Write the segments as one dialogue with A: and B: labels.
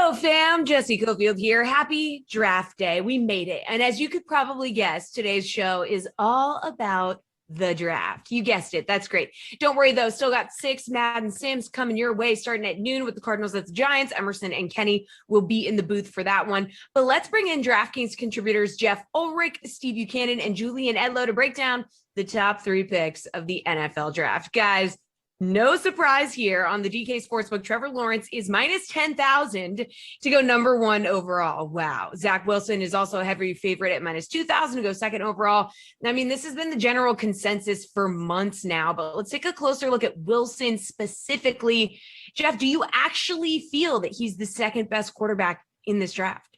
A: Yo, fam, Jesse Cofield here. Happy draft day. We made it. And as you could probably guess, today's show is all about the draft. You guessed it. That's great. Don't worry, though. Still got 6 Madden Sims coming your way starting at noon with the Cardinals. That's the Giants. Emerson and Kenny will be in the booth for that one. But let's bring in DraftKings contributors Jeff Ulrich, Steve Buchanan, and Julian Edlow to break down the top 3 picks of the NFL draft. Guys, no surprise here on the DK Sportsbook. Trevor Lawrence is minus 10,000 to go number 1 overall. Wow. Zach Wilson is also a heavy favorite at minus 2,000 to go second overall. I mean, this has been the general consensus for months now, but let's take a closer look at Wilson specifically. Jeff, do you actually feel that he's the second best quarterback in this draft?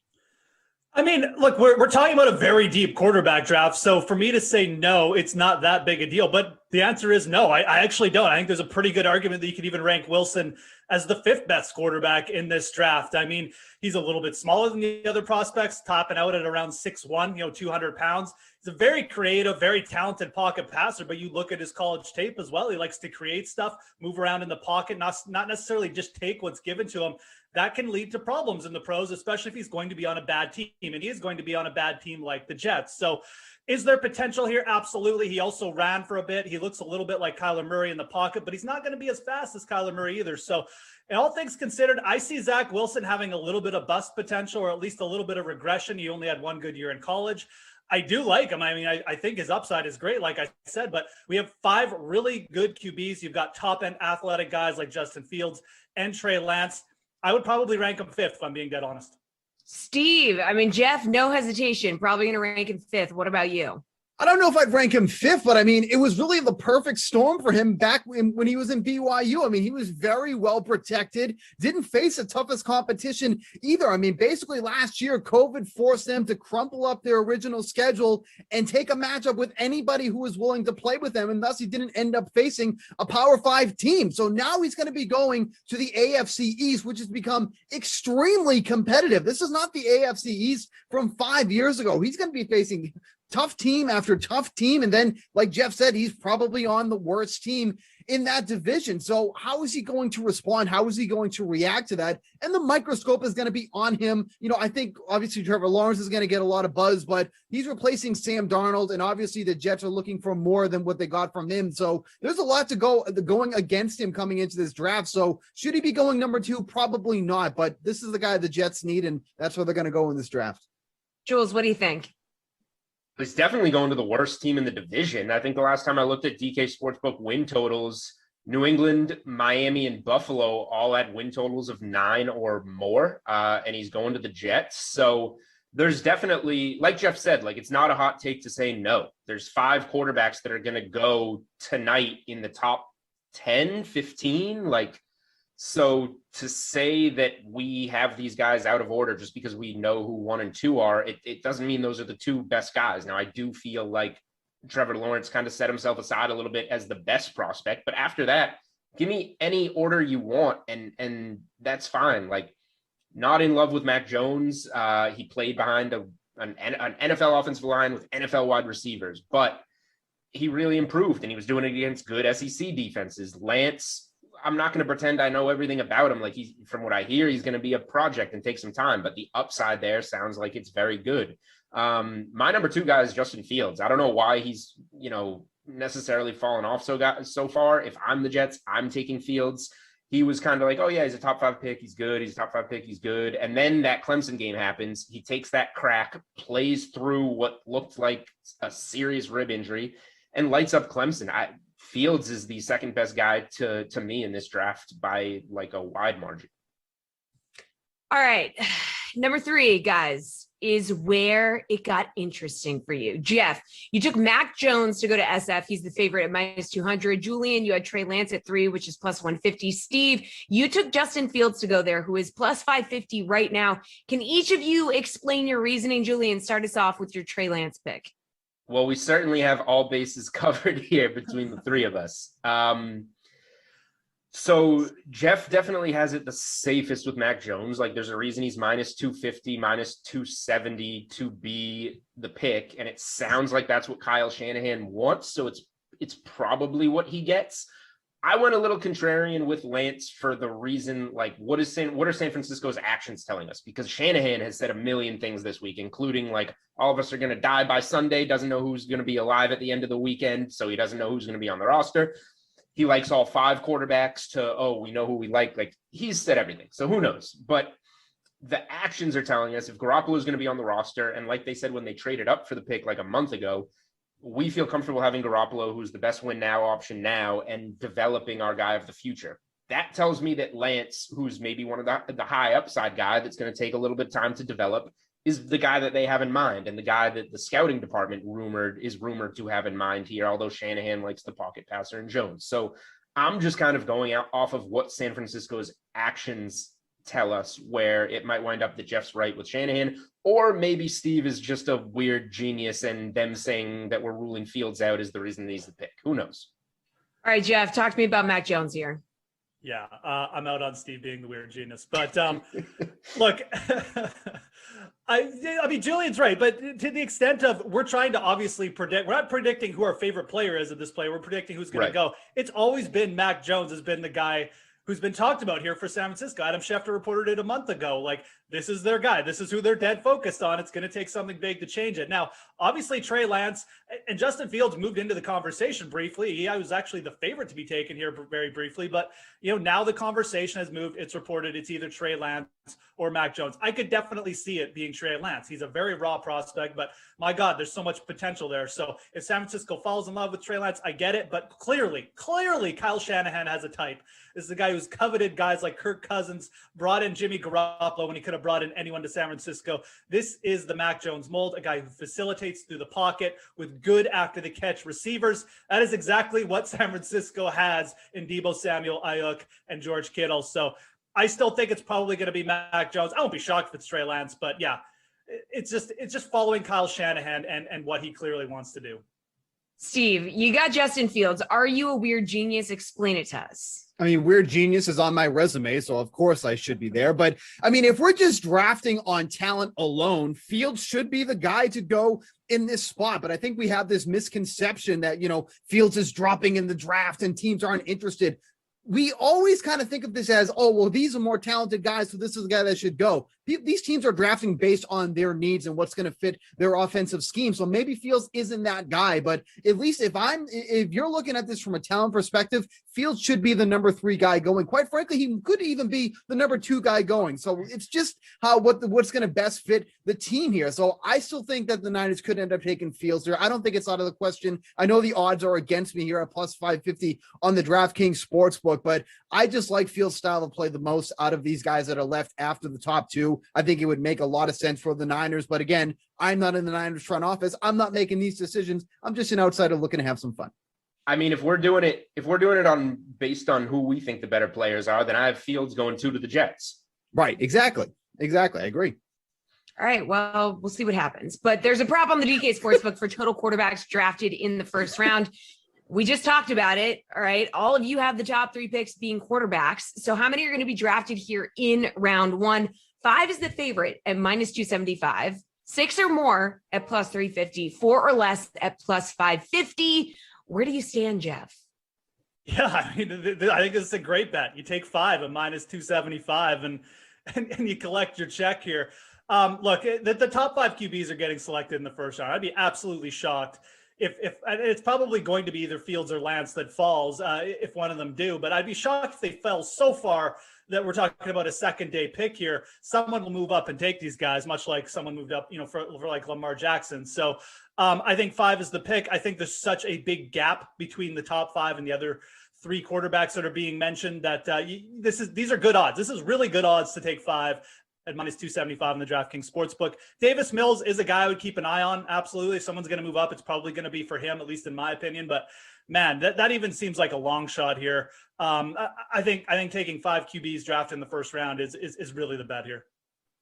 B: I mean, look, we're talking about a very deep quarterback draft. So for me to say no, it's not that big a deal. But the answer is no. I actually don't. I think there's a pretty good argument that you could even rank Wilson as the 5th best quarterback in this draft. I mean, he's a little bit smaller than the other prospects, topping out at around 6'1", 200 pounds. He's a very creative, very talented pocket passer, but you look at his college tape as well. He likes to create stuff, move around in the pocket, not necessarily just take what's given to him. That can lead to problems in the pros, especially if he's going to be on a bad team, and he is going to be on a bad team like the Jets. So is there potential here? Absolutely. He also ran for a bit. He looks a little bit like Kyler Murray in the pocket, but he's not going to be as fast as Kyler Murray either. So in all things considered, I see Zach Wilson having a little bit of bust potential, or at least a little bit of regression. He only had 1 good year in college. I do like him. I mean, I think his upside is great, like I said, but we have 5 really good QBs. You've got top-end athletic guys like Justin Fields and Trey Lance. I would probably rank him 5th, if I'm being dead honest.
A: Steve, I mean, Jeff, no hesitation, probably going to rank him 5th. What about you?
C: I don't know if I'd rank him 5th, but I mean, it was really the perfect storm for him back when he was in BYU. I mean, he was very well protected, didn't face the toughest competition either. I mean, basically last year, COVID forced them to crumple up their original schedule and take a matchup with anybody who was willing to play with them. And thus he didn't end up facing a Power 5 team. So now he's going to be going to the AFC East, which has become extremely competitive. This is not the AFC East from 5 years ago. He's going to be facing tough team after tough team. And then, like Jeff said, he's probably on the worst team in that division. So how is he going to respond? How is he going to react to that? And the microscope is going to be on him. I think obviously Trevor Lawrence is going to get a lot of buzz, but he's replacing Sam Darnold. And obviously the Jets are looking for more than what they got from him. So there's a lot to going against him coming into this draft. So should he be going number 2? Probably not, but this is the guy the Jets need. And that's where they're going to go in this draft.
A: Jules, what do you think?
D: He's definitely going to the worst team in the division. I think the last time I looked at DK Sportsbook win totals, New England, Miami, and Buffalo all had win totals of 9 or more, and he's going to the Jets. So there's definitely, like Jeff said, like it's not a hot take to say no. There's 5 quarterbacks that are going to go tonight in the top 10, 15, so to say that we have these guys out of order just because we know who 1 and 2 are, it doesn't mean those are the 2 best guys. Now, I do feel like Trevor Lawrence kind of set himself aside a little bit as the best prospect, but after that, give me any order you want, and that's fine. Like, not in love with Mac Jones. He played behind an NFL offensive line with NFL wide receivers, but he really improved, and he was doing it against good SEC defenses. Lance, I'm not going to pretend I know everything about him. Like, from what I hear, he's going to be a project and take some time, but the upside there sounds like it's very good. My number 2 guy is Justin Fields. I don't know why he's, necessarily fallen off so far. If I'm the Jets, I'm taking Fields. He was kind of like, oh yeah, he's a top 5 pick. He's good. He's a top 5 pick. He's good. And then that Clemson game happens. He takes that crack, plays through what looked like a serious rib injury, and lights up Clemson. Fields is the second best guy to me in this draft by like a wide margin.
A: All right. Number 3, guys, is where it got interesting for you. Jeff, you took Mac Jones to go to SF. He's the favorite at minus 200. Julian, you had Trey Lance at 3, which is plus 150. Steve, you took Justin Fields to go there, who is plus 550 right now. Can each of you explain your reasoning? Julian, start us off with your Trey Lance pick.
D: Well, we certainly have all bases covered here between the 3 of us. So Jeff definitely has it the safest with Mac Jones. Like, there's a reason he's minus 250, minus 270 to be the pick. And it sounds like that's what Kyle Shanahan wants. So it's probably what he gets. I went a little contrarian with Lance for the reason, like, what are San Francisco's actions telling us? Because Shanahan has said a million things this week, including like all of us are going to die by Sunday, doesn't know who's going to be alive at the end of the weekend, so he doesn't know who's going to be on the roster. He likes all 5 quarterbacks we know who we like. Like, he's said everything, so who knows? But the actions are telling us if Garoppolo is going to be on the roster, and like they said when they traded up for the pick like a month ago, we feel comfortable having Garoppolo, who's the best win now option now, and developing our guy of the future. That tells me that Lance, who's maybe one of the high upside guy that's going to take a little bit of time to develop, is the guy that they have in mind, and the guy that the scouting department is rumored to have in mind here, although Shanahan likes the pocket passer and Jones. So I'm just kind of going out off of what San Francisco's actions tell us, where it might wind up that Jeff's right with Shanahan, or maybe Steve is just a weird genius and them saying that we're ruling Fields out is the reason he's the pick. Who knows?
A: All right, Jeff, talk to me about Mac Jones here.
B: Yeah, I'm out on Steve being the weird genius. But look, I mean, Julian's right. But to the extent of we're trying to obviously predict, we're not predicting who our favorite player is at this play. We're predicting who's going to go. It's always been Mac Jones has been the guy who's been talked about here for San Francisco. Adam Schefter reported it a month ago. Like, this is their guy. This is who they're dead focused on. It's going to take something big to change it. Now, obviously, Trey Lance and Justin Fields moved into the conversation briefly. He was actually the favorite to be taken here very briefly. But, now the conversation has moved. It's reported it's either Trey Lance or Mac Jones. I could definitely see it being Trey Lance. He's a very raw prospect, but my God, there's so much potential there. So if San Francisco falls in love with Trey Lance, I get it. But clearly, Kyle Shanahan has a type. This is the guy who's coveted guys like Kirk Cousins, brought in Jimmy Garoppolo when he could have brought in anyone to San Francisco. This is the Mac Jones mold, a guy who facilitates through the pocket with good after the catch receivers. That is exactly what San Francisco has in Deebo Samuel, Ayuk, and George Kittle. So I still think it's probably going to be Mac Jones. I won't be shocked if it's Trey Lance, but yeah, it's just following Kyle Shanahan and what he clearly wants to do.
A: Steve, you got Justin Fields. Are you a weird genius? Explain it to us.
C: I mean, weird genius is on my resume, so of course I should be there. But I mean, if we're just drafting on talent alone, Fields should be the guy to go in this spot. But I think we have this misconception that, Fields is dropping in the draft and teams aren't interested. We always kind of think of this as, oh, well, these are more talented guys, so this is the guy that should go. These teams are drafting based on their needs and what's going to fit their offensive scheme. So maybe Fields isn't that guy, but at least if you're looking at this from a talent perspective, Fields should be the number 3 guy going. Quite frankly, he could even be the number 2 guy going. So it's just what's going to best fit the team here. So I still think that the Niners could end up taking Fields there. I don't think it's out of the question. I know the odds are against me here at plus 550 on the DraftKings Sportsbook, but I just like Fields' style of play the most out of these guys that are left after the top 2. I think it would make a lot of sense for the Niners. But again, I'm not in the Niners front office. I'm not making these decisions. I'm just an outsider looking to have some fun.
D: I mean, if we're doing it on based on who we think the better players are, then I have Fields going 2 to the Jets.
C: Right. Exactly. I agree.
A: All right. Well, we'll see what happens. But there's a prop on the DK Sportsbook for total quarterbacks drafted in the first round. We just talked about it. All right. All of you have the top 3 picks being quarterbacks. So how many are going to be drafted here in round 1? 5 is the favorite at minus 275, 6 or more at plus 350, 4 or less at plus 550. Where do you stand, Jeff?
B: Yeah, I mean, I think this is a great bet. You take 5 at minus 275 and you collect your check here. Look, the top 5 QBs are getting selected in the first round. I'd be absolutely shocked if it's probably going to be either Fields or Lance that falls if one of them do, but I'd be shocked if they fell so far that we're talking about a second day pick here. Someone will move up and take these guys, much like someone moved up, for like Lamar Jackson. So I think 5 is the pick. I think there's such a big gap between the top 5 and the other 3 quarterbacks that are being mentioned that these are good odds. This is really good odds to take 5 at minus 275 in the DraftKings Sportsbook. Davis Mills is a guy I would keep an eye on. Absolutely. If someone's going to move up, it's probably going to be for him, at least in my opinion. But man, that even seems like a long shot here. I think taking 5 QBs drafted in the first round is really the bet here.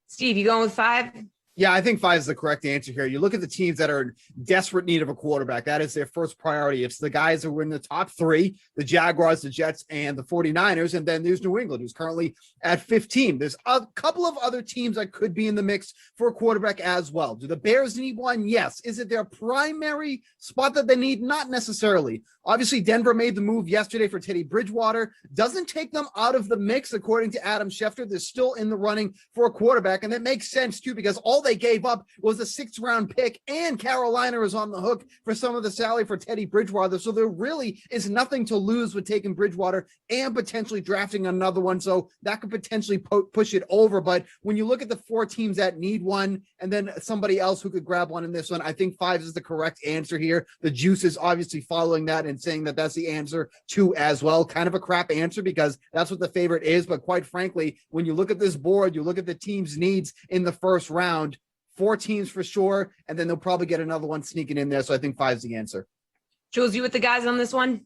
A: Steve, you going with 5?
C: Yeah, I think 5 is the correct answer here. You look at the teams that are in desperate need of a quarterback. That is their first priority. It's the guys who are in the top 3, the Jaguars, the Jets, and the 49ers. And then there's New England, who's currently at 15. There's a couple of other teams that could be in the mix for a quarterback as well. Do the Bears need one? Yes. Is it their primary spot that they need? Not necessarily. Obviously, Denver made the move yesterday for Teddy Bridgewater. Doesn't take them out of the mix, according to Adam Schefter. They're still in the running for a quarterback. And that makes sense, too, because all they gave up was a 6th-round pick, and Carolina is on the hook for some of the salary for Teddy Bridgewater. So there really is nothing to lose with taking Bridgewater and potentially drafting another one. So that could potentially push it over. But when you look at the 4 teams that need one and then somebody else who could grab one in this one, I think 5 is the correct answer here. The juice is obviously following that and saying that that's the answer too as well. Kind of a crap answer because that's what the favorite is. But quite frankly, when you look at this board, you look at the team's needs in the first round, 4 teams for sure, and then they'll probably get another one sneaking in there. So I think 5 is the answer.
A: Jules, you with the guys on this one?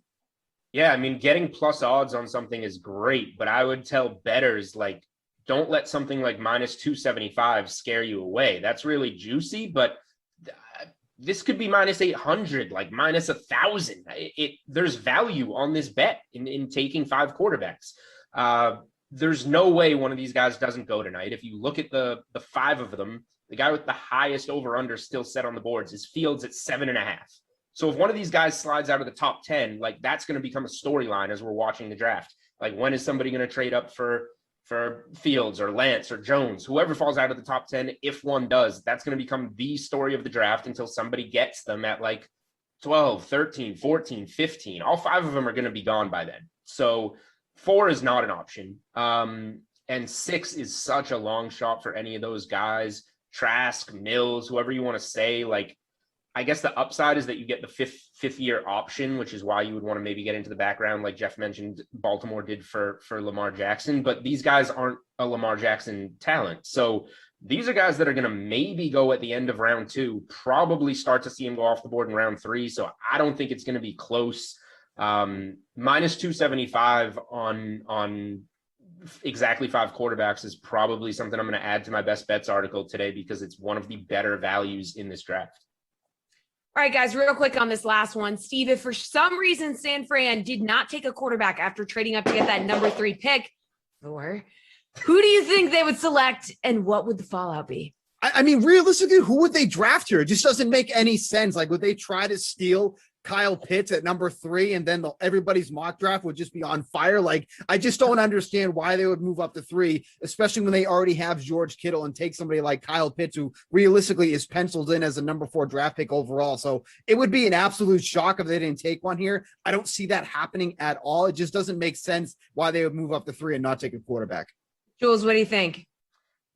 D: Yeah, I mean, getting plus odds on something is great, but I would tell bettors, like, don't let something like minus 275 scare you away. That's really juicy, but this could be minus 800, like minus 1,000. There's value on this bet in taking 5 quarterbacks. There's no way one of these guys doesn't go tonight. If you look at the 5 of them, the guy with the highest over-under still set on the boards is Fields at 7.5. So if one of these guys slides out of the top 10, like that's going to become a storyline as we're watching the draft. Like, when is somebody going to trade up for Fields or Lance or Jones, whoever falls out of the top 10? If one does, that's going to become the story of the draft until somebody gets them at like 12, 13, 14, 15. All 5 of them are going to be gone by then. So 4 is not an option. And 6 is such a long shot for any of those guys. Trask, Mills, whoever you want to say. Like, I guess the upside is that you get the fifth year option, which is why you would want to maybe get into the background, like Jeff mentioned, Baltimore did for Lamar Jackson. But these guys aren't a Lamar Jackson talent. So these are guys that are going to maybe go at the end of round 2, probably start to see him go off the board in round 3. So I don't think it's going to be close. Minus 275 on exactly 5 quarterbacks is probably something I'm going to add to my best bets article today because it's one of the better values in this draft.
A: All right, guys, real quick on this last one. Steve, if for some reason San Fran did not take a quarterback after trading up to get that number 3 pick, who do you think they would select and what would the fallout be?
C: I mean, realistically, who would they draft here? It just doesn't make any sense. Like, would they try to steal Kyle Pitts at number 3 and then everybody's mock draft would just be on fire? Like, I just don't understand why they would move up to 3, especially when they already have George Kittle and take somebody like Kyle Pitts, who realistically is penciled in as a number 4 draft pick overall. So it would be an absolute shock if they didn't take one here. I don't see that happening at all. It just doesn't make sense why they would move up to 3 and not take a quarterback.
A: Jules, what do you think?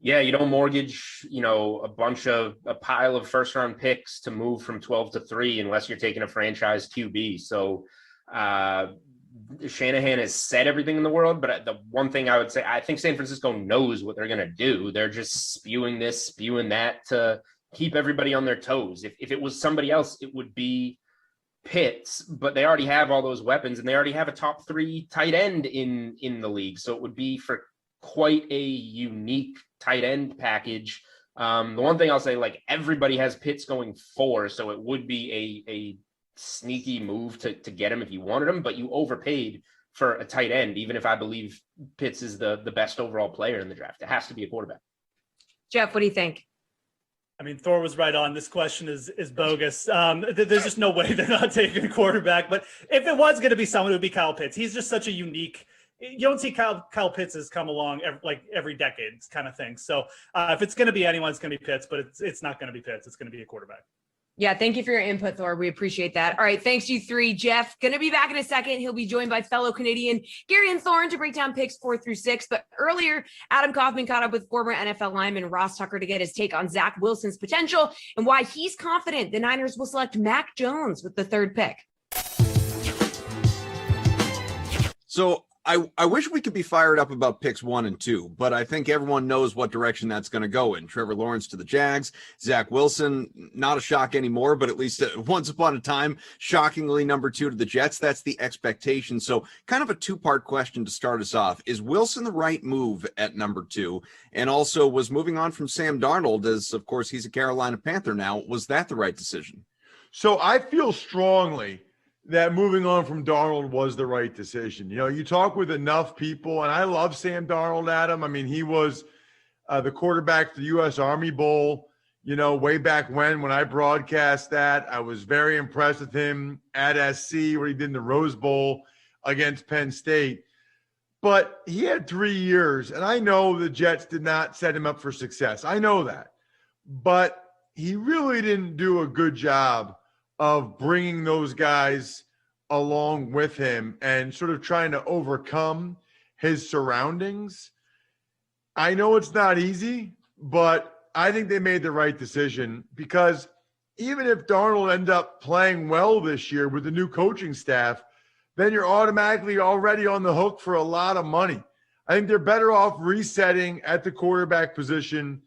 D: Yeah, you don't mortgage, a pile of first round picks to move from 12 to 3 unless you're taking a franchise QB. So Shanahan has said everything in the world, but the one thing I would say, I think San Francisco knows what they're going to do. They're just spewing this, spewing that to keep everybody on their toes. If it was somebody else, it would be Pitts, but they already have all those weapons and they already have a top 3 tight end in the league. So it would be for quite a unique tight end package. The one thing I'll say, like, everybody has Pitts going 4, so it would be a sneaky move to get him if you wanted him, but you overpaid for a tight end, even if I believe Pitts is the best overall player in the draft. It has to be a quarterback.
A: Jeff, what do you think?
B: I mean, Thor was right on. This question is bogus. There's just no way they're not taking a quarterback. But if it was going to be someone, it would be Kyle Pitts. He's just such a unique. You don't see Kyle Pitts has come along every decade kind of thing. So if it's going to be anyone, it's going to be Pitts, but it's not going to be Pitts. It's going to be a quarterback.
A: Yeah, thank you for your input, Thor. We appreciate that. All right, thanks you 3. Jeff, going to be back in a second. He'll be joined by fellow Canadian Gary and Thorne to break down picks 4 through 6. But earlier, Adam Kaufman caught up with former NFL lineman Ross Tucker to get his take on Zach Wilson's potential and why he's confident the Niners will select Mac Jones with the 3rd pick.
E: So I wish we could be fired up about picks 1 and 2, but I think everyone knows what direction that's going to go in. Trevor Lawrence to the Jags, Zach Wilson, not a shock anymore, but at least once upon a time, shockingly number 2 to the Jets. That's the expectation. So kind of a two-part question to start us off. Is Wilson the right move at number 2? And also, was moving on from Sam Darnold, as of course he's a Carolina Panther now, was that the right decision?
F: So I feel strongly that moving on from Darnold was the right decision. You know, you talk with enough people, and I love Sam Darnold, Adam. I mean, he was the quarterback for the U.S. Army Bowl, you know, way back when I broadcast that. I was very impressed with him at SC, where he did in the Rose Bowl against Penn State. But he had 3 years, and I know the Jets did not set him up for success. I know that. But he really didn't do a good job of bringing those guys along with him and sort of trying to overcome his surroundings. I know it's not easy, but I think they made the right decision, because even if Darnold ended up playing well this year with the new coaching staff, then you're automatically already on the hook for a lot of money. I think they're better off resetting at the quarterback position.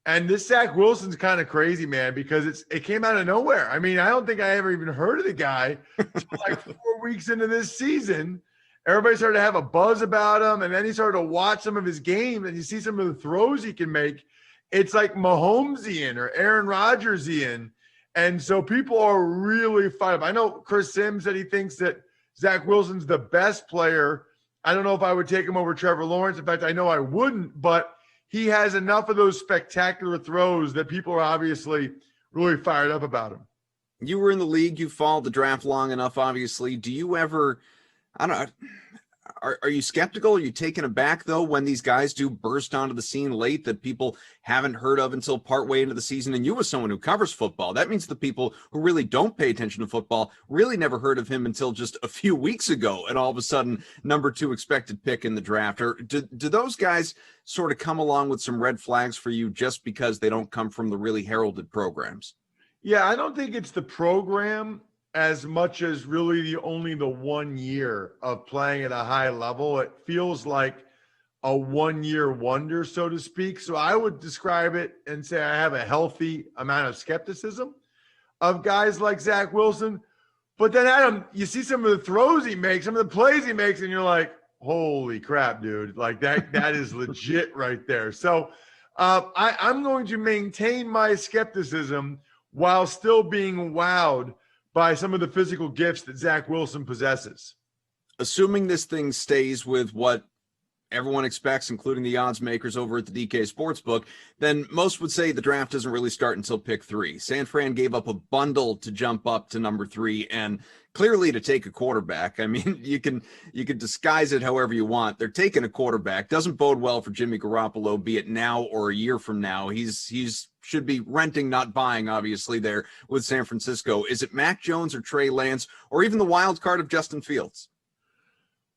F: And this Zach Wilson's kind of crazy, man, because it came out of nowhere. I mean, I don't think I ever even heard of the guy until like 4 weeks into this season. Everybody started to have a buzz about him, and then he started to watch some of his games, and you see some of the throws he can make. It's like Mahomesian or Aaron Rodgersian. And so people are really fired up. I know Chris Sims said he thinks that Zach Wilson's the best player. I don't know if I would take him over Trevor Lawrence. In fact, I know I wouldn't, but he has enough of those spectacular throws that people are obviously really fired up about him.
E: You were in the league. You followed the draft long enough, obviously. Do you ever, I don't know, are you skeptical? Are you taken aback, though, when these guys do burst onto the scene late that people haven't heard of until partway into the season? And you, as someone who covers football, that means the people who really don't pay attention to football really never heard of him until just a few weeks ago. And all of a sudden, number 2 expected pick in the draft. Or do those guys sort of come along with some red flags for you just because they don't come from the really heralded programs?
F: Yeah, I don't think it's the program as much as really only the 1 year of playing at a high level. It feels like a 1 year wonder, so to speak. So I would describe it and say I have a healthy amount of skepticism of guys like Zach Wilson. But then, Adam, you see some of the throws he makes, some of the plays he makes, and you're like, holy crap, dude. Like that is legit right there. So I'm going to maintain my skepticism while still being wowed by some of the physical gifts that Zach Wilson possesses.
E: Assuming this thing stays with what everyone expects, including the odds makers over at the DK Sportsbook, then most would say the draft doesn't really start until pick 3. San Fran gave up a bundle to jump up to number 3 and clearly to take a quarterback. I mean, you can disguise it however you want. They're taking a quarterback. Doesn't bode well for Jimmy Garoppolo, be it now or a year from now. He's should be renting, not buying, obviously, there with San Francisco. Is it Mac Jones or Trey Lance or even the wild card of Justin Fields?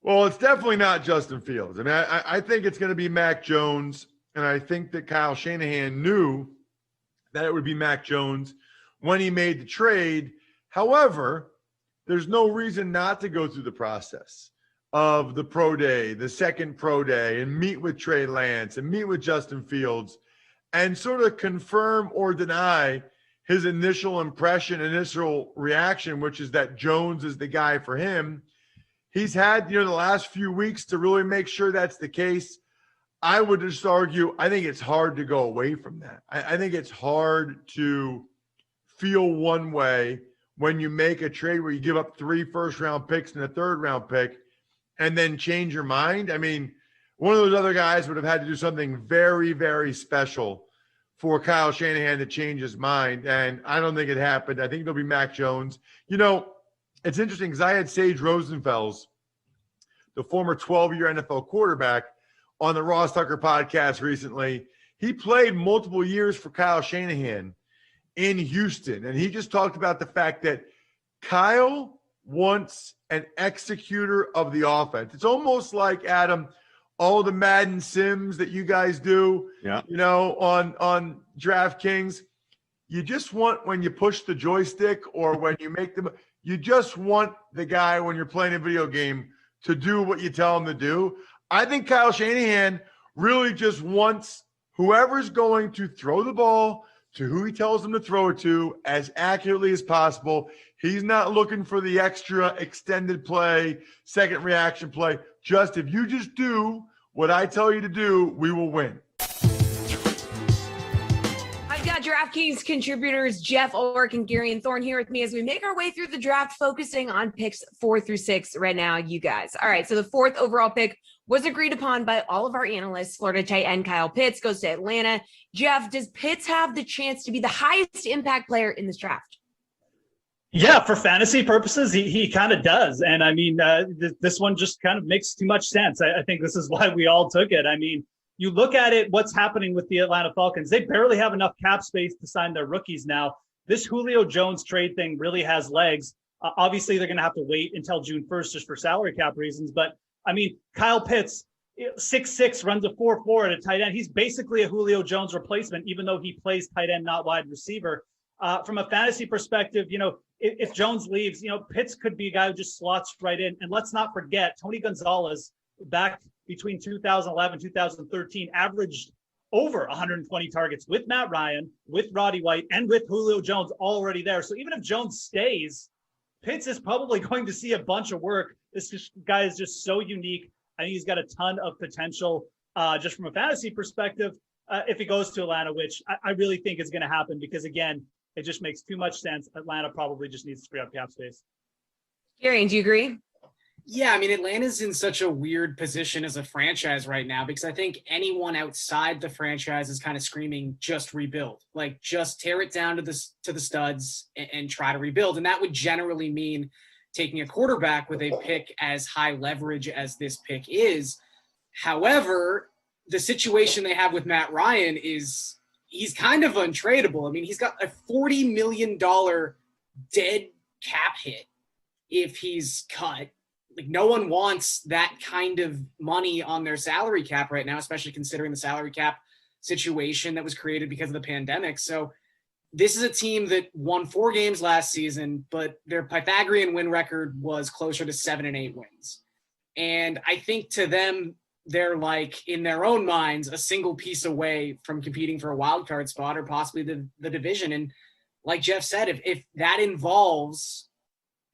F: Well, it's definitely not Justin Fields. I mean, I think it's going to be Mac Jones, and I think that Kyle Shanahan knew that it would be Mac Jones when he made the trade. However, there's no reason not to go through the process of the pro day, the second pro day, and meet with Trey Lance and meet with Justin Fields and sort of confirm or deny his initial impression, initial reaction, which is that Jones is the guy for him. He's had, the last few weeks to really make sure that's the case. I would just argue, I think it's hard to go away from that. I think it's hard to feel one way when you make a trade where you give up 3 first-round picks and a third-round pick and then change your mind. I mean, one of those other guys would have had to do something very, very special for Kyle Shanahan to change his mind, and I don't think it happened. I think it'll be Mac Jones. It's interesting because I had Sage Rosenfels, the former 12-year NFL quarterback, on the Ross Tucker podcast recently. He played multiple years for Kyle Shanahan in Houston, and he just talked about the fact that Kyle wants an executor of the offense. It's almost like, Adam, all the Madden Sims that you guys do, on DraftKings. You just want, when you push the joystick or when you make them, you just want the guy when you're playing a video game to do what you tell him to do. I think Kyle Shanahan really just wants whoever's going to throw the ball to who he tells them to throw it to as accurately as possible. He's not looking for the extra extended play, second reaction play. Just if you just do what I tell you to do, we will win.
A: I've got DraftKings contributors Jeff Ulrich and Gary and Thorne here with me as we make our way through the draft, focusing on picks 4 through 6 right now, you guys. All right, so the 4th overall pick was agreed upon by all of our analysts. Florida tight end Kyle Pitts goes to Atlanta. Jeff, does Pitts have the chance to be the highest impact player in this draft?
B: Yeah, for fantasy purposes, he kind of does. And I mean, this one just kind of makes too much sense. I think this is why we all took it. I mean, you look at it, what's happening with the Atlanta Falcons. They barely have enough cap space to sign their rookies now. This Julio Jones trade thing really has legs. Obviously, they're going to have to wait until June 1st just for salary cap reasons. But I mean, Kyle Pitts, 6'6", runs a 4.4 at a tight end. He's basically a Julio Jones replacement, even though he plays tight end, not wide receiver. From a fantasy perspective, you know, if Jones leaves, you know, Pitts could be a guy who just slots right in. And let's not forget, Tony Gonzalez, back between 2011 2013, averaged over 120 targets with Matt Ryan, with Roddy White, and with Julio Jones already there. So even if Jones stays, Pitts is probably going to see a bunch of work. This guy is just so unique. I think he's got a ton of potential just from a fantasy perspective if he goes to Atlanta, which I really think is going to happen because, again, it just makes too much sense. Atlanta probably just needs to free up cap space.
A: Gary, do you agree?
G: Yeah, I mean, Atlanta's in such a weird position as a franchise right now because I think anyone outside the franchise is kind of screaming, just rebuild. Like, just tear it down to the studs and try to rebuild. And that would generally mean taking a quarterback with a pick as high leverage as this pick is. However, the situation they have with Matt Ryan is he's kind of untradeable. I mean, he's got a $40 million dead cap hit if he's cut. Like, no one wants that kind of money on their salary cap right now, especially considering the salary cap situation that was created because of the pandemic. So this is a team that won 4 games last season, but their Pythagorean win record was closer to 7 and 8 wins. And I think to them, they're like, in their own minds, a single piece away from competing for a wild card spot or possibly the division. And like Jeff said, if that involves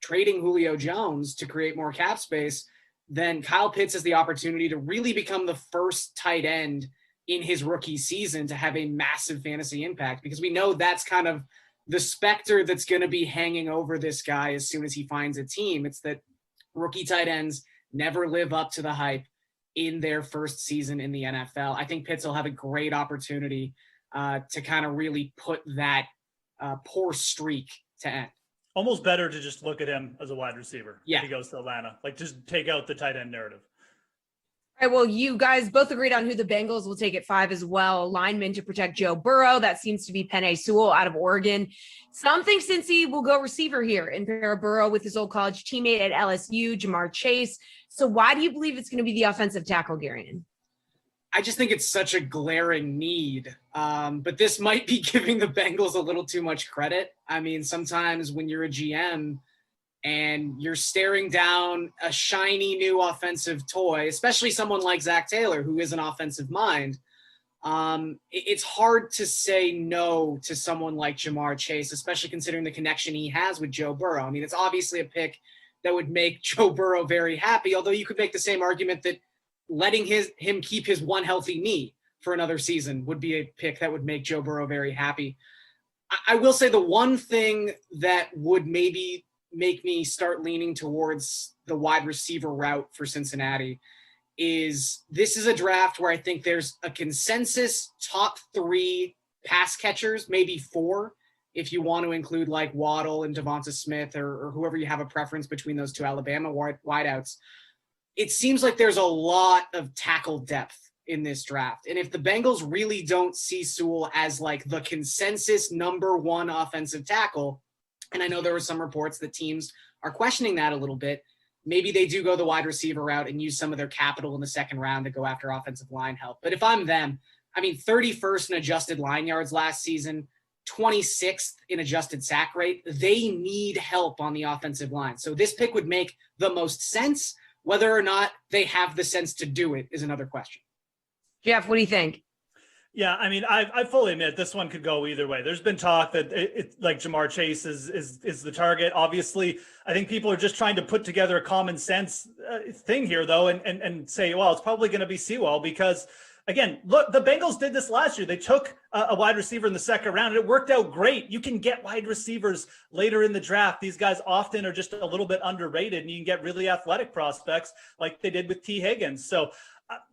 G: trading Julio Jones to create more cap space, then Kyle Pitts has the opportunity to really become the first tight end in his rookie season to have a massive fantasy impact, because we know that's kind of the specter that's going to be hanging over this guy as soon as he finds a team. It's that rookie tight ends never live up to the hype in their first season in the NFL. I think Pitts will have a great opportunity to kind of really put that poor streak to end.
B: Almost better to just look at him as a wide receiver
G: if
B: he goes to Atlanta. Like, just take out the tight end narrative.
A: All right, well, you guys both agreed on who the Bengals will take at 5 as well. Lineman to protect Joe Burrow. That seems to be Penei Sewell out of Oregon. Some think Cincy will go receiver here and pair Burrow with his old college teammate at LSU, Jamar Chase. So why do you believe it's going to be the offensive tackle, Garion?
G: I just think it's such a glaring need. But this might be giving the Bengals a little too much credit. I mean, sometimes when you're a GM and you're staring down a shiny new offensive toy, especially someone like Zach Taylor, who is an offensive mind, it's hard to say no to someone like Jamar Chase, especially considering the connection he has with Joe Burrow. I mean, it's obviously a pick that would make Joe Burrow very happy, although you could make the same argument that letting him keep his one healthy knee for another season would be a pick that would make Joe Burrow very happy. I will say the one thing that would maybe make me start leaning towards the wide receiver route for Cincinnati is this is a draft where I think there's a consensus top 3 pass catchers, maybe 4, if you want to include like Waddle and Devonta Smith or whoever you have a preference between those 2 Alabama wideouts. It seems like there's a lot of tackle depth in this draft. And if the Bengals really don't see Sewell as like the consensus number 1 offensive tackle, and I know there were some reports that teams are questioning that a little bit, maybe they do go the wide receiver route and use some of their capital in the second round to go after offensive line help. But if I'm them, I mean, 31st in adjusted line yards last season, 26th in adjusted sack rate. They need help on the offensive line. So this pick would make the most sense, Whether or not they have the sense to do it is another question.
A: Jeff, what do you think?
B: Yeah, I mean, I fully admit this one could go either way. There's been talk that it's like Jamar Chase is the target. Obviously, I think people are just trying to put together a common sense thing here, though, and say, well, it's probably going to be Sewell because, again, look, the Bengals did this last year. They took a wide receiver in the second round, and it worked out great. You can get wide receivers later in the draft. These guys often are just a little bit underrated, and you can get really athletic prospects like they did with T. Higgins. So,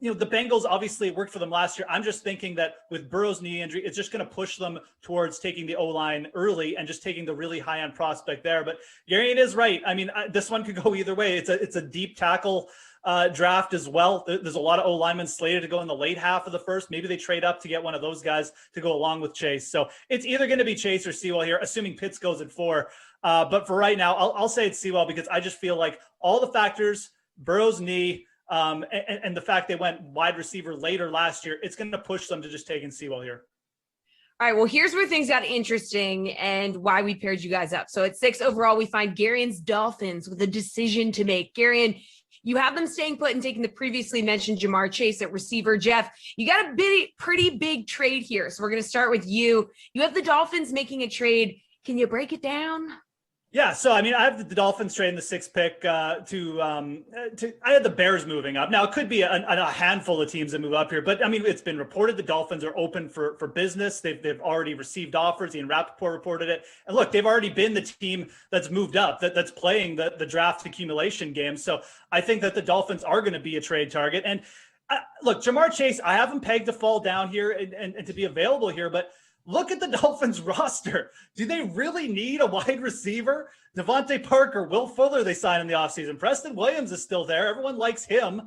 B: the Bengals, obviously it worked for them last year. I'm just thinking that with Burrow's knee injury, it's just going to push them towards taking the O-line early and just taking the really high-end prospect there. But Garion is right. I mean, this one could go either way. It's a deep tackle draft as well. There's a lot of O-linemen slated to go in the late half of the first. Maybe they trade up to get one of those guys to go along with Chase. So it's either going to be Chase or Sewell here, assuming Pitts goes at 4. But for right now, I'll say it's Sewell because I just feel like all the factors, Burrow's knee, and the fact they went wide receiver later last year, it's going to push them to just taking Sewell here.
A: All right, well, here's where things got interesting and why we paired you guys up. So at 6 overall, we find Garion's Dolphins with a decision to make. Garion, you have them staying put and taking the previously mentioned Jamar Chase at receiver. Jeff, you got a pretty big trade here. So we're going to start with you. You have the Dolphins making a trade. Can you break it down?
B: Yeah, so I mean, I have the Dolphins trading the 6th pick I had the Bears moving up. Now it could be a handful of teams that move up here, but I mean, it's been reported the Dolphins are open for business. They've already received offers. Ian Rappaport reported it, and look, they've already been the team that's moved up, that's playing the draft accumulation game. So I think that the Dolphins are going to be a trade target. And look, Jamar Chase, I have him pegged to fall down here and to be available here, but look at the Dolphins roster. Do they really need a wide receiver? Devontae Parker, Will Fuller, they signed in the offseason. Preston Williams is still there. Everyone likes him.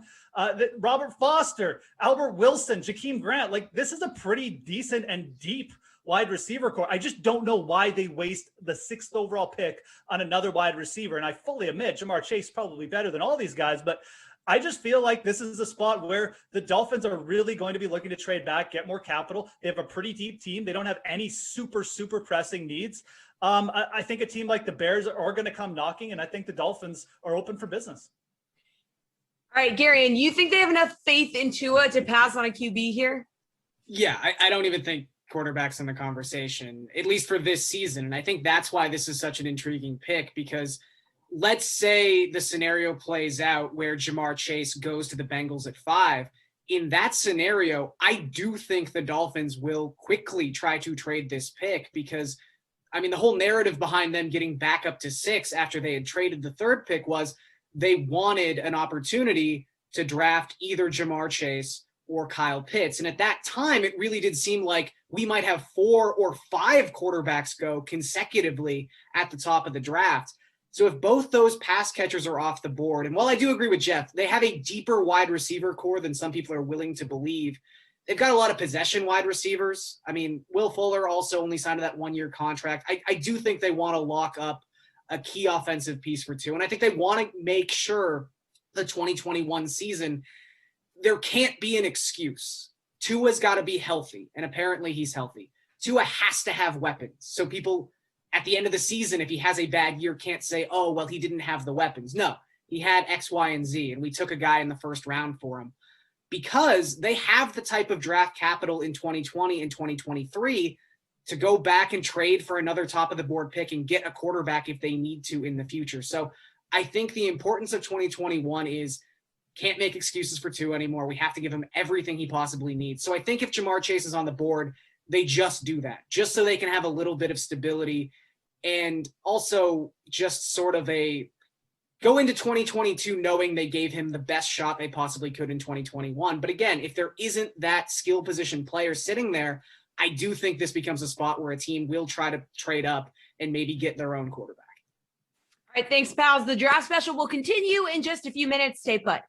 B: Robert Foster, Albert Wilson, Jakeem Grant. Like, this is a pretty decent and deep wide receiver core. I just don't know why they waste the 6th overall pick on another wide receiver. And I fully admit Jamar Chase is probably better than all these guys, but I just feel like this is a spot where the Dolphins are really going to be looking to trade back, get more capital. They have a pretty deep team. They don't have any super pressing needs. I think a team like the Bears are going to come knocking, and I think the Dolphins are open for business.
A: All right, Garion, you think they have enough faith in Tua to pass on a QB here?
G: Yeah, I don't even think quarterback's in the conversation, at least for this season. And I think that's why this is such an intriguing pick, because let's say the scenario plays out where Jamar Chase goes to the Bengals at 5. In that scenario, I do think the Dolphins will quickly try to trade this pick because, I mean, the whole narrative behind them getting back up to 6 after they had traded the 3rd pick was they wanted an opportunity to draft either Jamar Chase or Kyle Pitts. And at that time, it really did seem like we might have 4 or 5 quarterbacks go consecutively at the top of the draft. So if both those pass catchers are off the board, and while I do agree with Jeff, they have a deeper wide receiver core than some people are willing to believe. They've got a lot of possession wide receivers. I mean, Will Fuller also only signed that 1-year contract. I do think they want to lock up a key offensive piece for Tua. And I think they want to make sure the 2021 season, there can't be an excuse. Tua's got to be healthy, and apparently he's healthy. Tua has to have weapons. So people at the end of the season, if he has a bad year, can't say, oh, well, he didn't have the weapons. No, he had X, Y, and Z, and we took a guy in the 1st round for him because they have the type of draft capital in 2020 and 2023 to go back and trade for another top of the board pick and get a quarterback if they need to in the future. So I think the importance of 2021 is can't make excuses for Tua anymore. We have to give him everything he possibly needs. So I think if Jamar Chase is on the board, they just do that just so they can have a little bit of stability and also just sort of go into 2022 knowing they gave him the best shot they possibly could in 2021. But again, if there isn't that skill position player sitting there, I do think this becomes a spot where a team will try to trade up and maybe get their own quarterback.
A: All right, thanks, pals. The draft special will continue in just a few minutes. Stay put.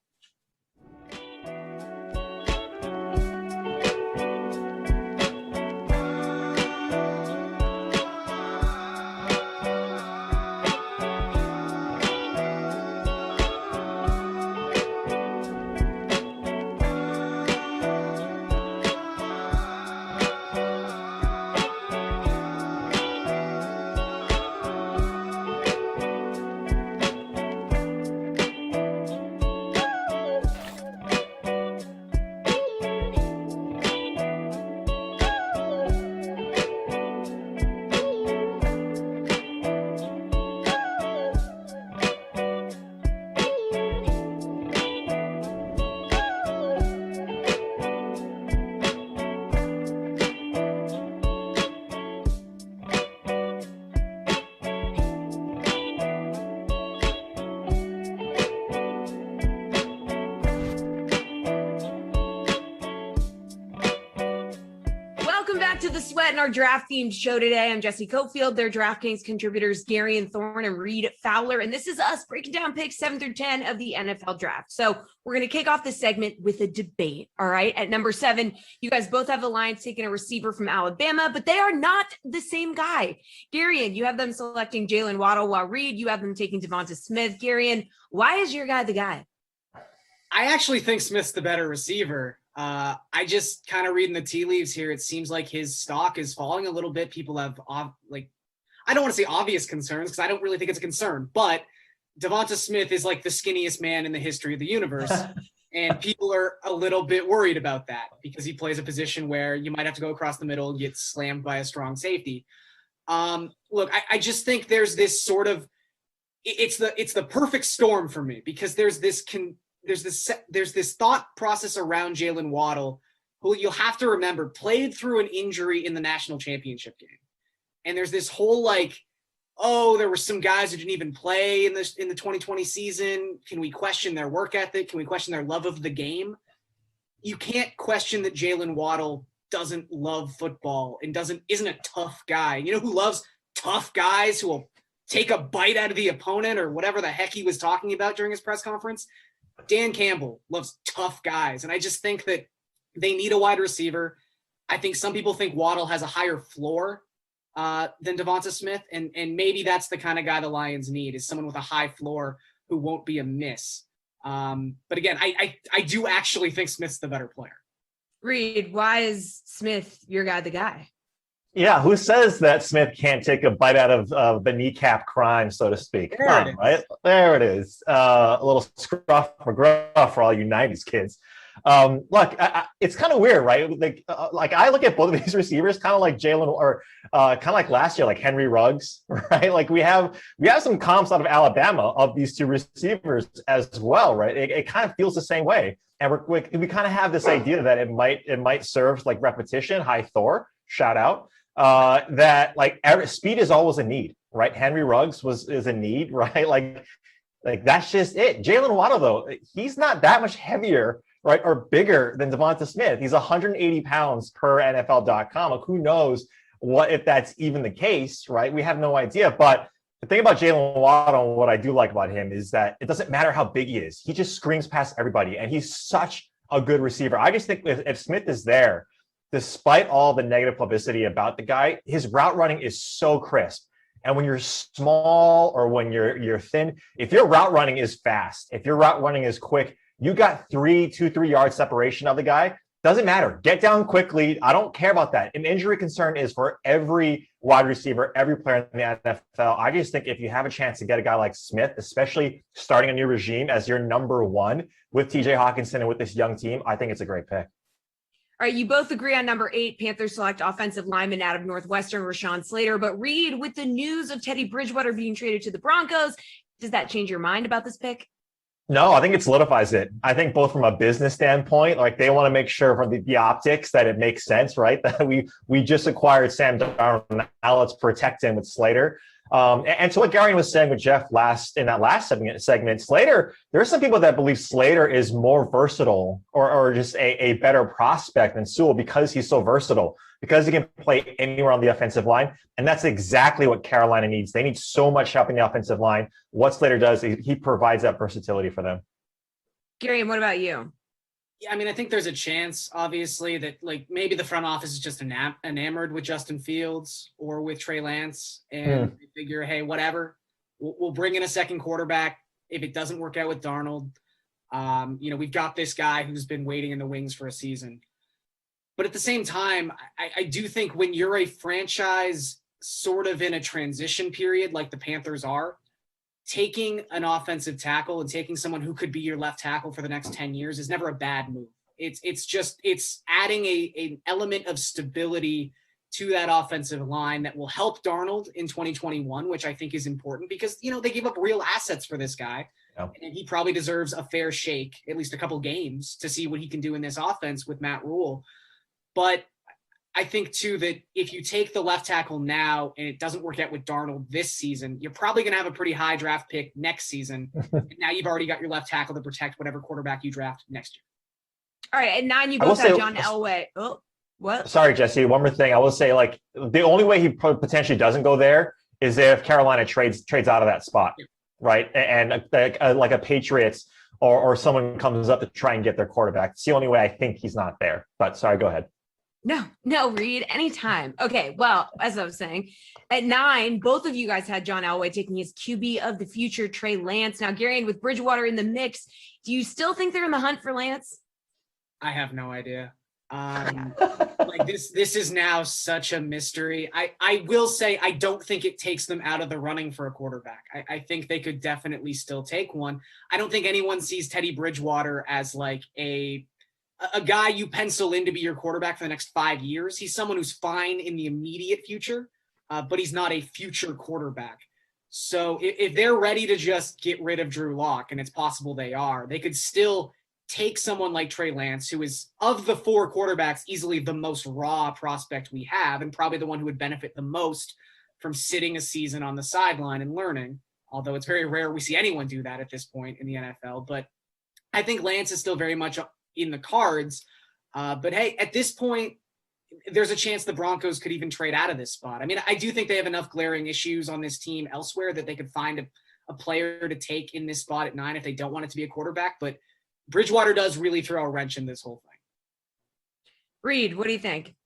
A: to the Sweat in our draft themed show today. I'm Jesse Cofield, their DraftKings contributors Gary and Thorne and Reed Fowler. And this is us breaking down picks 7 through 10 of the NFL draft. So we're going to kick off this segment with a debate. All right. At number 7, you guys both have the Lions taking a receiver from Alabama, but they are not the same guy. Garion, you have them selecting Jalen Waddle, while Reed, you have them taking Devonta Smith. Garion, why is your guy the guy?
G: I actually think Smith's the better receiver. I just kind of reading the tea leaves here. It seems like his stock is falling a little bit. People have I don't want to say obvious concerns because I don't really think it's a concern, but Devonta Smith is like the skinniest man in the history of the universe. And people are a little bit worried about that because he plays a position where you might have to go across the middle and get slammed by a strong safety. Look, I just think there's this sort of, it's the perfect storm for me because there's this thought process around Jalen Waddle, who you'll have to remember played through an injury in the national championship game. And there's this whole there were some guys who didn't even play in the 2020 season. Can we question their work ethic? Can we question their love of the game? You can't question that Jalen Waddle doesn't love football and isn't a tough guy. You know who loves tough guys who will take a bite out of the opponent or whatever the heck he was talking about during his press conference? Dan Campbell loves tough guys. And I just think that they need a wide receiver. I think some people think Waddle has a higher floor than Devonta Smith. And maybe that's the kind of guy the Lions need, is someone with a high floor who won't be a miss. But again, I do actually think Smith's the better player.
A: Reed, why is Smith your guy the guy?
H: Yeah, who says that Smith can't take a bite out of the kneecap crime, so to speak? Right? There it is. A little scruff or gruff for all you 90s kids. Look, it's kind of weird, right? Like I look at both of these receivers kind of like Jalen or kind of like last year, like Henry Ruggs, right? Like we have some comps out of Alabama of these two receivers as well, right? It kind of feels the same way. And we kind of have this idea that it might serve like repetition. Hi, Thor, shout out. That like speed is always a need, right? Henry Ruggs is a need, right? Like that's just it. Jalen Waddle, though, he's not that much heavier, right, or bigger than Devonta Smith. He's 180 pounds per NFL.com. Like, who knows if that's even the case, right? We have no idea. But the thing about Jalen Waddle, and what I do like about him, is that it doesn't matter how big he is. He just screams past everybody, and he's such a good receiver. I just think if Smith is there, despite all the negative publicity about the guy, his route running is so crisp. And when you're small or when you're thin, if your route running is fast, if your route running is quick, you got 3 yard separation of the guy. Doesn't matter. Get down quickly. I don't care about that. An injury concern is for every wide receiver, every player in the NFL. I just think if you have a chance to get a guy like Smith, especially starting a new regime as your number one with TJ Hawkinson and with this young team, I think it's a great pick.
A: All right, you both agree on number 8, Panthers select offensive lineman out of Northwestern, Rashawn Slater. But Reed, with the news of Teddy Bridgewater being traded to the Broncos, does that change your mind about this pick?
H: No, I think it solidifies it. I think both from a business standpoint, like they want to make sure from the optics that it makes sense, right? That we just acquired Sam Darnold. Now let's protect him with Slater. And so what Gary was saying with Jeff in that last segment, Slater, there are some people that believe Slater is more versatile or just a better prospect than Sewell because he's so versatile, because he can play anywhere on the offensive line. And that's exactly what Carolina needs. They need so much help in the offensive line. What Slater does, he provides that versatility for them.
A: Gary, and what about you?
G: Yeah, I mean, I think there's a chance, obviously, that like maybe the front office is just enamored with Justin Fields or with Trey Lance, and they figure, hey, whatever, we'll bring in a second quarterback if it doesn't work out with Darnold. We've got this guy who's been waiting in the wings for a season. But at the same time, I do think when you're a franchise sort of in a transition period like the Panthers are, taking an offensive tackle and taking someone who could be your left tackle for the next 10 years is never a bad move. It's adding an element of stability to that offensive line that will help Darnold in 2021, which I think is important because, they gave up real assets for this guy. Yep. And he probably deserves a fair shake, at least a couple games, to see what he can do in this offense with Matt Rule. But I think, too, that if you take the left tackle now and it doesn't work out with Darnold this season, you're probably going to have a pretty high draft pick next season. And now you've already got your left tackle to protect whatever quarterback you draft next year.
A: All right, at 9, you both have John Elway. Oh, What?
H: Sorry, Jesse. One more thing. I will say, like, the only way he potentially doesn't go there is if Carolina trades out of that spot, right? And like a Patriots or someone comes up to try and get their quarterback. It's the only way I think he's not there. But sorry, go ahead.
A: No, Reed, anytime. Okay, well, as I was saying, at 9, both of you guys had John Elway taking his QB of the future, Trey Lance. Now, Gary, with Bridgewater in the mix, do you still think they're in the hunt for Lance?
G: I have no idea. Like this is now such a mystery. I will say I don't think it takes them out of the running for a quarterback. I think they could definitely still take one. I don't think anyone sees Teddy Bridgewater as like a guy you pencil in to be your quarterback for the next 5 years. He's someone who's fine in the immediate future, but he's not a future quarterback. So if they're ready to just get rid of Drew Lock, and it's possible they are, they could still take someone like Trey Lance, who is, of the 4 quarterbacks, easily the most raw prospect we have, and probably the one who would benefit the most from sitting a season on the sideline and learning, although it's very rare we see anyone do that at this point in the NFL. But I think Lance is still very much in the cards. But hey, at this point, there's a chance the Broncos could even trade out of this spot. I mean, I do think they have enough glaring issues on this team elsewhere that they could find a player to take in this spot at 9 if they don't want it to be a quarterback. But Bridgewater does really throw a wrench in this whole thing.
A: Reed, what do you think?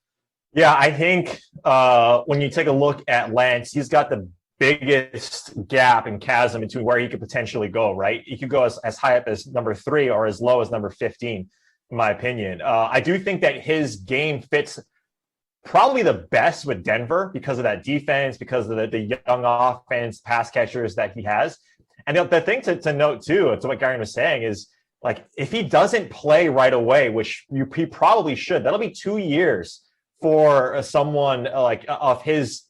H: Yeah, I think when you take a look at Lance, he's got the biggest gap and chasm between where he could potentially go, right? He could go as high up as number 3 or as low as number 15, in my opinion. I do think that his game fits probably the best with Denver because of that defense, because of the young offense, pass catchers that he has. And the thing to note, too, to what Gary was saying is, like, if he doesn't play right away, which he probably should, that'll be 2 years for someone like of his,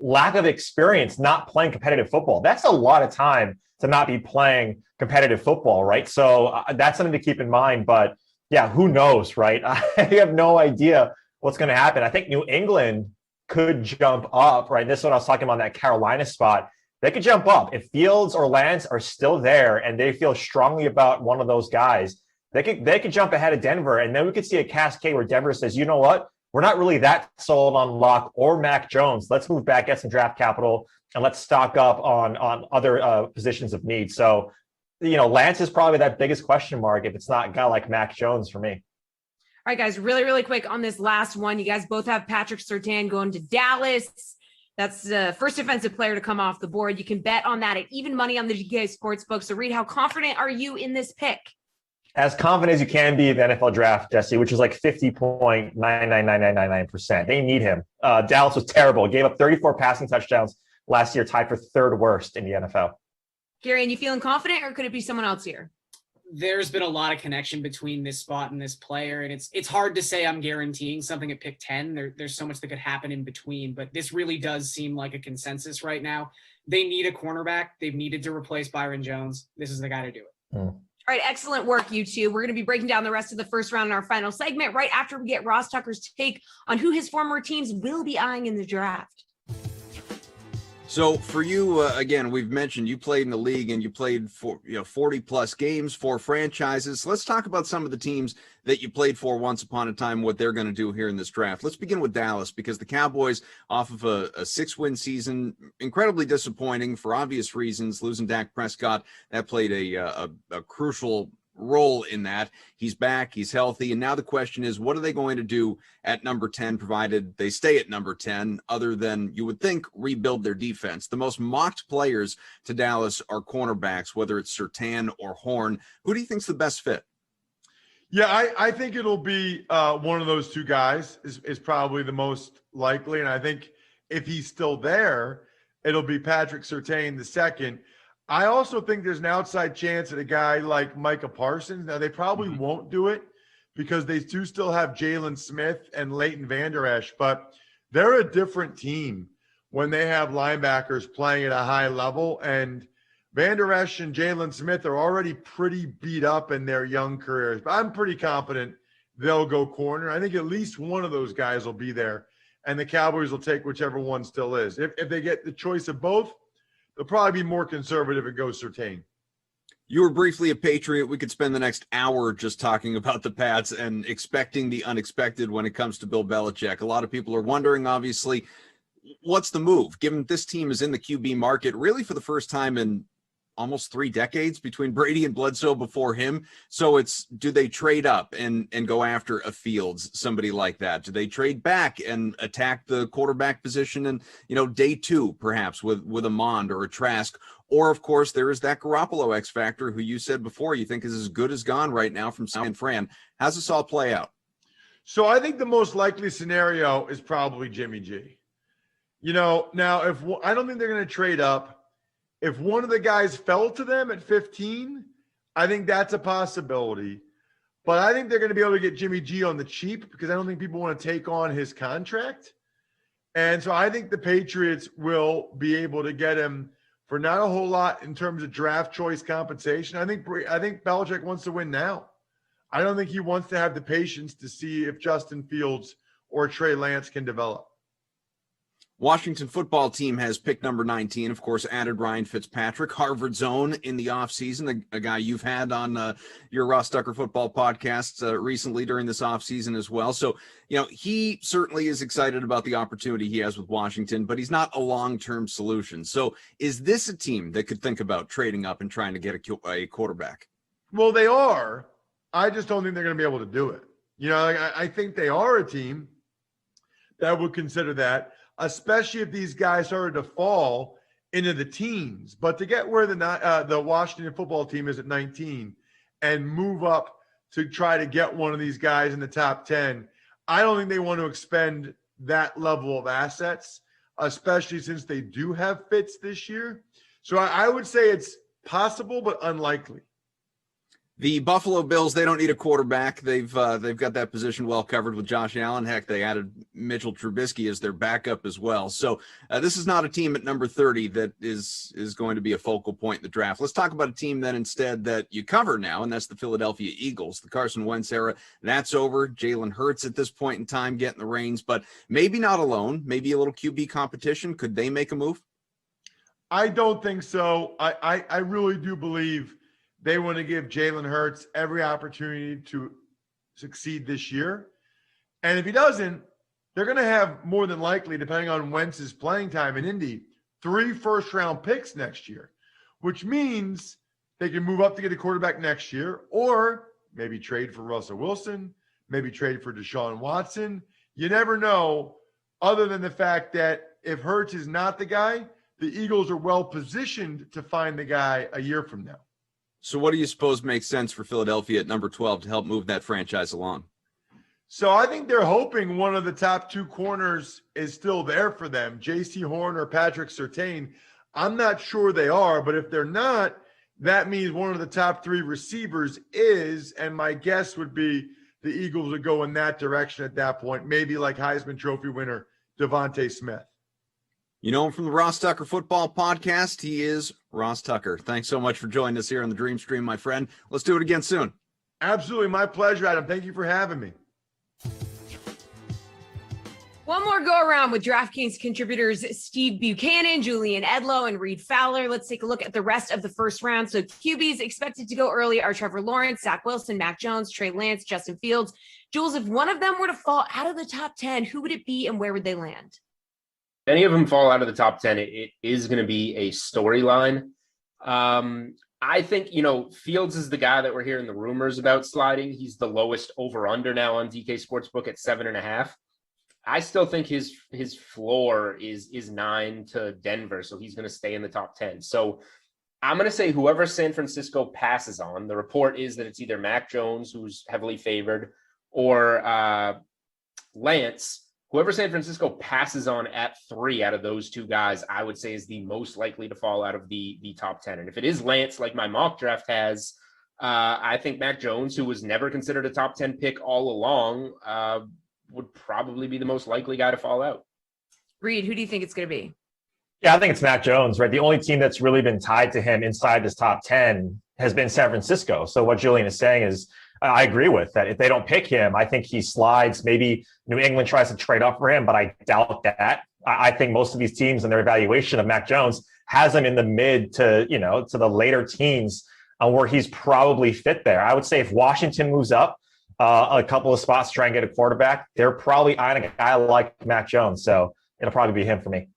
H: lack of experience not playing competitive football. That's a lot of time to not be playing competitive football, right? So that's something to keep in mind. But yeah, who knows, right? I have no idea what's going to happen. I think New England could jump up, right? This is what I was talking about, that Carolina spot. They could jump up. If Fields or Lance are still there and they feel strongly about one of those guys, they could jump ahead of Denver. And then we could see a cascade where Denver says, you know what? We're not really that sold on Locke or Mac Jones. Let's move back, get some draft capital, and let's stock up on other positions of need. So, Lance is probably that biggest question mark if it's not a guy like Mac Jones for me.
A: All right, guys, really, really quick on this last one. You guys both have Patrick Surtain going to Dallas. That's the first defensive player to come off the board. You can bet on that at even money on the DK Sportsbook. So, Reed, how confident are you in this pick?
H: As confident as you can be in the NFL draft, Jesse, which is like 50.999999%. They need him. Dallas was terrible. Gave up 34 passing touchdowns last year, tied for 3rd worst in the NFL.
A: Gary, and you feeling confident, or could it be someone else here?
G: There's been a lot of connection between this spot and this player, and it's hard to say I'm guaranteeing something at pick 10. There's so much that could happen in between, but this really does seem like a consensus right now. They need a cornerback. They've needed to replace Byron Jones. This is the guy to do it.
A: All right, excellent work, you two. We're going to be breaking down the rest of the first round in our final segment right after we get Ross Tucker's take on who his former teams will be eyeing in the draft.
E: So for you, again, we've mentioned you played in the league and you played for 40 plus games for franchises. So let's talk about some of the teams that you played for once upon a time, what they're going to do here in this draft. Let's begin with Dallas, because the Cowboys, off of a 6-win season, incredibly disappointing for obvious reasons. Losing Dak Prescott, that played a crucial role in that. He's back, he's healthy, and now the question is, what are they going to do at number 10, provided they stay at number 10, other than, you would think, rebuild their defense? The most mocked players to Dallas are cornerbacks, whether it's Surtain or Horn. Who do you think's the best fit?
F: Yeah, I think it'll be one of those two guys is probably the most likely, and I think if he's still there, it'll be Patrick Surtain the second. I also think there's an outside chance that a guy like Micah Parsons, now they probably won't do it because they do still have Jalen Smith and Leighton Vander Esch, but they're a different team when they have linebackers playing at a high level. And Vander Esch and Jalen Smith are already pretty beat up in their young careers, but I'm pretty confident they'll go corner. I think at least one of those guys will be there, and the Cowboys will take whichever one still is. If they get the choice of both, they'll probably be more conservative and go Surtain.
E: You were briefly a Patriot. We could spend the next hour just talking about the Pats and expecting the unexpected when it comes to Bill Belichick. A lot of people are wondering, obviously, what's the move, given this team is in the QB market really for the first time in almost 3 decades between Brady and Bledsoe before him. So it's, do they trade up and go after a Fields, somebody like that? Do they trade back and attack the quarterback position and, day 2, perhaps with a Mond or a Trask? Or, of course, there is that Garoppolo X factor who you said before you think is as good as gone right now from San Fran. How's this all play out?
F: So I think the most likely scenario is probably Jimmy G. Now I don't think they're going to trade up. If one of the guys fell to them at 15, I think that's a possibility. But I think they're going to be able to get Jimmy G on the cheap because I don't think people want to take on his contract. And so I think the Patriots will be able to get him for not a whole lot in terms of draft choice compensation. I think Belichick wants to win now. I don't think he wants to have the patience to see if Justin Fields or Trey Lance can develop.
E: Washington football team has pick number 19, of course, added Ryan Fitzpatrick, Harvard's own in the offseason, a guy you've had on your Ross Tucker football podcast recently during this offseason as well. So, he certainly is excited about the opportunity he has with Washington, but he's not a long-term solution. So is this a team that could think about trading up and trying to get a quarterback?
F: Well, they are. I just don't think they're going to be able to do it. I think they are a team that would consider that, especially if these guys started to fall into the teens. But to get where the Washington football team is at 19 and move up to try to get one of these guys in the top 10, I don't think they want to expend that level of assets, especially since they do have Fitz this year. So I would say it's possible, but unlikely.
E: The Buffalo Bills, they don't need a quarterback. They've got that position well covered with Josh Allen. Heck, they added Mitchell Trubisky as their backup as well. So this is not a team at number 30 that is going to be a focal point in the draft. Let's talk about a team then instead that you cover now, and that's the Philadelphia Eagles. The Carson Wentz era, that's over. Jalen Hurts at this point in time getting the reins, but maybe not alone. Maybe a little QB competition. Could they make a move?
F: I don't think so. I really do believe they want to give Jalen Hurts every opportunity to succeed this year. And if he doesn't, they're going to have more than likely, depending on Wentz's playing time in Indy, 3 first-round picks next year, which means they can move up to get a quarterback next year or maybe trade for Russell Wilson, maybe trade for Deshaun Watson. You never know, other than the fact that if Hurts is not the guy, the Eagles are well-positioned to find the guy a year from now.
E: So what do you suppose makes sense for Philadelphia at number 12 to help move that franchise along?
F: So I think they're hoping one of the top 2 corners is still there for them, J.C. Horn or Patrick Surtain. I'm not sure they are, but if they're not, that means one of the top 3 receivers is, and my guess would be the Eagles would go in that direction at that point, maybe like Heisman Trophy winner Devontae Smith.
E: You know him from the Ross Tucker Football Podcast. He is Ross Tucker. Thanks so much for joining us here on the Dream Stream, my friend. Let's do it again soon.
F: Absolutely. My pleasure, Adam. Thank you for having me.
A: One more go around with DraftKings contributors Steve Buchanan, Julian Edlow, and Reed Fowler. Let's take a look at the rest of the first round. So QBs expected to go early are Trevor Lawrence, Zach Wilson, Mac Jones, Trey Lance, Justin Fields. Jules, if one of them were to fall out of the top 10, who would it be and where would they land?
D: If any of them fall out of the top 10, it is going to be a storyline. I think, Fields is the guy that we're hearing the rumors about sliding. He's the lowest over-under now on DK Sportsbook at 7.5. I still think his floor is 9 to Denver, so he's going to stay in the top 10. So I'm going to say whoever San Francisco passes on, the report is that it's either Mac Jones, who's heavily favored, or Lance. Whoever San Francisco passes on at 3 out of those 2 guys, I would say is the most likely to fall out of the top 10. And if it is Lance, like my mock draft has, I think Mac Jones, who was never considered a top 10 pick all along, would probably be the most likely guy to fall out.
A: Reed, who do you think it's going to be?
H: Yeah, I think it's Mac Jones, right? The only team that's really been tied to him inside this top 10 has been San Francisco. So what Julian is saying is, I agree with that. If they don't pick him, I think he slides. Maybe New England tries to trade up for him, but I doubt that. I think most of these teams and their evaluation of Mac Jones has him in the mid to the later teens where he's probably fit there. I would say if Washington moves up a couple of spots to try and get a quarterback, they're probably eyeing a guy like Mac Jones. So it'll probably be him for me.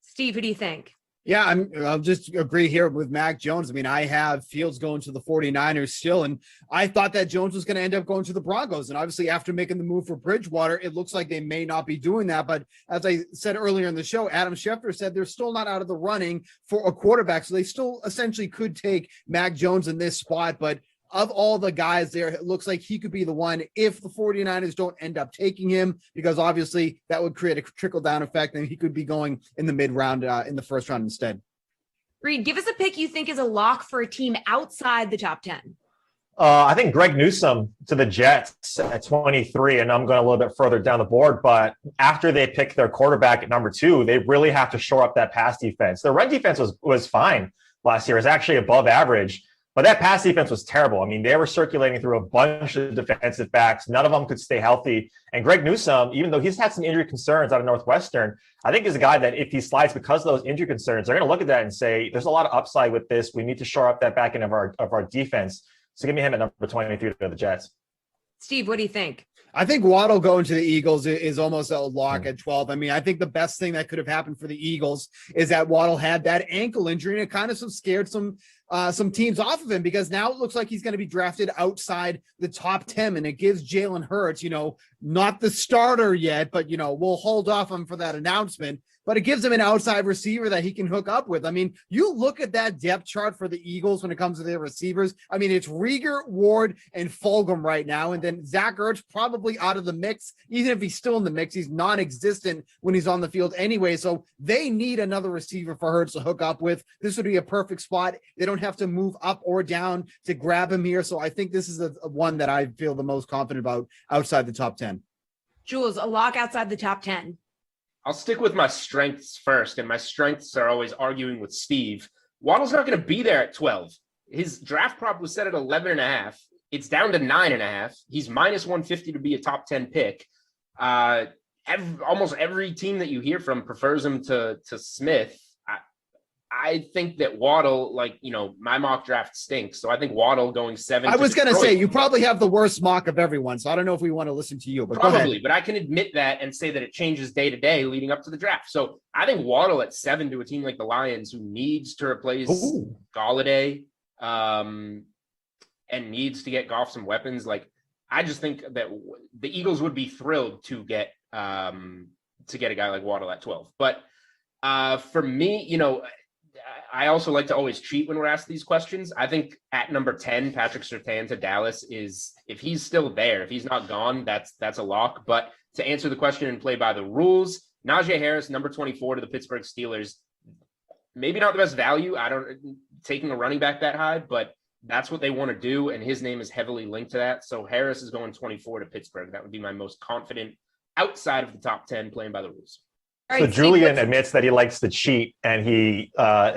A: Steve, who do you think?
C: Yeah, I'll just agree here with Mac Jones. I mean, I have Fields going to the 49ers still, and I thought that Jones was going to end up going to the Broncos. And obviously, after making the move for Bridgewater, it looks like they may not be doing that. But as I said earlier in the show, Adam Schefter said they're still not out of the running for a quarterback. So they still essentially could take Mac Jones in this spot. But of all the guys there, it looks like he could be the one if the 49ers don't end up taking him, because obviously that would create a trickle-down effect, and he could be going in the mid-round, in the first round instead.
A: Reed, give us a pick you think is a lock for a team outside the top 10.
H: I think Greg Newsome to the Jets at 23, and I'm going a little bit further down the board, but after they pick their quarterback at number 2, they really have to shore up that pass defense. Their run defense was fine last year. It was actually above average. But that pass defense was terrible. I mean, they were circulating through a bunch of defensive backs. None of them could stay healthy. And Greg Newsome, even though he's had some injury concerns out of Northwestern, I think is a guy that if he slides because of those injury concerns, they're going to look at that and say, there's a lot of upside with this. We need to shore up that back end of our defense. So give me him at number 23 to the Jets.
A: Steve, what do you think?
C: I think Waddle going to the Eagles is almost a lock at 12. I mean, I think the best thing that could have happened for the Eagles is that Waddle had that ankle injury, and it kind of scared some teams off of him, because now it looks like he's going to be drafted outside the top 10, and it gives Jalen Hurts, not the starter yet, but, we'll hold off on for that announcement. But it gives him an outside receiver that he can hook up with. I mean, you look at that depth chart for the Eagles when it comes to their receivers. I mean, it's Rieger, Ward, and Fulgham right now. And then Zach Ertz probably out of the mix. Even if he's still in the mix, he's non-existent when he's on the field anyway. So they need another receiver for Hurts to hook up with. This would be a perfect spot. They don't have to move up or down to grab him here. So I think this is a one that I feel the most confident about outside the top 10.
A: Jules, a lock outside the top 10.
D: I'll stick with my strengths first, and my strengths are always arguing with Steve. Waddle's not going to be there at 12. His draft prop was set at 11.5. It's down to 9.5. He's minus 150 to be a top 10 pick. Almost every team that you hear from prefers him to Smith. I think that Waddle, my mock draft stinks. So I think Waddle going 7.
C: I was going to say, you probably have the worst mock of everyone. So I don't know if we want to listen to you, but
D: probably, but I can admit that and say that it changes day to day leading up to the draft. So I think Waddle at 7 to a team like the Lions, who needs to replace Galladay and needs to get Goff some weapons. I just think that the Eagles would be thrilled to get a guy like Waddle at 12. But for me, I also like to always cheat when we're asked these questions. I think at number 10, Patrick Surtain to Dallas is, if he's still there, if he's not gone, that's a lock. But to answer the question and play by the rules, Najee Harris, number 24 to the Pittsburgh Steelers, maybe not the best value. I don't taking a running back that high, but that's what they want to do. And his name is heavily linked to that. So Harris is going 24 to Pittsburgh. That would be my most confident outside of the top 10 playing by the rules.
H: So Julian admits that he likes to cheat, and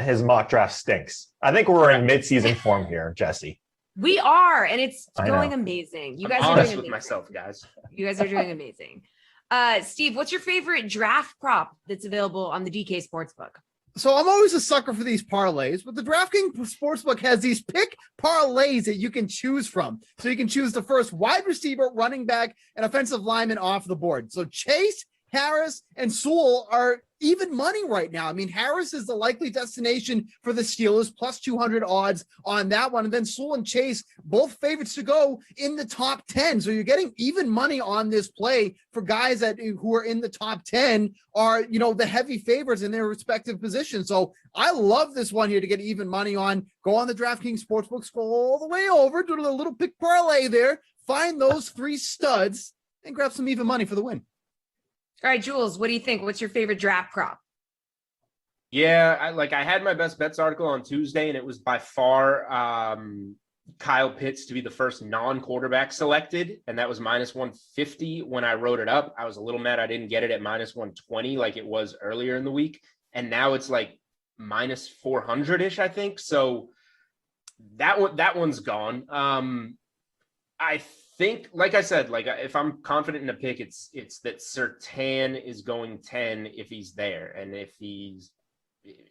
H: his mock draft stinks. I think we're in mid-season form here, Jesse.
A: We are, and it's going amazing. You guys are doing
D: with myself, guys.
A: You guys are doing amazing. Steve, what's your favorite draft prop that's available on the DK Sportsbook?
C: So I'm always a sucker for these parlays, but the DraftKings Sportsbook has these pick parlays that you can choose from. So you can choose the first wide receiver, running back, and offensive lineman off the board. So Chase, Harris, and Sewell are even money right now. I mean, Harris is the likely destination for the Steelers, plus 200 odds on that one. And then Sewell and Chase, both favorites to go in the top 10. So you're getting even money on this play for guys who are in the top 10 are, the heavy favorites in their respective positions. So I love this one here to get even money on. Go on the DraftKings Sportsbook, scroll all the way over, do a little pick parlay there, find those 3 studs, and grab some even money for the win.
A: All right, Jules, what do you think? What's your favorite draft prop?
D: Yeah, I had my best bets article on Tuesday, and it was by far Kyle Pitts to be the first non-quarterback selected, and that was minus 150 when I wrote it up. I was a little mad I didn't get it at minus 120 like it was earlier in the week, and now it's like minus 400-ish, I think. So that one's gone. I think, like I said, if I'm confident in a pick, it's that Surtain is going 10 if he's there, and if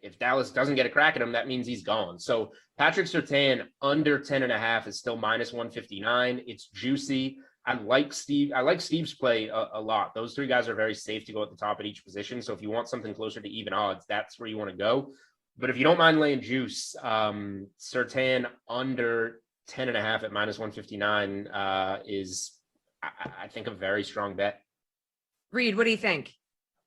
D: if Dallas doesn't get a crack at him, that means he's gone. So Patrick Surtain under 10.5 is still minus 159. It's juicy. I like Steve's play a lot. Those three guys are very safe to go at the top at each position. So if you want something closer to even odds, that's where you want to go. But if you don't mind laying juice, Surtain under 10.5 at minus 159 is, I think, a very strong bet.
A: Reed, what do you think?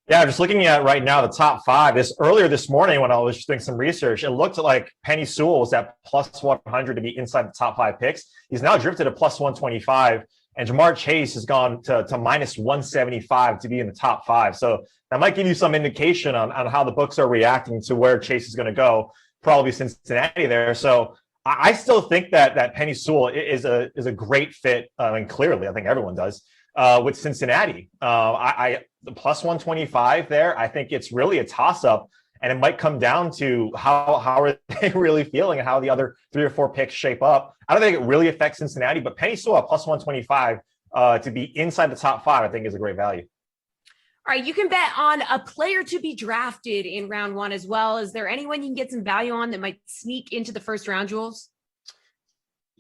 H: Yeah, just looking at right now the top five. Earlier this morning when I was just doing some research, it looked like Penny Sewell was at plus 100 to be inside the top five picks. He's now drifted to plus 125, and Jamar Chase has gone to minus 175 to be in the top five. So that might give you some indication on how the books are reacting to where Chase is going to go. Probably Cincinnati there. So I still think that Penny Sewell is a great fit, and clearly I think everyone does. With Cincinnati, the plus 125 there, I think it's really a toss-up, and it might come down to how are they really feeling and how the other 3 or 4 picks shape up. I don't think it really affects Cincinnati, but Penny Sewell at plus 125 to be inside the top 5, I think is a great value.
A: All right, you can bet on a player to be drafted in round 1 as well. Is there anyone you can get some value on that might sneak into the first round, Jules?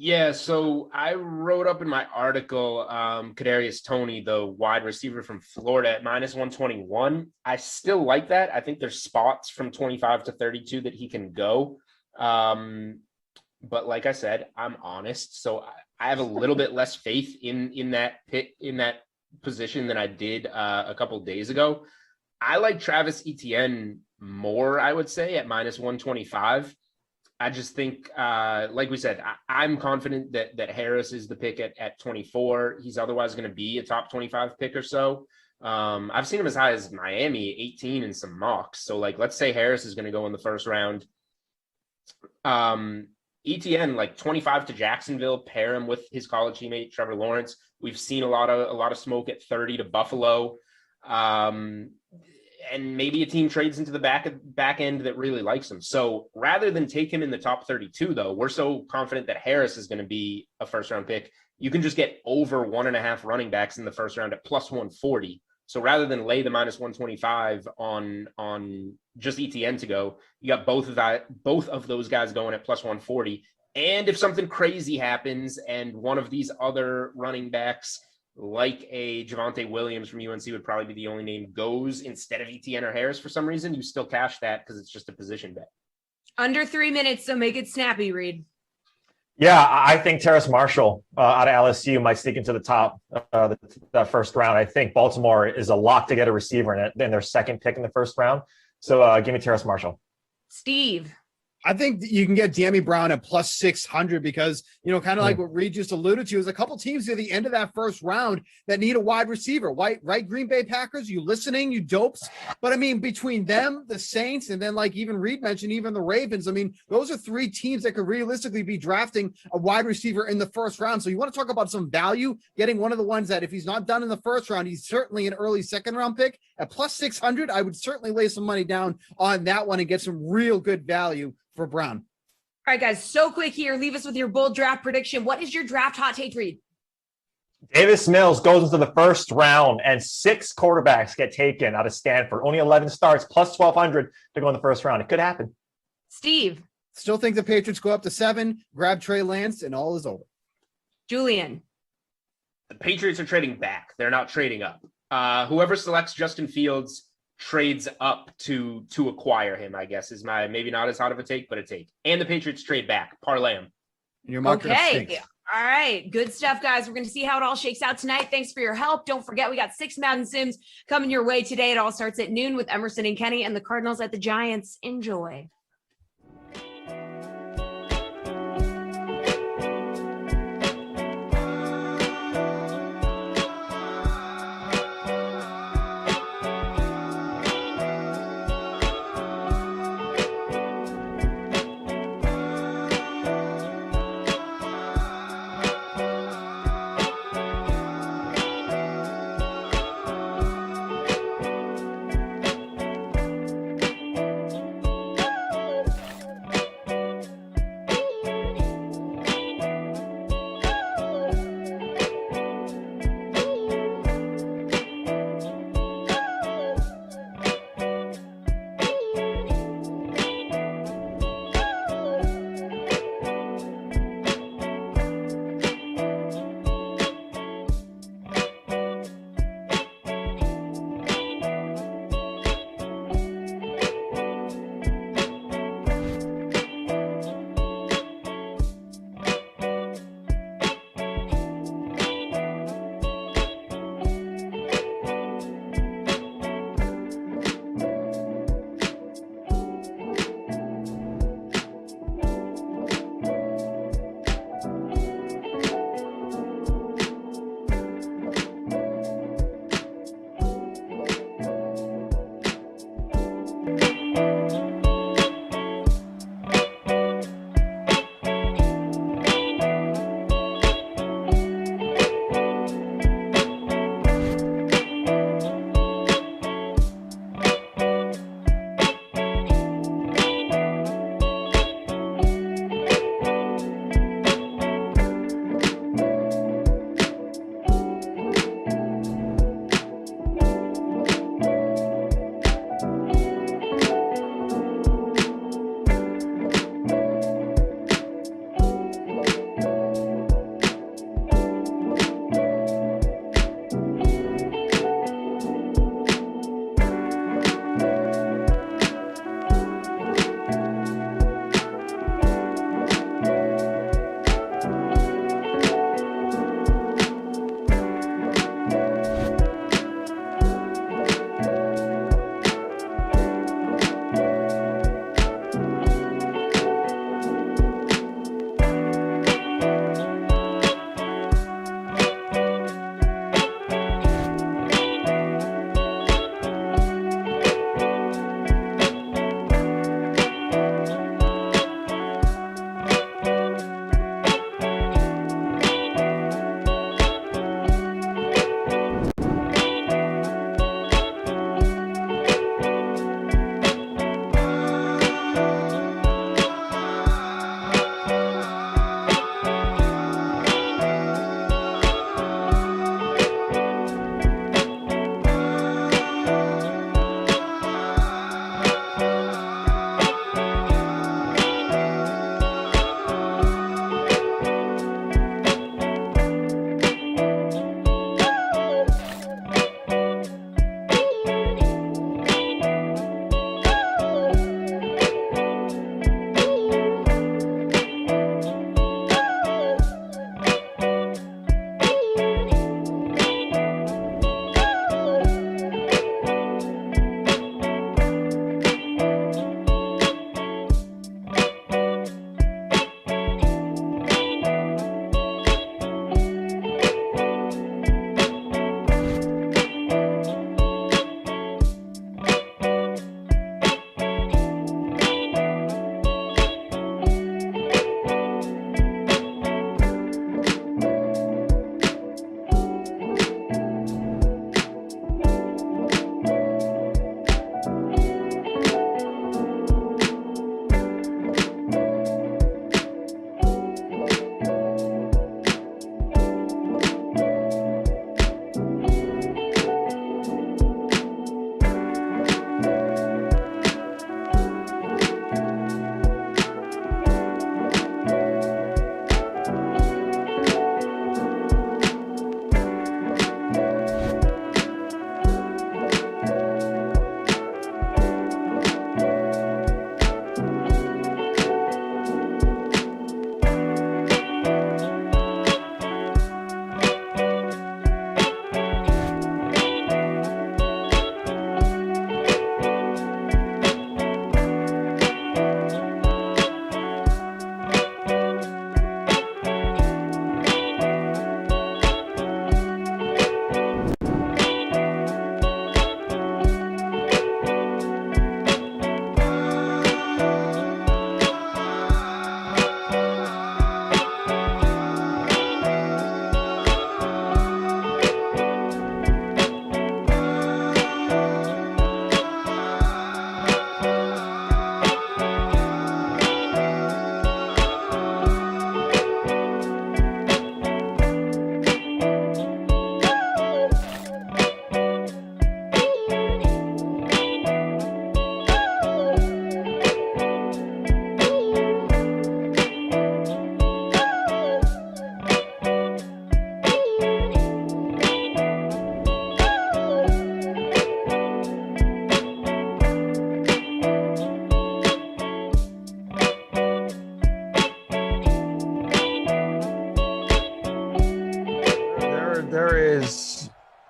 D: Yeah, so I wrote up in my article, Kadarius Toney, the wide receiver from Florida, at minus 121. I still like that. I think there's spots from 25 to 32 that he can go. But like I said, I'm honest, so I have a little bit less faith in that position than I did a couple days ago. I like Travis Etienne more, I would say, at minus 125. I just think, like we said, I'm confident that Harris is the pick at 24. He's otherwise going to be a top 25 pick or so. I've seen him as high as Miami, 18 in some mocks. So, like, let's say Harris is going to go in the first round. ETN, like 25 to Jacksonville, pair him with his college teammate, Trevor Lawrence. We've seen a lot of smoke at 30 to Buffalo. And maybe a team trades into the back end that really likes him. So rather than take him in the top 32, though, we're so confident that Harris is going to be a first round pick. You can just get over 1.5 running backs in the first round at plus 140. So rather than lay the minus 125 on just ETN to go, you got both of those guys going at plus 140. And if something crazy happens and one of these other running backs, like a Javonte Williams from UNC would probably be the only name, goes instead of ETN or Harris for some reason, you still cash that because it's just a position bet.
A: Under 3 minutes, so make it snappy, Reed.
H: Yeah, I think Terrace Marshall out of LSU might sneak into the top the first round. I think Baltimore is a lock to get a receiver in their second pick in the first round. So give me Terrace Marshall.
A: Steve.
C: I think you can get Dammy Brown at plus 600 because, kind of like what Reed just alluded to, is a couple teams at the end of that first round that need a wide receiver. Right? Green Bay Packers, you listening, you dopes. But I mean, between them, the Saints, and then like even Reed mentioned, even the Ravens, I mean, those are 3 teams that could realistically be drafting a wide receiver in the first round. So you want to talk about some value, getting one of the ones that if he's not done in the first round, he's certainly an early second round pick. At plus 600, I would certainly lay some money down on that one and get some real good value for Brown.
A: All right, guys, so quick here. Leave us with your bold draft prediction. What is your draft hot take, Reed?
H: Davis Mills goes into the first round and 6 quarterbacks get taken out of Stanford. Only 11 starts, plus 1,200 to go in the first round. It could happen.
A: Steve.
C: Still think the Patriots go up to 7, grab Trey Lance, and all is over.
A: Julian.
D: The Patriots are trading back. They're not trading up. Whoever selects Justin Fields trades up to acquire him, I guess, is my maybe not as hot of a take, but a take. And the Patriots trade back. Parlay them.
C: Your market
A: okay. All right. Good stuff, guys. We're going to see how it all shakes out tonight. Thanks for your help. Don't forget, we got 6 Madden Sims coming your way today. It all starts at noon with Emerson and Kenny and the Cardinals at the Giants. Enjoy.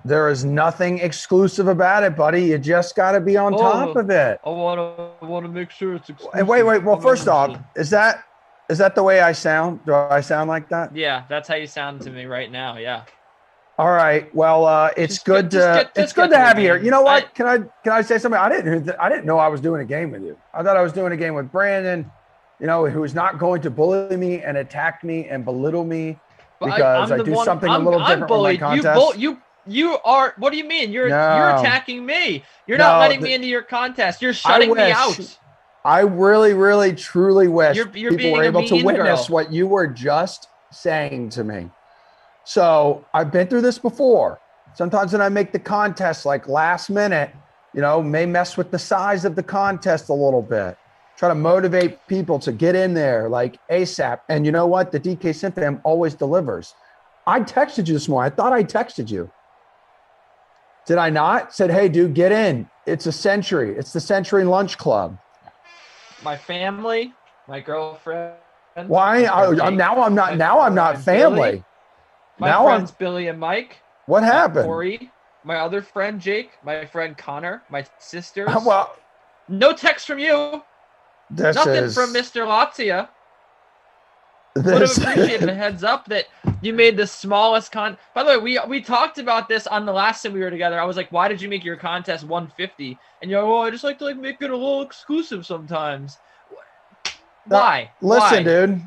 I: There is nothing exclusive about it, buddy. You just got to be on top of it.
J: I want to make sure it's exclusive.
I: And wait. Well, first off, is that the way I sound? Do I sound like that?
J: Yeah, that's how you sound to me right now. Yeah.
I: All right. Well, it's good to have you here. You know what? Can I say something? I didn't know I was doing a game with you. I thought I was doing a game with Brandon, who's not going to bully me and attack me and belittle me because I do something a little different with my contest.
J: You are. What do you mean? You're attacking me. You're not letting me into your contest. You're shutting me out.
I: I really, really, truly wish
J: you're
I: people were able to witness what you were just saying to me. So I've been through this before. Sometimes when I make the contest like last minute, may mess with the size of the contest a little bit. Try to motivate people to get in there like ASAP. And you know what? The DK Sim fam always delivers. I texted you this morning. I thought I texted you. Did I not? Said, hey, dude, get in. It's a Century. It's the Century Lunch Club.
J: My family, my girlfriend.
I: Why? Now I'm not family.
J: Billy, my friends Billy and Mike.
I: What happened?
J: Corey, my other friend Jake, my friend Connor, my sisters.
I: Well,
J: no text from you. Nothing from Mr. Latzia. Would have appreciated a heads up that you made the smallest By the way, we talked about this on the last time we were together. I was like, why did you make your contest 150? And you're like, well, I just like to make it a little exclusive sometimes. Why?
I: Listen, dude.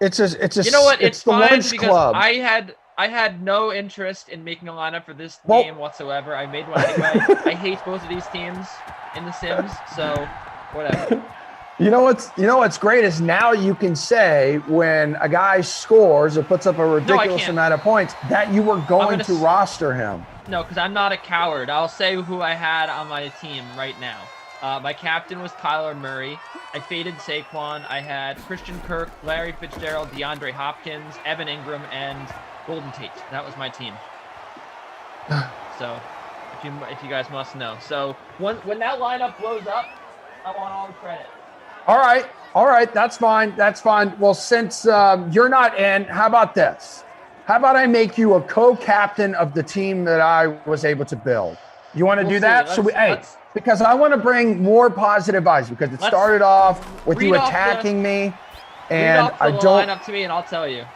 I: It's
J: you know what? It's fine
I: lunch
J: because
I: club.
J: I had no interest in making a lineup for this game whatsoever. I made one anyway. I hate both of these teams in The Sims, so whatever.
I: You know what's great is now you can say when a guy scores or puts up a ridiculous amount of points that you were going to roster him.
J: No, because I'm not a coward. I'll say who I had on my team right now. My captain was Kyler Murray. I faded Saquon. I had Christian Kirk, Larry Fitzgerald, DeAndre Hopkins, Evan Ingram, and Golden Tate. That was my team. So, if you guys must know. So when that lineup blows up, I want all the credit.
I: All right, that's fine. Well, since you're not in, how about this? How about I make you a co-captain of the team that I was able to build? You want to do that? Because I want to bring more positive vibes because it started off with you attacking me, and I don't.
J: Line up to me, and I'll tell you.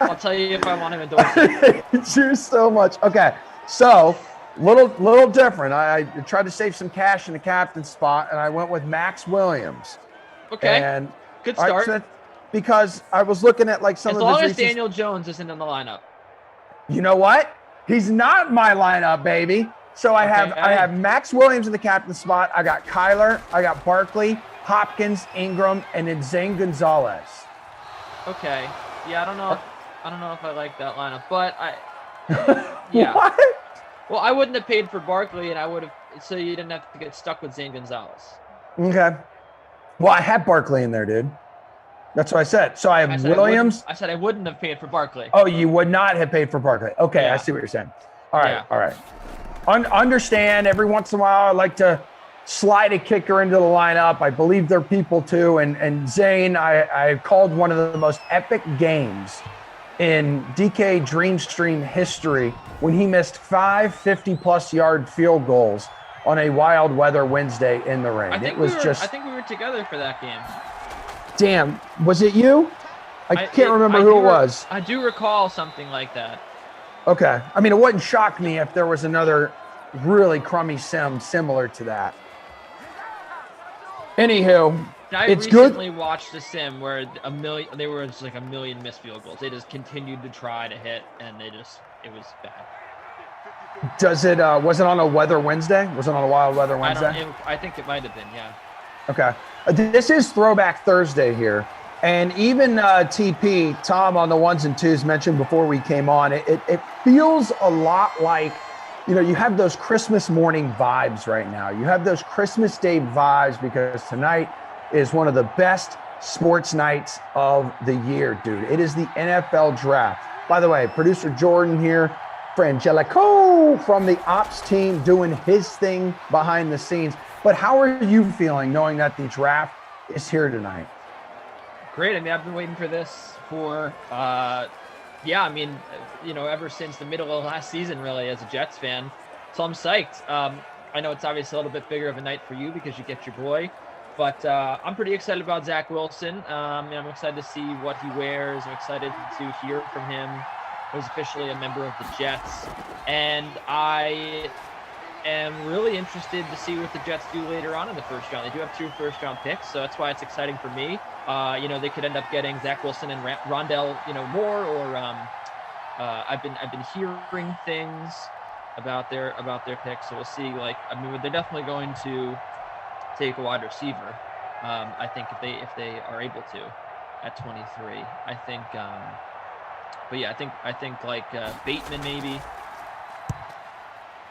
J: I'll tell you if I want him endorsed.
I: You so much. Okay, so. Little different. I tried to save some cash in the captain spot, and I went with Max Williams.
J: Okay,
I: and
J: good start.
I: Because I was looking at like some
J: as
I: of
J: long as Daniel Jones isn't in the lineup.
I: You know what? He's not in my lineup, baby. So I have Max Williams in the captain spot. I got Kyler. I got Barkley, Hopkins, Ingram, and then Zane Gonzalez.
J: Okay. Yeah, I don't know if I like that lineup, but yeah.
I: What?
J: Well, I wouldn't have paid for Barkley, and I would have, so you didn't have to get stuck with Zane Gonzalez.
I: Okay. Well, I had Barkley in there, dude. That's what I said. So I have Williams.
J: I said I wouldn't have paid for Barkley.
I: Oh, you would not have paid for Barkley. Okay, yeah. I see what you're saying. All right. Understand, every once in a while, I like to slide a kicker into the lineup. I believe they're people too. And Zane, I called one of the most epic games in DK Dreamstream history when he missed 5 50-plus yard field goals on a wild weather Wednesday in the rain.
J: I think we were together for that game.
I: Damn, was it you? I can't remember who it was.
J: I do recall something like that.
I: Okay. I mean, it wouldn't shock me if there was another really crummy sim similar to that. Anywho,
J: I
I: it's
J: recently
I: good.
J: watched a sim where there was like a million missed field goals. They just continued to try to hit, and it was bad.
I: Was it on a weather Wednesday? Was it on a wild weather Wednesday?
J: I think it might have been, yeah.
I: Okay. This is Throwback Thursday here. And even TP, Tom on the ones and twos mentioned before we came on, it feels a lot like, you have those Christmas morning vibes right now. You have those Christmas Day vibes because tonight is one of the best sports nights of the year, dude. It is the NFL draft. By the way, producer Jordan here, Frangelico from the ops team doing his thing behind the scenes. But how are you feeling knowing that the draft is here tonight?
J: Great. I mean, I've been waiting for this for yeah, I mean, ever since the middle of last season, really, as a Jets fan. So I'm psyched. I know it's obviously a little bit bigger of a night for you because you get your boy, but I'm pretty excited about Zach Wilson. I'm excited to see what he wears. I'm excited to hear from him. He was officially a member of the Jets, and I am really interested to see what the Jets do later on in the first round. They do have 2 first-round picks, so that's why it's exciting for me. They could end up getting Zach Wilson and Rondell, Moore, or I've been hearing things about their picks, so we'll see. They're definitely going to take a wide receiver. I think if they are able to at 23. I think. But yeah, I think Bateman maybe.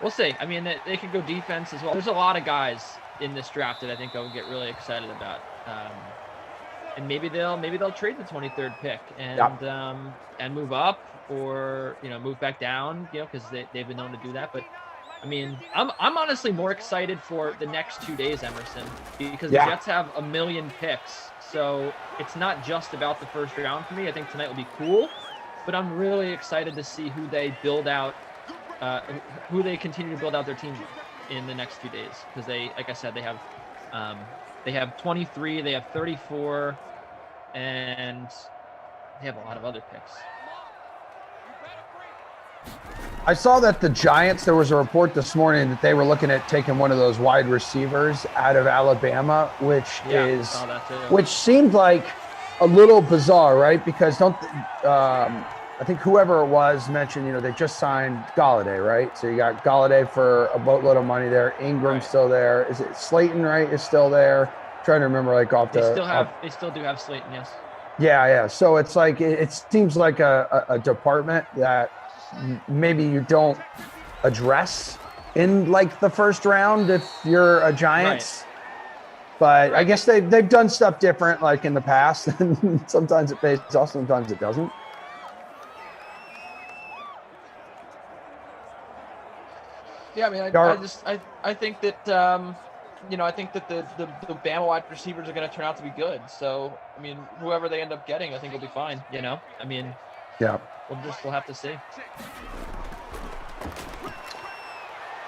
J: We'll see. I mean, they could go defense as well. There's a lot of guys in this draft that I think I would get really excited about. And maybe they'll trade the 23rd pick and move up, or move back down, because they've been known to do that. But I mean, I'm honestly more excited for the next 2 days, Emerson, because the Jets have a million picks. So it's not just about the first round for me. I think tonight will be cool, but I'm really excited to see who they build out. Who they continue to build out their team in the next 2 days, because like I said, they have 23, they have 34, and they have a lot of other picks.
I: I saw that the Giants, there was a report this morning that they were looking at taking one of those wide receivers out of Alabama, which seemed like a little bizarre, right? Because I think whoever it was mentioned, they just signed Galladay, right? So you got Galladay for a boatload of money there. Ingram's still there. Is it Slayton, right, is still there? I'm trying to remember, They still do have Slayton, yes. Yeah. So it's like, it seems like a department that maybe you don't address in the first round if you're a Giants. Right. But I guess they've done stuff different in the past, and sometimes it pays off, sometimes it doesn't.
J: Yeah, I mean, I think that I think that the Bama wide receivers are going to turn out to be good. So I mean, whoever they end up getting, I think will be fine. I mean,
I: yeah,
J: we'll have to see.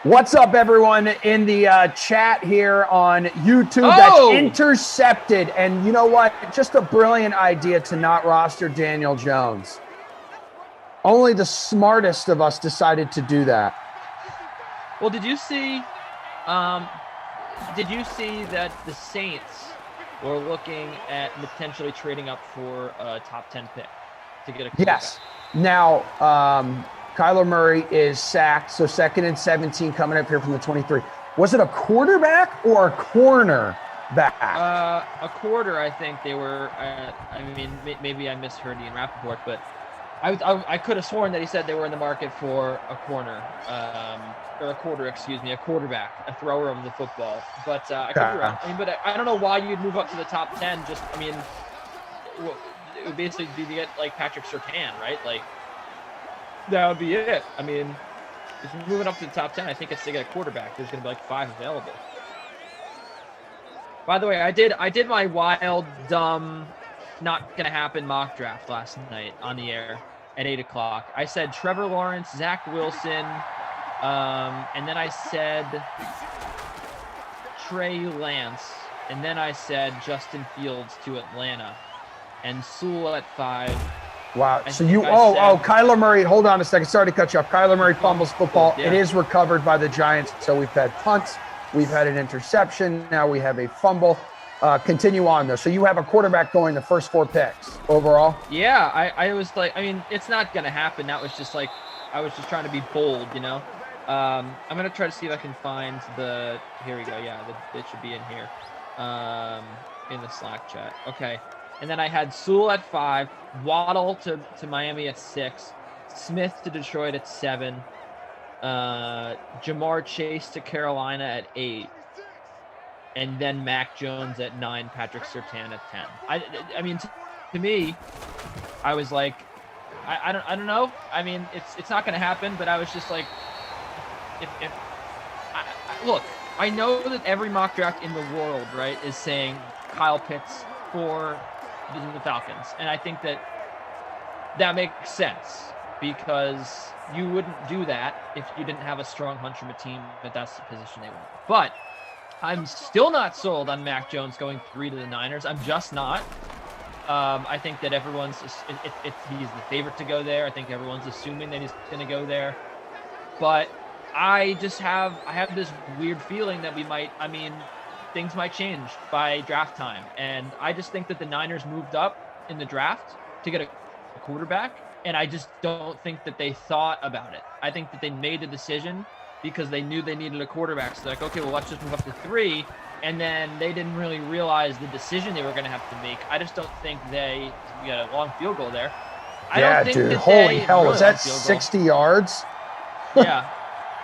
I: What's up, everyone in the chat here on YouTube? That's intercepted, and you know what? Just a brilliant idea to not roster Daniel Jones. Only the smartest of us decided to do that.
J: Well, did you see that the Saints were looking at potentially trading up for a top 10 pick to get a quarterback?
I: Yes. Now, Kyler Murray is sacked, so 2nd and 17 coming up here from the 23. Was it a quarterback or a corner back?
J: A quarter, I think they were. Maybe I misheard Ian Rappaport, but I could have sworn that he said they were in the market for a corner, or a quarterback, a thrower of the football. But I could be wrong. But I don't know why you'd move up to the top 10. It would basically be to get Patrick Surtain, right? That would be it. I mean, if you're moving up to the top 10, I think it's to get a quarterback. There's going to be 5 available. By the way, I did my wild, dumb, not going to happen mock draft last night on the air at 8 o'clock. I said Trevor Lawrence, Zach Wilson, and then I said Trey Lance, and then I said Justin Fields to Atlanta, and Sewell at 5.
I: Wow. So Kyler Murray, hold on a second. Sorry to cut you off. Kyler Murray fumbles football. Yeah. It is recovered by the Giants. So we've had punts. We've had an interception. Now we have a fumble. Continue on, though. So you have a quarterback going the first 4 picks overall?
J: Yeah. I was it's not going to happen. That was just I was just trying to be bold, I'm going to try to see if I can find here we go. Yeah, it should be in here in the Slack chat. Okay. And then I had Sewell at 5, Waddle to Miami at 6, Smith to Detroit at 7, Jamar Chase to Carolina at 8, and then Mac Jones at 9, Patrick Surtain at 10. I mean, to me, I was I don't know. I mean, it's not going to happen, but I was just look, I know that every mock draft in the world, right, is saying Kyle Pitts for the Falcons, and I think that that makes sense because you wouldn't do that if you didn't have a strong hunch from a team that that's the position they want. But I'm still not sold on Mac Jones going 3 to the Niners. I'm just not. I think that he's the favorite to go there. I think everyone's assuming that he's going to go there. But I have this weird feeling that things might change by draft time. And I just think that the Niners moved up in the draft to get a quarterback. And I just don't think that they thought about it. I think that they made the decision because they knew they needed a quarterback. So like, okay, well, let's just move up to 3. And then they didn't really realize the decision they were going to have to make. I just don't think we got a long field goal there.
I: Yeah, dude, holy hell, was that 60 yards?
J: Yeah.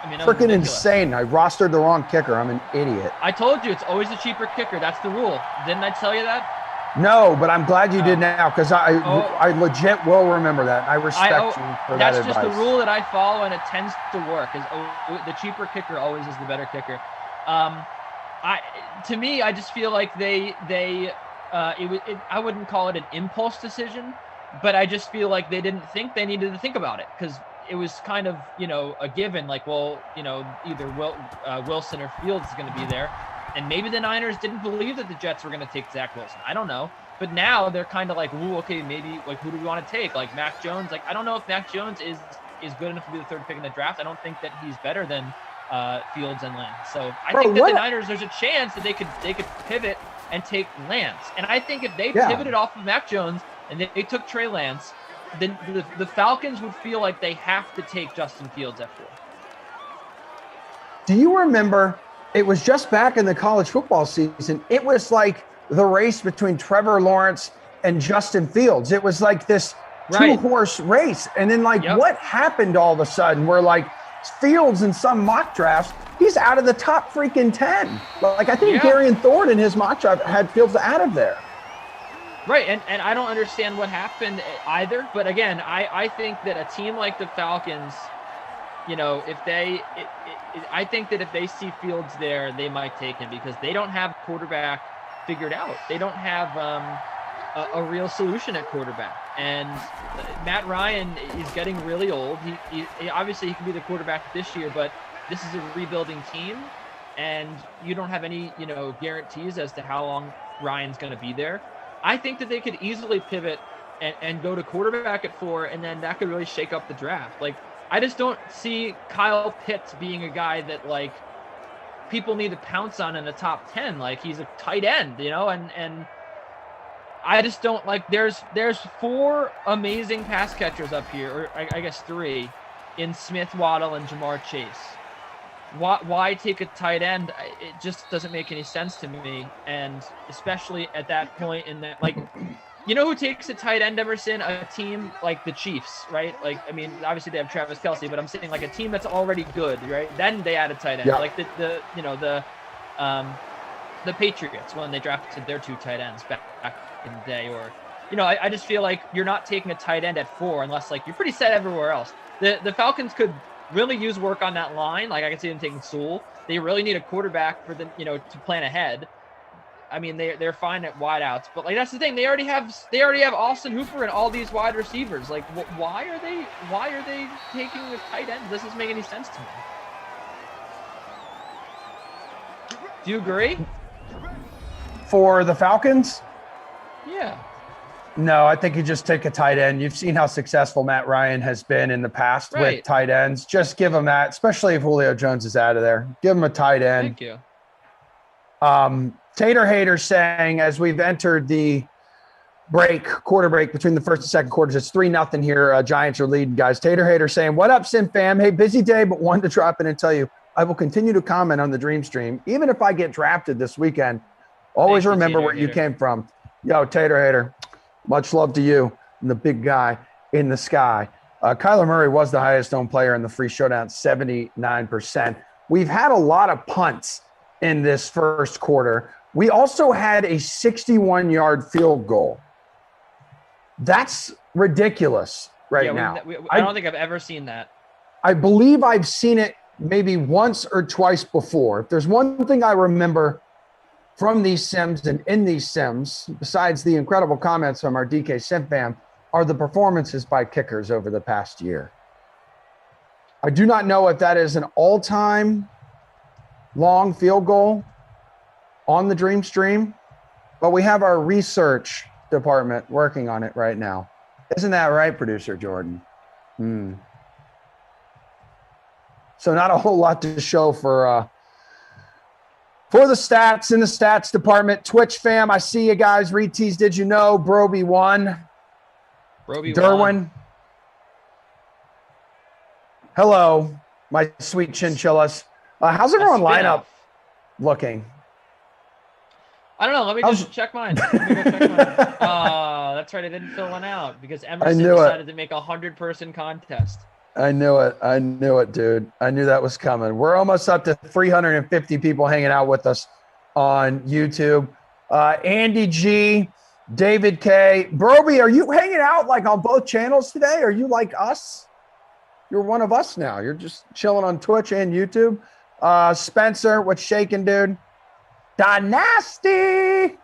J: I mean,
I: freaking insane. I rostered the wrong kicker. I'm an idiot.
J: I told you, it's always the cheaper kicker. That's the rule. Didn't I tell you that?
I: No, but I'm glad you did now because I legit will remember that. I respect you for that advice.
J: That's just the rule that I follow, and it tends to work. The cheaper kicker always is the better kicker. To me, I just feel like I wouldn't call it an impulse decision, but I just feel like they didn't think they needed to think about it because it was kind of, a given, like, well, either Wilson or Fields is going to be there. And maybe the Niners didn't believe that the Jets were going to take Zach Wilson. I don't know. But now they're kind of like, ooh, okay, maybe, like, who do we want to take? Like, Mac Jones. Like, I don't know if Mac Jones is good enough to be the 3rd pick in the draft. I don't think that he's better than Fields and Lance. So I think that the Niners, there's a chance that they could pivot and take Lance. And I think if they pivoted off of Mac Jones and they took Trey Lance, then the Falcons would feel like they have to take Justin Fields at 4.
I: Do you remember? It was just back in the college football season. It was like the race between Trevor Lawrence and Justin Fields. It was like this 2-horse race. And then what happened all of a sudden? We're like Fields in some mock drafts, he's out of the top freaking 10. Like I think Darian Thorne in his mock draft had Fields out of there.
J: Right. And I don't understand what happened either. But again, I think that a team like the Falcons, I think that if they see Fields there, they might take him because they don't have quarterback figured out. They don't have a real solution at quarterback. And Matt Ryan is getting really old. He obviously he can be the quarterback this year, but this is a rebuilding team, and you don't have any guarantees as to how long Ryan's going to be there. I think that they could easily pivot and go to quarterback at 4, and then that could really shake up the draft. Like, I just don't see Kyle Pitts being a guy that people need to pounce on in the top 10. Like, he's a tight end, and I just don't there's 4 amazing pass catchers up here, or I guess 3 in Smith, Waddle, and Jamar Chase. Why take a tight end? It just doesn't make any sense to me. And especially at that point in that, who takes a tight end, Emerson? A team like the Chiefs, right? Obviously they have Travis Kelce, but I'm saying like a team that's already good, right? Then they add a tight end, like the Patriots when they drafted their 2 tight ends back in the day, or I just feel like you're not taking a tight end at 4 unless you're pretty set everywhere else. The Falcons could really use work on that line. Like I can see them taking Sewell. They really need a quarterback for to plan ahead. They're fine at wideouts, but that's the thing. They already have Austin Hooper and all these wide receivers. Why are they taking a tight end? This doesn't make any sense to me. Do you agree?
I: For the Falcons?
J: Yeah.
I: No, I think you just take a tight end. You've seen how successful Matt Ryan has been in the past with tight ends. Just give him that, especially if Julio Jones is out of there. Give him a tight end.
J: Thank you.
I: Tater Hater saying, as we've entered the quarter break between the first and second quarters, it's 3-0 here. Giants are leading, guys. Tater Hater saying, what up, Sim fam? Hey, busy day, but wanted to drop in and tell you, I will continue to comment on the Dream Stream, even if I get drafted this weekend. Always remember where you came from. Yo, Tater Hater, much love to you and the big guy in the sky. Kyler Murray was the highest owned player in the free showdown, 79%. We've had a lot of punts in this first quarter. We also had a 61-yard field goal. That's ridiculous now.
J: I don't think I've ever seen that.
I: I believe I've seen it maybe once or twice before. If there's one thing I remember from these sims and in these sims, besides the incredible comments from our DK Sim fam, are the performances by kickers over the past year. I do not know if that is an all-time long field goal on the Dream Stream, but we have our research department working on it right now. Isn't that right, producer Jordan? So not a whole lot to show for the stats in the stats department. Twitch fam, I see you guys. Retease, did you know? Broby won.
J: Roby
I: Derwin.
J: won.
I: Hello, my sweet chinchillas. How's everyone
J: spin-off.
I: lineup looking?
J: I don't know. Let me just check mine. Let me go check mine. That's right. I didn't fill one out because Emerson decided to make a 100-person contest.
I: I knew it, dude. I knew that was coming. We're almost up to 350 people hanging out with us on YouTube. Andy G, David K. Broby, are you hanging out like on both channels today? Are you like us? You're one of us now. You're just chilling on Twitch and YouTube. Spencer, what's shaking, dude? Dynasty.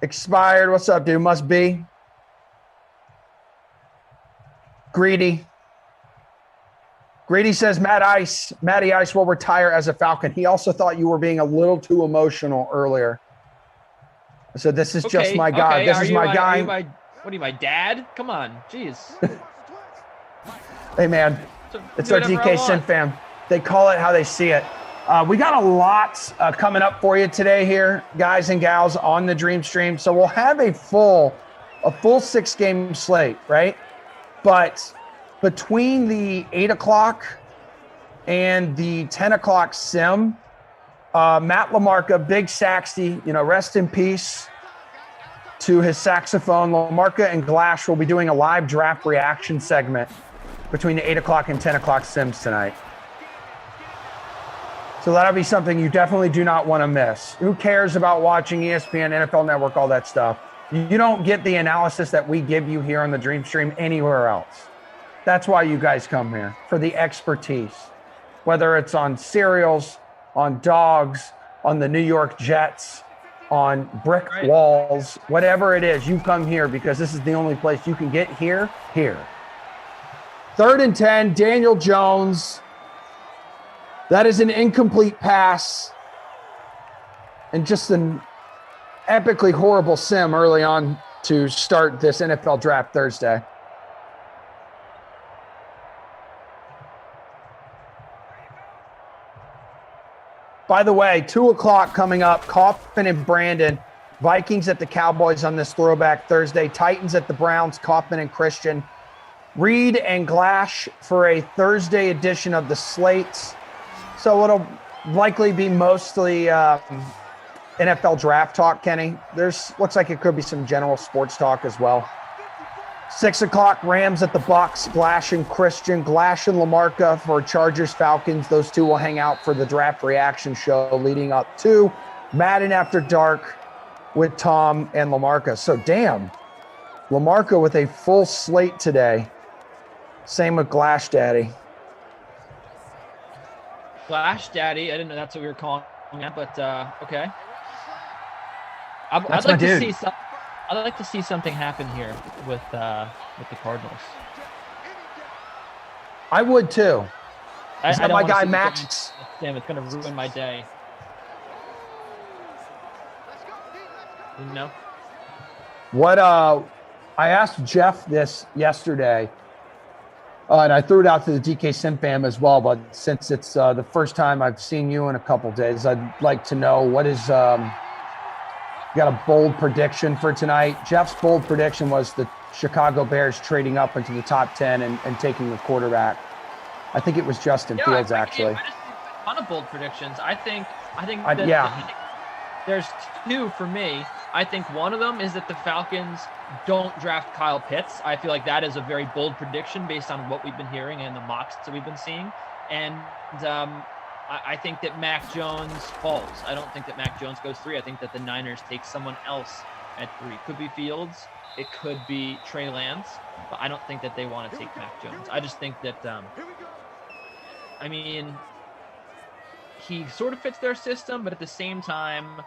I: Expired. What's up, dude? Must be. Greedy. Greedy says Matty Ice will retire as a Falcon. He also thought you were being a little too emotional earlier. I said, this is just my guy.
J: Okay.
I: This is my guy.
J: What are you, my dad? Come on. Jeez.
I: Hey, man. It's our DK Sin fam. They call it how they see it. We got a lot coming up for you today here, guys and gals, on the Dream Stream. So we'll have a full 6-game slate, right? But between the 8 o'clock and the 10 o'clock sim, Matt LaMarca, Big Saxty, rest in peace to his saxophone. LaMarca and Glash will be doing a live draft reaction segment between the 8 o'clock and 10 o'clock sims tonight. So that'll be something you definitely do not want to miss. Who cares about watching ESPN, NFL Network, all that stuff? You don't get the analysis that we give you here on the Dream Stream anywhere else. That's why you guys come here, for the expertise. Whether it's on cereals, on dogs, on the New York Jets, on brick walls, whatever it is, you come here because this is the only place you can get here. 3rd and 10, Daniel Jones. That is an incomplete pass. And just an epically horrible sim early on to start this NFL Draft Thursday. By the way, 2 o'clock coming up, Kaufman and Brandon. Vikings at the Cowboys on this Throwback Thursday. Titans at the Browns, Kaufman and Christian. Reed and Glash for a Thursday edition of the slates. So it'll likely be mostly NFL draft talk, Kenny. Looks like it could be some general sports talk as well. 6 o'clock, Rams at the Bucks, Glash and Christian. Glash and LaMarca for Chargers, Falcons. Those two will hang out for the draft reaction show leading up to Madden After Dark with Tom and LaMarca. So damn, LaMarca with a full slate today. Same with Glash Daddy.
J: Glash Daddy. I didn't know that's what we were calling it, but okay. I'd like to see something happen here with the Cardinals.
I: I would too.
J: I don't
I: my
J: wanna
I: guy
J: see
I: Max.
J: Damn, it's gonna ruin my day. You know?
I: What I asked Jeff this yesterday, and I threw it out to the DK Sim fam as well, but since it's the first time I've seen you in a couple days, I'd like to know what is got a bold prediction for tonight. Jeff's bold prediction was the Chicago Bears trading up into the top 10 and taking the quarterback. I think it was Justin Fields, actually.
J: I just a ton of bold predictions. I think there's two for me. I think one of them is that the Falcons don't draft Kyle Pitts. I feel like that is a very bold prediction based on what we've been hearing and the mocks that we've been seeing. And I think that Mac Jones falls. I don't think that Mac Jones goes 3. I think that the Niners take someone else at 3. Could be Fields. It could be Trey Lance. But I don't think that they want to take Mac Jones. I just think that, he sort of fits their system, but at the same time,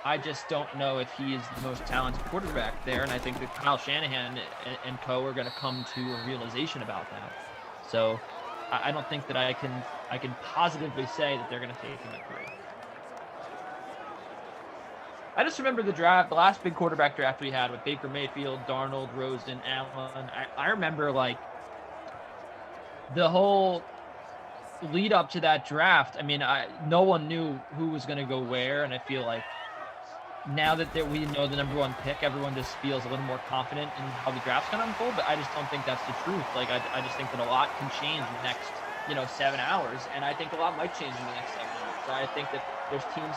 J: I just don't know if he is the most talented quarterback there, and I think that Kyle Shanahan and co are going to come to a realization about that. So I don't think that I can positively say that they're going to take him at 3. I just remember the draft, the last big quarterback draft we had with Baker Mayfield, Darnold, Rosen, Allen. I remember like the whole lead up to that draft. I mean, no one knew who was going to go where, and I feel like now that we know the number 1 pick, everyone just feels a little more confident in how the draft's going to unfold. But I just don't think that's the truth. Like I just think that a lot can change in the next 7 hours, and I think a lot might change in the next 7 hours. So I think that there's teams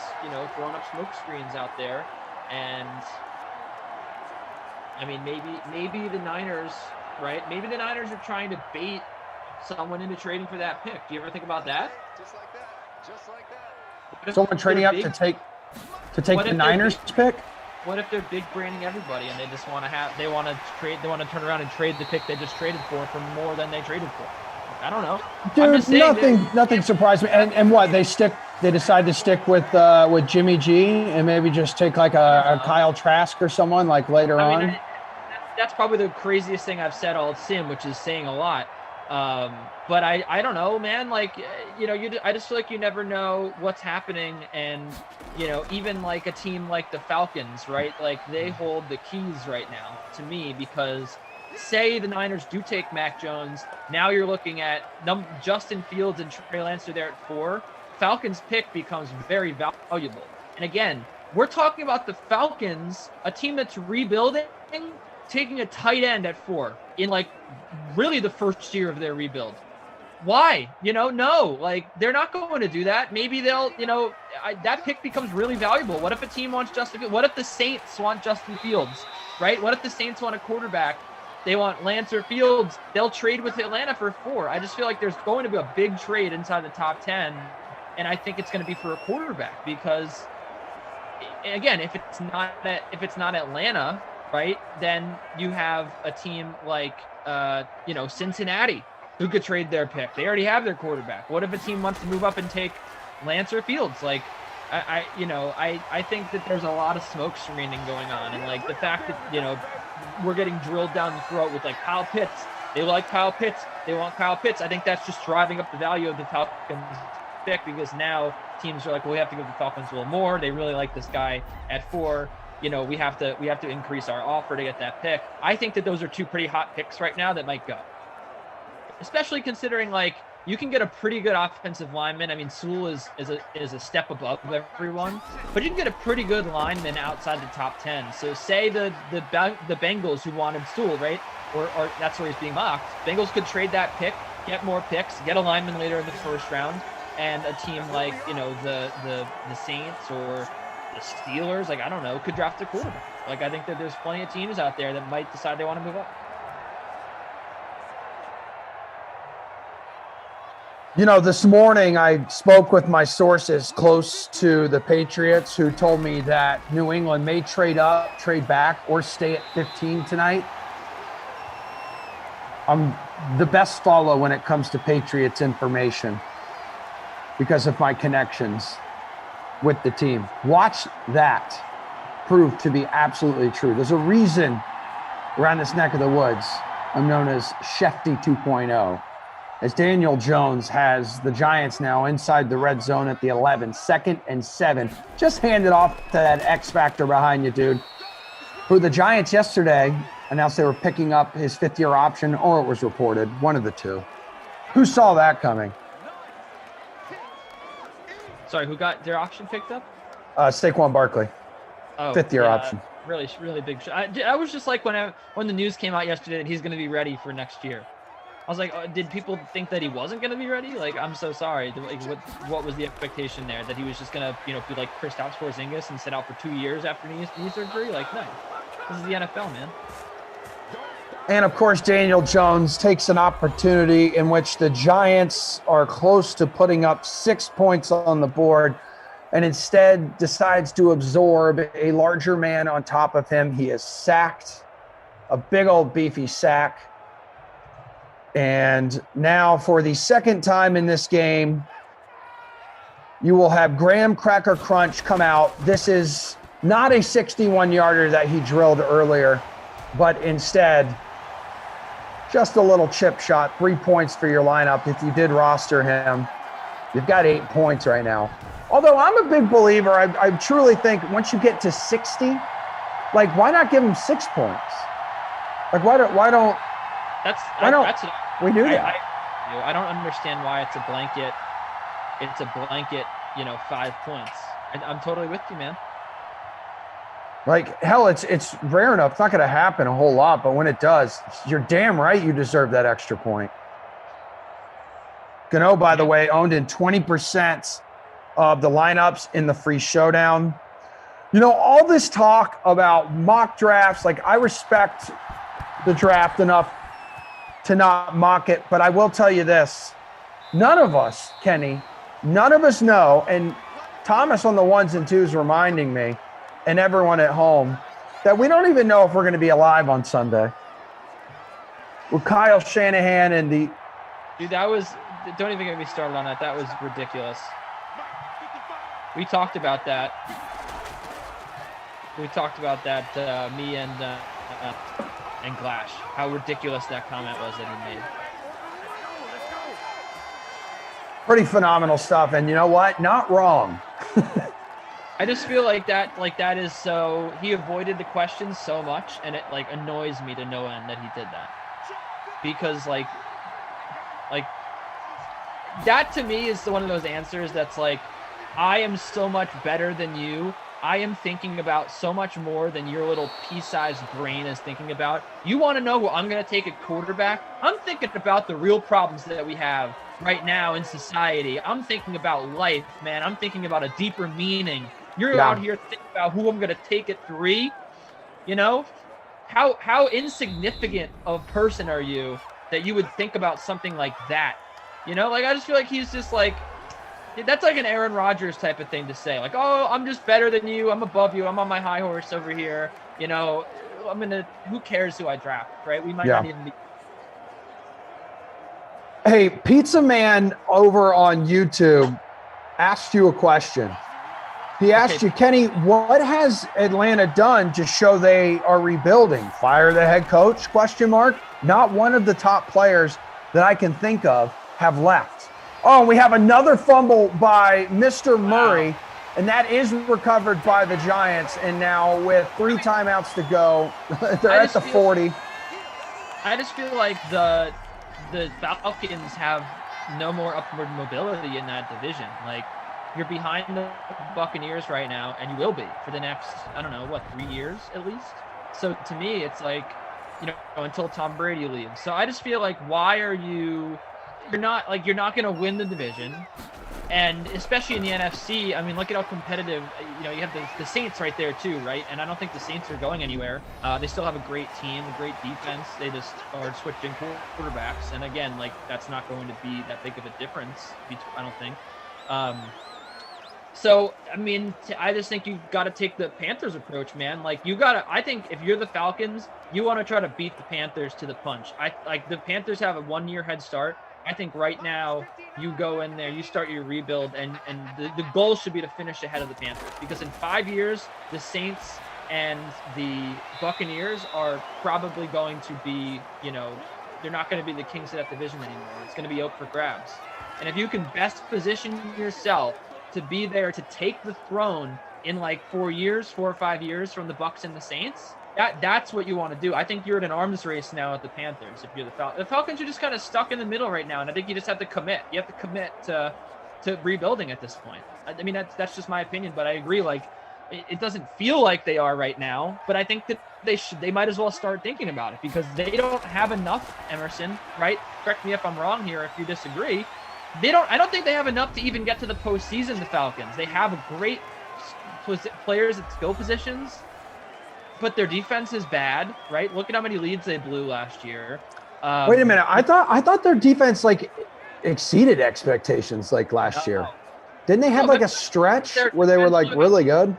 J: throwing up smoke screens out there, and I mean maybe the Niners, right? Maybe the Niners are trying to bait someone into trading for that pick. Do you ever think about that?
K: Just like that.
I: Someone trading up to take the Niners pick?
J: What if they're big branding everybody and they just want to turn around and trade the pick they just traded for more than they traded for? I don't know.
I: Dude, nothing surprised me. And what they decide to stick with Jimmy G and maybe just take like a Kyle Trask or someone like later on.
J: That's probably the craziest thing I've said all sim, which is saying a lot. But I don't know, man. Like, I just feel like you never know what's happening. And, even like a team like the Falcons, right? Like they hold the keys right now to me, because say the Niners do take Mac Jones. Now you're looking at Justin Fields and Trey Lance are there at 4. Falcons pick becomes very valuable. And again, we're talking about the Falcons, a team that's rebuilding, taking a tight end at 4 in like really the first year of their rebuild. Why? No, like they're not going to do that. Maybe they'll, that pick becomes really valuable. What if a team wants Justin Fields? What if the Saints want Justin Fields, right? What if the Saints want a quarterback? They want Lance or Fields. They'll trade with Atlanta for 4. I just feel like there's going to be a big trade inside the top 10. And I think it's going to be for a quarterback because, again, if it's not Atlanta, right, then you have a team like, Cincinnati who could trade their pick. They already have their quarterback. What if a team wants to move up and take Lance or Fields? Like, I think that there's a lot of smoke screening going on. And, like, the fact that, we're getting drilled down the throat with, like, Kyle Pitts. They like Kyle Pitts. They want Kyle Pitts. I think that's just driving up the value of the Falcons pick, because now teams are like, well, we have to give the Falcons a little more. They really like this guy at 4. We have to increase our offer to get that pick. I think that those are 2 pretty hot picks right now that might go. Especially considering, like, you can get a pretty good offensive lineman. I mean, Sewell is a step above everyone, but you can get a pretty good lineman outside the top 10. So say the Bengals who wanted Sewell, right? Or that's where he's being mocked. Bengals could trade that pick, get more picks, get a lineman later in the first round, and a team like, the Saints or the Steelers, like, I don't know, could draft a quarterback. Like, I think that there's plenty of teams out there that might decide they want to move up.
I: This morning I spoke with my sources close to the Patriots who told me that New England may trade up, trade back, or stay at 15 tonight. I'm the best follow when it comes to Patriots information because of my connections with the team. Watch that prove to be absolutely true. There's a reason around this neck of the woods I'm known as Shefty 2.0. As Daniel Jones has the Giants now inside the red zone at the 11, 2nd and 7. Just hand it off to that X factor behind you, dude. Who the Giants yesterday announced they were picking up his 5th-year option, or it was reported, one of the 2. Who saw that coming?
J: Sorry, who got their option picked up?
I: Saquon Barkley.
J: Oh,
I: 5th-year option.
J: Really, really big. I was just like when the news came out yesterday that he's going to be ready for next year. I was like, did people think that he wasn't going to be ready? Like, I'm so sorry. Like, what was the expectation there? That he was just going to, be like Kristaps Porzingis and sit out for 2 years after knee surgery? Like, no. This is the NFL, man.
I: And, of course, Daniel Jones takes an opportunity in which the Giants are close to putting up 6 points on the board and instead decides to absorb a larger man on top of him. He is sacked, a big old beefy sack. And now for the 2nd time in this game, you will have Graham Cracker Crunch come out. This is Not a 61-yarder that he drilled earlier, but instead just a little chip shot. 3 points for your lineup. If you did roster him, you've got 8 points right now. Although I'm a big believer, I truly think once you get to 60, like, why not give him 6 points? Like, why don't we do that?
J: I don't understand why it's a blanket. It's a blanket, 5 points. I'm totally with you, man.
I: Like, hell, it's rare enough. It's not going to happen a whole lot, but when it does, you're damn right you deserve that extra point. Gano, by the way, owned in 20% of the lineups in the free showdown. All this talk about mock drafts, like, I respect the draft enough to not mock it, but I will tell you this. None of us, Kenny, know, and Thomas on the ones and twos reminding me, and everyone at home, that we don't even know if we're going to be alive on Sunday. With Kyle Shanahan and the...
J: Dude, don't even get me started on that. That was ridiculous. We talked about that. Me and Glash, how ridiculous that comment was that he made.
I: Pretty phenomenal stuff, and you know what? Not wrong.
J: I just feel like that is so, he avoided the question so much, and it annoys me to no end that he did that. Because like that to me is one of those answers that's like, I am so much better than you. I am thinking about so much more than your little pea-sized brain is thinking about. You want to know who I'm going to take at quarterback? I'm thinking about the real problems that we have right now in society. I'm thinking about life, man. I'm thinking about a deeper meaning. You're out here thinking about who I'm going to take at 3. How insignificant of a person are you that you would think about something like that? I just feel like he's just like, that's like an Aaron Rodgers type of thing to say. Like, oh, I'm just better than you. I'm above you. I'm on my high horse over here. Who cares who I draft, right? We might not even be.
I: Hey, Pizza Man over on YouTube asked you a question. He asked you, Kenny, what has Atlanta done to show they are rebuilding? Fire the head coach? ? Not one of the top players that I can think of have left. Oh, and we have another fumble by Mr. Murray, and that is recovered by the Giants. And now with 3 timeouts to go, they're at the 40.
J: I just feel like the Falcons have no more upward mobility in that division. Like, you're behind the Buccaneers right now, and you will be for the next, 3 years at least. So to me, it's like, until Tom Brady leaves. So I just feel like, why are you... You're not going to win the division, and especially in the NFC. I mean, look at how competitive. You have the Saints right there too, right? And I don't think the Saints are going anywhere. They still have a great team, a great defense. They just are switching quarterbacks, and again, that's not going to be that big of a difference. I don't think. So I mean, I just think you got to take the Panthers approach, man. I think if you're the Falcons, you want to try to beat the Panthers to the punch. The Panthers have a 1-year head start. I think right now you go in there, you start your rebuild, and the goal should be to finish ahead of the Panthers, because in 5 years, the Saints and the Buccaneers are probably going to be, they're not going to be the kings of that division anymore. It's going to be up for grabs. And if you can best position yourself to be there to take the throne in 4 or 5 years from the Bucs and the Saints, that's what you want to do. I think you're in an arms race now with the Panthers. If you're the Falcons, are just kind of stuck in the middle right now, and I think you just have to commit. You have to commit to rebuilding at this point. I mean, that's just my opinion, but I agree. It doesn't feel like they are right now, but I think that they might as well start thinking about it, because they don't have enough, Emerson, right? Correct me if I'm wrong here, if you disagree. I don't think they have enough to even get to the postseason, the Falcons. They have great players at skill positions, but their defense is bad, right? Look at how many leads they blew last year.
I: Wait a minute. I thought their defense exceeded expectations last year. Didn't they have a stretch where they were really good?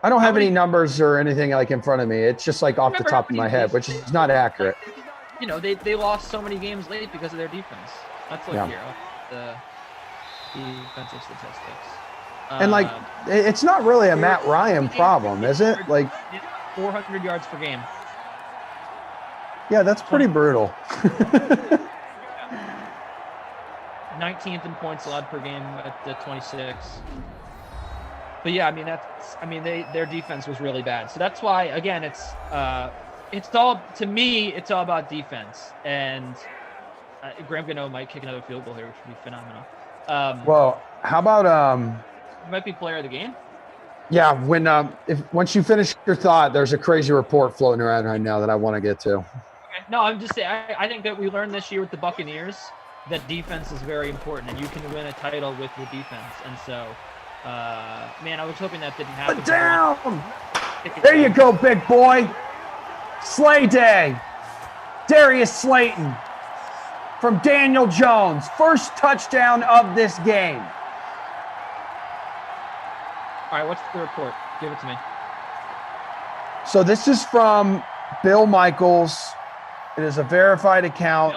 I: I don't have any numbers or anything in front of me. It's just off the top of my head, which is not accurate.
J: They lost so many games late because of their defense. Let's look here. The defensive statistics.
I: And like, it's not really a Matt Ryan problem, is it? Like
J: 400 yards per game.
I: Yeah, that's pretty brutal.
J: 19th in points allowed per game at the 26. But yeah, their defense was really bad. So that's why, again, it's all, to me, it's all about defense. And Graham Gano might kick another field goal here, which would be phenomenal.
I: Well, how about
J: He might be player of the game.
I: yeah, once you finish your thought, there's a crazy report floating around right now that I want to get to.
J: Okay. No, I'm just saying, I think that we learned this year with the Buccaneers that defense is very important, and you can win a title with your defense. And so, man, I was hoping that didn't happen.
I: Down! There you go, big boy. Slay Day. Darius Slayton from Daniel Jones. First touchdown of this game.
J: All right, what's the report? Give it to me.
I: So this is from Bill Michaels. It is a verified account.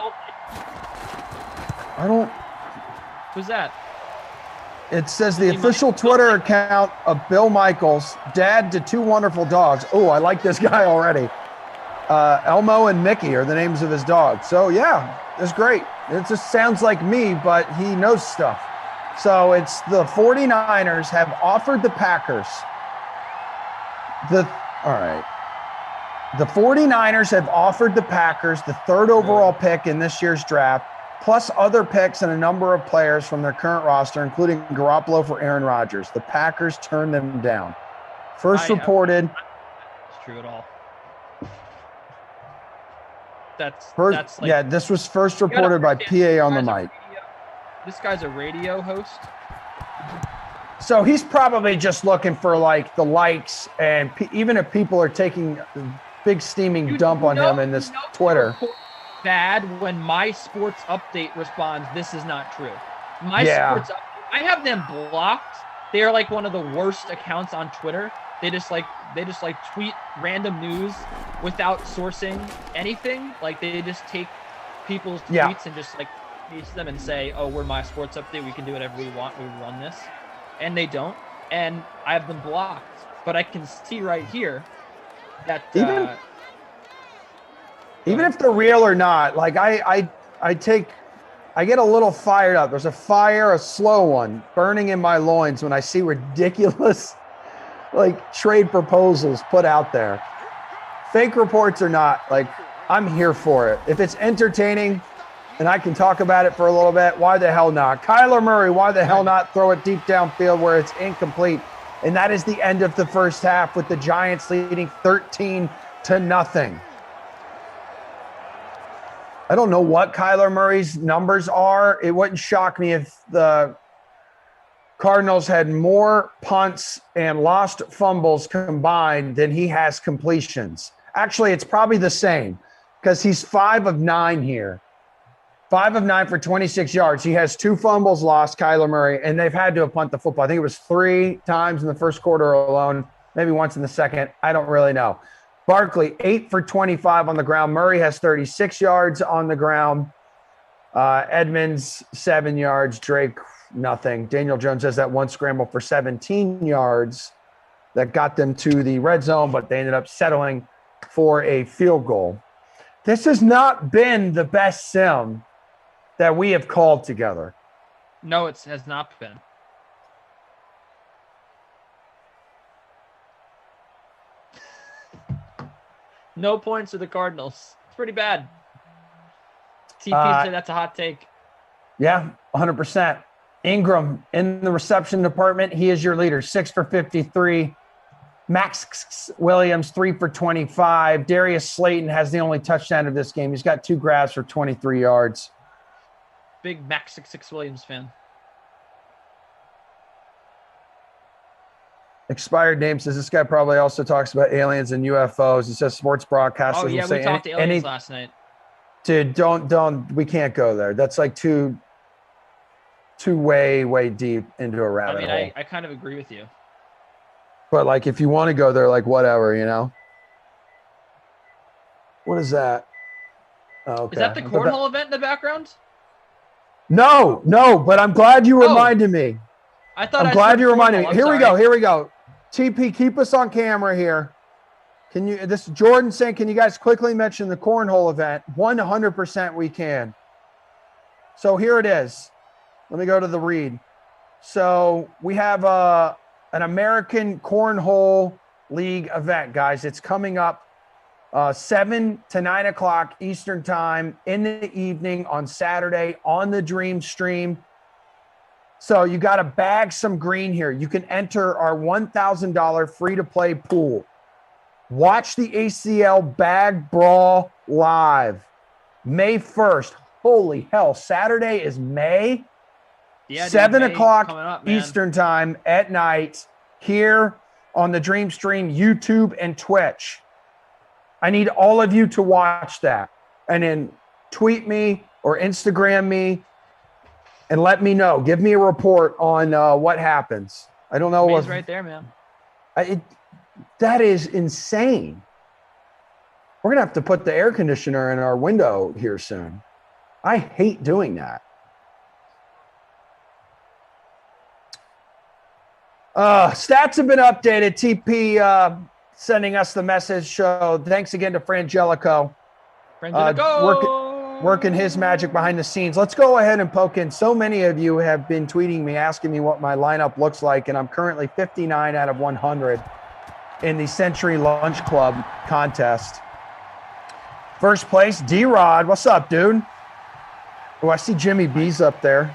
J: Who's that?
I: It says the official Twitter account of Bill Michaels, dad to two wonderful dogs. Oh, I like this guy already. Elmo and Mickey are the names of his dogs. So yeah, it's great. It just sounds like me, but he knows stuff. So it's the 49ers have offered the Packers. The 49ers have offered the Packers the third overall pick in this year's draft, plus other picks and a number of players from their current roster, including Garoppolo for Aaron Rodgers. The Packers turned them down. First reported.
J: It's true at all. That's like,
I: yeah, this was first reported by PA on the mic.
J: This guy's a radio host.
I: So he's probably just looking for like the likes, and even if people are taking a big steaming dump on him in this Twitter.
J: Bad when My Sports Update responds, "This is not true." Sports Update, I have them blocked. They are like one of the worst accounts on Twitter. They just tweet random news without sourcing anything. Like they just take people's tweets and just like paste them and say, "Oh, we're My Sports Update. We can do whatever we want. We run this," and they don't. And I have them blocked. But I can see right here that
I: even if they're real or not, like I get a little fired up. There's a slow one burning in my loins when I see ridiculous like trade proposals put out there. Fake reports or not, like I'm here for it. If it's entertaining and I can talk about it for a little bit, why the hell not? Kyler Murray, why the hell not throw it deep downfield where it's incomplete? And that is the end of the first half with the Giants leading 13-0. I don't know what Kyler Murray's numbers are. It wouldn't shock me if the Cardinals had more punts and lost fumbles combined than he has completions. Actually, it's probably the same because he's 5 of 9 here. 5 of 9 for 26 yards. He has 2 fumbles lost, Kyler Murray, and they've had to have punt the football. I think it was 3 times in the first quarter alone, maybe once in the second. I don't really know. Barkley, 8 for 25 on the ground. Murray has 36 yards on the ground. Edmonds, 7 yards. Drake, nothing. Daniel Jones has that one scramble for 17 yards that got them to the red zone, but they ended up settling for a field goal. This has not been the best sim that we have called together.
J: No, it has not been. No points for the Cardinals. It's pretty bad. TP said that's a hot take.
I: Yeah, 100%. Ingram in the reception department, he is your leader. 6 for 53. Max Williams, 3 for 25. Darius Slayton has the only touchdown of this game. He's got 2 grabs for 23 yards.
J: Big Max 6 Williams fan.
I: Expired name says this guy probably also talks about aliens and UFOs. He says sports broadcasters
J: Oh yeah,
I: will say
J: we talked to aliens last night.
I: Dude, don't. We can't go there. That's like too way deep into a rabbit hole.
J: I kind of agree with you.
I: But like, if you want to go there, like whatever, you know. What is that? Oh, okay.
J: Is that the cornhole event in the background?
I: No, but I'm glad you reminded me.
J: I thought
I: I'm
J: I
I: glad
J: said
I: you reminded me.
J: cornhole. I'm
I: Here we
J: sorry.
I: go. Here we go. TP, keep us on camera here. Can you? This is Jordan saying, can you guys quickly mention the cornhole event? 100% we can. So here it is. Let me go to the read. So we have an American Cornhole League event, guys. It's coming up 7 to 9 o'clock Eastern time in the evening on Saturday on the Dream Stream. So you got to bag some green here. You can enter our $1,000 free-to-play pool. Watch the ACL Bag Brawl live May 1st. Holy hell, Saturday is May?
J: Yeah, dude,
I: 7
J: May
I: o'clock
J: coming up, man.
I: Eastern time at night here on the Dream Stream, YouTube, and Twitch. I need all of you to watch that. And then tweet me or Instagram me and let me know. Give me a report on what happens. I don't know.
J: May's right there, man.
I: That is insane. We're going to have to put the air conditioner in our window here soon. I hate doing that. Stats have been updated. TP sending us the message. So thanks again to Frangelico. Working his magic behind the scenes. Let's go ahead and poke in. So many of you have been tweeting me, asking me what my lineup looks like, and I'm currently 59 out of 100 in the Century Lunch Club contest. First place, D-Rod. What's up, dude? Oh, I see Jimmy B's up there.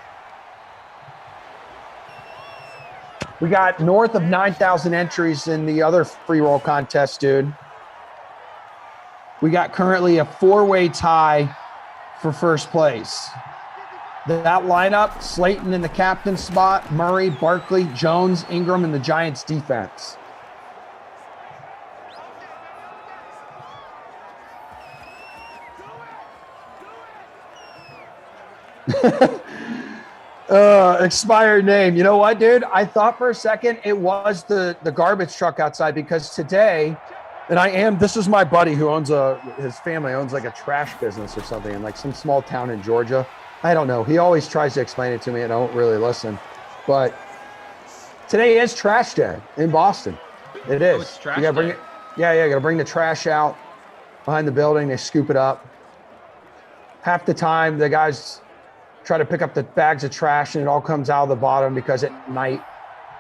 I: We got north of 9,000 entries in the other free roll contest, dude. We got currently a 4-way tie for first place. That lineup, Slayton in the captain spot, Murray, Barkley, Jones, Ingram, and the Giants defense. Expired name. You know what, dude? I thought for a second it was the garbage truck outside, because today, and this is my buddy who owns his family owns like a trash business or something in like some small town in Georgia. I don't know. He always tries to explain it to me and I don't really listen. But today is trash day in Boston. It is.
J: Oh, it's trash
I: you gotta bring
J: day.
I: it. Yeah, you gotta bring the trash out behind the building. They scoop it up. Half the time the guys try to pick up the bags of trash and it all comes out of the bottom, because at night,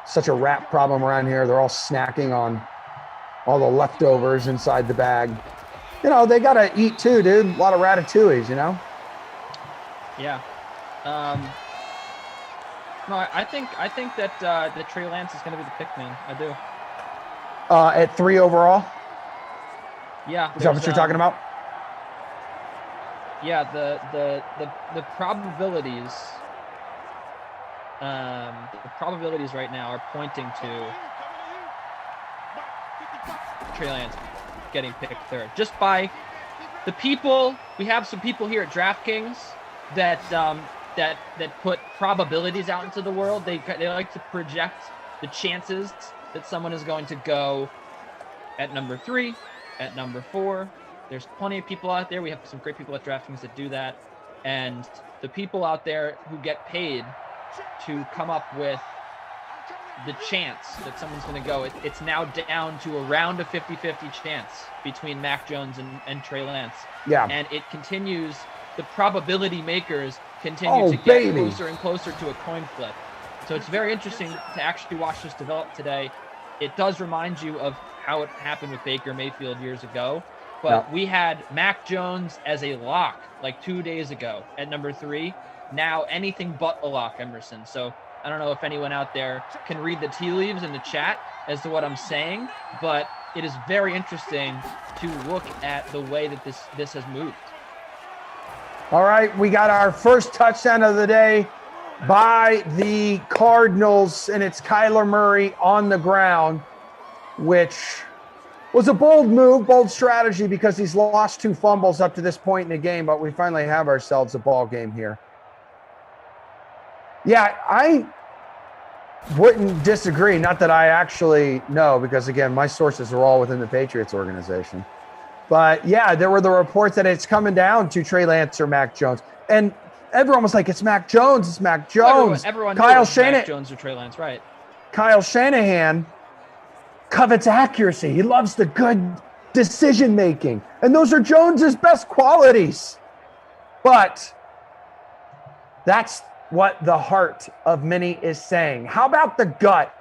I: such a rat problem around here. They're all snacking on all the leftovers inside the bag. You know, they got to eat too, dude. A lot of ratatouilles, you know?
J: Yeah. No, I think that Trey Lance is going to be the pick, man. I do.
I: At 3 overall?
J: Yeah.
I: Is that what you're talking about?
J: Yeah, the probabilities right now are pointing to Trey Lance getting picked third. Just by the people, we have some people here at DraftKings that put probabilities out into the world. They like to project the chances that someone is going to go at number 3, at number 4. There's plenty of people out there. We have some great people at DraftKings that do that. And the people out there who get paid to come up with the chance that someone's going to go, it's now down to around a 50-50 chance between Mac Jones and Trey Lance.
I: Yeah.
J: And it continues, the probability makers continue to get closer and closer to a coin flip. So it's very interesting to actually watch this develop today. It does remind you of how it happened with Baker Mayfield years ago. But we had Mac Jones as a lock like 2 days ago at number 3. Now anything but a lock, Emerson. So I don't know if anyone out there can read the tea leaves in the chat as to what I'm saying, but it is very interesting to look at the way that this has moved.
I: All right, we got our first touchdown of the day by the Cardinals, and it's Kyler Murray on the ground, which was a bold move, bold strategy, because he's lost 2 fumbles up to this point in the game, but we finally have ourselves a ball game here. Yeah, I wouldn't disagree. Not that I actually know, because, again, my sources are all within the Patriots organization. But, yeah, there were the reports that it's coming down to Trey Lance or Mac Jones. And everyone was like, it's Mac Jones. It's Mac Jones.
J: Everyone
I: Kyle
J: knows
I: Shanahan.
J: Mac Jones or Trey Lance, right?
I: Kyle Shanahan covets accuracy. He loves the good decision making. And those are Jones's best qualities. But that's what the heart of many is saying. How about the gut?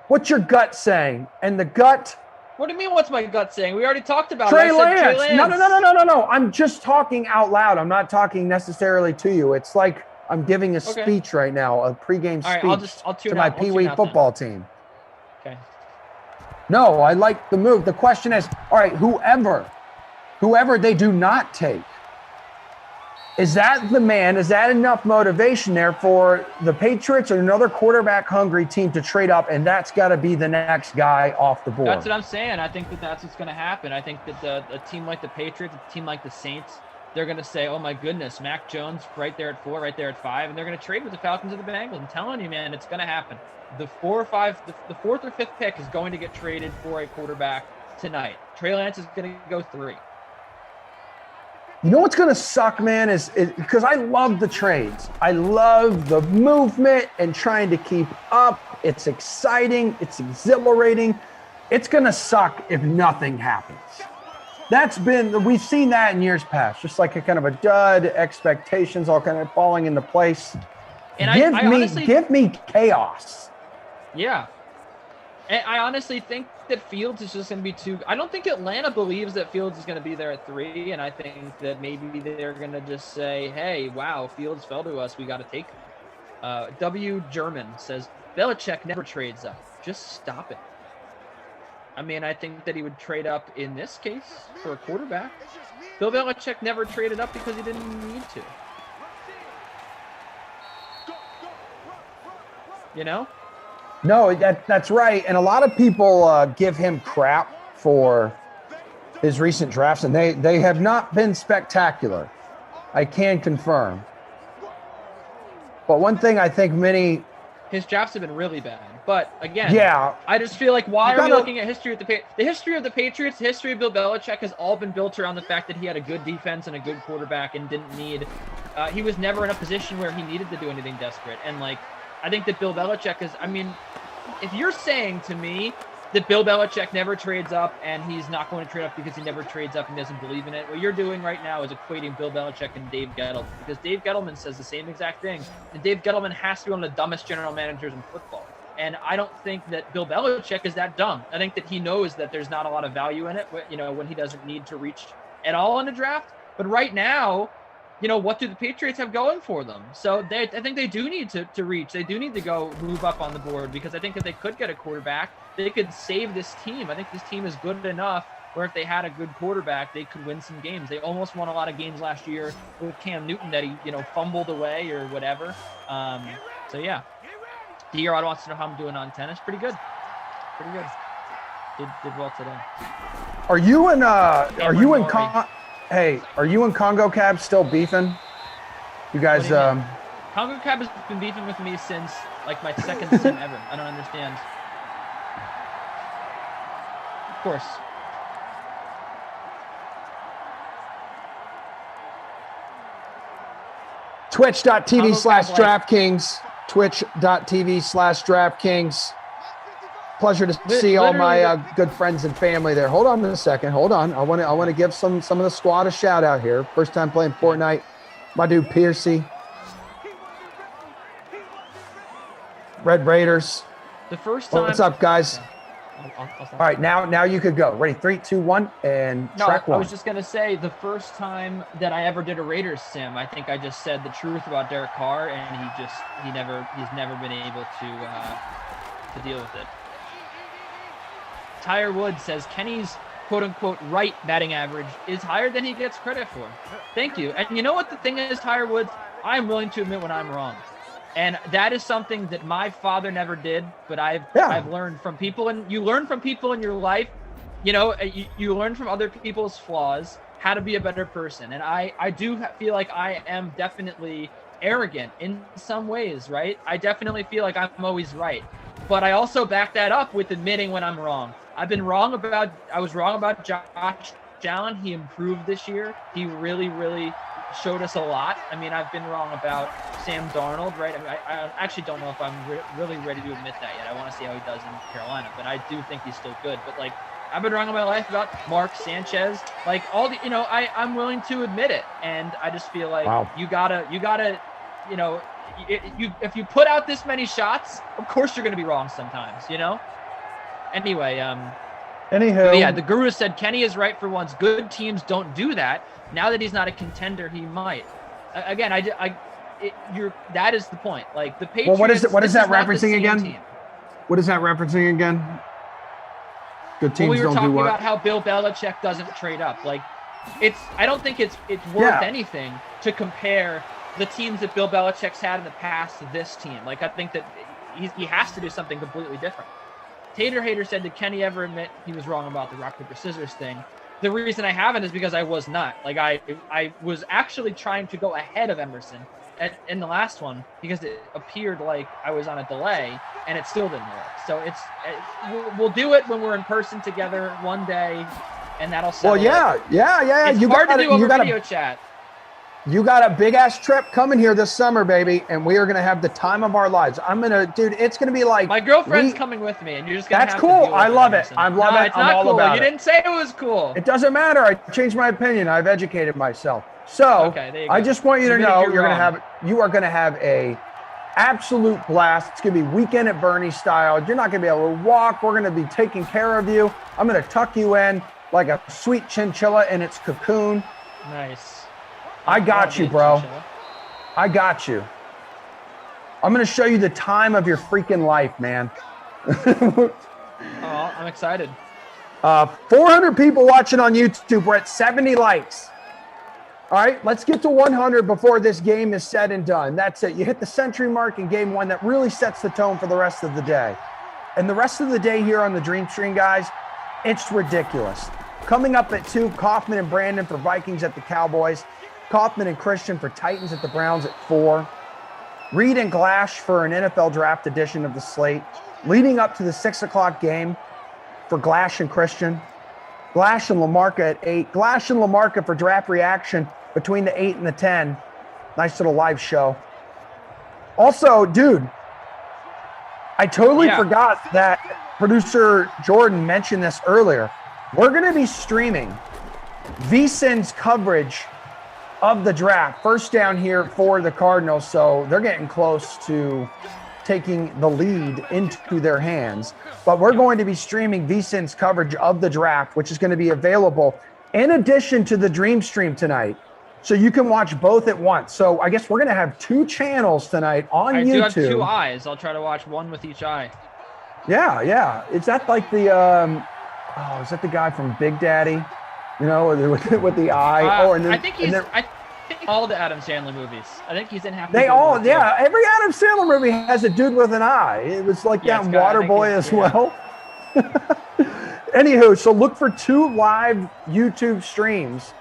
I: What's your gut saying? And the gut.
J: What do you mean? What's my gut saying? We already talked about
I: Trey
J: it.
I: Lance. No. I'm just talking out loud. I'm not talking necessarily to you. It's like I'm giving a speech right now, a pregame speech to my Pee Wee football team.
J: Okay.
I: No, I like the move. The question is, all right, whoever they do not take, is that the man? Is that enough motivation there for the Patriots or another quarterback-hungry team to trade up, and that's got to be the next guy off the board?
J: That's what I'm saying. I think that's what's going to happen. I think that a team like the Patriots, a team like the Saints, they're going to say, oh, my goodness, Mac Jones right there at 4, right there at 5, and they're going to trade with the Falcons or the Bengals. I'm telling you, man, it's going to happen. The 4th or 5th pick is going to get traded for a quarterback tonight. Trey Lance is going to go 3.
I: You know what's going to suck, man, is because I love the trades. I love the movement and trying to keep up. It's exciting. It's exhilarating. It's going to suck if nothing happens. We've seen that in years past, just like a kind of a dud, expectations all kind of falling into place. And give me chaos.
J: Yeah. And I honestly think that Fields is just going to be too. I don't think Atlanta believes that Fields is going to be there at 3, and I think that maybe they're going to just say, "Hey, wow, Fields fell to us. We got to take him." W. German says Belichick never trades up. Just stop it. I mean, I think that he would trade up in this case for a quarterback. Bill Belichick never traded up because he didn't need to. You know?
I: No, that's right. And a lot of people give him crap for his recent drafts, and they have not been spectacular. I can confirm. But one thing I think
J: his drafts have been really bad. But again,
I: yeah,
J: I just feel like why are we looking at history of the history of the Patriots? The history of Bill Belichick has all been built around the fact that he had a good defense and a good quarterback and didn't need. He was never in a position where he needed to do anything desperate. And I think that Bill Belichick is. I mean, if you're saying to me that Bill Belichick never trades up and he's not going to trade up because he never trades up and doesn't believe in it, what you're doing right now is equating Bill Belichick and Dave Gettleman, because Dave Gettleman says the same exact thing. And Dave Gettleman has to be one of the dumbest general managers in football. And I don't think that Bill Belichick is that dumb. I think that he knows that there's not a lot of value in it, when he doesn't need to reach at all in the draft. But right now, what do the Patriots have going for them? So I think they do need to reach. They do need to go move up on the board, because I think if they could get a quarterback, they could save this team. I think this team is good enough where if they had a good quarterback, they could win some games. They almost won a lot of games last year with Cam Newton that he, fumbled away or whatever. So yeah. D-Rod wants to know how I'm doing on tennis. Pretty good. Did well today.
I: Are you in Congo Cab still beefing? You guys
J: Congo Cab has been beefing with me since my second sim ever. I don't understand. Of course.
I: Twitch.tv/DraftKings. Twitch.tv/DraftKings. Pleasure to see all my good friends and family there. Hold on a second. Hold on. I want to give some of the squad a shout out here. First time playing Fortnite. My dude Piercy. Red Raiders.
J: The first time.
I: What's up, guys? All right, now you could go. Ready? 3, 2, 1, and track one.
J: I was just gonna say the first time that I ever did a Raiders sim, I think I just said the truth about Derek Carr, and he's never been able to deal with it. Tyre Wood says Kenny's quote-unquote right batting average is higher than he gets credit for. Thank you. And you know what the thing is, Tyre Wood? I'm willing to admit when I'm wrong. And that is something that my father never did, but I've learned from people. And you learn from people in your life. You learn from other people's flaws, how to be a better person. And I do feel like I am definitely arrogant in some ways, right? I definitely feel like I'm always right. But I also back that up with admitting when I'm wrong. I was wrong about Josh Allen. He improved this year. He really, really showed us a lot. I mean, I've been wrong about Sam Darnold, right? I mean, I actually don't know if I'm really ready to admit that yet. I want to see how he does in Carolina, but I do think he's still good. But like, I've been wrong in my life about Mark Sanchez. Like all the, I'm willing to admit it, and I just feel like you gotta, if you put out this many shots, of course you're gonna be wrong sometimes, Anyway,
I: Anywho,
J: yeah, the guru said Kenny is right for once. Good teams don't do that. Now that he's not a contender, he might. Again, that is the point. Like the Patriots.
I: Well, what is that referencing again?
J: Team.
I: What is that referencing again? Good teams
J: we were
I: don't do
J: talking
I: what?
J: about how Bill Belichick doesn't trade up. Like, I don't think it's worth anything to compare the teams that Bill Belichick's had in the past to this team. Like, I think that he has to do something completely different. Tater Hater said, did Kenny ever admit he was wrong about the rock, paper, scissors thing? The reason I haven't is because I was not. Like, I was actually trying to go ahead of Emerson in the last one because it appeared like I was on a delay, and it still didn't work. So we'll do it when we're in person together one day, and that'll settle.
I: Well, yeah.
J: It's hard to do over video chat.
I: You got a big ass trip coming here this summer, baby, and we are gonna have the time of our lives. It's gonna be like
J: my girlfriend's coming with me, and you're just gonna.
I: That's cool. I love it. I love it.
J: It's not
I: all
J: cool.
I: about
J: You didn't say it was cool.
I: It doesn't matter. I changed my opinion. I've educated myself. So I just want you to know you are gonna have a absolute blast. It's gonna be weekend at Bernie style. You're not gonna be able to walk. We're gonna be taking care of you. I'm gonna tuck you in like a sweet chinchilla in its cocoon.
J: Nice.
I: I got you, bro. I got you. I'm going to show you the time of your freaking life, man.
J: Oh, I'm excited.
I: 400 people watching on YouTube. We're at 70 likes. All right, let's get to 100 before this game is said and done. That's it. You hit the century mark in game one. That really sets the tone for the rest of the day. And the rest of the day here on the Dream Stream, guys, it's ridiculous. Coming up at 2, Kaufman and Brandon for Vikings at the Cowboys. Kaufman and Christian for Titans at the Browns at 4. Reed and Glash for an NFL draft edition of the slate. Leading up to the 6 o'clock game for Glash and Christian. Glash and Lamarca at 8. Glash and Lamarca for draft reaction between the 8 and the 10. Nice little live show. Also, dude, I totally forgot that producer Jordan mentioned this earlier. We're going to be streaming VSiN's coverage of the draft. First down here for the Cardinals, so they're getting close to taking the lead into their hands. But we're going to be streaming VSiN's coverage of the draft, which is going to be available in addition to the Dream Stream tonight. So you can watch both at once. So I guess we're going to have 2 channels tonight on YouTube. I do have
J: 2 eyes. I'll try to watch one with each eye.
I: Yeah. Is that like the is that the guy from Big Daddy? With the eye.
J: I think all the Adam Sandler movies. I think he's in half.
I: Every Adam Sandler movie has a dude with an eye. It was like that in Waterboy as well. Anywho, so look for 2 live YouTube streams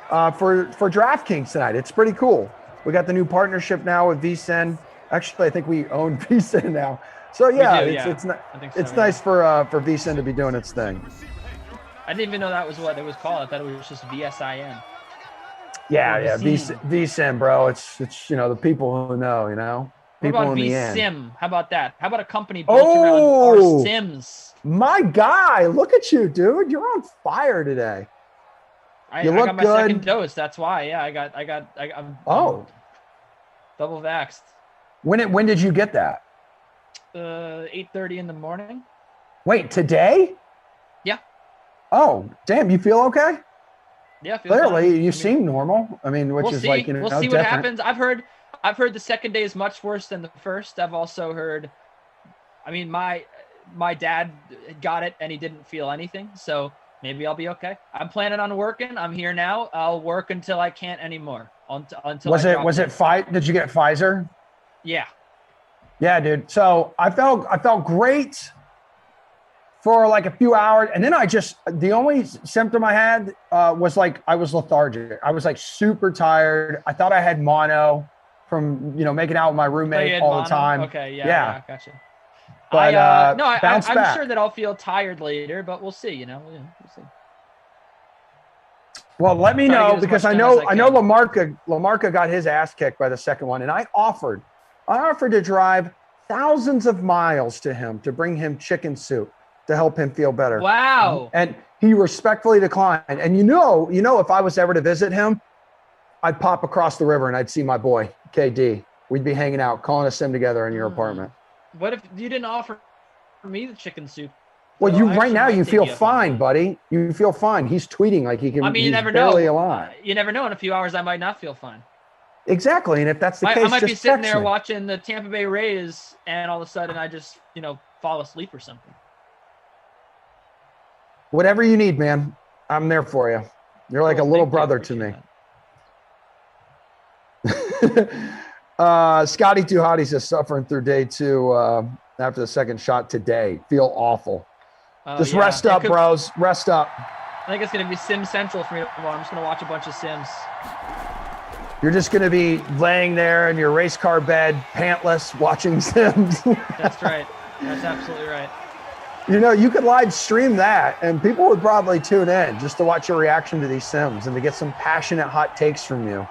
I: for DraftKings tonight. It's pretty cool. We got the new partnership now with VSiN. Actually, I think we own VSiN now. So it's nice for VSiN to be doing its thing.
J: I didn't even know that was what it was called. I thought it was just VSIN.
I: Yeah, VSiN, bro. It's the people who know, people
J: what about
I: in the end.
J: VSim? How about that? How about a company built around our Sims?
I: My guy, look at you, dude. You're on fire today.
J: I got my second dose. That's why. Yeah, I'm double vaxxed.
I: When did you get that?
J: 8:30 in the morning.
I: Wait, today?
J: Yeah.
I: Oh, damn! You feel okay?
J: Yeah.
I: Clearly, you seem normal. I mean,
J: we'll see what happens. I've heard the second day is much worse than the first. I've also heard. I mean, my dad got it and he didn't feel anything, so maybe I'll be okay. I'm planning on working. I'm here now. I'll work until I can't anymore. Until
I: was it Did you get Pfizer?
J: Yeah.
I: Yeah, dude. So I felt great for like a few hours, and then the only symptom I had was like I was lethargic. I was like super tired. I thought I had mono from making out with my roommate all the time.
J: Okay, yeah, gotcha.
I: But
J: I'm sure that I'll feel tired later, but we'll see. We'll see.
I: Well, let me
J: Try to
I: know
J: get as
I: because
J: much
I: I
J: done as
I: know
J: I
I: I know
J: can.
I: Lamarca got his ass kicked by the second one, and I offered to drive thousands of miles to him to bring him chicken soup to help him feel better.
J: Wow.
I: And he respectfully declined. And you know, if I was ever to visit him, I'd pop across the river and I'd see my boy KD. We'd be hanging out, calling a sim together in your apartment.
J: What if you didn't offer me the chicken soup?
I: Well,
J: I
I: right
J: actually
I: now
J: might
I: you
J: take
I: feel
J: you up on
I: fine,
J: that.
I: buddy. You feel fine. He's tweeting like he can.
J: I mean, you
I: he's
J: never
I: barely
J: know.
I: alive.
J: You never know. In a few hours, I might not feel fine.
I: Exactly. And if that's the case,
J: I might be
I: just
J: sitting
I: text
J: there
I: me.
J: watching the Tampa Bay Rays, and all of a sudden I just, fall asleep or something.
I: Whatever you need, man. I'm there for you. You're like a
J: Cool,
I: little
J: thank you.
I: brother to me.
J: Appreciate
I: Scotty Too Hotties is suffering through day 2 after the second shot today. Feel awful.
J: that.
I: Just
J: Yeah.
I: rest
J: It
I: up,
J: could-
I: bros. Rest up.
J: I think it's going to be Sim Central for me tomorrow. I'm just going to watch a bunch of Sims.
I: You're just going to be laying there in your race car bed, pantless, watching Sims.
J: That's right. That's absolutely right.
I: You could live stream that, and people would probably tune in just to watch your reaction to these Sims and to get some passionate hot takes from you.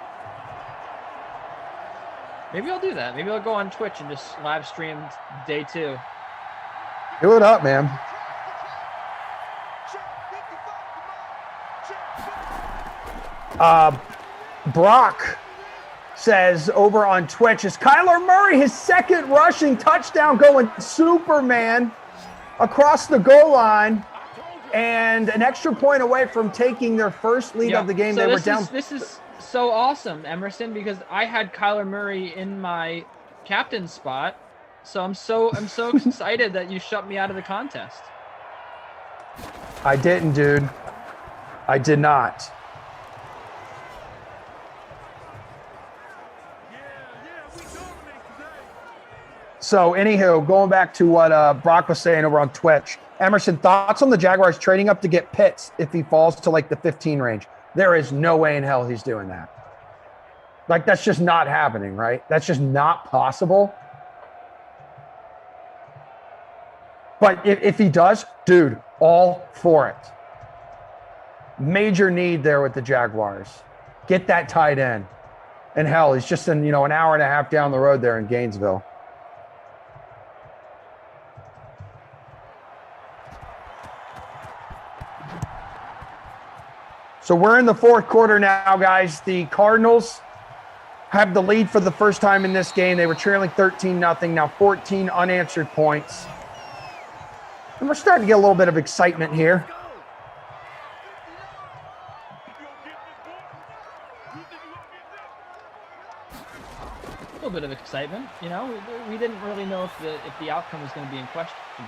J: Maybe I'll do that. Maybe I'll go on Twitch and just live stream day 2.
I: Do it up, man. Brock says over on Twitch, is Kyler Murray his second rushing touchdown going Superman across the goal line and an extra point away from taking their first lead of the game?
J: So
I: they were
J: this
I: down.
J: This is so awesome, Emerson, because I had Kyler Murray in my captain spot. So I'm so excited that you shut me out of the contest.
I: I didn't, dude. I did not. So, anywho, going back to what Brock was saying over on Twitch, Emerson, thoughts on the Jaguars trading up to get Pitts if he falls to like the 15 range? There is no way in hell he's doing that. Like, that's just not happening, right? That's just not possible. But if he does, dude, all for it. Major need there with the Jaguars. Get that tight end. And hell, he's just in, an hour and a half down the road there in Gainesville. So we're in the fourth quarter now, guys. The Cardinals have the lead for the first time in this game. They were trailing 13-0, now 14 unanswered points. And we're starting to get a little bit of excitement here.
J: A little bit of excitement, We didn't really know if the outcome was going to be in question here.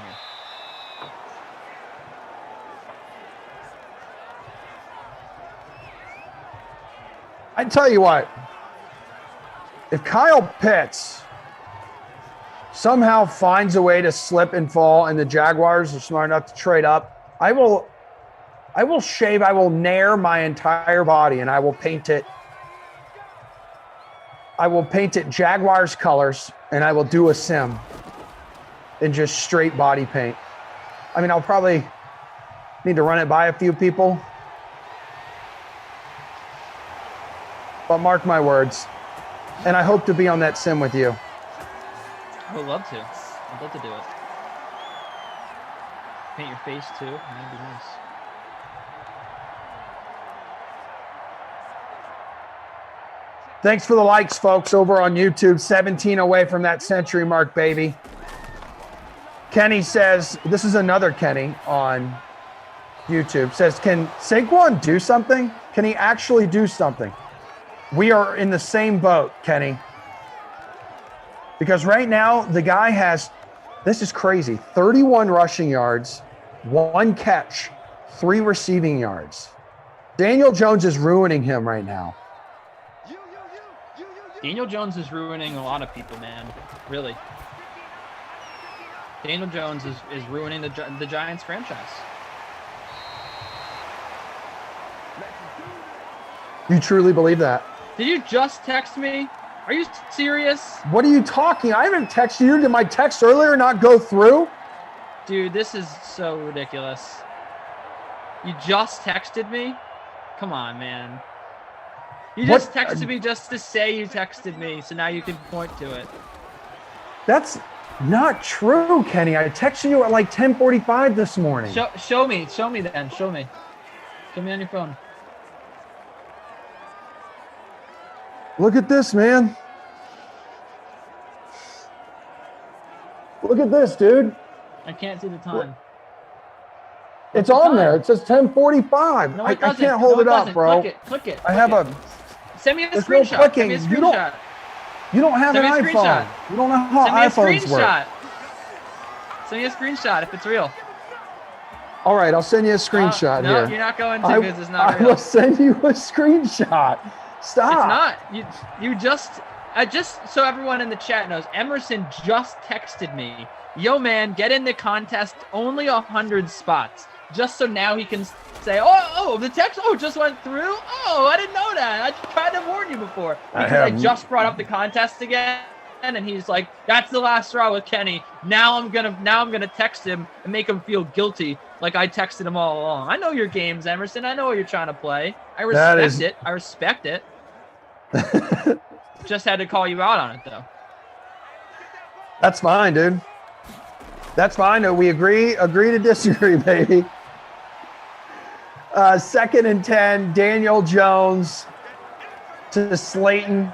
I: I tell you what, if Kyle Pitts somehow finds a way to slip and fall and the Jaguars are smart enough to trade up, I will nair my entire body and I will paint it Jaguars colors, and I will do a sim in just straight body paint. I mean, I'll probably need to run it by a few people. But mark my words, and I hope to be on that sim with you.
J: I would love to. I'd love to do it. Paint your face too. That'd be nice.
I: Thanks for the likes, folks, over on YouTube. 17 away from that century mark, baby. Kenny says, this is another Kenny on YouTube, says, can Saquon do something? Can he actually do something? We are in the same boat, Kenny. Because right now, the guy has, this is crazy, 31 rushing yards, 1 catch, 3 receiving yards. Daniel Jones is ruining him right now.
J: Daniel Jones is ruining a lot of people, man. Really. Daniel Jones is ruining the Giants franchise.
I: You truly believe that?
J: Did you just text me? Are you serious?
I: What are you talking? I haven't texted you. Did my text earlier not go through?
J: Dude, this is so ridiculous. You just texted me? come on, man. You just texted me just to say you texted me, so now you can point to it.
I: That's not true, Kenny. I texted you at like 10:45 this morning.
J: Show me then. Show me on your phone.
I: Look at this, man. Look at this, dude.
J: I can't see the time.
I: It's
J: the
I: on
J: time?
I: there. It says 10:45.
J: No,
I: I
J: it doesn't.
I: can't hold
J: No,
I: it up,
J: doesn't.
I: bro.
J: Click it.
I: I have a.
J: Send me a
I: There's no
J: screenshot.
I: clicking.
J: Send me a
I: You don't-
J: screenshot.
I: You don't have
J: Send
I: an
J: me a
I: iPhone.
J: screenshot.
I: You don't know how
J: Send me a
I: iPhones work.
J: screenshot. Send me a screenshot if it's real.
I: All right, I'll send you a screenshot
J: no,
I: here.
J: you're not going to because it's not
I: I
J: real.
I: will send you a screenshot. Stop.
J: It's not. You just so everyone in the chat knows, Emerson just texted me, "Yo man, get in the contest, only 100 spots." Just so now he can say, "Oh, the text just went through. Oh, I didn't know that. I tried to warn you before." Because I just brought up the contest again, and he's like, "That's the last straw with Kenny. Now I'm gonna text him and make him feel guilty, like I texted him all along." I know your games, Emerson. I know what you're trying to play. I respect it. Just had to call you out on it, though.
I: That's fine, dude. That's fine. We agree to disagree, baby. 2nd and 10, Daniel Jones to Slayton,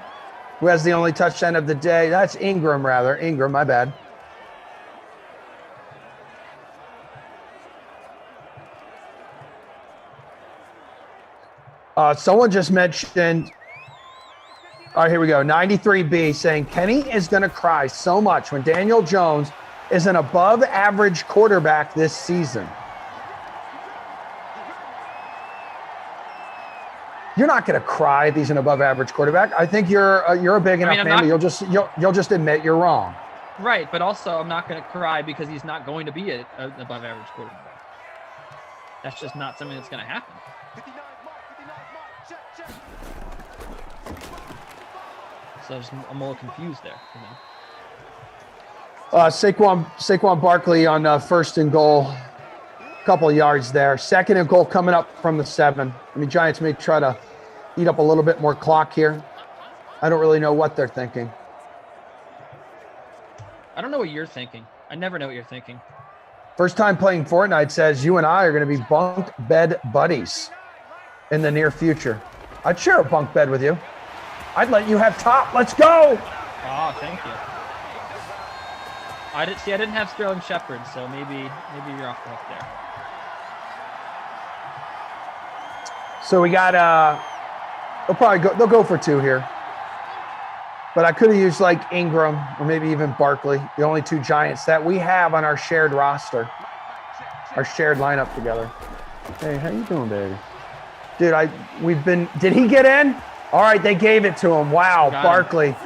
I: who has the only touchdown of the day. That's Ingram, rather. Ingram, my bad. Someone just mentioned, all right, here we go. 93B saying Kenny is going to cry so much when Daniel Jones is an above average quarterback this season. You're not going to cry if he's an above average quarterback. I think you're a big enough man, but you'll just admit you're wrong.
J: Right, but also I'm not going to cry because he's not going to be an above average quarterback. That's just not something that's going to happen. So I'm a little confused there. You know?
I: Saquon Barkley on 1st and goal. Couple of yards there. 2nd and goal coming up from the 7. I mean, Giants may try to eat up a little bit more clock here. I don't really know what they're thinking.
J: I don't know what you're thinking. I never know what you're thinking.
I: First time playing Fortnite says you and I are going to be bunk bed buddies in the near future. I'd share a bunk bed with you. I'd let you have top. Let's go.
J: Oh, thank you. I didn't have Sterling Shepard, so maybe you're off the hook there.
I: So we got they'll go for 2 here. But I could have used like Ingram or maybe even Barkley, the only 2 Giants that we have on our shared roster, our shared lineup together. Hey, how you doing, baby? Dude, did he get in? All right, they gave it to him. Wow, Barkley.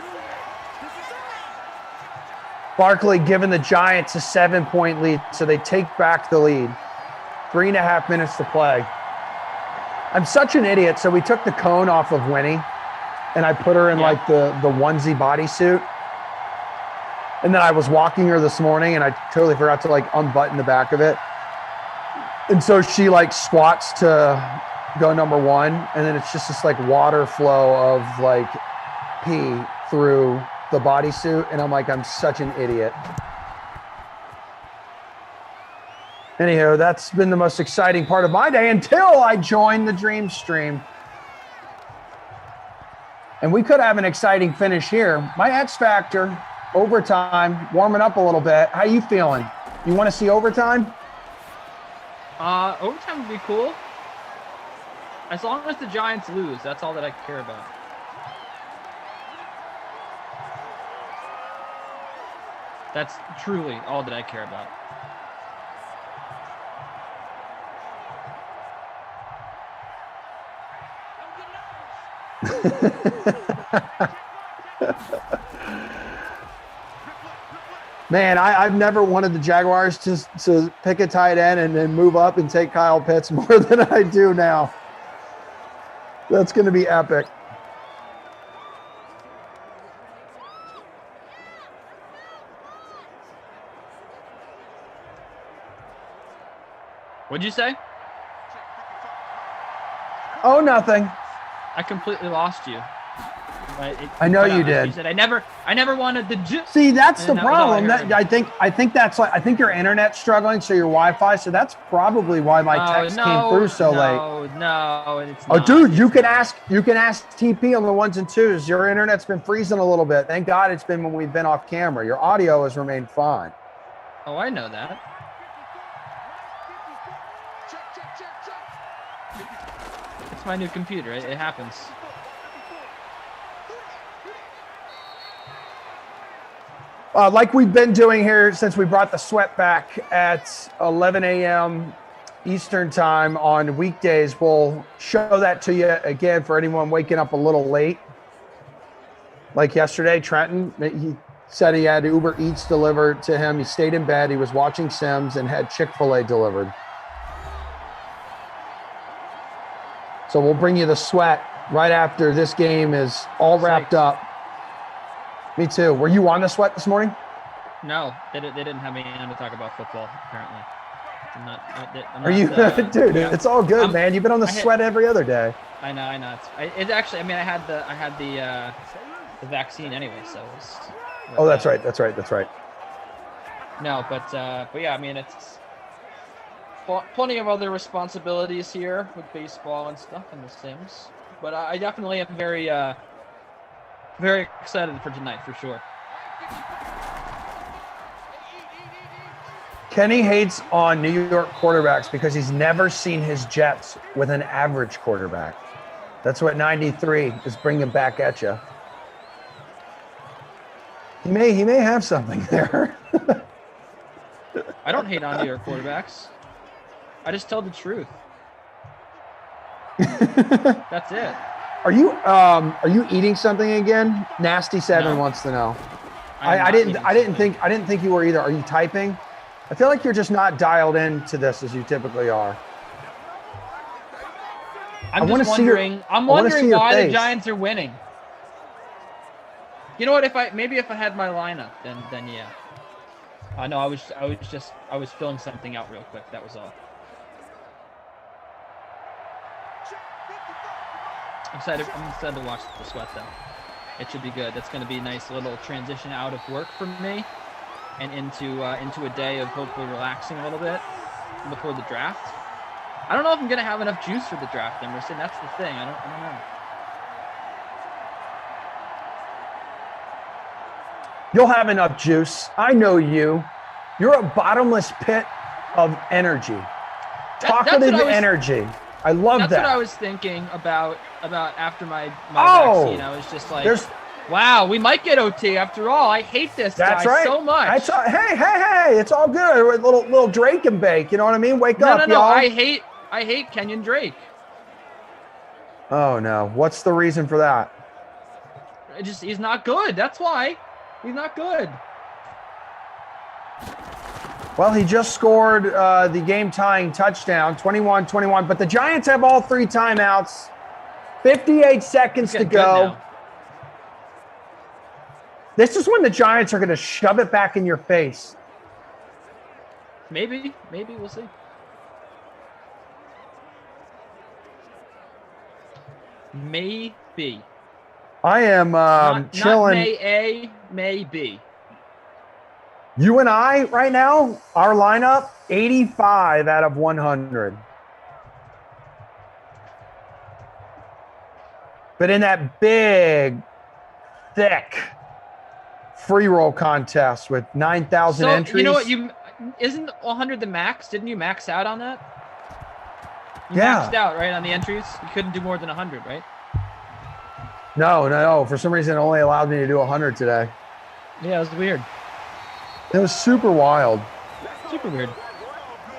I: Barkley giving the Giants a 7-point lead, so they take back the lead. 3.5 minutes to play. I'm such an idiot. So we took the cone off of Winnie, and I put her in like the onesie bodysuit. And then I was walking her this morning, and I totally forgot to like unbutton the back of it. And so she like squats to go number 1, and then it's just this like water flow of like pee through the bodysuit, and I'm like, I'm such an idiot. Anyhow, that's been the most exciting part of my day until I joined the Dream Stream. And we could have an exciting finish here. My X Factor, overtime, warming up a little bit. How you feeling? You want to see overtime?
J: Overtime would be cool. As long as the Giants lose, that's all that I care about. That's truly all that I care about.
I: Man, I've never wanted the Jaguars to pick a tight end and then move up and take Kyle Pitts more than I do now. That's going to be epic.
J: What'd you say?
I: Oh, nothing.
J: I completely lost you.
I: I know you did.
J: You said I never wanted the.
I: See, that's the
J: And that was all I
I: problem.
J: heard.
I: I think that's like, I think your internet's struggling, so your Wi-Fi. So that's probably why my text came through so late.
J: No, it's
I: Oh,
J: not.
I: dude, you can ask TP on the 1s and 2s. Your internet's been freezing a little bit. Thank God it's been when we've been off camera. Your audio has remained fine.
J: Oh, I know that. It's my new computer. It happens.
I: Like we've been doing here since we brought the sweat back at 11 a.m. Eastern time on weekdays, we'll show that to you again for anyone waking up a little late. Like yesterday, Trenton, he said he had Uber Eats delivered to him. He stayed in bed. He was watching Sims and had Chick-fil-A delivered. So we'll bring you the sweat right after this game is all wrapped up. Me too. Were you on the sweat this morning?
J: No, they didn't have me on to talk about football, apparently.
I: Are you, dude? Yeah. It's all good, man. You've been on the sweat every other day.
J: I know. It's actually. I mean, I had the vaccine anyway, so.
I: Oh, that's right.
J: No, but yeah, I mean, it's plenty of other responsibilities here with baseball and stuff and the Sims. But I definitely am very excited for tonight for sure.
I: Kenny hates on New York quarterbacks because he's never seen his Jets with an average quarterback. That's what 93 is bringing back at you. He may have something there.
J: I don't hate on New York quarterbacks. I just tell the truth. That's it.
I: Are you eating something again? Nasty Seven wants to know. I didn't think you were either. Are you typing? I feel like you're just not dialed into this as you typically are.
J: I'm wondering why the Giants are winning. You know what? If I had my lineup, then yeah. No, I was filling something out real quick. That was all. I'm excited to watch the sweat though. It should be good. That's going to be a nice little transition out of work for me, and into a day of hopefully relaxing a little bit before the draft. I don't know if I'm going to have enough juice for the draft, Emerson. That's the thing. I don't know.
I: You'll have enough juice. I know you. You're a bottomless pit of energy. Talkative energy. I love that.
J: That's what I was thinking about after my vaccine. I was just like, wow, we might get OT after all. I hate this guy so much.
I: Hey, it's all good. A little Drake and bake. You know what I mean? Wake up, y'all.
J: I hate Kenyon Drake.
I: Oh no. What's the reason for that?
J: He's not good. That's why. He's not good.
I: Well, he just scored the game-tying touchdown, 21-21. But the Giants have all 3 timeouts. 58 seconds to go. This is when the Giants are going to shove it back in your face.
J: Maybe we'll see. Maybe.
I: I am chilling.
J: Not may A, may B.
I: You and I right now, our lineup, 85 out of 100. But in that big, thick free roll contest with 9,000 entries.
J: You know what? Isn't 100 the max? Didn't you max out on that? You maxed out, right, on the entries? You couldn't do more than 100, right?
I: No. For some reason, it only allowed me to do 100 today.
J: Yeah, it was weird.
I: It was super wild.
J: Super weird.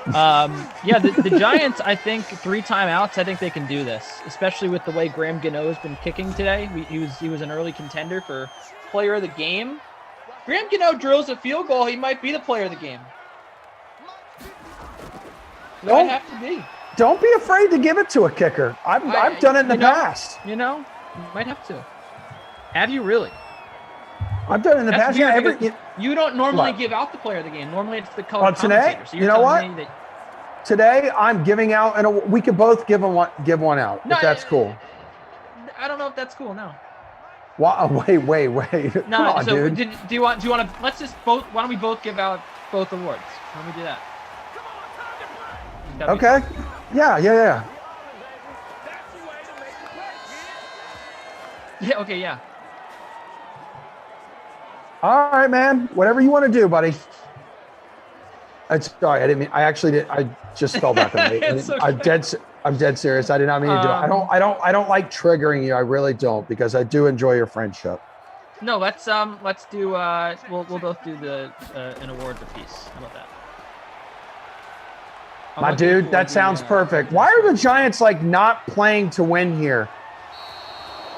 J: Yeah, the Giants, I think 3 timeouts, I think they can do this, especially with the way Graham Gano has been kicking today. He was an early contender for player of the game. Graham Gano drills a field goal, he might be the player of the game. Might have to be.
I: Don't be afraid to give it to a kicker. I've done it in the past.
J: You might have to. Have you really?
I: I've done it in the past.
J: Yeah, you don't normally give out the player of the game. Normally it's the color
I: today,
J: commentator. So
I: you know what? today I'm giving out, and we could both give one out
J: No,
I: if that's cool.
J: I don't know if that's cool. No.
I: Wait.
J: No.
I: Come on,
J: So
I: dude.
J: do you want to? Let's just both. Why don't we both give out both awards? Why don't we do that? That'd be
I: Okay. Yeah.
J: Yeah. Okay. Yeah.
I: All right, man. Whatever you want to do, buddy. Sorry, I didn't mean. I actually did. I just fell back on me.
J: It's okay.
I: I'm dead serious. I did not mean to do it. I don't like triggering you. I really don't, because I do enjoy your friendship.
J: No. Let's do. We'll both do the an awards apiece. How about that?
I: My dude, that sounds perfect. Why are the Giants like not playing to win here?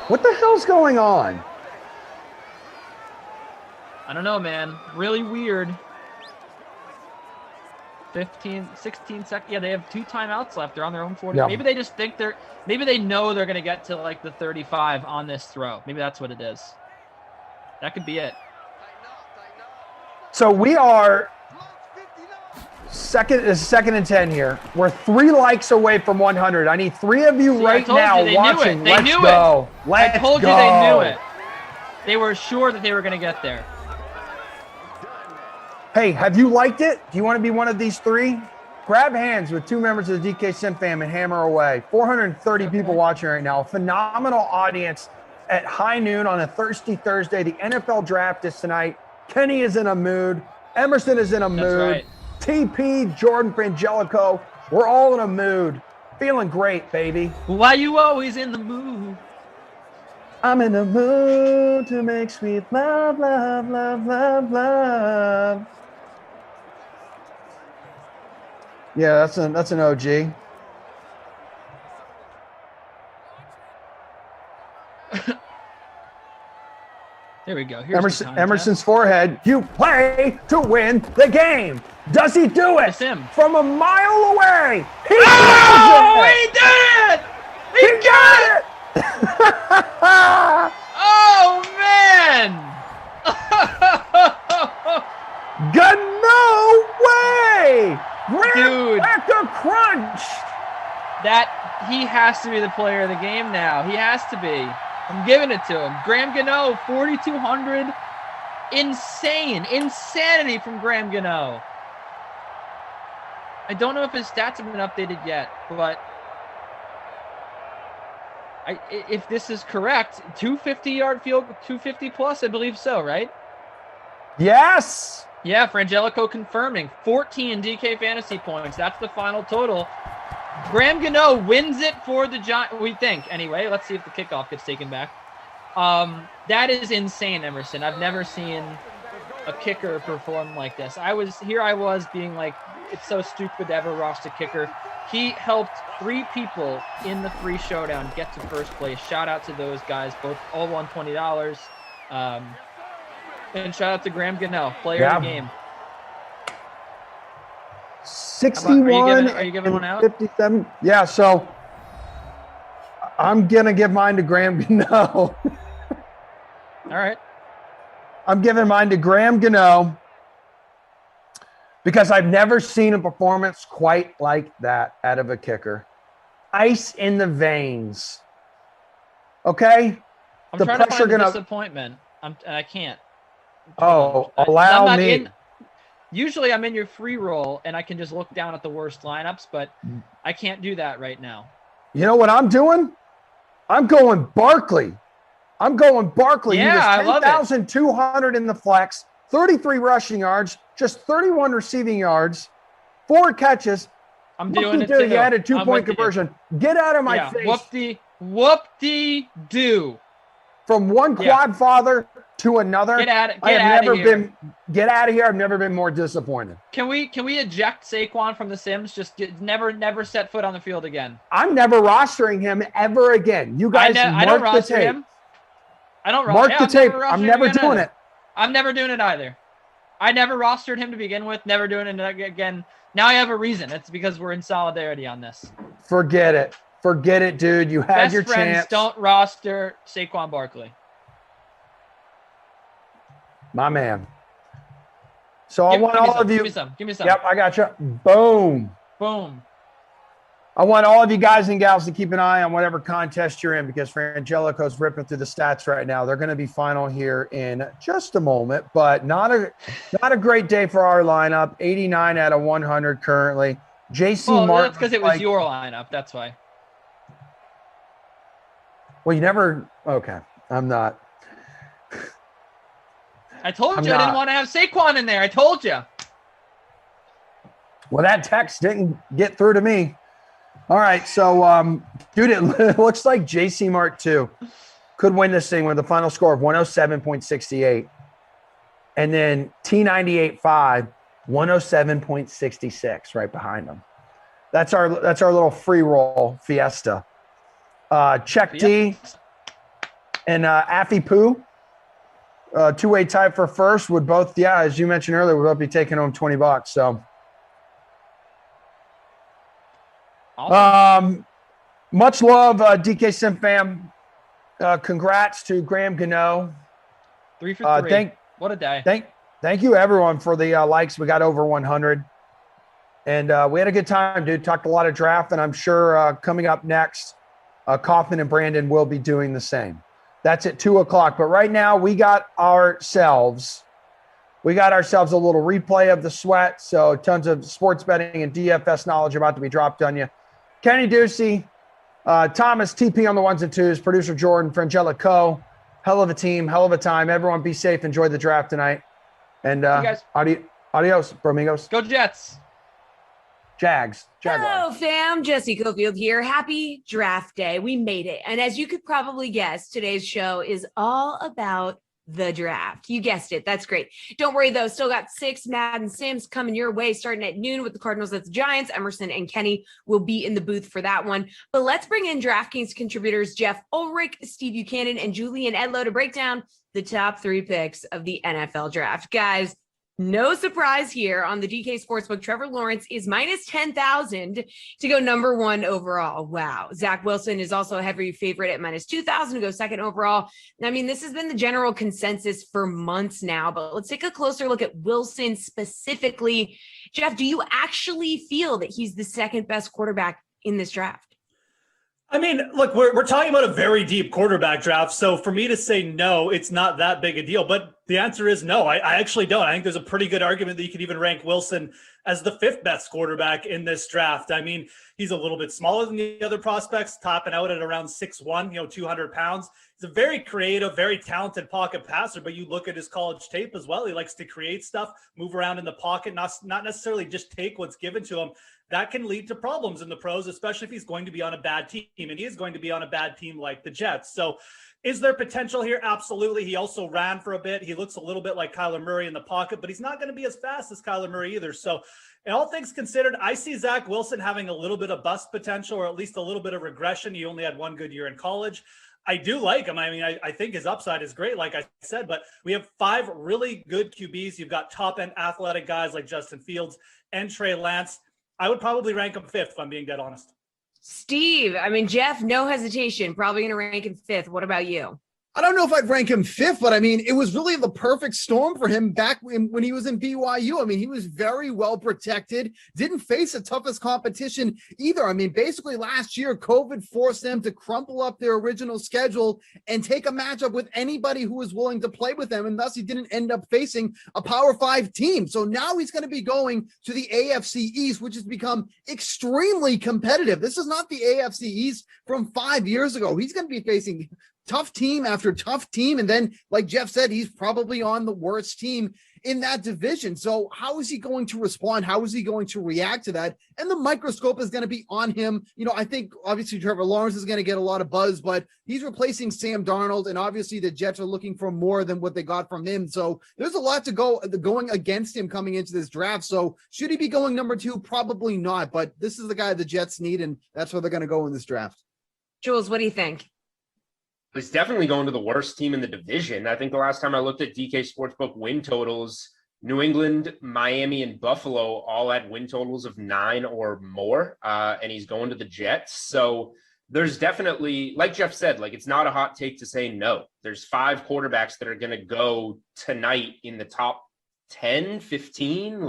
I: What the hell's going on?
J: I don't know, man. Really weird. 16 seconds. Yeah, they have 2 timeouts left. They're on their own 40.
I: Yeah.
J: Maybe they just think maybe they know they're going to get to like the 35 on this throw. Maybe that's what it is. That could be it.
I: So we are second and 10 here. We're 3 likes away from 100. I need 3 of you right now watching.
J: They knew
I: go.
J: it.
I: Let's
J: I told
I: go.
J: you they knew it. They were sure that they were going to get there.
I: Hey, have you liked it? Do you want to be one of these 3? Grab hands with 2 members of the DK Sim fam and hammer away. 430 people watching right now. A phenomenal audience at high noon on a thirsty Thursday. The NFL draft is tonight. Kenny is in a mood. Emerson is in a mood.
J: Right.
I: TP, Jordan Frangelico. We're all in a mood. Feeling great, baby.
J: Why you always in the mood?
I: I'm in the mood to make sweet love, love, love, love, love. Yeah, that's an OG.
J: There we go. Here's the
I: Emerson's forehead. You play to win the game. Does he do it?
J: It's him.
I: From a mile away. He
J: He did it! He got it! Oh, man!
I: No way!
J: Dude.
I: Grant crunch.
J: That he has to be the player of the game now. He has to be. I'm giving it to him. Graham Gano, 4,200. Insanity from Graham Gano. I don't know if his stats have been updated yet, but if this is correct, 250-yard field, 250 plus, I believe so, right?
I: Yes.
J: Yeah, Frangelico confirming 14 DK fantasy points. That's the final total. Graham Gano wins it for the Giants, we think. Anyway, let's see if the kickoff gets taken back. That is insane, Emerson. I've never seen a kicker perform like this. I was being like, it's so stupid to ever roster kicker. He helped 3 people in the free showdown get to first place. Shout out to those guys, both all won $20. And shout out to Graham Gano, player of the game.
I: 61.
J: Are you giving one out?
I: 57. Yeah, so I'm going to give mine to Graham Gano.
J: All right.
I: I'm giving mine to Graham Gano because I've never seen a performance quite like that out of a kicker. Ice in the veins. Okay?
J: I'm trying to find the disappointment. I can't.
I: Allow me.
J: Usually I'm in your free roll and I can just look down at the worst lineups, but I can't do that right now.
I: You know what I'm doing? I'm going Barkley.
J: Yeah,
I: He was 10,200 in the flex, 33 rushing yards, just 31 receiving yards, 4 catches.
J: I'm doing it too.
I: You had a 2-point conversion. Get out of my face.
J: Whoop-de-doo.
I: From one quad father to another.
J: Get out of here.
I: Get out of here. I've never been more disappointed.
J: Can we eject Saquon from the Sims? Just never set foot on the field again.
I: I'm never rostering him ever again. You guys
J: I don't
I: mark the tape.
J: him. I don't
I: mark the tape. I'm never doing it.
J: I'm never doing it either. I never rostered him to begin with. Never doing it again. Now I have a reason. It's because we're in solidarity on this.
I: Forget it. Forget it, dude. You had your chance.
J: Best friends don't roster Saquon Barkley.
I: My man. So I want all of you.
J: Give me some.
I: Yep, I got you. Boom.
J: Boom.
I: I want all of you guys and gals to keep an eye on whatever contest you're in because Frangelico's ripping through the stats right now. They're going to be final here in just a moment, but not a great day for our lineup. 89 out of 100 currently. JC
J: Well,
I: Martin.
J: that's because it was your lineup. That's why.
I: Well, you never. Okay, I'm not.
J: I told you I didn't want to have Saquon in there. I told you.
I: Well, that text didn't get through to me. All right, so, dude, it looks like JC Mart 2 could win this thing with a final score of 107.68. And then T98.5, 107.66 right behind them. That's our little free roll fiesta. Check D and Affy Poo, two-way tie for first would both, as you mentioned earlier, would both be taking home $20. So.
J: Awesome.
I: Much love, DK Sim fam. Congrats to Graham Gano.
J: 3 for 3. What a day.
I: Thank you everyone for the likes. We got over 100, and we had a good time, dude. Talked a lot of draft, and I'm sure coming up next, Kaufman and Brandon will be doing the same. That's at 2:00. But right now, we got ourselves a little replay of the sweat. So tons of sports betting and DFS knowledge about to be dropped on you. Kenny Ducey, Thomas, TP on the ones and twos, producer Jordan, Frangelico. Hell of a team, hell of a time. Everyone be safe. Enjoy the draft tonight. And adios, bromigos.
J: Go Jets.
I: Jaguars.
A: Hello, fam. Jesse Cofield here. Happy draft day. We made it. And as you could probably guess, today's show is all about the draft. You guessed it. That's great. Don't worry, though. Still got 6 Madden Sims coming your way starting at noon with the Cardinals. That's the Giants. Emerson and Kenny will be in the booth for that one. But let's bring in DraftKings contributors Jeff Ulrich, Steve Buchanan, and Julian Edlow to break down the top 3 picks of the NFL draft. Guys, no surprise here on the DK Sportsbook. Trevor Lawrence is minus 10,000 to go number 1 overall. Wow. Zach Wilson is also a heavy favorite at minus 2,000 to go second overall. I mean, this has been the general consensus for months now, but let's take a closer look at Wilson specifically. Jeff, do you actually feel that he's the second best quarterback in this draft?
B: I mean, look, we're talking about a very deep quarterback draft. So for me to say no, it's not that big a deal. But the answer is no. I actually don't. I think there's a pretty good argument that you could even rank Wilson as the 5th best quarterback in this draft. I mean, he's a little bit smaller than the other prospects, topping out at around 6'1", 200 pounds. He's a very creative, very talented pocket passer, but you look at his college tape as well. He likes to create stuff, move around in the pocket, not necessarily just take what's given to him. That can lead to problems in the pros, especially if he's going to be on a bad team, and he is going to be on a bad team like the Jets. So is there potential here? Absolutely. He also ran for a bit. He looks a little bit like Kyler Murray in the pocket, but he's not going to be as fast as Kyler Murray either. So in all things considered, I see Zach Wilson having a little bit of bust potential, or at least a little bit of regression. He only had 1 good year in college. I do like him. I mean, I think his upside is great, like I said, but we have 5 really good QBs. You've got top-end athletic guys like Justin Fields and Trey Lance. I would probably rank him 5th, if I'm being dead honest.
A: Steve, I mean, Jeff, no hesitation, probably going to rank him 5th. What about you?
C: I don't know if I'd rank him 5th, but I mean, it was really the perfect storm for him back when he was in BYU. I mean, he was very well protected, didn't face the toughest competition either. I mean, basically last year, COVID forced them to crumple up their original schedule and take a matchup with anybody who was willing to play with them. And thus he didn't end up facing a Power 5 team. So now he's going to be going to the AFC East, which has become extremely competitive. This is not the AFC East from 5 years ago. He's going to be facing tough team after tough team. And then, like Jeff said, he's probably on the worst team in that division. So how is he going to respond? How is he going to react to that? And the microscope is going to be on him. I think obviously Trevor Lawrence is going to get a lot of buzz, but he's replacing Sam Darnold. And obviously the Jets are looking for more than what they got from him. So there's a lot to going against him coming into this draft. So should he be going number 2? Probably not, but this is the guy the Jets need. And that's where they're going to go in this draft.
A: Jules, what do you think?
D: He's definitely going to the worst team in the division. I think the last time I looked at DK Sportsbook win totals, New England, Miami, and Buffalo all had win totals of 9 or more, and he's going to the Jets. So there's definitely, like Jeff said, like it's not a hot take to say no. There's 5 quarterbacks that are going to go tonight in the top 10, 15.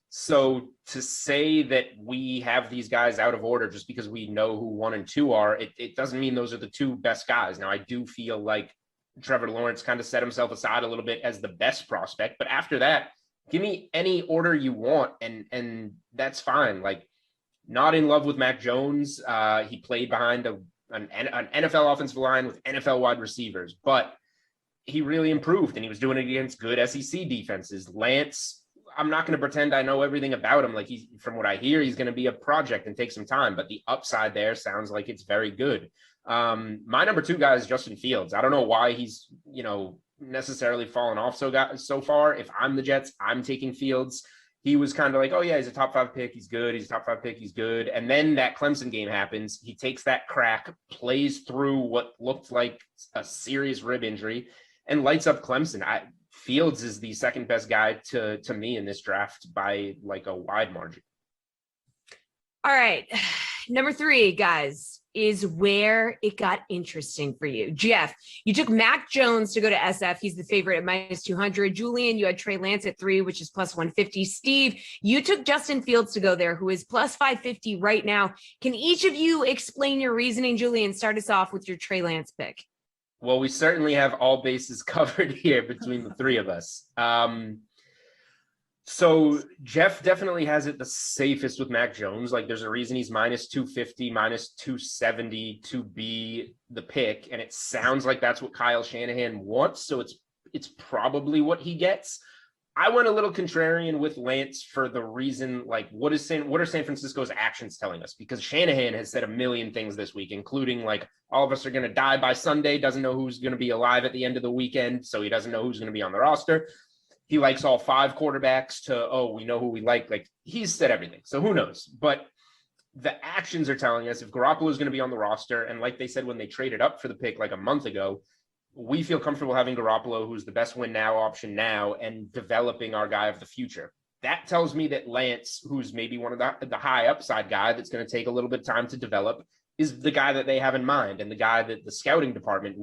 D: So to say that we have these guys out of order just because we know who 1 and 2 are, it doesn't mean those are the 2 best guys. Now, I do feel like Trevor Lawrence kind of set himself aside a little bit as the best prospect, but after that, give me any order you want, and that's fine. Like, not in love with Mac Jones. He played behind an NFL offensive line with NFL wide receivers, but he really improved, and he was doing it against good SEC defenses. Lance, I'm not going to pretend I know everything about him. Like, from what I hear, he's going to be a project and take some time, but the upside there sounds like it's very good. My number 2 guy is Justin Fields. I don't know why he's, necessarily fallen off so far. If I'm the Jets, I'm taking Fields. He was kind of like, oh yeah, he's a top 5 pick. He's good. He's a top 5 pick. He's good. And then that Clemson game happens. He takes that crack, plays through what looked like a serious rib injury, and lights up Clemson. Fields is the second best guy to me in this draft by like a wide margin.
A: All right. Number 3, guys, is where it got interesting for you. Jeff, you took Mac Jones to go to SF. He's the favorite at -200. Julian, you had Trey Lance at 3, which is +150. Steve, you took Justin Fields to go there, who is +550 right now. Can each of you explain your reasoning? Julian, start us off with your Trey Lance pick.
D: Well, we certainly have all bases covered here between the 3 of us. So Jeff definitely has it the safest with Mac Jones. Like, there's a reason he's -250, -270 to be the pick. And it sounds like that's what Kyle Shanahan wants. So it's probably what he gets. I went a little contrarian with Lance for the reason, like, what are San Francisco's actions telling us? Because Shanahan has said a million things this week, including like, all of us are going to die by Sunday, doesn't know who's going to be alive at the end of the weekend. So he doesn't know who's going to be on the roster. He likes all 5 quarterbacks we know who we like. Like, he's said everything. So who knows? But the actions are telling us if Garoppolo is going to be on the roster, and like they said when they traded up for the pick like a month ago, we feel comfortable having Garoppolo, who's the best win now option now, and developing our guy of the future. That tells me that Lance, who's maybe one of the high upside guy that's going to take a little bit of time to develop, is the guy that they have in mind, and the guy that the scouting department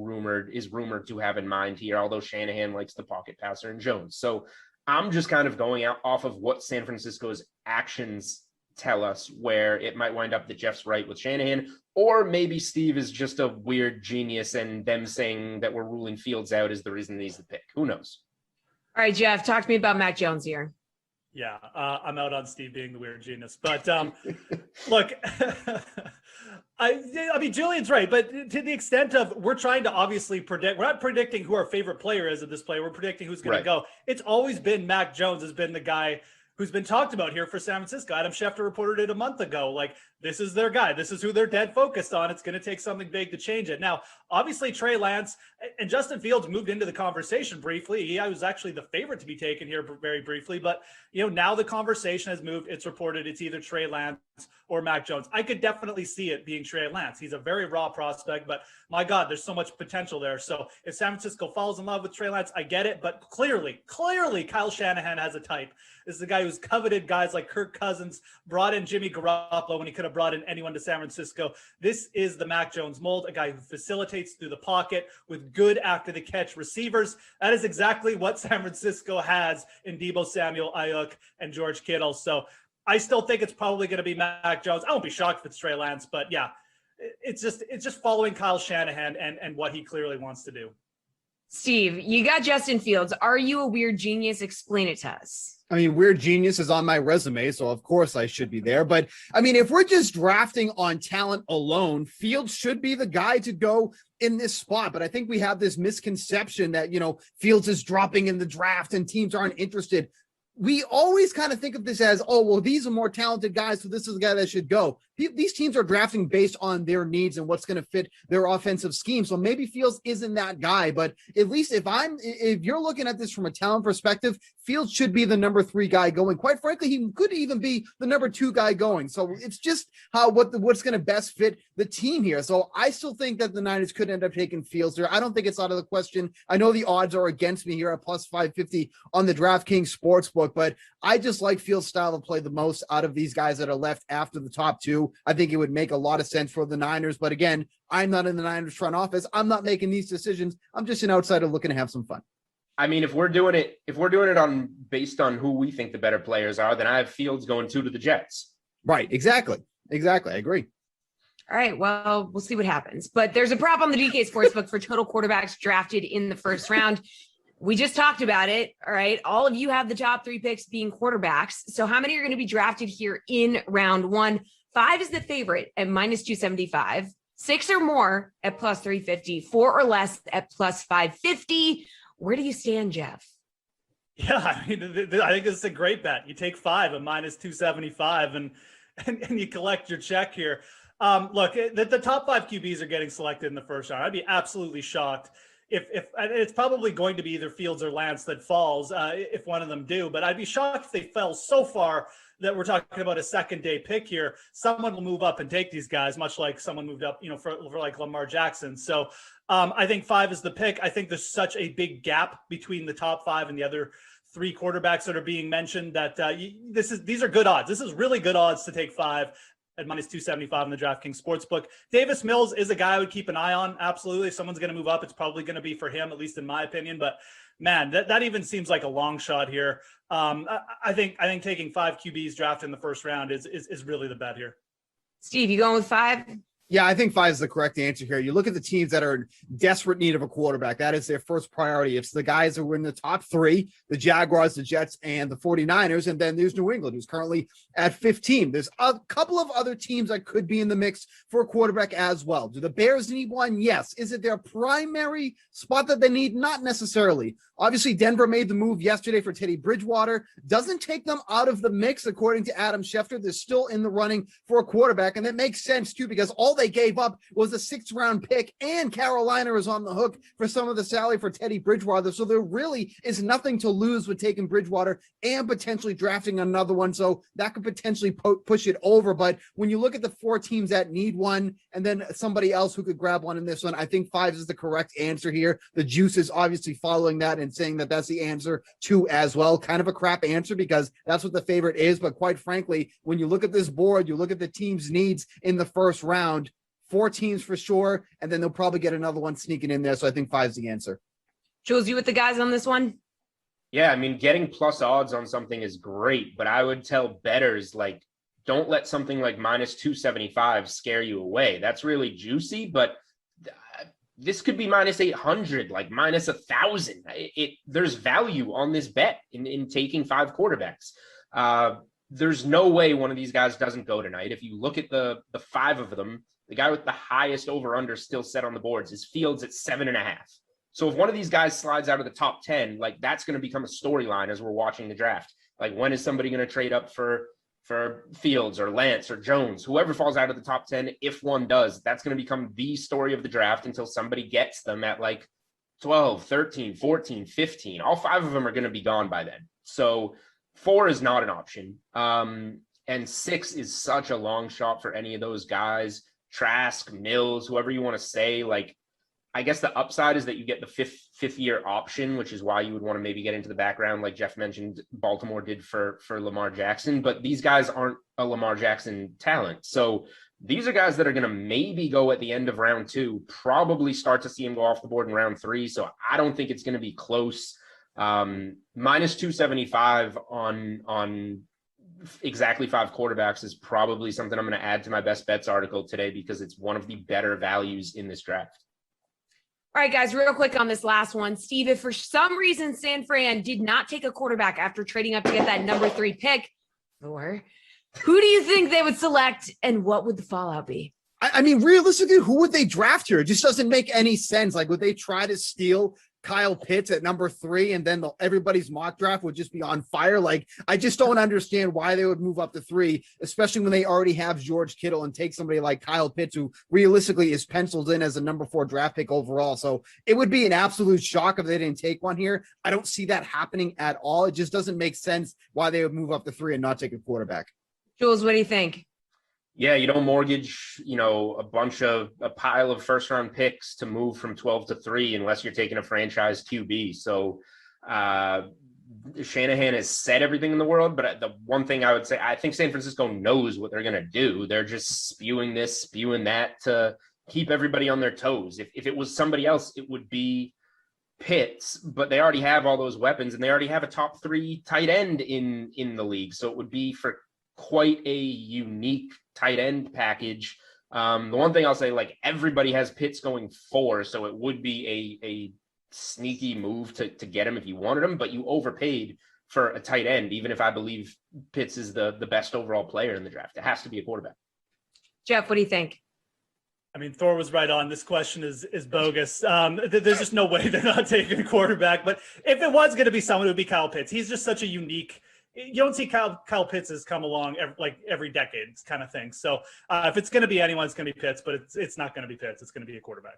D: is rumored to have in mind here, although Shanahan likes the pocket passer and Jones. So I'm just kind of going out off of what San Francisco's actions tell us, where it might wind up that Jeff's right with Shanahan, or maybe Steve is just a weird genius and them saying that we're ruling Fields out is the reason he's the pick. Who knows? All
A: right, Jeff, talk to me about Mac Jones here.
B: Yeah, I'm out on Steve being the weird genius. But look, I mean, Julian's right. But to the extent of we're trying to obviously predict, we're not predicting who our favorite player is at this play. We're predicting who's going to go. It's always been Mac Jones has been the guy who's been talked about here for San Francisco. Adam Schefter reported it a month ago. Like, this is their guy. This is who they're dead focused on. It's going to take something big to change it. Now, obviously, Trey Lance and Justin Fields moved into the conversation briefly. He was actually the favorite to be taken here very briefly. But, now the conversation has moved. It's reported it's either Trey Lance or Mac Jones. I could definitely see it being Trey Lance. He's a very raw prospect, but my God, there's so much potential there. So if San Francisco falls in love with Trey Lance, I get it. But clearly, Kyle Shanahan has a type. This is the guy who's coveted guys like Kirk Cousins, brought in Jimmy Garoppolo when he could have brought in anyone to San Francisco. This is the Mac Jones mold, a guy who facilitates through the pocket with good after the catch receivers. That is exactly what San Francisco has in Deebo Samuel, Ayuk, and George Kittle. So I still think it's probably going to be Mac Jones. I won't be shocked if it's Trey Lance, but yeah, it's just following Kyle Shanahan and what he clearly wants to do.
A: Steve, you got Justin Fields. Are you a weird genius? Explain it to us.
C: I mean, weird genius is on my resume, so of course I should be there. But I mean, if we're just drafting on talent alone, Fields should be the guy to go in this spot. But I think we have this misconception that, Fields is dropping in the draft and teams aren't interested. We always kind of think of this as, oh, well, these are more talented guys, so this is the guy that should go. These teams are drafting based on their needs and what's going to fit their offensive scheme. So maybe Fields isn't that guy, but at least if you're looking at this from a talent perspective, Fields should be the number 3 guy going. Quite frankly, he could even be the number 2 guy going. So it's just what's going to best fit the team here. So I still think that the Niners could end up taking Fields there. I don't think it's out of the question. I know the odds are against me here at +550 on the DraftKings Sportsbook, but I just like Fields' style of play the most out of these guys that are left after the top 2. I think it would make a lot of sense for the Niners. But again, I'm not in the Niners front office. I'm not making these decisions. I'm just an outsider looking to have some fun.
D: I mean, if we're doing it on based on who we think the better players are, then I have Fields going 2 to the Jets.
C: Right. Exactly. I agree.
A: All right. Well, we'll see what happens. But there's a prop on the DK Sportsbook for total quarterbacks drafted in the first round. We just talked about it. All right. All of you have the top 3 picks being quarterbacks. So how many are going to be drafted here in round 1? 5 is the favorite at -275. 6 or more at +350. 4 or less at +550. Where do you stand, Jeff?
B: Yeah, I mean, I think this is a great bet. You take 5 at -275 and you collect your check here. Look, the top 5 QBs are getting selected in the first round. I'd be absolutely shocked if it's probably going to be either Fields or Lance that falls if one of them do, but I'd be shocked if they fell so far that we're talking about a second day pick here. Someone will move up and take these guys, much like someone moved up, for like Lamar Jackson. So I think 5 is the pick. I think there's such a big gap between the top 5 and the other 3 quarterbacks that are being mentioned that these are good odds. This is really good odds to take 5 at -275 in the DraftKings Sportsbook. Davis Mills is a guy I would keep an eye on. Absolutely. If someone's going to move up, it's probably going to be for him, at least in my opinion. But man, that even seems like a long shot here. I think taking 5 QBs drafted in the first round is really the bet here.
A: Steve, you going with 5?
C: Yeah, I think 5 is the correct answer here. You look at the teams that are in desperate need of a quarterback. That is their first priority. It's the guys who are in the top 3, the Jaguars, the Jets, and the 49ers. And then there's New England, who's currently at 15. There's a couple of other teams that could be in the mix for a quarterback as well. Do the Bears need one? Yes. Is it their primary spot that they need? Not necessarily. Obviously, Denver made the move yesterday for Teddy Bridgewater. Doesn't take them out of the mix, according to Adam Schefter. They're still in the running for a quarterback. And that makes sense, too, because all they gave up was a 6th-round pick, and Carolina is on the hook for some of the salary for Teddy Bridgewater. So there really is nothing to lose with taking Bridgewater and potentially drafting another one. So that could potentially push it over. But when you look at the 4 teams that need one and then somebody else who could grab one in this one, I think 5 is the correct answer here. The juice is obviously following that and saying that that's the answer too as well. Kind of a crap answer because that's what the favorite is. But quite frankly, when you look at this board, you look at the team's needs in the first round, 4 teams for sure, and then they'll probably get another one sneaking in there. So I think 5 is the answer.
A: Jules, you with the guys on this one?
D: Yeah, I mean, getting plus odds on something is great, but I would tell bettors, like, don't let something like -275 scare you away. That's really juicy, but this could be -800, like -1,000. There's value on this bet in taking 5 quarterbacks. There's no way one of these guys doesn't go tonight. If you look at the 5 of them, the guy with the highest over-under still set on the boards is Fields at 7.5. So if one of these guys slides out of the top 10, like, that's going to become a storyline as we're watching the draft. Like, when is somebody going to trade up for Fields or Lance or Jones, whoever falls out of the top 10? If one does, that's going to become the story of the draft until somebody gets them at like 12, 13, 14, 15. All 5 of them are going to be gone by then. So 4 is not an option. And 6 is such a long shot for any of those guys. Trask, Mills, whoever you want to say. Like, I guess the upside is that you get the fifth year option, which is why you would want to maybe get into the background, like Jeff mentioned, Baltimore did for Lamar Jackson. But these guys aren't a Lamar Jackson talent. So these are guys that are going to maybe go at the end of round 2, probably start to see him go off the board in round 3. So I don't think it's going to be close. -275 on exactly 5 quarterbacks is probably something I'm going to add to my best bets article today because it's one of the better values in this draft.
A: All right, guys, real quick on this last one. Steve, if for some reason San Fran did not take a quarterback after trading up to get that number 3 pick, who do you think they would select and what would the fallout be?
C: I mean, realistically, who would they draft here? It just doesn't make any sense. Like, would they try to steal Kyle Pitts at number 3 and then everybody's mock draft would just be on fire? Like, I just don't understand why they would move up to 3, especially when they already have George Kittle and take somebody like Kyle Pitts, who realistically is penciled in as a number 4 draft pick overall. So it would be an absolute shock if they didn't take one here. I don't see that happening at all. It just doesn't make sense why they would move up to 3 and not take a quarterback.
A: Jules, what do you think?
D: Yeah, you don't mortgage, a pile of first round picks to move from 12 to 3 unless you're taking a franchise QB. So Shanahan has said everything in the world, but the one thing I would say, I think San Francisco knows what they're going to do. They're just spewing this, spewing that to keep everybody on their toes. If it was somebody else, it would be Pitts, but they already have all those weapons, and they already have a top 3 tight end in the league. So it would be for quite a unique tight end package. The one thing I'll say, like, everybody has Pitts going 4, so it would be a sneaky move to get him if you wanted him, but you overpaid for a tight end, even if I believe Pitts is the best overall player in the draft. It has to be a quarterback.
A: Jeff, what do you think?
B: I mean, Thor was right on. This question is bogus. There's just no way they're not taking a quarterback. But if it was going to be someone, it would be Kyle Pitts. He's just such a unique. You don't see Kyle Pitts has come along every decade kind of thing. So if it's going to be anyone, it's going to be Pitts. But it's not going to be Pitts. It's going to be a quarterback.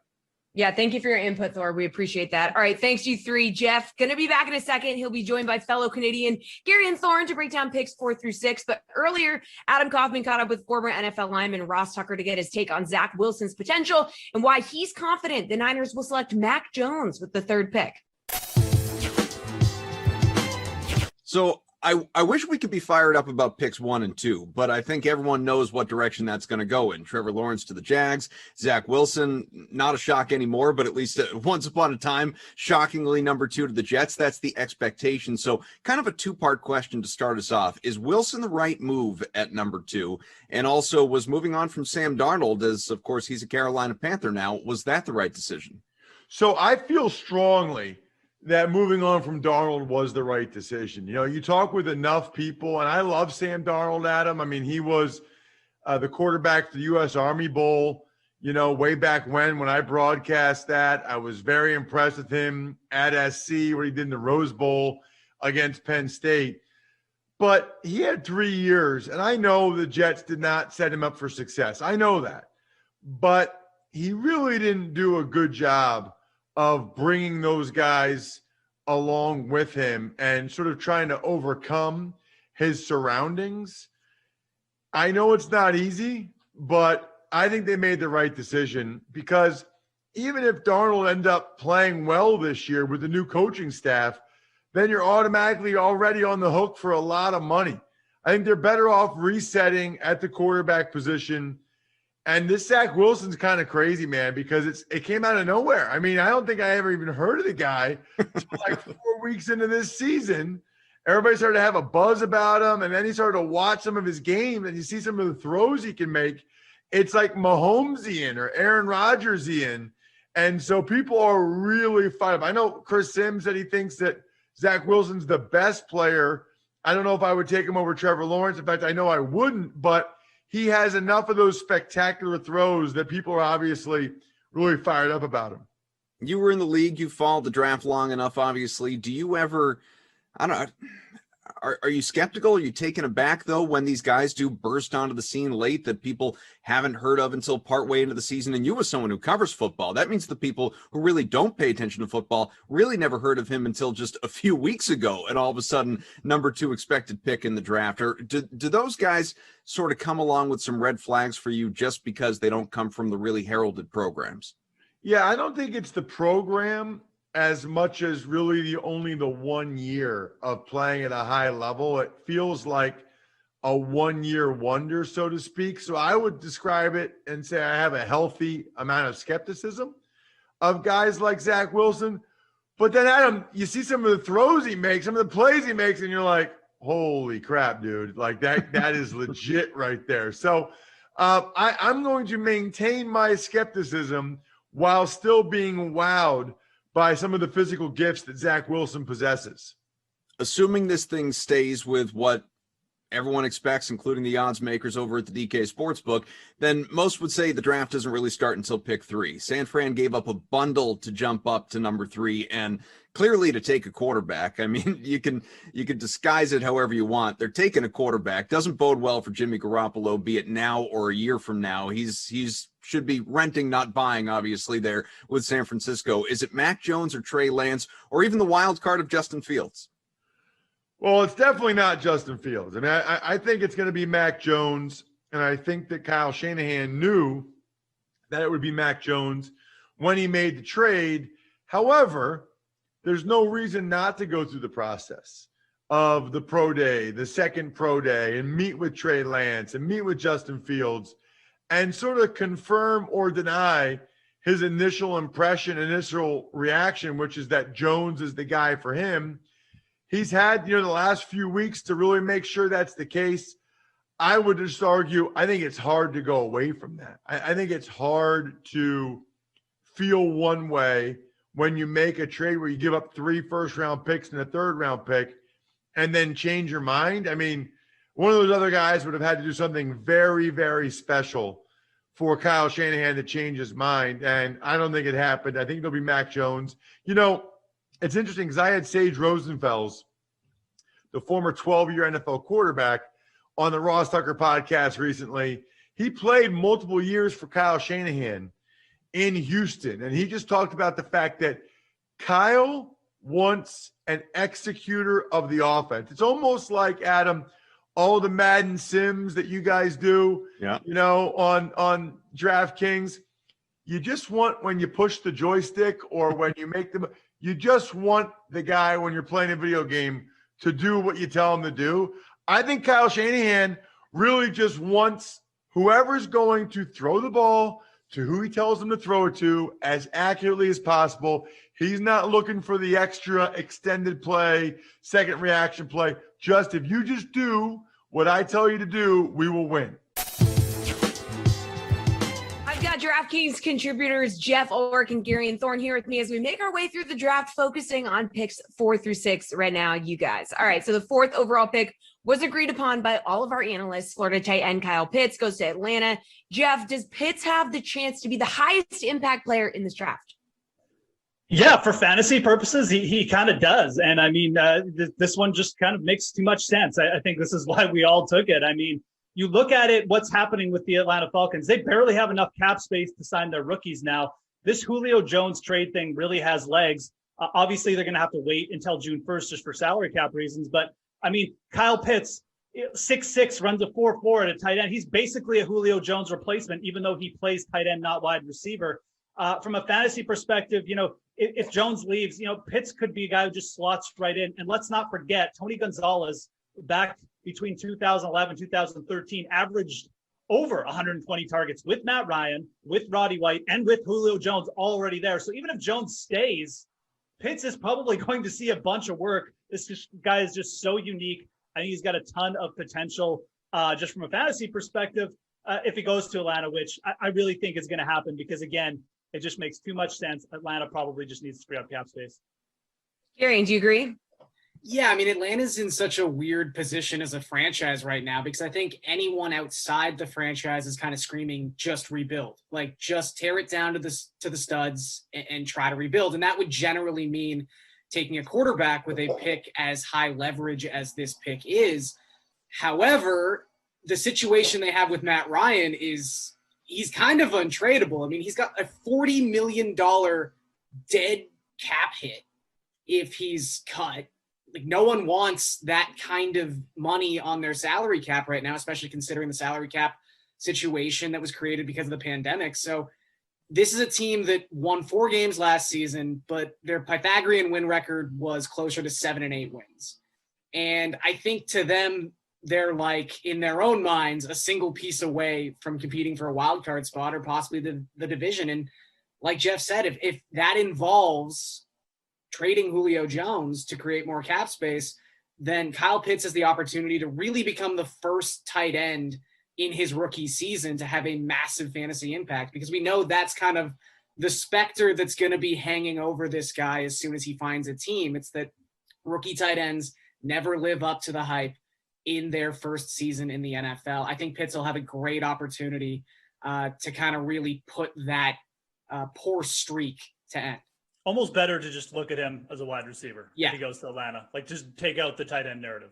A: Yeah, thank you for your input, Thor. We appreciate that. All right, thanks you three. Jeff, going to be back in a second. He'll be joined by fellow Canadian Gary and Thorne to break down picks 4 through 6. But earlier, Adam Kaufman caught up with former NFL lineman Ross Tucker to get his take on Zach Wilson's potential and why he's confident the Niners will select Mac Jones with the 3rd pick.
E: So I wish we could be fired up about picks 1 and 2, but I think everyone knows what direction that's going to go in. Trevor Lawrence to the Jags, Zach Wilson, not a shock anymore, but at least once upon a time, shockingly number 2 to the Jets. That's the expectation. So kind of a 2-part question to start us off. Is Wilson the right move at number 2? And also, was moving on from Sam Darnold, as of course he's a Carolina Panther now, was that the right decision?
F: So I feel strongly that moving on from Darnold was the right decision. You know, you talk with enough people, and I love Sam Darnold, Adam. I mean, he was the quarterback for the U.S. Army Bowl, you know, way back when I broadcast that. I was very impressed with him at SC, what he did in the Rose Bowl against Penn State. But he had 3 years, and I know the Jets did not set him up for success. I know that. But he really didn't do a good job of bringing those guys along with him and sort of trying to overcome his surroundings. I know it's not easy, but I think they made the right decision, because even if Darnold ended up playing well this year with the new coaching staff, then you're automatically already on the hook for a lot of money. I think they're better off resetting at the quarterback position. And this Zach Wilson's kind of crazy, man, because it came out of nowhere. I mean, I don't think I ever even heard of the guy until like 4 weeks into this season. Everybody started to have a buzz about him, and then he started to watch some of his games, and you see some of the throws he can make. It's like Mahomesian or Aaron Rodgersian. And so people are really fired up. I know Chris Sims said he thinks that Zach Wilson's the best player. I don't know if I would take him over Trevor Lawrence. In fact, I know I wouldn't, but he has enough of those spectacular throws that people are obviously really fired up about him.
E: You were in the league. You followed the draft long enough, obviously. Do you ever, I don't know, are you skeptical? Are you taken aback, though, when these guys do burst onto the scene late that people haven't heard of until partway into the season? And you, as someone who covers football, that means the people who really don't pay attention to football really never heard of him until just a few weeks ago. And all of a sudden, number 2 expected pick in the draft. Or do those guys sort of come along with some red flags for you just because they don't come from the really heralded programs?
F: Yeah, I don't think it's the program as much as really only the 1 year of playing at a high level. It feels like a 1-year wonder, so to speak. So I would describe it and say I have a healthy amount of skepticism of guys like Zach Wilson. But then, Adam, you see some of the throws he makes, some of the plays he makes, and you're like, holy crap, dude. Like that is legit right there. So I'm going to maintain my skepticism while still being wowed by some of the physical gifts that Zach Wilson possesses.
E: Assuming this thing stays with what everyone expects, including the odds makers over at the DK Sportsbook, then most would say the draft doesn't really start until pick 3. San Fran gave up a bundle to jump up to number 3 and clearly to take a quarterback. I mean, you can disguise it however you want. They're taking a quarterback. Doesn't bode well for Jimmy Garoppolo, be it now or a year from now. He's should be renting, not buying, obviously, there with San Francisco. Is it Mac Jones or Trey Lance or even the wild card of Justin Fields?
F: Well, it's definitely not Justin Fields. I mean, I think it's going to be Mac Jones, and I think that Kyle Shanahan knew that it would be Mac Jones when he made the trade. However, there's no reason not to go through the process of the pro day, the second pro day, and meet with Trey Lance and meet with Justin Fields and sort of confirm or deny his initial impression, initial reaction, which is that Jones is the guy for him. He's had, the last few weeks to really make sure that's the case. I would just argue, I think it's hard to go away from that. I think it's hard to feel one way when you make a trade where you give up 3 first-round picks and a third-round pick and then change your mind. I mean, one of those other guys would have had to do something very, very special for Kyle Shanahan to change his mind, and I don't think it happened. I think it'll be Mac Jones. It's interesting because I had Sage Rosenfels, the former 12-year NFL quarterback, on the Ross Tucker podcast recently. He played multiple years for Kyle Shanahan in Houston, and he just talked about the fact that Kyle wants an executor of the offense. It's almost like, Adam, all the Madden Sims that you guys do, on DraftKings. You just want, when you push the joystick or when you make them, you just want the guy when you're playing a video game to do what you tell him to do. I think Kyle Shanahan really just wants whoever's going to throw the ball to who he tells them to throw it to as accurately as possible. He's not looking for the extra extended play, second reaction play. Just if you just do what I tell you to do, we will win.
A: I've got DraftKings contributors Jeff Ulrich and Gary and Thorne here with me as we make our way through the draft, focusing on picks 4 through 6 right now, you guys. All right, so the 4th overall pick was agreed upon by all of our analysts. Florida tight end Kyle Pitts goes to Atlanta. Jeff, does Pitts have the chance to be the highest impact player in this draft?
B: Yeah, for fantasy purposes, he kind of does. And I mean, this one just kind of makes too much sense. I think this is why we all took it. I mean, you look at it, what's happening with the Atlanta Falcons. They barely have enough cap space to sign their rookies now. This Julio Jones trade thing really has legs. Obviously, they're going to have to wait until June 1st just for salary cap reasons. But, I mean, Kyle Pitts, 6'6", runs a 4.4 at a tight end. He's basically a Julio Jones replacement, even though he plays tight end, not wide receiver. From a fantasy perspective, if Jones leaves, Pitts could be a guy who just slots right in. And let's not forget, Tony Gonzalez, back between 2011, 2013, averaged over 120 targets with Matt Ryan, with Roddy White, and with Julio Jones already there. So even if Jones stays, Pitts is probably going to see a bunch of work. This guy is just so unique. I think he's got a ton of potential just from a fantasy perspective if he goes to Atlanta, which I really think is going to happen because, again, it just makes too much sense. Atlanta probably just needs to free up cap space.
A: Gary, do you agree?
G: Yeah, I mean, Atlanta's in such a weird position as a franchise right now because I think anyone outside the franchise is kind of screaming, just rebuild. Like, just tear it down to the studs and try to rebuild. And that would generally mean taking a quarterback with a pick as high leverage as this pick is. However, the situation they have with Matt Ryan is he's kind of untradeable. I mean, he's got a $40 million dead cap hit if he's cut. Like, no one wants that kind of money on their salary cap right now, especially considering the salary cap situation that was created because of the pandemic. So this is a team that won 4 games last season, but their Pythagorean win record was closer to 7 and 8 wins. And I think to them, they're like, in their own minds, a single piece away from competing for a wild card spot or possibly the division. And like Jeff said, if that involves trading Julio Jones to create more cap space, then Kyle Pitts has the opportunity to really become the first tight end in his rookie season to have a massive fantasy impact, because we know that's kind of the specter that's going to be hanging over this guy as soon as he finds a team. It's that rookie tight ends never live up to the hype in their first season in the NFL. I think Pitts will have a great opportunity to kind of really put that poor streak to end.
B: Almost better to just look at him as a wide receiver
G: if
B: he goes to Atlanta. Like, just take out the tight end narrative.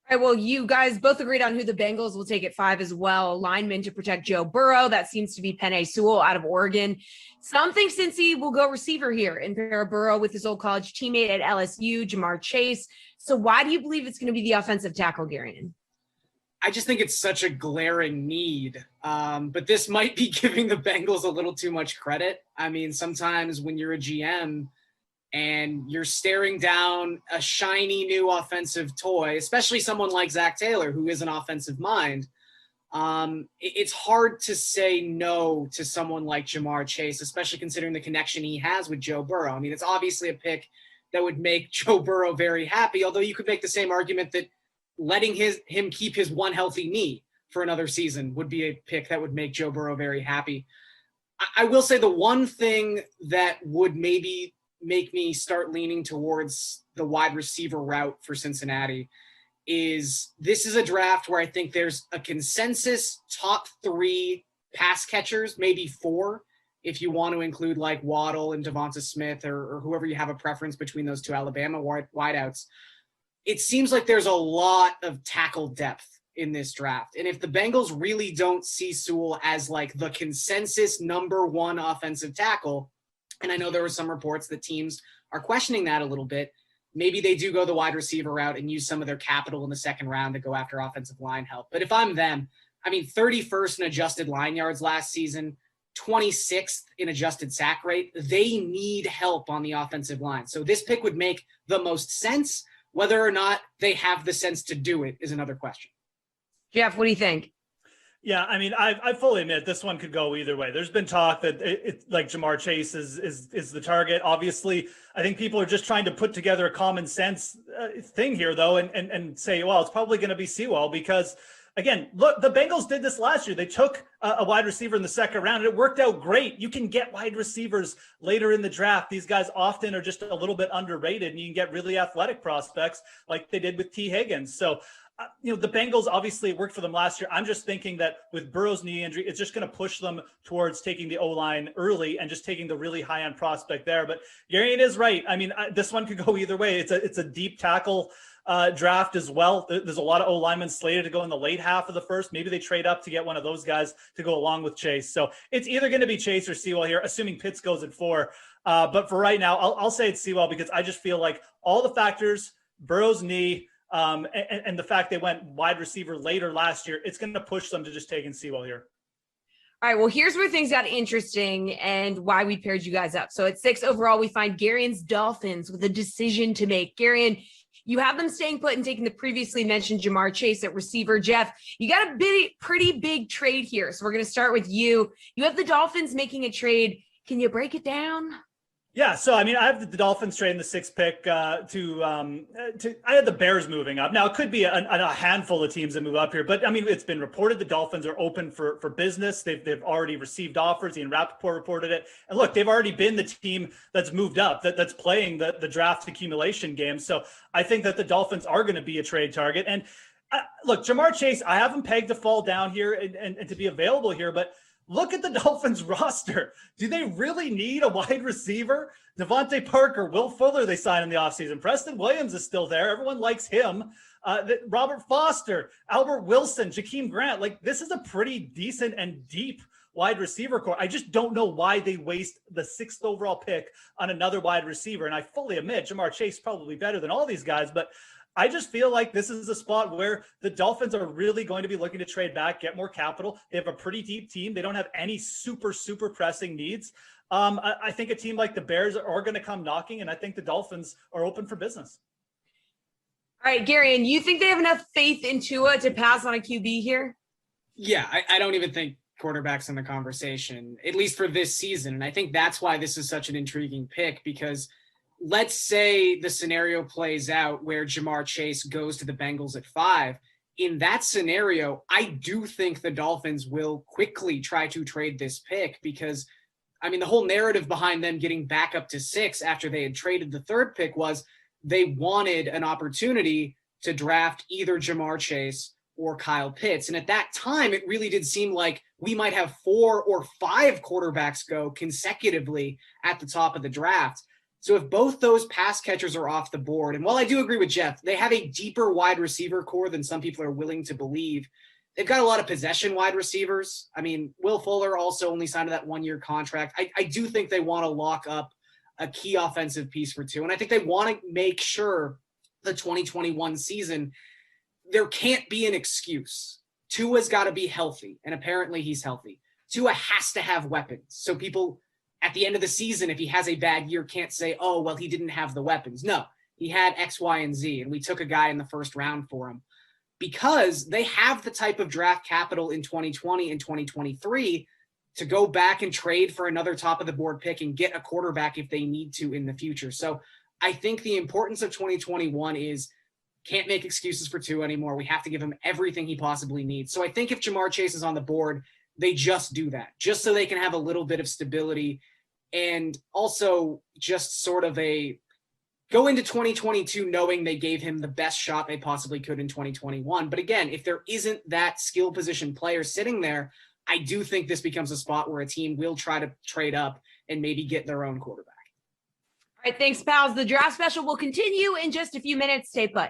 A: All right, well, you guys both agreed on who the Bengals will take at 5 as well. Lineman to protect Joe Burrow. That seems to be Penei Sewell out of Oregon. Some think Cincy will go receiver here and pair Burrow with his old college teammate at LSU, Jamar Chase. So why do you believe it's going to be the offensive tackle, Garion?
G: I just think it's such a glaring need. But this might be giving the Bengals a little too much credit. I mean, sometimes when you're a GM and you're staring down a shiny new offensive toy, especially someone like Zach Taylor, who is an offensive mind, It's hard to say no to someone like Jamar Chase, especially considering the connection he has with Joe Burrow. I mean, it's obviously a pick that would make Joe Burrow very happy, although you could make the same argument that letting him keep his one healthy knee for another season would be a pick that would make Joe Burrow very happy. I will say the one thing that would maybe make me start leaning towards the wide receiver route for Cincinnati is this is a draft where I think there's a consensus top 3 pass catchers, maybe 4, if you want to include like Waddle and Devonta Smith or whoever you have a preference between those 2 Alabama wideouts. It seems like there's a lot of tackle depth in this draft. And if the Bengals really don't see Sewell as like the consensus number 1 offensive tackle, and I know there were some reports that teams are questioning that a little bit, maybe they do go the wide receiver route and use some of their capital in the second round to go after offensive line help. But if I'm them, I mean, 31st in adjusted line yards last season, 26th in adjusted sack rate. They need help on the offensive line. So this pick would make the most sense. Whether or not they have the sense to do it is another question.
A: Jeff, what do you think?
B: Yeah, I mean, I fully admit this one could go either way. There's been talk that it's like Jamar Chase is the target. Obviously, I think people are just trying to put together a common sense thing here, though, and say, well, it's probably going to be Sewell because, again, look, the Bengals did this last year. They took a wide receiver in the second round, and it worked out great. You can get wide receivers later in the draft. These guys often are just a little bit underrated, and you can get really athletic prospects like they did with T. Higgins. So, the Bengals, obviously, it worked for them last year. I'm just thinking that with Burrow's knee injury, it's just going to push them towards taking the O-line early and just taking the really high-end prospect there. But Garion is right. I mean, this one could go either way. It's a deep tackle draft as well. There's a lot of O-linemen slated to go in the late half of the first. Maybe they trade up to get one of those guys to go along with Chase. So it's either going to be Chase or Sewell here, assuming Pitts goes at 4. But for right now, I'll say it's Sewell because I just feel like all the factors, Burrow's knee, and the fact they went wide receiver later last year, it's going to push them to just taking Sewell here.
A: All right, well, here's where things got interesting and why we paired you guys up. So at 6 overall, we find Garion's Dolphins with a decision to make. Garion, you have them staying put and taking the previously mentioned Jamar Chase at receiver. Jeff, you got a pretty big trade here. So we're going to start with you. You have the Dolphins making a trade. Can you break it down?
B: Yeah, so I mean, I have the Dolphins trading the 6th pick I had the Bears moving up. Now it could be a handful of teams that move up here, but I mean, it's been reported the Dolphins are open for business. They've already received offers. Ian Rappaport reported it, and look, they've already been the team that's moved up, that's playing the draft accumulation game. So I think that the Dolphins are going to be a trade target. And look, Jamar Chase, I have him pegged to fall down here and to be available here, but look at the Dolphins roster. Do they really need a wide receiver? Devontae Parker, Will Fuller, they signed in the offseason. Preston Williams is still there. Everyone likes him. Robert Foster, Albert Wilson, Jakeem Grant. Like, this is a pretty decent and deep wide receiver core. I just don't know why they waste the 6th overall pick on another wide receiver. And I fully admit Jamar Chase is probably better than all these guys, but I just feel like this is a spot where the Dolphins are really going to be looking to trade back, get more capital. They have a pretty deep team. They don't have any super pressing needs. I think a team like the Bears are going to come knocking, and I think the Dolphins are open for business.
A: All right, Garion, you think they have enough faith in Tua to pass on a QB here?
G: Yeah, I don't even think quarterback's in the conversation, at least for this season. And I think that's why this is such an intriguing pick, because let's say the scenario plays out where Jamar Chase goes to the Bengals at 5. In that scenario, I do think the Dolphins will quickly try to trade this pick because, I mean, the whole narrative behind them getting back up to 6 after they had traded the 3rd pick was they wanted an opportunity to draft either Jamar Chase or Kyle Pitts. And at that time, it really did seem like we might have 4 or 5 quarterbacks go consecutively at the top of the draft. So if both those pass catchers are off the board, and while I do agree with Jeff, they have a deeper wide receiver core than some people are willing to believe. They've got a lot of possession wide receivers. I mean, Will Fuller also only signed that 1-year contract. I do think they want to lock up a key offensive piece for Tua. And I think they want to make sure the 2021 season, there can't be an excuse. Tua's got to be healthy, and apparently he's healthy. Tua has to have weapons. So people at the end of the season, if he has a bad year, can't say, oh, well, he didn't have the weapons. No, he had X, Y, and Z, and we took a guy in the 1st round for him. because they have the type of draft capital in 2020 and 2023 to go back and trade for another top of the board pick and get a quarterback if they need to in the future. So I think the importance of 2021 is can't make excuses for Tua anymore. We have to give him everything he possibly needs. So I think if Jamar Chase is on the board, they just do that just so they can have a little bit of stability and also just sort of go into 2022 knowing they gave him the best shot they possibly could in 2021. But again, if there isn't that skill position player sitting there, I do think this becomes a spot where a team will try to trade up and maybe get their own quarterback.
A: All right, thanks, pals. The draft special will continue in just a few minutes. Stay put.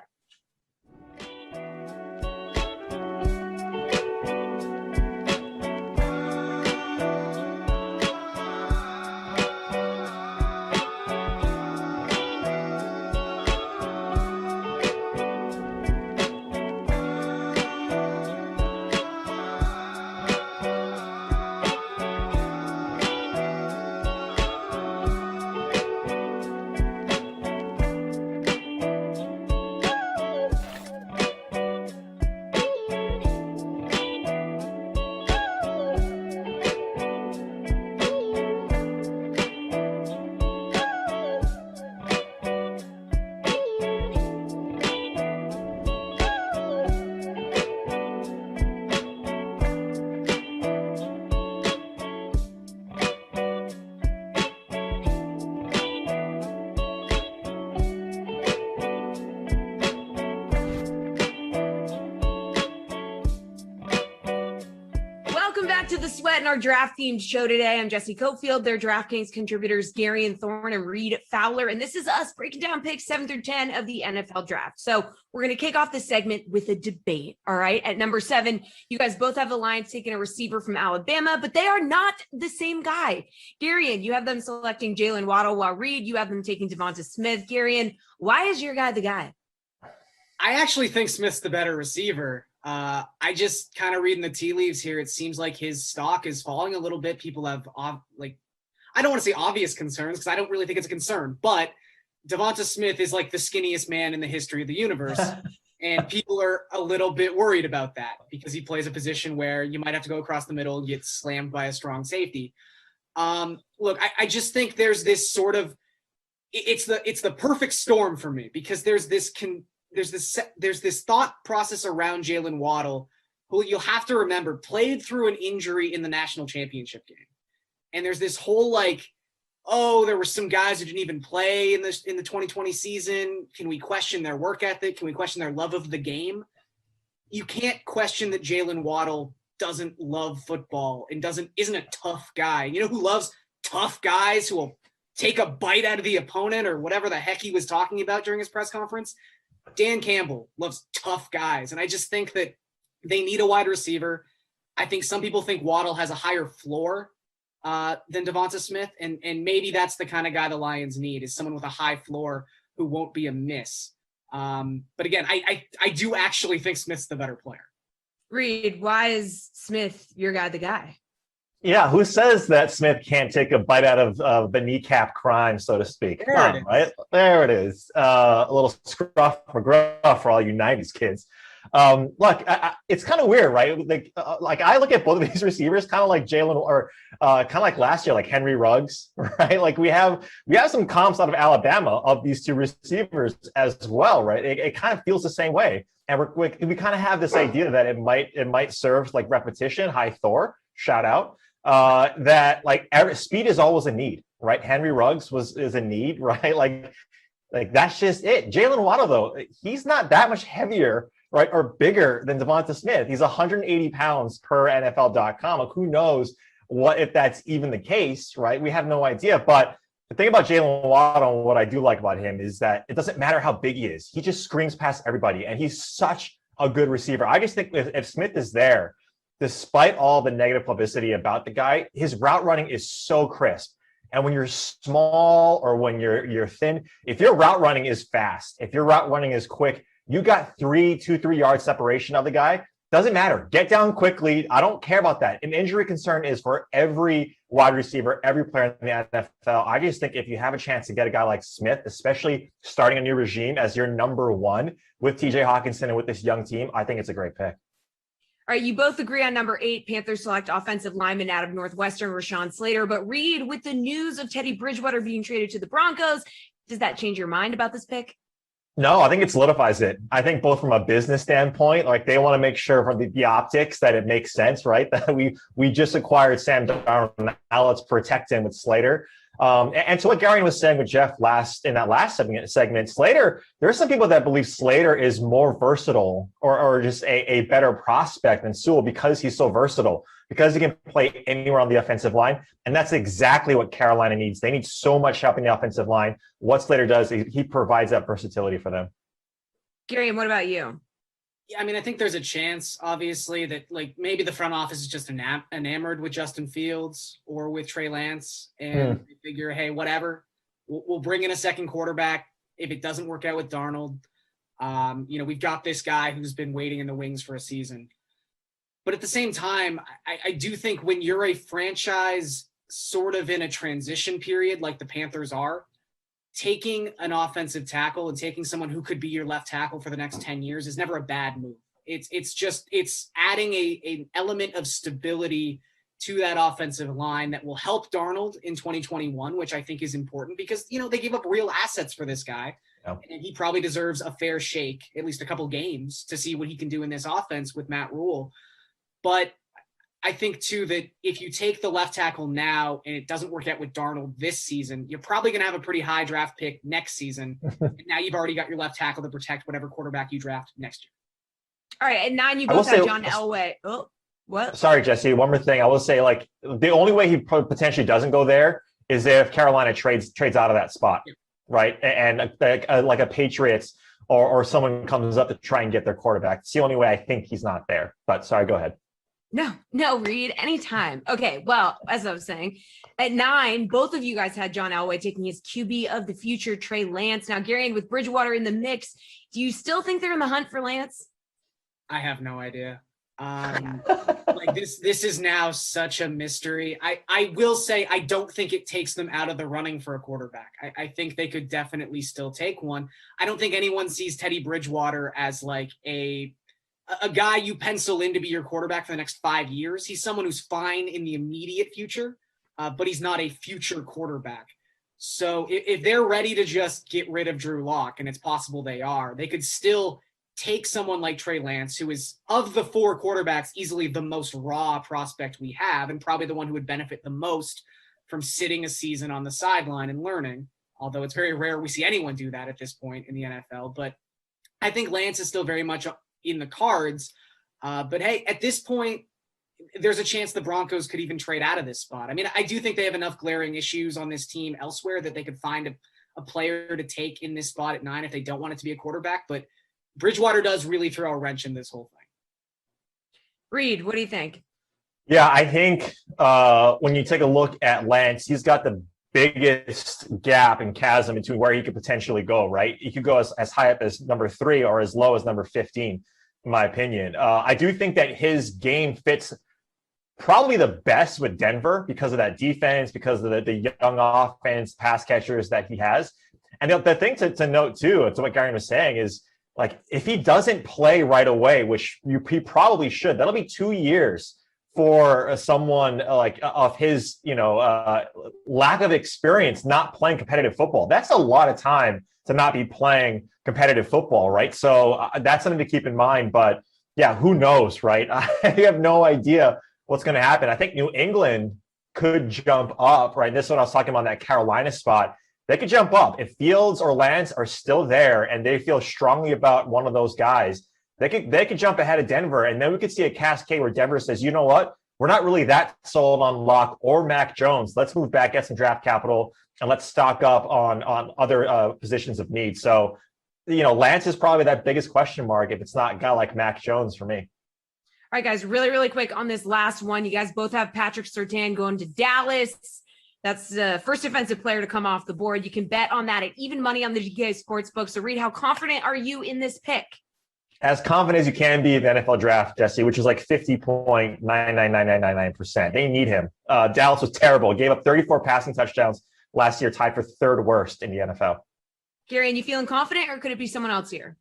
A: To the Sweat and our draft themed show today. I'm Jesse Cofield, their DraftKings contributors Gary and Thorne and Reed Fowler, and this is us breaking down picks 7 through 10 of the NFL draft. So we're going to kick off this segment with a debate. All right, at number 7, you guys both have the Lions taking a receiver from Alabama, but they are not the same guy. Garion, you have them selecting Jalen Waddle, while Reed, you have them taking Devonta Smith. Garion, why is your guy the guy?
G: I actually think Smith's the better receiver. I just kind of reading the tea leaves here. It seems like his stock is falling a little bit. People have I don't want to say obvious concerns because I don't really think it's a concern, but Devonta Smith is like the skinniest man in the history of the universe. And people are a little bit worried about that because he plays a position where you might have to go across the middle and get slammed by a strong safety. Look, I just think there's this sort of, it's the perfect storm for me because there's this thought process around Jalen Waddle, who you'll have to remember played through an injury in the national championship game. And there's this whole there were some guys who didn't even play in the 2020 season. Can we question their work ethic? Can we question their love of the game? You can't question that Jalen Waddle doesn't love football and isn't a tough guy. You know who loves tough guys who will take a bite out of the opponent or whatever the heck he was talking about during his press conference? Dan Campbell loves tough guys. And I just think that they need a wide receiver. I think some people think Waddle has a higher floor than Devonta Smith. And maybe that's the kind of guy the Lions need, is someone with a high floor who won't be a miss. But again, I do actually think Smith's the better player.
A: Reed, why is Smith your guy the guy?
H: Yeah, who says that Smith can't take a bite out of the kneecap crime, so to speak? Right? There it is. A little scruff or gruff for all you 90s kids. Look, it's kind of weird, right? Like I look at both of these receivers kind of like Jalen or kind of like last year, like Henry Ruggs, right? Like we have some comps out of Alabama of these two receivers as well, right? It kind of feels the same way. And we kind of have this idea that it might serve like repetition. Hi, Thor, shout out. That speed is always a need, right? Henry Ruggs is a need, right? Like that's just it. Jalen Waddle, though, he's not that much heavier, right, or bigger than Devonta Smith. He's 180 pounds per NFL.com. Like, who knows if that's even the case, right? We have no idea. But the thing about Jalen Waddle, and what I do like about him, is that it doesn't matter how big he is. He just screams past everybody, and he's such a good receiver. I just think if Smith is there, despite all the negative publicity about the guy, his route running is so crisp. And when you're small or when you're thin, if your route running is fast, if your route running is quick, you got 2-3 yard separation of the guy. Doesn't matter. Get down quickly. I don't care about that. An injury concern is for every wide receiver, every player in the NFL. I just think if you have a chance to get a guy like Smith, especially starting a new regime as your number one with TJ Hawkinson and with this young team, I think it's a great pick.
A: All right, you both agree on number 8, Panthers select offensive lineman out of Northwestern, Rashawn Slater. But Reed, with the news of Teddy Bridgewater being traded to the Broncos, does that change your mind about this pick?
H: No, I think it solidifies it. I think both from a business standpoint, like they want to make sure from the optics that it makes sense, right? That we just acquired Sam Darnold. Now let's protect him with Slater. And to what Gary was saying with Jeff in that last segment, Slater, there are some people that believe Slater is more versatile or just a better prospect than Sewell because he's so versatile, because he can play anywhere on the offensive line. And that's exactly what Carolina needs. They need so much help in the offensive line. What Slater does, he provides that versatility for them.
A: Gary, and what about you?
G: Yeah, I mean, I think there's a chance, obviously, that like maybe the front office is just enamored with Justin Fields or with Trey Lance, and they figure, hey, whatever, we'll bring in a second quarterback if it doesn't work out with Darnold. We've got this guy who's been waiting in the wings for a season. But at the same time, I do think when you're a franchise sort of in a transition period like the Panthers are, taking an offensive tackle and taking someone who could be your left tackle for the next 10 years is never a bad move. It's adding an element of stability to that offensive line that will help Darnold in 2021, which I think is important because, they gave up real assets for this guy. Yep. And he probably deserves a fair shake, at least a couple games, to see what he can do in this offense with Matt Rule. But I think, too, that if you take the left tackle now and it doesn't work out with Darnold this season, you're probably going to have a pretty high draft pick next season. And now you've already got your left tackle to protect whatever quarterback you draft next year.
A: All right, at 9, you both have John Elway. Oh, what?
H: Sorry, Jesse. One more thing. I will say, the only way he potentially doesn't go there is if Carolina trades out of that spot, right? And like a Patriots or someone comes up to try and get their quarterback. It's the only way I think he's not there. But sorry, go ahead.
A: No, Reed, anytime. Okay, well, as I was saying, at 9, both of you guys had John Elway taking his QB of the future, Trey Lance. Now, Gary, with Bridgewater in the mix, do you still think they're in the hunt for Lance?
G: I have no idea. This is now such a mystery. I will say I don't think it takes them out of the running for a quarterback. I think they could definitely still take one. I don't think anyone sees Teddy Bridgewater as like a guy you pencil in to be your quarterback for the next 5 years. He's someone who's fine in the immediate future, but he's not a future quarterback. So if they're ready to just get rid of Drew Lock, and it's possible they are, they could still take someone like Trey Lance, who is, of the 4 quarterbacks, easily the most raw prospect we have, and probably the one who would benefit the most from sitting a season on the sideline and learning, although it's very rare we see anyone do that at this point in the NFL. But I think Lance is still very much in the cards. But hey, at this point, there's a chance the Broncos could even trade out of this spot. I mean, I do think they have enough glaring issues on this team elsewhere that they could find a player to take in this spot at 9 if they don't want it to be a quarterback. But Bridgewater does really throw a wrench in this whole thing.
A: Reed, what do you think?
H: Yeah, I think when you take a look at Lance, he's got the biggest gap and chasm between where he could potentially go, right? He could go as high up as number 3 or as low as number 15, in my opinion. I do think that his game fits probably the best with Denver because of that defense, because of the young offense, pass catchers that he has. And the thing to note, too, to what Gary was saying is, like, if he doesn't play right away, which he probably should, that'll be 2 years for someone like of his, lack of experience not playing competitive football. That's a lot of time to not be playing competitive football, right? So that's something to keep in mind. But yeah, who knows, right? I have no idea what's going to happen. I think New England could jump up, right? This is what I was talking about, that Carolina spot. They could jump up. If Fields or Lance are still there and they feel strongly about one of those guys, they could jump ahead of Denver. And then we could see a cascade where Denver says, you know what? We're not really that sold on Locke or Mac Jones. Let's move back, get some draft capital, and let's stock up on other positions of need. So, Lance is probably that biggest question mark if it's not a guy like Mac Jones for me.
A: All right, guys, really, really quick on this last one. You guys both have Patrick Surtain going to Dallas. That's the first defensive player to come off the board. You can bet on that at even money on the DK Sportsbook. So, Reed, how confident are you in this pick?
H: As confident as you can be in the NFL draft, Jesse, which is like 50.999999%. They need him. Dallas was terrible. Gave up 34 passing touchdowns last year, tied for third worst in the NFL.
A: Gary, and you feeling confident, or could it be someone else here?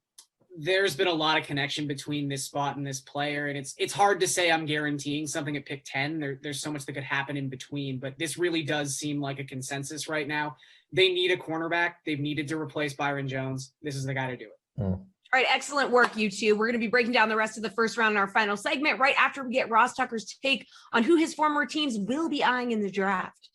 G: There's been a lot of connection between this spot and this player, and it's hard to say I'm guaranteeing something at pick 10. There's so much that could happen in between, but this really does seem like a consensus right now. They need a cornerback. They've needed to replace Byron Jones. This is the guy to do it.
A: All right, excellent work, you two. We're going to be breaking down the rest of the first round in our final segment right after we get Ross Tucker's take on who his former teams will be eyeing in the draft.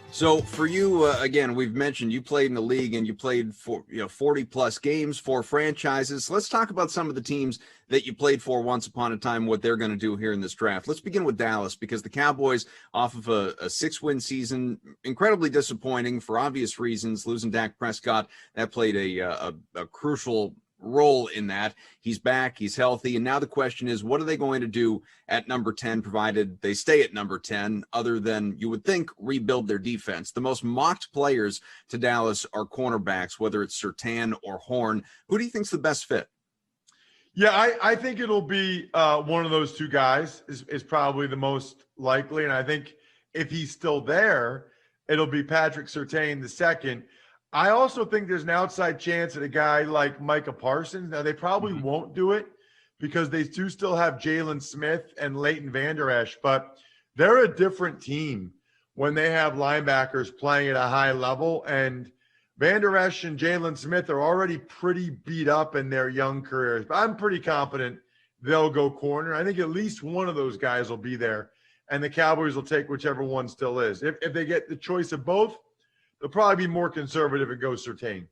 E: So for you, again, we've mentioned you played in the league and you played for 40 plus games for franchises. Let's talk about some of the teams that you played for once upon a time, what they're going to do here in this draft. Let's begin with Dallas, because the Cowboys, off of a 6-win season, incredibly disappointing for obvious reasons. Losing Dak Prescott, that played a crucial role in that. He's back, he's healthy, and now the question is, what are they going to do at number 10, provided they stay at number 10, other than, you would think, rebuild their defense? The most mocked players to Dallas are cornerbacks, whether it's Surtain or Horn. Who do you think's the best fit?
F: Yeah, I think it'll be one of those two guys is probably the most likely, and I think if he's still there, it'll be Patrick Surtain the second. I also think there's an outside chance that a guy like Micah Parsons, now they probably won't do it because they do still have Jalen Smith and Leighton Vander Esch, but they're a different team when they have linebackers playing at a high level. And Vander Esch and Jalen Smith are already pretty beat up in their young careers, but I'm pretty confident they'll go corner. I think at least one of those guys will be there, and the Cowboys will take whichever one still is. If they get the choice of both, they'll probably be more conservative and go Surtain.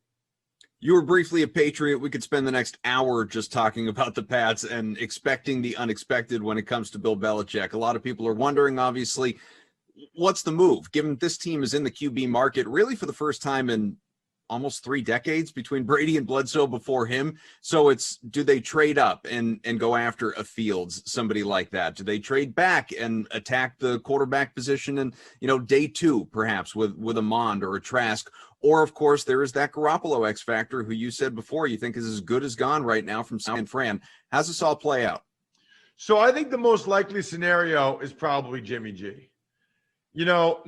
E: You were briefly a Patriot. We could spend the next hour just talking about the Pats and expecting the unexpected when it comes to Bill Belichick. A lot of people are wondering, obviously, what's the move, given this team is in the QB market really for the first time in almost 3 decades, between Brady and Bledsoe before him. So it's, do they trade up and go after a Fields, somebody like that? Do they trade back and attack the quarterback position and, day 2, perhaps with a Mond or a Trask? Or, of course, there is that Garoppolo X factor, who you said before you think is as good as gone right now from San Fran. How's this all play out?
F: So I think the most likely scenario is probably Jimmy G. Now,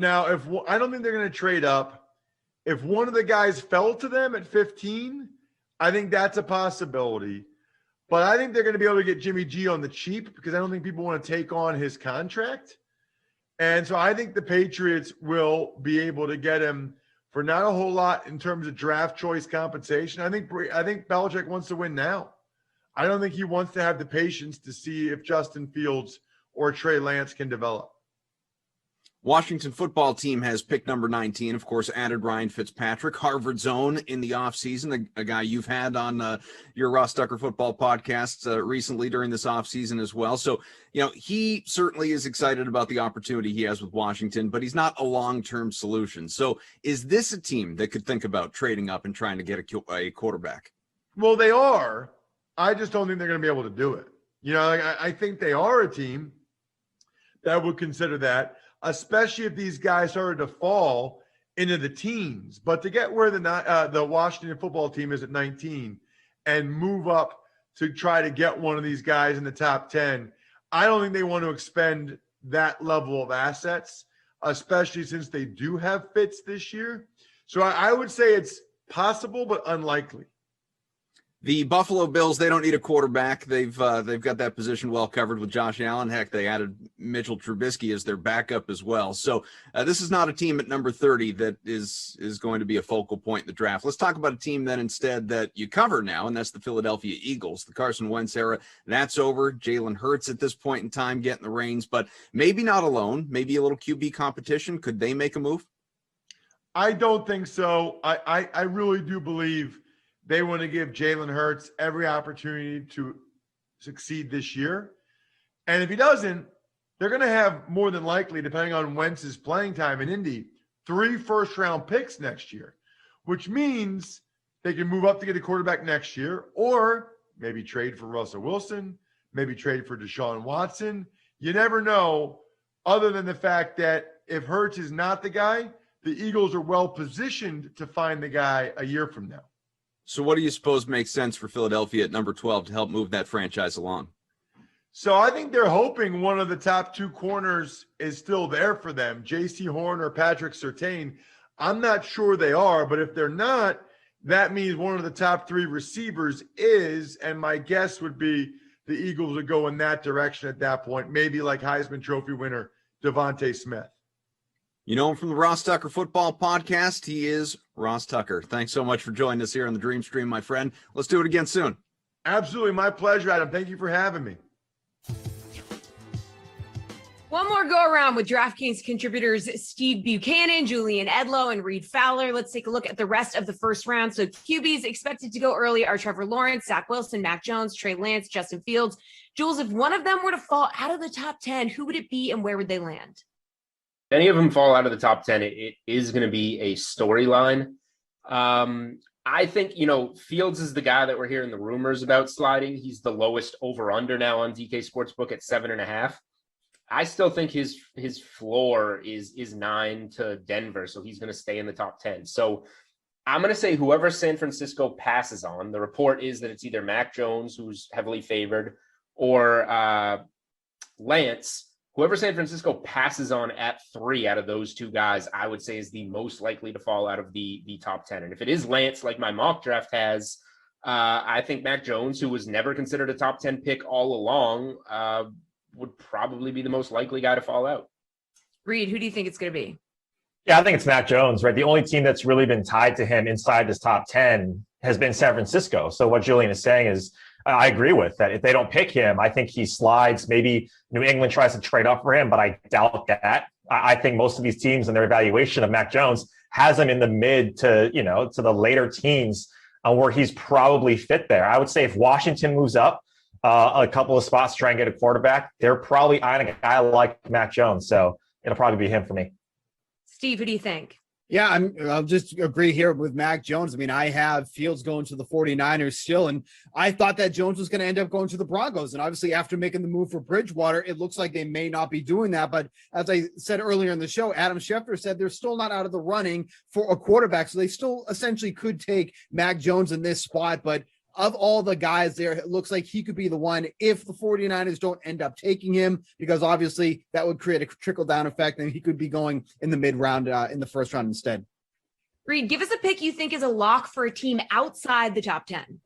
F: I don't think they're going to trade up. If one of the guys fell to them at 15, I think that's a possibility. But I think they're going to be able to get Jimmy G on the cheap, because I don't think people want to take on his contract. And so I think the Patriots will be able to get him for not a whole lot in terms of draft choice compensation. I think Belichick wants to win now. I don't think he wants to have the patience to see if Justin Fields or Trey Lance can develop.
E: Washington football team has pick number 19, of course, added Ryan Fitzpatrick, Harvard's own in the offseason, a guy you've had on your Ross Tucker football podcasts recently during this offseason as well. So, he certainly is excited about the opportunity he has with Washington, but he's not a long-term solution. So is this a team that could think about trading up and trying to get a quarterback?
F: Well, they are. I just don't think they're going to be able to do it. I think they are a team that would consider that, especially if these guys started to fall into the teens. But to get where the Washington football team is at 19 and move up to try to get one of these guys in the top 10, I don't think they want to expend that level of assets, especially since they do have Fitz this year. So I would say it's possible, but unlikely.
E: The Buffalo Bills, they don't need a quarterback. They've got that position well covered with Josh Allen. Heck, they added Mitchell Trubisky as their backup as well. So this is not a team at number 30 that is going to be a focal point in the draft. Let's talk about a team then instead that you cover now, and that's the Philadelphia Eagles. The Carson Wentz era, that's over. Jalen Hurts at this point in time getting the reins, but maybe not alone. Maybe a little QB competition. Could they make a move?
F: I don't think so. I really do believe they want to give Jalen Hurts every opportunity to succeed this year. And if he doesn't, they're going to have more than likely, depending on Wentz's playing time in Indy, 3 first-round picks next year, which means they can move up to get a quarterback next year, or maybe trade for Russell Wilson, maybe trade for Deshaun Watson. You never know, other than the fact that if Hurts is not the guy, the Eagles are well-positioned to find the guy a year from now.
E: So what do you suppose makes sense for Philadelphia at number 12 to help move that franchise along?
F: So I think they're hoping one of the top two corners is still there for them, J.C. Horn or Patrick Surtain. I'm not sure they are, but if they're not, that means one of the top three receivers is, and my guess would be the Eagles would go in that direction at that point, maybe like Heisman Trophy winner Devontae Smith.
E: You know him from the Ross Tucker Football Podcast. He is Ross Tucker. Thanks so much for joining us here on the Dream Stream, my friend. Let's do it again soon.
F: Absolutely. My pleasure, Adam. Thank you for having me.
A: One more go around with DraftKings contributors Steve Buchanan, Julian Edlow, and Reed Fowler. Let's take a look at the rest of the first round. So QBs expected to go early are Trevor Lawrence, Zach Wilson, Mac Jones, Trey Lance, Justin Fields. Jules, if one of them were to fall out of the top 10, who would it be and where would they land?
D: If any of them fall out of the top 10, it is going to be a storyline. I think, Fields is the guy that we're hearing the rumors about sliding. He's the lowest over-under now on DK Sportsbook at 7.5. I still think his floor is 9 to Denver, so he's going to stay in the top 10. So I'm going to say whoever San Francisco passes on, the report is that it's either Mac Jones, who's heavily favored, or Lance. Whoever San Francisco passes on at 3 out of those two guys, I would say is the most likely to fall out of the top 10. And if it is Lance, like my mock draft has, I think Mac Jones, who was never considered a top 10 pick all along, would probably be the most likely guy to fall out.
A: Reed, who do you think it's going to be?
H: Yeah, I think it's Mac Jones, right? The only team that's really been tied to him inside this top 10 has been San Francisco. So what Julian is saying is, I agree with that. If they don't pick him, I think he slides. Maybe New England tries to trade up for him, but I doubt that. I think most of these teams in their evaluation of Mac Jones has him in the mid to the later teens where he's probably fit there. I would say if Washington moves up a couple of spots to try and get a quarterback, they're probably eyeing a guy like Mac Jones. So it'll probably be him for me.
A: Steve, who do you think?
C: Yeah, I'll just agree here with Mac Jones. I mean, I have Fields going to the 49ers still, and I thought that Jones was going to end up going to the Broncos. And obviously, after making the move for Bridgewater, it looks like they may not be doing that. But as I said earlier in the show, Adam Schefter said they're still not out of the running for a quarterback. So they still essentially could take Mac Jones in this spot. But of all the guys there, it looks like he could be the one if the 49ers don't end up taking him, because obviously that would create a trickle-down effect, and he could be going in the mid-round, in the first round instead.
A: Reed, give us a pick you think is a lock for a team outside the top 10.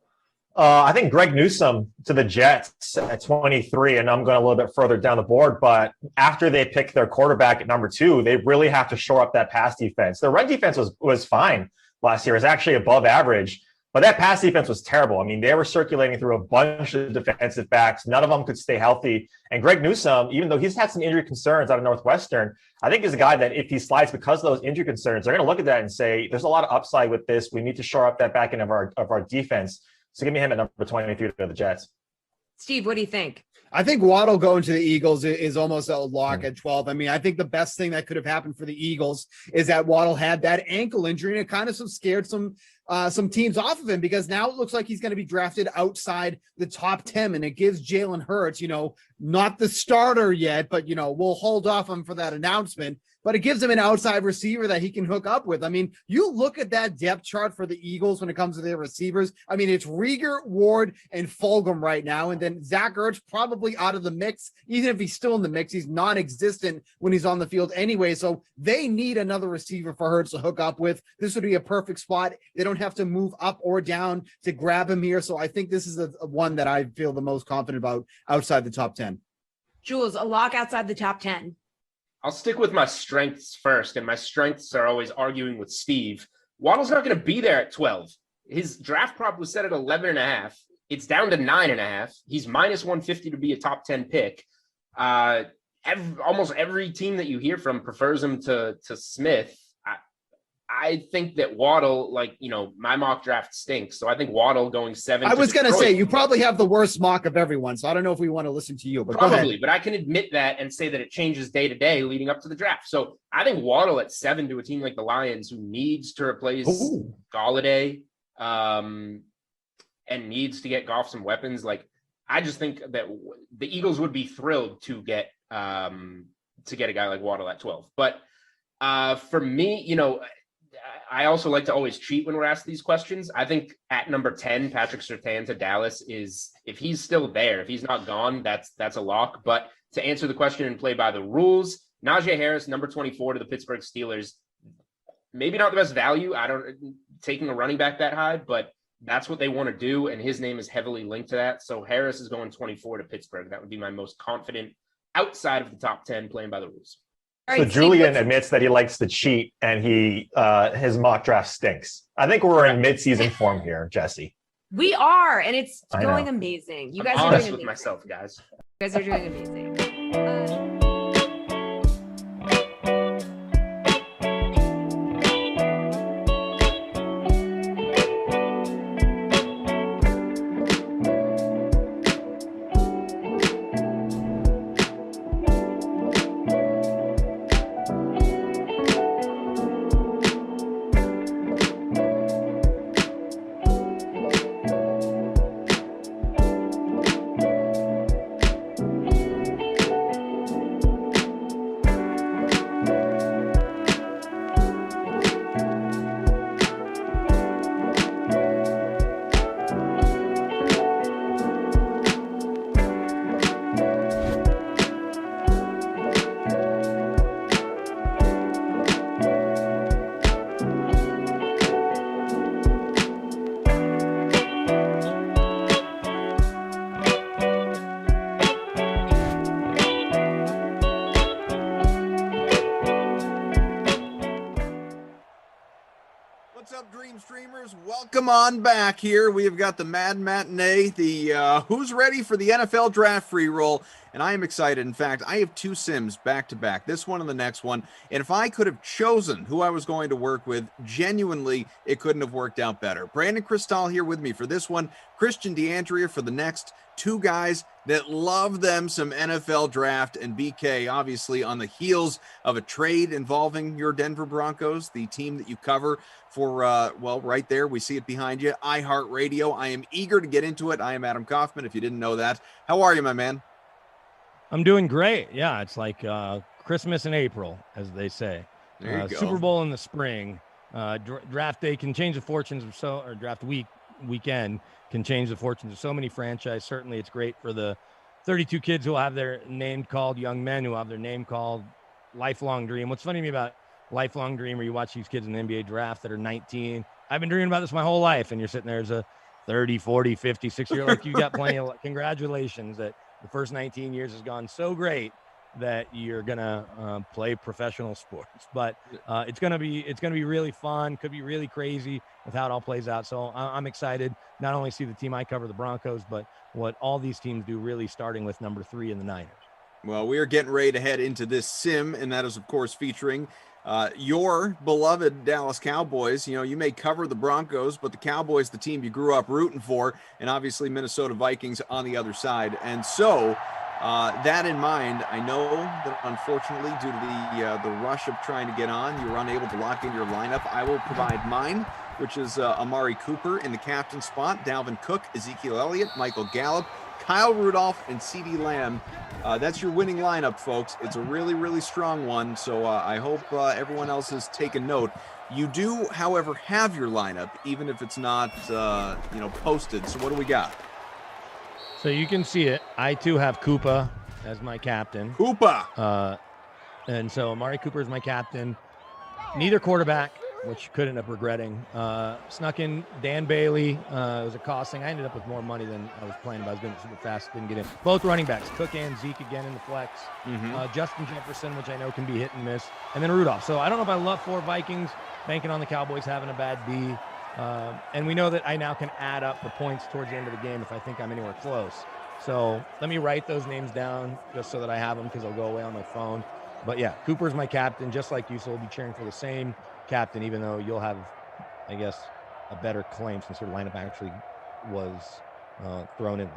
H: I think Greg Newsome to the Jets at 23, and I'm going a little bit further down the board, but after they pick their quarterback at number 2, they really have to shore up that pass defense. Their run defense was fine last year. It was actually above average. But that pass defense was terrible. I mean, they were circulating through a bunch of defensive backs. None of them could stay healthy. And Greg Newsome, even though he's had some injury concerns out of Northwestern, I think is a guy that if he slides because of those injury concerns, they're going to look at that and say, there's a lot of upside with this. We need to shore up that back end of our defense. So give me him at number 23 to the Jets.
A: Steve, what do you think?
C: I think Waddle going to the Eagles is almost a lock at 12. I mean, I think the best thing that could have happened for the Eagles is that Waddle had that ankle injury, and it kind of scared some teams off of him, because now it looks like he's going to be drafted outside the top 10, and it gives Jalen Hurts, not the starter yet, but, we'll hold off on for that announcement. But it gives him an outside receiver that he can hook up with. I mean, you look at that depth chart for the Eagles when it comes to their receivers. I mean, it's Rieger, Ward, and Fulgham right now. And then Zach Ertz probably out of the mix. Even if he's still in the mix, he's non-existent when he's on the field anyway. So they need another receiver for Hurts to hook up with. This would be a perfect spot. They don't have to move up or down to grab him here. So I think this is a one that I feel the most confident about outside the top 10.
A: Jules, a lock outside the top 10.
D: I'll stick with my strengths first, and my strengths are always arguing with Steve. Waddle's not going to be there at 12. His draft prop was set at 11.5. It's down to 9.5. He's minus 150 to be a top 10 pick. Almost every team that you hear from prefers him to Smith. I think that Waddle, my mock draft stinks. So I think Waddle going 7.
C: I was going to say, you probably have the worst mock of everyone. So I don't know if we want to listen to you, but
D: probably, but I can admit that and say that it changes day to day leading up to the draft. So I think Waddle at 7 to a team like the Lions, who needs to replace Galladay and needs to get Goff some weapons. I just think that the Eagles would be thrilled to get a guy like Waddle at 12. But for me, I also like to always cheat when we're asked these questions. I think at number 10, Patrick Surtain to Dallas is, if he's still there, if he's not gone, that's a lock. But to answer the question and play by the rules, Najee Harris, number 24 to the Pittsburgh Steelers, maybe not the best value. I don't taking a running back that high, but that's what they want to do. And his name is heavily linked to that. So Harris is going 24 to Pittsburgh. That would be my most confident outside of the top 10 playing by the rules.
A: All
H: So
A: right,
H: Julian
A: Steve,
H: admits that he likes to cheat and his mock draft stinks. I think we're in mid-season form here, Jesse.
A: we are, and it's
H: I
A: going
H: know.
A: amazing. You
D: I'm
A: guys are
D: honest
A: doing
D: with
A: amazing.
D: myself, guys.
A: You guys are doing amazing.
E: What's up, Dream Streamers? Welcome on back here. We have got the Mad Matinee, the who's ready for the NFL draft free roll, and I am excited. In fact, I have two sims back to back, this one and the next one, and if I could have chosen who I was going to work with, genuinely, it couldn't have worked out better. Brandon Cristal here with me for this one, Christian DeAndrea for the next. Two guys that love them some NFL draft, and BK obviously on the heels of a trade involving your Denver Broncos, the team that you cover for, well, right there, we see it behind you, iHeartRadio. I am eager to get into it. I am Adam Kaufman, if you didn't know that. How are you, my man?
L: I'm doing great. Yeah, it's like Christmas in April, as they say.
E: There you go.
L: Super Bowl in the spring. Draft day can change the fortunes of or draft weekend can change the fortunes of so many franchises. Certainly, it's great for the 32 kids who will have their name called, young men who will have their name called, lifelong dream. What's funny to me about lifelong dream, where you watch these kids in the NBA draft that are 19. I've been dreaming about this my whole life, and you're sitting there as a 30, 40, 50, 60-year-old. Like, you got plenty of congratulations that the first 19 years has gone so great that you're gonna play professional sports. But it's gonna be really fun. Could be really crazy with how it all plays out. So I'm excited. Not only see the team I cover, the Broncos, but what all these teams do. Really starting with number 3 in the Niners.
E: Well, we are getting ready to head into this sim, and that is, of course, featuring your beloved Dallas Cowboys. You know, you may cover the Broncos, but the Cowboys, the team you grew up rooting for, and obviously Minnesota Vikings on the other side. And so that in mind, I know that unfortunately, due to the rush of trying to get on, you were unable to lock in your lineup. I will provide mine, which is Amari Cooper in the captain spot, Dalvin Cook, Ezekiel Elliott, Michael Gallup, Kyle Rudolph, and CeeDee Lamb. That's your winning lineup, folks. It's a really, really strong one, so I hope everyone else has taken note. You do, however, have your lineup, even if it's not, posted. So what do we got?
L: So you can see it. I, too, have Koopa as my captain.
E: Koopa!
L: And so Amari Cooper is my captain. Neither quarterback, which you could end up regretting. Snuck in Dan Bailey. It was a cost thing. I ended up with more money than I was playing, but I was going super fast, didn't get in. Both running backs, Cook and Zeke again in the flex. Justin Jefferson, which I know can be hit and miss. And then Rudolph. So I don't know if I love 4 Vikings, banking on the Cowboys having a bad D. And we know that I now can add up the points towards the end of the game if I think I'm anywhere close. So let me write those names down just so that I have them, because they'll go away on my phone. But yeah, Cooper's my captain, just like you, so we'll be cheering for the same captain, even though you'll have, I guess, a better claim since your lineup actually was thrown in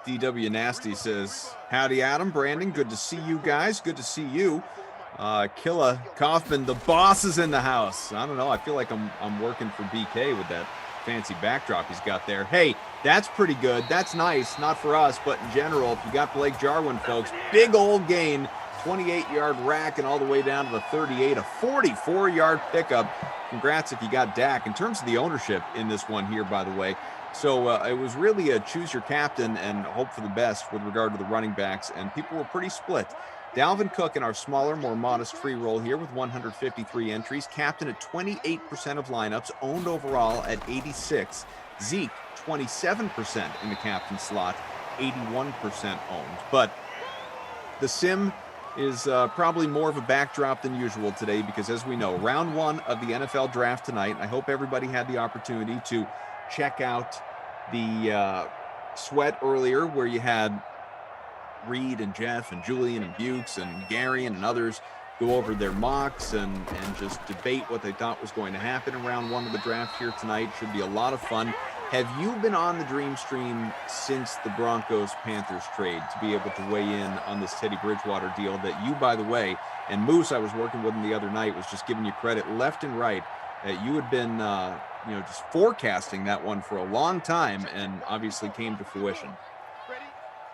L: there.
E: DW Nasty says, howdy, Adam, Brandon, good to see you guys. Good to see you. Killa Kaufman, the boss is in the house. I don't know. I feel like I'm working for BK with that fancy backdrop he's got there. Hey, that's pretty good. That's nice. Not for us, but in general, if you got Blake Jarwin, folks, big old gain, 28-yard rack and all the way down to the 38, a 44-yard pickup. Congrats if you got Dak. In terms of the ownership in this one here, by the way, so it was really a choose your captain and hope for the best with regard to the running backs, and people were pretty split. Dalvin Cook in our smaller, more modest free roll here with 153 entries, captain at 28% of lineups, owned overall at 86. Zeke, 27% in the captain slot, 81% owned. But the sim is probably more of a backdrop than usual today because, as we know, round one of the NFL draft tonight. I hope everybody had the opportunity to check out the sweat earlier where you had Reed and Jeff and Julian and Bukes and Gary and others go over their mocks and just debate what they thought was going to happen in round one of the draft here tonight. Should be a lot of fun. Have you been on the Dream Stream since the Broncos-Panthers trade to be able to weigh in on this Teddy Bridgewater deal that you, by the way, and Moose I was working with him the other night was just giving you credit left and right. You had been just forecasting that one for a long time and obviously came to fruition.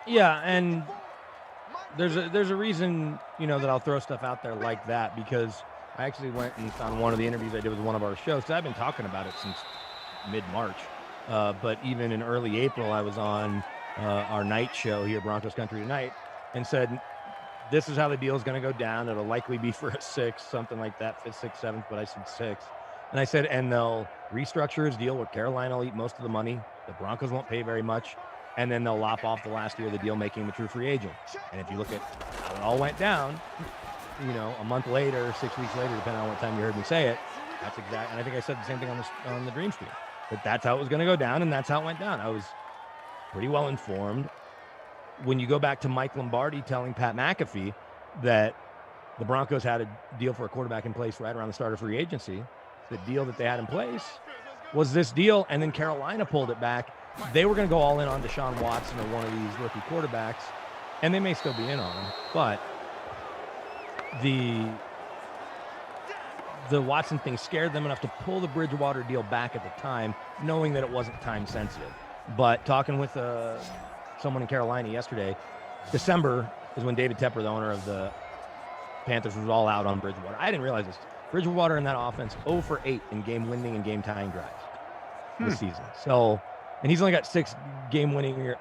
L: Yeah, and there's a reason, that I'll throw stuff out there like that, because I actually went and found one of the interviews I did with one of our shows. So I've been talking about it since mid-March. But even in early April, I was on our night show here, Broncos Country Tonight, and said, this is how the deal is going to go down. It'll likely be for a 6, something like that, 5th, 6th, 7th, but I said 6. And I said, and they'll restructure his deal where Carolina will eat most of the money. The Broncos won't pay very much. And then they'll lop off the last year of the deal, making him a true free agent. And if you look at how it all went down, a month later, 6 weeks later, depending on what time you heard me say it, that's exactly. And I think I said the same thing on the Dream Stream. But that's how it was going to go down, and that's how it went down. I was pretty well informed. When you go back to Mike Lombardi telling Pat McAfee that the Broncos had a deal for a quarterback in place right around the start of free agency, the deal that they had in place was this deal, and then Carolina pulled it back. They were going to go all in on Deshaun Watson or one of these rookie quarterbacks, and they may still be in on him. But the Watson thing scared them enough to pull the Bridgewater deal back at the time, knowing that it wasn't time sensitive. But talking with someone in Carolina yesterday, December is when David Tepper, the owner of the Panthers, was all out on Bridgewater. I didn't realize this. Bridgewater in that offense, 0 for 8 in game-winning and game-tying drives this season. So, and he's only got 6 game-winning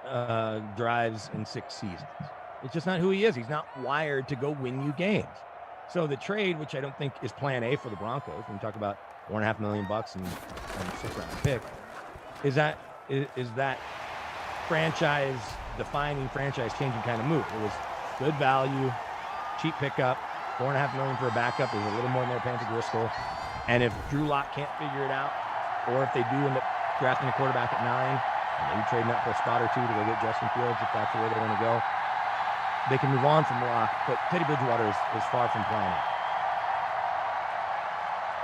L: drives in 6 seasons. It's just not who he is. He's not wired to go win you games. So the trade, which I don't think is plan A for the Broncos, when we talk about $4.5 million and a 6th-round pick, is that franchise-defining, franchise-changing kind of move. It was good value, cheap pickup, $4.5 million for a backup is a little more than they're paying for Driscoll. And if Drew Lock can't figure it out, or if they do end up drafting a quarterback at 9, maybe trading up for a spot or 2 to go get Justin Fields if that's the way they want to go, they can move on from Lock. But Teddy Bridgewater is far from playing it.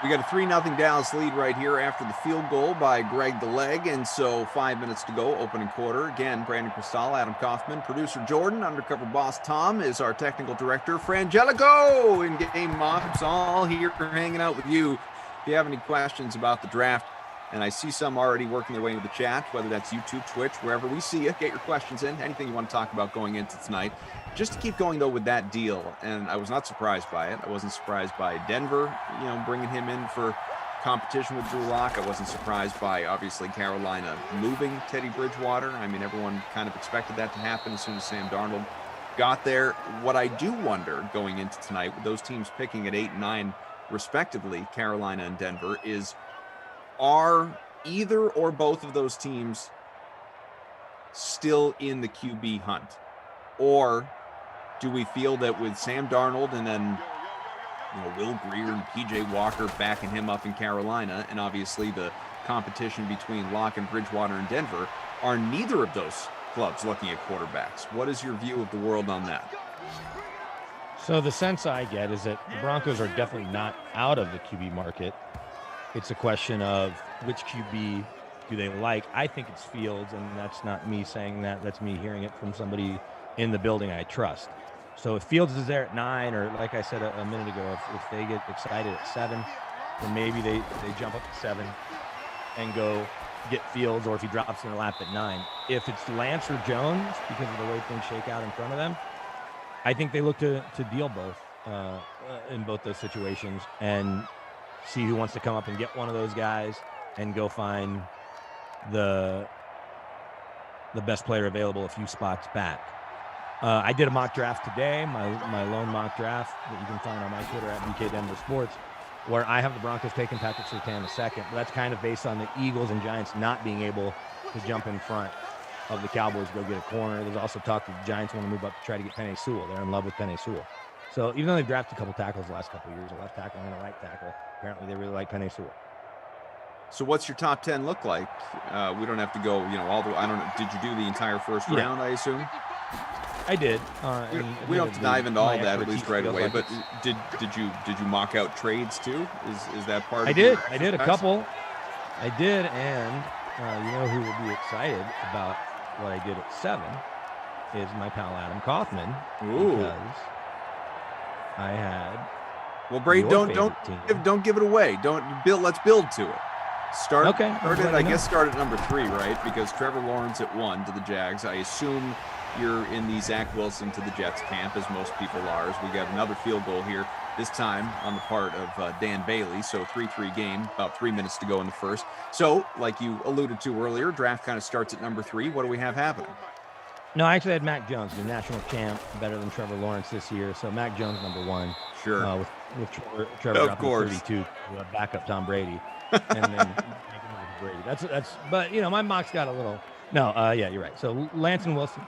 E: We got a 3-0 Dallas lead right here after the field goal by Greg the Leg, and so 5 minutes to go, opening quarter. Again, Brandon Cristal, Adam Kaufman, producer Jordan, undercover boss Tom is our technical director. Frangelico in game mobs, all here hanging out with you. If you have any questions about the draft, and I see some already working their way into the chat, whether that's YouTube, Twitch, wherever we see you, get your questions in, anything you want to talk about going into tonight. Just to keep going, though, with that deal, and I was not surprised by it. I wasn't surprised by Denver, bringing him in for competition with Drew Lock. I wasn't surprised by, obviously, Carolina moving Teddy Bridgewater. I mean, everyone kind of expected that to happen as soon as Sam Darnold got there. What I do wonder going into tonight, with those teams picking at 8 and 9, respectively, Carolina and Denver, is are either or both of those teams still in the QB hunt? Or do we feel that with Sam Darnold and then Will Grier and PJ Walker backing him up in Carolina, and obviously the competition between Locke and Bridgewater in Denver, are neither of those clubs looking at quarterbacks? What is your view of the world on that?
L: So the sense I get is that the Broncos are definitely not out of the QB market. It's a question of which QB do they like. I think it's Fields, and that's not me saying that. That's me hearing it from somebody in the building I trust. So if Fields is there at 9, or like I said a minute ago, if they get excited at 7, then maybe they jump up to 7 and go get Fields, or if he drops in their lap at 9. If it's Lance or Jones, because of the way things shake out in front of them, I think they look to deal both in both those situations and see who wants to come up and get one of those guys and go find the best player available a few spots back. I did a mock draft today, my lone mock draft that you can find on my Twitter at BK Denver Sports, where I have the Broncos taking Patrick Surtain the second. But that's kind of based on the Eagles and Giants not being able to jump in front of the Cowboys, go get a corner. There's also talk that the Giants want to move up to try to get Penei Sewell. They're in love with Penei Sewell. So even though they've drafted a couple tackles the last couple of years, a left tackle and a right tackle, apparently they really like Penei Sewell.
E: So what's your top 10 look like? We don't have to go, all the way. I don't know. Did you do the entire first round, I assume?
L: I did.
E: We don't have to dive into all that, at least right away.
L: Like
E: but did you mock out trades too? Is that part?
L: I did a couple. I did, and you know who will be excited about what I did at 7 is my pal Adam Kaufman.
E: Ooh.
L: Because I had.
E: Well, Brady, don't give it away. Let's build to it. Start at number 3, right? Because Trevor Lawrence at 1 to the Jags. I assume you're in the Zach Wilson to the Jets camp, as most people are. As we got another field goal here, this time on the part of Dan Bailey. So 3-3 game, about 3 minutes to go in the first. So, like you alluded to earlier, draft kind of starts at number 3. What do we have happening?
L: No, I actually had Mac Jones, the national champ, better than Trevor Lawrence this year. So Mac Jones number 1.
E: Sure.
L: With Trevor
E: of
L: dropping
E: course.
L: 32 to back up Tom Brady. And then Brady. That's but my mock's got a little. No, yeah, you're right. So Lance and Wilson.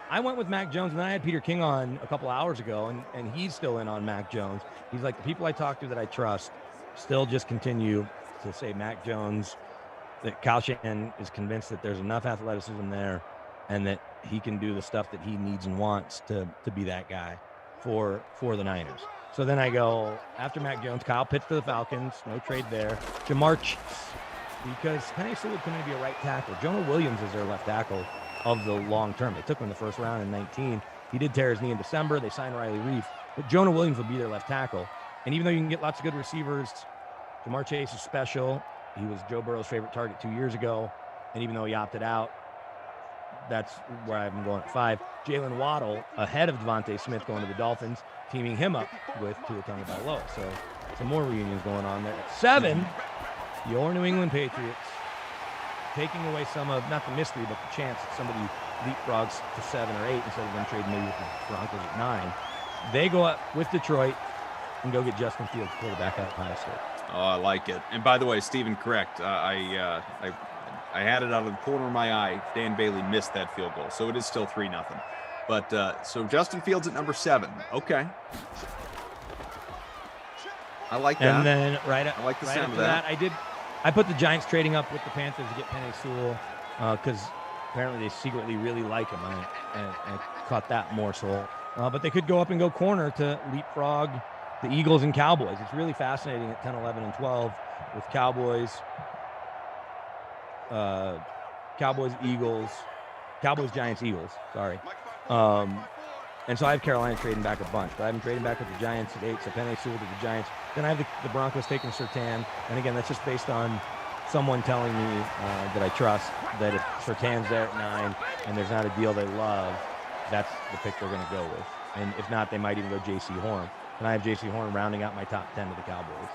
L: I went with Mac Jones, and then I had Peter King on a couple hours ago, and he's still in on Mac Jones. He's like, the people I talk to that I trust still just continue to say Mac Jones, that Kyle Shanahan is convinced that there's enough athleticism there and that he can do the stuff that he needs and wants to be that guy for the Niners. So then I go, after Mac Jones, Kyle Pitts to the Falcons, no trade there. Jamar Chase, because Penei Sewell going to be a right tackle. Jonah Williams is their left tackle of the long term. They took him in the first round in 19. He did tear his knee in December. They signed Riley Reif, but Jonah Williams will be their left tackle. And even though you can get lots of good receivers, Jamar Chase is special. He was Joe Burrow's favorite target 2 years ago. And even though he opted out, that's where I'm going at 5. Jalen Waddle ahead of Devontae Smith going to the Dolphins, teaming him up with Tua Tagovailoa. So some more reunions going on there. At 7, your New England Patriots, taking away some of, not the mystery, but the chance that somebody leapfrogs to 7 or 8 instead of them trading maybe with the Broncos at 9. They go up with Detroit and go get Justin Fields, quarterback out of Ohio State.
E: Oh, I like it. And by the way, Stephen, correct. I had it out of the corner of my eye. Dan Bailey missed that field goal, so it is still 3-0. But so Justin Fields at number 7. Okay. I like that.
L: And then I
E: like the
L: right
E: sound
L: after
E: of that.
L: I put the Giants trading up with the Panthers to get Penei Sewell because apparently they secretly really like him. I caught that morsel. But they could go up and go corner to leapfrog the Eagles and Cowboys. It's really fascinating at 10, 11, and 12 with Cowboys, Giants, Eagles. Sorry. And so I have Carolina trading back a bunch, but I've been trading back with the Giants at 8, so Penei Sewell to the Giants. Then I have the Broncos taking Surtain. And again, that's just based on someone telling me that I trust that if Surtain's there at 9 and there's not a deal they love, that's the pick they're going to go with. And if not, they might even go J.C. Horn. And I have J.C. Horn rounding out my top 10 to the Cowboys.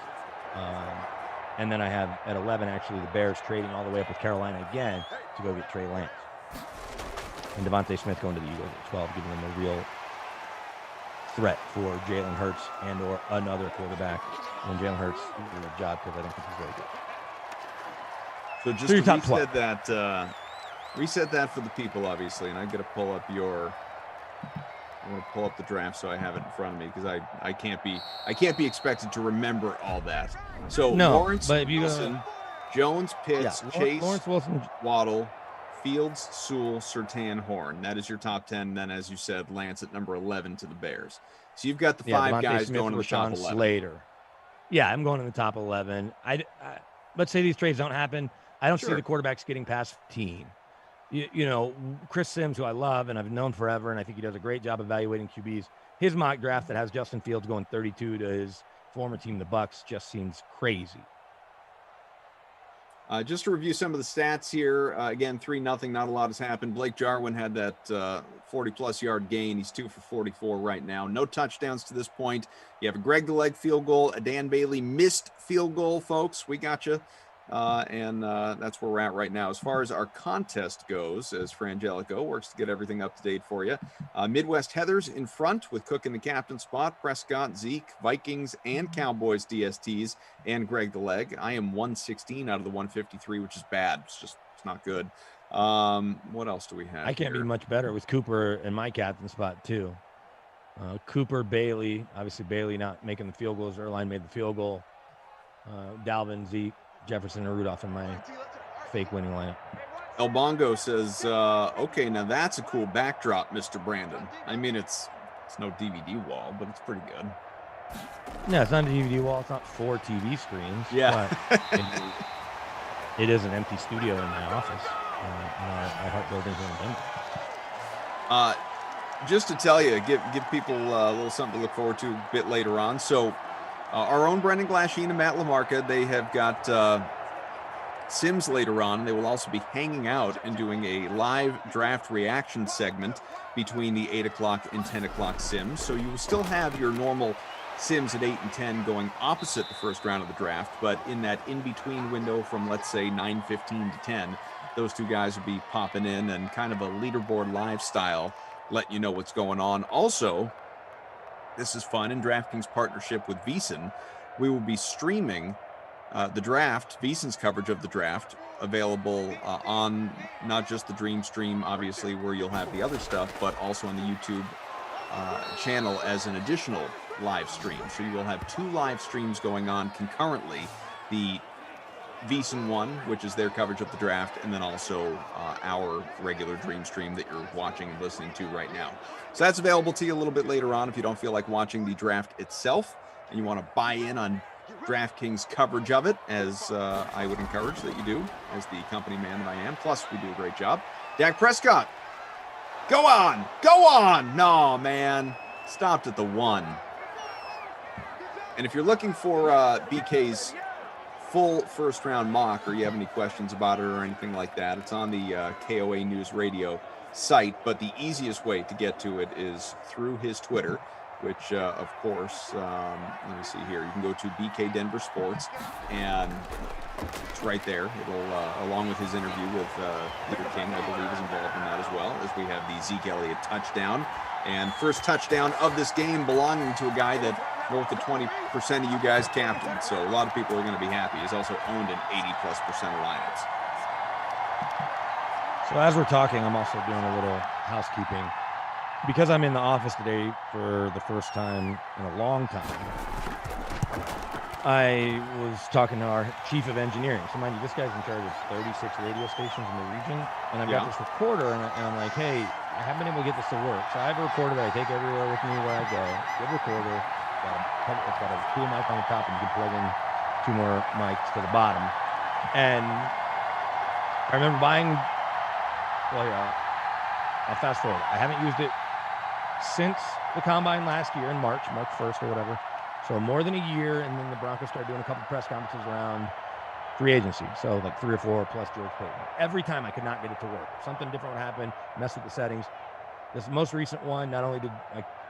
L: And then I have at 11, actually, the Bears trading all the way up with Carolina again to go get Trey Lance. And Devontae Smith going to the Eagles at 12, giving them a real threat for Jalen Hurts and or another quarterback. And Jalen Hurts will do a job because I don't think he's very good.
E: So just to reset that for the people, obviously, and I'm going to pull up I want to pull up the draft so I have it in front of me because I can't be expected to remember all that. So Lawrence Wilson, Jones, Pitts, Chase,
L: Lawrence Wilson,
E: Waddle, Fields, Sewell, Surtain, Horn. That is your top 10. Then, as you said, Lance at number 11 to the Bears. So you've got the 5
L: Devontae
E: guys
L: Smith,
E: going to the top 11.
L: Slater. Yeah, I'm going in the top 11. Let's say these trades don't happen. I don't see the quarterbacks getting past 15. You know, Chris Sims, who I love and I've known forever, and I think he does a great job evaluating QBs. His mock draft that has Justin Fields going 32 to his former team, the Bucs, just seems crazy.
E: Just to review some of the stats here, again, 3-0, not a lot has happened. Blake Jarwin had that 40-plus yard gain. He's 2 for 44 right now. No touchdowns to this point. You have a Greg the Leg field goal, a Dan Bailey missed field goal, folks. We got you. And that's where we're at right now. As far as our contest goes, as Frangelico works to get everything up to date for you, Midwest Heathers in front with Cook in the captain spot, Prescott, Zeke, Vikings, and Cowboys DSTs, and Greg the Leg. I am 116 out of the 153, which is bad. It's not good. What else do we have?
L: I can't be much better with Cooper in my captain spot too. Cooper, Bailey, obviously Bailey not making the field goals. Erline made the field goal. Dalvin, Zeke, Jefferson, and Rudolph in my fake winning lineup.
E: El Bongo says, okay, now that's a cool backdrop, Mr. Brandon. I mean, it's no DVD wall, but it's pretty good.
L: No, it's not a DVD wall. It's not 4 TV screens.
E: Yeah.
L: But it is an empty studio in my office. In our Heart building here in Denver.
E: Just to tell you, give people a little something to look forward to a bit later on. So our own Brendan Glasheen and Matt LaMarca, they have got Sims later on. They will also be hanging out and doing a live draft reaction segment between the 8 o'clock and 10 o'clock Sims. So you will still have your normal Sims at 8 and 10 going opposite the first round of the draft, but in that in-between window from, let's say, 9:15 to 10, those two guys will be popping in and kind of a leaderboard live style, letting you know what's going on. Also, this is fun, in DraftKings partnership with VSiN, we will be streaming the draft, VSiN's coverage of the draft, available on not just the Dream Stream, obviously, where you'll have the other stuff, but also on the YouTube channel as an additional live stream. So you will have 2 live streams going on concurrently. The VSiN one, which is their coverage of the draft, and then also our regular Dream Stream that you're watching and listening to right now. So that's available to you a little bit later on if you don't feel like watching the draft itself and you want to buy in on DraftKings coverage of it, as I would encourage that you do, as the company man that I am. Plus, we do a great job. Dak Prescott, go on, go on. No, man, stopped at the 1. And if you're looking for BK's full first round mock, or you have any questions about it or anything like that, it's on the KOA News Radio site. But the easiest way to get to it is through his Twitter, which of course, let me see here, you can go to BK Denver Sports, and it's right there. It'll along with his interview with Peter King, I believe, is involved in that as well, as we have the Zeke Elliott touchdown, and first touchdown of this game belonging to a guy that north of 20% of you guys captained. So a lot of people are going to be happy. He's also owned an 80+% of lineups.
L: So as we're talking, I'm also doing a little housekeeping. Because I'm in the office today for the first time in a long time, I was talking to our chief of engineering. So mind you, this guy's in charge of 36 radio stations in the region. And I've got this recorder, and I'm like, hey, I haven't been able to get this to work. So I have a recorder that I take everywhere with me where I go. Good recorder. It's got a 2 mic on the top, and you can plug in 2 more mics to the bottom. And I remember buying, I'll fast forward. I haven't used it since the combine last year in March 1st or whatever. So more than a year, and then the Broncos started doing a couple press conferences around free agency. So like 3 or 4 plus George Payton. Every time I could not get it to work. Something different would happen, mess with the settings. This most recent one, not only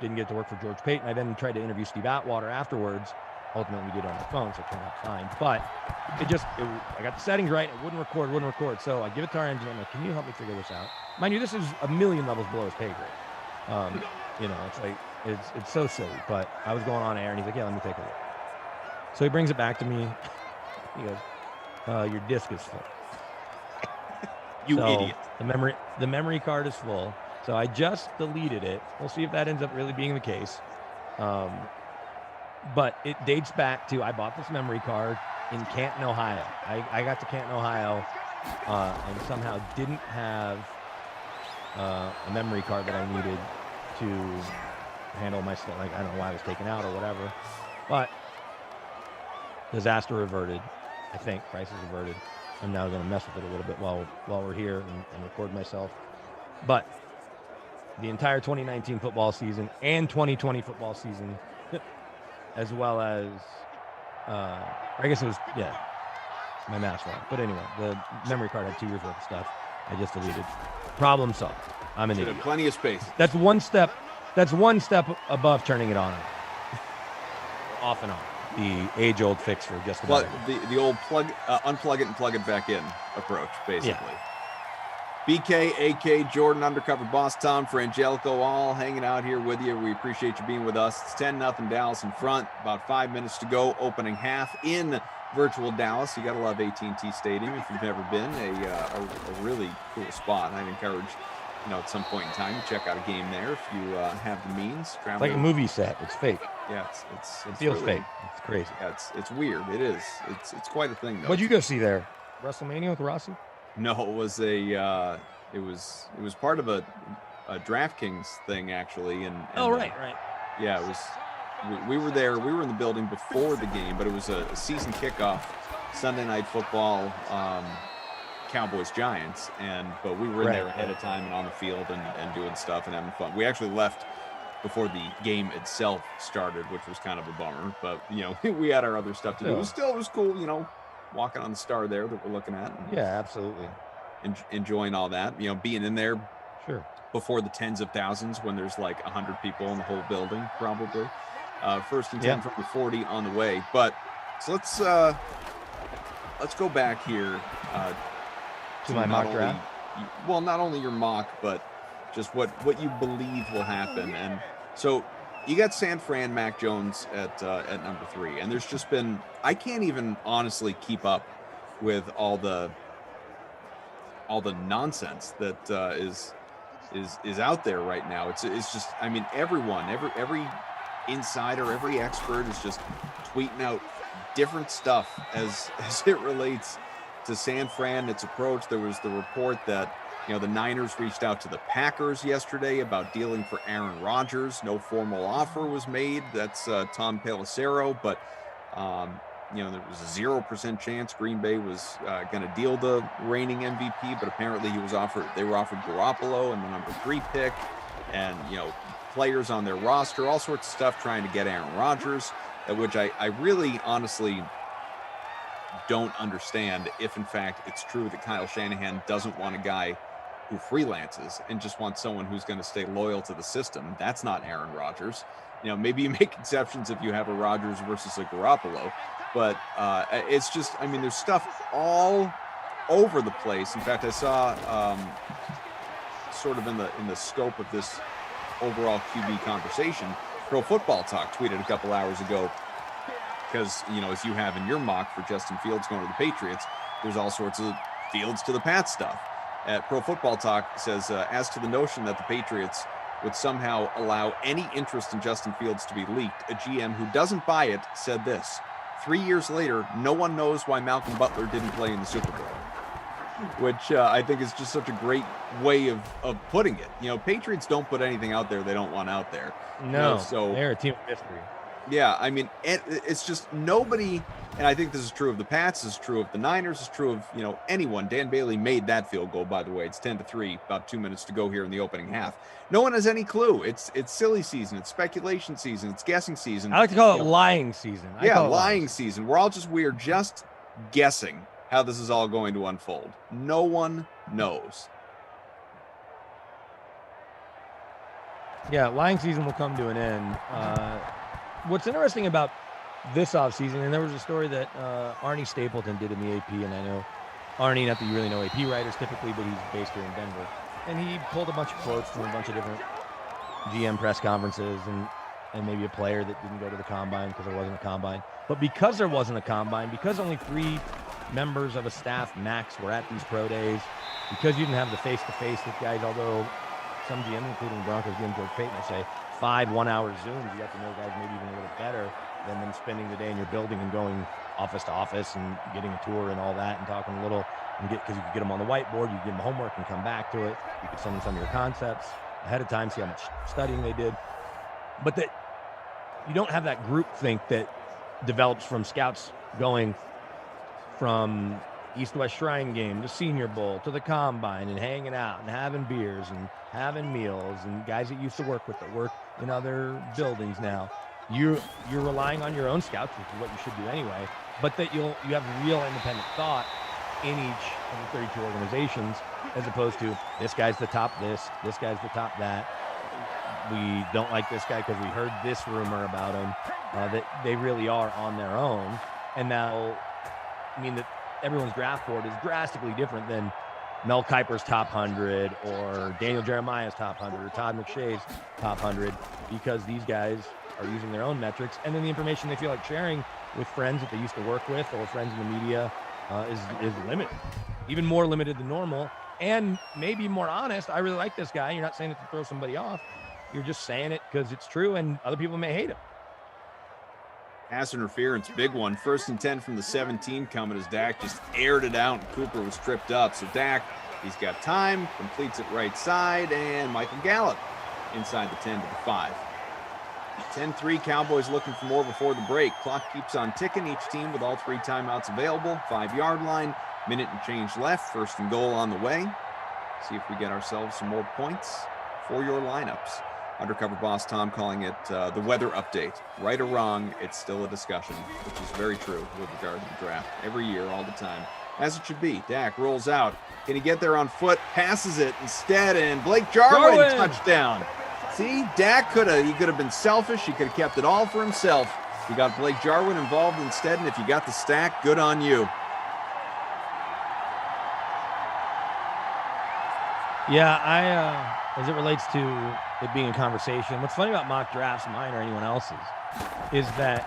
L: didn't get it to work for George Payton, I then tried to interview Steve Atwater afterwards. Ultimately, we did it on my phone, so it turned out fine. But I got the settings right. It wouldn't record. So I give it to our engineer. I'm like, can you help me figure this out? Mind you, this is a million levels below his pay grade. It's like, it's so silly. But I was going on air, and he's like, yeah, let me take a look. So he brings it back to me. He goes, your disk is full.
E: You idiot.
L: The memory card is full. So I just deleted it. We'll see if that ends up really being the case. But it dates back to, I bought this memory card in Canton, Ohio. I got to Canton, Ohio, and somehow didn't have a memory card that I needed to handle my stuff. Like, I don't know why it was taken out or whatever. But disaster averted. I think crisis averted. I'm now going to mess with it a little bit while we're here and record myself. But the entire 2019 football season and 2020 football season, as well as, I guess it was, my mass log. But anyway, the memory card had 2 years worth of stuff. I just deleted. Problem solved. I'm an
E: Should
L: idiot.
E: have plenty of space.
L: That's one step above turning it on and off and on. The age-old fix for just about everything.
E: The old unplug it and plug it back in approach, basically. BK, AK, Jordan, Undercover Boss Tom, Frangelico, all hanging out here with you. We appreciate you being with us. It's 10-0 Dallas in front. About 5 minutes to go. Opening half in virtual Dallas. You got to love AT&T Stadium if you've never been. A really cool spot. I'd encourage, at some point in time, you check out a game there if you have the means.
L: It's like a movie set. It's fake.
E: Yeah,
L: it feels
E: really
L: fake. It's crazy.
E: Yeah, it's weird. It is. It's quite a thing, though.
L: What'd you go see there? WrestleMania with Rossi?
E: No, it was it was part of a DraftKings thing, actually. And
L: right.
E: Yeah, it was. We were there. We were in the building before the game, but it was a season kickoff, Sunday Night Football, Cowboys Giants, but we were in there ahead of time and on the field and doing stuff and having fun. We actually left before the game itself started, which was kind of a bummer. But we had our other stuff to do. It was cool. Walking on the star there that we're looking at.
L: Yeah, absolutely.
E: Enjoying all that. Being in there.
L: Sure.
E: Before the tens of thousands, when there's like 100 people in the whole building, probably. First and 10 from the 40 on the way. But so let's go back here
L: to my mock draft.
E: Well, not only your mock, but just what you believe will happen. And so you got San Fran, Mac Jones at number 3, and there's just been, I can't even honestly keep up with all the nonsense that is out there right now. It's just, I mean, every insider, every expert is just tweeting out different stuff as it relates to San Fran, its approach. There was the report that the Niners reached out to the Packers yesterday about dealing for Aaron Rodgers. No formal offer was made. That's Tom Pelissero, but there was a 0% chance Green Bay was going to deal the reigning MVP, but apparently they were offered Garoppolo and the number 3 pick, and players on their roster, all sorts of stuff trying to get Aaron Rodgers, which I really honestly don't understand if in fact it's true that Kyle Shanahan doesn't want a guy who freelances and just wants someone who's going to stay loyal to the system. That's not Aaron Rodgers. Maybe you make exceptions if you have a Rodgers versus a Garoppolo, but it's just, I mean, there's stuff all over the place. In fact, I saw sort of in the scope of this overall QB conversation, Pro Football Talk tweeted a couple hours ago, because, as you have in your mock for Justin Fields going to the Patriots, there's all sorts of Fields to the Pats stuff. Pro Football Talk says, as to the notion that the Patriots would somehow allow any interest in Justin Fields to be leaked, a GM who doesn't buy it said this: 3 years later, no one knows why Malcolm Butler didn't play in the Super Bowl. Which I think is just such a great way of putting it. Patriots don't put anything out there they don't want out there.
L: No,
E: so
L: they're a team of mystery.
E: Yeah, I mean, it's just nobody, and I think this is true of the Pats, this is true of the Niners, it's true of, anyone. Dan Bailey made that field goal, by the way. It's 10-3, about 2 minutes to go here in the opening half. No one has any clue. It's silly season, it's speculation season, it's guessing season.
L: I like to call it lying season.
E: Lying season. We're just guessing how this is all going to unfold. No one knows.
L: Yeah, lying season will come to an end. What's interesting about this offseason, and there was a story that Arnie Stapleton did in the AP, and I know Arnie, not that you really know AP writers typically, but he's based here in Denver. And he pulled a bunch of quotes from a bunch of different GM press conferences and maybe a player that didn't go to the combine because there wasn't a combine. But because there wasn't a combine, because only 3 members of a staff max were at these pro days, because you didn't have the face-to-face with guys, although some GMs, including Broncos GM George Payton, will say 5 one-hour Zooms, you have to know guys maybe even a little better than them spending the day in your building and going office to office and getting a tour and all that and talking a little, and because you could get them on the whiteboard, you give them homework and come back to it. You could send them some of your concepts ahead of time, see how much studying they did. But that you don't have that group think that develops from scouts going from East-West Shrine game to Senior Bowl to the Combine and hanging out and having beers and having meals, and guys that used to work with that work in other buildings now. you're relying on your own scouts, which is what you should do anyway, but that you have real independent thought in each of the 32 organizations, as opposed to this guy's the top this guy's the top that. We don't like this guy because we heard this rumor about him. That they really are on their own. And now, I mean, that everyone's draft board is drastically different than Mel Kiper's top 100 or Daniel Jeremiah's top 100 or Todd McShay's top 100, because these guys are using their own metrics. And then the information they feel like sharing with friends that they used to work with or friends in the media is limited, even more limited than normal, and maybe more honest. I really like this guy. You're not saying it to throw somebody off. You're just saying it because it's true, and other people may hate him.
E: Pass interference, big one. 1st and 10 from the 17 coming as Dak just aired it out and Cooper was tripped up. So Dak, he's got time, completes it right side, and Michael Gallup inside the 10 to the 5. 10-3, Cowboys looking for more before the break. Clock keeps on ticking, each team with all 3 timeouts available. 5-yard line, minute and change left, 1st and goal on the way. See if we get ourselves some more points for your lineups. Undercover boss Tom calling it the weather update. Right or wrong, it's still a discussion, which is very true with regard to the draft. Every year, all the time, as it should be. Dak rolls out. Can he get there on foot? Passes it instead, and Blake Jarwin touchdown. See, Dak could have been selfish. He could have kept it all for himself. He got Blake Jarwin involved instead, and if you got the stack, good on you.
L: Yeah, as it relates to it being a conversation, what's funny about mock drafts, mine or anyone else's, is that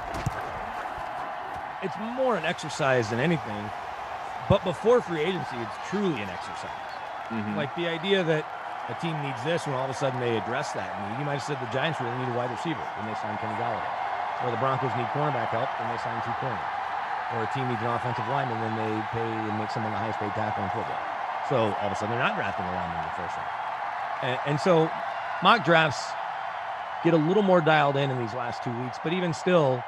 L: it's more an exercise than anything. But before free agency, it's truly an exercise.
E: Mm-hmm.
L: Like the idea that a team needs this when all of a sudden they address that need. You might have said the Giants really need a wide receiver when they signed Kenny Golladay. Or the Broncos need cornerback help when they sign 2 corners. Or a team needs an offensive lineman when they pay and make someone the highest paid tackle in football. So all of a sudden they're not drafting a lineman in the first round. And so mock drafts get a little more dialed in these last 2 weeks, but even still,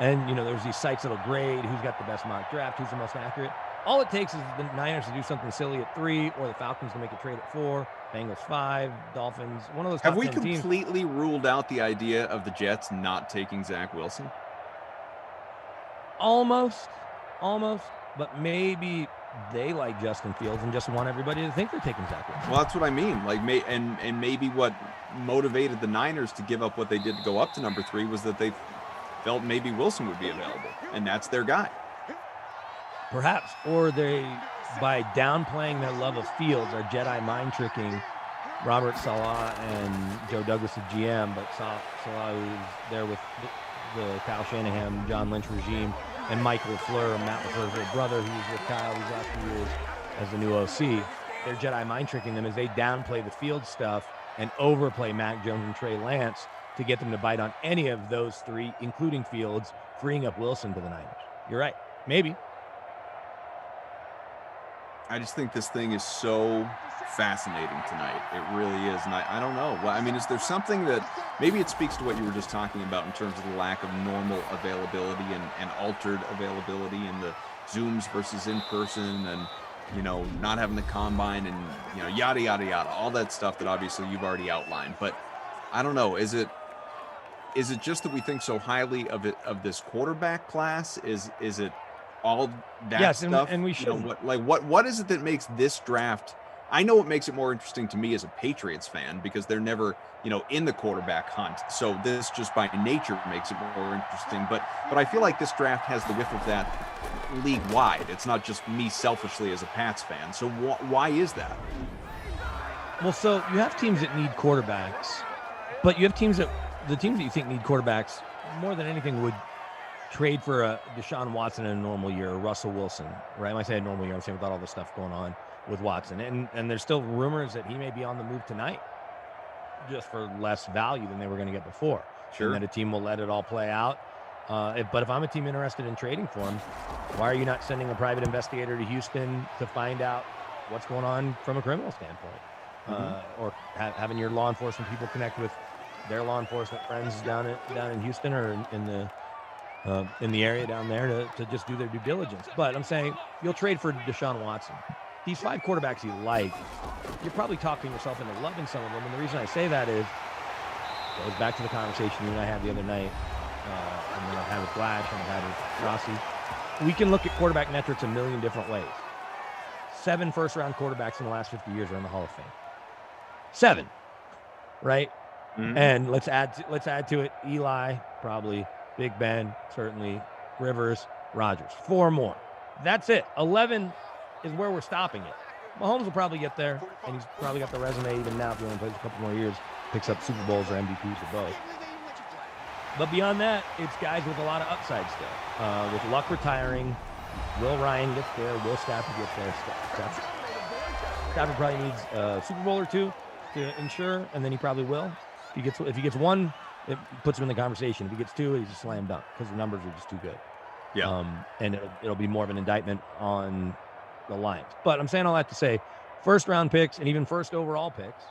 L: and there's these sites that'll grade who's got the best mock draft, who's the most accurate. All it takes is the Niners to do something silly at 3, or the Falcons to make a trade at 4, Bengals 5, Dolphins, one of those top
E: Have we
L: 10 teams.
E: completely ruled out the idea of the Jets not taking Zach Wilson?
L: Almost, but maybe they like Justin Fields and just want everybody to think they're taking Zach Wilson.
E: Well, that's what I mean. Like, and maybe what motivated the Niners to give up what they did to go up to number 3 was that they felt maybe Wilson would be available, and that's their guy.
L: Perhaps, or they, by downplaying their love of Fields, are Jedi mind tricking Robert Saleh and Joe Douglas, the GM, but Saleh, who's there with the Kyle Shanahan, John Lynch regime, and Mike LaFleur, Matt LaFleur's brother, who's with Kyle these last few years as the new OC. They're Jedi mind tricking them as they downplay the field stuff and overplay Mac Jones and Trey Lance to get them to bite on any of those 3, including Fields, freeing up Wilson to the Niners. You're right. Maybe.
E: I just think this thing is so fascinating tonight. It really is. And I don't know. I mean, is there something that maybe it speaks to what you were just talking about in terms of the lack of normal availability and altered availability in the Zooms versus in person and, not having the combine and, yada, yada, yada, all that stuff that obviously you've already outlined. But I don't know. Is it just that we think so highly of this quarterback class? Is it all that stuff?
L: And we should.
E: What is it that makes this draft? I know what makes it more interesting to me as a Patriots fan because they're never, in the quarterback hunt. So this just by nature makes it more interesting. But I feel like this draft has the whiff of that league wide. It's not just me selfishly as a Pats fan. So why is that?
L: Well, so you have teams that need quarterbacks, but you have the teams that you think need quarterbacks more than anything would trade for a Deshaun Watson in a normal year, or Russell Wilson, right? When I say a normal year, I'm saying without all the stuff going on with Watson. And there's still rumors that he may be on the move tonight just for less value than they were going to get before.
E: Sure.
L: And that a team will let it all play out. But if I'm a team interested in trading for him, why are you not sending a private investigator to Houston to find out what's going on from a criminal standpoint? Or having your law enforcement people connect with their law enforcement friends down in Houston or in the area down there to just do their due diligence. But I'm saying you'll trade for Deshaun Watson. These 5 quarterbacks you like, you're probably talking yourself into loving some of them. And the reason I say that is, it goes back to the conversation you and I had the other night. and then I've had with Glash, and I've had with Rossi. We can look at quarterback metrics a million different ways. 7 first-round quarterbacks in the last 50 years are in the Hall of Fame. 7, right?
E: Mhm.
L: And let's add to it Eli, probably, Big Ben, certainly, Rivers, Rodgers. 4 more. That's it. 11 is where we're stopping it. Mahomes will probably get there, and he's probably got the resume even now if he only plays a couple more years, picks up Super Bowls or MVPs or both. But beyond that, it's guys with a lot of upside still. With Luck retiring, Will Ryan gets there, Will Stafford gets there. Stafford probably needs a Super Bowl or 2 to ensure, and then he probably will. If he gets 1, it puts him in the conversation. If he gets 2, he's a slam dunk because the numbers are just too good.
E: Yeah.
L: And it'll be more of an indictment on the Lions. But I'm saying all that to say, first round picks and even first overall picks,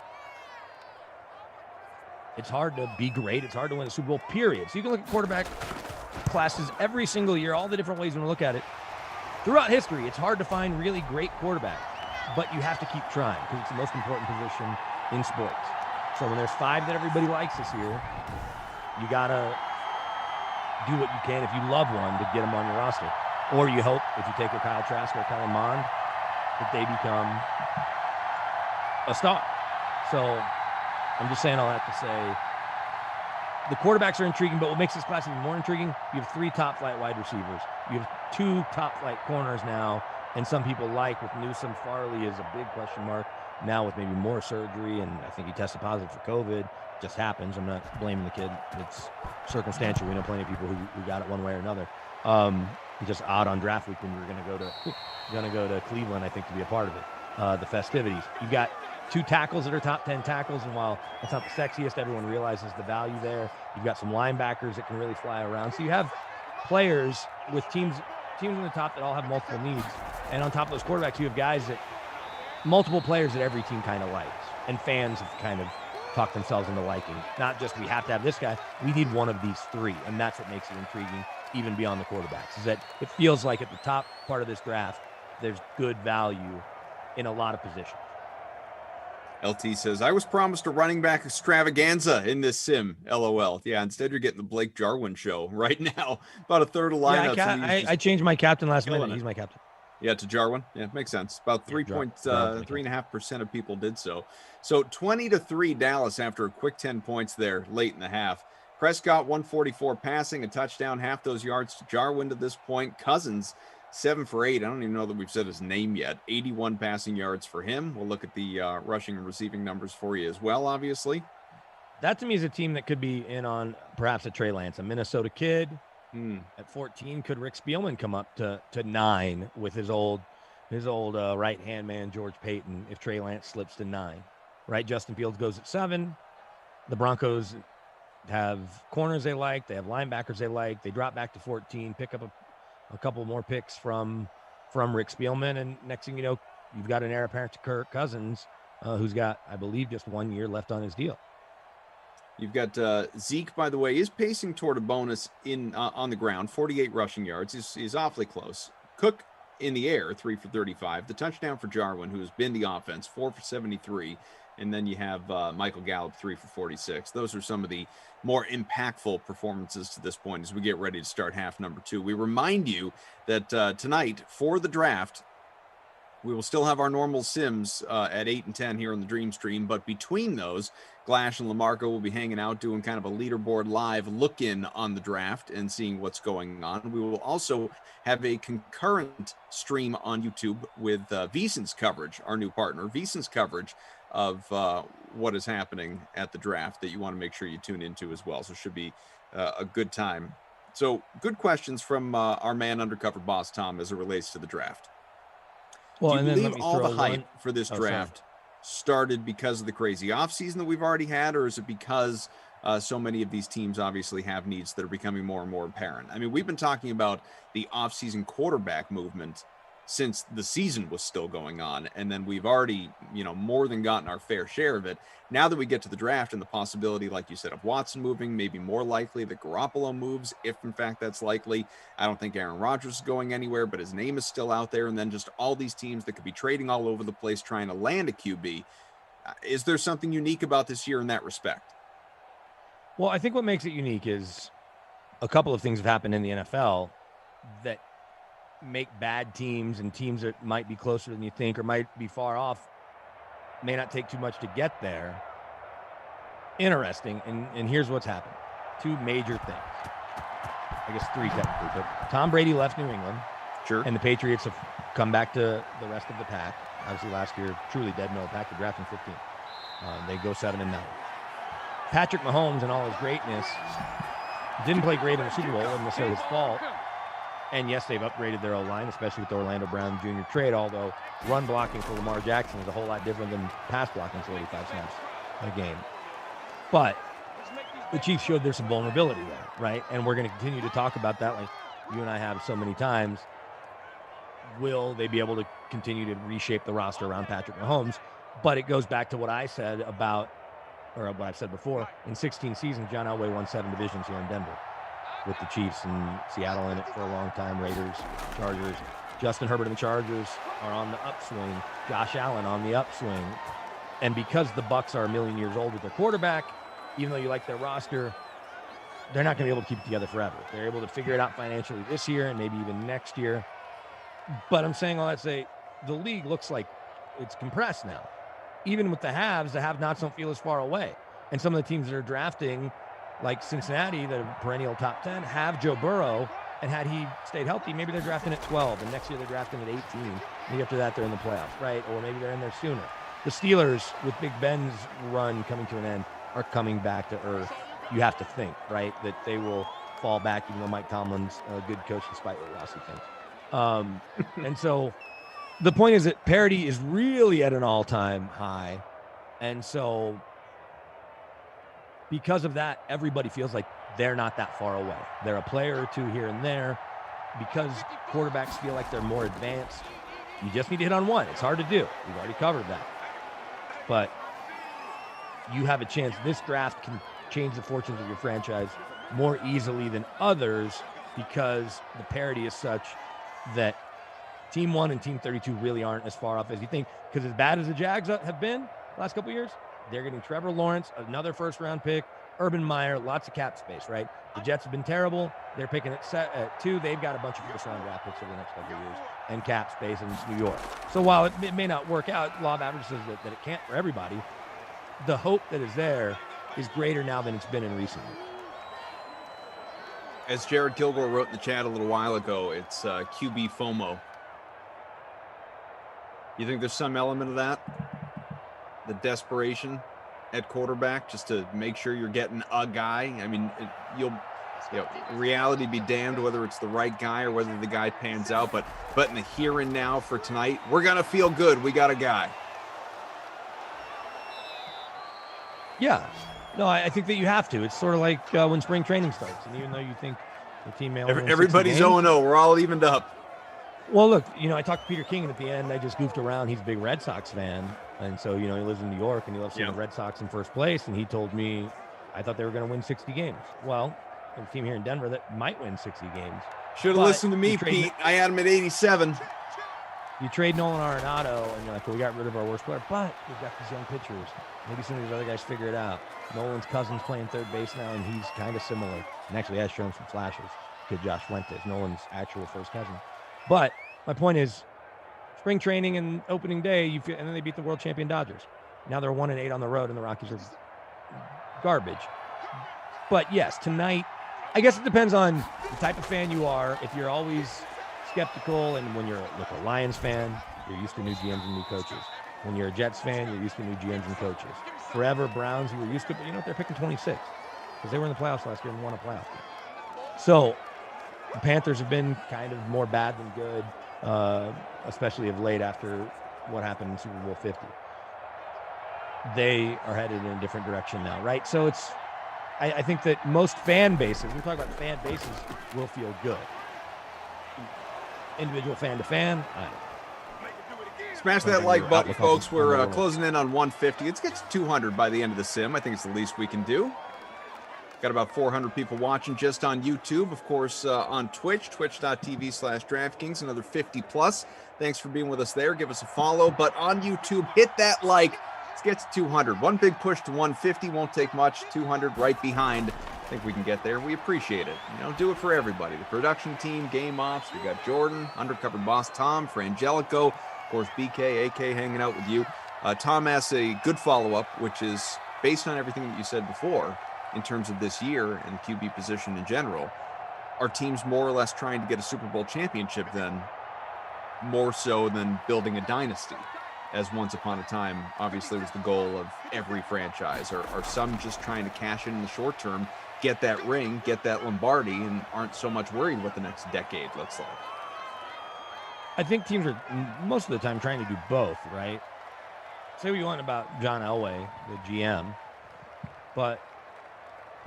L: it's hard to be great. It's hard to win a Super Bowl, period. So you can look at quarterback classes every single year, all the different ways you want to look at it. Throughout history, it's hard to find really great quarterbacks, but you have to keep trying because it's the most important position in sports. So when there's 5 that everybody likes this year, you got to do what you can if you love one to get them on your roster. Or you hope, if you take a Kyle Trask or Kellen Mond, that they become a star. So I'm just saying all that to say the quarterbacks are intriguing, but what makes this class even more intriguing, you have 3 top-flight wide receivers. You have 2 top-flight corners now, and some people like with Newsome. Farley is a big question mark now with maybe more surgery, and I think he tested positive for COVID. It just happens. I'm not blaming the kid. It's circumstantial. We know plenty of people who got it one way or another. Just odd on draft week when we were going to go to Cleveland, I think, to be a part of it. The festivities. You've got 2 tackles that are top 10 tackles, and while it's not the sexiest, everyone realizes the value there. You've got some linebackers that can really fly around. So you have players with teams in the top that all have multiple needs, and on top of those quarterbacks, you have guys that multiple players that every team kind of likes, and fans have kind of talked themselves into liking. Not just we have to have this guy, we need one of these 3, and that's what makes it intriguing, even beyond the quarterbacks, is that it feels like at the top part of this draft, there's good value in a lot of positions.
E: LT says, I was promised a running back extravaganza in this sim. LOL. Yeah, instead you're getting the Blake Jarwin show right now. About a third of lineups.
L: Yeah, I changed my captain last minute. He's my captain.
E: Yeah, to Jarwin. Yeah, makes sense. About 3.5% of people did so. So 20-3 Dallas after a quick 10 points there late in the half. Prescott 144 passing, a touchdown, half those yards to Jarwin to this point. Cousins 7 for 8. I don't even know that we've said his name yet. 81 passing yards for him. We'll look at the rushing and receiving numbers for you as well, obviously.
L: That to me is a team that could be in on perhaps a Trey Lance, a Minnesota kid. At 14, could Rick Spielman come up to 9 with his old right-hand man, George Payton, if Trey Lance slips to 9, right? Justin Fields goes at 7. The Broncos have corners they like. They have linebackers they like. They drop back to 14, pick up a couple more picks from Rick Spielman, and next thing you know, you've got an heir apparent to Kirk Cousins, who's got, I believe, just 1 year left on his deal.
E: You've got Zeke, by the way, is pacing toward a bonus in on the ground, 48 rushing yards. He's awfully close. Cook in the air, 3 for 35. The touchdown for Jarwin, who's been the offense, 4 for 73. And then you have Michael Gallup, 3 for 46. Those are some of the more impactful performances to this point as we get ready to start half number 2. We remind you that tonight for the draft, we will still have our normal sims at 8 and 10 here on the Dream Stream, but between those, Glash and Lamarco will be hanging out doing kind of a leaderboard live look-in on the draft and seeing what's going on. We will also have a concurrent stream on YouTube with VSiN's coverage, our new partner, VSiN's coverage of what is happening at the draft that you want to make sure you tune into as well. So it should be a good time. So good questions from our man undercover boss, Tom, as it relates to the draft.
L: Well,
E: do you
L: and then
E: believe all the hype for this draft started because of the crazy offseason that we've already had, or is it because so many of these teams obviously have needs that are becoming more and more apparent? I mean, we've been talking about the offseason quarterback movement since the season was still going on, and then we've already, more than gotten our fair share of it. Now that we get to the draft and the possibility, like you said, of Watson moving, maybe more likely that Garoppolo moves, if in fact that's likely. I don't think Aaron Rodgers is going anywhere, but his name is still out there. And then just all these teams that could be trading all over the place trying to land a QB. Is there something unique about this year in that respect?
L: Well, I think what makes it unique is a couple of things have happened in the NFL that make bad teams and teams that might be closer than you think or might be far off, may not take too much to get there, interesting. And here's what's happened. Two major things. I guess three technically, but Tom Brady left New England.
E: Sure.
L: And the Patriots have come back to the rest of the pack. Obviously last year, truly dead middle pack. They drafted 15. They go 7-9. Patrick Mahomes, in all his greatness, didn't play great in the Super Bowl. It wasn't necessarily his fault. And yes, they've upgraded their O-line, especially with the Orlando Brown Jr. trade, although run blocking for Lamar Jackson is a whole lot different than pass blocking for 85 snaps a game. But the Chiefs showed there's some vulnerability there, right? And we're going to continue to talk about that like you and I have so many times. Will they be able to continue to reshape the roster around Patrick Mahomes? But it goes back to what I said about, or what I've said before, in 16 seasons, John Elway won 7 divisions here in Denver with the Chiefs and Seattle in it for a long time, Raiders, Chargers. Justin Herbert and the Chargers are on the upswing. Josh Allen on the upswing. And because the Bucs are a million years old with their quarterback, even though you like their roster, they're not going to be able to keep it together forever. They're able to figure it out financially this year and maybe even next year. But I'm saying all that to say the league looks like it's compressed now. Even with the have-nots don't feel as far away. And some of the teams that are drafting, like Cincinnati, the perennial top 10, have Joe Burrow. And had he stayed healthy, maybe they're drafting at 12. And next year they're drafting at 18. Maybe after that they're in the playoffs, right? Or maybe they're in there sooner. The Steelers, with Big Ben's run coming to an end, are coming back to earth. You have to think, right, that they will fall back, even though Mike Tomlin's a good coach despite what Rossi thinks. And so the point is that parity is really at an all-time high. And so because of that, everybody feels like they're not that far away. They're a player or two here and there. Because quarterbacks feel like they're more advanced, you just need to hit on one. It's hard to do. We've already covered that. But you have a chance. This draft can change the fortunes of your franchise more easily than others because the parity is such that Team 1 and Team 32 really aren't as far off as you think. Because as bad as the Jags have been the last couple of years, they're getting Trevor Lawrence, another first-round pick, Urban Meyer, lots of cap space, right? The Jets have been terrible. They're picking at 2. They've got a bunch of first-round draft picks over the next couple of years and cap space, and it's New York. So while it may not work out, law of averages says that it can't for everybody, the hope that is there is greater now than it's been in recent years.
E: As Jared Kilgore wrote in the chat a little while ago, it's QB FOMO. You think there's some element of that? The desperation at quarterback just to make sure you're getting a guy? I mean, reality be damned whether it's the right guy or whether the guy pans out. But in the here and now for tonight, we're going to feel good. We got a guy.
L: Yeah. No, I think that you have to. It's sort of like when spring training starts. And even though you think the team may only win 60
E: everybody's
L: games,
E: 0-0. We're all evened up.
L: Well, look, I talked to Peter King, and at the end, I just goofed around. He's a big Red Sox fan. And so, he lives in New York, and he loves seeing the Red Sox in first place. And he told me, I thought they were going to win 60 games. Well, there's a team here in Denver that might win 60 games.
E: Should have listened to me, Pete. I had him at 87.
L: You trade Nolan Arenado, and you're like, well, we got rid of our worst player. But we've got these young pitchers. Maybe some of these other guys figure it out. Nolan's cousin's playing third base now, and he's kind of similar. And actually has shown some flashes to Josh Fuentes, Nolan's actual first cousin. But my point is, spring training and opening day, and then they beat the world champion Dodgers. Now they're 1-8 on the road, and the Rockies are garbage. But yes, tonight, I guess it depends on the type of fan you are. If you're always skeptical, and when you're a Lions fan, you're used to new GMs and new coaches. When you're a Jets fan, you're used to new GMs and coaches. Forever Browns, you were used to, but they're picking 26 because they were in the playoffs last year and won a playoff game. So the Panthers have been kind of more bad than good, especially of late after what happened in Super Bowl 50. They are headed in a different direction now, right? So I think that most fan bases, we talk about fan bases, will feel good. Individual fan to fan, I don't know.
E: Smash that like button, folks. We're closing in on 150. Let's get to 200 by the end of the sim. I think it's the least we can do. Got about 400 people watching just on YouTube. Of course, on Twitch, twitch.tv/DraftKings, another 50 plus. Thanks for being with us there. Give us a follow. But on YouTube, hit that like. Let's get to 200. One big push to 150 won't take much. 200 right behind think we can get there. We appreciate it. Do it for everybody. The production team, game ops. We got Jordan, undercover boss Tom, Frangelico, of course BK, AK hanging out with you. Tom asks a good follow-up, which is based on everything that you said before in terms of this year and QB position in general. Are teams more or less trying to get a Super Bowl championship then, more so than building a dynasty, as once upon a time obviously was the goal of every franchise? Or are some just trying to cash in the short term, get that ring, get that Lombardi, and aren't so much worried what the next decade looks like?
L: I think teams are most of the time trying to do both, right? Say what you want about John Elway, the GM, but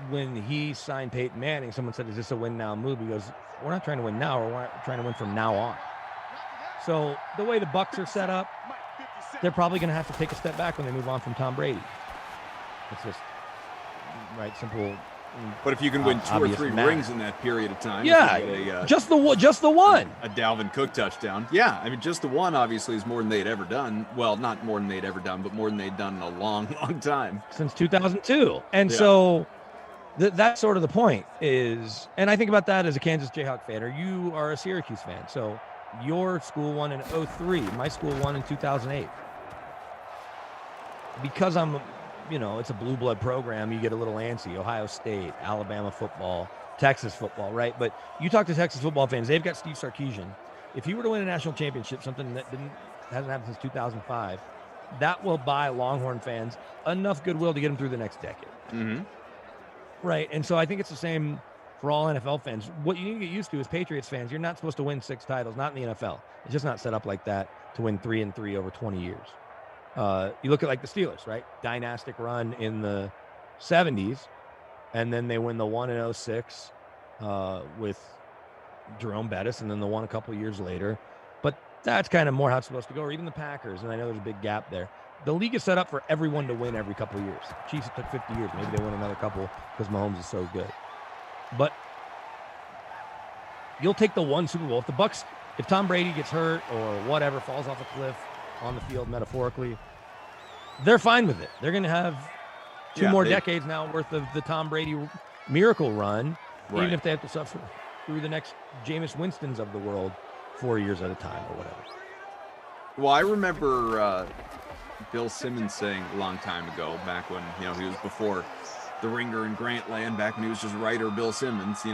L: when he signed Peyton Manning, someone said, is this a win now move? He goes, we're not trying to win now, we're trying to win from now on. So the way the Bucs are set up, they're probably going to have to take a step back when they move on from Tom Brady. It's just right, simple.
E: But if you can win two or three
L: math.
E: rings in that period of time,
L: yeah, just the one.
E: A Dalvin Cook touchdown. Yeah, I mean, just the one obviously is more than they'd ever done. Well, not more than they'd ever done, but more than they'd done in a long, long time.
L: Since 2002. And so that's sort of the point is, and I think about that as a Kansas Jayhawk fan, or you are a Syracuse fan. So your school won in 2003. My school won in 2008. Because I'm, it's a blue blood program, you get a little antsy. Ohio State, Alabama football, Texas football, right? But you talk to Texas football fans, they've got Steve Sarkisian. If he were to win a national championship, something that hasn't happened since 2005, that will buy Longhorn fans enough goodwill to get them through the next decade.
E: Mm-hmm.
L: Right. And so I think it's the same for all NFL fans. What you need to get used to is Patriots fans, you're not supposed to win 6 titles, not in the NFL. It's just not set up like that to win 3 and 3 over 20 years. You look at like the Steelers, right? Dynastic run in the 70s, and then they win the 1 in 06 with Jerome Bettis, and then the one a couple years later. But that's kind of more how it's supposed to go, or even the Packers, and I know there's a big gap there. The league is set up for everyone to win every couple of years. Chiefs, it took 50 years. Maybe they win another couple because Mahomes is so good. But you'll take the one Super Bowl. If the Bucs, if Tom Brady gets hurt or whatever, falls off a cliff on the field metaphorically, they're fine with it. They're going to have two more decades now worth of the Tom Brady miracle run, even if they have to suffer through the next Jameis Winstons of the world 4 years at a time or whatever.
E: Well, I remember Bill Simmons saying a long time ago, back when he was before the Ringer and Grantland, back when he was just writer Bill Simmons, he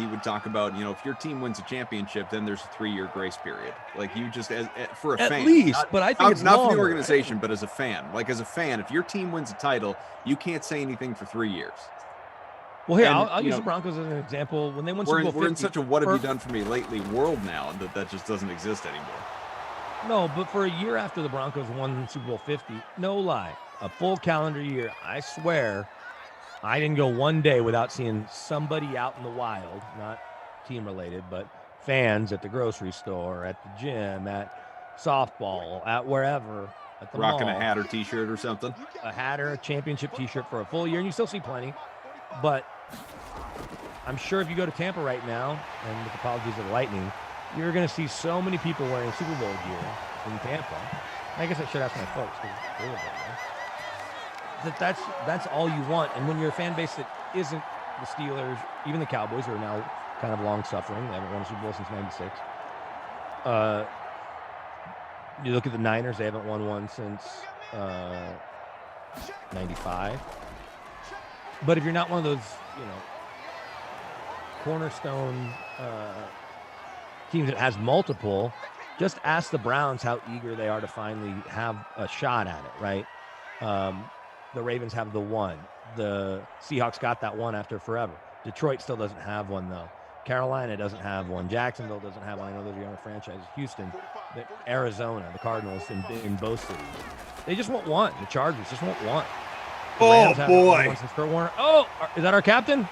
E: would talk about, if your team wins a championship, then there's a 3-year grace period. Like you just, for a fan.
L: At least, but I think it's
E: not
L: longer.
E: for the organization, but as a fan. Like as a fan, if your team wins a title, you can't say anything for 3 years.
L: Well, here, I'll use the Broncos as an example. When they won Super Bowl 50.
E: We're in such a what have you done for me lately world now that just doesn't exist anymore.
L: No, but for a year after the Broncos won Super Bowl 50, no lie, a full calendar year, I swear, I didn't go one day without seeing somebody out in the wild, not team-related, but fans at the grocery store, at the gym, at softball, at wherever, at the
E: rocking
L: mall.
E: A hat or T-shirt or something.
L: A hat or a championship T-shirt for a full year, and you still see plenty. But I'm sure if you go to Tampa right now, and with apologies to the Lightning, you're going to see so many people wearing Super Bowl gear in Tampa. I guess I should ask my folks because they live there. That's all you want. And when you're a fan base that isn't the Steelers, even the Cowboys, who are now kind of long-suffering, they haven't won a Super Bowl since '96. You look at the Niners; they haven't won one since '95. But if you're not one of those, cornerstone teams that has multiple, just ask the Browns how eager they are to finally have a shot at it, right? The Ravens have the one. The Seahawks got that one after forever. Detroit still doesn't have one, though. Carolina doesn't have one. Jacksonville doesn't have one. I know those are younger franchises. Houston, Arizona, the Cardinals in both cities. They just want one. The Chargers just want one.
E: Oh, boy.
L: Oh, is that our captain?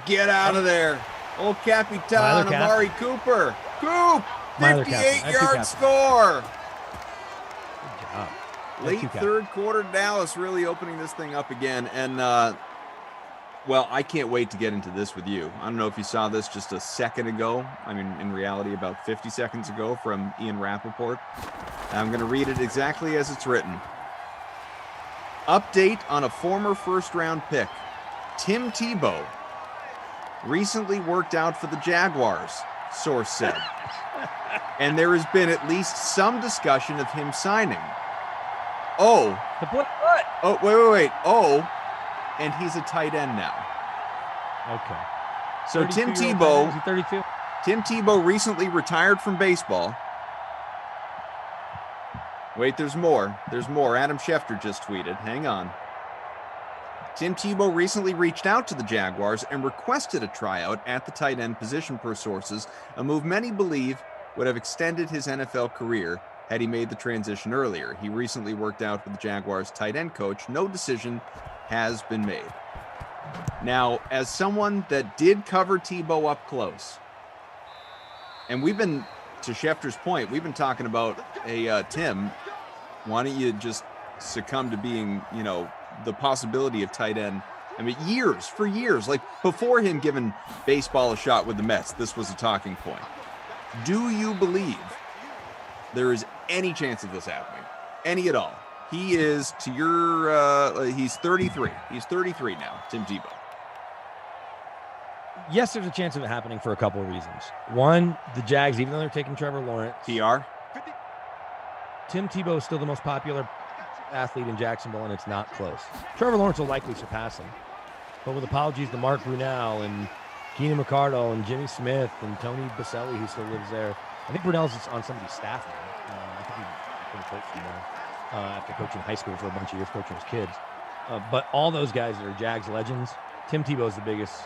E: Get out of there. Old Capitan Amari Cooper. Coop, 58-yard score.
L: Good job.
E: Late third quarter, Dallas really opening this thing up again. And, well, I can't wait to get into this with you. I don't know if you saw this just a second ago. I mean, in reality, about 50 seconds ago from Ian Rappaport. I'm going to read it exactly as it's written. Update on a former first-round pick. Tim Tebow recently worked out for the Jaguars, source said. And there has been at least some discussion of him signing. Oh.
L: To put what?
E: Oh, wait. Oh, and he's a tight end now.
L: Okay.
E: So Tim Tebow.
L: Is he 32?
E: Tim Tebow recently retired from baseball. Wait, there's more. There's more. Adam Schefter just tweeted. Hang on. Tim Tebow recently reached out to the Jaguars and requested a tryout at the tight end position per sources, a move many believe would have extended his NFL career had he made the transition earlier. He recently worked out with the Jaguars tight end coach. No decision has been made. Now, as someone that did cover Tebow up close, and we've been, to Schefter's point, we've been talking about, hey, Tim, why don't you just succumb to being, the possibility of tight end? I mean, for years, like before him giving baseball a shot with the Mets, this was a talking point. Do you believe there is any chance of this happening? Any at all? He is, to your, he's 33. He's 33 now, Tim Tebow.
L: Yes, there's a chance of it happening for a couple of reasons. One, the Jags, even though they're taking Trevor Lawrence.
E: PR.
L: Tim Tebow is still the most popular athlete in Jacksonville, and it's not close. Trevor Lawrence will likely surpass him. But with apologies to Mark Brunell and Keenan McCardle and Jimmy Smith and Tony Baselli, who still lives there. I think Brunell's on somebody's staff now. I think he's been coaching there after coaching high school for a bunch of years, coaching his kids. But all those guys that are Jags legends, Tim Tebow is the biggest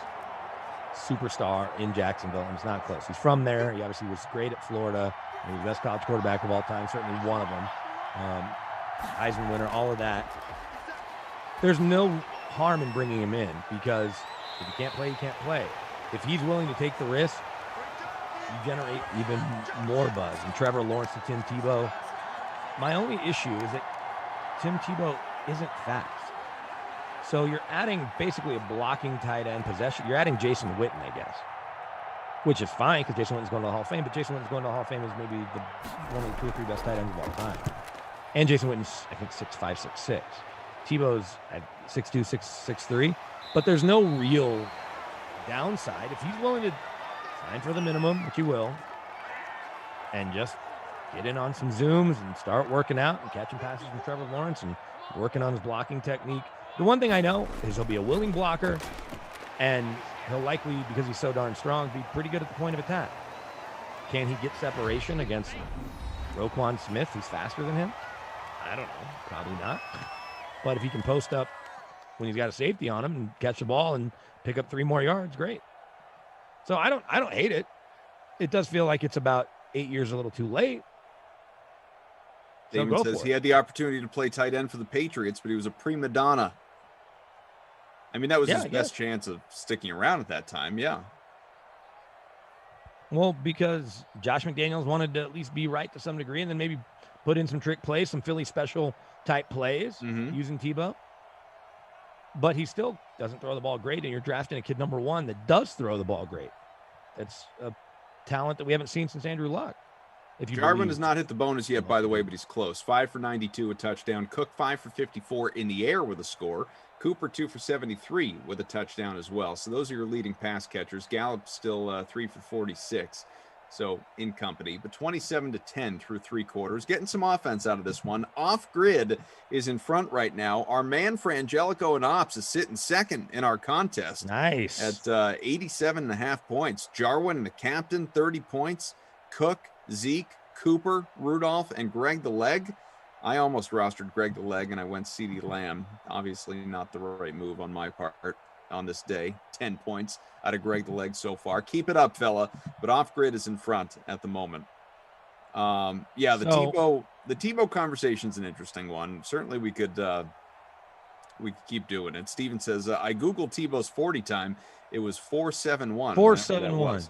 L: superstar in Jacksonville, and it's not close. He's from there. He obviously was great at Florida. He was the best college quarterback of all time, certainly one of them. Heisman winner, all of that. There's no harm in bringing him in, because if he can't play, he can't play. If he's willing to take the risk, you generate even more buzz. And Trevor Lawrence to Tim Tebow. My only issue is that Tim Tebow isn't fast. So you're adding basically a blocking tight end possession. You're adding Jason Witten, I guess, which is fine because Jason Witten's going to the Hall of Fame, but Jason Witten's going to the Hall of Fame as maybe one of the 2 or 3 best tight ends of all time. And Jason Witten's, I think, 6'5", 6'6". Tebow's at 6'2", 6'3", but there's no real downside. If he's willing to sign for the minimum, which he will, and just get in on some Zooms and start working out and catching passes from Trevor Lawrence and working on his blocking technique. The one thing I know is he'll be a willing blocker, and he'll likely, because he's so darn strong, be pretty good at the point of attack. Can he get separation against Roquan Smith, who's faster than him? I don't know. Probably not. But if he can post up when he's got a safety on him and catch the ball and pick up 3 more yards, great. So I don't hate it. It does feel like it's about 8 years a little too late. So
E: Damon says he had the opportunity to play tight end for the Patriots, but he was a prima donna. I mean, that was his best chance of sticking around at that time. Yeah.
L: Well, because Josh McDaniels wanted to at least be right to some degree and then maybe put in some trick plays, some Philly special type plays using Tebow. But he still doesn't throw the ball great, and you're drafting a kid number 1 that does throw the ball great. That's a talent that we haven't seen since Andrew Luck.
E: Jarwin has not hit the bonus yet, by the way, but he's close. 5 for 92, a touchdown. Cook 5 for 54 in the air with a score. Cooper 2 for 73 with a touchdown as well. So those are your leading pass catchers. Gallup still 3 for 46. So in company, but 27-10 through 3 quarters. Getting some offense out of this one. Off Grid is in front right now. Our man Frangelico and Ops is sitting second in our contest.
L: Nice.
E: At 87.5 points. Jarwin, the captain, 30 points. Cook, Zeke, Cooper, Rudolph, and Greg the Leg. I almost rostered Greg the Leg, and I went CeeDee Lamb. Obviously not the right move on my part on this day. 10 points out of Greg the Leg so far. Keep it up, fella. But Off Grid is in front at the moment. The Tebow conversation's an interesting one. Certainly we could keep doing it. Steven says, I Googled Tebow's 40 time. It was 4.71.
L: 4.71.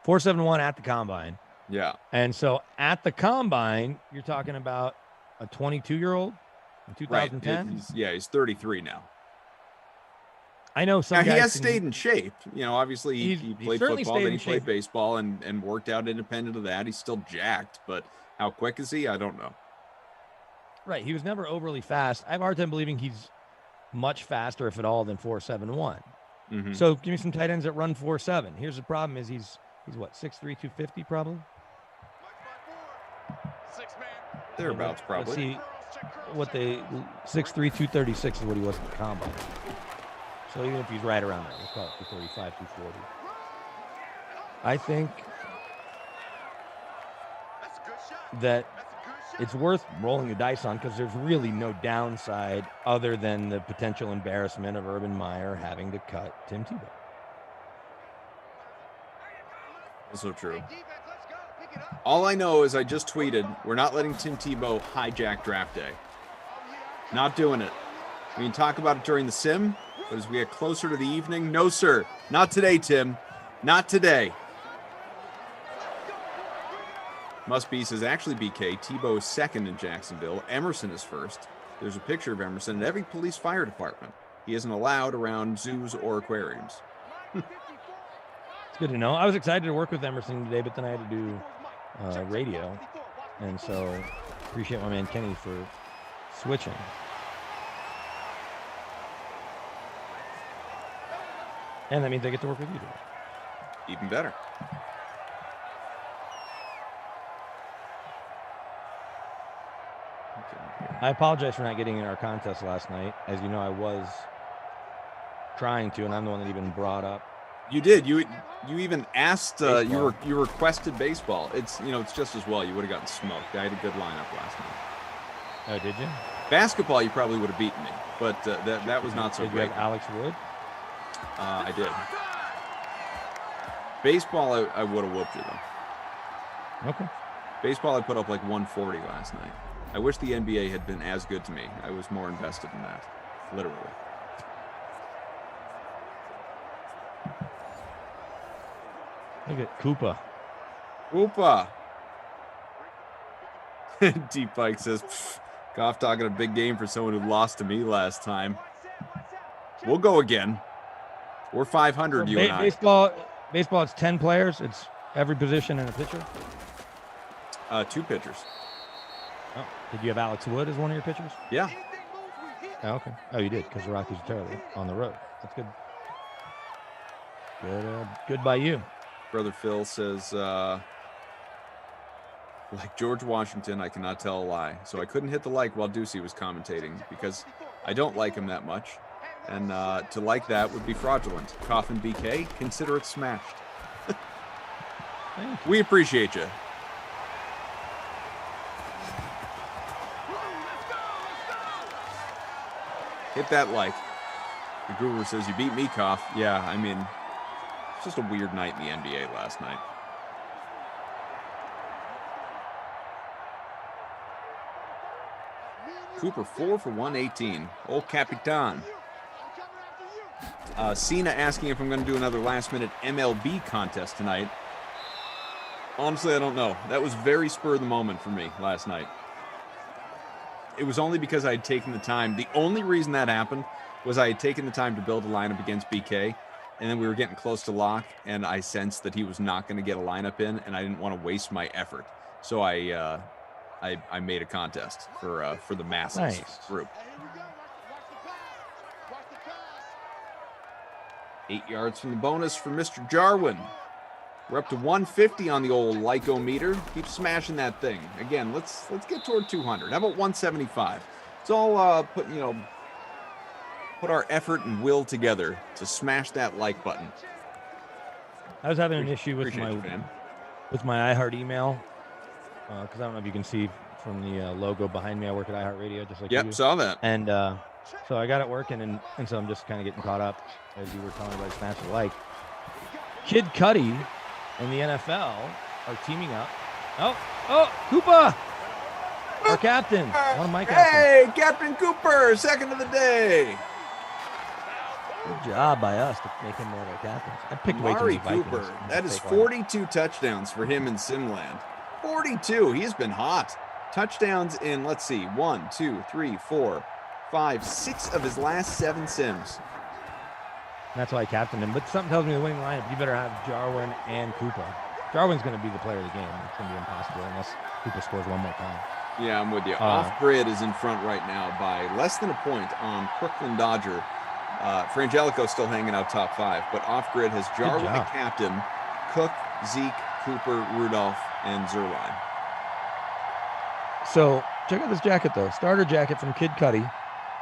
L: 4.71 at the combine.
E: Yeah.
L: And so at the combine, you're talking about a 22-year-old in 2010?
E: Right. He's 33 now.
L: I know some
E: now,
L: guys.
E: He has stayed in shape. You know, obviously he played football, then he played baseball and worked out independent of that. He's still jacked, but how quick is he? I don't know.
L: Right. He was never overly fast. I have a hard time believing he's much faster, if at all, than 4.71.
E: Mhm.
L: So give me some tight ends that run 4.7. Here's the problem: is he's what 6'3", 250 probably.
E: Thereabouts, probably.
L: Let's see what they 6'3", 236 is what he was in the combine. So even if he's right around there, let's call it 235, 240. I think that it's worth rolling the dice on because there's really no downside other than the potential embarrassment of Urban Meyer having to cut Tim Tebow.
E: Also true. All I know is I just tweeted, we're not letting Tim Tebow hijack draft day. Not doing it. We can talk about it during the sim, but as we get closer to the evening, no, sir. Not today, Tim. Not today. Must be says, actually, BK, Tebow is second in Jacksonville. Emerson is first. There's a picture of Emerson in every police fire department. He isn't allowed around zoos or aquariums.
L: It's good to know. I was excited to work with Emerson today, but then I had to do radio. And so appreciate my man Kenny for switching. And that means I get to work with you today.
E: Even better.
L: I apologize for not getting in our contest last night. As you know, I was trying to, and I'm the one that even brought up.
E: You did. You even asked. You requested baseball. It's it's just as well. You would have gotten smoked. I had a good lineup last night.
L: Oh, did you?
E: Basketball, you probably would have beaten me, but that was not so
L: did
E: great.
L: You have Alex Wood?
E: I did. Baseball, I would have whooped you though.
L: Okay.
E: Baseball, I put up like 140 last night. I wish the NBA had been as good to me. I was more invested in that, literally.
L: Look at Koopa.
E: Koopa. Deep Pike says, Goff talking a big game for someone who lost to me last time. We'll go again. We're 500, you and I.
L: Baseball, it's 10 players. It's every position and a pitcher.
E: 2 pitchers.
L: Oh, did you have Alex Wood as one of your pitchers?
E: Yeah.
L: Oh, okay. Oh, you did, because the Rockies are terrible on the road. That's good. Good by you.
E: Brother Phil says, like George Washington, I cannot tell a lie. So I couldn't hit the like while Ducey was commentating because I don't like him that much. And to like that would be fraudulent. Coffin BK, consider it smashed. We appreciate you. Hit that like. The guru says, you beat me, Koff. Yeah, I mean, it's just a weird night in the NBA last night. Cooper 4 for 118. Old Capitan. Cena asking if I'm going to do another last-minute MLB contest tonight. Honestly, I don't know. That was very spur of the moment for me last night. It was only because I had taken the time. The only reason that happened was I had taken the time to build a lineup against BK, and then we were getting close to lock, and I sensed that he was not going to get a lineup in, and I didn't want to waste my effort. So I made a contest for the masses group. 8 yards from the bonus for Mr. Jarwin. We're up to 150 on the old Lyco-meter. Keep smashing that thing. Again, let's get toward 200. How about 175? It's all put our effort and will together to smash that like button.
L: I was having an issue with my iHeart email because I don't know if you can see from the logo behind me. I work at iHeartRadio, just like you do.
E: Saw that.
L: And so I got it working, and so I'm just kind of getting caught up as you were telling about smash the like. Kid Cudi and the NFL are teaming up. Oh, Koopa, our captain, one of my captains.
E: Hey, Captain Cooper, second of the day.
L: Good job by us to make him one of our captains. I picked way too many Vikings.
E: Cooper, that is 42 touchdowns for him in Simland. 42, he's been hot. Touchdowns in, let's see, 1, 2, 3, 4, 5, 6 of his last 7 sims.
L: That's why I captained him. But something tells me the winning lineup, you better have Jarwin and Koopa. Jarwin's going to be the player of the game. It's going to be impossible unless Koopa scores one more time.
E: Yeah, I'm with you. Off-grid is in front right now by less than a point on Crooklyn Dodger. Frangelico still hanging out top 5, but off grid has Jarwin the
L: job.
E: captain, Cook, Zeke, Cooper, Rudolph, and Zerline.
L: So check out this jacket though. Starter jacket from Kid Cudi,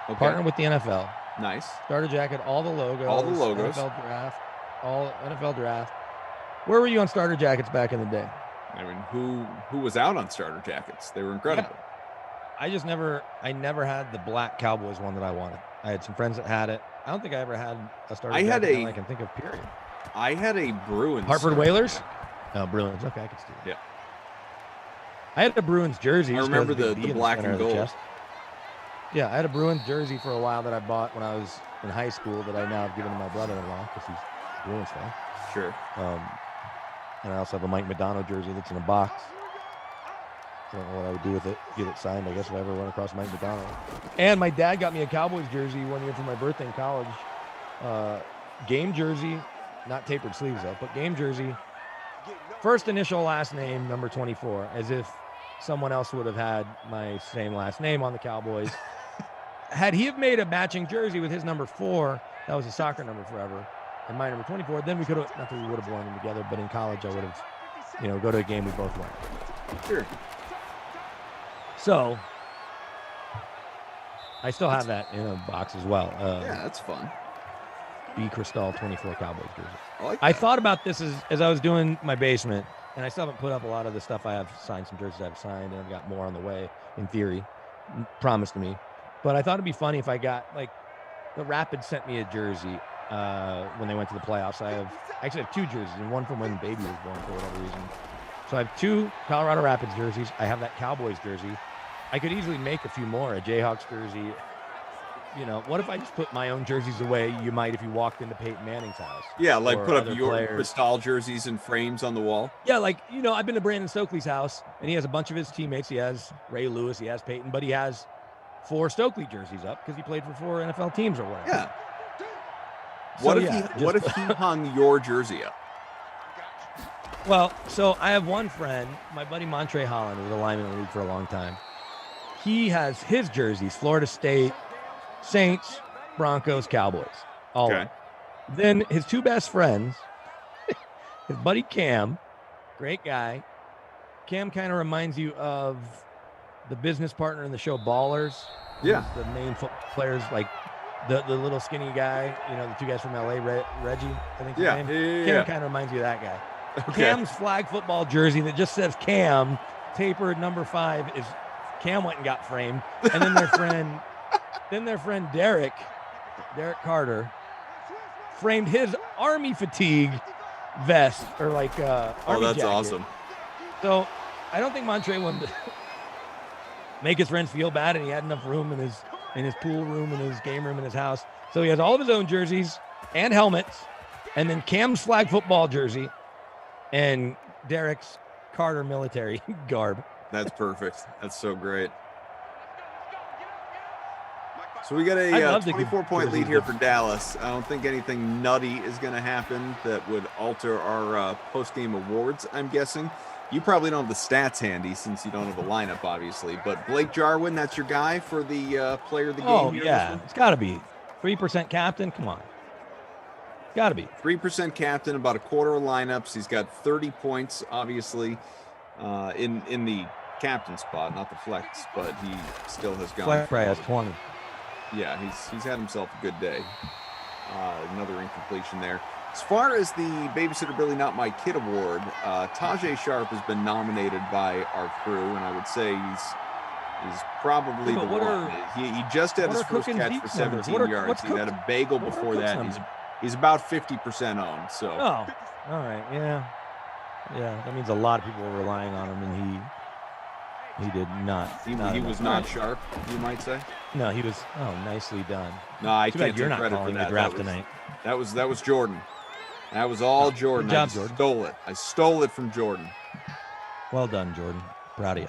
E: Okay.
L: partnered with the NFL.
E: Nice.
L: Starter jacket, all the logos.
E: All the logos.
L: NFL draft. All NFL draft. Where were you on starter jackets back in the day?
E: I mean, who was out on starter jackets? They were incredible.
L: I never had the black Cowboys one that I wanted. I had some friends that had it. I don't think I ever had a starter
E: I had
L: jacket
E: a-
L: that I can think of, period.
E: I had a Bruins.
L: Hartford
E: starter
L: Whalers?
E: jacket.
L: Oh, Bruins. Okay, I can see it.
E: Yeah.
L: I had a Bruins jersey.
E: I
L: just
E: remember
L: 'cause of
E: the
L: D in
E: black
L: center
E: and
L: of the
E: gold.
L: chest. Yeah, I had a Bruins jersey for a while that I bought when I was in high school that I now have given to my brother-in-law because he's a Bruins fan.
E: Sure.
L: And I also have a Mike Madonna jersey that's in a box. I don't know what I would do with it. Get it signed, I guess, if I ever run across Mike Madonna. And my dad got me a Cowboys jersey one year for my birthday in college. Game jersey, not tapered sleeves though, but game jersey. First initial, last name, number 24, as if someone else would have had my same last name on the Cowboys. Had he have made a matching jersey with his number 4, that was a soccer number forever, and my number 24, then we could have, not that we would have worn them together, but in college I would have, go to a game we both went.
E: Sure.
L: So I still have that in a box as well.
E: Yeah, that's fun.
L: B. Cristal 24 Cowboys jersey.
E: I like
L: I
E: that.
L: thought about this as I was doing my basement, and I still haven't put up a lot of the stuff I have signed, some jerseys I've signed, and I've got more on the way, in theory, promised to me. But I thought it'd be funny if I got, like, the Rapids sent me a jersey when they went to the playoffs. I actually have 2 jerseys, and one from when baby was born for whatever reason. So I have 2 Colorado Rapids jerseys. I have that Cowboys jersey. I could easily make a few more, a Jayhawks jersey. What if I just put my own jerseys away? You might if you walked into Peyton Manning's house.
E: Yeah, like
L: or
E: put up
L: other
E: your
L: players.
E: Cristal jerseys and frames on the wall.
L: Yeah, I've been to Brandon Stokely's house, and he has a bunch of his teammates. He has Ray Lewis, he has Peyton, but he has 4 Stokely jerseys up because he played for 4 NFL teams or whatever.
E: Yeah.
L: So,
E: What if he hung your jersey up?
L: Well, so I have one friend, my buddy Montre Holland, was a lineman in the league for a long time. He has his jerseys, Florida State, Saints, Broncos, Cowboys. All of them. Then his 2 best friends, his buddy Cam, great guy. Cam kind of reminds you of the business partner in the show Ballers.
E: Yeah.
L: The main football players, like the little skinny guy, the 2 guys from LA, Reggie, I think his
E: Yeah.
L: name.
E: Yeah.
L: Cam kind of reminds you of that guy.
E: Okay.
L: Cam's flag football jersey that just says Cam, tapered number 5, is Cam went and got framed. And then their friend Derek Carter, framed his Army fatigue vest or Army
E: that's
L: jacket.
E: awesome.
L: So I don't think Montre wanted to make his friends feel bad, and he had enough room in his pool room, in his game room, in his house. So he has all of his own jerseys and helmets, and then Cam's flag football jersey and Derek's Carter military garb.
E: That's perfect. That's so great. So we got
L: I'd
E: a
L: love to give
E: 24-point lead
L: jerseys
E: here
L: to-
E: for Dallas. I don't think anything nutty is going to happen that would alter our post-game awards, I'm guessing. You probably don't have the stats handy since you don't have a lineup, obviously. But Blake Jarwin, that's your guy for the player of the game.
L: Oh,
E: here
L: yeah.
E: this one?
L: It's got to be. 3% captain? Come on. Got to be.
E: 3% captain, about a quarter of lineups. He's got 30 points, obviously, in the captain spot, not the flex, but he still has gone.
L: Flex probably has 20.
E: Yeah, he's had himself a good day. Another incompletion there. As far as the Babysitter Billy Not My Kid award, Tajay Sharp has been nominated by our crew, and I would say he's probably
L: Yeah,
E: the
L: but
E: one. He just had
L: what
E: his
L: are
E: first
L: Cook and
E: catch
L: Zeke's
E: for
L: numbers?
E: 17 yards.
L: what's
E: He had a bagel
L: what are
E: before
L: Cook's
E: that.
L: numbers?
E: He's about 50% owned. So
L: Oh, all right. Yeah. That means a lot of people were relying on him, and he did not.
E: he
L: enough.
E: was
L: All
E: not
L: right.
E: sharp, you might say.
L: No, he was. Oh, nicely done.
E: No, I
L: Too bad
E: can't
L: you're
E: take
L: not
E: credit for
L: calling the
E: that.
L: draft
E: that was,
L: tonight.
E: That was Jordan. That was all Jordan.
L: good job,
E: I
L: Jordan.
E: stole it. I stole it from Jordan.
L: Well done, Jordan. Proud of you.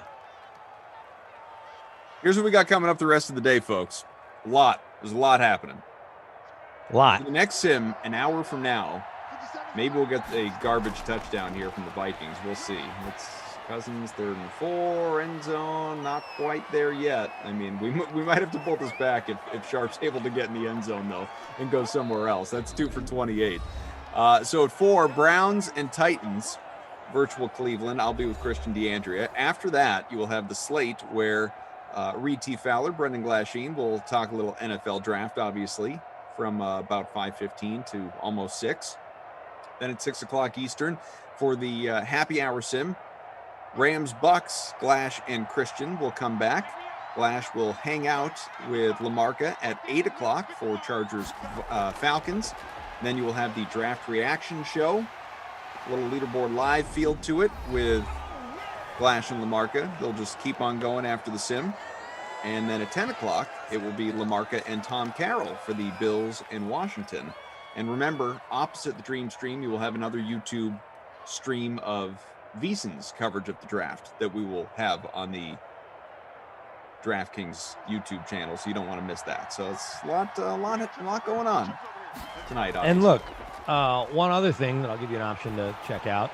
E: Here's what we got coming up the rest of the day, folks. There's a lot happening.
L: A lot.
E: The next sim, an hour from now, maybe we'll get a garbage touchdown here from the Vikings. We'll see. It's Cousins, 3rd and 4, end zone, not quite there yet. I mean, we might have to pull this back if Sharp's able to get in the end zone, though, and go somewhere else. That's 2 for 28. So at 4, Browns and Titans, virtual Cleveland. I'll be with Christian DeAndrea. After that, you will have the slate where Reed T. Fowler, Brendan Glasheen will talk a little NFL draft, obviously, from about 5:15 to almost 6. Then at 6 o'clock Eastern for the happy hour sim, Rams, Bucks, Glash, and Christian will come back. Glash will hang out with Lamarca at 8 o'clock for Chargers, Falcons. Then you will have the draft reaction show, a little leaderboard live field to it with Glash and Lamarca. They'll just keep on going after the sim. And then at 10 o'clock, it will be Lamarca and Tom Carroll for the Bills in Washington. And remember, opposite the Dream Stream, you will have another YouTube stream of VSiN's coverage of the draft that we will have on the DraftKings YouTube channel, so you don't want to miss that. So it's a lot going on tonight. Obviously.
L: And look, one other thing that I'll give you an option to check out.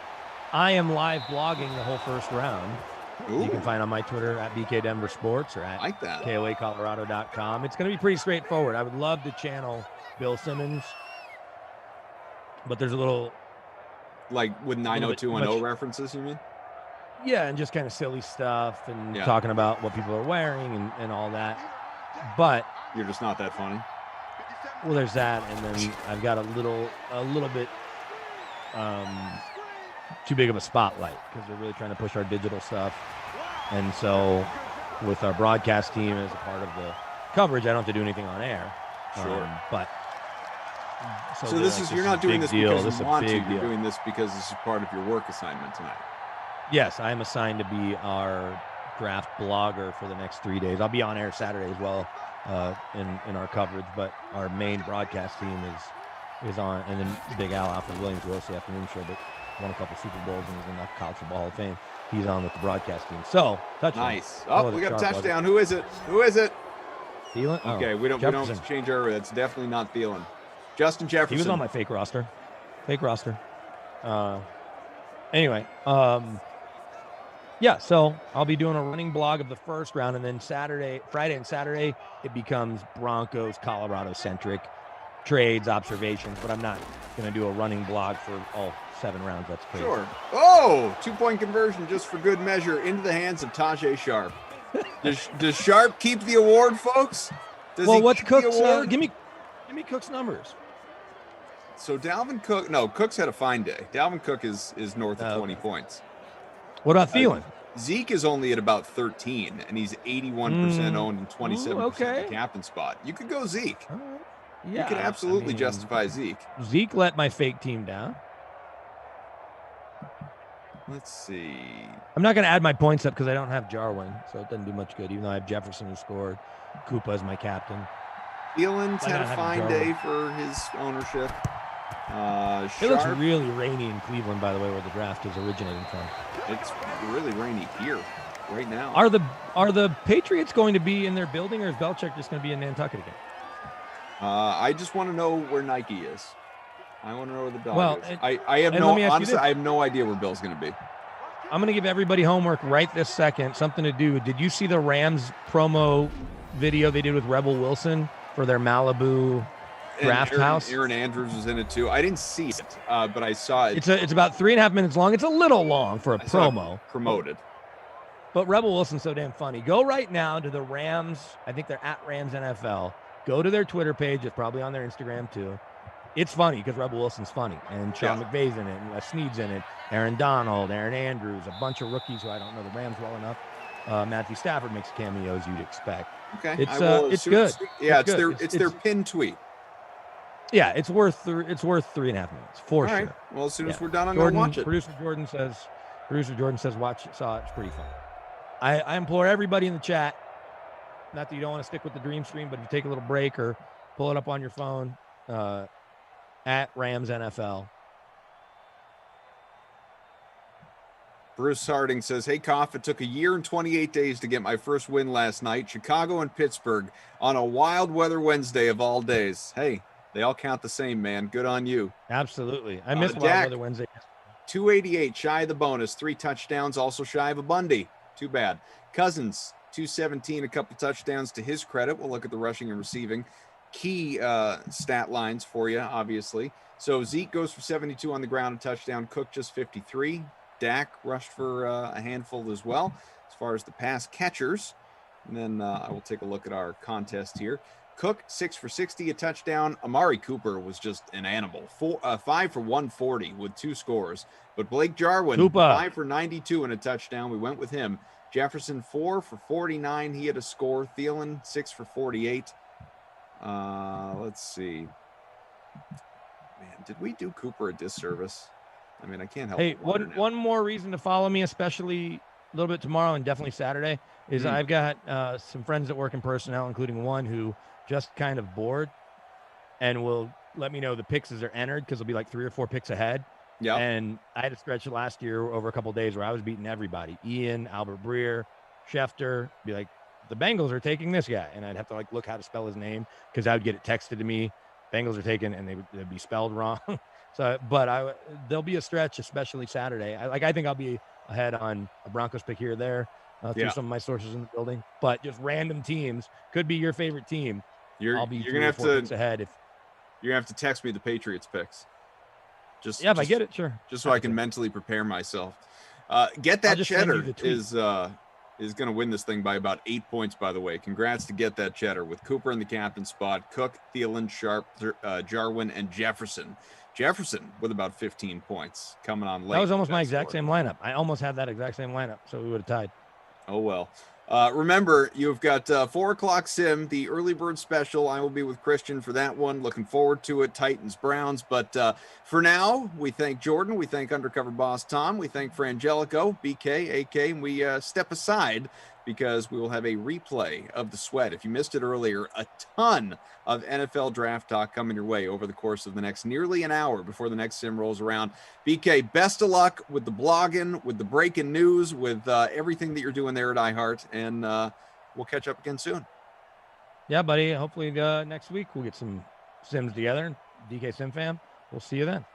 L: I am live blogging the whole first round.
E: Ooh.
L: You can find on my Twitter at BK Denver Sports or at
E: like that.
L: KOAcolorado.com. It's going to be pretty straightforward. I would love to channel Bill Simmons, but there's a little...
E: Like with 90210 references, you mean?
L: Yeah, and just kind of silly stuff and talking about what people are wearing and all that. But...
E: You're just not that funny?
L: Well, there's that, and then I've got a little bit too big of a spotlight because we're really trying to push our digital stuff. And so with our broadcast team as a part of the coverage, I don't have to do anything on air.
E: Sure.
L: But
E: so this is, you're not doing this because you want to,
L: you're
E: doing this because this is part of your work assignment tonight.
L: Yes, I am assigned to be our draft blogger for the next 3 days. I'll be on air Saturday as well in our coverage, but our main broadcast team is on, and then Big Al, Alfred Williams, who hosts the afternoon show, but won a couple Super Bowls and is in the College Football Hall of Fame. He's on with the broadcast team. So, touchdown.
E: Nice. Oh, we got a touchdown. Who is it? Who is it?
L: Thielen?
E: Okay, we don't have to change our. That's definitely not Thielen. Justin Jefferson.
L: He was on my fake roster. Anyway, yeah, so I'll be doing a running blog of the first round, and then Friday and Saturday, it becomes Broncos, Colorado-centric trades, observations, but I'm not going to do a running blog for all 7 rounds. That's crazy.
E: Sure. Oh, 2-point conversion just for good measure into the hands of Tajay Sharp. Does Sharp keep the award, folks?
L: What's Cook's? Give me Cook's numbers.
E: So Dalvin Cook, Cook's had a fine day. Dalvin Cook is north of 20 points.
L: What about Thielen?
E: Zeke is only at about 13, and he's 81% owned and 27% the captain spot. You could go Zeke.
L: Yeah,
E: you could absolutely justify Zeke.
L: Zeke let my fake team down.
E: Let's see.
L: I'm not going to add my points up because I don't have Jarwin, so it doesn't do much good, even though I have Jefferson who scored. Koopa is my captain.
E: Thielen's had a fine day for his ownership.
L: It looks really rainy in Cleveland, by the way, where the draft is originating from.
E: It's really rainy here right now.
L: Are the Patriots going to be in their building, or is Belichick just going to be in Nantucket again?
E: I just want to know where Nike is. I want to know where the dog is. I have no idea where Bill's going to be.
L: I'm going to give everybody homework right this second, something to do. Did you see the Rams promo video they did with Rebel Wilson for their Malibu draft house?
E: Aaron Andrews was in it too. I didn't see it, but I saw it.
L: It's about 3.5 minutes long. It's a little long for a promo.
E: Promoted.
L: But Rebel Wilson's so damn funny. Go right now to the Rams. I think they're at Rams NFL. Go to their Twitter page. It's probably on their Instagram too. It's funny because Rebel Wilson's funny, and Sean McVay's in it, and Snead's in it, Aaron Donald, Aaron Andrews, a bunch of rookies who I don't know the Rams well enough. Matthew Stafford makes cameos you'd expect.
E: Okay,
L: it's good.
E: Yeah, it's their pinned tweet.
L: Yeah, it's worth 3.5 minutes for sure.
E: Right. Well, as soon as we're done, I'm gonna watch it.
L: Producer Jordan says, watch it. Saw it. It's pretty fun. I implore everybody in the chat. Not that you don't want to stick with the dream stream, but if you take a little break or pull it up on your phone, at Rams NFL.
E: Bruce Harding says, "Hey, Koff, it took 1 year and 28 days to get my first win last night. Chicago and Pittsburgh on a wild weather Wednesday of all days. Hey, they all count the same, man. Good on you."
L: Absolutely. I missed wild weather Wednesday.
E: 288, shy of the bonus. 3 touchdowns, also shy of a Bundy. Too bad. Cousins, 217, a couple touchdowns to his credit. We'll look at the rushing and receiving key stat lines for you, obviously. So Zeke goes for 72 on the ground, a touchdown. Cook just 53. Dak rushed for a handful as well as far as the pass catchers. And then I will take a look at our contest here. Cook 6 for 60, a touchdown. Amari Cooper was just an animal. 5 for 140 with 2 scores. But Blake Jarwin, 5 for 92 and a touchdown. We went with him. Jefferson 4 for 49. He had a score. Thielen 6 for 48. Let's see. Man, did we do Cooper a disservice? I mean, I can't help.
L: Hey, one more reason to follow me, especially a little bit tomorrow and definitely Saturday, is I've got some friends that work in personnel, including one who just kind of bored and will let me know the picks as they're entered, because it'll be like 3 or 4 picks ahead.
E: Yeah.
L: And I had a stretch last year over a couple of days where I was beating everybody. Ian, Albert Breer, Schefter, be like, the Bengals are taking this guy. And I'd have to like look how to spell his name, because I would get it texted to me. Bengals are taken, and they'd be spelled wrong. So, but there'll be a stretch, especially Saturday. I think I'll be ahead on a Broncos pick here or there through some of my sources in the building. But just random teams could be your favorite team. I'll be
E: you're gonna have to
L: ahead. If
E: you're gonna have to text me the Patriots picks.
L: If I get it, sure.
E: Just so I can mentally prepare myself. Get that cheddar is going to win this thing by about 8 points, by the way. Congrats to Get That Cheddar with Cooper in the captain spot, Cook, Thielen, Sharp, Jarwin, and Jefferson. Jefferson with about 15 points coming on late.
L: That was almost my exact same lineup. I almost had that exact same lineup, so we would have tied.
E: Oh, well. Remember, you've got 4 o'clock sim, the early bird special. I will be with Christian for that one. Looking forward to it. Titans, Browns. But for now, we thank Jordan. We thank Undercover Boss Tom. We thank Frangelico, BK, AK, and we step aside because we will have a replay of the sweat. If you missed it earlier, a ton of NFL draft talk coming your way over the course of the next nearly an hour before the next sim rolls around. BK, best of luck with the blogging, with the breaking news, with everything that you're doing there at iHeart, and we'll catch up again soon.
L: Yeah, buddy. Hopefully next week we'll get some sims together. DK Sim Fam, we'll see you then.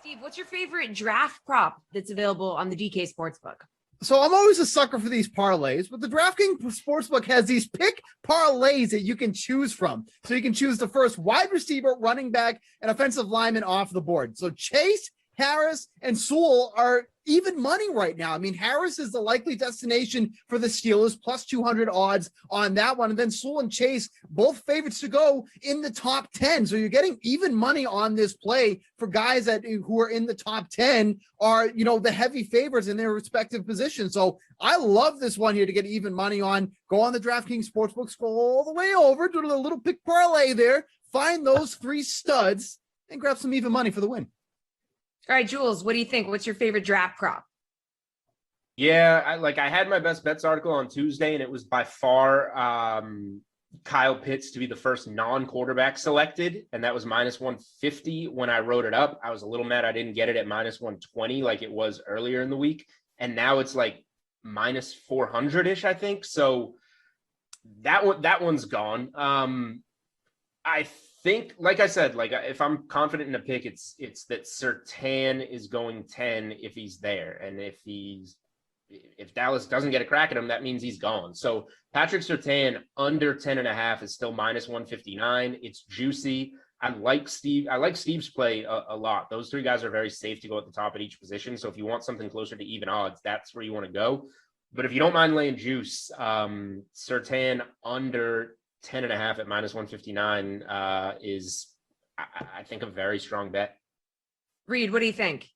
A: Steve, what's your favorite draft prop that's available on the DK Sportsbook?
C: So I'm always a sucker for these parlays, but the DraftKings Sportsbook has these pick parlays that you can choose from. So you can choose the first wide receiver, running back, and offensive lineman off the board. So Chase, Harris, and Sewell are even money right now. I mean, Harris is the likely destination for the Steelers, plus 200 odds on that one. And then Sewell and Chase, both favorites to go in the top 10. So you're getting even money on this play for guys who are in the top 10 are, the heavy favorites in their respective positions. So I love this one here to get even money on. Go on the DraftKings Sportsbook, scroll all the way over, do a little pick parlay there, find those 3 studs, and grab some even money for the win.
A: All right, Jules, what do you think? What's your favorite draft prop?
D: Yeah, I had my best bets article on Tuesday, and it was by far Kyle Pitts to be the first non-quarterback selected, and that was minus 150 when I wrote it up. I was a little mad I didn't get it at minus 120 like it was earlier in the week, and now it's like minus 400-ish, I think. So that one's gone. I think, like I said, if I'm confident in a pick, it's that Surtain is going 10 if he's there, and if Dallas doesn't get a crack at him, that means he's gone. So Patrick Surtain under 10.5 is still minus 159. It's juicy. I like Steve's play a lot. Those 3 guys are very safe to go at the top at each position. So if you want something closer to even odds, that's where you want to go. But if you don't mind laying juice, Surtain under 10.5 at minus 159 is, I think, a very strong bet.
A: Reed, what do you think?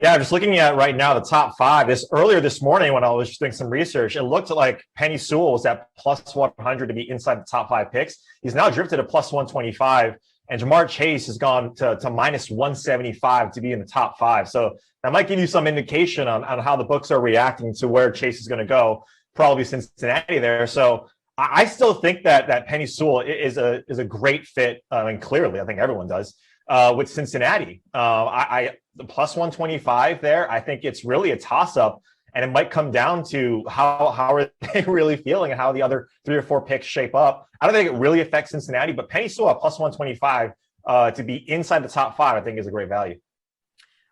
H: Yeah, I'm just looking at right now the top 5. Earlier this morning when I was just doing some research, it looked like Penny Sewell was at plus 100 to be inside the top 5 picks. He's now drifted to plus 125, and Jamar Chase has gone to minus 175 to be in the top 5. So that might give you some indication on how the books are reacting to where Chase is going to go, probably Cincinnati there. So I still think that Penny Sewell is a great fit, and clearly I think everyone does, with Cincinnati. The plus 125 there, I think it's really a toss-up, and it might come down to how are they really feeling and how the other 3 or 4 picks shape up. I don't think it really affects Cincinnati, but Penny Sewell at plus 125 to be inside the top 5, I think is a great value.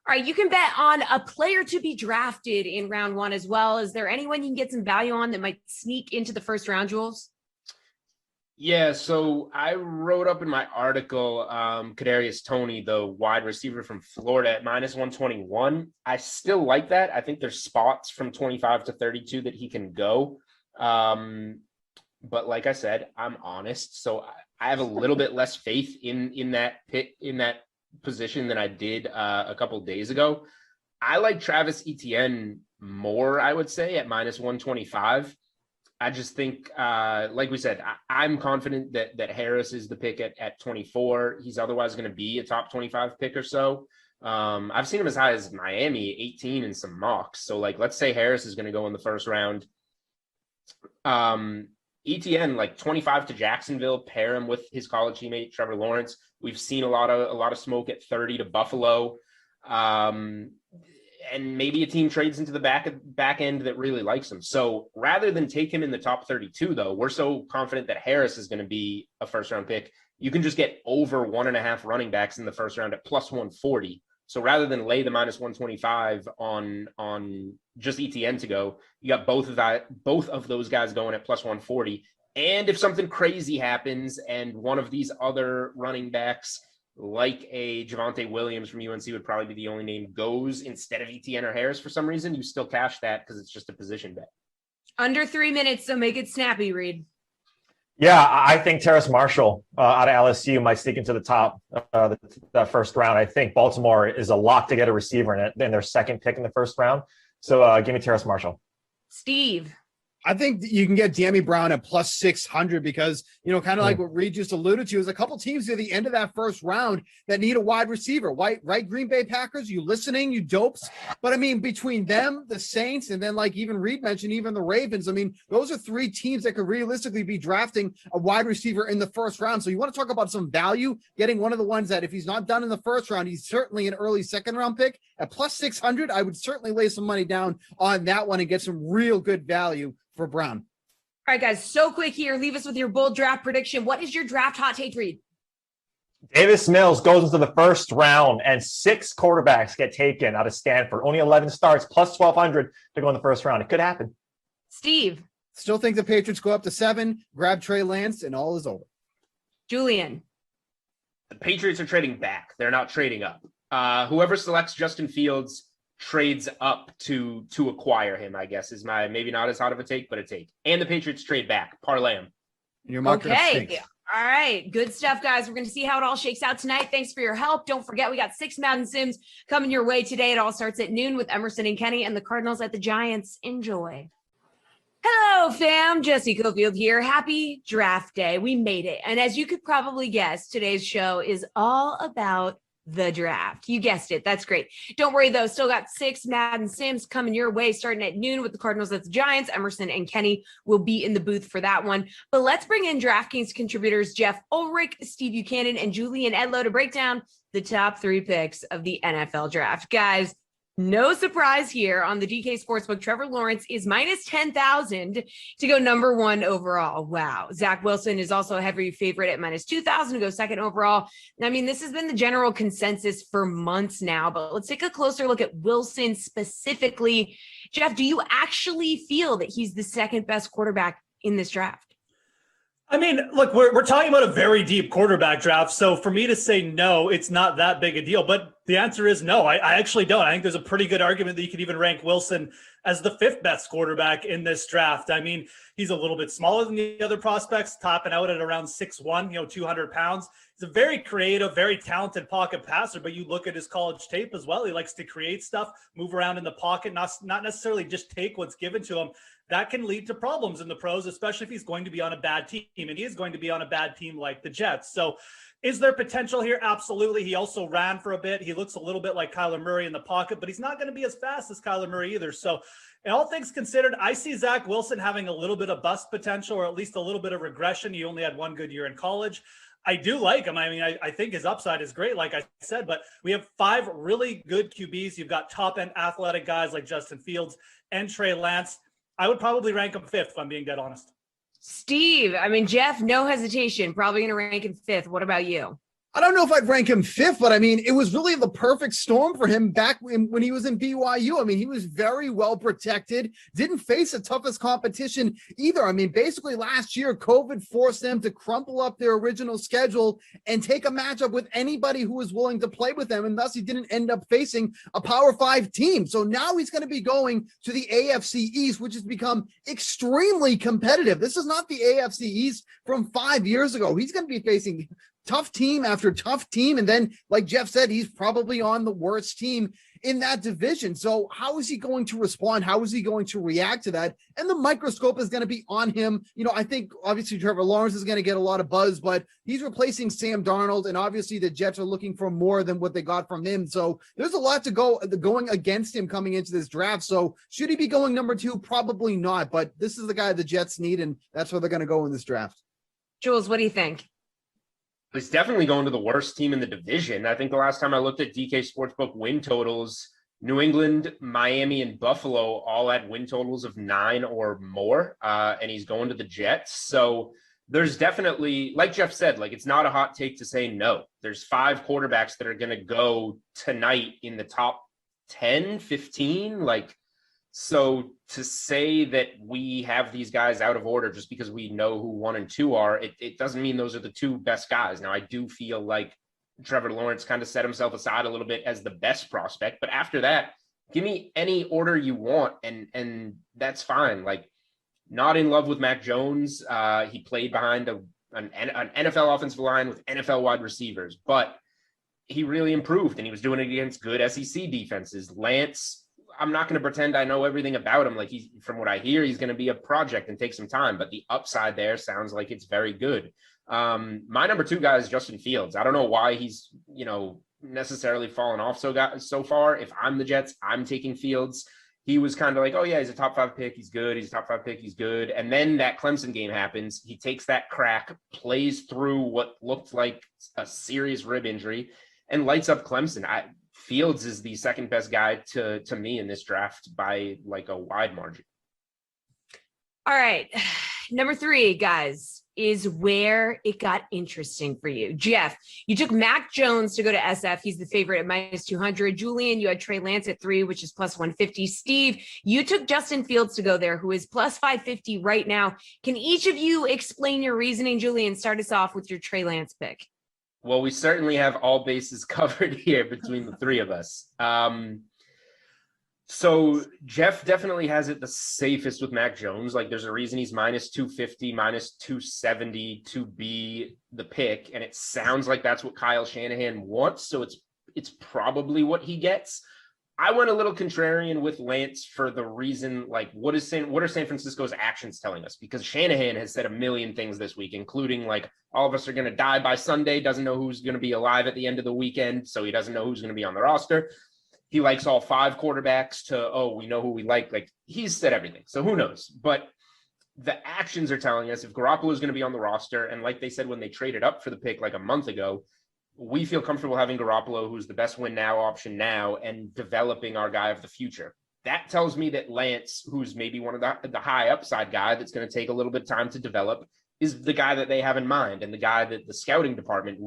A: All right, you can bet on a player to be drafted in round one as well. Is there anyone you can get some value on that might sneak into the first round, Jules?
D: Yeah, so I wrote up in my article, Kadarius Toney, the wide receiver from Florida at -121. I still like that. I think there's spots from 25 to 32 that he can go. But like I said, I'm honest, so I have a little bit less faith in that position than I did a couple days ago. I like Travis Etienne more, I would say, at -125. I just think, like we said, I'm confident that Harris is the pick at 24. He's otherwise going to be a top 25 pick or so. I've seen him as high as Miami, 18 in some mocks. So, like, let's say Harris is going to go in the first round. ETN, like 25 to Jacksonville, pair him with his college teammate Trevor Lawrence. We've seen a lot of smoke at 30 to Buffalo. And maybe a team trades into the back end that really likes him. So rather than take him in the top 32, though, we're so confident that Harris is going to be a first round pick. You can just get over 1.5 running backs in the first round at +140. So rather than lay the -125 on just ETN to go, you got both of those guys going at +140. And if something crazy happens and one of these other running backs, like a Javonte Williams from UNC would probably be the only name, goes instead of ETN or Harris for some reason, you still cash that because it's just a position bet.
A: Under 3 minutes, so make it snappy, Reed.
H: Yeah, I think Terrace Marshall out of LSU might sneak into the top the first round. I think Baltimore is a lock to get a receiver in their second pick in the first round. So give me Terrace Marshall.
A: Steve.
C: I think you can get Dammy Brown at +600 because, kind of like what Reed just alluded to, is a couple teams at the end of that first round that need a wide receiver. Right? Green Bay Packers, you listening, you dopes. But I mean, between them, the Saints, and then like even Reed mentioned, even the Ravens, I mean, those are three teams that could realistically be drafting a wide receiver in the first round. So you want to talk about some value, getting one of the ones that if he's not done in the first round, he's certainly an early second round pick. At +600, I would certainly lay some money down on that one and get some real good value for Brown.
A: All right, guys, so quick here. Leave us with your bold draft prediction. What is your draft hot take, Reed?
H: Davis Mills goes into the first round and 6 quarterbacks get taken out of Stanford. Only 11 starts, +1,200 to go in the first round. It could happen.
A: Steve.
C: Still think the Patriots go up to 7, grab Trey Lance, and all is over.
A: Julian.
D: The Patriots are trading back. They're not trading up. Whoever selects Justin Fields trades up to acquire him, I guess, is my maybe not as hot of a take, but a take. And the Patriots trade back. Parlay him.
A: Okay. All right. Good stuff, guys. We're going to see how it all shakes out tonight. Thanks for your help. Don't forget, we got 6 Madden Sims coming your way today. It all starts at noon with Emerson and Kenny and the Cardinals at the Giants. Enjoy. Hello, fam. Jesse Cofield here. Happy draft day. We made it. And as you could probably guess, today's show is all about the draft. You guessed it. That's great. Don't worry, though. Still got 6 Madden Sims coming your way starting at noon with the Cardinals at the Giants. Emerson and Kenny will be in the booth for that one. But let's bring in DraftKings contributors Jeff Ulrich, Steve Buchanan, and Julian Edlow to break down the top 3 picks of the NFL draft. Guys, no surprise here on the DK Sportsbook. Trevor Lawrence is -10,000 to go number 1 overall. Wow. Zach Wilson is also a heavy favorite at -2,000 to go second overall. I mean, this has been the general consensus for months now, but let's take a closer look at Wilson specifically. Jeff, do you actually feel that he's the second best quarterback in this draft?
B: I mean, look, we're talking about a very deep quarterback draft. So for me to say no, it's not that big a deal. But the answer is no. I actually don't. I think there's a pretty good argument that you could even rank Wilson as the 5th best quarterback in this draft. I mean, he's a little bit smaller than the other prospects, topping out at around 6'1", 200 pounds. He's a very creative, very talented pocket passer, but you look at his college tape as well. He likes to create stuff, move around in the pocket, not necessarily just take what's given to him. That can lead to problems in the pros, especially if he's going to be on a bad team, and he is going to be on a bad team like the Jets. So is there potential here? Absolutely. He also ran for a bit. He looks a little bit like Kyler Murray in the pocket, but he's not going to be as fast as Kyler Murray either. So in all things considered, I see Zach Wilson having a little bit of bust potential, or at least a little bit of regression. He only had 1 good year in college. I do like him. I mean, I think his upside is great, like I said, but we have 5 really good QBs. You've got top-end athletic guys like Justin Fields and Trey Lance. I would probably rank him 5th, if I'm being dead honest.
A: Steve, I mean, Jeff, no hesitation, probably going to rank him 5th. What about you?
C: I don't know if I'd rank him fifth, but I mean, it was really the perfect storm for him back when he was in BYU. I mean, he was very well protected, didn't face the toughest competition either. I mean, basically last year, COVID forced them to crumple up their original schedule and take a matchup with anybody who was willing to play with them. And thus he didn't end up facing a Power 5 team. So now he's going to be going to the AFC East, which has become extremely competitive. This is not the AFC East from 5 years ago. He's going to be facing tough team after tough team. And then, like Jeff said, he's probably on the worst team in that division. So how is he going to respond? How is he going to react to that? And the microscope is going to be on him. You know, I think obviously Trevor Lawrence is going to get a lot of buzz, but he's replacing Sam Darnold. And obviously the Jets are looking for more than what they got from him. So there's a lot to going against him coming into this draft. So should he be going number 2? Probably not, but this is the guy the Jets need. And that's where they're going to go in this draft.
A: Jules, what do you think?
D: He's definitely going to the worst team in the division. I think the last time I looked at DK Sportsbook win totals, New England, Miami, and Buffalo all had win totals of 9 or more, and he's going to the Jets. So there's definitely, like Jeff said, like it's not a hot take to say no. There's 5 quarterbacks that are going to go tonight in the top 10, 15, like. So to say that we have these guys out of order just because we know who 1 and 2 are, it doesn't mean those are the 2 best guys. Now, I do feel like Trevor Lawrence kind of set himself aside a little bit as the best prospect. But after that, give me any order you want, and that's fine. Like, not in love with Mac Jones. He played behind an NFL offensive line with NFL wide receivers, but he really improved, and he was doing it against good SEC defenses. Lance, I'm not going to pretend I know everything about him. Like, from what I hear, he's going to be a project and take some time, but the upside there sounds like it's very good. My number 2 guy is Justin Fields. I don't know why he's, necessarily fallen off so far. If I'm the Jets, I'm taking Fields. He was kind of like, oh yeah, he's a top 5 pick. He's good. He's a top 5 pick. He's good. And then that Clemson game happens. He takes that crack, plays through what looked like a serious rib injury, and lights up Clemson. Fields is the second best guy to me in this draft by like a wide margin.
A: All right. Number 3, guys, is where it got interesting for you. Jeff, you took Mac Jones to go to SF. He's the favorite at -200. Julian, you had Trey Lance at 3, which is +150. Steve, you took Justin Fields to go there, who is +550 right now. Can each of you explain your reasoning? Julian, start us off with your Trey Lance pick.
D: Well, we certainly have all bases covered here between the 3 of us. So Jeff definitely has it the safest with Mac Jones. Like, there's a reason he's -250, -270 to be the pick. And it sounds like that's what Kyle Shanahan wants. So it's probably what he gets. I went a little contrarian with Lance for the reason, like, what are San Francisco's actions telling us? Because Shanahan has said a million things this week, including like, all of us are going to die by Sunday, doesn't know who's going to be alive at the end of the weekend, so he doesn't know who's going to be on the roster. He likes all 5 quarterbacks to, we know who we like. Like, he's said everything, so who knows? But the actions are telling us if Garoppolo is going to be on the roster, and like they said when they traded up for the pick like a month ago, we feel comfortable having Garoppolo, who's the best win now option now, and developing our guy of the future. That tells me that Lance, who's maybe one of the high upside guy that's going to take a little bit of time to develop, is the guy that they have in mind, and the guy that the scouting department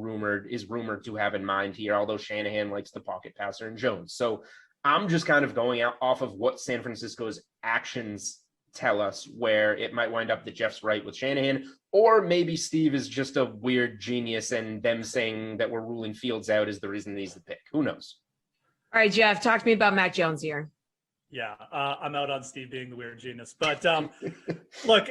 D: is rumored to have in mind here, although Shanahan likes the pocket passer in Jones. So I'm just kind of going out off of what San Francisco's actions tell us, where it might wind up that Jeff's right with Shanahan, or maybe Steve is just a weird genius and them saying that we're ruling Fields out is the reason he's the pick. Who knows? All
A: right, Jeff, talk to me about Mac Jones here.
B: Yeah, I'm out on Steve being the weird genius. But look,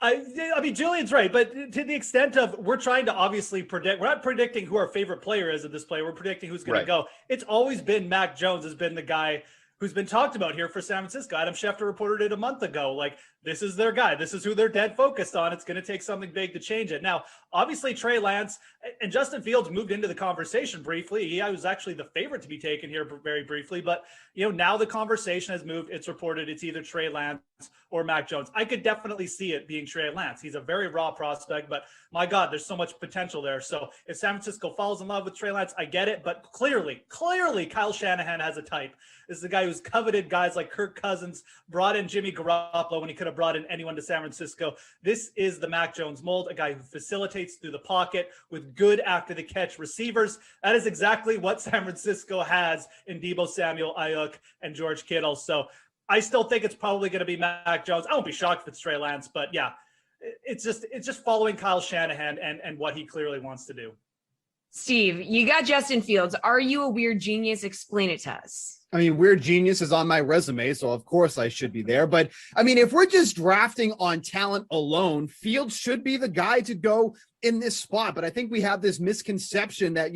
B: I mean, Julian's right. But to the extent of we're trying to obviously predict, we're not predicting who our favorite player is of this play. We're predicting who's going to go. It's always been Mac Jones has been the guy who's been talked about here for San Francisco. Adam Schefter reported it a month ago. Like, this is their guy. This is who they're dead focused on. It's going to take something big to change it. Now, obviously, Trey Lance and Justin Fields moved into the conversation briefly. He was actually the favorite to be taken here very briefly. But, now the conversation has moved. It's reported it's either Trey Lance or Mac Jones. I could definitely see it being Trey Lance. He's a very raw prospect, but my God, there's so much potential there. So if San Francisco falls in love with Trey Lance, I get it. But clearly, Kyle Shanahan has a type. This is the guy who's who's coveted guys like Kirk Cousins, brought in Jimmy Garoppolo when he could have brought in anyone to San Francisco. This is the Mac Jones mold, a guy who facilitates through the pocket with good after the catch receivers. That is exactly what San Francisco has in Deebo Samuel, Ayuk, and George Kittle. So I still think it's probably going to be Mac Jones. I won't be shocked if it's Trey Lance, but yeah, it's just following Kyle Shanahan and what he clearly wants to do.
A: Steve, you got Justin Fields. Are you a weird genius? Explain it to us.
C: I mean, weird genius is on my resume, so of course I should be there. But I mean, if we're just drafting on talent alone, Fields should be the guy to go in this spot. But I think we have this misconception that,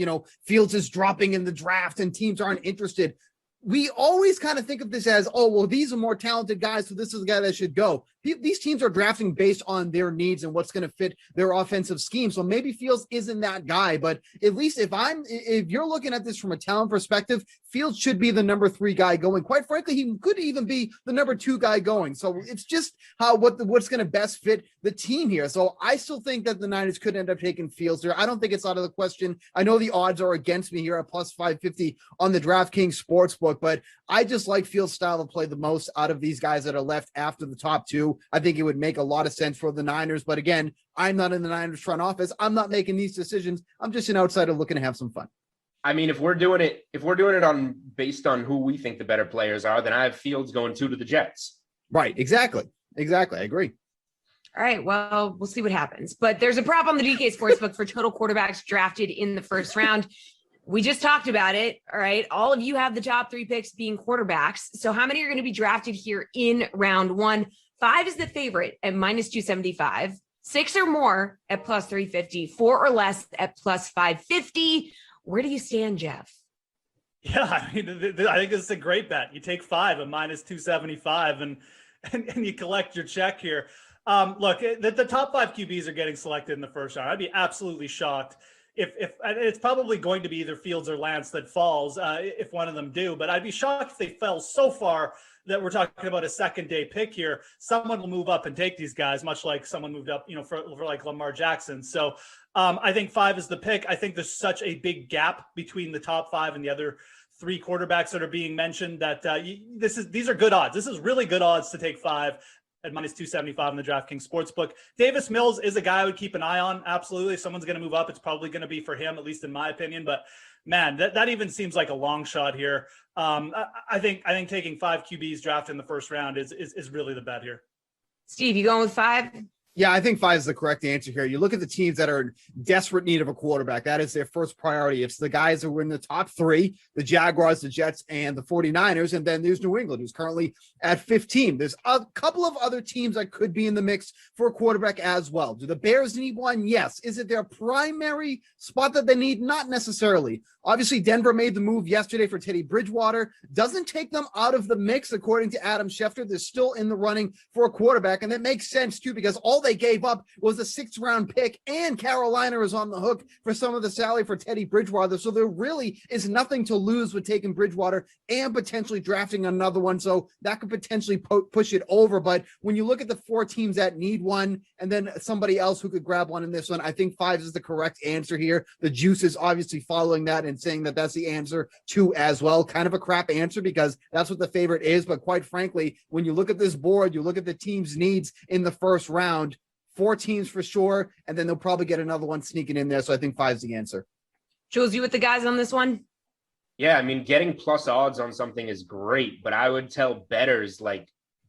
C: Fields is dropping in the draft and teams aren't interested. We always kind of think of this as, oh, well, these are more talented guys, so this is the guy that should go. These teams are drafting based on their needs and what's going to fit their offensive scheme. So maybe Fields isn't that guy, but at least if you're looking at this from a talent perspective, Fields should be the number 3 guy going. Quite frankly, he could even be the number 2 guy going. So it's just what's going to best fit the team here. So I still think that the Niners could end up taking Fields there. I don't think it's out of the question. I know the odds are against me here at plus 550 on the DraftKings Sportsbook, but I just like Fields' style of play the most out of these guys that are left after the top 2. I think it would make a lot of sense for the Niners. But again, I'm not in the Niners front office. I'm not making these decisions. I'm just an outsider looking to have some fun.
D: I mean, if we're doing it on based on who we think the better players are, then I have Fields going 2 to the Jets.
C: Right. Exactly. I agree.
A: All right. Well, we'll see what happens. But there's a prop on the DK Sportsbook for total quarterbacks drafted in the first round. We just talked about it. All right. All of you have the top 3 picks being quarterbacks. So how many are going to be drafted here in round 1? 5 is the favorite at minus 275. 6 or more at plus 350. 4 or less at plus 550. Where do you stand, Jeff?
B: Yeah, I mean, I think this is a great bet. You take 5 at minus 275 and you collect your check here. Look, the top 5 QBs are getting selected in the first round. I'd be absolutely shocked if it's probably going to be either Fields or Lance that falls if one of them do, but I'd be shocked if they fell so far that we're talking about a second day pick here. Someone will move up and take these guys, much like someone moved up, for like Lamar Jackson. So I think 5 is the pick. I think there's such a big gap between the top 5 and the other 3 quarterbacks that are being mentioned that these are good odds. This is really good odds to take 5 at minus 275 in the DraftKings Sportsbook. Davis Mills is a guy I would keep an eye on. Absolutely. If someone's going to move up, it's probably going to be for him, at least in my opinion. But man, that even seems like a long shot here. I think taking 5 QBs drafted in the first round is really the bet here.
A: Steve, you going with 5?
C: Yeah, I think 5 is the correct answer here. You look at the teams that are in desperate need of a quarterback. That is their first priority. It's the guys who are in the top 3, the Jaguars, the Jets, and the 49ers. And then there's New England, who's currently at 15. There's a couple of other teams that could be in the mix for a quarterback as well. Do the Bears need one? Yes. Is it their primary spot that they need? Not necessarily. Obviously, Denver made the move yesterday for Teddy Bridgewater. Doesn't take them out of the mix, according to Adam Schefter. They're still in the running for a quarterback. And that makes sense, too, because all they gave up was a 6th round pick, and Carolina is on the hook for some of the salary for Teddy Bridgewater. So there really is nothing to lose with taking Bridgewater and potentially drafting another one. So that could potentially push it over. But when you look at the 4 teams that need one and then somebody else who could grab one in this one, I think 5 is the correct answer here. The juice is obviously following that and saying that that's the answer too as well. Kind of a crap answer because that's what the favorite is. But quite frankly, when you look at this board, you look at the team's needs in the first round, 4 teams for sure, and then they'll probably get another one sneaking in there. So I think 5 is the answer.
A: Jules, you with the guys on this one?
D: Yeah, I mean, getting plus odds on something is great, but I would tell bettors,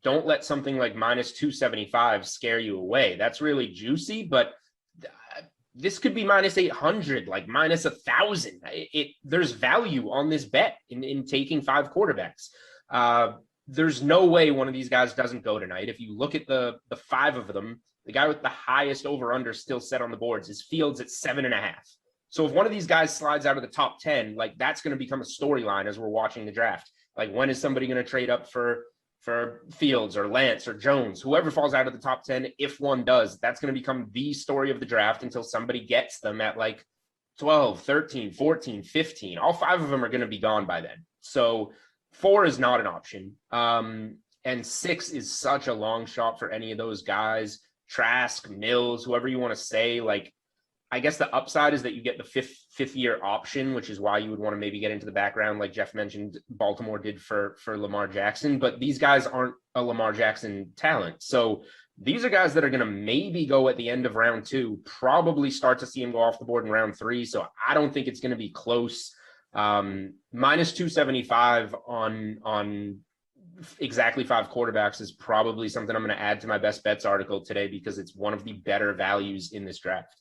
D: don't let something like minus 275 scare you away. That's really juicy, but this could be minus 800, minus 1,000. There's value on this bet in taking 5 quarterbacks. There's no way one of these guys doesn't go tonight. If you look at the 5 of them, the guy with the highest over-under still set on the boards is Fields at 7.5. So if one of these guys slides out of the top 10, that's going to become a storyline as we're watching the draft. When is somebody going to trade up for Fields or Lance or Jones, whoever falls out of the top 10, if one does, that's going to become the story of the draft until somebody gets them at 12, 13, 14, 15. All 5 of them are going to be gone by then. So 4 is not an option. And 6 is such a long shot for any of those guys. Trask, Mills, whoever you want to say, I guess the upside is that you get the fifth year option, which is why you would want to maybe get into the background, like Jeff mentioned, Baltimore did for Lamar Jackson. But these guys aren't a Lamar Jackson talent. So these are guys that are going to maybe go at the end of round 2, probably start to see him go off the board in round 3. So I don't think it's going to be close. Minus 275 on exactly 5 quarterbacks is probably something I'm going to add to my best bets article today, because it's one of the better values in this draft.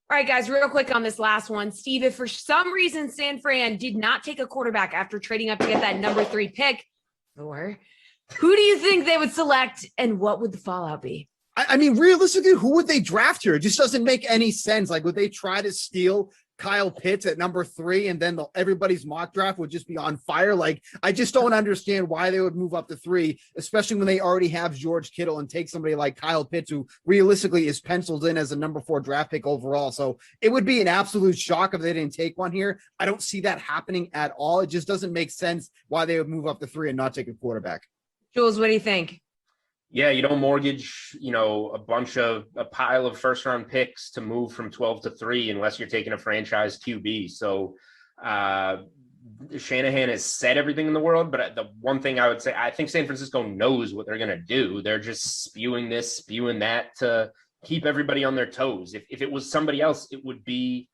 A: All right, guys, real quick on this last one. Steve, if for some reason San Fran did not take a quarterback after trading up to get that number 3 pick, or who do you think they would select, and what would the fallout be?
C: I mean, realistically, who would they draft here? It just doesn't make any sense. Like, would they try to steal Kyle Pitts at number 3, and then everybody's mock draft would just be on fire? Like, I just don't understand why they would move up to 3, especially when they already have George Kittle, and take somebody like Kyle Pitts, who realistically is penciled in as a number 4 draft pick overall. So it would be an absolute shock if they didn't take one here. I don't see that happening at all. It just doesn't make sense why they would move up to 3 and not take a quarterback.
A: Jules, what do you think?
D: Yeah, you don't mortgage, a pile of first round picks to move from 12 to 3 unless you're taking a franchise QB. So Shanahan has said everything in the world, but the one thing I would say, I think San Francisco knows what they're going to do. They're just spewing this, spewing that to keep everybody on their toes. If it was somebody else, it would be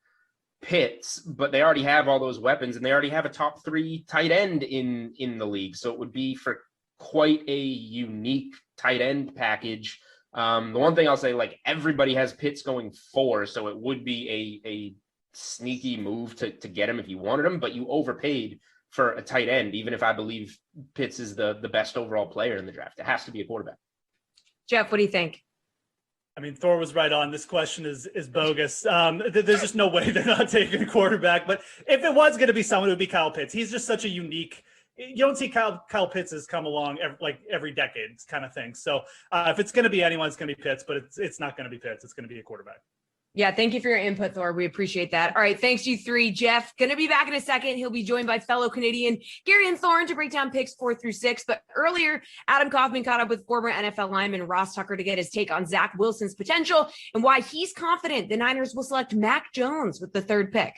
D: Pitts, but they already have all those weapons, and they already have a top 3 tight end in the league. So it would be for quite a unique tight end package. The one thing I'll say, like, everybody has Pitts going 4, so it would be a sneaky move to get him if you wanted him, but you overpaid for a tight end, even if I believe Pitts is the best overall player in the draft. It has to be a quarterback.
A: Jeff, what do you think?
B: I mean, Thor was right on. This question is bogus. There's just no way they're not taking a quarterback. But if it was going to be someone, it would be Kyle Pitts. He's just such a unique. You don't see Kyle Pitts has come along every decade kind of thing. So if it's going to be anyone, it's going to be Pitts, but it's not going to be Pitts. It's going to be a quarterback.
A: Yeah, thank you for your input, Thor. We appreciate that. All right, thanks you 3. Jeff, going to be back in a second. He'll be joined by fellow Canadian Gary and Thorne to break down picks 4 through 6. But earlier, Adam Kaufman caught up with former NFL lineman Ross Tucker to get his take on Zach Wilson's potential and why he's confident the Niners will select Mac Jones with the 3rd pick.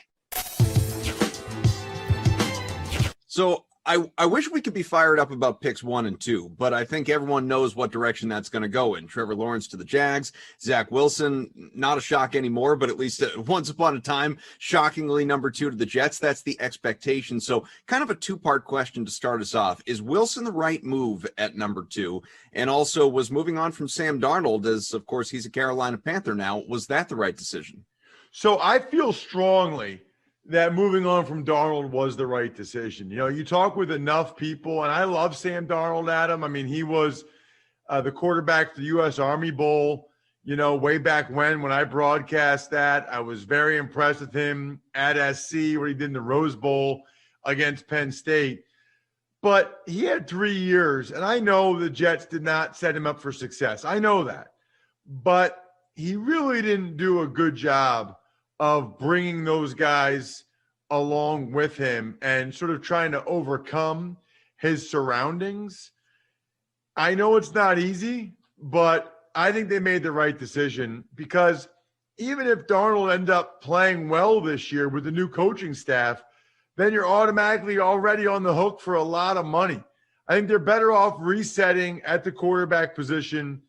E: So I wish we could be fired up about picks 1 and 2, but I think everyone knows what direction that's going to go in. Trevor Lawrence to the Jags, Zach Wilson, not a shock anymore, but at least once upon a time, shockingly number 2 to the Jets. That's the expectation. So kind of a 2-part question to start us off. Is Wilson the right move at number 2? And also, was moving on from Sam Darnold, as of course he's a Carolina Panther now, was that the right decision?
F: So I feel strongly that moving on from Darnold was the right decision. You talk with enough people, and I love Sam Darnold, Adam. I mean, he was the quarterback for the U.S. Army Bowl, way back when I broadcast that. I was very impressed with him at SC, what he did in the Rose Bowl against Penn State. But he had 3 years, and I know the Jets did not set him up for success. I know that. But he really didn't do a good job of bringing those guys along with him and sort of trying to overcome his surroundings. I know it's not easy, but I think they made the right decision, because even if Darnold ended up playing well this year with the new coaching staff, then you're automatically already on the hook for a lot of money. I think they're better off resetting at the quarterback position.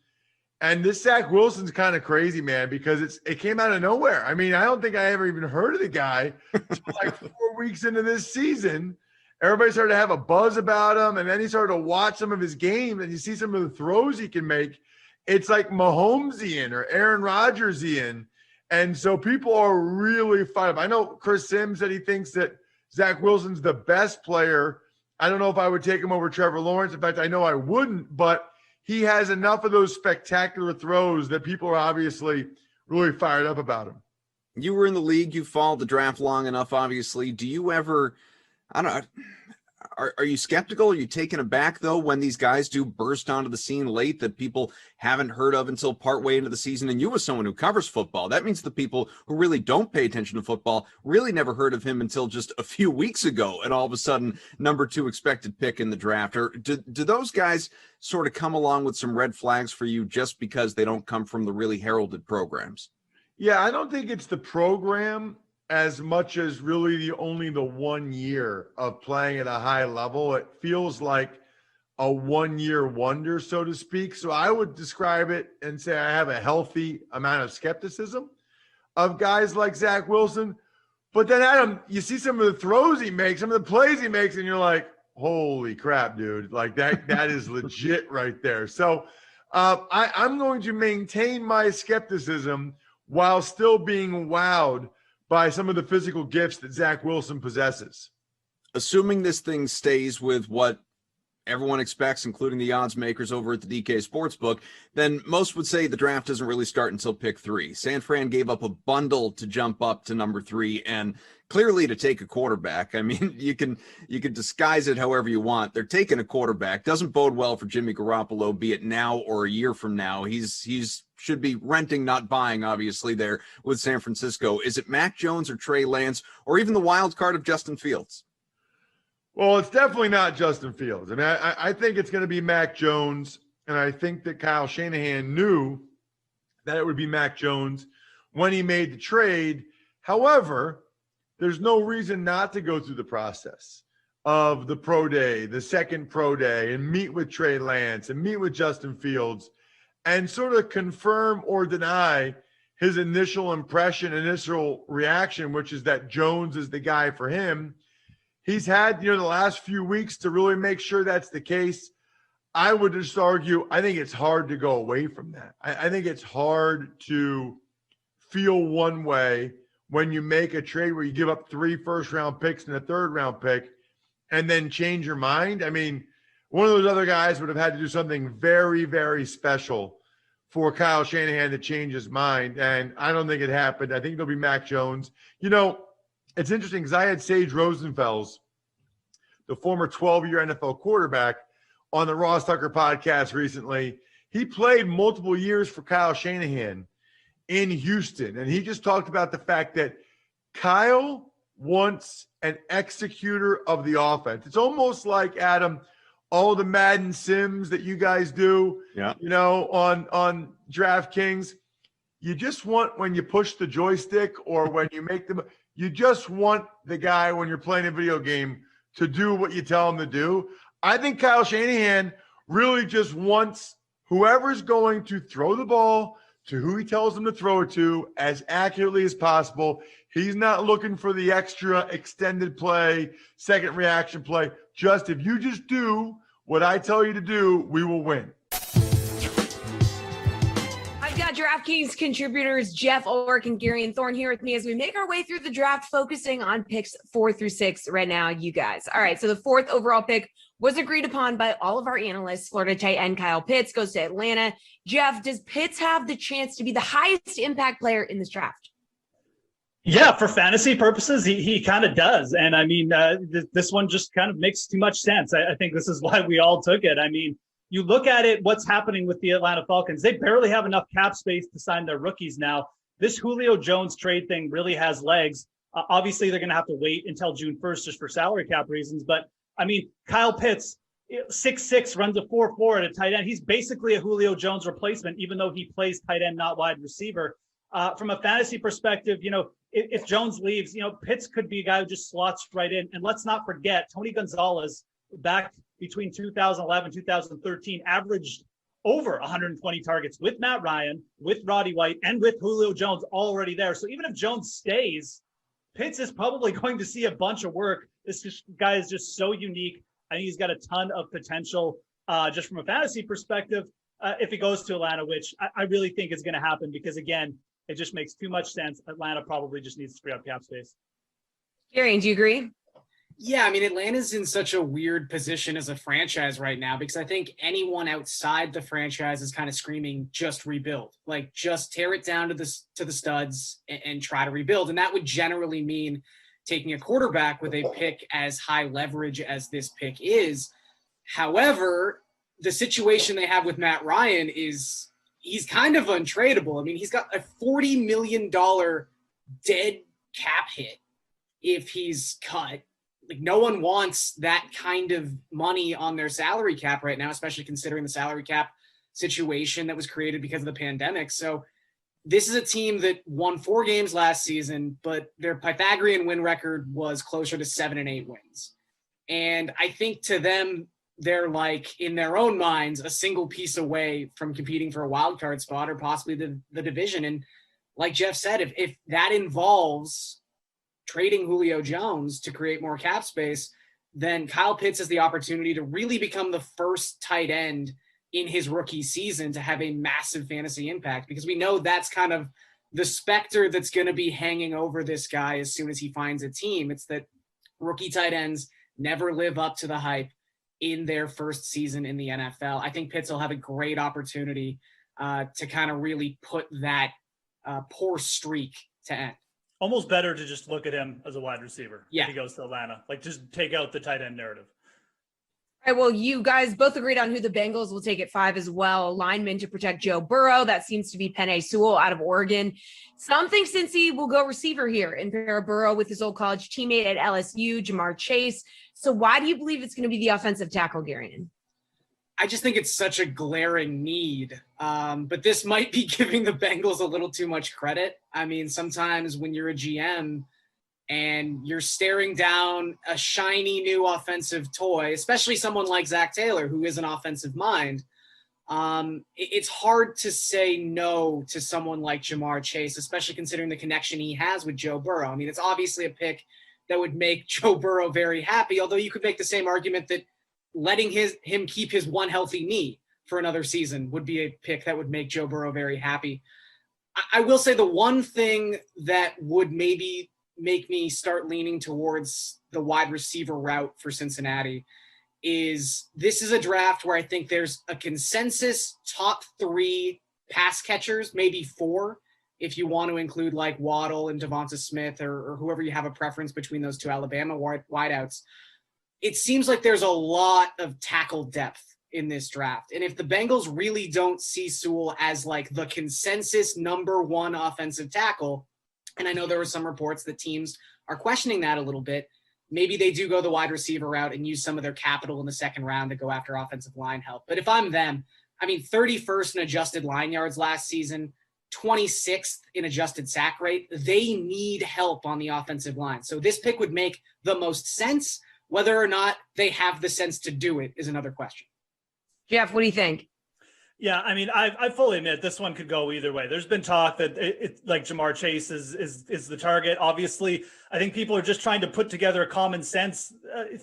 F: And this Zach Wilson's kind of crazy, man, because it came out of nowhere. I mean, I don't think I ever even heard of the guy until like 4 weeks into this season. Everybody started to have a buzz about him, and then he started to watch some of his games, and you see some of the throws he can make. It's like Mahomesian or Aaron Rodgers-ian. And so people are really fired up. I know Chris Sims said he thinks that Zach Wilson's the best player. I don't know if I would take him over Trevor Lawrence. In fact, I know I wouldn't, but he has enough of those spectacular throws that people are obviously really fired up about him.
E: You were in the league. You followed the draft long enough, obviously. Do you ever, I don't know, are you skeptical? Are you taken aback, though, when these guys do burst onto the scene late that people haven't heard of until partway into the season? And you, as someone who covers football, that means the people who really don't pay attention to football really never heard of him until just a few weeks ago. And all of a sudden, number 2 expected pick in the draft. Or do those guys sort of come along with some red flags for you just because they don't come from the really heralded programs?
F: Yeah, I don't think it's the program as much as really only the 1 year of playing at a high level. It feels like a 1 year wonder, so to speak. So I would describe it and say I have a healthy amount of skepticism of guys like Zach Wilson. But then, Adam, you see some of the throws he makes, some of the plays he makes, and you're like, holy crap, dude. Like that is legit right there. So I'm going to maintain my skepticism while still being wowed by some of the physical gifts that Zach Wilson possesses.
E: Assuming this thing stays with what everyone expects, including the odds makers over at the DK Sportsbook, then most would say the draft doesn't really start until pick 3. San Fran gave up a bundle to jump up to number 3 and clearly to take a quarterback. I mean, you can disguise it however you want. They're taking a quarterback. Doesn't bode well for Jimmy Garoppolo, be it now or a year from now. He's should be renting, not buying, obviously, there with San Francisco. Is it Mac Jones or Trey Lance or even the wild card of Justin Fields?
F: Well, it's definitely not Justin Fields. I mean, I think it's going to be Mac Jones, and I think that Kyle Shanahan knew that it would be Mac Jones when he made the trade. However, there's no reason not to go through the process of the pro day, the second pro day, and meet with Trey Lance and meet with Justin Fields and sort of confirm or deny his initial impression, initial reaction, which is that Jones is the guy for him. He's had, the last few weeks to really make sure that's the case. I would just argue, I think it's hard to go away from that. I think it's hard to feel one way when you make a trade where you give up 3 first-round picks and a third-round pick and then change your mind. I mean, one of those other guys would have had to do something very, very special for Kyle Shanahan to change his mind, and I don't think it happened. I think it'll be Mac Jones. It's interesting because I had Sage Rosenfels, the former 12-year NFL quarterback, on the Ross Tucker podcast recently. He played multiple years for Kyle Shanahan in Houston, and he just talked about the fact that Kyle wants an executor of the offense. It's almost like, Adam, all the Madden Sims that you guys do, on DraftKings. You just want, when you push the joystick or when you make them, you just want the guy when you're playing a video game to do what you tell him to do. I think Kyle Shanahan really just wants whoever's going to throw the ball to who he tells them to throw it to as accurately as possible. He's not looking for the extra extended play, second reaction play. Just if you just do what I tell you to do, we will win.
A: I've got DraftKings contributors Jeff Ulrich and Gary Thorne here with me as we make our way through the draft, focusing on picks 4 through 6 right now, you guys. All right, so the 4th overall pick was agreed upon by all of our analysts. Florida tight end Kyle Pitts goes to Atlanta. Jeff, does Pitts have the chance to be the highest impact player in this draft?
B: Yeah, for fantasy purposes, he kind of does. And I mean, this one just kind of makes too much sense. I think this is why we all took it. I mean, you look at it, what's happening with the Atlanta Falcons. They barely have enough cap space to sign their rookies now. This Julio Jones trade thing really has legs. Obviously, they're going to have to wait until June 1st just for salary cap reasons. But, I mean, Kyle Pitts, 6'6", runs a 4.4 at a tight end. He's basically a Julio Jones replacement, even though he plays tight end, not wide receiver. From a fantasy perspective, if Jones leaves, Pitts could be a guy who just slots right in. And let's not forget, Tony Gonzalez, back between 2011, 2013, averaged over 120 targets with Matt Ryan, with Roddy White, and with Julio Jones already there. So even if Jones stays, Pitts is probably going to see a bunch of work. This guy is just so unique. I think he's got a ton of potential just from a fantasy perspective if he goes to Atlanta, which I really think is going to happen because, again, it just makes too much sense. Atlanta probably just needs to free up cap space.
A: Gary, do you agree?
G: Yeah, I mean, Atlanta's in such a weird position as a franchise right now because I think anyone outside the franchise is kind of screaming, just rebuild. Like, just tear it down to the studs and try to rebuild. And that would generally mean taking a quarterback with a pick as high leverage as this pick is. However, the situation they have with Matt Ryan is he's kind of untradeable. I mean, he's got a $40 million dead cap hit if he's cut. Like, no one wants that kind of money on their salary cap right now, especially considering the salary cap situation that was created because of the pandemic. So this is a team that won 4 games last season, but their Pythagorean win record was closer to 7 and 8 wins. And I think to them, they're like, in their own minds, a single piece away from competing for a wild card spot or possibly the division. And like Jeff said, if that involves trading Julio Jones to create more cap space, then Kyle Pitts has the opportunity to really become the first tight end in his rookie season to have a massive fantasy impact, because we know that's kind of the specter that's going to be hanging over this guy as soon as he finds a team. It's that rookie tight ends never live up to the hype in their first season in the NFL. I think Pitts will have a great opportunity to kind of really put that poor streak to end.
B: Almost better to just look at him as a wide receiver.
G: Yeah.
B: If he goes to Atlanta. Like, just take out the tight end narrative.
A: All right, well, you guys both agreed on who the Bengals will take at 5 as well. Lineman to protect Joe Burrow. That seems to be Penei Sewell out of Oregon. Some think Cincy will go receiver here and pair Burrow with his old college teammate at LSU, Jamar Chase. So why do you believe it's going to be the offensive tackle, Garion?
G: I just think it's such a glaring need. But this might be giving the Bengals a little too much credit. I mean, sometimes when you're a GM and you're staring down a shiny new offensive toy, especially someone like Zach Taylor, who is an offensive mind, it's hard to say no to someone like Jamar Chase, especially considering the connection he has with Joe Burrow. I mean, it's obviously a pick that would make Joe Burrow very happy, although you could make the same argument that letting him keep his one healthy knee for another season would be a pick that would make Joe Burrow very happy. I will say the one thing that would maybe make me start leaning towards the wide receiver route for Cincinnati is this is a draft where I think there's a consensus top 3 pass catchers, maybe 4, if you want to include like Waddle and Devonta Smith or whoever you have a preference between those 2 Alabama wideouts. It seems like there's a lot of tackle depth in this draft. And if the Bengals really don't see Sewell as like the consensus number 1 offensive tackle, and I know there were some reports that teams are questioning that a little bit, maybe they do go the wide receiver route and use some of their capital in the second round to go after offensive line help. But if I'm them, I mean, 31st in adjusted line yards last season, 26th in adjusted sack rate. They need help on the offensive line. So this pick would make the most sense. Whether or not they have the sense to do it is another question.
A: Jeff, what do you think?
B: Yeah, I mean, I fully admit this one could go either way. There's been talk that it's like Jamar Chase is the target. Obviously, I think people are just trying to put together a common sense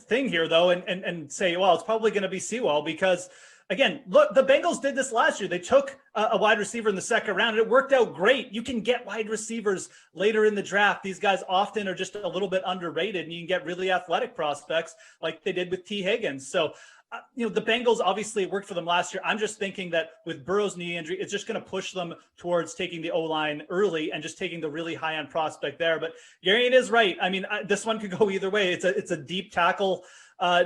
B: thing here, though, and say, well, it's probably going to be Sewell because, again, look, the Bengals did this last year. They took a wide receiver in the second round, and it worked out great. You can get wide receivers later in the draft. These guys often are just a little bit underrated, and you can get really athletic prospects like they did with T. Higgins. So, the Bengals, obviously it worked for them last year. I'm just thinking that with Burrow's knee injury, it's just going to push them towards taking the O-line early and just taking the really high-end prospect there. But Garion is right. I mean, this one could go either way. It's a deep tackle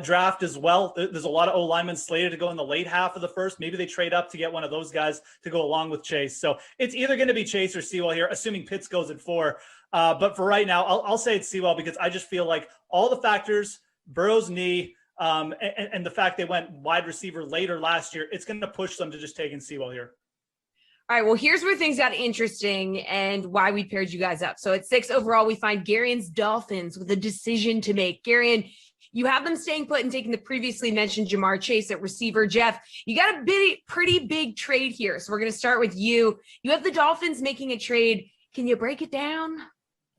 B: draft as well. There's a lot of O-linemen slated to go in the late half of the first. Maybe they trade up to get one of those guys to go along with Chase. So it's either going to be Chase or Sewell here, assuming Pitts goes at 4. But for right now, I'll say it's Sewell because I just feel like all the factors, Burrow's knee, and the fact they went wide receiver later last year, it's going to push them to just take in Sewell here.
A: All right, well, here's where things got interesting and why we paired you guys up. So at 6 overall, we find Garion's Dolphins with a decision to make. Garion, you have them staying put and taking the previously mentioned Jamar Chase at receiver. Jeff, you got a pretty big trade here. So we're going to start with you. You have the Dolphins making a trade. Can you break it down?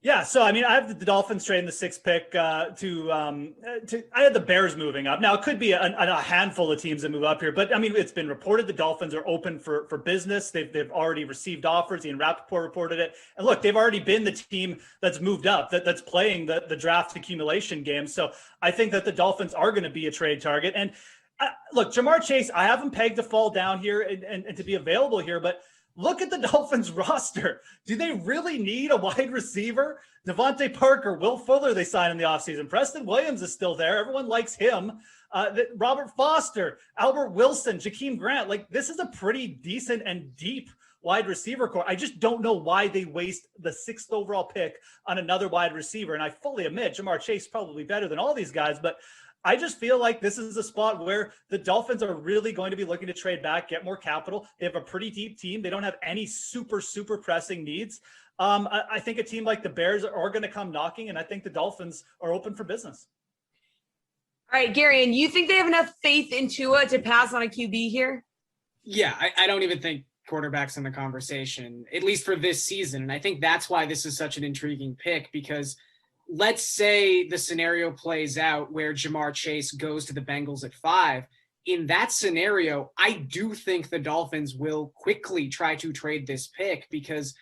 B: Yeah, so I mean, I have the Dolphins trading the 6th pick I had the Bears moving up. Now it could be a handful of teams that move up here, but I mean, it's been reported the Dolphins are open for business. They've already received offers. Ian Rappaport reported it, and look, they've already been the team that's moved up, that's playing the draft accumulation game. So I think that the Dolphins are going to be a trade target. And look, Jamar Chase, I have him pegged to fall down here and to be available here, but look at the Dolphins roster. Do they really need a wide receiver? Devontae Parker, Will Fuller, they signed in the offseason. Preston Williams is still there. Everyone likes him. Robert Foster, Albert Wilson, Jakeem Grant. Like, this is a pretty decent and deep wide receiver core. I just don't know why they waste the 6th overall pick on another wide receiver. And I fully admit Jamar Chase is probably better than all these guys, but I just feel like this is a spot where the Dolphins are really going to be looking to trade back, get more capital. They have a pretty deep team. They don't have any super pressing needs. I think a team like the Bears are going to come knocking, and I think the Dolphins are open for business.
A: All right, Gary, and you think they have enough faith in Tua to pass on a QB here?
G: Yeah, I don't even think quarterback's in the conversation, at least for this season. And I think that's why this is such an intriguing pick, because let's say the scenario plays out where Jamar Chase goes to the Bengals at 5. In that scenario, I do think the Dolphins will quickly try to trade this pick because,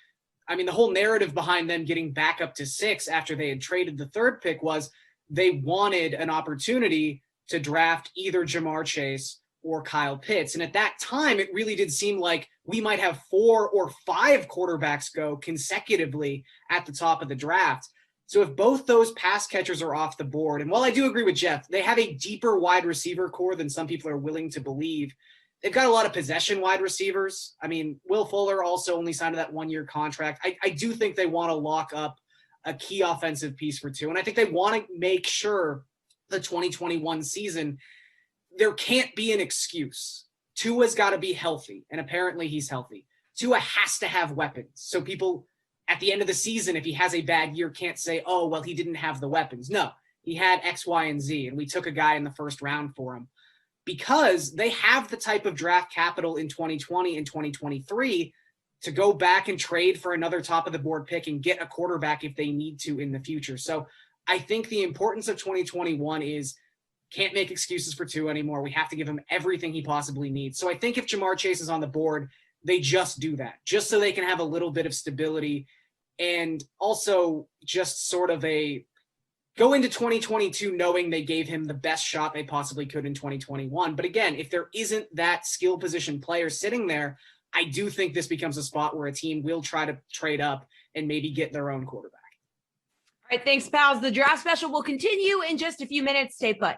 G: I mean, the whole narrative behind them getting back up to 6 after they had traded the 3rd pick was they wanted an opportunity to draft either Jamar Chase or Kyle Pitts. And at that time, it really did seem like we might have 4 or 5 quarterbacks go consecutively at the top of the draft. So if both those pass catchers are off the board, and while I do agree with Jeff, they have a deeper wide receiver core than some people are willing to believe. They've got a lot of possession wide receivers. I mean, Will Fuller also only signed that 1-year contract. I do think they want to lock up a key offensive piece for Tua. And I think they want to make sure the 2021 season, there can't be an excuse. Tua's got to be healthy, and apparently he's healthy. Tua has to have weapons. So people at the end of the season, if he has a bad year, can't say, oh, well, he didn't have the weapons. No, he had X, Y, and Z, and we took a guy in the 1st round for him because they have the type of draft capital in 2020 and 2023 to go back and trade for another top of the board pick and get a quarterback if they need to in the future. So I think the importance of 2021 is can't make excuses for Tua anymore. We have to give him everything he possibly needs. So I think if Jamar Chase is on the board, they just do that just so they can have a little bit of stability and also just sort of go into 2022 knowing they gave him the best shot they possibly could in 2021. But again, if there isn't that skill position player sitting there, I do think this becomes a spot where a team will try to trade up and maybe get their own quarterback.
A: All right, thanks, pals. The draft special will continue in just a few minutes. Stay put.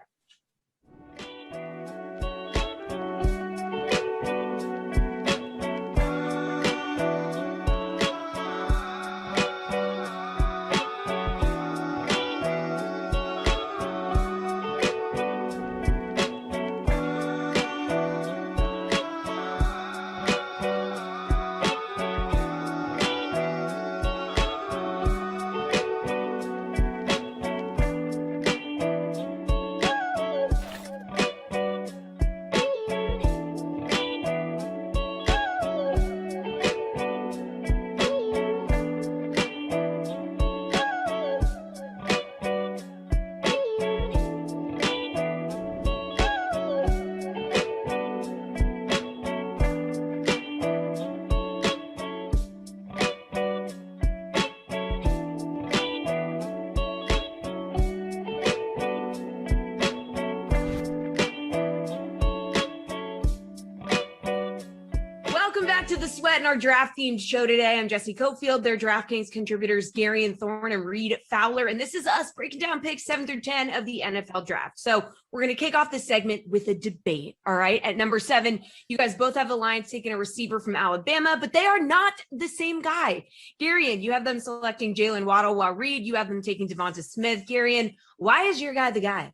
A: To the Sweat in our draft themed show today. I'm Jesse Cofield, their DraftKings contributors Gary and Thorne and Reed Fowler, and this is us breaking down picks 7 through 10 of the NFL draft. So we're going to kick off this segment with a debate. All right, at number 7, you guys both have the Lions taking a receiver from Alabama, but they are not the same guy. Gary, and you have them selecting Jalen Waddle, while Reed, you have them taking Devonta Smith. Gary, and why is your guy the guy?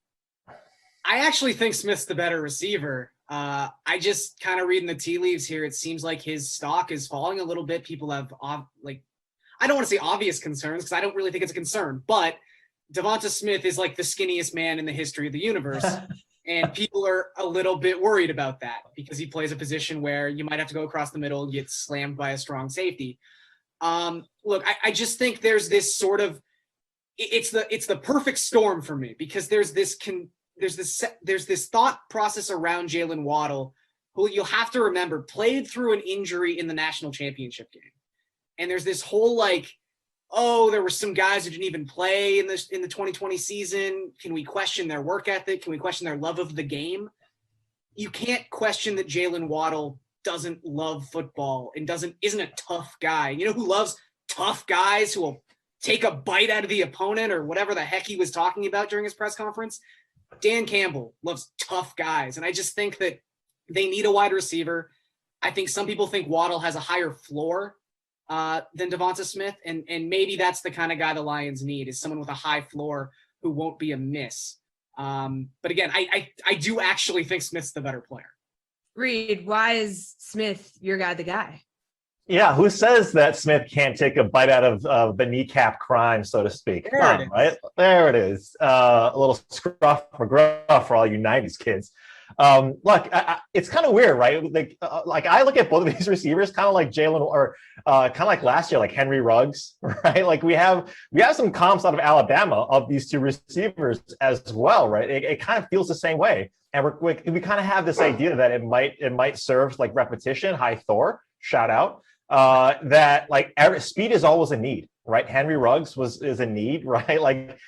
G: I actually think Smith's the better receiver. I just kind of reading the tea leaves here. It seems like his stock is falling a little bit. People have I don't want to say obvious concerns because I don't really think it's a concern, but Devonta Smith is like the skinniest man in the history of the universe. And people are a little bit worried about that because he plays a position where you might have to go across the middle and get slammed by a strong safety. Look, I just think there's this sort of, it's the perfect storm for me because there's this thought process around Jalen Waddle, who you'll have to remember played through an injury in the national championship game. And there's this whole there were some guys who didn't even play in the 2020 season. Can we question their work ethic? Can we question their love of the game? You can't question that Jalen Waddle doesn't love football and isn't a tough guy. You know who loves tough guys who will take a bite out of the opponent or whatever the heck he was talking about during his press conference? Dan Campbell loves tough guys. And I just think that they need a wide receiver. I think some people think Waddle has a higher floor than Devonta Smith. And maybe that's the kind of guy the Lions need, is someone with a high floor who won't be a miss. But again, I do actually think Smith's the better player.
A: Reed, why is Smith your guy the guy?
H: Yeah, who says that Smith can't take a bite out of the kneecap crime, so to speak?
G: There
H: Come
G: it
H: on, right? There it is. A little scruff or gruff for all you 90s kids. Look, it's kind of weird, right? Like I look at both of these receivers kind of like Jalen or kind of like last year, like Henry Ruggs, right? Like we have some comps out of Alabama of these two receivers as well, right? It kind of feels the same way. And we kind of have this idea that it might serve like repetition. Hi, Thor, shout out. That like speed is always a need, right? Henry Ruggs is a need, right? Like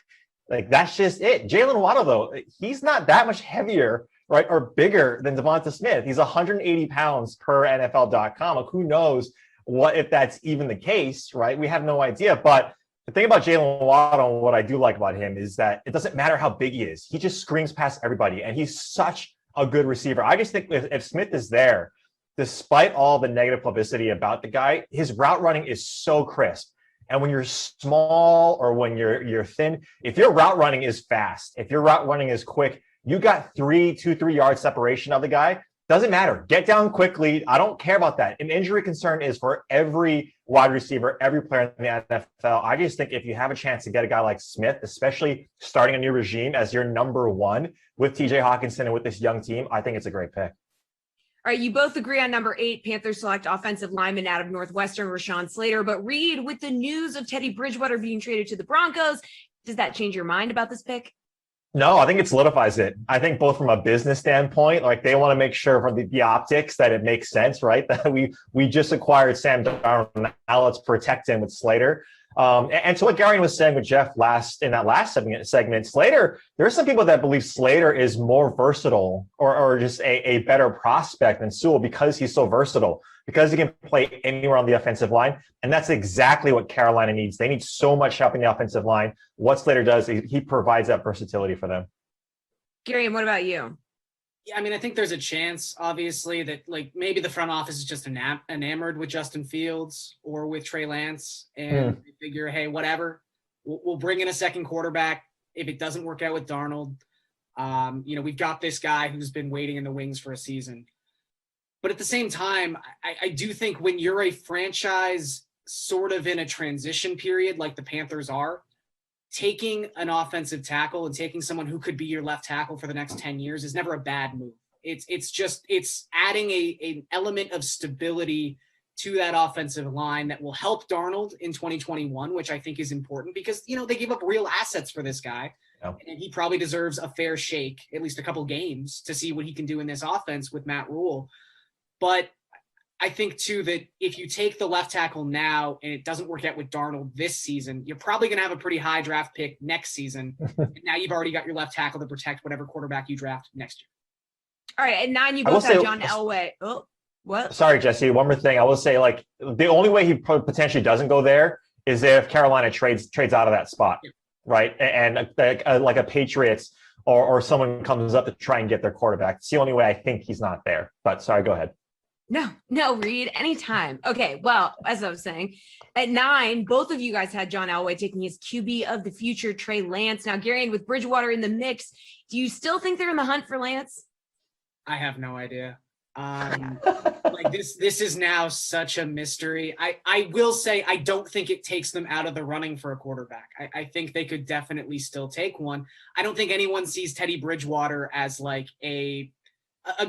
H: that's just it. Jalen Waddle, though, he's not that much heavier, right, or bigger than Devonta Smith. He's 180 pounds per NFL.com. Like, who knows if that's even the case, right? We have no idea. But the thing about Jalen Waddle, and what I do like about him, is that it doesn't matter how big he is. He just screams past everybody, and he's such a good receiver. I just think if Smith is there, despite all the negative publicity about the guy, his route running is so crisp. And when you're small or when you're thin, if your route running is fast, if your route running is quick, you got 3 yard separation of the guy. Doesn't matter. Get down quickly. I don't care about that. An injury concern is for every wide receiver, every player in the NFL. I just think if you have a chance to get a guy like Smith, especially starting a new regime as your number one with TJ Hawkinson and with this young team, I think it's a great pick.
A: All right, you both agree on number 8, Panthers select offensive lineman out of Northwestern, Rashawn Slater. But Reed, with the news of Teddy Bridgewater being traded to the Broncos, does that change your mind about this pick?
H: No, I think it solidifies it. I think both from a business standpoint, like they want to make sure from the optics that it makes sense, right? That we just acquired Sam Darnold. Now let's protect him with Slater. And to what Gary was saying with Jeff in that last segment, Slater, there are some people that believe Slater is more versatile or just a better prospect than Sewell because he's so versatile, because he can play anywhere on the offensive line. And that's exactly what Carolina needs. They need so much help in the offensive line. What Slater does, he provides that versatility for them.
A: Gary, and what about you?
G: Yeah, I mean, I think there's a chance, obviously, that like maybe the front office is just enamored with Justin Fields or with Trey Lance, and they figure, hey, whatever, we'll bring in a second quarterback if it doesn't work out with Darnold. We've got this guy who's been waiting in the wings for a season. But at the same time, I do think when you're a franchise sort of in a transition period like the Panthers are, taking an offensive tackle and taking someone who could be your left tackle for the next 10 years is never a bad move. It's adding an element of stability to that offensive line that will help Darnold in 2021, which I think is important because, they gave up real assets for this guy. Yeah. And he probably deserves a fair shake, at least a couple games, to see what he can do in this offense with Matt Rule. But I think, too, that if you take the left tackle now and it doesn't work out with Darnold this season, you're probably going to have a pretty high draft pick next season. And now you've already got your left tackle to protect whatever quarterback you draft next year.
A: All right. At 9, you both have John Elway. Oh, what?
H: Sorry, Jesse. One more thing. I will say, like, the only way he potentially doesn't go there is if Carolina trades out of that spot, right? And like a Patriots or someone comes up to try and get their quarterback. It's the only way I think he's not there. But sorry, go ahead.
A: No, Reed, anytime. Okay, well, as I was saying, at 9, both of you guys had John Elway taking his QB of the future, Trey Lance. Now, Gary, with Bridgewater in the mix, do you still think they're in the hunt for Lance?
G: I have no idea. This is now such a mystery. I will say I don't think it takes them out of the running for a quarterback. I think they could definitely still take one. I don't think anyone sees Teddy Bridgewater as like a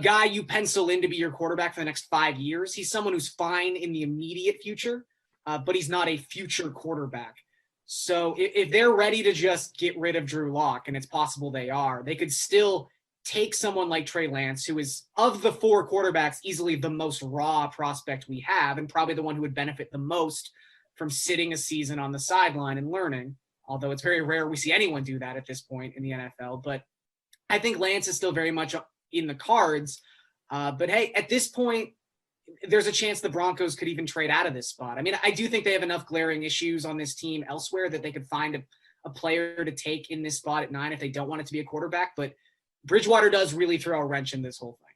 G: guy you pencil in to be your quarterback for the next 5 years. He's someone who's fine in the immediate future, but he's not a future quarterback. So if they're ready to just get rid of Drew Lock, and it's possible they are, they could still take someone like Trey Lance, who is, of the 4 quarterbacks, easily the most raw prospect we have, and probably the one who would benefit the most from sitting a season on the sideline and learning, although it's very rare we see anyone do that at this point in the NFL. But I think Lance is still very much in the cards. But hey, at this point, there's a chance the Broncos could even trade out of this spot. I mean, I do think they have enough glaring issues on this team elsewhere that they could find a player to take in this spot at 9 if they don't want it to be a quarterback. But Bridgewater does really throw a wrench in this whole thing.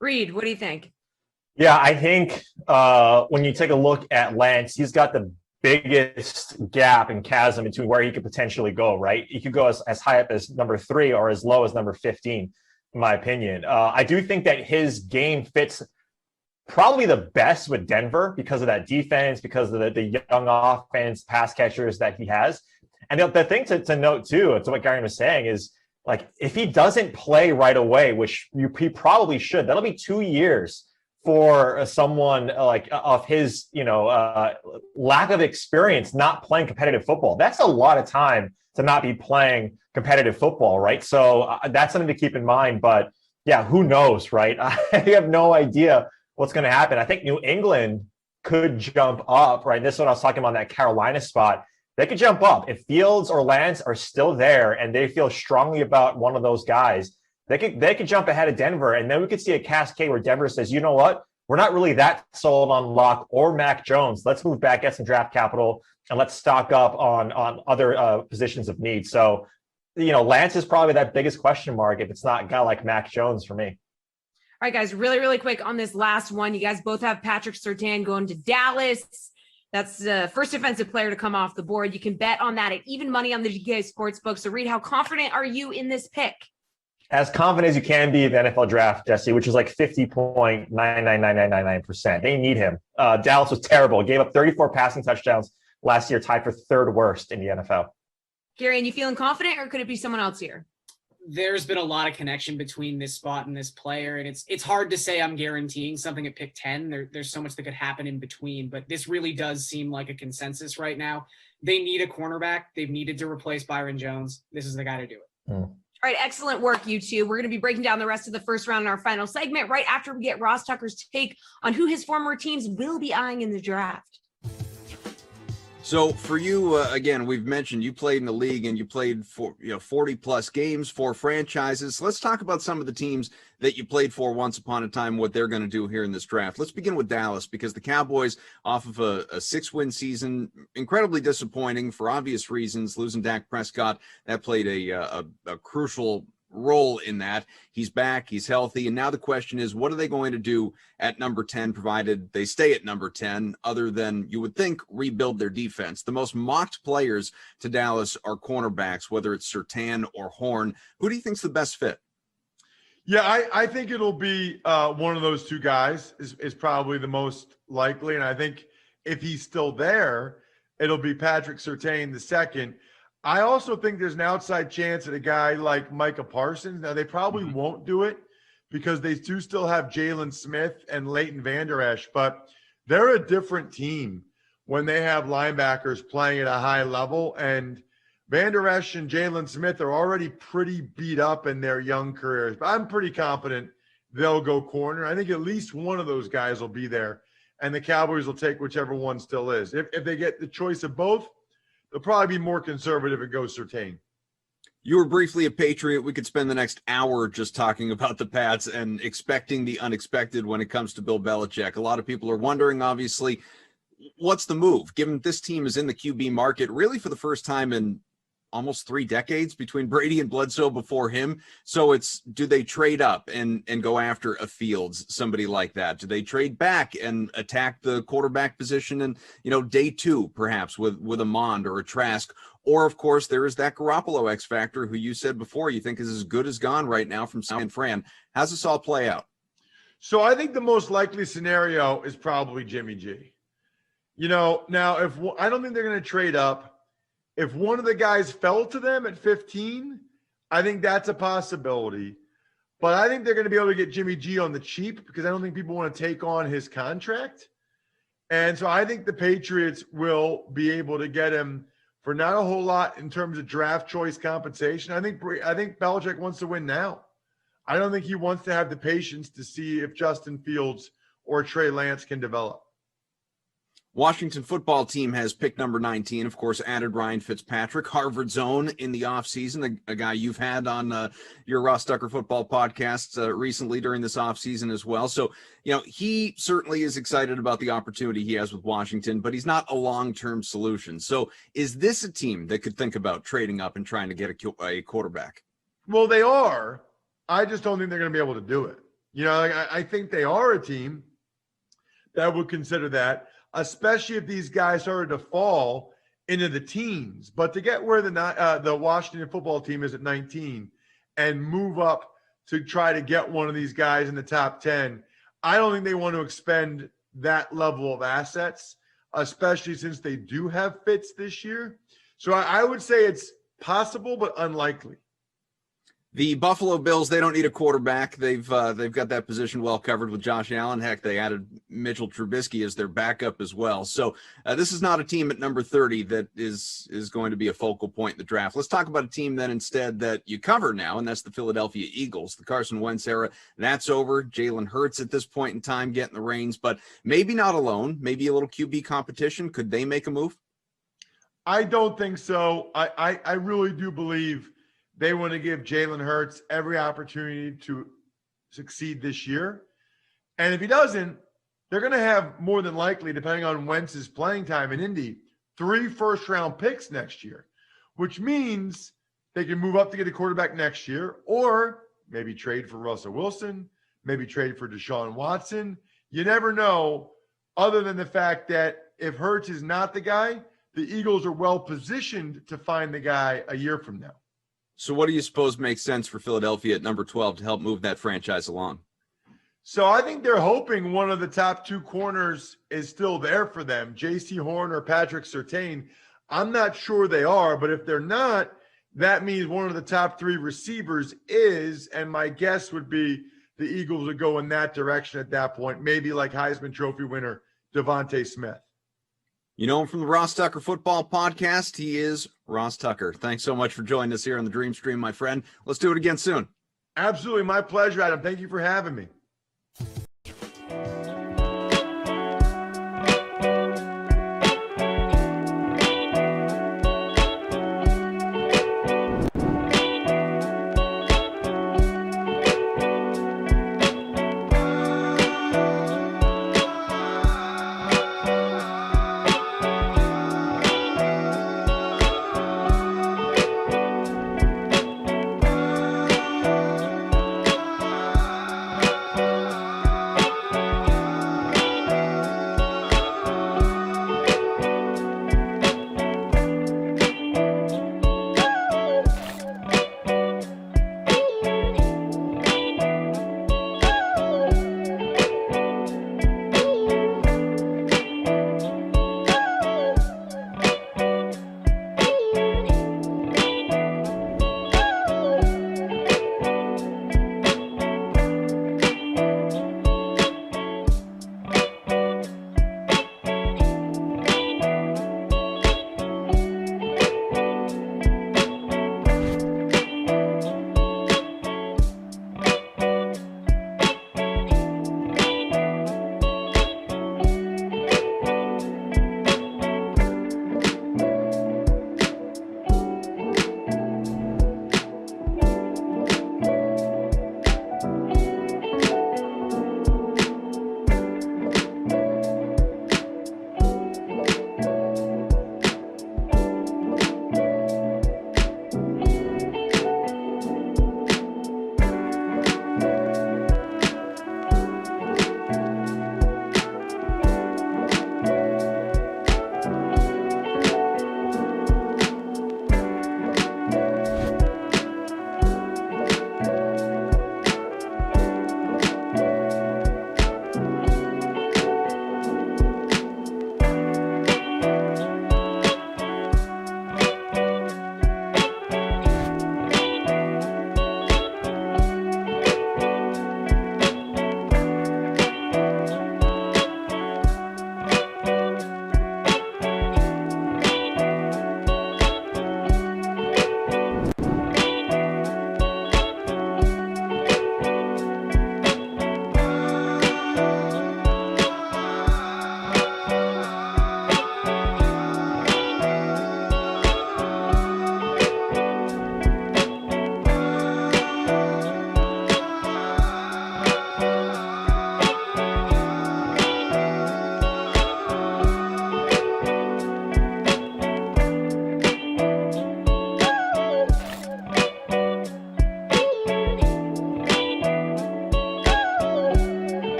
A: Reed, what do you think?
H: Yeah, I think when you take a look at Lance, he's got the biggest gap and chasm between where he could potentially go, right? He could go as high up as number 3 or as low as number 15, in my opinion. I do think that his game fits probably the best with Denver because of that defense, because of the young offense, pass catchers that he has. And the thing to note, too, to what Gary was saying is, like, if he doesn't play right away, which he probably should, that'll be 2 years for someone like of his, lack of experience not playing competitive football. That's a lot of time to not be playing competitive football, right? So that's something to keep in mind. But yeah, who knows, right? I have no idea what's going to happen. I think New England could jump up, right? This is what I was talking about, that Carolina spot. They could jump up. If Fields or Lance are still there and they feel strongly about one of those guys, they could jump ahead of Denver, and then we could see a cascade where Denver says, you know what? We're not really that sold on Locke or Mac Jones. Let's move back, get some draft capital, and let's stock up on other positions of need. So, Lance is probably that biggest question mark if it's not a guy like Mac Jones for me.
A: All right, guys, really, really quick on this last one. You guys both have Patrick Surtain going to Dallas. That's the first defensive player to come off the board. You can bet on that at even money on the DK Sportsbook. So, Reed, how confident are you in this pick?
H: As confident as you can be in the NFL draft, Jesse, which is like 50.999999%. They need him. Dallas was terrible. Gave up 34 passing touchdowns last year, tied for 3rd worst in the NFL.
A: Gary, and you feeling confident, or could it be someone else here?
G: There's been a lot of connection between this spot and this player, and it's hard to say I'm guaranteeing something at pick 10. There's so much that could happen in between, but this really does seem like a consensus right now. They need a cornerback. They've needed to replace Byron Jones. This is the guy to do it.
A: All right, excellent work, you two. We're going to be breaking down the rest of the first round in our final segment right after we get Ross Tucker's take on who his former teams will be eyeing in the draft.
E: So for you, again, we've mentioned you played in the league and you played for 40 plus games for franchises. Let's talk about some of the teams that you played for once upon a time, what they're going to do here in this draft. Let's begin with Dallas, because the Cowboys, off of a 6-win season, incredibly disappointing for obvious reasons. Losing Dak Prescott, that played a crucial role in that. He's back, he's healthy, and now the question is, what are they going to do at number 10, provided they stay at number 10, other than, you would think, rebuild their defense? The most mocked players to Dallas are cornerbacks, whether it's Surtain or Horn. Who do you think's the best fit?
F: Yeah, I think it'll be one of those two guys is probably the most likely, and I think if he's still there, it'll be Patrick Surtain the second. I also think there's an outside chance that a guy like Micah Parsons, now they probably won't do it because they do still have Jalen Smith and Leighton Vander Esch, but they're a different team when they have linebackers playing at a high level. And Vander Esch and Jalen Smith are already pretty beat up in their young careers, but I'm pretty confident they'll go corner. I think at least one of those guys will be there, and the Cowboys will take whichever one still is. If they get the choice of both, they'll probably be more conservative and go Surtain.
E: You were briefly a Patriot. We could spend the next hour just talking about the Pats and expecting the unexpected when it comes to Bill Belichick. A lot of people are wondering, obviously, what's the move? Given this team is in the QB market really for the first time in almost 3 decades, between Brady and Bledsoe before him. So it's, do they trade up and go after a Fields, somebody like that? Do they trade back and attack the quarterback position and, day 2, perhaps with a Mond or a Trask? Or, of course, there is that Garoppolo X factor, who you said before you think is as good as gone right now from San Fran. How's this all play out?
F: So I think the most likely scenario is probably Jimmy G. Now, if I don't think they're going to trade up. If one of the guys fell to them at 15, I think that's a possibility. But I think they're going to be able to get Jimmy G on the cheap, because I don't think people want to take on his contract. And so I think the Patriots will be able to get him for not a whole lot in terms of draft choice compensation. I think Belichick wants to win now. I don't think he wants to have the patience to see if Justin Fields or Trey Lance can develop.
E: Washington football team has pick number 19, of course, added Ryan Fitzpatrick, Harvard's own in the offseason, a guy you've had on your Ross Tucker football podcast recently during this offseason as well. So, he certainly is excited about the opportunity he has with Washington, but he's not a long-term solution. So is this a team that could think about trading up and trying to get a quarterback?
F: Well, they are. I just don't think they're going to be able to do it. I think they are a team that would consider that. especially if these guys started to fall into the teens. But to get where the Washington football team is at 19 and move up to try to get one of these guys in the top 10, I don't think they want to expend that level of assets, especially since they do have Fitz this year. So I would say it's possible, but unlikely.
E: The Buffalo Bills, they don't need a quarterback. They've got that position well covered with Josh Allen. Heck, they added Mitchell Trubisky as their backup as well. So this is not a team at number 30 that is going to be a focal point in the draft. Let's talk about a team then instead that you cover now, and that's the Philadelphia Eagles. The Carson Wentz era, that's over. Jalen Hurts at this point in time getting the reins, but maybe not alone. Maybe a little QB competition. Could they make a move?
F: I don't think so. I really do believe they want to give Jalen Hurts every opportunity to succeed this year. And if he doesn't, they're going to have more than likely, depending on Wentz's playing time in Indy, 3 first-round picks next year, which means they can move up to get a quarterback next year, or maybe trade for Russell Wilson, maybe trade for Deshaun Watson. You never know, other than the fact that if Hurts is not the guy, the Eagles are well positioned to find the guy a year from now.
E: So what do you suppose makes sense for Philadelphia at number 12 to help move that franchise along?
F: So I think they're hoping one of the top 2 corners is still there for them, J.C. Horn or Patrick Surtain. I'm not sure they are, but if they're not, that means one of the top 3 receivers is, and my guess would be the Eagles would go in that direction at that point, maybe like Heisman Trophy winner Devontae Smith.
E: You know him from the Ross Tucker Football Podcast. He is Ross Tucker. Thanks so much for joining us here on the Dream Stream, my friend. Let's do it again soon.
F: Absolutely. My pleasure, Adam. Thank you for having me.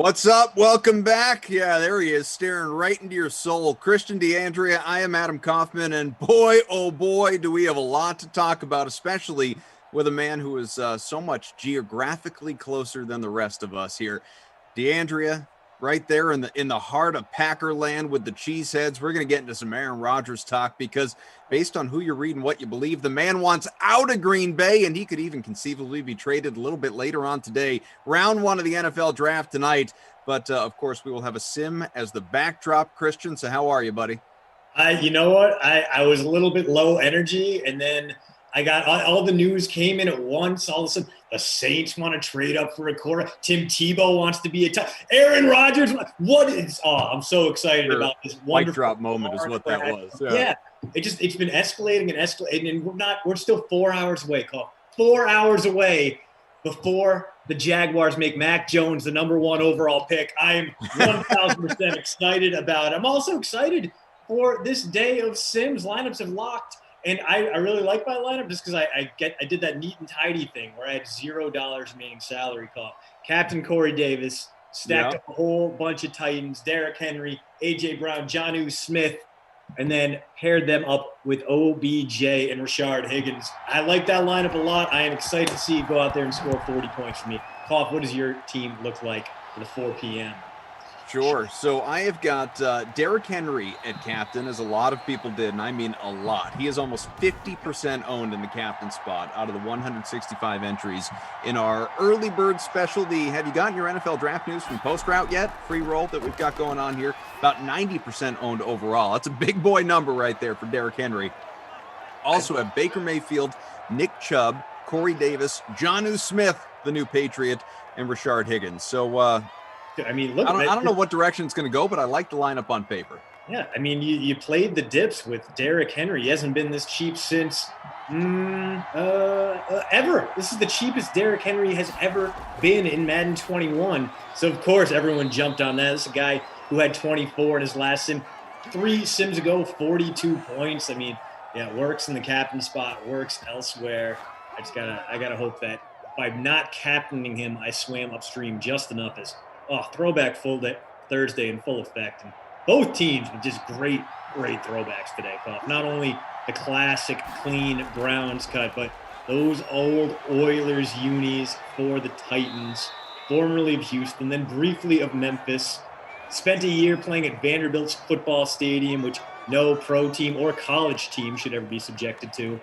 E: What's up? Welcome back. Yeah, there he is, staring right into your soul. Christian DeAndrea, I am Adam Kaufman, and boy, oh boy, do we have a lot to talk about, especially with a man who is so much geographically closer than the rest of us here. DeAndrea, right there in the heart of Packer land with the Cheeseheads. We're going to get into some Aaron Rodgers talk because based on who you're reading, what you believe, the man wants out of Green Bay, and he could even conceivably be traded a little bit later on today. Round 1 of the NFL draft tonight. But, of course, we will have a sim as the backdrop. Christian, so how are you, buddy?
M: You know what? I was a little bit low energy, and then I got all the news came in at once. All of a sudden, the Saints want to trade up for a quarter. Tim Tebow wants to be a Aaron Rodgers. What is? Oh, I'm so excited about this wonderful
E: mic drop moment is what that was.
M: Yeah, it's been escalating and escalating, and we're still 4 hours away. 4 hours away before the Jaguars make Mac Jones the number 1 overall pick. I am 1,000% excited about it. I'm also excited for this day of Sims. Lineups have locked. And I really like my lineup just because I did that neat and tidy thing where I had $0 remaining salary call. Captain Corey Davis, stacked up a whole bunch of Titans, Derrick Henry, A.J. Brown, Jonnu Smith, and then paired them up with OBJ and Rashard Higgins. I like that lineup a lot. I am excited to see you go out there and score 40 points for me. Koff, what does your team look like for the 4 p.m.?
E: Sure. So I have got Derrick Henry at captain, as a lot of people did, and I mean a lot. He is almost 50% owned in the captain spot out of the 165 entries in our early bird specialty. Have you gotten your NFL draft news from Post Route yet? Free roll that we've got going on here. About 90% owned overall. That's a big boy number right there for Derrick Henry. Also have Baker Mayfield, Nick Chubb, Corey Davis, Jonnu Smith, the new Patriot, and Rashard Higgins. So,
M: I mean, look.
E: I don't know what direction it's going to go, but I like the lineup on paper.
M: Yeah, I mean, you played the dips with Derrick Henry. He hasn't been this cheap since ever. This is the cheapest Derrick Henry has ever been in Madden 21. So, of course, everyone jumped on that. This is a guy who had 24 in his last sim. 3 sims ago, 42 points. I mean, yeah, it works in the captain spot, works elsewhere. I gotta hope that by not captaining him, I swam upstream just enough as throwback full day, Thursday in full effect. And both teams with just great throwbacks today, Koff. Not only the classic clean Browns cut, but those old Oilers unis for the Titans, formerly of Houston, then briefly of Memphis. Spent a year playing at Vanderbilt's football stadium, which no pro team or college team should ever be subjected to,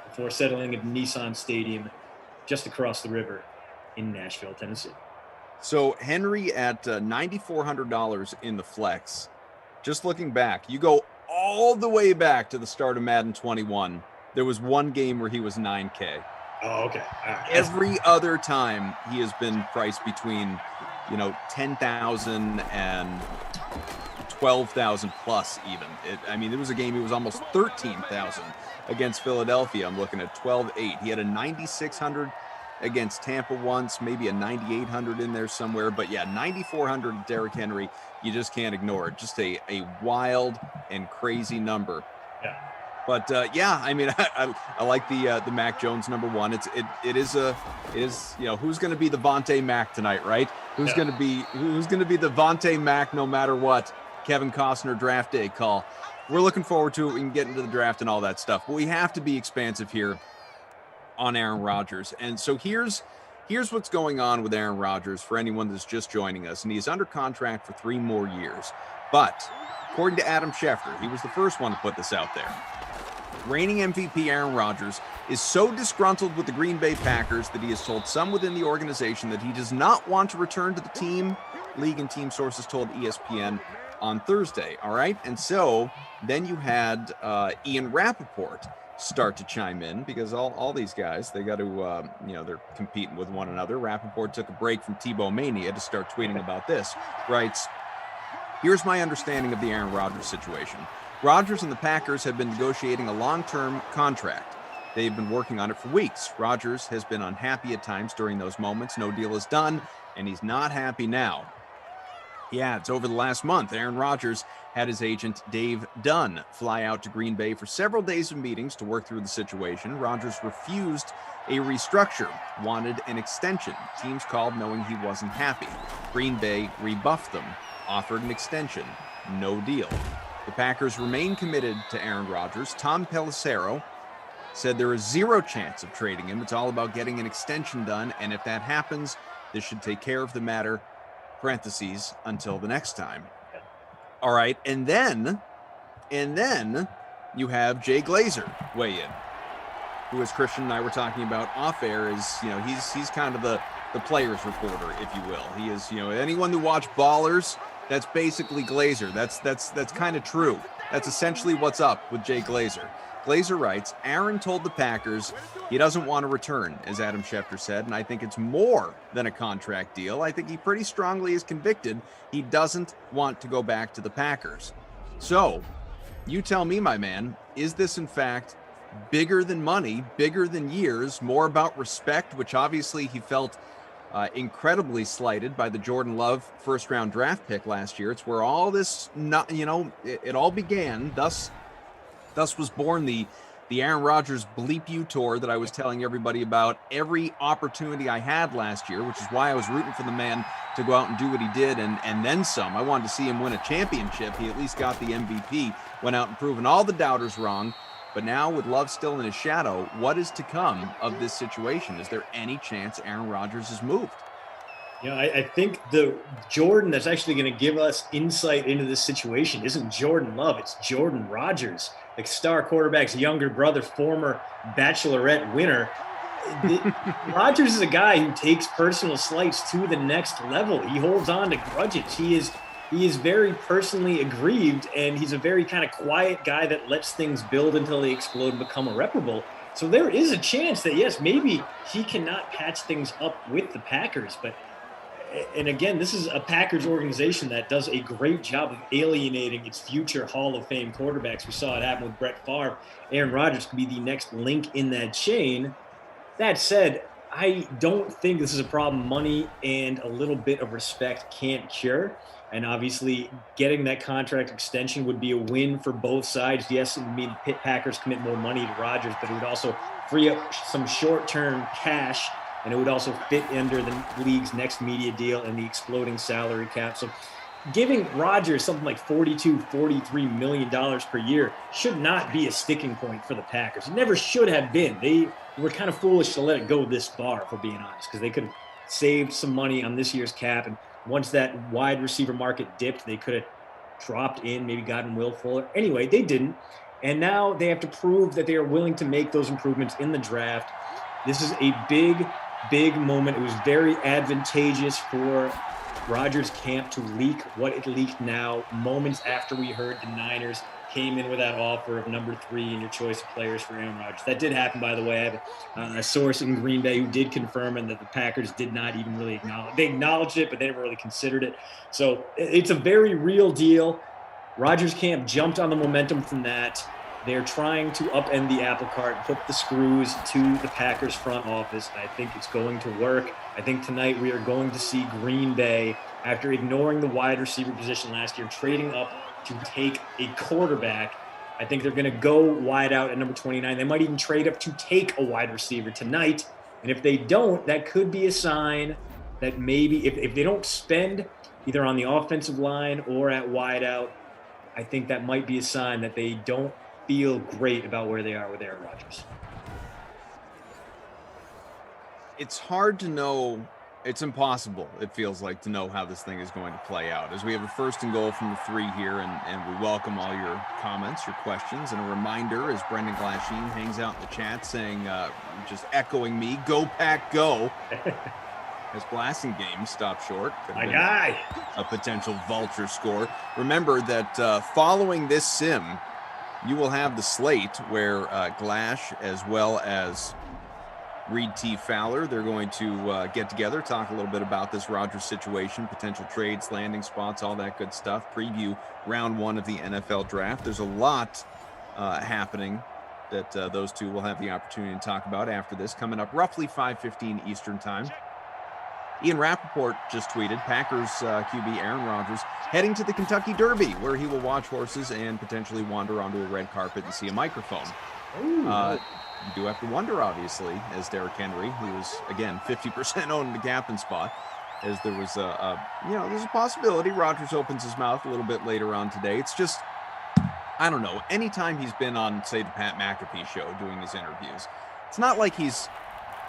M: before settling at Nissan Stadium just across the river in Nashville, Tennessee.
E: So Henry at $9,400 in the flex. Just looking back, you go all the way back to the start of Madden 21. There was one game where he was $9K.
M: Oh, okay.
E: Every other time he has been priced between, 10,000 and 12,000 plus even. There was a game he was almost 13,000 against Philadelphia. I'm looking at 12.8. He had a 9,600 against Tampa once, maybe a 9,800 in there somewhere. But yeah, 9,400 Derrick Henry, you just can't ignore it. Just a wild and crazy number.
M: Yeah.
E: But I like the Mac Jones number 1. It is who's going to be the Vontae Mac tonight, right? Who's going to be the Vontae Mac no matter what? Kevin Costner draft day call. We're looking forward to it. We can get into the draft and all that stuff, but we have to be expansive here on Aaron Rodgers. And so here's what's going on with Aaron Rodgers for anyone that's just joining us. And he's under contract for 3 more years. But according to Adam Schefter, he was the first one to put this out there. Reigning MVP Aaron Rodgers is so disgruntled with the Green Bay Packers that he has told some within the organization that he does not want to return to the team. League and team sources told ESPN on Thursday. All right. And so then you had Ian Rappaport start to chime in because all these guys, they got to, they're competing with one another. Rappaport took a break from Tebow Mania to start tweeting about this. Writes, here's my understanding of the Aaron Rodgers situation. Rodgers and the Packers have been negotiating a long-term contract. They've been working on it for weeks. Rodgers has been unhappy at times during those moments. No deal is done, and he's not happy now. He adds, over the last month, Aaron Rodgers had his agent Dave Dunn fly out to Green Bay for several days of meetings to work through the situation. Rodgers refused a restructure, wanted an extension. Teams called knowing he wasn't happy. Green Bay rebuffed them, offered an extension. No deal. The Packers remain committed to Aaron Rodgers. Tom Pelissero said there is zero chance of trading him. It's all about getting an extension done, and if that happens, this should take care of the matter. Parentheses, until the next time. All right, and then you have Jay Glazer weigh in, who, as Christian and I were talking about off air, is, he's kind of the players reporter, if you will. He is, anyone who watched Ballers, that's basically Glazer. That's kind of true. That's essentially what's up with Jay Glazer. Glazer writes, Aaron told the Packers he doesn't want to return, as Adam Schefter said, and I think it's more than a contract deal. I think he pretty strongly is convicted he doesn't want to go back to the Packers. So, you tell me, my man, is this in fact bigger than money, bigger than years, more about respect, which obviously he felt incredibly slighted by the Jordan Love first-round draft pick last year. It's where all this, it all began. Thus was born the Aaron Rodgers Bleep You tour that I was telling everybody about every opportunity I had last year, which is why I was rooting for the man to go out and do what he did and then some. I wanted to see him win a championship. He at least got the MVP, went out and proven all the doubters wrong. But now with Love still in his shadow, what is to come of this situation? Is there any chance Aaron Rodgers is moved?
M: I think the Jordan that's actually going to give us insight into this situation isn't Jordan Love, it's Jordan Rodgers, like star quarterback's younger brother, former Bachelorette winner. Rodgers is a guy who takes personal slights to the next level. He holds on to grudges. He is very personally aggrieved, and he's a very kind of quiet guy that lets things build until they explode and become irreparable. So there is a chance that, yes, maybe he cannot patch things up with the Packers, and again, this is a Packers organization that does a great job of alienating its future Hall of Fame quarterbacks. We saw it happen with Brett Favre. Aaron Rodgers could be the next link in that chain. That said, I don't think this is a problem money and a little bit of respect can't cure. And obviously, getting that contract extension would be a win for both sides. Yes, it would mean the Packers commit more money to Rodgers, but it would also free up some short-term cash, and it would also fit under the league's next media deal and the exploding salary cap. So giving Rodgers something like $42-43 million per year should not be a sticking point for the Packers. It never should have been. They were kind of foolish to let it go this far, if we're being honest, because they could have saved some money on this year's cap. And once that wide receiver market dipped, they could have dropped in, maybe gotten Will Fuller. Anyway, they didn't. And now they have to prove that they are willing to make those improvements in the draft. This is a big moment. It was very advantageous for Rodgers' camp to leak what it leaked now, moments after we heard the Niners came in with that offer of number 3 in your choice of players for Aaron Rodgers. That did happen, by the way. I have a source in Green Bay who did confirm, and that the Packers did not even really acknowledge. They acknowledged it, but they never really considered it. So it's a very real deal. Rodgers' camp jumped on the momentum from that. They're trying to upend the apple cart, put the screws to the Packers front office. I think it's going to work. I think tonight we are going to see Green Bay, after ignoring the wide receiver position last year, trading up to take a quarterback. I think they're going to go wide out at number 29. They might even trade up to take a wide receiver tonight. And if they don't, that could be a sign that maybe if they don't spend either on the offensive line or at wide out, I think that might be a sign that they don't feel great about where they are with Aaron Rodgers.
E: It's hard to know. It's impossible, it feels like, to know how this thing is going to play out. As we have a 1st and goal from the 3 here, and we welcome all your comments, your questions, and a reminder as Brendan Glasheen hangs out in the chat saying, just echoing me, go Pack, go. As Blasingame stopped short.
M: My guy.
E: A potential vulture score. Remember that following this sim, you will have the slate where Glash as well as Reed T. Fowler, they're going to get together, talk a little bit about this Rodgers situation, potential trades, landing spots, all that good stuff, preview round 1 of the NFL draft. There's a lot happening that those two will have the opportunity to talk about after this, coming up roughly 5:15 Eastern time. Ian Rappaport just tweeted, Packers QB Aaron Rodgers heading to the Kentucky Derby, where he will watch horses and potentially wander onto a red carpet and see a microphone. You do have to wonder, obviously, as Derrick Henry, who is, again, 50% owned the captain spot, as there was there's a possibility Rodgers opens his mouth a little bit later on today. It's just, I don't know, anytime he's been on, say, the Pat McAfee show doing his interviews, it's not like he's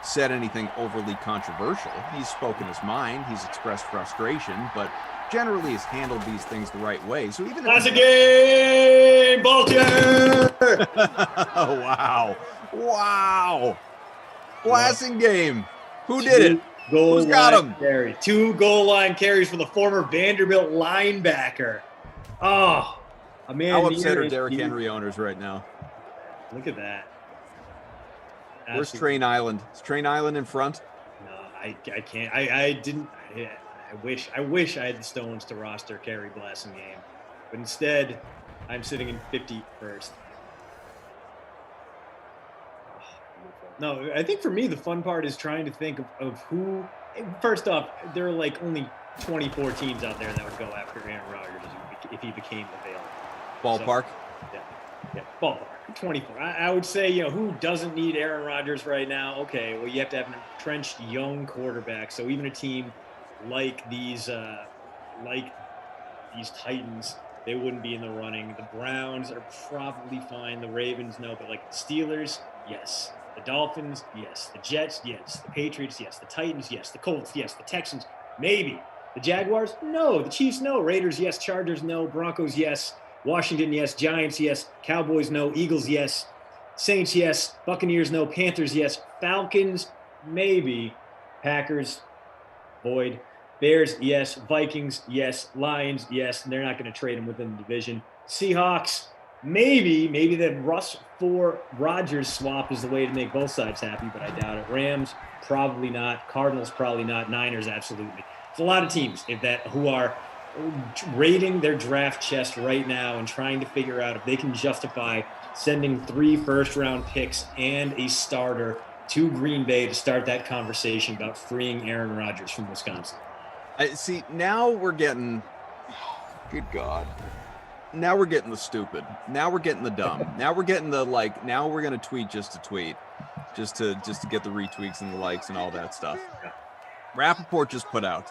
E: said anything overly controversial. He's spoken his mind, he's expressed frustration, but generally has handled these things the right way. So even
M: that's a game, Baltimore!
E: Oh, wow. Passing game. Who did it? Who's got him?
M: Carry. 2 goal line carries for the former Vanderbilt linebacker. Oh, man.
E: How upset are Derrick Henry owners right now?
M: Look at that.
E: Where's Train Island? Is Train Island in front?
M: No, I can't. I wish I had the stones to roster Kerry Blasson game, but instead I'm sitting in 51st. No, I think for me the fun part is trying to think of who. First off, there are like only 24 teams out there that would go after Aaron Rodgers if he became available.
E: Ballpark.
M: So, yeah, ballpark. 24. I would say, who doesn't need Aaron Rodgers right now? Okay, well, you have to have an entrenched young quarterback. So even a team like these Titans, they wouldn't be in the running. The Browns are probably fine. The Ravens, no. But like the Steelers, yes. The Dolphins, yes. The Jets, yes. The Patriots, yes. The Titans, yes. The Colts, yes. The Texans, maybe. The Jaguars, no. The Chiefs, no. Raiders, yes. Chargers, no. Broncos, yes. Washington, yes. Giants, yes. Cowboys, no. Eagles, yes. Saints, yes. Buccaneers, no. Panthers, yes. Falcons, maybe. Packers, void. Bears, yes. Vikings, yes. Lions, yes. They're not going to trade them within the division. Seahawks, maybe. Maybe the Russ for Rodgers swap is the way to make both sides happy, but I doubt it. Rams, probably not. Cardinals, probably not. Niners, absolutely. It's a lot of teams who are raiding their draft chest right now and trying to figure out if they can justify sending 3 first-round picks and a starter to Green Bay to start that conversation about freeing Aaron Rodgers from Wisconsin.
E: See, now we're getting, good God. Now we're getting the stupid. Now we're getting the dumb. Now we're getting the now we're going to tweet just to tweet, just to get the retweets and the likes and all that stuff. Rappaport just put out,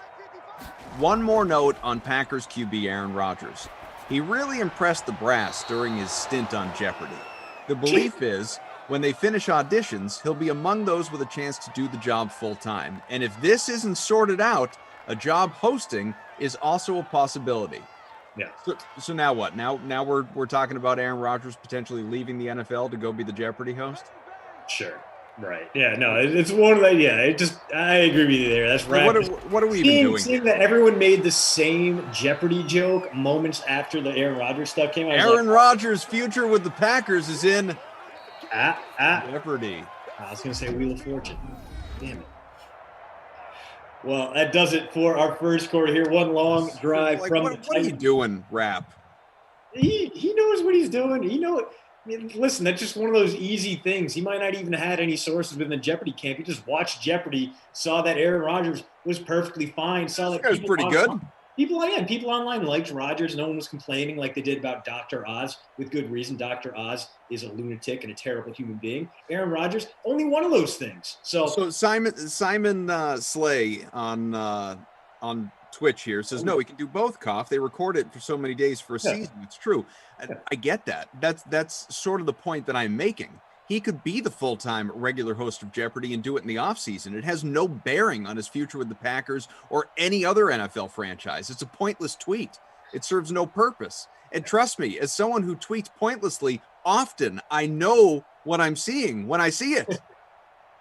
E: one more note on Packers QB Aaron Rodgers. He really impressed the brass during his stint on Jeopardy. The belief is when they finish auditions, he'll be among those with a chance to do the job full time. And if this isn't sorted out, a job hosting is also a possibility.
M: Yeah.
E: So now what? Now we're talking about Aaron Rodgers potentially leaving the NFL to go be the Jeopardy host?
M: Sure. Right. Yeah. No. It's one of the. Yeah. I agree with you there. That's right.
E: What are we even doing?
M: Seeing that everyone made the same Jeopardy joke moments after the Aaron Rodgers stuff came out.
E: Aaron Rodgers' future with the Packers is in Jeopardy.
M: I was going to say Wheel of Fortune. Damn it. Well, that does it for our first quarter here. One long drive from the Titans.
E: What are you doing, Rap?
M: He knows what he's doing. Listen, that's just one of those easy things. He might not even have had any sources within the Jeopardy camp. He just watched Jeopardy, saw that Aaron Rodgers was perfectly fine, saw that
E: he was pretty good.
M: People online liked Rodgers. No one was complaining like they did about Dr. Oz, with good reason. Dr. Oz is a lunatic and a terrible human being. Aaron Rodgers, only one of those things. So
E: Simon Slay on Twitch here says, no, he can do both, Cough. They record it for so many days for a season. It's true. I get that. That's sort of the point that I'm making. He could be the full-time regular host of Jeopardy and do it in the offseason. It has no bearing on his future with the Packers or any other NFL franchise. It's a pointless tweet. It serves no purpose. And trust me, as someone who tweets pointlessly often, I know what I'm seeing when I see it.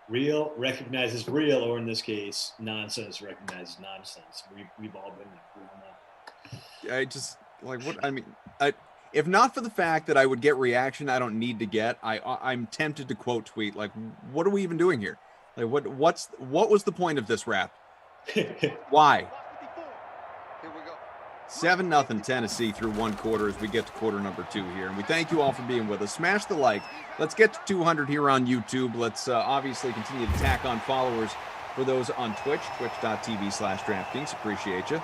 M: Real recognizes real, or in this case, nonsense recognizes nonsense. We've all been there.
E: I just if not for the fact that I would get reaction I don't need to get, I'm tempted to quote tweet, like, what are we even doing here? Like, what was the point of this rap? Why? 7-0 Tennessee through one quarter as we get to quarter number 2 here. And we thank you all for being with us. Smash the like. Let's get to 200 here on YouTube. Let's obviously continue to tack on followers For those on Twitch, twitch.tv/DraftKings. Appreciate you.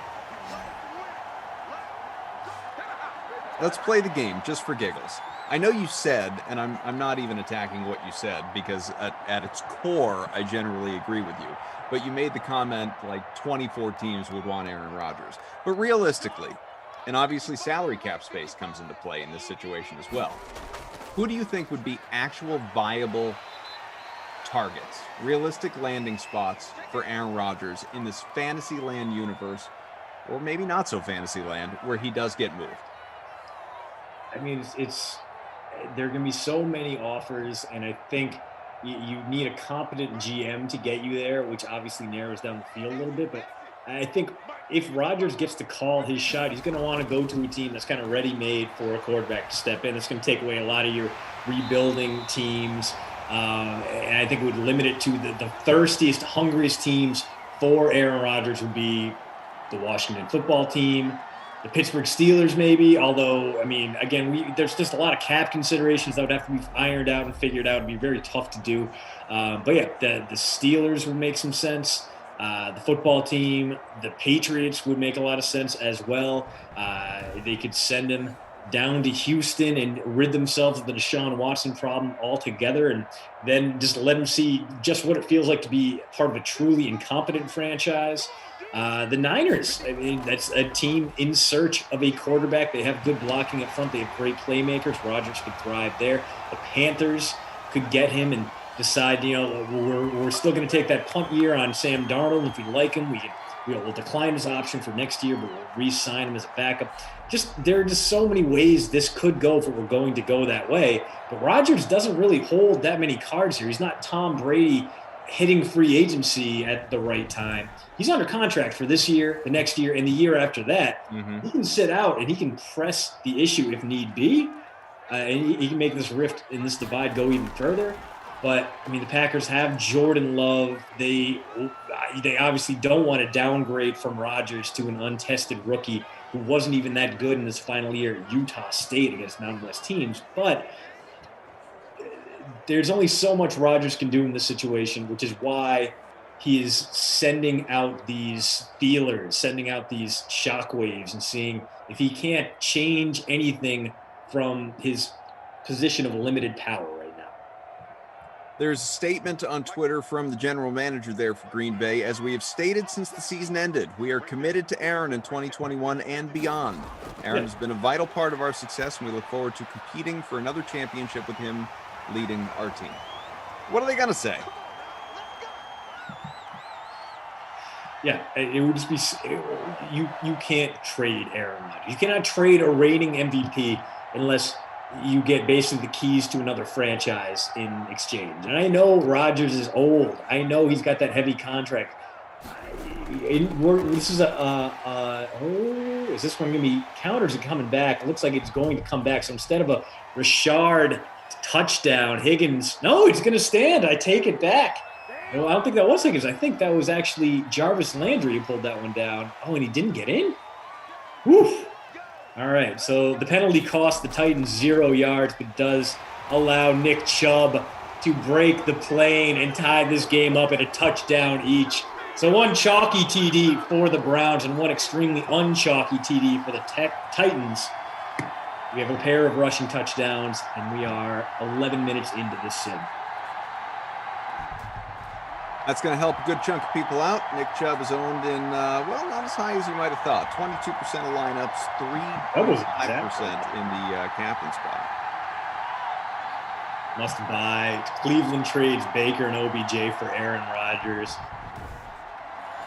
E: Let's play the game just for giggles. I know you said, and I'm not even attacking what you said because at its core, I generally agree with you. But you made the comment like 24 teams would want Aaron Rodgers. But realistically, and obviously salary cap space comes into play in this situation as well. Who do you think would be actual viable targets, realistic landing spots for Aaron Rodgers in this fantasy land universe, or maybe not so fantasy land, where he does get moved?
M: I mean, there are going to be so many offers, and I think you need a competent GM to get you there, which obviously narrows down the field a little bit. But I think if Rodgers gets to call his shot, he's going to want to go to a team that's kind of ready-made for a quarterback to step in. It's going to take away a lot of your rebuilding teams, and I think it would limit it to the thirstiest, hungriest teams for Aaron Rodgers would be the Washington football team, the Pittsburgh Steelers maybe, although, I mean, again, there's just a lot of cap considerations that would have to be ironed out and figured out. It'd be very tough to do. But yeah, the Steelers would make some sense. The football team, the Patriots would make a lot of sense as well. They could send him down to Houston and rid themselves of the Deshaun Watson problem altogether, and then just let him see just what it feels like to be part of a truly incompetent franchise. The Niners, I mean, that's a team in search of a quarterback. They have good blocking up front. They have great playmakers. Rodgers could thrive there. The Panthers could get him and decide, we're still going to take that punt year on Sam Darnold. If we like him, we'll decline his option for next year, but we'll re-sign him as a backup. There are just so many ways this could go if it were going to go that way. But Rodgers doesn't really hold that many cards here. He's not Tom Brady hitting free agency at the right time. He's under contract for this year, the next year, and the year after that. Mm-hmm. He can sit out and he can press the issue if need be, and he can make this rift and this divide go even further. But, I mean, the Packers have Jordan Love. They obviously don't want to downgrade from Rodgers to an untested rookie who wasn't even that good in his final year at Utah State against Mountain West teams. But there's only so much Rodgers can do in this situation, which is why he is sending out these feelers, sending out these shockwaves and seeing if he can't change anything from his position of limited power right now.
E: There's a statement on Twitter from the general manager there for Green Bay. As we have stated since the season ended, we are committed to Aaron in 2021 and beyond. Aaron has been a vital part of our success, and we look forward to competing for another championship with him leading our team. What are they going to say?
M: Yeah, it would just be you can't trade Aaron Rodgers. You cannot trade a reigning MVP unless you get basically the keys to another franchise in exchange. And I know Rodgers is old. I know he's got that heavy contract. This is is this one going to be counters are coming back? It looks like it's going to come back. So instead of a Rashard touchdown, Higgins, no, it's going to stand. I take it back. No, I don't think that was Higgins. I think that was actually Jarvis Landry who pulled that one down. Oh, and he didn't get in? Woof. All right, so the penalty cost the Titans 0 yards, but does allow Nick Chubb to break the plane and tie this game up at a touchdown each. So one chalky TD for the Browns and one extremely unchalky TD for the Titans. We have a pair of rushing touchdowns, and we are 11 minutes into this sim.
E: That's going to help a good chunk of people out. Nick Chubb is owned in, not as high as you might have thought. 22% of lineups, 3.5% in the captain spot.
M: Must buy. Cleveland trades Baker and OBJ for Aaron Rodgers.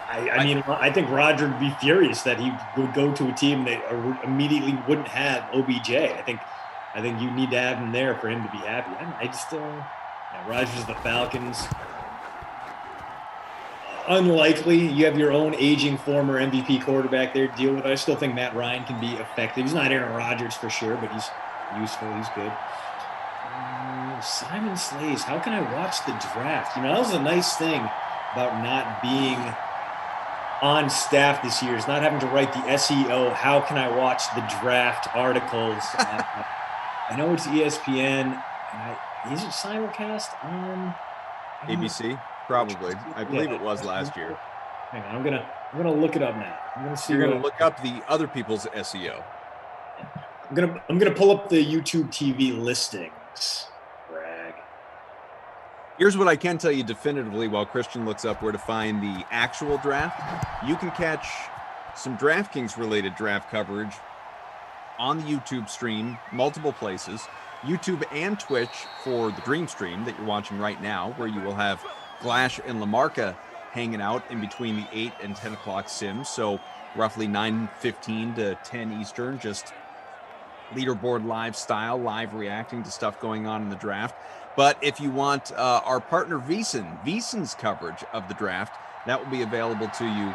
M: I think Rodgers would be furious that he would go to a team that immediately wouldn't have OBJ. I think you need to have him there for him to be happy. Rodgers, the Falcons. Unlikely. You have your own aging former MVP quarterback there to deal with. I still think Matt Ryan can be effective. He's not Aaron Rodgers for sure, but he's useful. He's good. Simon Slays, how can I watch the draft? That was a nice thing about not being on staff this year, is not having to write the SEO, how can I watch the draft articles. I know it's ESPN. Is it simulcast on
E: ABC? Probably. I believe it was last year.
M: Hang on, I'm gonna look it up now. I'm gonna see.
E: You're gonna look up the other people's SEO.
M: I'm gonna pull up the YouTube TV listings. Brag.
E: Here's what I can tell you definitively while Christian looks up where to find the actual draft. You can catch some DraftKings related draft coverage on the YouTube stream, multiple places, YouTube and Twitch for the Dream Stream that you're watching right now, where you will have Glash and Lamarca hanging out in between the 8 and 10 o'clock sims. So roughly 9:15 to 10 Eastern, just leaderboard live style, live reacting to stuff going on in the draft. But if you want our partner VEASAN's coverage of the draft, that will be available to you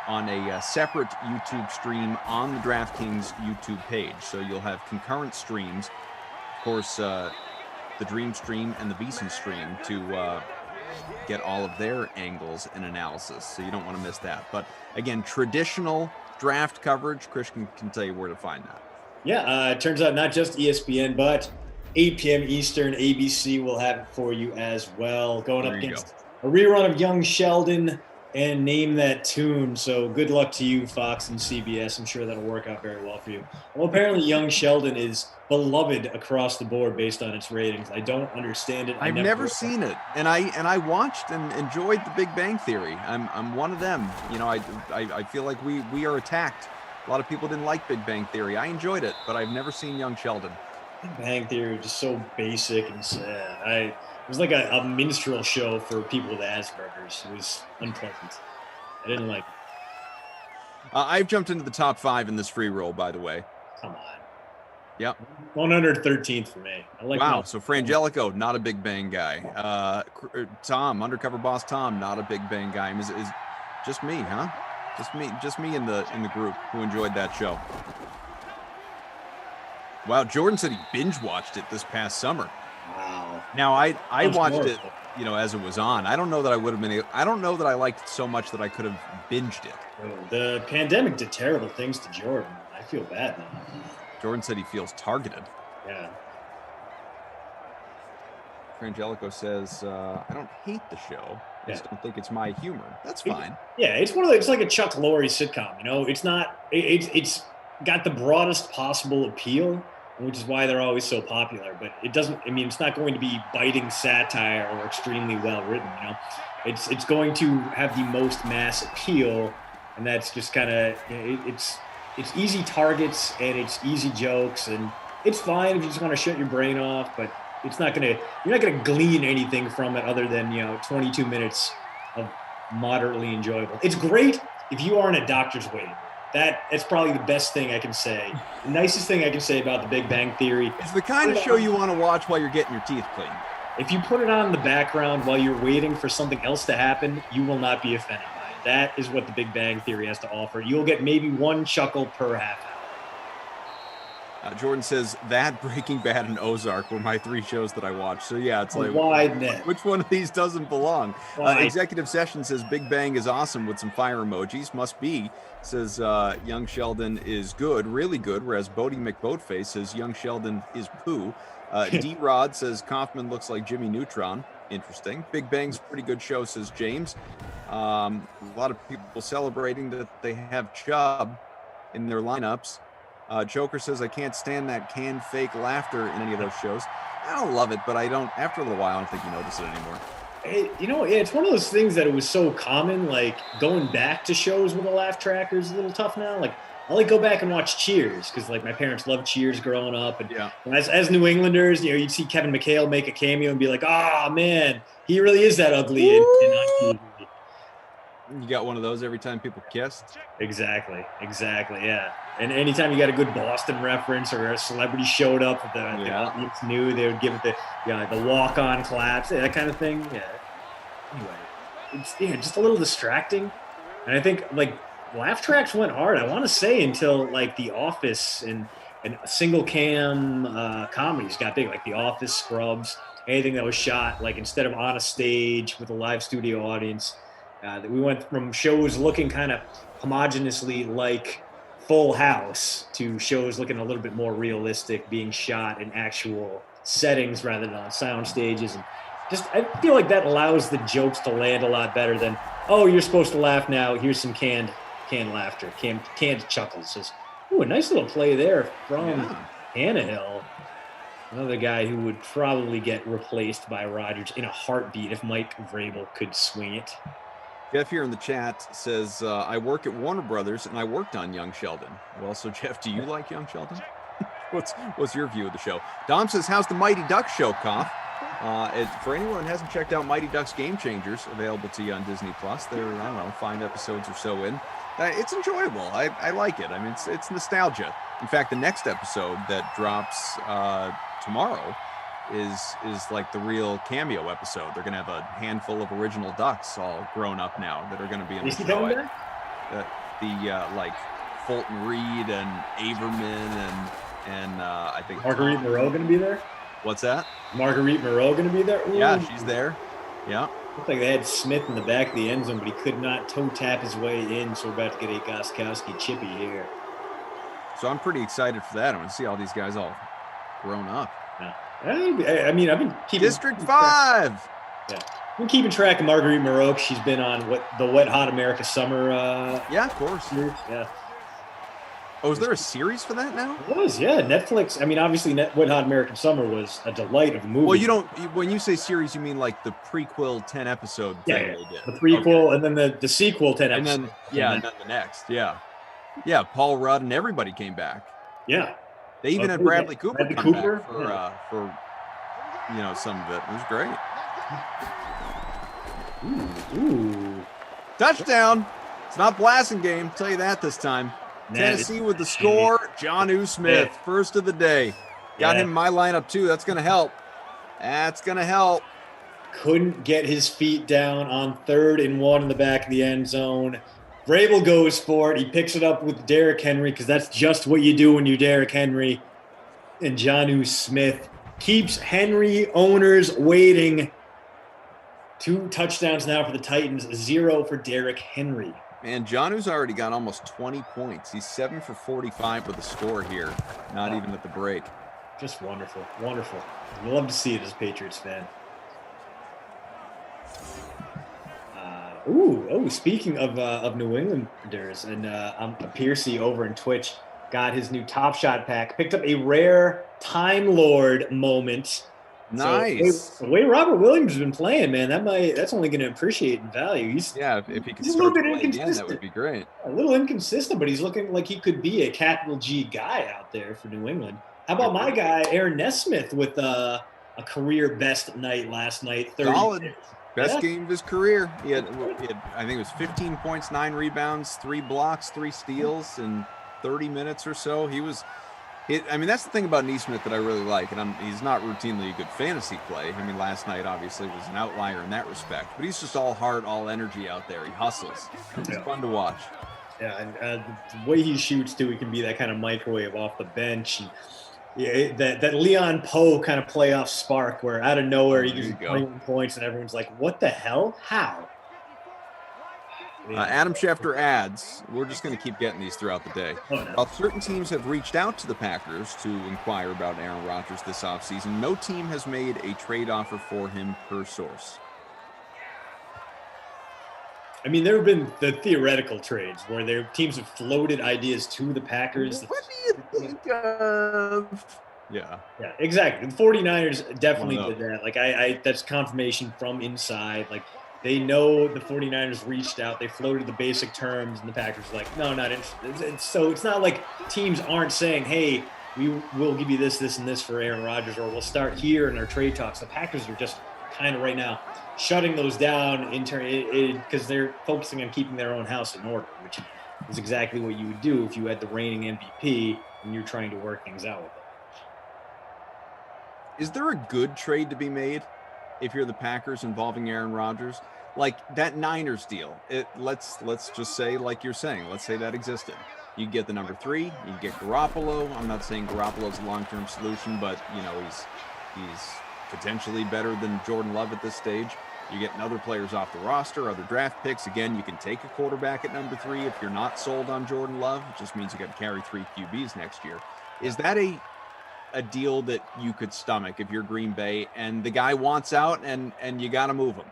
E: on a separate YouTube stream on the DraftKings YouTube page. So you'll have concurrent streams, of course, the Dream Stream and the VEASAN stream to get all of their angles and analysis. So you don't want to miss that. But again, traditional draft coverage, Christian can tell you where to find that.
M: Yeah, it turns out not just ESPN, but 8 p.m. Eastern, ABC will have it for you as well. Going up against a rerun of Young Sheldon and Name That Tune. So good luck to you, Fox and CBS. I'm sure that'll work out very well for you. Well, apparently Young Sheldon is beloved across the board based on its ratings. I don't understand it.
E: I've never seen it, and I watched and enjoyed The Big Bang Theory. I'm one of them. You know, I feel like we are attacked. A lot of people didn't like Big Bang Theory. I enjoyed it, but I've never seen Young Sheldon.
M: Big Bang Theory was just so basic and sad. It was like a minstrel show for people with Asperger's. It was unpleasant. I didn't like it.
E: I've jumped into the top 5 in this free roll, by the way.
M: Come on.
E: Yep.
M: 113th for me. I like
E: wow. So Frangelico, not a Big Bang guy. Tom, Undercover Boss Tom, not a Big Bang guy. Is just me, huh? Just me in the group who enjoyed that show. Wow, Jordan said he binge watched it this past summer.
M: Wow.
E: Now I watched it, you know, as it was on. I don't know that I would have been. I don't know that I liked it so much that I could have binged it.
M: The pandemic did terrible things to Jordan. I feel bad now.
E: Jordan said he feels targeted.
M: Yeah.
E: Frangelico says, I don't hate the show. I just don't think it's my humor. That's fine.
M: It's like a Chuck Lorre sitcom, you know? It's got the broadest possible appeal, which is why they're always so popular, but it's not going to be biting satire or extremely well written, you know? It's going to have the most mass appeal, and that's just kind of, it's easy targets and it's easy jokes, and it's fine if you just want to shut your brain off, but you're not gonna glean anything from it other than 22 minutes of moderately enjoyable. It's great if you are in a doctor's waiting room. That's probably the best thing I can say. The nicest thing I can say about The Big Bang Theory.
E: It's the kind of show you want to watch while you're getting your teeth cleaned.
M: If you put it on in the background while you're waiting for something else to happen, you will not be offended by it. That is what The Big Bang Theory has to offer. You'll get maybe one chuckle per half hour.
E: Jordan says that, Breaking Bad, and Ozark were my 3 shows that I watched. So yeah, it's like
M: wide net.
E: Which one of these doesn't belong? Executive Session says Big Bang is awesome with some fire emojis. Must be. Says Young Sheldon is good, really good. Whereas Bodie McBoatface says Young Sheldon is poo. D-Rod says Kaufman looks like Jimmy Neutron. Interesting. Big Bang's a pretty good show, says James. A lot of people celebrating that they have Chubb in their lineups. Joker says, I can't stand that canned fake laughter in any of those shows. I don't love it, but after a little while, I don't think you notice it anymore.
M: It's one of those things that it was so common, like going back to shows with a laugh tracker is a little tough now. Like, I go back and watch Cheers because my parents loved Cheers growing up. And as New Englanders, you'd see Kevin McHale make a cameo and be like, man, he really is that ugly in on TV.
E: You got one of those every time people kiss?
M: Exactly, yeah. And anytime you got a good Boston reference or a celebrity showed up, the audience knew, they would give it the walk-on claps, that kind of thing. Yeah. Anyway, it's just a little distracting. And I think laugh tracks went hard, I want to say, until The Office and single cam comedies got big, like The Office, Scrubs, anything that was shot instead of on a stage with a live studio audience. That we went from shows looking kind of homogeneously like Full House to shows looking a little bit more realistic, being shot in actual settings rather than on sound stages. And I feel like that allows the jokes to land a lot better than, oh, you're supposed to laugh now. Here's some canned laughter, canned chuckles. Just, ooh, a nice little play there from Tannehill. Another guy who would probably get replaced by Rodgers in a heartbeat if Mike Vrabel could swing it.
E: Jeff here in the chat says, I work at Warner Brothers and I worked on Young Sheldon. Well, so Jeff, do you like Young Sheldon? What's your view of the show? Dom says, how's the Mighty Ducks show, Koff? For anyone that hasn't checked out Mighty Ducks Game Changers, available to you on Disney Plus, they're, I don't know, 5 episodes or so in. It's enjoyable. I like it. I mean, it's nostalgia. In fact, the next episode that drops tomorrow is like the real cameo episode. They're going to have a handful of original Ducks all grown up now that are going to be in the show. Like Fulton Reed and Averman and I think
M: Marguerite Moreau going to be there.
E: What's that?
M: Marguerite Moreau going to be there? Ooh.
E: Yeah, she's there. Yeah.
M: Looked like they had Smith in the back of the end zone, but he could not toe tap his way in. So we're about to get a Gostkowski chippy here.
E: So I'm pretty excited for that. I'm going to see all these guys all grown up.
M: Yeah. I mean, I've been keeping
E: District 5.
M: Yeah, I've been keeping track of Marguerite Moreau. She's been on the Wet Hot America Summer.
E: Yeah, of course.
M: Series. Yeah.
E: Oh, is there a series for that now?
M: It was, yeah. Netflix. I mean, obviously, Wet Hot American Summer was a delight of a movie.
E: Well, when you say series, you mean like the prequel 10-episode thing they did.
M: The prequel and then the sequel 10 episodes.
E: And then the next. Yeah. Yeah, Paul Rudd and everybody came back.
M: Yeah.
E: They even had Bradley Cooper come back for some of it. It was great.
M: Ooh.
E: Touchdown. It's not blasting game. I'll tell you that this time. Tennessee with the score. Jonnu Smith, first of the day. Got him in my lineup too. That's going to help.
M: Couldn't get his feet down on 3rd and 1 in the back of the end zone. Vrabel goes for it. He picks it up with Derrick Henry because that's just what you do when you're Derrick Henry. And Jonnu Smith keeps Henry owners waiting. 2 touchdowns now for the Titans, 0 for Derrick Henry.
E: Man, Jonnu's already got almost 20 points. He's 7 for 45 with a score here, not even at the break.
M: Just wonderful, wonderful. I love to see it as a Patriots fan. Speaking of New Englanders, and Piercy over in Twitch got his new Top Shot pack, picked up a rare Time Lord moment.
E: Nice.
M: So, the way Robert Williams has been playing, man, that's only going to appreciate in value.
E: If he could start to play again, that would be great.
M: A little inconsistent, but he's looking like he could be a capital G guy out there for New England. How about my guy, Aaron Nesmith, with a career best night last night? 30
E: Solid. Best game of his career. He had, I think it was 15 points, 9 rebounds, 3 blocks, 3 steals in 30 minutes or so. That's the thing about Nesmith that I really like, and he's not routinely a good fantasy play. I mean, last night obviously was an outlier in that respect, but he's just all heart, all energy out there. He hustles. It's fun to watch.
M: Yeah, and the way he shoots too, he can be that kind of microwave off the bench. And that Leon Poe kind of playoff spark where out of nowhere he gets 21 points and everyone's like, what the hell? How?
E: Adam Schefter adds, we're just going to keep getting these throughout the day. While certain teams have reached out to the Packers to inquire about Aaron Rodgers this offseason, no team has made a trade offer for him per source.
M: I mean, there have been the theoretical trades where their teams have floated ideas to the Packers.
E: What do you think of? Yeah,
M: exactly. The 49ers definitely did that. Like, that's confirmation from inside. Like, they know the 49ers reached out. They floated the basic terms, and the Packers were like, no, not interested. So it's not like teams aren't saying, hey, we'll give you this, this, and this for Aaron Rodgers, or we'll start here in our trade talks. The Packers are just kind of right now shutting those down because they're focusing on keeping their own house in order, which is exactly what you would do if you had the reigning MVP and you're trying to work things out with it.
E: Is there a good trade to be made if you're the Packers involving Aaron Rodgers? Like that Niners deal, let's just say, like you're saying, let's say that existed. You get the number 3, you get Garoppolo. I'm not saying Garoppolo's a long-term solution, but he's potentially better than Jordan Love at this stage. You're getting other players off the roster, other draft picks. Again, you can take a quarterback at number 3 if you're not sold on Jordan Love. It just means you got to carry 3 QBs next year. Is that a a deal that you could stomach if you're Green Bay and the guy wants out and you got to move him?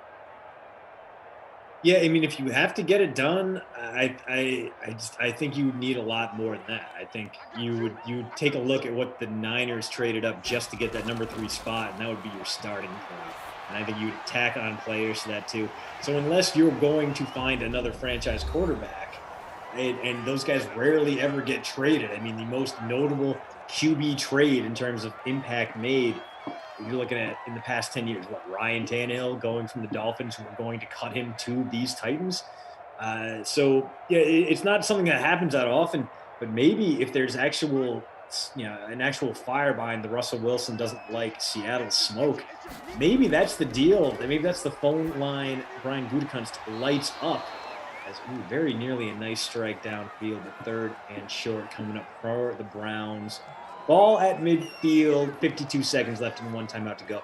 M: Yeah, I mean, if you have to get it done, I think you would need a lot more than that. I think you would take a look at what the Niners traded up just to get that number 3 spot, and that would be your starting point. And I think you would tack on players to that too. So unless you're going to find another franchise quarterback, and those guys rarely ever get traded. I mean, the most notable QB trade in terms of impact made, you're looking at in the past 10 years, Ryan Tannehill going from the Dolphins, who are going to cut him to these Titans. So yeah, it's not something that happens that often, but maybe if there's an actual fire behind the Russell Wilson doesn't like Seattle smoke, maybe that's the deal. Maybe that's the phone line Brian Gutekunst lights up. Very nearly a nice strike downfield, the 3rd and short coming up for the Browns. Ball at midfield, 52 seconds left and 1 timeout to go.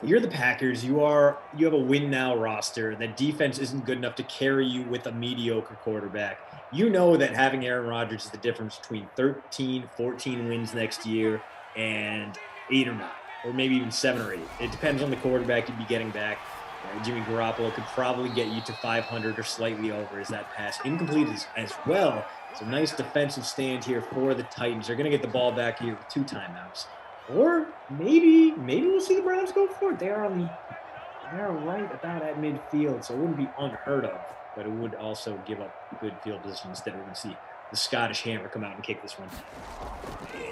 M: You're the Packers. You have a win now roster. That defense isn't good enough to carry you with a mediocre quarterback. You know that having Aaron Rodgers is the difference between 13, 14 wins next year and 8 or 9, or maybe even 7 or 8. It depends on the quarterback you'd be getting back. Jimmy Garoppolo could probably get you to 500 or slightly over as that pass incomplete as well. It's a nice defensive stand here for the Titans. They're going to get the ball back here with 2 timeouts. Or maybe we'll see the Browns go for it. They are right about at midfield, so it wouldn't be unheard of, but it would also give up good field position. Instead, we're going to see the Scottish Hammer come out and kick this one.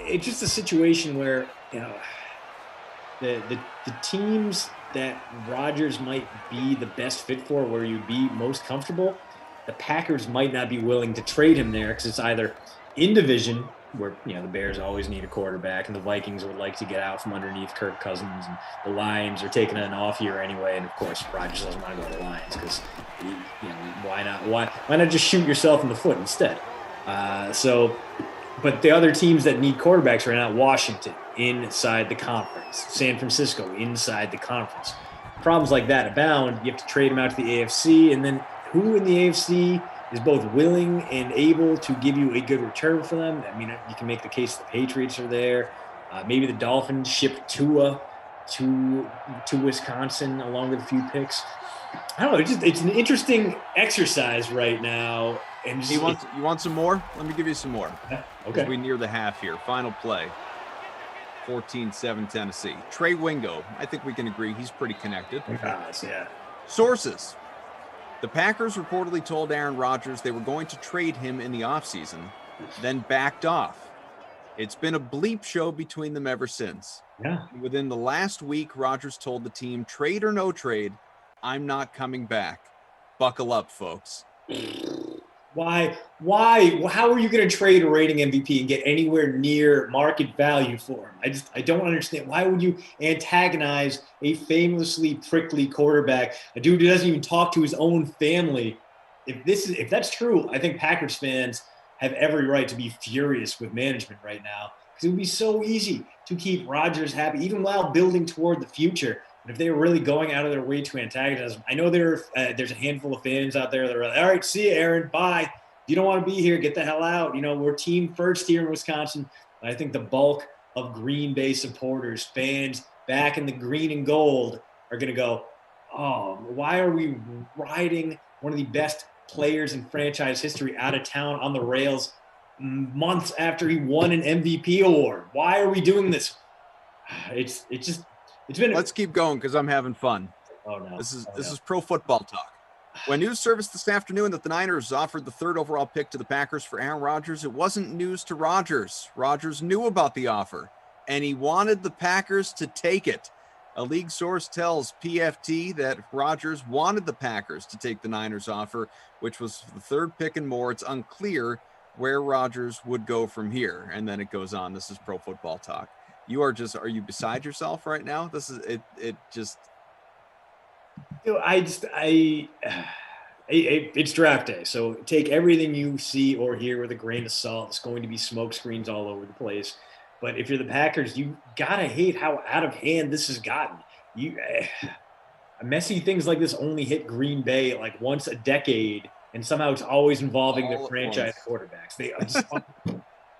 M: It's just a situation where, the teams that Rodgers might be the best fit for, where you'd be most comfortable, the Packers might not be willing to trade him there because it's either in division, where the Bears always need a quarterback, and the Vikings would like to get out from underneath Kirk Cousins, and the Lions are taking an off year anyway, and of course Rodgers doesn't want to go to the Lions because why not? Why not just shoot yourself in the foot instead? But the other teams that need quarterbacks right now, Washington inside the conference, San Francisco inside the conference. Problems like that abound. You have to trade them out to the AFC, and then who in the AFC is both willing and able to give you a good return for them? I mean, you can make the case the Patriots are there. Maybe the Dolphins ship Tua to Wisconsin along with a few picks. I don't know. It's an interesting exercise right now. And
E: you want some more? Let me give you some more.
M: Yeah, okay.
E: As we near the half here. Final play. 14-7 Tennessee. Trey Wingo. I think we can agree he's pretty connected.
M: Yeah.
E: Sources. The Packers reportedly told Aaron Rodgers they were going to trade him in the offseason, then backed off. It's been a bleep show between them ever since.
M: Yeah.
E: Within the last week, Rodgers told the team, trade or no trade, I'm not coming back. Buckle up, folks.
M: Why? How are you going to trade a rating MVP and get anywhere near market value for him? I don't understand. Why would you antagonize a famously prickly quarterback, a dude who doesn't even talk to his own family? If that's true, I think Packers fans have every right to be furious with management right now, because it would be so easy to keep Rodgers happy, even while building toward the future. But if they were really going out of their way to antagonize him, I know there's a handful of fans out there that are like, all right, see you, Aaron, bye. If you don't want to be here, get the hell out. We're team first here in Wisconsin. But I think the bulk of Green Bay supporters, fans back in the green and gold, are going to go, oh, why are we riding one of the best players in franchise history out of town on the rails months after he won an MVP award? Why are we doing this? It's been.
E: Let's keep going because I'm having fun.
M: Oh no!
E: This is pro football talk. When news surfaced this afternoon that the Niners offered the 3rd overall pick to the Packers for Aaron Rodgers, it wasn't news to Rodgers. Rodgers knew about the offer, and he wanted the Packers to take it. A league source tells PFT that Rodgers wanted the Packers to take the Niners offer, which was the 3rd pick and more. It's unclear where Rodgers would go from here. And then it goes on. This is pro football talk. Are you beside yourself right now? This is it just.
M: It's draft day, so take everything you see or hear with a grain of salt. It's going to be smoke screens all over the place. But if you're the Packers, you gotta hate how out of hand this has gotten. Messy things like this only hit Green Bay like once a decade, and somehow it's always involving their franchise quarterbacks.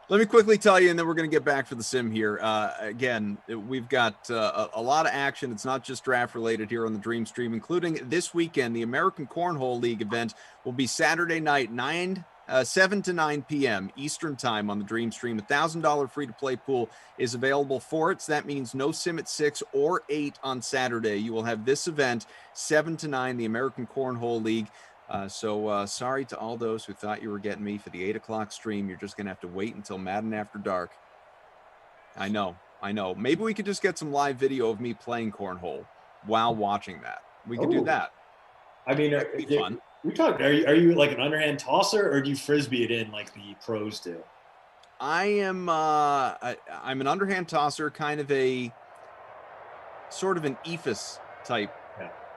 E: Let me quickly tell you, and then we're going to get back for the sim here. Again, we've got a lot of action. It's not just draft related here on the Dream Stream, including this weekend. The American Cornhole League event will be Saturday night, 7 to 9 p.m. Eastern time on the Dream Stream. $1,000 free-to-play pool is available for it. So that means no sim at 6 or 8 on Saturday. You will have this event, 7 to 9, the American Cornhole League. So sorry to all those who thought you were getting me for the 8 o'clock stream. You're just going to have to wait until Madden After Dark. I know. Maybe we could just get some live video of me playing cornhole while watching that. We could do that.
M: I mean,
E: that'd be fun.
M: Are you like an underhand tosser, or do you frisbee it in like the pros do?
E: I'm an underhand tosser, kind of a sort of an ephus type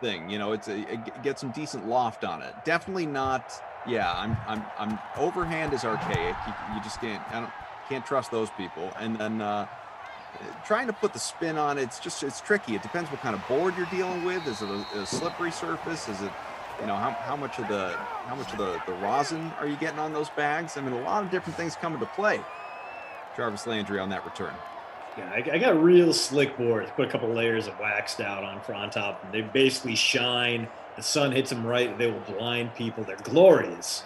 E: thing. It gets some decent loft on it. Definitely not. Yeah, I'm overhand is archaic. You just can't trust those people. And then trying to put the spin on it's tricky. It depends what kind of board you're dealing with. Is it a slippery surface? Is it how much of the rosin are you getting on those bags? I mean, a lot of different things come into play. Jarvis Landry on that return.
M: Yeah, I got real slick boards. Put a couple layers of waxed out on top. They basically shine. The sun hits them right. They will blind people. They're glorious.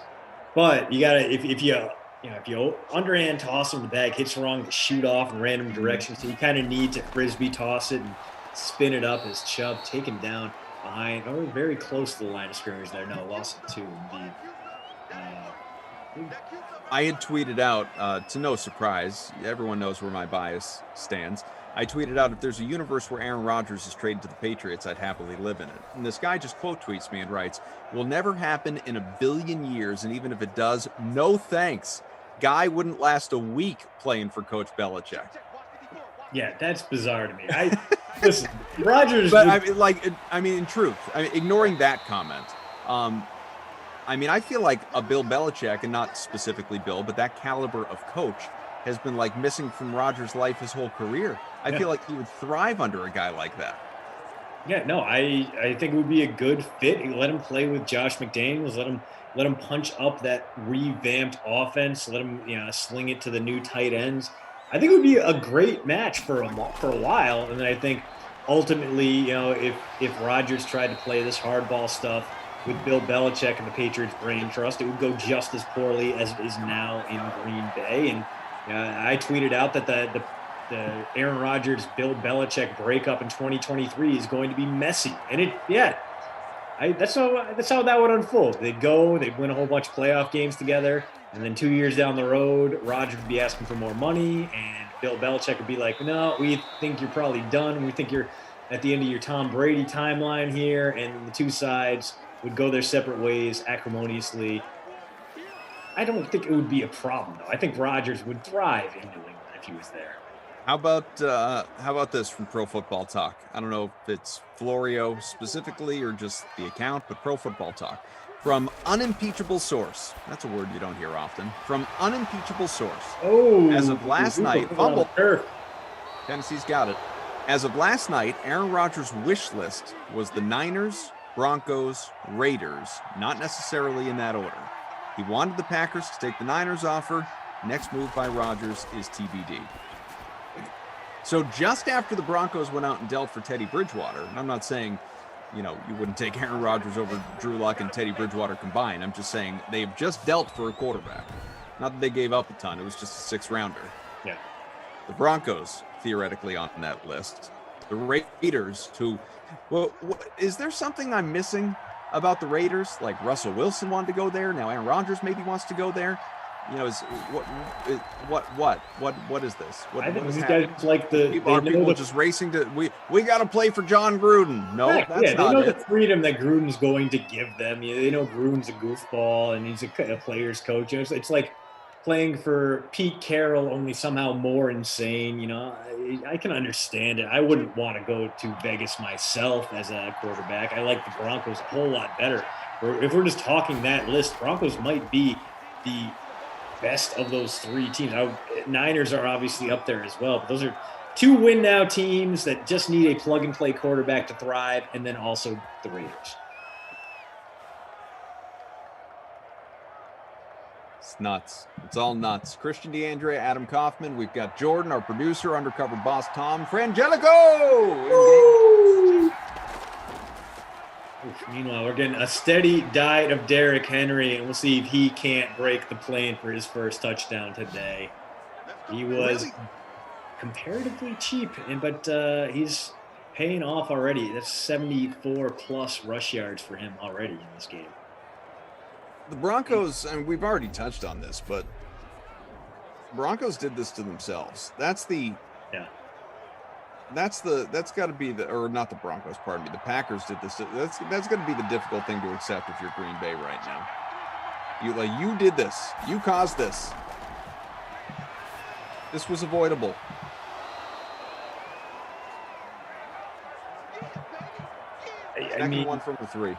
M: But you gotta if you underhand toss them, the bag hits wrong, they shoot off in random directions. So you kind of need to frisbee toss it and spin it up as Chubb taken down behind. Oh, very close to the line of scrimmage there. No, lost it too indeed.
E: I had tweeted out, to no surprise, everyone knows where my bias stands. I tweeted out, if there's a universe where Aaron Rodgers is traded to the Patriots, I'd happily live in it. And this guy just quote tweets me and writes, will never happen in a billion years, and even if it does, no thanks. Guy wouldn't last a week playing for Coach Belichick.
M: Yeah, that's bizarre to me. Listen, Rodgers.
E: But in truth, ignoring that comment, I feel like a Bill Belichick, and not specifically Bill, but that caliber of coach has been like missing from Rodgers' life his whole career. I feel like he would thrive under a guy like that.
M: Yeah, no, I think it would be a good fit. Let him play with Josh McDaniels. Let him punch up that revamped offense. Let him sling it to the new tight ends. I think it would be a great match for a while. And then I think ultimately, if Rodgers tried to play this hardball stuff with Bill Belichick and the Patriots brain trust, it would go just as poorly as it is now in Green Bay. And I tweeted out that the Aaron Rodgers Bill Belichick breakup in 2023 is going to be messy. And that's how that would unfold. They'd win a whole bunch of playoff games together, and then 2 years down the road, Rodgers would be asking for more money, and Bill Belichick would be like, no, we think you're probably done. We think you're at the end of your Tom Brady timeline here, and the two sides would go their separate ways acrimoniously. I don't think it would be a problem, though. I think Rodgers would thrive in New England if he was there.
E: How about this from Pro Football Talk? I don't know if it's Florio specifically or just the account, but Pro Football Talk. From unimpeachable source. That's a word you don't hear often. From unimpeachable source.
M: Oh,
E: as of last night, fumble. Tennessee's got it. As of last night, Aaron Rodgers' wish list was the Niners, Broncos, Raiders, not necessarily in that order. He wanted the Packers to take the Niners offer. Next move by Rodgers is TBD. So just after the Broncos went out and dealt for Teddy Bridgewater, and I'm not saying, you wouldn't take Aaron Rodgers over Drew Luck and Teddy Bridgewater combined. I'm just saying they've just dealt for a quarterback. Not that they gave up a ton. It was just a 6th-rounder.
M: Yeah.
E: The Broncos, theoretically, on that list. The Raiders, is there something I'm missing about the Raiders? Like Russell Wilson wanted to go there. Now Aaron Rodgers maybe wants to go there. What is this?
M: I think these guys like
E: people just racing to we got to play for John Gruden. No, that's not it.
M: They know the freedom that Gruden's going to give them. They know Gruden's a goofball and he's a player's coach. It's like playing for Pete Carroll, only somehow more insane. I can understand it. I wouldn't want to go to Vegas myself as a quarterback. I like the Broncos a whole lot better. If we're just talking that list, Broncos might be the best of those 3 teams. Niners are obviously up there as well, but those are 2 win-now teams that just need a plug-and-play quarterback to thrive, and then also the Raiders.
E: It's nuts. It's all nuts. Christian DeAndrea, Adam Kaufman. We've got Jordan, our producer, undercover boss Tom Frangelico.
M: Meanwhile, we're getting a steady diet of Derrick Henry, and we'll see if he can't break the plane for his first touchdown today. He was comparatively cheap, but he's paying off already. That's 74 plus rush yards for him already in this game.
E: The Broncos, and we've already touched on this, but Broncos did this to themselves. That's got to be or not the Broncos, pardon me. The Packers did this. That's going to be the difficult thing to accept if you're Green Bay right now. You did this. You caused this. This was avoidable.
M: I mean,
E: one from the 3.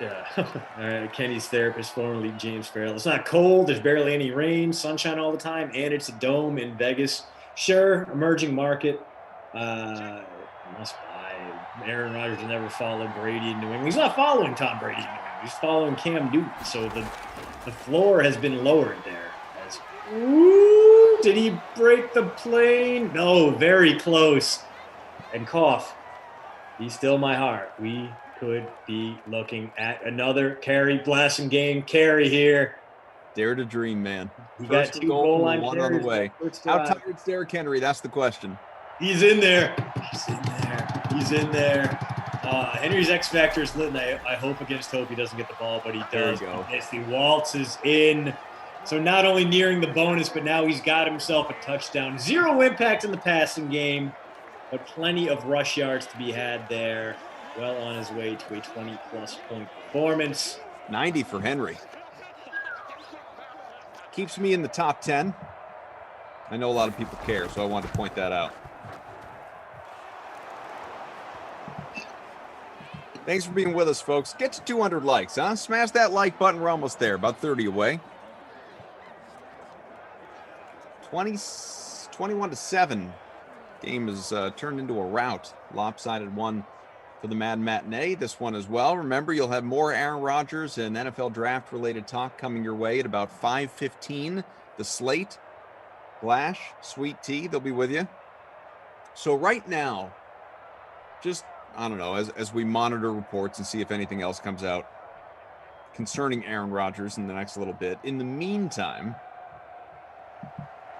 M: Yeah. Kenny's therapist, formerly James Farrell. It's not cold. There's barely any rain, sunshine all the time, and it's a dome in Vegas. Sure, emerging market. Must buy. Aaron Rodgers never followed Brady in New England. He's not following Tom Brady in New England. He's following Cam Newton. So the floor has been lowered there. Did he break the plane? No, very close. And cough. Be still my heart. We could be looking at another Carey Blasson game. Carey here.
E: Dare to dream, man.
M: He got 2 goal line
E: one on the way. How tired's Derrick Henry? That's the question.
M: He's in there. He's in there. Henry's X factor is lit, and I hope against hope he doesn't get the ball, but he does. He waltzes in. So not only nearing the bonus, but now he's got himself a touchdown. 0 impact in the passing game, but plenty of rush yards to be had there. Well on his way to a 20-plus point performance.
E: 90 for Henry. Keeps me in the top 10. I know a lot of people care, so I wanted to point that out. Thanks for being with us, folks. Get to 200 likes, huh? Smash that like button. We're almost there. About 30 away. 21-7. Game is turned into a rout. Lopsided one for the Mad Matinee. This one as well. Remember, you'll have more Aaron Rodgers and NFL draft-related talk coming your way at about 5:15. The Slate, Glash, Sweet Tea, they'll be with you. So right now, just, I don't know, as we monitor reports and see if anything else comes out concerning Aaron Rodgers in the next little bit. In the meantime,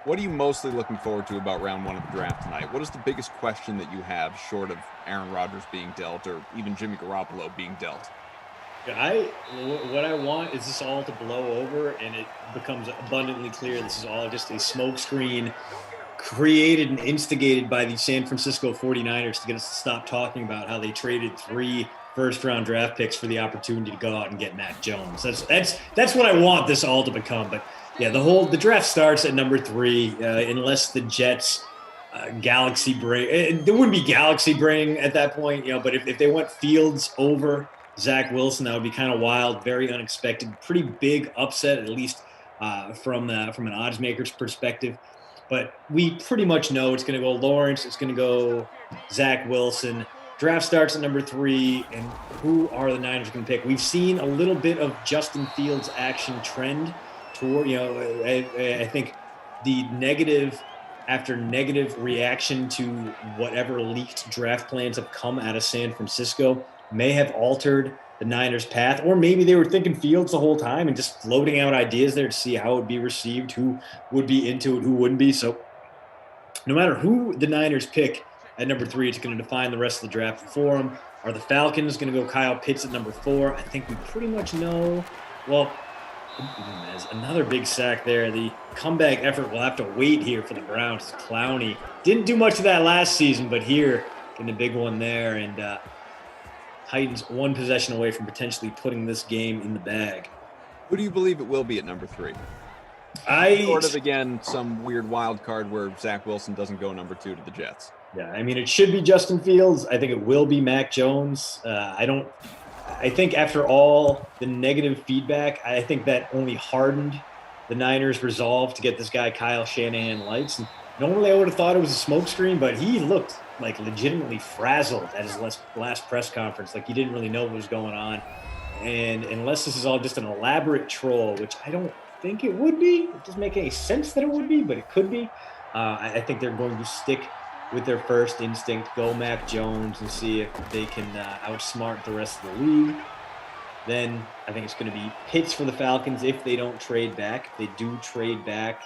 E: what are you mostly looking forward to about round 1 of the draft tonight? What is the biggest question that you have short of Aaron Rodgers being dealt or even Jimmy Garoppolo being dealt?
M: What I want is this all to blow over and it becomes abundantly clear this is all just a smokescreen created and instigated by the San Francisco 49ers to get us to stop talking about how they traded 3 first-round draft picks for the opportunity to go out and get Mac Jones. That's what I want this all to become. But yeah, the draft starts at number 3 unless the Jets galaxy bring. There wouldn't be galaxy bring at that point, but if they went Fields over Zach Wilson, that would be kind of wild, very unexpected, pretty big upset, at least from an odds maker's perspective. But we pretty much know it's going to go Lawrence, it's going to go Zach Wilson. Draft starts at number 3, and who are the Niners going to pick? We've seen a little bit of Justin Fields' action trend toward, I think the negative after negative reaction to whatever leaked draft plans have come out of San Francisco may have altered the Niners' path, or maybe they were thinking Fields the whole time and just floating out ideas there to see how it would be received, who would be into it, who wouldn't be. So no matter who the Niners pick at number 3, it's going to define the rest of the draft for them. Are the Falcons going to go Kyle Pitts at number 4? I think we pretty much know. Well, there's another big sack there. The comeback effort will have to wait here for the Browns. Clowney didn't do much of that last season, but here getting a big one there. And Titans 1 possession away from potentially putting this game in the bag.
E: Who do you believe it will be at number 3? Sort of, again, some weird wild card where Zach Wilson doesn't go number 2 to the Jets.
M: Yeah, I mean, it should be Justin Fields. I think it will be Mac Jones. I think after all the negative feedback, I think that only hardened the Niners' resolve to get this guy Kyle Shanahan lights. And normally I would have thought it was a smokescreen, but he looked like legitimately frazzled at his last press conference. Like he didn't really know what was going on. And unless this is all just an elaborate troll, which I don't think it would be. It doesn't make any sense that it would be, but it could be. I think they're going to stick with their first instinct, go Mac Jones, and see if they can outsmart the rest of the league. Then I think it's going to be Pitts for the Falcons if they don't trade back. If they do trade back,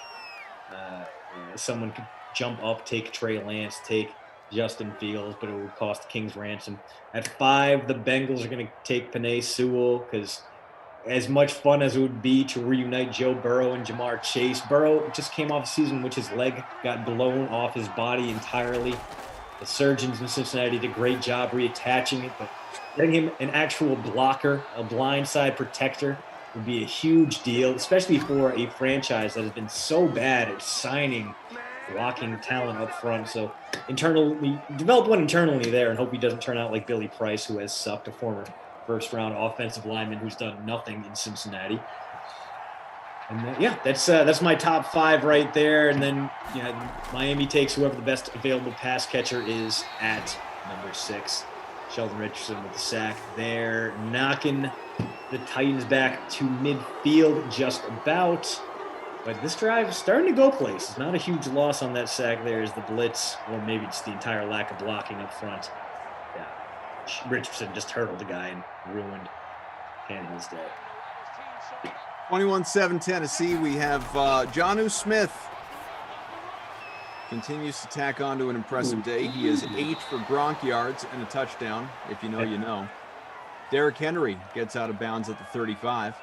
M: someone could jump up, take Trey Lance, take Justin Fields, but it would cost the Kings ransom. At 5, the Bengals are going to take Penei Sewell because as much fun as it would be to reunite Joe Burrow and Jamar Chase, Burrow just came off a season in which his leg got blown off his body entirely. The surgeons in Cincinnati did a great job reattaching it, but getting him an actual blocker, a blindside protector, would be a huge deal, especially for a franchise that has been so bad at signing blocking talent up front. So internally, develop one internally there and hope he doesn't turn out like Billy Price, who has sucked, a former first-round offensive lineman who's done nothing in Cincinnati. And that's my top 5 right there. And then Miami takes whoever the best available pass catcher is at number 6. Sheldon Richardson with the sack there, knocking the Titans back to midfield just about. But this drive is starting to go places. Not a huge loss on that sack there is the blitz, or maybe it's the entire lack of blocking up front. Yeah, Richardson just hurdled the guy and ruined Tannehill's day.
E: 21-7 Tennessee. We have Jonnu Smith. Continues to tack on to an impressive day. He is 8 for Gronk yards and a touchdown. If you know, you know. Derrick Henry gets out of bounds at the 35.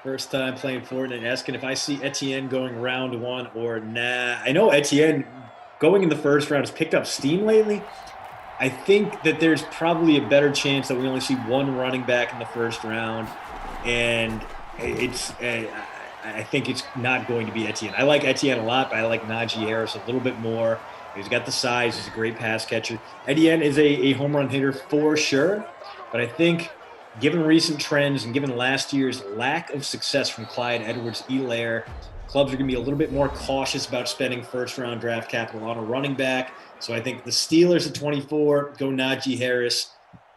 M: First time playing Fortnite, asking if I see Etienne going round 1 or nah. I know Etienne going in the first round has picked up steam lately. I think that there's probably a better chance that we only see one running back in the first round, and I think it's not going to be Etienne. I like Etienne a lot, but I like Najee Harris a little bit more. He's got the size. He's a great pass catcher. Etienne is a home run hitter for sure, but I think given recent trends and given last year's lack of success from Clyde Edwards-Helaire, clubs are going to be a little bit more cautious about spending first-round draft capital on a running back. So I think the Steelers at 24 go Najee Harris.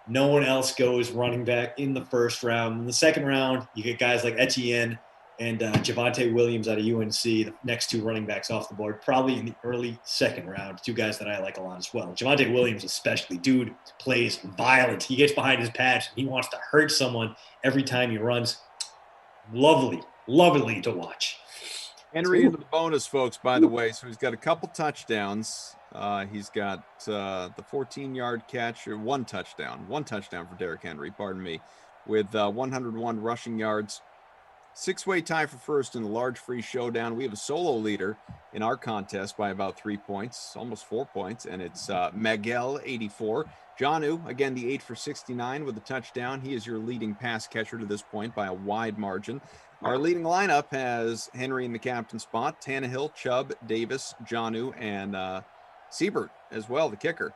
M: No one else goes running back in the first round. In the second round, you get guys like Etienne and Javonte Williams out of UNC, the next 2 running backs off the board, probably in the early second round, 2 guys that I like a lot as well. Javonte Williams especially, dude plays violent. He gets behind his pads. He wants to hurt someone every time he runs. Lovely to watch.
E: Henry into the bonus, folks, by the way. So he's got a couple touchdowns. He's got the 14-yard catch, or one touchdown for Derrick Henry, pardon me, with 101 rushing yards. 6-way tie for first in the large free showdown. We have a solo leader in our contest by about 3 points, almost 4 points, and it's Miguel, 84. Jonnu, again, the 8 for 69 with a touchdown. He is your leading pass catcher to this point by a wide margin. Our leading lineup has Henry in the captain spot, Tannehill, Chubb, Davis, Jonnu, and Siebert as well, the kicker.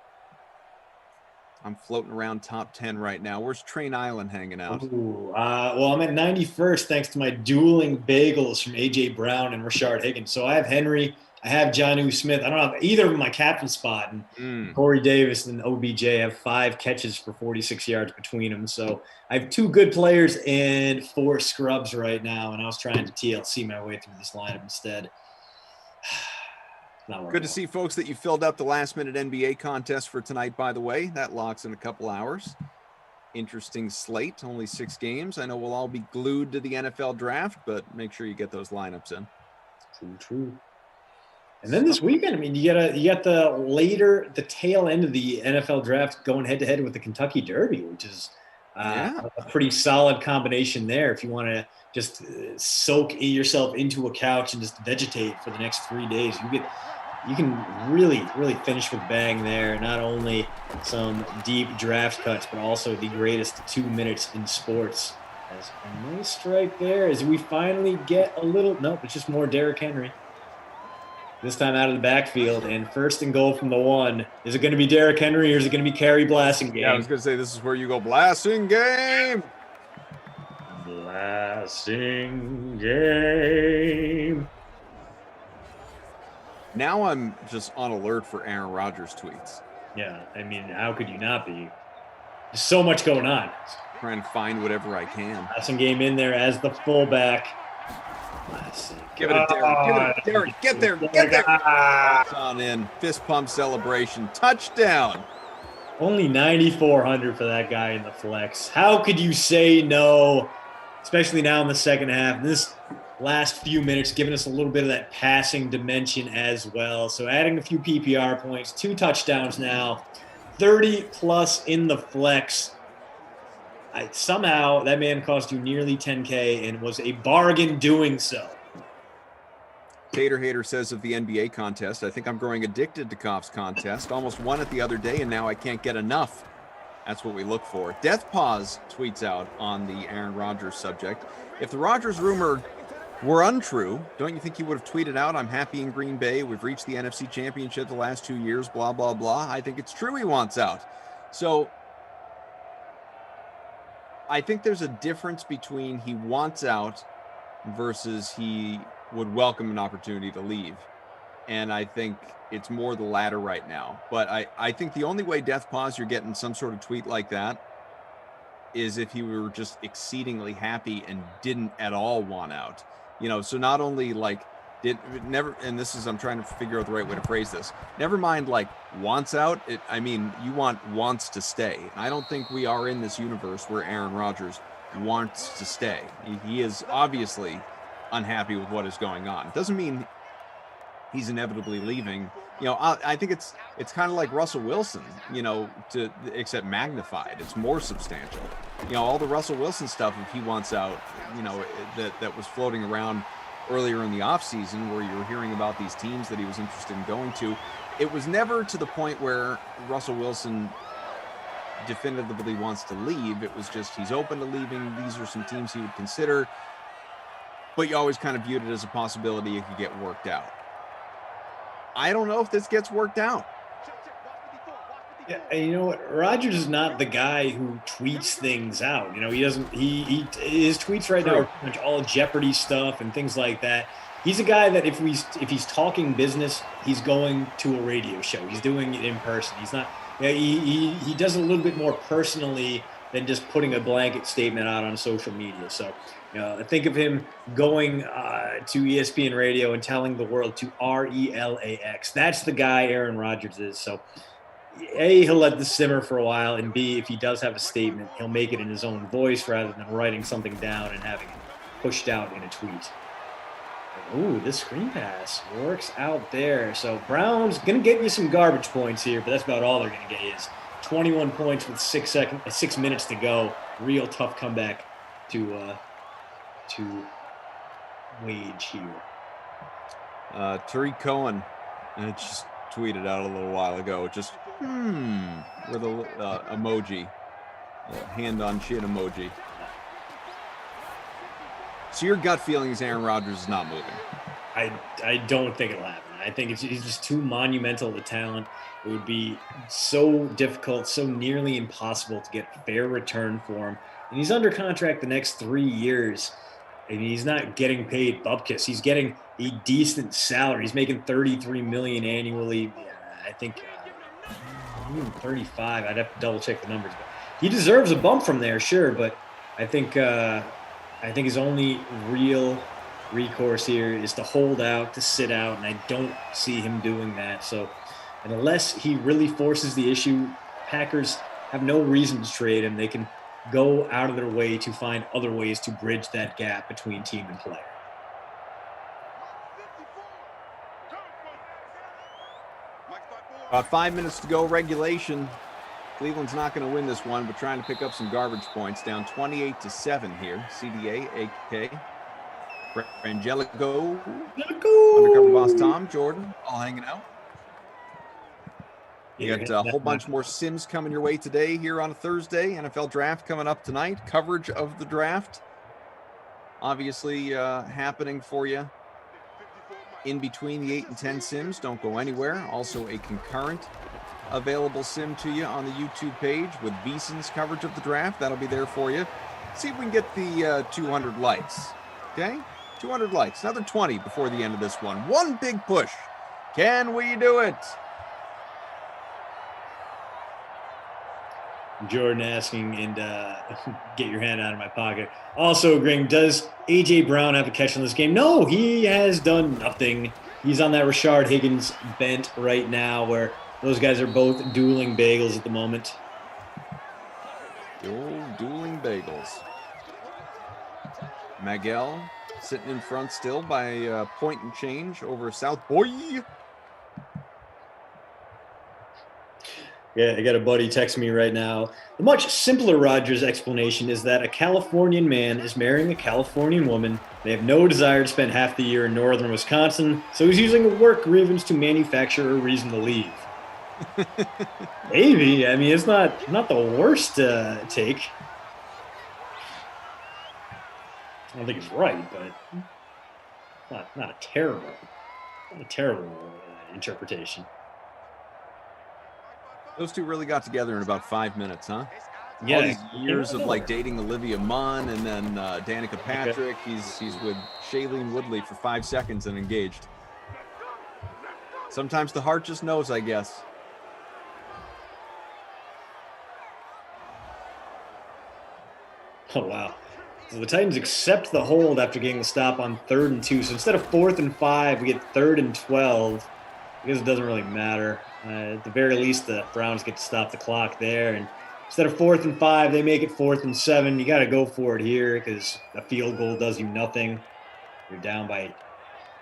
E: I'm floating around top 10 right now. Where's Train Island hanging out?
M: Well, I'm at 91st thanks to my dueling bagels from A.J. Brown and Rashard Higgins. So I have Henry. I have Jonnu Smith. I don't have either of them in my captain spot. And Corey Davis and OBJ have 5 catches for 46 yards between them. So I have 2 good players and 4 scrubs right now. And I was trying to TLC my way through this lineup instead.
E: Good to see, folks, that you filled up the last-minute NBA contest for tonight, by the way. That locks in a couple hours. Interesting slate, only 6 games. I know we'll all be glued to the NFL draft, but make sure you get those lineups in.
M: True. And then this weekend, I mean, you got the tail end of the NFL draft going head-to-head with the Kentucky Derby, which is a pretty solid combination there if you want to just soak yourself into a couch and just vegetate for the next 3 days. You can really finish with bang there. Not only some deep draft cuts, but also the greatest 2 minutes in sports. As a nice strike there as we finally get a little, nope, it's just more Derrick Henry. This time out of the backfield and first and goal from the 1. Is it going to be Derrick Henry or is it going to be Carey Blasingame?
E: Yeah, I was going to say this is where you go Blasingame.
M: Blasingame.
E: Now I'm just on alert for Aaron Rodgers tweets.
M: Yeah, I mean, how could you not be? There's so much going on.
E: Trying to find whatever I can.
M: Passing game in there as the fullback.
E: Give it to Derek. Give it to Derek. Get there. Get there. Box on in. Fist pump celebration. Touchdown.
M: Only 9,400 for that guy in the flex. How could you say no, especially now in the second half? This last few minutes giving us a little bit of that passing dimension as well. So adding a few PPR points, 2 touchdowns now, 30 plus in the flex. Somehow that man cost you nearly 10K and was a bargain doing so.
E: Tater Hater says of the NBA contest, I think I'm growing addicted to Koff's contest. Almost won it the other day, and now I can't get enough. That's what we look for. Death Pause tweets out on the Aaron Rodgers subject. If the Rodgers rumor were untrue, don't you think he would have tweeted out, I'm happy in Green Bay, we've reached the NFC Championship the last 2 years, blah, blah, blah. I think it's true he wants out. So I think there's a difference between he wants out versus he would welcome an opportunity to leave. And I think it's more the latter right now. But I think the only way, Death Pause, you're getting some sort of tweet like that is if he were just exceedingly happy and didn't at all want out. You know, so not only like and this is, I'm trying to figure out the right way to phrase this. Never mind like wants out. You want wants to stay. I don't think we are in this universe where Aaron Rodgers wants to stay. He is obviously unhappy with what is going on. Doesn't mean he's inevitably leaving. You know, I think it's kind of like Russell Wilson, you know, except magnified. It's more substantial. You know, all the Russell Wilson stuff, if he wants out, you know, that was floating around earlier in the offseason where you were hearing about these teams that he was interested in going to, it was never to the point where Russell Wilson definitively wants to leave. It was just he's open to leaving. These are some teams he would consider, but you always kind of viewed it as a possibility it could get worked out. I don't know if this gets worked out.
M: Yeah, and you know what? Rodgers is not the guy who tweets things out. You know, he doesn't. His tweets right now are pretty much all Jeopardy stuff and things like that. He's a guy that if he's talking business, he's going to a radio show. He's doing it in person. He's not. Yeah, he does it a little bit more personally than just putting a blanket statement out on social media. So, you know, think of him going to ESPN Radio and telling the world to RELAX. That's the guy Aaron Rodgers is. So, A, he'll let this simmer for a while, and B, if he does have a statement, he'll make it in his own voice rather than writing something down and having it pushed out in a tweet. Ooh, this screen pass works out there. So Brown's going to get you some garbage points here, but that's about all they're going to get you is 21 points with 6 minutes to go. Real tough comeback to wage here.
E: Tariq Cohen just tweeted out a little while ago, just with a emoji, hand on chin emoji. So your gut feeling is Aaron Rodgers is not moving?
M: I don't think it'll happen. I think he's just too monumental a talent. It would be so difficult, so nearly impossible to get a fair return for him. And he's under contract the next 3 years. And he's not getting paid bupkis. He's getting a decent salary. He's making $33 million annually. I think 35. I'd have to double check the numbers. But he deserves a bump from there, sure. But I think his only real recourse here is to hold out, to sit out, and I don't see him doing that. So unless he really forces the issue, Packers have no reason to trade him. They can go out of their way to find other ways to bridge that gap between team and player.
E: About 5 minutes to go, regulation. Cleveland's not going to win this one, but trying to pick up some garbage points. Down 28-7 here. CDA, AK, Frangelico, Undercover Boss Tom, Jordan, all hanging out. You got a whole bunch more Sims coming your way today here on a Thursday. NFL Draft coming up tonight. Coverage of the draft, obviously happening for you in between the 8 and 10 Sims. Don't go anywhere. Also a concurrent available sim to you on the YouTube page with Beeson's coverage of the draft. That'll be there for you. See if we can get the 200 likes. Okay? 200 likes. Another 20 before the end of this one. One big push. Can we do it?
M: Jordan asking, and get your hand out of my pocket. Also, Gring, does A.J. Brown have a catch in this game? No, he has done nothing. He's on that Rashard Higgins bent right now where those guys are both dueling bagels at the moment.
E: The old dueling bagels. Miguel sitting in front still by point and change over South Boy.
M: Yeah, I got a buddy text me right now. The much simpler Rodgers explanation is that a Californian man is marrying a Californian woman. They have no desire to spend half the year in northern Wisconsin, so he's using a work grievance to manufacture a reason to leave. Maybe. I mean, it's not the worst take. I don't think it's right, but not a terrible interpretation.
E: Those two really got together in about 5 minutes, huh?
M: Yeah,
E: all these years of like dating Olivia Munn and then Danica Patrick. He's with Shailene Woodley for 5 seconds and engaged. Sometimes the heart just knows, I guess.
M: Oh, wow. So the Titans accept the hold after getting the stop on 3rd and 2. So instead of 4th and 5, we get 3rd and 12. I guess it doesn't really matter. At the very least, the Browns get to stop the clock there. And instead of 4th and 5, they make it 4th and 7. You got to go for it here because a field goal does you nothing. You're down by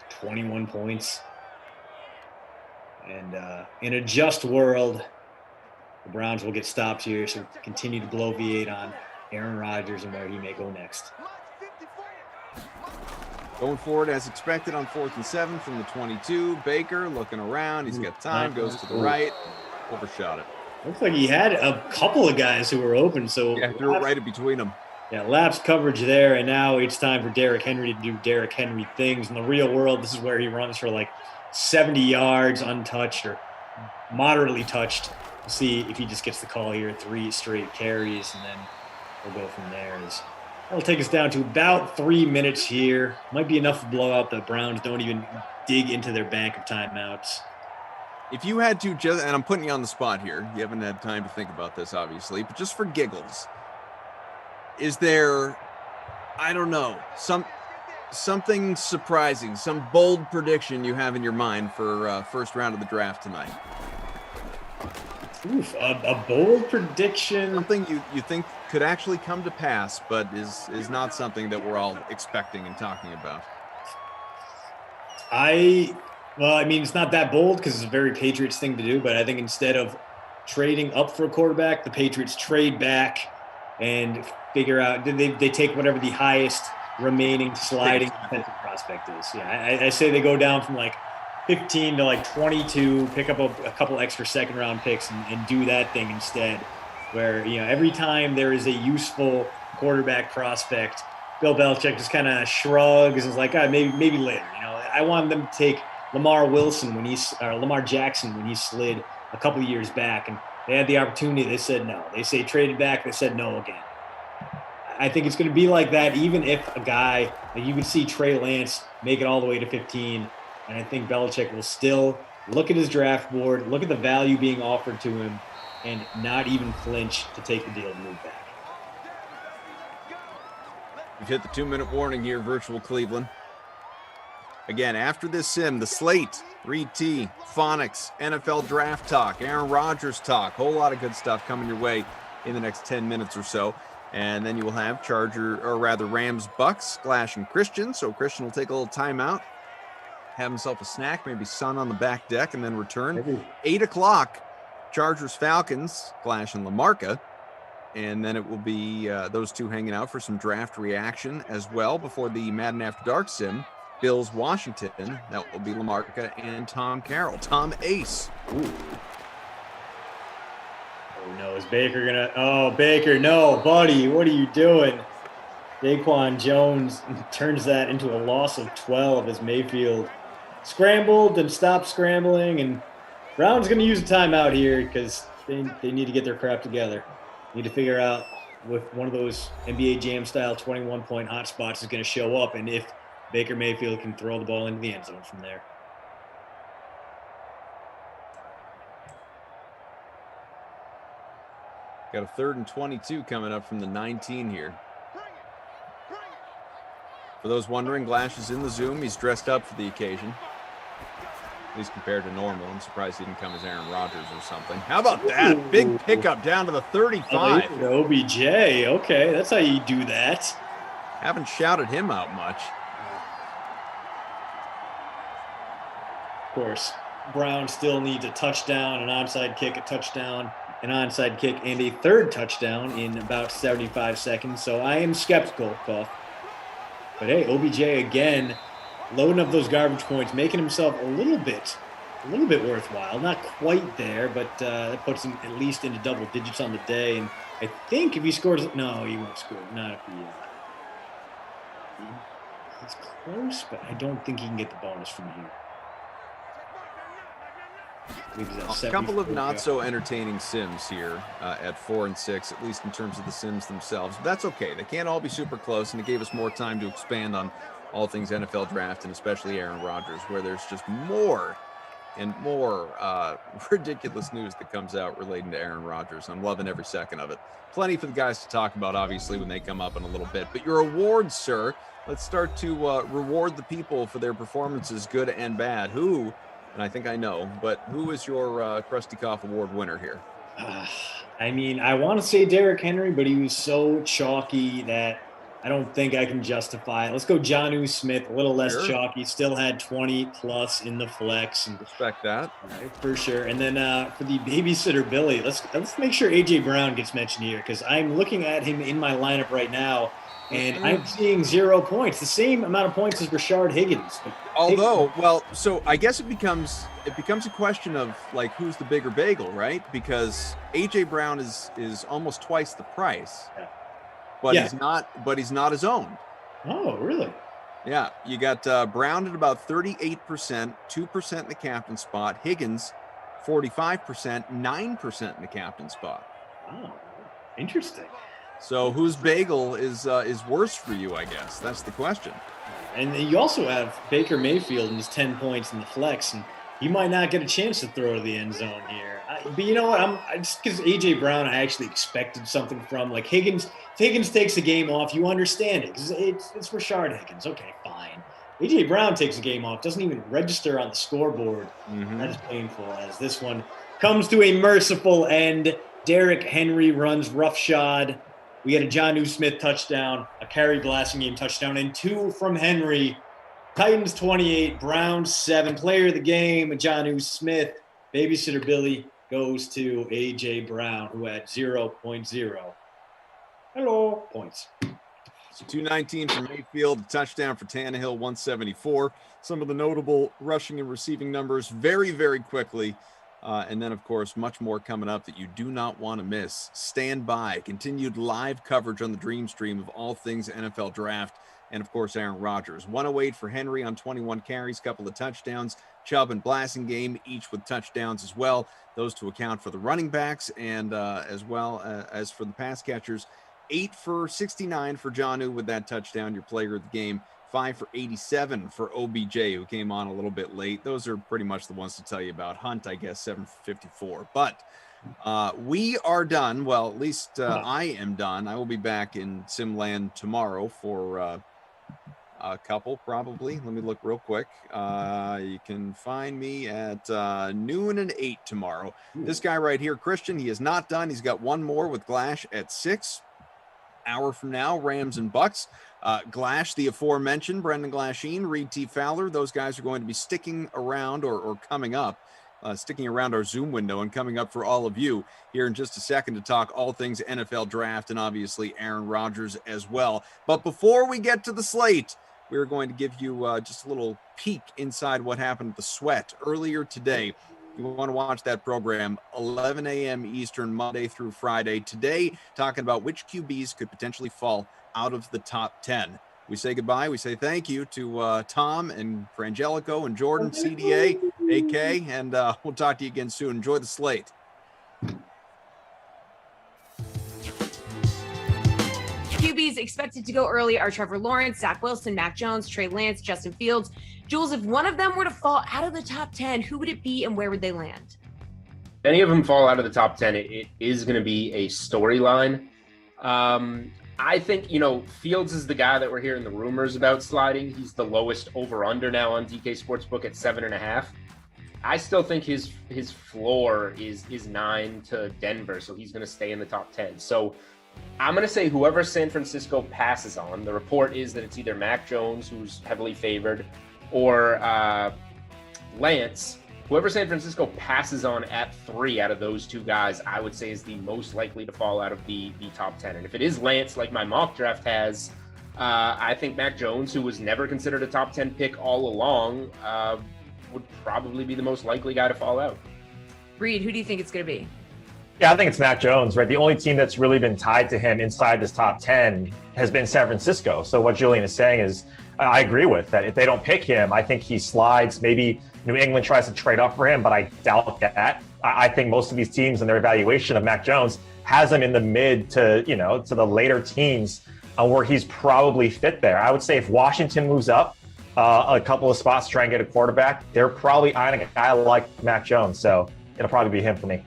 M: 21 points. And in a just world, the Browns will get stopped here. So continue to blow V8 on Aaron Rodgers and where he may go next.
E: Going forward as expected on 4th and 7 from the 22. Baker looking around. He's got time. Goes to the right. Overshot it.
M: Looks like he had a couple of guys who were open. So
E: yeah, threw it right in between them.
M: Yeah, lapse coverage there. And now it's time for Derrick Henry to do Derrick Henry things. In the real world, this is where he runs for like 70 yards untouched or moderately touched. We'll see if he just gets the call here. 3 straight carries, and then we'll go from there. That'll take us down to about 3 minutes here. Might be enough to blow out. The Browns don't even dig into their bank of timeouts.
E: If you had to just, and I'm putting you on the spot here, you haven't had time to think about this, obviously, but just for giggles, is there, I don't know, something surprising, some bold prediction you have in your mind for first round of the draft tonight?
M: Oof, a bold prediction.
E: Something you think could actually come to pass, but is not something that we're all expecting and talking about.
M: Well, I mean, it's not that bold because it's a very Patriots thing to do, but I think instead of trading up for a quarterback, the Patriots trade back and figure out, they take whatever the highest remaining sliding defensive prospect is. Yeah, I say they go down from like 15 to like 22, pick up a couple extra second-round picks and do that thing instead, where, you know, every time there is a useful quarterback prospect, Bill Belichick just kind of shrugs and is like, maybe later. You know, I want them to take Lamar Jackson when he slid a couple of years back, and they had the opportunity. They said no. They say traded back. They said no again. I think it's going to be like that, even if a guy like you can see Trey Lance make it all the way to 15, and I think Belichick will still look at his draft board, look at the value being offered to him, and not even flinch to take the deal to move back.
E: We've hit the 2-minute warning here, virtual Cleveland. Again, after this sim, the slate, Reed T, Phonics, NFL draft talk, Aaron Rodgers talk, whole lot of good stuff coming your way in the next 10 minutes or so. And then you will have Rams, Bucks, Splash, and Christian. So Christian will take a little timeout, have himself a snack, maybe sun on the back deck, and then return.
M: Maybe.
E: 8 o'clock, Chargers, Falcons, Splash, and Lamarca. And then it will be those two hanging out for some draft reaction as well before the Madden After Dark sim. Bills, Washington. That will be Lamarca and Tom Carroll. Tom Ace. Ooh.
M: Oh, no. Is Baker going to – oh, Baker, no, buddy. What are you doing? Daquan Jones turns that into a loss of 12 as Mayfield scrambled and stopped scrambling. And Brown's going to use a timeout here because they need to get their crap together. Need to figure out if one of those NBA Jam-style 21-point hotspots is going to show up, and if Baker Mayfield can throw the ball into the end zone from there.
E: Got a 3rd and 22 coming up from the 19 here. For those wondering, Glash is in the Zoom. He's dressed up for the occasion, at least compared to normal. I'm surprised he didn't come as Aaron Rodgers or something. How about that? Big pickup down to the 35.
M: OBJ. Okay, that's how you do that.
E: Haven't shouted him out much.
M: Of course, Brown still needs a touchdown, an onside kick, a touchdown, an onside kick, and a 3rd touchdown in about 75 seconds. So I am skeptical, Buff. But hey, OBJ again, loading up those garbage points, making himself a little bit worthwhile. Not quite there, but that puts him at least into double digits on the day. And I think if he scores, no, he won't score. Not if he's close, but I don't think he can get the bonus from here.
E: A couple of not so entertaining sims here at 4 and 6, at least in terms of the sims themselves. But that's okay. They can't all be super close, and it gave us more time to expand on all things NFL draft, and especially Aaron Rodgers, where there's just more and more ridiculous news that comes out relating to Aaron Rodgers. I'm loving every second of it. Plenty for the guys to talk about, obviously, when they come up in a little bit. But your awards, sir, let's start to reward the people for their performances, good and bad. Who, and I think I know, but who is your Krusty Koff Award winner here?
M: I mean, I want to say Derrick Henry, but he was so chalky that I don't think I can justify it. Let's go Jonnu Smith, a little less chalky, still had 20 plus in the flex. And
E: respect that.
M: Right, for sure. And then for the babysitter Billy, let's make sure AJ Brown gets mentioned here, because I'm looking at him in my lineup right now, and I'm seeing 0 points, the same amount of points as Rashard Higgins.
E: Although, well, so I guess it becomes a question of like who's the bigger bagel, right? Because AJ Brown is almost twice the price.
M: Yeah.
E: But he's not his own.
M: Oh, really?
E: Yeah, you got Brown at about 38%, 2% in the captain spot. Higgins, 45%, 9% in the captain spot.
M: Wow, interesting.
E: So whose bagel is worse for you, I guess? That's the question.
M: And you also have Baker Mayfield and his 10 points in the flex, and he might not get a chance to throw to the end zone here. But you know what? I just because AJ Brown, I actually expected something from. Like Higgins. If Higgins takes a game off, you understand it because it's Rashard Higgins. Okay, fine. AJ Brown takes a game off, doesn't even register on the scoreboard. That is painful. As this one comes to a merciful end, Derrick Henry runs roughshod. We get a Jonnu Smith touchdown, a Kerry Blasingame touchdown, and 2 from Henry. Titans 28, Browns 7. Player of the game, Jonnu Smith. Babysitter Billy goes to AJ Brown, who had 0.0. Hello, points.
E: So 219 for Mayfield, a touchdown for Tannehill, 174. Some of the notable rushing and receiving numbers very, very quickly. And then, of course, much more coming up that you do not want to miss. Stand by. Continued live coverage on the Dream Stream of all things NFL Draft. And, of course, Aaron Rodgers. 108 for Henry on 21 carries, couple of touchdowns. Chubb and Blasingame, each with touchdowns as well. Those to account for the running backs and as well as for the pass catchers. 8 for 69 for Jonnu with that touchdown, your player of the game. 5 for 87 for OBJ, who came on a little bit late. Those are pretty much the ones to tell you about. Hunt, I guess, 7 for 54. But we are done. Well, at least I am done. I will be back in Simland tomorrow for a couple, probably. Let me look real quick. You can find me at noon and 8 tomorrow. This guy right here, Christian, he is not done. He's got one more with Glash at 6. Hour from now, Rams and Bucks. Glash, the aforementioned, Brendan Glasheen, Reed T. Fowler, those guys are going to be sticking around or coming up, sticking around our Zoom window and coming up for all of you here in just a second to talk all things NFL draft and obviously Aaron Rodgers as well. But before we get to the slate, we're going to give you just a little peek inside what happened at the Sweat earlier today. You want to watch that program, 11 a.m. Eastern, Monday through Friday. Today, talking about which QBs could potentially fall out of the top 10. We say goodbye. We say thank you to Tom and Frangelico and Jordan, CDA, AK, and we'll talk to you again soon. Enjoy the slate.
A: QBs expected to go early are Trevor Lawrence, Zach Wilson, Mac Jones, Trey Lance, Justin Fields. Jules, if one of them were to fall out of the top 10, who would it be and where would they land?
D: Any of them fall out of the top 10, it is going to be a storyline. I think, Fields is the guy that we're hearing the rumors about sliding. He's the lowest over-under now on DK Sportsbook at 7.5. I still think his floor is 9 to Denver, so he's going to stay in the top 10. So I'm going to say whoever San Francisco passes on, the report is that it's either Mac Jones, who's heavily favored, or Lance. Whoever San Francisco passes on at 3 out of those two guys, I would say is the most likely to fall out of the top 10. And if it is Lance, like my mock draft has, I think Mac Jones, who was never considered a top 10 pick all along, would probably be the most likely guy to fall out.
A: Reed, who do you think it's going to be?
H: Yeah, I think it's Mac Jones, right? The only team that's really been tied to him inside this top 10 has been San Francisco. So what Julian is saying is, I agree with that. If they don't pick him, I think he slides. Maybe New England tries to trade up for him, but I doubt that. I think most of these teams in their evaluation of Mac Jones has him in the mid to the later teens where he's probably fit there. I would say if Washington moves up a couple of spots to try and get a quarterback, they're probably eyeing a guy like Mac Jones. So it'll probably be him for me.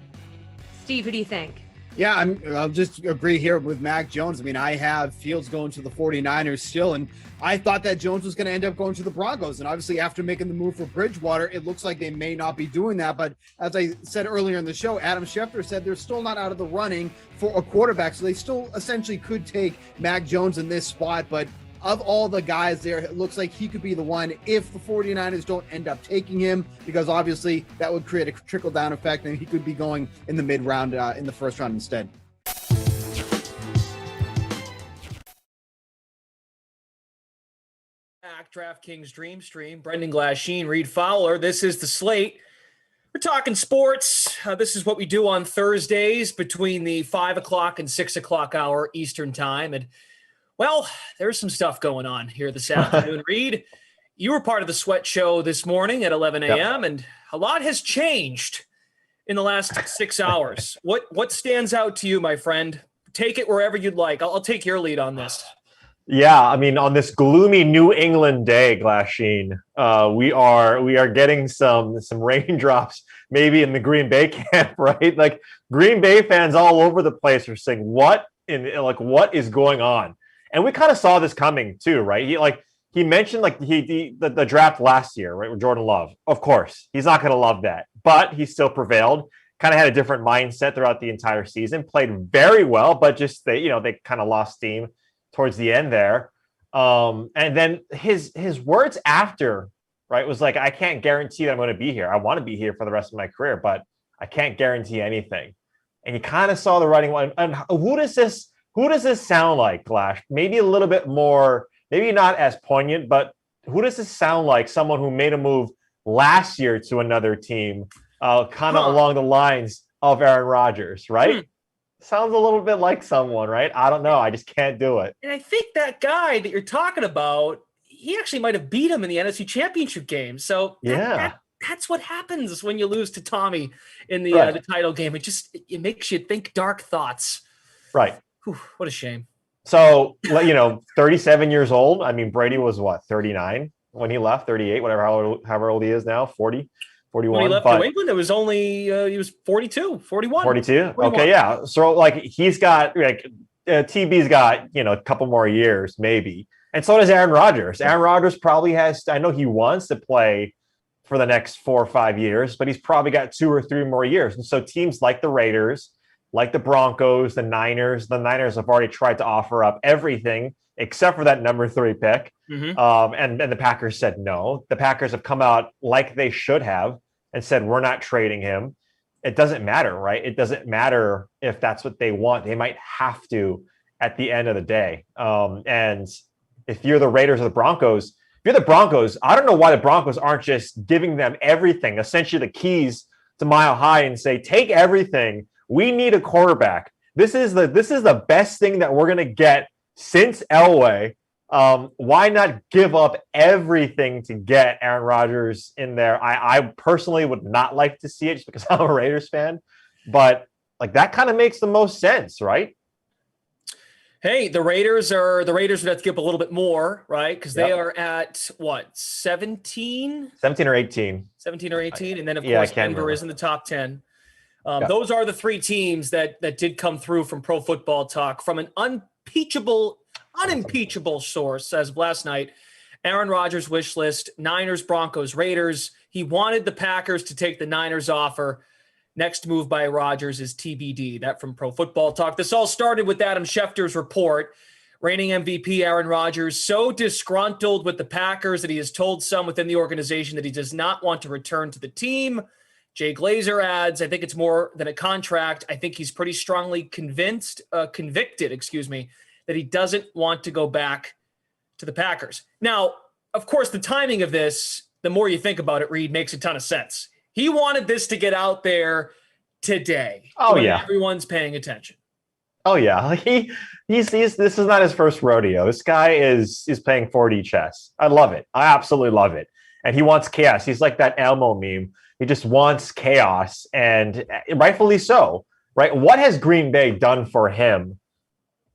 A: Steve, who do you think?
C: Yeah, I'll just agree here with Mac Jones. I mean, I have Fields going to the 49ers still, and I thought that Jones was going to end up going to the Broncos. And obviously, after making the move for Bridgewater, it looks like they may not be doing that. But as I said earlier in the show, Adam Schefter said they're still not out of the running for a quarterback. So they still essentially could take Mac Jones in this spot. But of all the guys there, it looks like he could be the one if the 49ers don't end up taking him, because obviously that would create a trickle-down effect, and he could be going in the mid-round, in the first round instead.
N: DraftKings Dream Stream, Brendan Glasheen, Reed Fowler. This is the slate. We're talking sports. This is what we do on Thursdays between the 5 o'clock and 6 o'clock hour Eastern time. And well, there's some stuff going on here this afternoon. Reed, you were part of the Sweat Show this morning at 11 a.m., and a lot has changed in the last 6 hours. What stands out to you, my friend? Take it wherever you'd like. I'll take your lead on this.
H: Yeah, I mean, on this gloomy New England day, Glasheen, we are getting some raindrops maybe in the Green Bay camp, right? Like Green Bay fans all over the place are saying, what is going on? And we kind of saw this coming too, right? He mentioned the draft last year, right, with Jordan Love. Of course, he's not going to love that, but he still prevailed. Kind of had a different mindset throughout the entire season. Played very well, but just they kind of lost steam towards the end there. And then his words after, right, was like, I can't guarantee that I'm going to be here. I want to be here for the rest of my career, but I can't guarantee anything. And you kind of saw the writing. And who does this sound like, Glash? Maybe a little bit more, maybe not as poignant, but who does this sound like? Someone who made a move last year to another team, kind of along the lines of Aaron Rodgers, right? Sounds a little bit like someone, right? I don't know. I just can't do it.
N: And I think that guy that you're talking about, he actually might have beat him in the NFC Championship game. So that's what happens when you lose to Tommy in the title game. It makes you think dark thoughts.
H: Right.
N: Whew, what a shame.
H: So, 37 years old. I mean, Brady was 39 when he left, 38, however old he is now, 40. 41,
N: when he left New England, it was only he was 42, 41.
H: 42. 41. Okay, yeah. So he's got TB's got a couple more years maybe, and so does Aaron Rodgers. Aaron Rodgers probably has. I know he wants to play for the next 4 or 5 years, but he's probably got 2 or 3 more years. And so teams like the Raiders, like the Broncos, the Niners have already tried to offer up everything except for that number 3 pick. Mm-hmm. And the Packers said no. The Packers have come out like they should have and said, we're not trading him. It doesn't matter, right? It doesn't matter if that's what they want. They might have to at the end of the day. And if you're the Raiders or the Broncos, I don't know why the Broncos aren't just giving them everything, essentially the keys to Mile High, and say, take everything. We need a quarterback. This is the best thing that we're going to get since Elway. Why not give up everything to get Aaron Rodgers in there? I personally would not like to see it just because I'm a Raiders fan, but that kind of makes the most sense, right?
N: Hey, the Raiders would have to give up a little bit more, right? Because they are at what, 17?
H: 17 or 18.
N: 17 or 18. And then of course Denver is in the top 10. Those are the three teams that did come through from Pro Football Talk from an unimpeachable source as of last night. Aaron Rodgers wish list, Niners, Broncos, Raiders. He wanted the Packers to take the Niners offer. Next move by Rodgers is TBD. That from Pro Football Talk. This all started with Adam Schefter's report. Reigning MVP Aaron Rodgers so disgruntled with the Packers that he has told some within the organization that he does not want to return to the team. Jay Glazer adds, I think it's more than a contract. I think he's pretty strongly convinced, convicted, that he doesn't want to go back to the Packers. Now, of course, the timing of this, the more you think about it, Reed, makes a ton of sense. He wanted this to get out there today.
H: Oh, yeah.
N: Everyone's paying attention.
H: Oh, yeah. He's this is not his first rodeo. This guy is playing 4D chess. I love it. I absolutely love it. And he wants chaos. He's like that Elmo meme. He just wants chaos, and rightfully so, right? What has Green Bay done for him?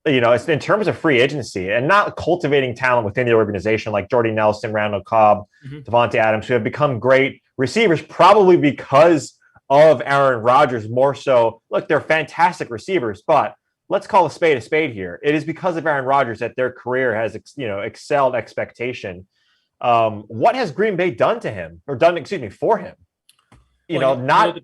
H: It's in terms of free agency and not cultivating talent within the organization like Jordy Nelson, Randall Cobb, Devontae Adams, who have become great receivers probably because of Aaron Rodgers more so. Look, they're fantastic receivers, but let's call a spade here. It is because of Aaron Rodgers that their career has, excelled expectation. What has Green Bay done to him for him? Not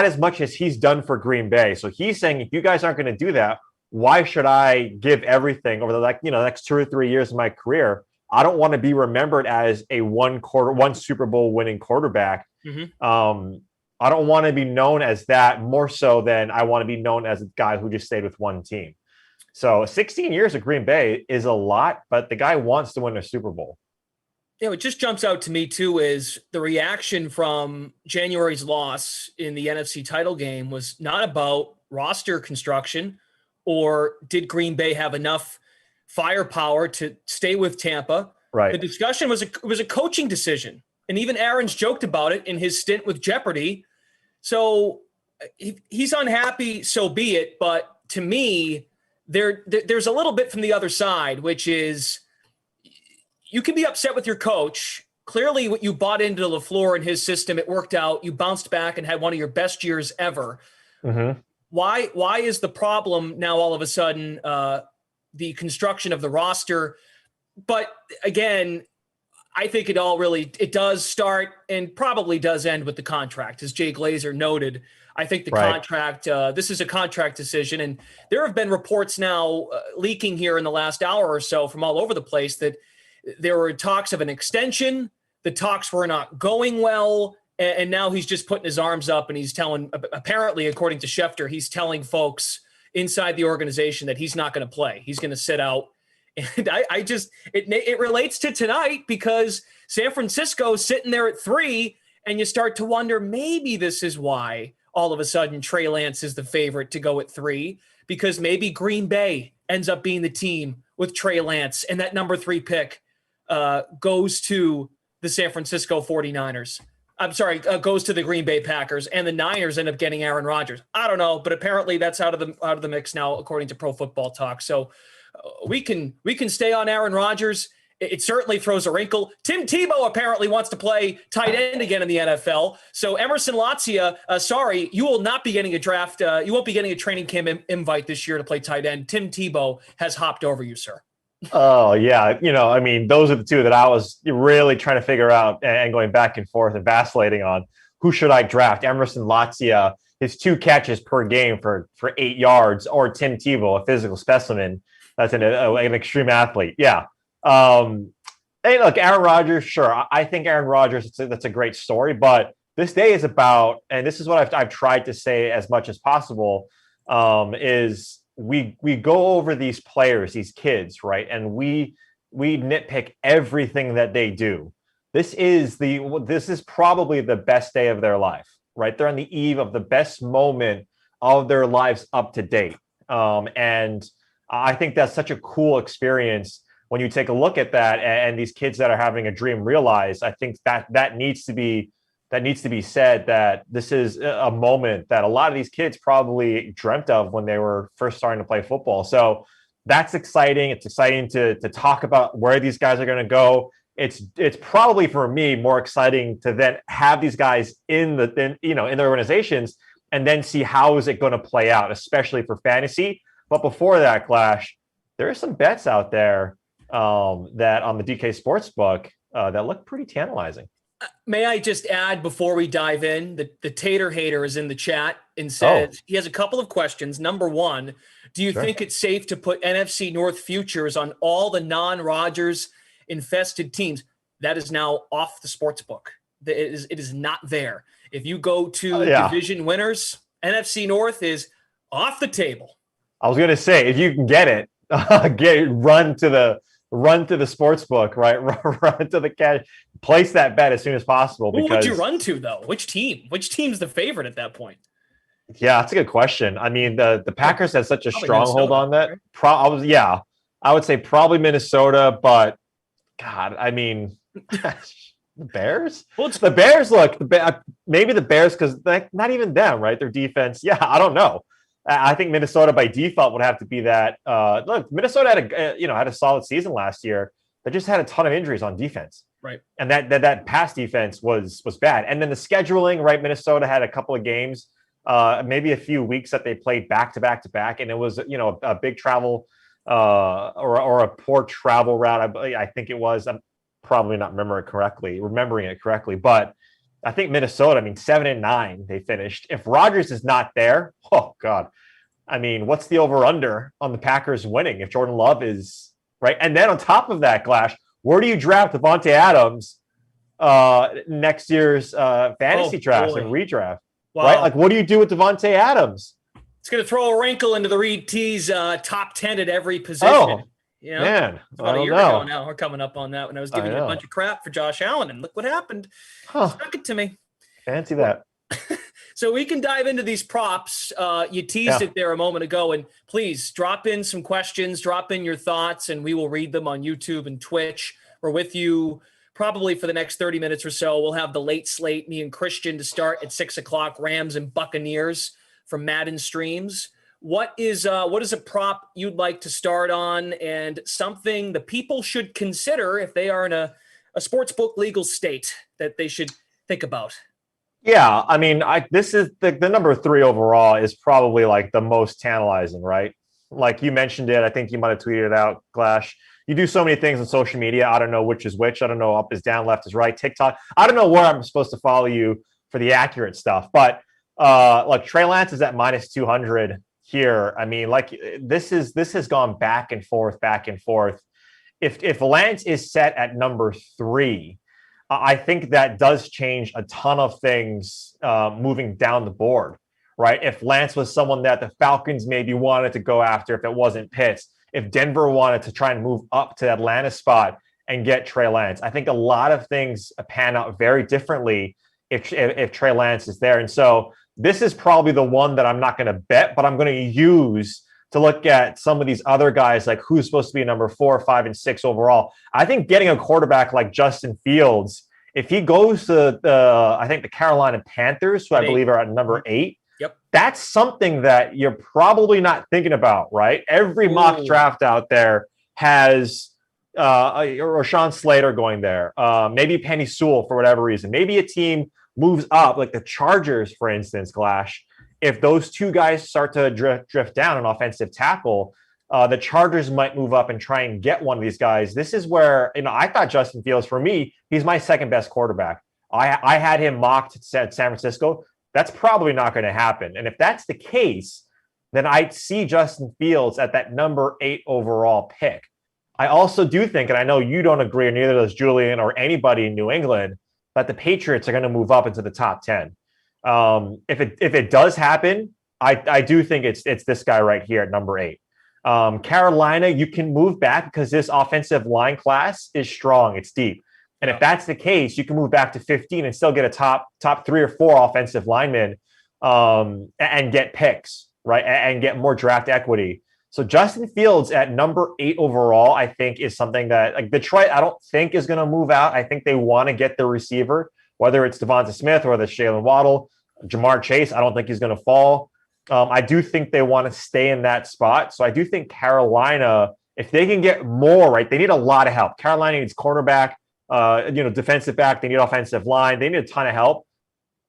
H: as much as he's done for Green Bay. So he's saying, if you guys aren't going to do that, why should I give everything over the next 2 or 3 years of my career? I don't want to be remembered as a one Super Bowl winning quarterback. I don't want to be known as that more so than I want to be known as a guy who just stayed with one team. So 16 years of Green Bay is a lot, but the guy wants to win a Super Bowl.
N: What just jumps out to me, too, is the reaction from January's loss in the NFC title game was not about roster construction or did Green Bay have enough firepower to stay with Tampa.
H: Right.
N: The discussion was a coaching decision. And even Aaron's joked about it in his stint with Jeopardy. So he's unhappy, so be it. But to me, there's a little bit from the other side, which is – you can be upset with your coach. Clearly, what you bought into LaFleur and his system, it worked out. You bounced back and had one of your best years ever. Why is the problem now all of a sudden the construction of the roster? But again, I think it does start and probably does end with the contract, as Jay Glazer noted. I think the contract, this is a contract decision. And there have been reports now leaking here in the last hour or so from all over the place that there were talks of an extension. The talks were not going well. And now he's just putting his arms up and he's telling, apparently, according to Schefter, he's telling folks inside the organization that he's not going to play. He's going to sit out. And it relates to tonight because San Francisco's sitting there at 3 and you start to wonder, maybe this is why all of a sudden Trey Lance is the favorite to go at 3, because maybe Green Bay ends up being the team with Trey Lance and that number 3 pick goes to the San Francisco 49ers. Goes to the Green Bay Packers, and the Niners end up getting Aaron Rodgers. I don't know, but apparently that's out of the mix now, according to Pro Football Talk. So we can stay on Aaron Rodgers. It certainly throws a wrinkle. Tim Tebow apparently wants to play tight end again in the NFL. So Emerson Latzia, sorry, you will not be getting a draft. You won't be getting a training camp invite this year to play tight end. Tim Tebow has hopped over you, sir.
H: Oh, yeah. Those are the two that I was really trying to figure out and going back and forth and vacillating on. Who should I draft? Emerson Latzia, his 2 catches per game for 8 yards, or Tim Tebow, a physical specimen. That's an extreme athlete. Yeah. Hey, look, Aaron Rodgers, sure. I think Aaron Rodgers, that's a great story. But this day is about, and this is what I've tried to say as much as possible, is we go over these players, these kids, right? And we nitpick everything that they do. This is probably the best day of their life, right? They're on the eve of the best moment of their lives up to date. And I think that's such a cool experience when you take a look at that and these kids that are having a dream realized. I think that needs to be said, that this is a moment that a lot of these kids probably dreamt of when they were first starting to play football. So that's exciting. It's exciting to talk about where these guys are going to go. it's probably for me more exciting to then have these guys in their organizations and then see how is it going to play out, especially for fantasy. But before that, Clash, there are some bets out there that on the DK Sportsbook that look pretty tantalizing.
N: May I just add before we dive in, the Tater Hater is in the chat and says he has a couple of questions. Number one, do you think it's safe to put NFC North futures on all the non-Rodgers infested teams? That is now off the sports book. It is not there. If you go to division winners, NFC North is off the table.
H: I was going to say, if you can get it, run to the sports book, right? Run to the cash, place that bet as soon as possible.
N: Who would you run to though? Which team? Which team's the favorite at that point?
H: Yeah, that's a good question. I mean, the Packers had such a stronghold on that. I would say probably Minnesota, but God, I mean, the Bears. Well, the Bears maybe the Bears because not even them, right? Their defense. Yeah, I don't know. I think Minnesota by default would have to be that. Look, Minnesota had a solid season last year. They just had a ton of injuries on defense,
N: right? And that
H: pass defense was bad. And then the scheduling, right? Minnesota had a couple of games, maybe a few weeks that they played back to back, and it was a big travel or a poor travel route. I think it was. I'm probably not remembering it correctly, but. I think Minnesota, 7-9, they finished. If Rodgers is not there, oh God. I mean, what's the over-under on the Packers winning if Jordan Love is right? And then on top of that, Glash, where do you draft Devontae Adams next year's fantasy draft and redraft? Wow. Right? Like, what do you do with Devontae Adams?
N: It's going to throw a wrinkle into the Reed T's top 10 at every position.
H: Oh, man.
N: About a year ago now. We're coming up on that when I was giving you a bunch of crap for Josh Allen, and look what happened. Stuck it to me.
H: Fancy that.
N: So we can dive into these props. You teased it there a moment ago, and please drop in some questions, drop in your thoughts, and we will read them on YouTube and Twitch. We're with you probably for the next 30 minutes or so. We'll have the late slate, me and Christian, to start at 6 o'clock, Rams and Buccaneers from Madden Streams. What is a prop you'd like to start on, and something the people should consider if they are in a sportsbook legal state that they should think about?
H: Yeah, this is the number 3 overall is probably like the most tantalizing, right? Like you mentioned it, I think you might have tweeted it out, Glash. You do so many things on social media. I don't know which is which. I don't know up is down, left is right, TikTok. I don't know where I'm supposed to follow you for the accurate stuff, but like Trey Lance is at minus 200. Here, this has gone back and forth. If Lance is set at number 3, I think that does change a ton of things moving down the board, right? If Lance was someone that the Falcons maybe wanted to go after, if it wasn't Pitts, if Denver wanted to try and move up to Atlanta spot and get Trey Lance, I think a lot of things pan out very differently if Trey Lance is there, and so. This is probably the one that I'm not going to bet, but I'm going to use to look at some of these other guys, like who's supposed to be number 4, 5, and 6 overall. I think getting a quarterback like Justin Fields, if he goes to the Carolina Panthers, who I believe are at number 8, that's something that you're probably not thinking about, right? Every mock draft out there has Rashawn Slater going there, maybe Penny Sewell for whatever reason, maybe a team moves up, like the Chargers, for instance, Glash. If those two guys start to drift down an offensive tackle, the Chargers might move up and try and get one of these guys. This is where, I thought Justin Fields, for me, he's my second best quarterback. I had him mocked at San Francisco. That's probably not going to happen. And if that's the case, then I'd see Justin Fields at that number 8 overall pick. I also do think, and I know you don't agree, or neither does Julian or anybody in New England, that the Patriots are going to move up into the top 10. If it does happen, I do think it's this guy right here at number 8. Carolina, you can move back because this offensive line class is strong. It's deep. And if that's the case, you can move back to 15 and still get a top 3 or 4 offensive linemen and get picks, right? And get more draft equity. So Justin Fields at number 8 overall, I think, is something that, like, Detroit, I don't think is going to move out. I think they want to get the receiver, whether it's Devonta Smith or the Jalen Waddle. Jamar Chase, I don't think he's going to fall. I do think they want to stay in that spot. So I do think Carolina, if they can get more, right, they need a lot of help. Carolina needs cornerback. defensive back. They need offensive line. They need a ton of help.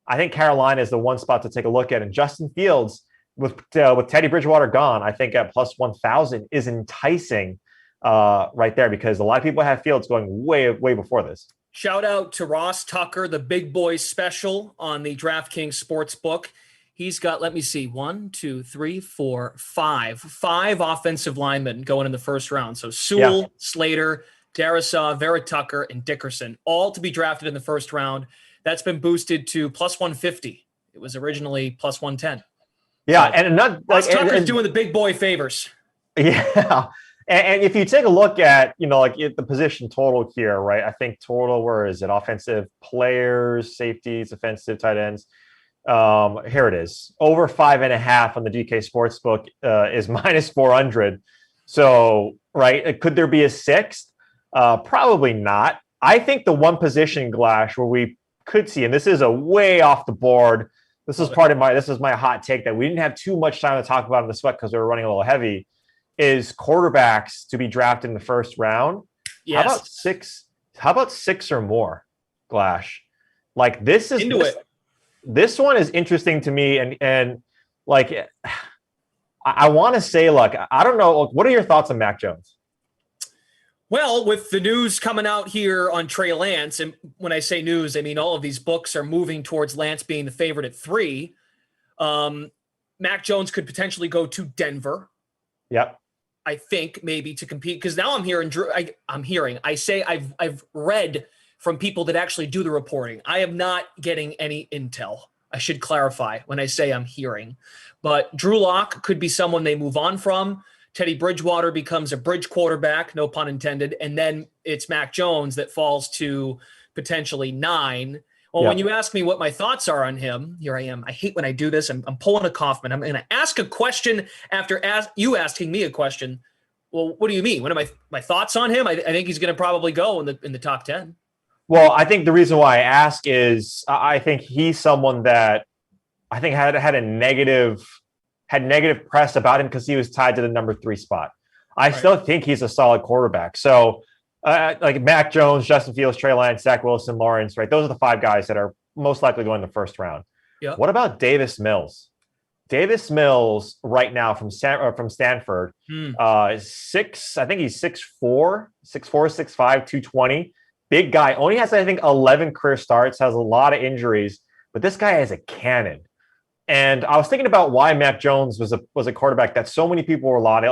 H: I think Carolina is the one spot to take a look at. And Justin Fields, with Teddy Bridgewater gone, I think at plus 1,000 is enticing right there, because a lot of people have Fields going way before this.
N: Shout out to Ross Tucker, the big boy special on the DraftKings Sportsbook. He's got, let me see, 1, 2, 3, 4, 5 offensive linemen going in the first round. So Sewell, Slater, Darisaw, Vera Tucker, and Dickerson, all to be drafted in the first round. That's been boosted to plus 150. It was originally plus 110.
H: Yeah, and not
N: Ross Tucker's doing the big boy favors.
H: Yeah. And if you take a look at, the position total here, right? I think total, where is it? Offensive players, safeties, offensive tight ends. Here it is. Over 5.5 on the DK Sportsbook is minus 400. So, right, could there be a sixth? Probably not. I think the one position, Glash, where we could see, and this is a way off the board. This is my hot take that we didn't have too much time to talk about in the sweat because we were running a little heavy, is quarterbacks to be drafted in the first round.
N: Yes.
H: How about six or more, Glash? Like this one is interesting to me. And like, I want to say, like, I don't know. What are your thoughts on Mac Jones?
N: Well, with the news coming out here on Trey Lance, and when I say news, I mean all of these books are moving towards Lance being the favorite at 3. Mac Jones could potentially go to Denver.
H: Yep.
N: I think maybe to compete, because now I'm hearing. I've read from people that actually do the reporting. I am not getting any intel. I should clarify when I say I'm hearing, but Drew Lock could be someone they move on from. Teddy Bridgewater becomes a bridge quarterback, no pun intended, and then it's Mac Jones that falls to potentially 9. Well, when you ask me what my thoughts are on him, here I am. I hate when I do this. I'm pulling a Kaufman. I'm going to ask a question after you asking me a question. Well, what do you mean? What are my thoughts on him? I think he's going to probably go in the top 10.
H: Well, I think the reason why I ask is I think he's someone that I think had negative press about him because he was tied to the number 3 spot. I still think he's a solid quarterback. So like Mac Jones, Justin Fields, Trey Lance, Zach Wilson, Lawrence, right? Those are the 5 guys that are most likely going in the first round.
N: Yep.
H: What about Davis Mills? Davis Mills right now from Stanford is 6. I think he's 6'4", 6'5", 220. Big guy. Only has, I think, 11 career starts, has a lot of injuries, but this guy is a cannon. And I was thinking about why Mac Jones was a quarterback that so many people were lauded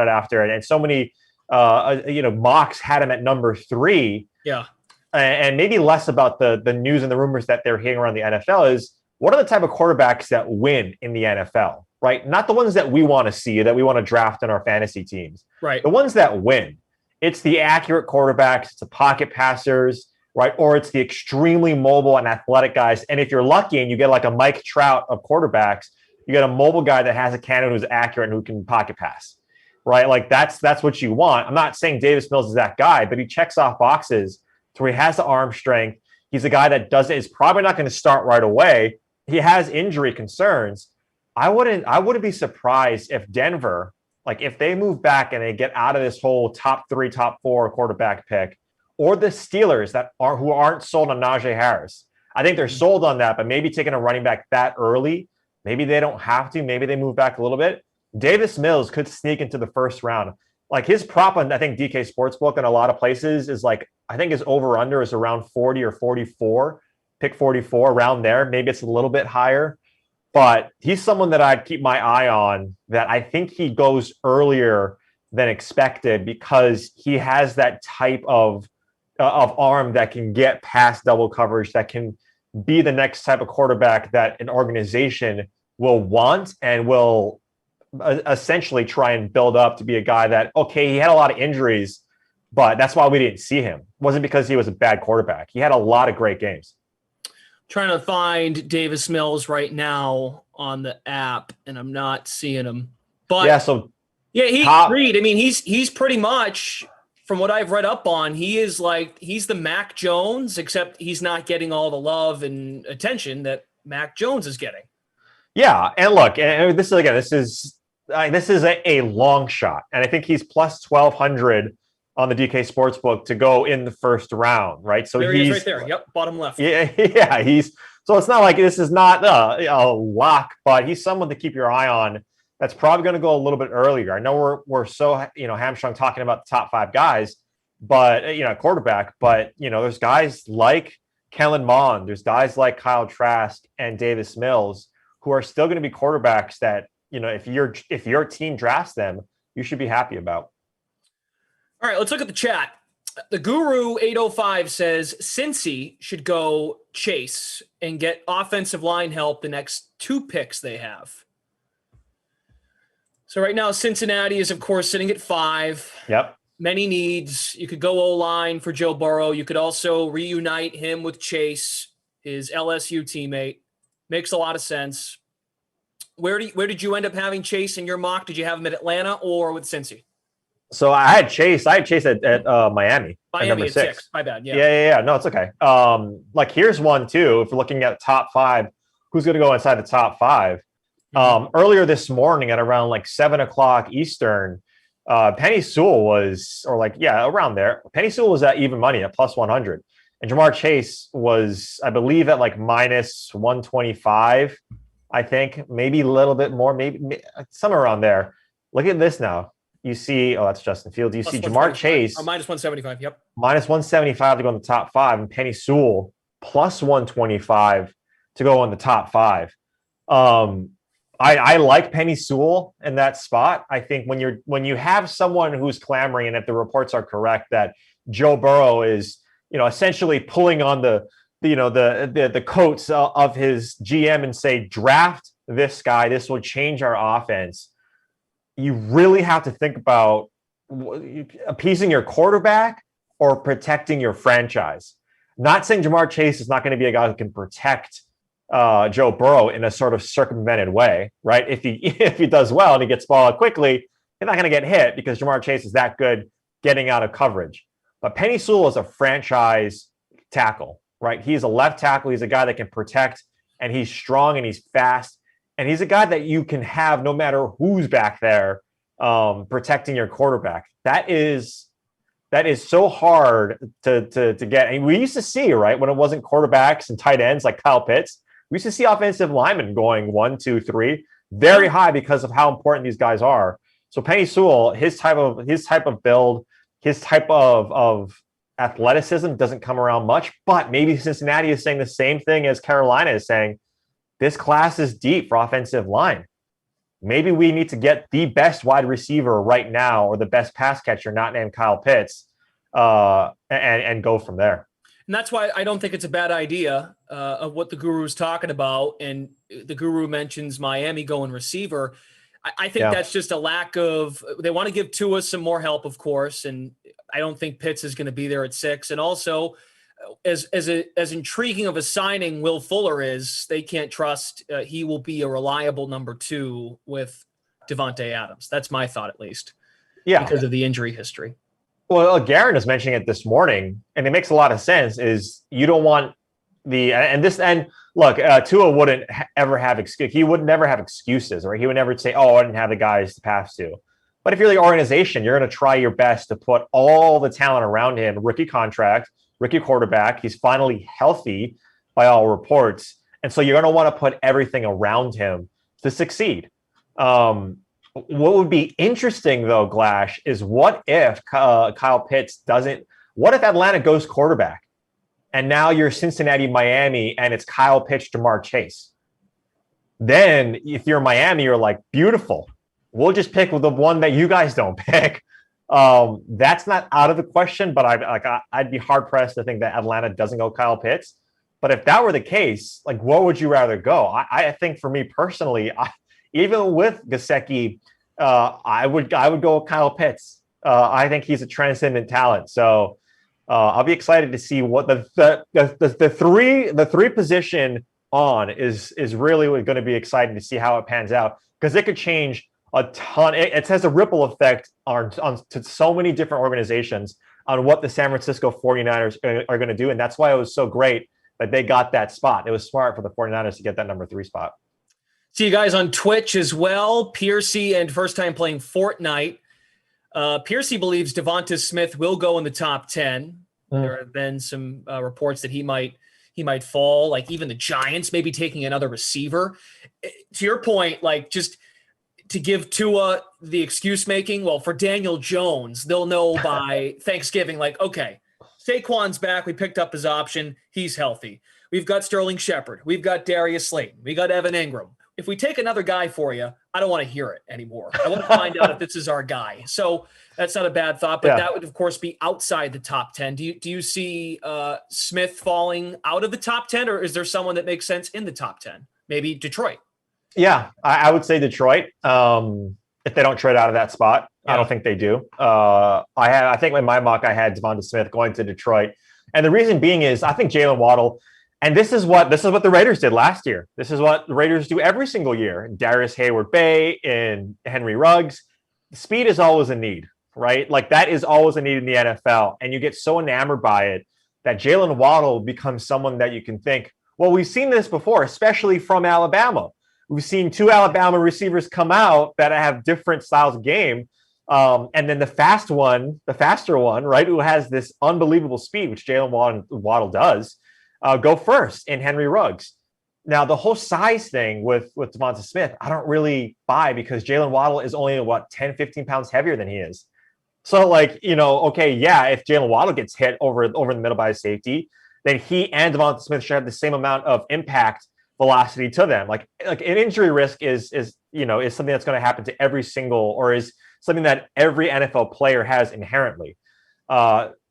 H: after, and so many mocks had him at number 3.
N: Yeah.
H: And maybe less about the news and the rumors that they're hearing around the NFL is, what are the type of quarterbacks that win in the NFL, right? Not the ones that we want to see, that we want to draft in our fantasy teams.
N: Right.
H: The ones that win. It's the accurate quarterbacks, it's the pocket passers, right? Or it's the extremely mobile and athletic guys. And if you're lucky and you get like a Mike Trout of quarterbacks, you get a mobile guy that has a cannon who's accurate and who can pocket pass, right? Like that's what you want. I'm not saying Davis Mills is that guy, but he checks off boxes to where he has the arm strength. He's a guy that is probably not going to start right away. He has injury concerns. I wouldn't be surprised if Denver, like if they move back and they get out of this whole top 3, top 4 quarterback pick, or the Steelers who aren't sold on Najee Harris. I think they're sold on that, but maybe taking a running back that early, maybe they don't have to. Maybe they move back a little bit. Davis Mills could sneak into the first round. Like his prop on, I think, DK Sportsbook in a lot of places is like, I think his over-under is around 40 or 44, pick 44, around there. Maybe it's a little bit higher. But he's someone that I'd keep my eye on, that I think he goes earlier than expected because he has that type of arm that can get past double coverage, that can be the next type of quarterback that an organization will want and will essentially try and build up to be a guy that, okay, he had a lot of injuries, but that's why we didn't see him. It wasn't because he was a bad quarterback. He had a lot of great games.
N: Trying to find Davis Mills right now on the app, and I'm not seeing him. But Reed. I mean, he's pretty much, from what I've read up on, he's the Mac Jones, except he's not getting all the love and attention that Mac Jones is getting.
H: Yeah, and look, and this is a long shot, and I think he's plus 1,200 on the DK Sportsbook to go in the first round, right? So
N: There
H: he's
N: he is right there. Yep, bottom left.
H: Yeah, yeah. So it's not like this is not a lock, but he's someone to keep your eye on. That's probably going to go a little bit earlier. I know we're so hamstrung talking about the top 5 guys, but quarterback. But there's guys like Kellen Mond, there's guys like Kyle Trask and Davis Mills who are still going to be quarterbacks that if your team drafts them, you should be happy about.
N: All right, let's look at the chat. The Guru 805 says Cincy should go chase and get offensive line help the next 2 picks they have. So right now, Cincinnati is, of course, sitting at 5.
H: Yep.
N: Many needs. You could go O-line for Joe Burrow. You could also reunite him with Chase, his LSU teammate. Makes a lot of sense. Where did you end up having Chase in your mock? Did you have him at Atlanta or with Cincy?
H: So I had Chase at Miami.
N: Miami
H: number
N: at
H: 6.
N: 6. My bad.
H: Yeah. No, it's okay. Here's one too. If we're looking at top 5, who's going to go inside the top 5? Earlier this morning at around 7:00 Eastern, Penny Sewell was, around there. Penny Sewell was at even money at plus 100, and Jamar Chase was, I believe, at minus 125. I think maybe a little bit more, maybe somewhere around there. Look at this now. You see, that's Justin Fields. You see Jamar Chase
N: minus 175. Yep.
H: Minus 175 to go in the top 5, and Penny Sewell plus 125 to go in the top 5. I like Penny Sewell in that spot. I think when you have someone who's clamoring, and if the reports are correct that Joe Burrow is essentially pulling on the coats of his GM and say, draft this guy, this will change our offense. You really have to think about appeasing your quarterback or protecting your franchise. Not saying Jamar Chase is not going to be a guy who can protect Joe Burrow in a sort of circumvented way, right? If he does well and he gets ball out quickly, he's not going to get hit because Jamar Chase is that good getting out of coverage. But Penny Sewell is a franchise tackle, right? He's a left tackle. He's a guy that can protect, and he's strong and he's fast. And he's a guy that you can have no matter who's back there protecting your quarterback. That is so hard to get. And we used to see, right, when it wasn't quarterbacks and tight ends like Kyle Pitts, we used to see offensive linemen going 1, 2, 3 very high because of how important these guys are. So Penny Sewell, his type of build, his type of athleticism doesn't come around much, but maybe Cincinnati is saying the same thing as Carolina is saying. This class is deep for offensive line. Maybe we need to get the best wide receiver right now or the best pass catcher, not named Kyle Pitts, and go from there.
N: And that's why I don't think it's a bad idea of what the Guru is talking about. And the Guru mentions Miami going receiver. I think that's just a lack of – they want to give Tua some more help, of course, and I don't think Pitts is going to be there at 6. And also – as intriguing of a signing Will Fuller is, they can't trust he will be a reliable number 2 with Devontae Adams. That's my thought, at least. Yeah, because of the injury history.
H: Well, Garen is mentioning it this morning, and it makes a lot of sense. Is you don't want Tua wouldn't ever have excuse. He would never have excuses, or he would never say, "Oh, I didn't have the guys to pass to." But if you're the organization, you're going to try your best to put all the talent around him. Rookie contract. Rookie quarterback. He's finally healthy by all reports. And so you're going to want to put everything around him to succeed. What would be interesting, though, Glash, is what if Kyle Pitts what if Atlanta goes quarterback and now you're Cincinnati, Miami, and it's Kyle Pitts, Jamar Chase? Then if you're Miami, you're like, beautiful. We'll just pick the one that you guys don't pick. That's not out of the question, but I'd be hard pressed to think that Atlanta doesn't go Kyle Pitts. But if that were the case, what would you rather go? I think for me personally, even with Gesicki, I would go with Kyle Pitts. I think he's a transcendent talent. So I'll be excited to see what the three position on is really going to be exciting to see how it pans out, because it could change a ton. It has a ripple effect on to so many different organizations on what the San Francisco 49ers are going to do. And that's why it was so great that they got that spot. It was smart for the 49ers to get that number 3 spot.
N: See you guys on Twitch as well. Piercy and first time playing Fortnite. Piercy believes Devonta Smith will go in the top 10. There have been some reports that he might fall, like even the Giants maybe taking another receiver. To your point, like just to give Tua the excuse making, well, for Daniel Jones, they'll know by Thanksgiving, like, okay, Saquon's back. We picked up his option. He's healthy. We've got Sterling Shepard. We've got Darius Slayton. We got Evan Ingram. If we take another guy for you, I don't want to hear it anymore. I want to find out if this is our guy. So that's not a bad thought, but that would, of course, be outside the top 10. Do you see Smith falling out of the top 10, or is there someone that makes sense in the top 10? Maybe Detroit.
H: Yeah, I would say Detroit. If they don't trade out of that spot, I don't think they do. I think in my mock I had Devonta Smith going to Detroit, and the reason being is I think Jalen Waddle. And this is what the Raiders did last year. This is what the Raiders do every single year. Darius Hayward-Bay and Henry Ruggs. Speed is always a need, right? Like that is always a need in the NFL. And you get so enamored by it that Jalen Waddle becomes someone that you can think, well, we've seen this before, especially from Alabama. We've seen two Alabama receivers come out that have different styles of game. And then the faster one, right, who has this unbelievable speed, which Jalen Waddle does, go first in Henry Ruggs. Now, the whole size thing with Devonta Smith, I don't really buy because Jalen Waddle is only, 10, 15 pounds heavier than he is. So, like, okay, yeah, if Jalen Waddle gets hit over the middle by a safety, then he and Devonta Smith should have the same amount of impact velocity to them. Like an injury risk is something that's going to happen to every single, or is something that every NFL player has inherently.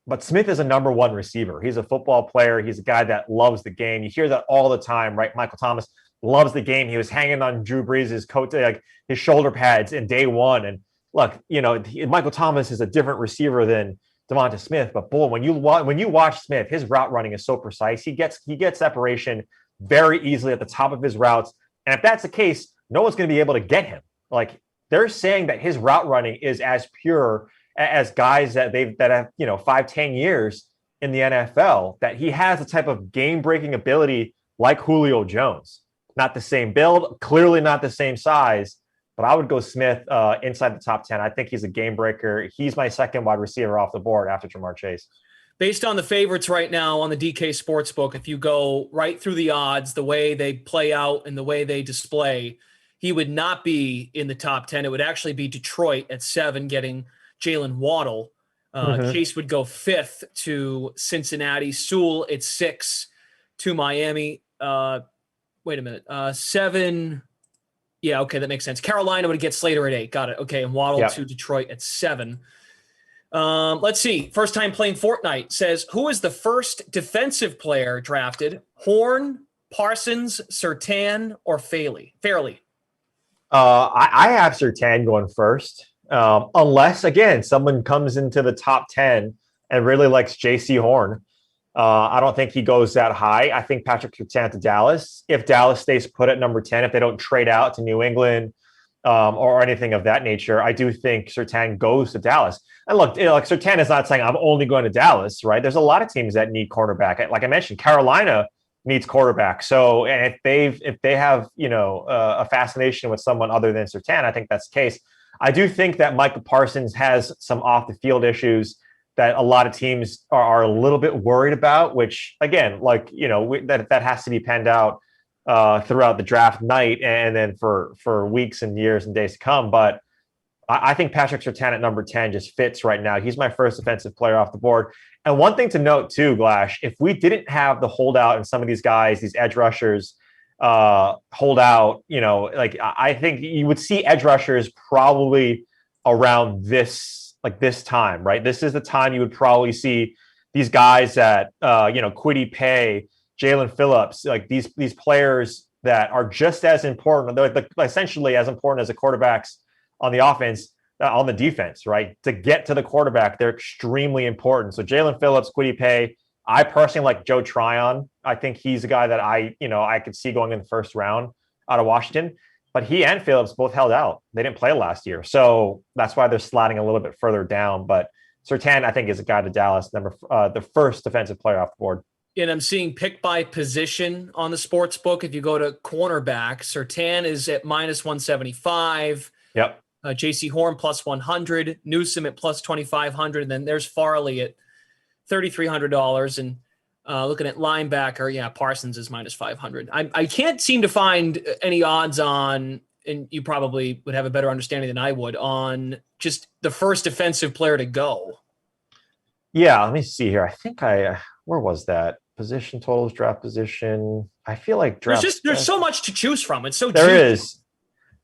H: But Smith is a number one receiver. He's a football player. He's a guy that loves the game. You hear that all the time, right? Michael Thomas loves the game. He was hanging on Drew Brees' coat, like his shoulder pads in day one. And look, Michael Thomas is a different receiver than Devonta Smith. But boy, when you watch Smith, his route running is so precise. He gets separation very easily at the top of his routes. And if that's the case, no one's going to be able to get him. Like they're saying that his route running is as pure as guys that have 5-10 years in the NFL, that he has a type of game-breaking ability like Julio Jones. Not the same build, clearly not the same size, but I would go Smith inside the top 10. I think he's a game breaker. He's my second wide receiver off the board after Jamar Chase.
N: Based on the favorites right now on the DK Sportsbook, if you go right through the odds, the way they play out and the way they display, he would not be in the top 10. It would actually be Detroit at 7, getting Jalen Waddle. Chase would go 5th to Cincinnati. Sewell at 6 to Miami. Wait a minute. 7. Yeah, okay, that makes sense. Carolina would get Slater at 8. Got it. Okay, and Waddle to Detroit at 7. Let's see. First time playing Fortnite says, who is the first defensive player drafted? Horn, Parsons, Surtain, or Fairley?
H: I have Surtain going first. Unless, again, someone comes into the top 10 and really likes J.C. Horn. I don't think he goes that high. I think Patrick Surtain to Dallas. If Dallas stays put at number 10, if they don't trade out to New England or anything of that nature, I do think Surtain goes to Dallas. And look, Surtain is not saying I'm only going to Dallas, right? There's a lot of teams that need cornerback. Like I mentioned, Carolina needs quarterback. So, and if they have, a fascination with someone other than Surtain, I think that's the case. I do think that Micah Parsons has some off the field issues that a lot of teams are a little bit worried about, which again, that has to be penned out throughout the draft night and then for weeks and years and days to come. But I think Patrick Surtain at number 10 just fits right now. He's my first defensive player off the board. And one thing to note too, Glash, if we didn't have the holdout and some of these guys, these edge rushers, hold out, I think you would see edge rushers probably around this time, right? This is the time you would probably see these guys that, Kwity Paye, Jalen Phillips, like these players that are just as important. They're essentially as important as the quarterbacks on the offense, on the defense, right? To get to the quarterback, they're extremely important. So Jalen Phillips, Kwity Paye, I personally like Joe Tryon. I think he's a guy that I could see going in the first round out of Washington. But he and Phillips both held out. They didn't play last year. So that's why they're sliding a little bit further down. But Surtain, I think, is a guy to Dallas, the first defensive player off the board.
N: And I'm seeing pick by position on the sports book. If you go to cornerback, Surtain is at -175.
H: Yep.
N: JC Horn plus 100, Newsom at plus 2,500, and then there's Farley at $3,300. And looking at linebacker, yeah, Parsons is minus 500. I can't seem to find any odds on, and you probably would have a better understanding than I would, on just the first defensive player to go.
H: Yeah, let me see here. I think where was that? Position totals, draft position. I feel like draft.
N: There's so much to choose from. It's so
H: there
N: juicy.
H: is.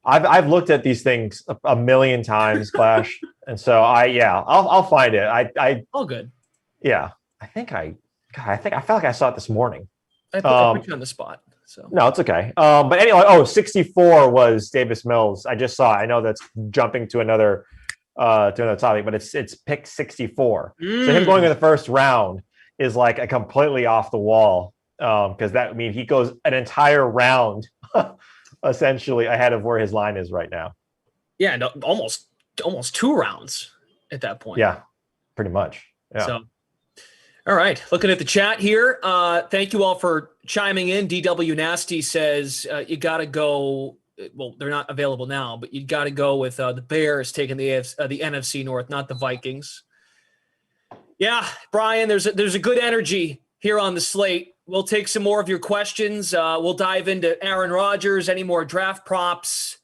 H: I've looked at these things a million times, Clash, and so I'll find it. I
N: all good.
H: Yeah, I felt like I saw it this morning.
N: I put you on the spot. So
H: no, it's okay. But anyway, 64 was Davis Mills. I just saw. I know that's jumping to another topic, but it's pick 64. So him going in the first round is like a completely off the wall, because that he goes an entire round essentially ahead of where his line is right now.
N: Yeah, no, almost 2 rounds at that point.
H: Yeah, pretty much. Yeah.
N: So, all right, looking at the chat here. Thank you all for chiming in. DW Nasty says you got to go. Well, they're not available now, but you got to go with the Bears taking the NFC North, not the Vikings. Yeah, Brian, there's a good energy here on the slate. We'll take some more of your questions. We'll dive into Aaron Rodgers, any more draft props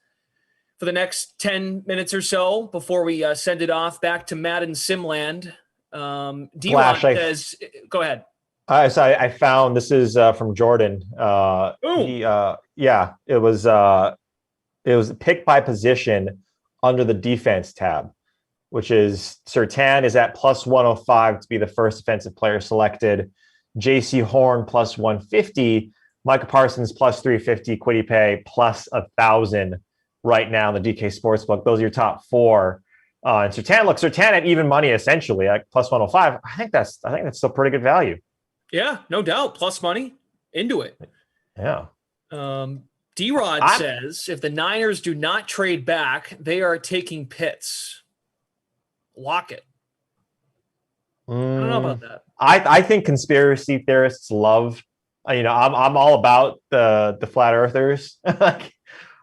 N: for the next 10 minutes or so before we send it off back to Madden Simland. D-Ron says, go ahead.
H: So I found this is from Jordan. It was picked by position under the defense tab, which is Surtain is at plus 105 to be the first defensive player selected. JC Horn plus 150, Micah Parsons plus 350, Kwity Paye plus 1,000 right now in the DK Sportsbook. Those are your top 4. And Surtain at even money essentially at plus 105. I think that's still pretty good value.
N: Yeah, no doubt. Plus money into it.
H: Yeah.
N: D-Rod says if the Niners do not trade back, they are taking Pitts. Lock it. I don't know about that.
H: I think conspiracy theorists love, I'm all about the flat earthers. I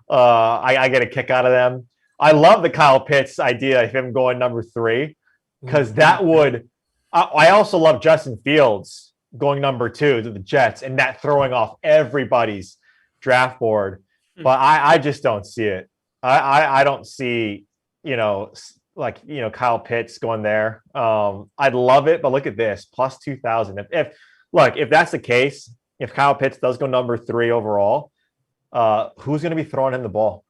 H: get a kick out of them. I love the Kyle Pitts idea of him going number 3, because that would, I also love Justin Fields going number 2 to the Jets and that throwing off everybody's draft board. But I just don't see it. I don't see, Kyle Pitts going there. I'd love it, but look at this, plus 2,000. If that's the case, if Kyle Pitts does go number 3 overall, who's going to be throwing him the ball,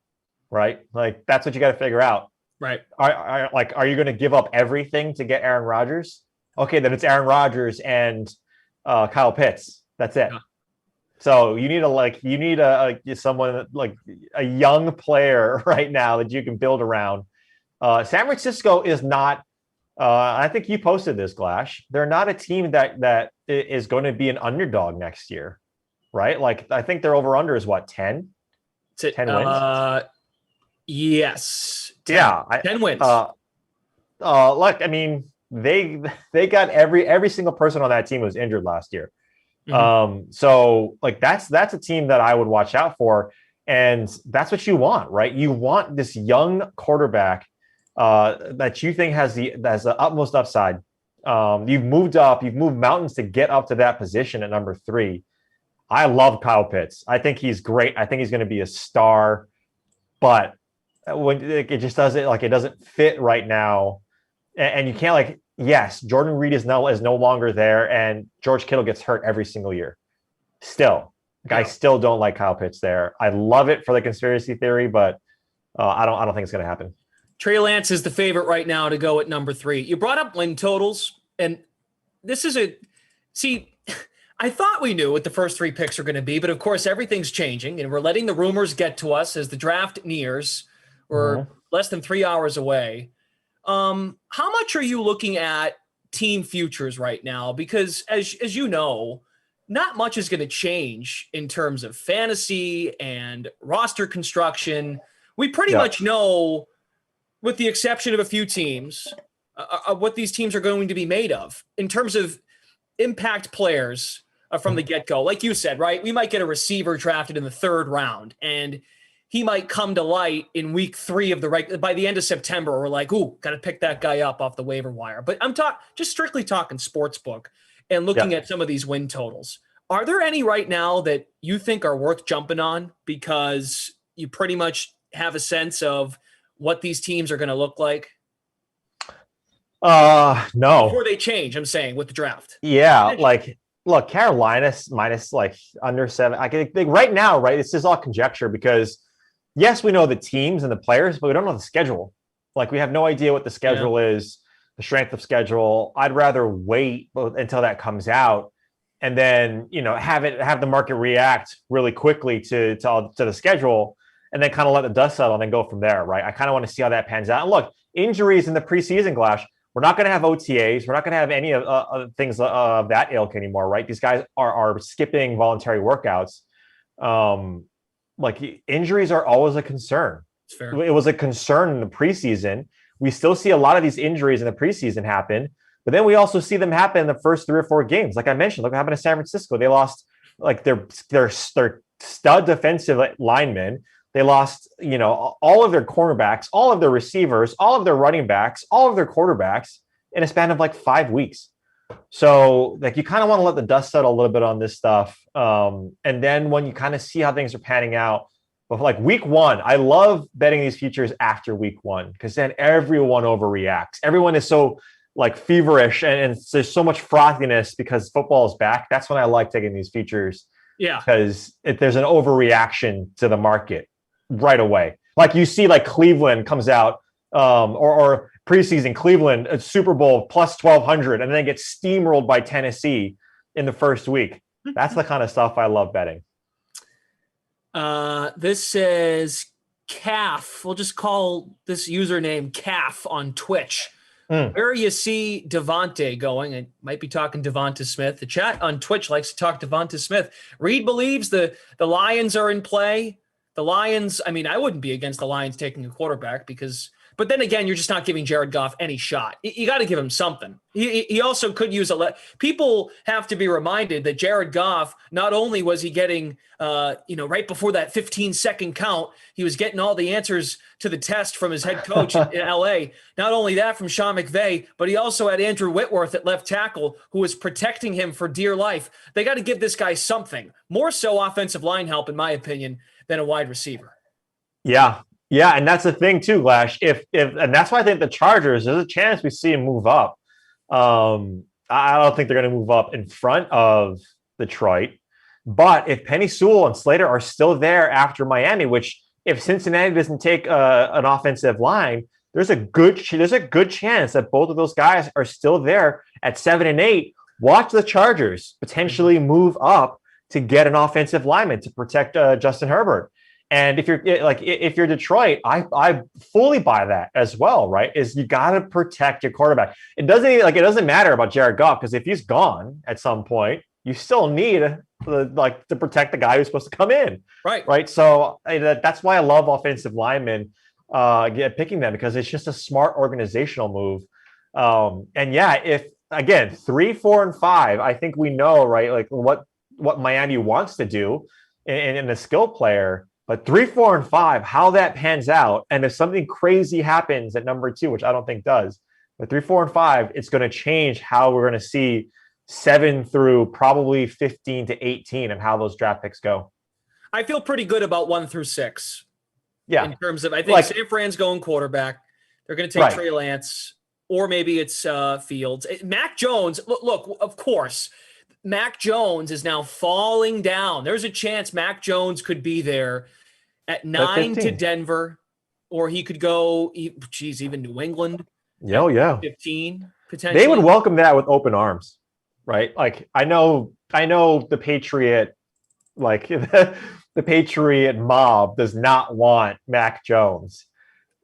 H: right? Like that's what you got to figure out,
N: right?
H: Are you going to give up everything to get Aaron Rodgers? Okay, then it's Aaron Rodgers and Kyle Pitts. That's it. Yeah. So you need someone like a young player right now that you can build around. San Francisco is not. I think you posted this, Glash. They're not a team that is going to be an underdog next year, right? Like I think their over under is what 10. 10 wins.
N: Yes. 10.
H: Yeah.
N: 10 wins.
H: Look, I mean, they got every single person on that team was injured last year. Mm-hmm. So like that's a team that I would watch out for, and that's what you want, right? You want this young quarterback that you think has the utmost upside. You've moved mountains to get up to that position at number 3. I love Kyle Pitts. I think he's great. I think he's going to be a star, but when it just doesn't fit right now, and you can't yes, Jordan Reed is no longer there, and George Kittle gets hurt every single year. Still, I still don't like Kyle Pitts there. I love it for the conspiracy theory, but I don't think it's going to happen.
N: Trey Lance is the favorite right now to go at number 3. You brought up win totals, and this is I thought we knew what the first 3 picks are going to be, but of course everything's changing, and we're letting the rumors get to us as the draft nears. We're less than 3 hours away. How much are you looking at team futures right now? Because as you know, not much is going to change in terms of fantasy and roster construction. We pretty much know, with the exception of a few teams, what these teams are going to be made of in terms of impact players from the get-go. Like you said, right? We might get a receiver drafted in the 3rd round, and he might come to light in week 3 of by the end of September. We're like, ooh, got to pick that guy up off the waiver wire. But I'm just strictly talking sportsbook and looking at some of these win totals. Are there any right now that you think are worth jumping on because you pretty much have a sense of what these teams are going to look like?
H: No.
N: Before they change, I'm saying, with the draft.
H: Yeah, like, look, Carolina minus like under 7. I think right now, right, this is all conjecture because, yes, we know the teams and the players, but we don't know the schedule. Like, we have no idea what the schedule is, the strength of schedule. I'd rather wait until that comes out and then, have the market react really quickly to the schedule and then kind of let the dust settle and then go from there, right? I kind of want to see how that pans out. And look, injuries in the preseason, Glash, we're not going to have OTAs. We're not going to have any of things of that ilk anymore, right? These guys are skipping voluntary workouts. Like, injuries are always a concern.
N: It's fair.
H: It was a concern in the preseason. We still see a lot of these injuries in the preseason happen, but then we also see them happen in the first 3 or 4 games. Like I mentioned, look what happened to San Francisco. They lost like their stud defensive linemen. They lost, all of their cornerbacks, all of their receivers, all of their running backs, all of their quarterbacks in a span of like 5 weeks. So like you kind of want to let the dust settle a little bit on this stuff. And then when you kind of see how things are panning out, but like week 1, I love betting these futures after week 1 because then everyone overreacts. Everyone is so like feverish and there's so much frothiness because football is back. That's when I like taking these futures.
N: Yeah.
H: Because there's an overreaction to the market right away. Like you see like Cleveland comes out or preseason Cleveland, a Super Bowl plus 1,200 and then gets steamrolled by Tennessee in the first week. That's the kind of stuff I love betting.
N: This says Calf. We'll just call this username Calf on Twitch. Where you see Devontae going, I might be talking Devonta Smith. The chat on Twitch likes to talk Devonta Smith. Reed believes the Lions are in play. The Lions, I mean, I wouldn't be against the Lions taking a quarterback but then again, you're just not giving Jared Goff any shot. You got to give him something. He also could use people have to be reminded that Jared Goff, not only was he getting, right before that 15-second count, he was getting all the answers to the test from his head coach in LA. Not only that from Sean McVay, but he also had Andrew Whitworth at left tackle who was protecting him for dear life. They got to give this guy something, more so offensive line help, in my opinion, than a wide receiver.
H: Yeah. Yeah, and that's the thing too, Glash. If and that's why I think the Chargers, there's a chance we see him move up. I don't think they're going to move up in front of Detroit. But if Penny Sewell and Slater are still there after Miami, which if Cincinnati doesn't take an offensive line, there's a good chance that both of those guys are still there at 7 and 8. Watch the Chargers potentially move up to get an offensive lineman to protect Justin Herbert. And if you're Detroit, I fully buy that as well, right? Is you got to protect your quarterback. It doesn't matter about Jared Goff because if he's gone at some point, you still need to protect the guy who's supposed to come in, right? So that's why I love offensive linemen picking them because it's just a smart organizational move. And yeah, if again 3, 4, and 5, I think we know right like what Miami wants to do in a skill player. But 3, 4, and 5, how that pans out, and if something crazy happens at number 2, which I don't think does, but 3, 4, and 5, it's going to change how we're going to see 7 through probably 15 to 18 and how those draft picks go.
N: I feel pretty good about 1 through 6.
H: Yeah.
N: In terms of, I think San Fran's going quarterback. They're going to take Trey Lance, or maybe it's Fields. Mac Jones, look, of course, Mac Jones is now falling down. There's a chance Mac Jones could be there at 9 to Denver, or he could go, even New England.
H: Yeah.
N: 15 potentially.
H: They would welcome that with open arms, right? Like I know the Patriot, like the Patriot mob does not want Mac Jones,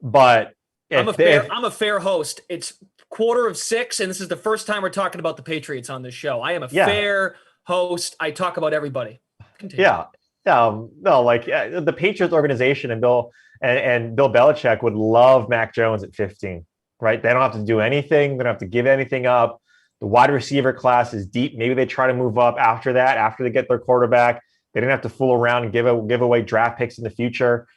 H: but
N: I'm a fair host. It's 5:45, and this is the first time we're talking about the Patriots on this show. I am a fair host. I talk about everybody. Continue.
H: Yeah. No, like the Patriots organization and Bill Belichick would love Mac Jones at 15, right? They don't have to do anything. They don't have to give anything up. The wide receiver class is deep. Maybe they try to move up after that, after they get their quarterback. They didn't have to fool around and give away draft picks in the future.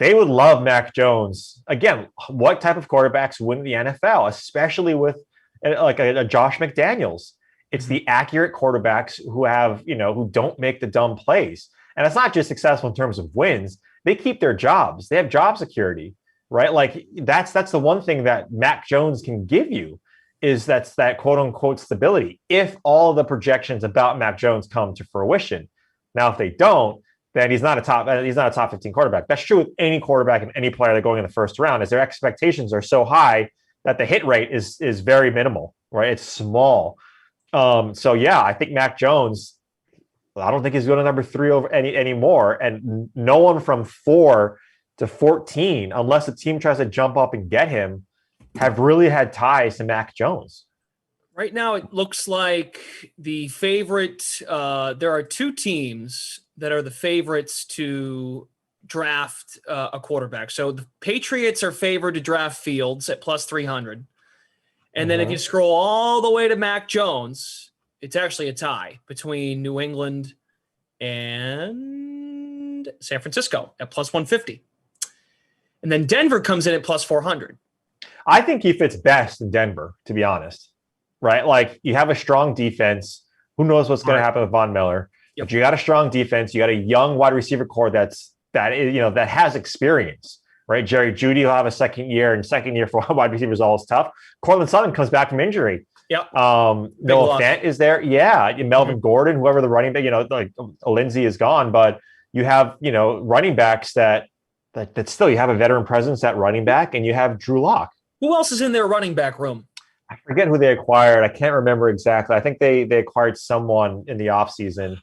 H: they would love Mac Jones. Again, what type of quarterbacks win the NFL, especially with like a Josh McDaniels? It's the accurate quarterbacks who have, who don't make the dumb plays. And it's not just successful in terms of wins. They keep their jobs. They have job security, right? Like that's the one thing that Mac Jones can give you is that's that quote unquote stability. If all the projections about Mac Jones come to fruition. Now, if they don't, then he's not a top 15 quarterback. That's true with any quarterback and any player that going in the first round, is their expectations are so high that the hit rate is very minimal, right? It's small. So yeah, I think Mac Jones, I don't think he's going to number 3 over anymore. And no one from 4 to 14, unless a team tries to jump up and get him, have really had ties to Mac Jones.
N: Right now, it looks like the favorite, there are 2 teams that are the favorites to draft a quarterback. So the Patriots are favored to draft Fields at plus 300. And then if you scroll all the way to Mac Jones, it's actually a tie between New England and San Francisco at plus 150. And then Denver comes in at plus 400.
H: I think he fits best in Denver, to be honest. Right? Like you have a strong defense. Who knows what's going to happen with Von Miller? Yep. But you got a strong defense. You got a young wide receiver core that has experience, right? Jerry Jeudy will have a second year, and second year for wide receivers is always tough. Cortland Sutton comes back from injury.
N: Yep.
H: Noah Fant is there. Yeah. Melvin Gordon, whoever the running back, like Lindsey is gone, but you have, running backs that still you have a veteran presence at running back, and you have Drew Lock.
N: Who else is in their running back room?
H: I forget who they acquired. I can't remember exactly. I think they acquired someone in the offseason.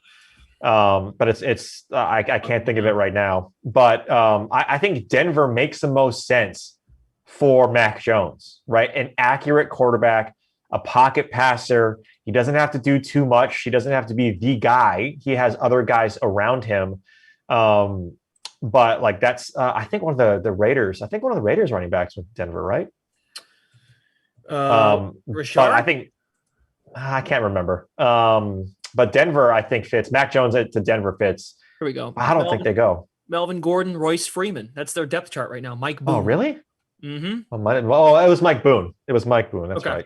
H: But I can't think of it right now. But I think Denver makes the most sense for Mac Jones, right? An accurate quarterback, a pocket passer. He doesn't have to do too much. He doesn't have to be the guy. He has other guys around him. But like that's I think one of the Raiders. I think one of the Raiders running backs with Denver, right?
N: Rashard?
H: But I think I can't remember. But Denver, I think fits. Mac Jones to Denver fits.
N: Here we go.
H: I don't think they go.
N: Melvin Gordon, Royce Freeman. That's their depth chart right now. Mike Boone.
H: Oh, really?
N: Mm-hmm.
H: Well, it was Mike Boone. That's okay. Right.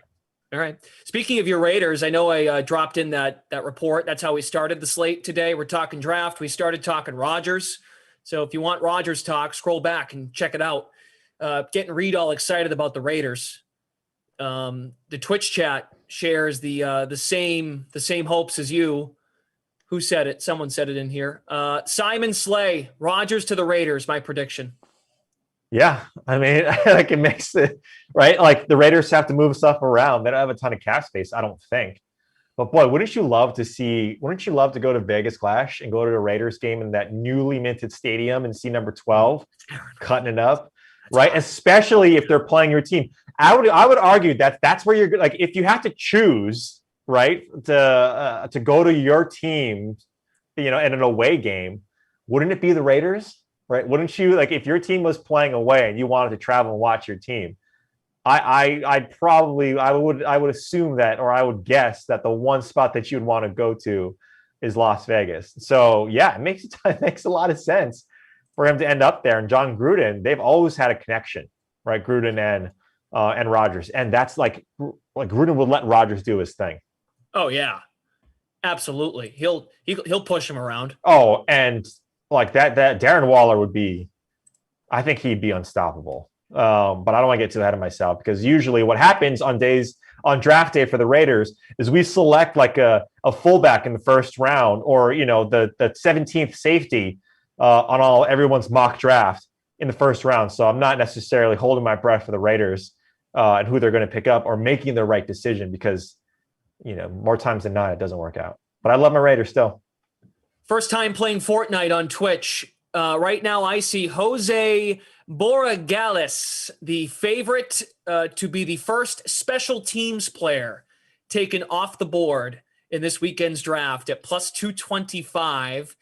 N: All right. Speaking of your Raiders, I know I dropped in that report. That's how we started the slate today. We're talking draft. We started talking Rodgers. So if you want Rodgers talk, scroll back and check it out. Getting Reed all excited about the Raiders. The Twitch chat shares the same hopes as you. Who said it? Someone said it in here. Simon Slay, Rodgers to the Raiders, my prediction.
H: Yeah, I mean, like it makes it right. Like the Raiders have to move stuff around. They don't have a ton of cap space, I don't think. But boy, wouldn't you love to go to Vegas Clash and go to a Raiders game in that newly minted stadium and see number 12 cutting it up, right? Especially if they're playing your team. I would argue that's where you're like, if you have to choose, right, to go to your team, in an away game, wouldn't it be the Raiders, right? Wouldn't you, like, if your team was playing away and you wanted to travel and watch your team? I would assume that, or I would guess that the one spot that you'd want to go to is Las Vegas. So yeah, it makes a lot of sense for him to end up there. And John Gruden, they've always had a connection, right? Gruden and Rodgers, and that's like Gruden would let Rodgers do his thing.
N: Oh yeah, absolutely. He'll push him around.
H: Oh, and like that Darren Waller would be, I think he'd be unstoppable. But I don't want to get too ahead of myself, because usually what happens on draft day for the Raiders is we select like a fullback in the first round, or the 17th safety on everyone's mock draft in the first round. So I'm not necessarily holding my breath for the Raiders and who they're going to pick up or making the right decision, because more times than not it doesn't work out. But I love my Raiders still.
N: First time playing Fortnite on Twitch. Right now I see Jose Borregales, the favorite to be the first special teams player taken off the board in this weekend's draft at plus 225.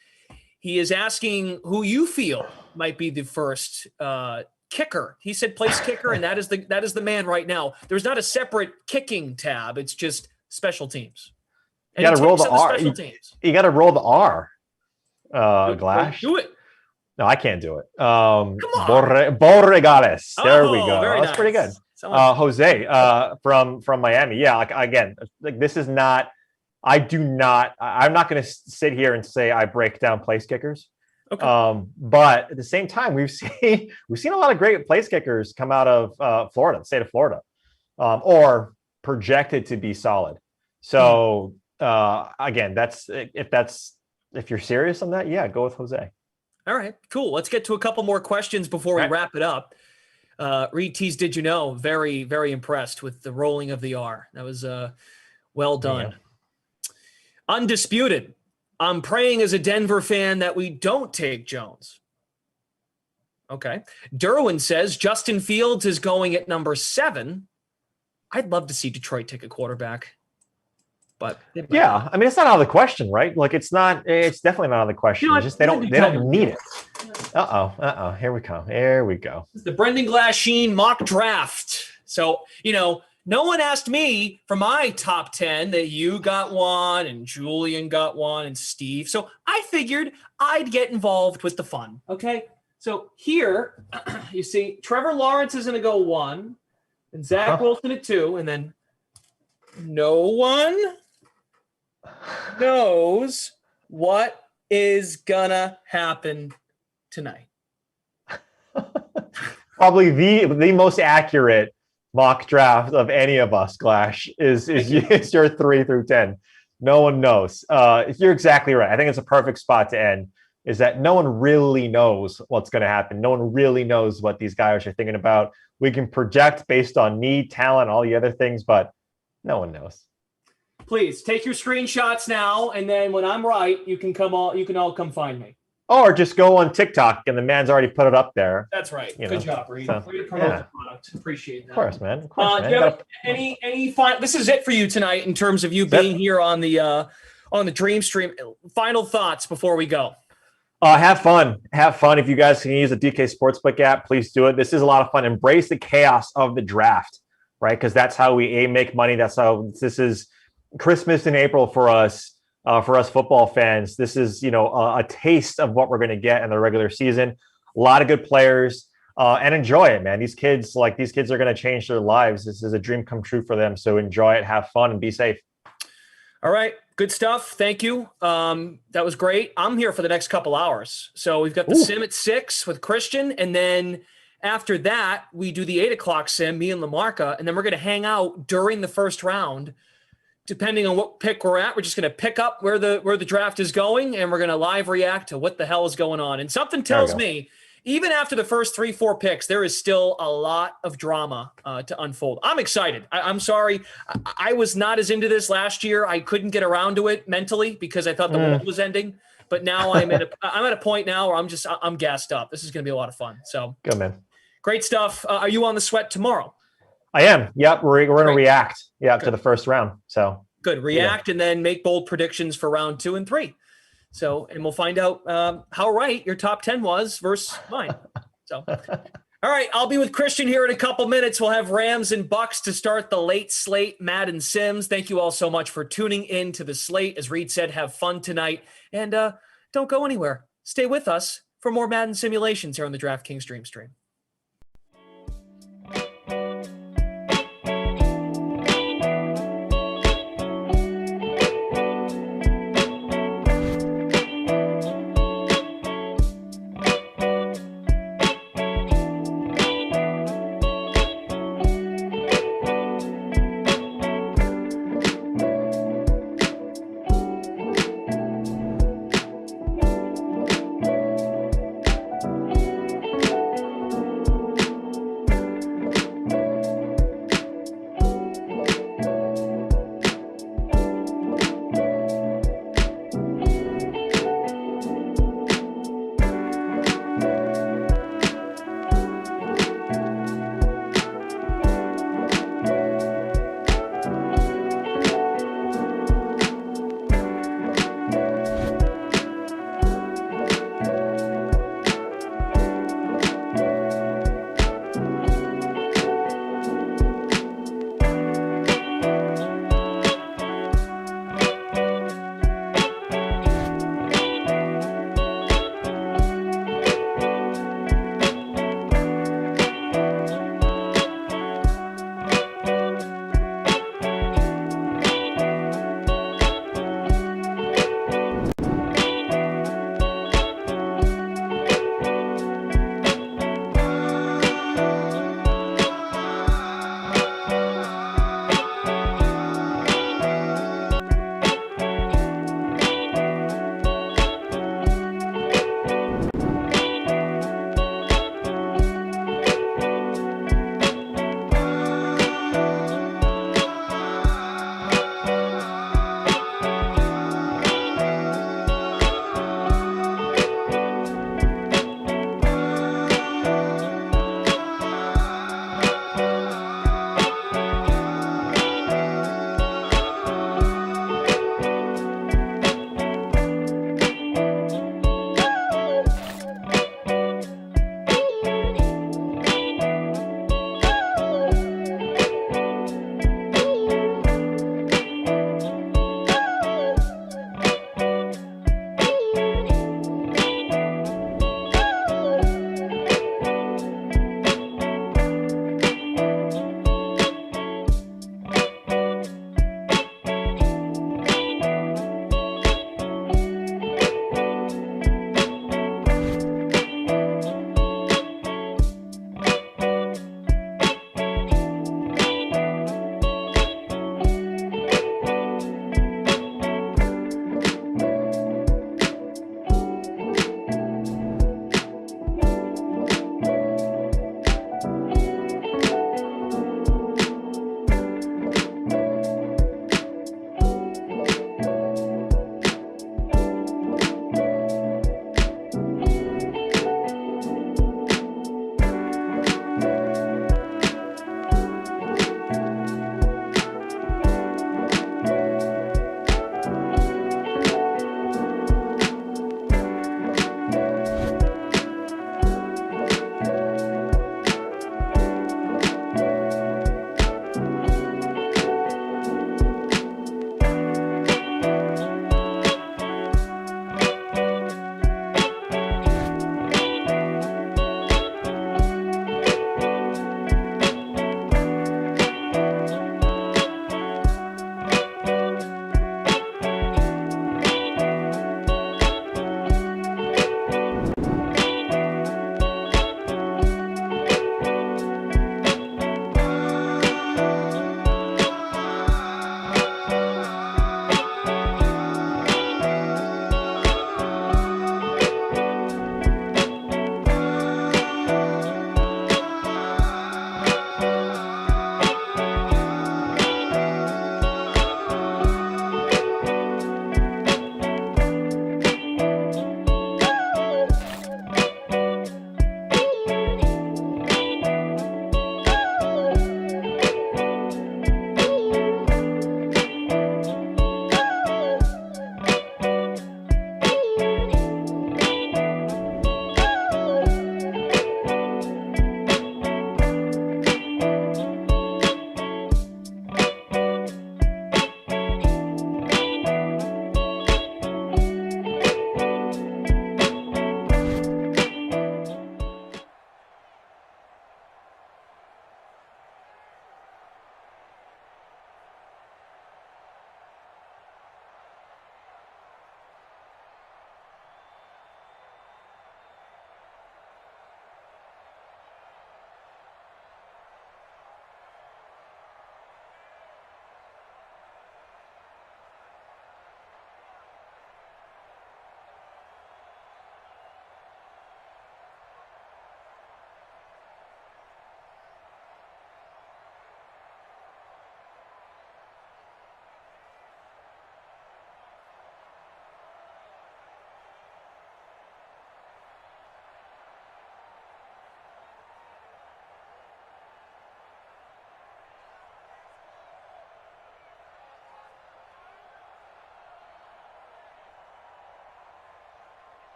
N: He is asking who you feel might be the first kicker. He said place kicker, and that is the man right now. There's not a separate kicking tab. It's just special teams.
H: And you got to roll the R. You got to roll the R. Glash.
N: Do it.
H: No, I can't do it.
N: on.
H: Borregales. There we
N: Oh,
H: go.
N: very
H: That's pretty good.
N: nice. Someone-
H: Jose from Miami. Yeah, like again, like this is not. I'm not going to sit here and say I break down place kickers.
N: Okay.
H: But at the same time, we've seen a lot of great place kickers come out of Florida, the state of Florida, or projected to be solid. So again, if you're serious on that, yeah, go with Jose.
N: All right, cool. Let's get to a couple more questions before we wrap it up. Reed Tees, did you know? Very, very impressed with the rolling of the R. That was well done.
H: Yeah.
N: Undisputed. I'm praying as a Denver fan that we don't take Jones. Okay. Derwin says Justin Fields is going at number 7. I'd love to see Detroit take a quarterback. But
H: yeah, I mean, it's not out of the question, right? Like it's definitely not out of the question.
N: You know,
H: It's just they don't need it. Here we go.
N: It's the Brendan Glasheen mock draft. So, no one asked me for my top 10 that you got one and Julian got one and Steve. So I figured I'd get involved with the fun. Okay. So here you see Trevor Lawrence is going to go 1 and Zach Wilson at 2. And then no one knows what is gonna happen tonight.
H: Probably the most accurate mock draft of any of us, Glash, is your 3 through 10. No one knows. You're exactly right. I think it's a perfect spot to end, is that no one really knows what's going to happen. No one really knows what these guys are thinking about. We can project based on need, talent, all the other things, but no one knows.
N: Please take your screenshots now, and then when I'm right, you can all come find me.
H: Or just go on TikTok, and the man's already put it up there.
N: That's right. Good job, Reed.
H: So,
N: Way to promote the product. Appreciate that.
H: Of course, man.
N: Do you have any final? This is it for you tonight in terms of you being here on the Dream Stream. Final thoughts before we go.
H: Have fun. Have fun. If you guys can use the DK Sportsbook app, please do it. This is a lot of fun. Embrace the chaos of the draft, right? Because that's how we make money. That's how this is Christmas in April for us football fans. This is, a taste of what we're going to get in the regular season. A lot of good players, and enjoy it, man. These kids are going to change their lives. This is a dream come true for them. So enjoy it, have fun, and be safe.
N: All right. Good stuff. Thank you. That was great. I'm here for the next couple hours. So we've got the sim at 6 with Christian. And then after that, we do the 8 o'clock sim, me and LaMarca. And then we're going to hang out during the first round. Depending on what pick we're at, we're just going to pick up where the draft is going, and we're going to live react to what the hell is going on. And something tells me, even after the first 3-4 picks, there is still a lot of drama to unfold. I'm excited. I'm sorry. I was not as into this last year. I couldn't get around to it mentally because I thought the world was ending. But now I'm at a point now where I'm gassed up. This is going to be a lot of fun. So
H: good, man.
N: Great stuff. Are you on the sweat tomorrow?
H: I am. Yep. We're going to react. Yeah, to the first round. So
N: good. React and then make bold predictions for round 2 and 3. So, and we'll find out how right your top 10 was versus mine. So, all right. I'll be with Christian here in a couple minutes. We'll have Rams and Bucks to start the late slate, Madden Sims. Thank you all so much for tuning in to the slate. As Reed said, have fun tonight and don't go anywhere. Stay with us for more Madden simulations here on the DraftKings Dream Stream.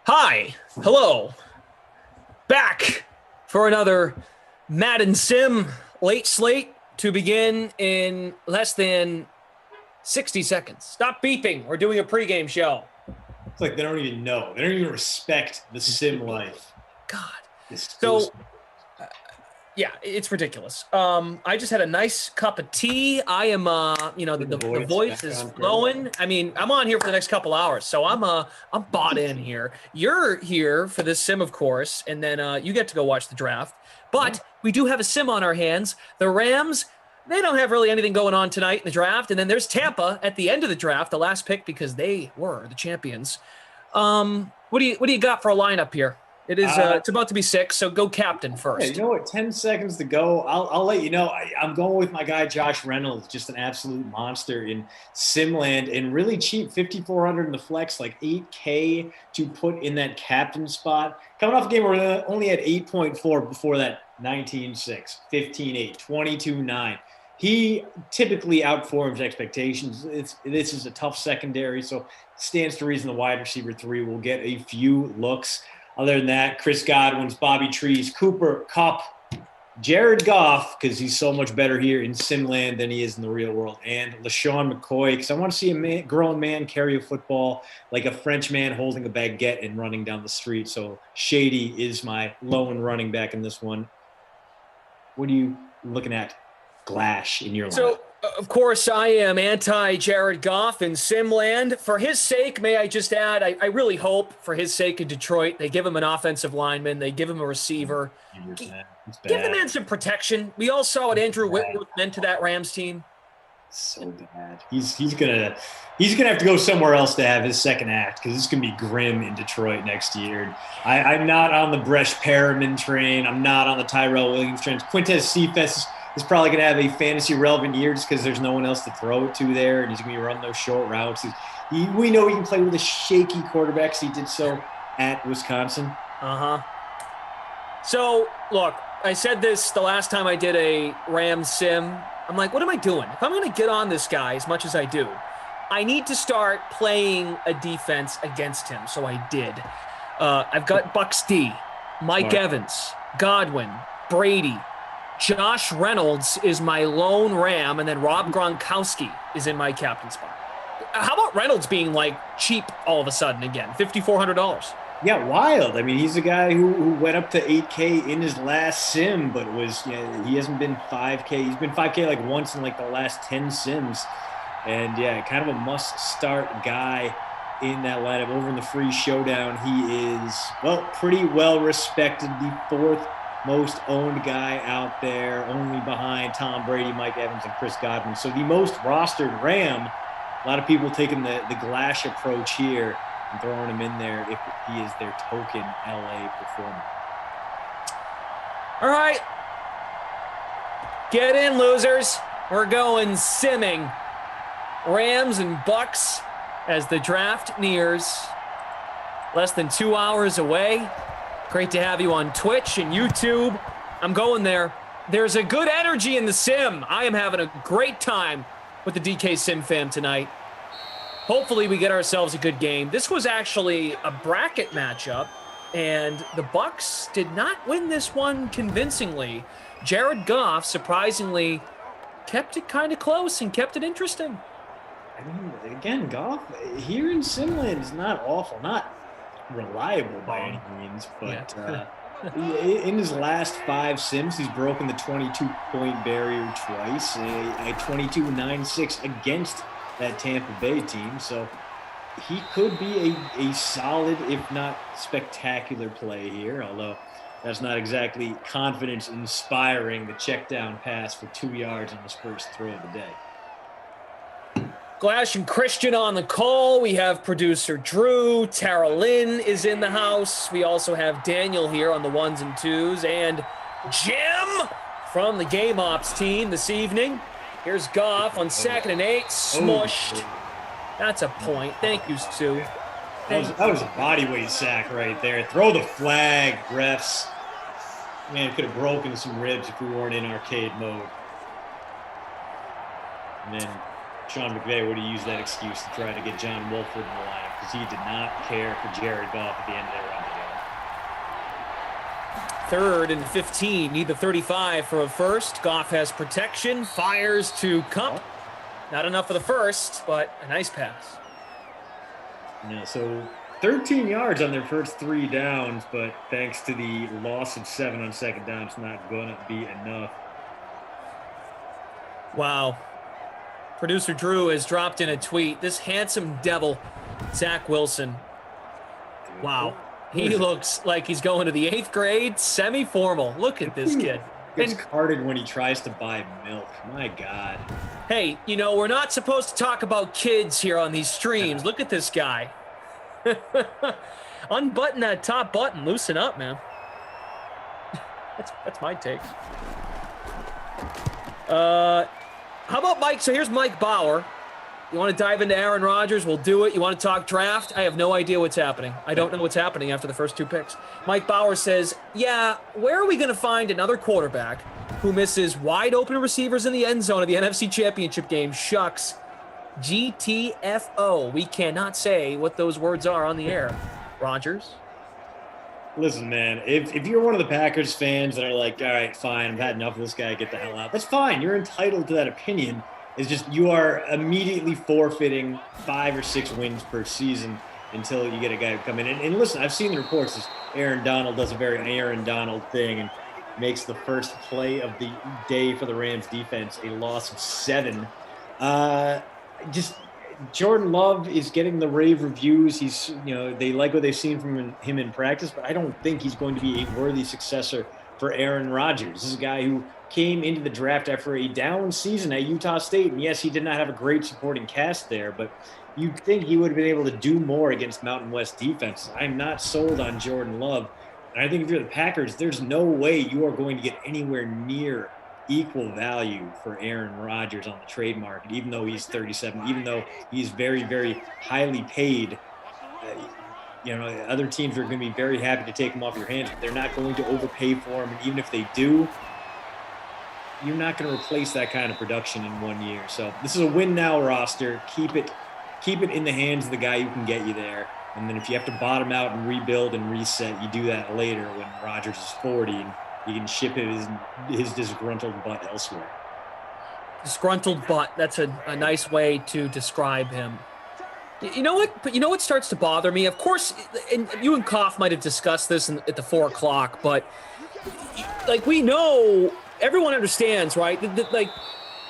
N: Hi, hello, back for another Madden Sim late slate to begin in less than 60 seconds. Stop beeping. We're doing a pregame show.
M: It's like they don't even know. They don't even respect the sim life.
N: God.
M: So,
N: yeah, it's ridiculous. I just had a nice cup of tea. I am, the voice is flowing. I mean, I'm on here for the next couple hours, so I'm bought in here. You're here for this sim, of course, and then you get to go watch the draft. But we do have a sim on our hands. The Rams, they don't have really anything going on tonight in the draft, and then there's Tampa at the end of the draft, the last pick because they were the champions. What do you got for a lineup here? It is it's about to be 6, so go captain first.
M: Yeah, you know what? 10 seconds to go. I'll let you know. I'm going with my guy Josh Reynolds, just an absolute monster in Simland and really cheap, 5,400 in the flex, like 8K to put in that captain spot. Coming off a game where we only had 8.4 before that, 19-6, 15-8, 22-9. He typically outperforms expectations. This is a tough secondary, so stands to reason the wide receiver 3 will get a few looks. Other than that, Chris Godwin's, Bobby Trees, Cooper, Kupp, Jared Goff, because he's so much better here in Simland than he is in the real world, and LaShawn McCoy, because I want to see a grown man carry a football like a French man holding a baguette and running down the street. So Shady is my lone running back in this one. What are you looking at, Glash, in your lineup?
N: So, of course, I am anti-Jared Goff in Simland. For his sake, may I just add, I really hope for his sake in Detroit, they give him an offensive lineman, they give him a receiver. Give the man some protection. We all saw what Andrew Whitworth meant to that Rams team.
M: So bad. He's gonna have to go somewhere else to have his second act, because it's gonna be grim in Detroit next year. I'm not on the Bresh Perriman train. I'm not on the Tyrell Williams train. Quintez Cephas is probably going to have a fantasy relevant year just because there's no one else to throw it to there, and he's going to be running those short routes. We know he can play with a shaky quarterback, so he did so at Wisconsin.
N: So, look, I said this the last time I did a Rams sim. I'm like, what am I doing? If I'm going to get on this guy as much as I do, I need to start playing a defense against him. So I did. I've got Bucks D, Mike Evans, Godwin, Brady, Josh Reynolds is my lone Ram, and then Rob Gronkowski is in my captain spot. How about Reynolds being like cheap all of a sudden again, $5,400?
M: Yeah, wild. I mean, he's a guy who went up to 8K in his last sim, but he hasn't been 5K. He's been 5K like once in like the last 10 sims. And yeah, kind of a must-start guy in that lineup. Over in the free showdown, he is, pretty well respected, the 4th most owned guy out there, only behind Tom Brady, Mike Evans, and Chris Godwin. So the most rostered Ram. A lot of people taking the Glash approach here and throwing him in there if he is their token LA performer.
N: All right. Get in, losers. We're going simming. Rams and Bucks as the draft nears. Less than 2 hours away. Great to have you on Twitch and YouTube. I'm going there. There's a good energy in the sim. I am having a great time with the DK Sim fam tonight. Hopefully we get ourselves a good game. This was actually a bracket matchup, and the Bucks did not win this one convincingly. Jared Goff, surprisingly, kept it kind of close and kept it interesting.
M: I mean, again, Goff here in Simland is not awful, not reliable by any means, but in his last 5 sims, he's broken the 22-point barrier twice, a 22-9-6 against that Tampa Bay team. So he could be a solid, if not spectacular play here, although that's not exactly confidence-inspiring, the check down pass for 2 yards on his first throw of the day.
N: Glash and Christian on the call. We have producer Drew. Tara Lynn is in the house. We also have Daniel here on the 1s and 2s. And Jim from the Game Ops team this evening. Here's Goff on 2nd and 8. Smushed. That's a point. Thank you, Stu.
M: That was a bodyweight sack right there. Throw the flag, refs. Man, could have broken some ribs if we weren't in arcade mode. And then Sean McVay would have used that excuse to try to get John Wolford in the lineup. because he did not care for Jared Goff at the end of their run together.
N: Third and 15, need the 35 for a first. Goff has protection, fires to Kupp. Not enough for the first, but a nice pass.
M: So 13 yards on their first 3 downs, but thanks to the loss of 7 on second down, it's not going to be enough.
N: Wow. Producer Drew has dropped in a tweet. This handsome devil, Zach Wilson. Wow. He looks like he's going to the 8th grade, semi-formal. Look at this kid.
M: Gets carded when he tries to buy milk. My God.
N: Hey, we're not supposed to talk about kids here on these streams. Look at this guy. Unbutton that top button. Loosen up, man. That's my take. How about Mike? So here's Mike Bauer. You want to dive into Aaron Rodgers? We'll do it. You want to talk draft? I have no idea what's happening. I don't know what's happening after the first 2 picks. Mike Bauer says, yeah, where are we going to find another quarterback who misses wide open receivers in the end zone of the NFC Championship game? Shucks. GTFO. We cannot say what those words are on the air. Rodgers?
M: Listen, man, if you're one of the Packers fans that are like, all right, fine, I've had enough of this guy, get the hell out, that's fine. You're entitled to that opinion. It's just you are immediately forfeiting 5 or 6 wins per season until you get a guy to come in. And listen, I've seen the reports that Aaron Donald does a very Aaron Donald thing and makes the first play of the day for the Rams defense a loss of 7. Just Jordan Love is getting the rave reviews. He's, they like what they've seen from him in practice, but I don't think he's going to be a worthy successor for Aaron Rodgers. This is a guy who came into the draft after a down season at Utah State. And yes, he did not have a great supporting cast there, but you'd think he would have been able to do more against Mountain West defense. I'm not sold on Jordan Love. And I think if you're the Packers, there's no way you are going to get anywhere near equal value for Aaron Rodgers on the trade market, even though he's 37, even though he's very, very highly paid. Other teams are going to be very happy to take him off your hands, but they're not going to overpay for him. And even if they do, you're not going to replace that kind of production in 1 year. So this is a win now roster. Keep it in the hands of the guy who can get you there. And then if you have to bottom out and rebuild and reset, you do that later when Rodgers is 40 and you can ship his disgruntled butt elsewhere.
N: Disgruntled butt. That's a nice way to describe him. You know what? But you know what starts to bother me? Of course, and you and Koff might have discussed this at the 4 o'clock, but we know, everyone understands, right? Like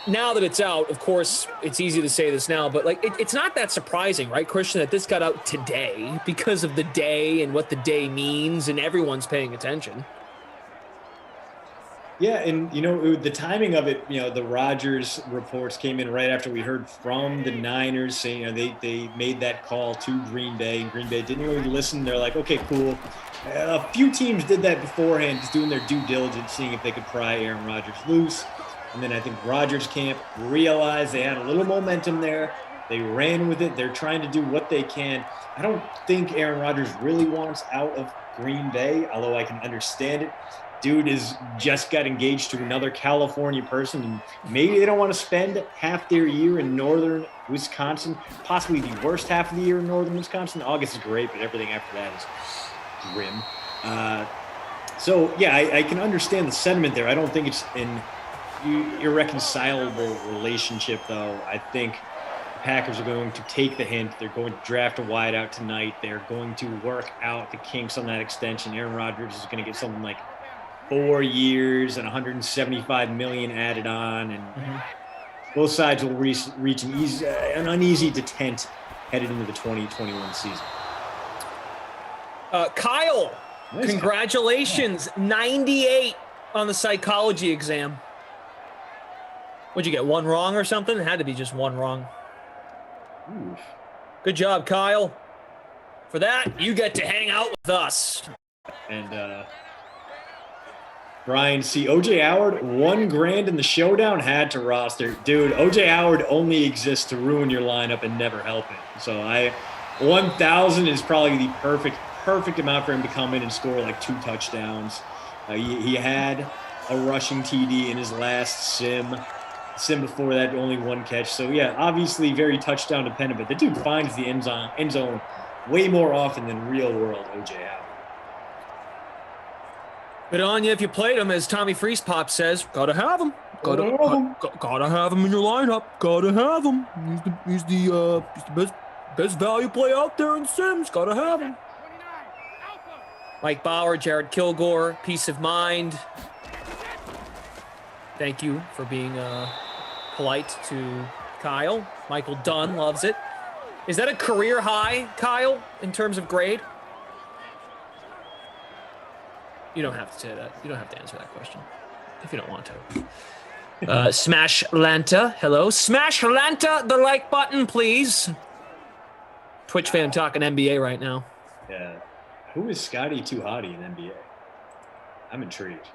N: now that it's out, of course, it's easy to say this now, but it's not that surprising, right, Christian, that this got out today because of the day and what the day means, and everyone's paying attention.
M: Yeah, and the timing of it, the Rodgers reports came in right after we heard from the Niners saying they made that call to Green Bay, and Green Bay didn't really listen. They're like, okay, cool. A few teams did that beforehand, just doing their due diligence, seeing if they could pry Aaron Rodgers loose. And then I think Rodgers camp realized they had a little momentum there. They ran with it. They're trying to do what they can. I don't think Aaron Rodgers really wants out of Green Bay, although I can understand it. Dude is just got engaged to another California person, and maybe they don't want to spend half their year in northern Wisconsin, possibly the worst half of the year in northern Wisconsin. August is great, but everything after that is grim. So, yeah, I can understand the sentiment there. I don't think it's an irreconcilable relationship, though. I think the Packers are going to take the hint. They're going to draft a wideout tonight. They're going to work out the kinks on that extension. Aaron Rodgers is going to get something like 4 years and $175 million added on, and both sides will reach an uneasy detent headed into the 2021 season.
N: Kyle, nice. Congratulations, 98 on the psychology exam. What'd you get, 1 wrong or something? It had to be just 1 wrong.
M: Oof.
N: Good job, Kyle. For that, you get to hang out with us.
M: And Brian, see, OJ Howard, $1,000 in the showdown, had to roster. Dude, OJ Howard only exists to ruin your lineup and never help it. So 1,000 is probably the perfect amount for him to come in and score like 2 touchdowns. He had a rushing TD in his last sim. Sim before that, only one catch. So yeah, obviously very touchdown dependent, but the dude finds the end zone way more often than real world OJ Howard.
N: But on you if you played him, as Tommy Freeze Pop says, gotta have him. Gotta have him in your lineup. Gotta have him. He's the best value play out there in Sims. Gotta have him. Mike Bauer, Jared Kilgore, peace of mind. Thank you for being polite to Kyle. Michael Dunn loves it. Is that a career high, Kyle, in terms of grade? You don't have to say that. You don't have to answer that question if you don't want to. Smash Lanta, hello. Smash Lanta, the like button, please. Twitch fan talking NBA right now.
M: Yeah. Who is Scotty Too Hottie in NBA? I'm intrigued.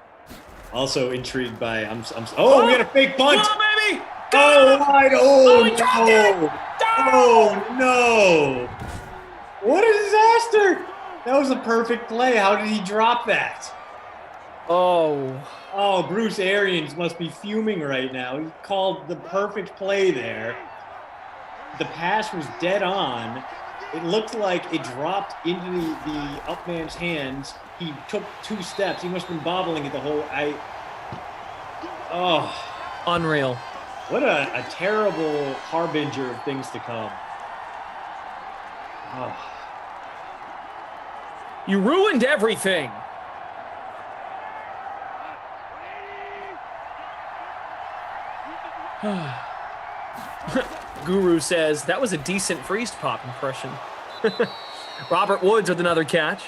M: Also intrigued by we got a fake punt.
N: Go, baby!
M: Oh, wide. Oh,
N: he dropped it!
M: Oh, no. What a disaster. That was a perfect play. How did he drop that? Oh, Bruce Arians must be fuming right now. He called the perfect play there. The pass was dead on. It looked like it dropped into the up man's hands. He took 2 steps. He must have been bobbling it the whole.
N: Unreal.
M: What a terrible harbinger of things to come. Oh.
N: You ruined everything. Guru says, that was a decent Freeze Pop impression. Robert Woods with another catch.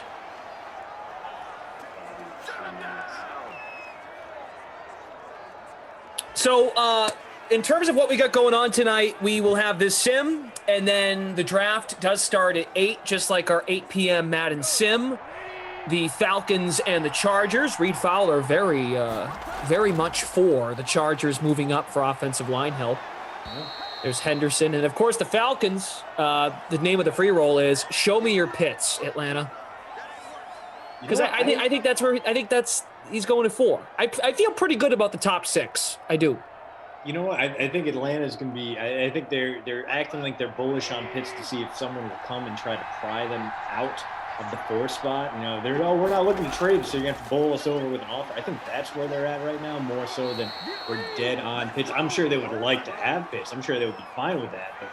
N: So, in terms of what we got going on tonight, we will have this sim, and then the draft does start at 8, just like our 8 p.m. Madden sim. The Falcons and the Chargers. Reed Fowler very much for the Chargers moving up for offensive line help. There's Henderson, and of course the Falcons. The name of the free roll is "Show Me Your Pits, Atlanta." Because I think that's he's going to 4. I feel pretty good about the top 6. I do.
M: You know what? I think Atlanta's going to be. I think they're acting like they're bullish on Pitts to see if someone will come and try to pry them out of the 4 spot. You know, we're not looking to trade, so you're going to have to bowl us over with an offer. I think that's where they're at right now, more so than we're dead on Pitts. I'm sure they would like to have Pitts. I'm sure they would be fine with that. But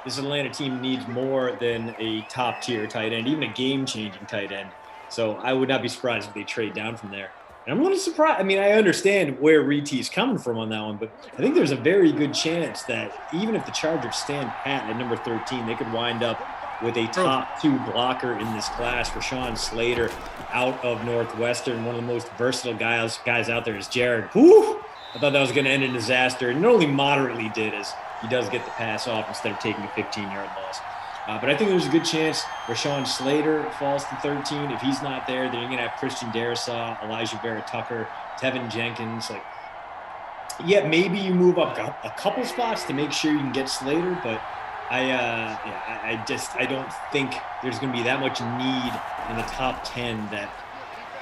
M: this Atlanta team needs more than a top-tier tight end, even a game-changing tight end. So I would not be surprised if they trade down from there. And I'm a little surprised. I mean, I understand where Reete's coming from on that one, but I think there's a very good chance that even if the Chargers stand pat at number 13, they could wind up with a top 2 blocker in this class. Rashawn Slater out of Northwestern, one of the most versatile guys out there is Jared. Whew! I thought that was going to end in disaster, and it only moderately did, as he does get the pass off instead of taking a 15-yard loss. But I think there's a good chance Rashawn Slater falls to 13. If he's not there, then you're going to have Christian Darrisaw, Elijah Vera-Tucker, Tevin Jenkins. Maybe you move up a couple spots to make sure you can get Slater, but I don't think there's going to be that much need in the top 10 that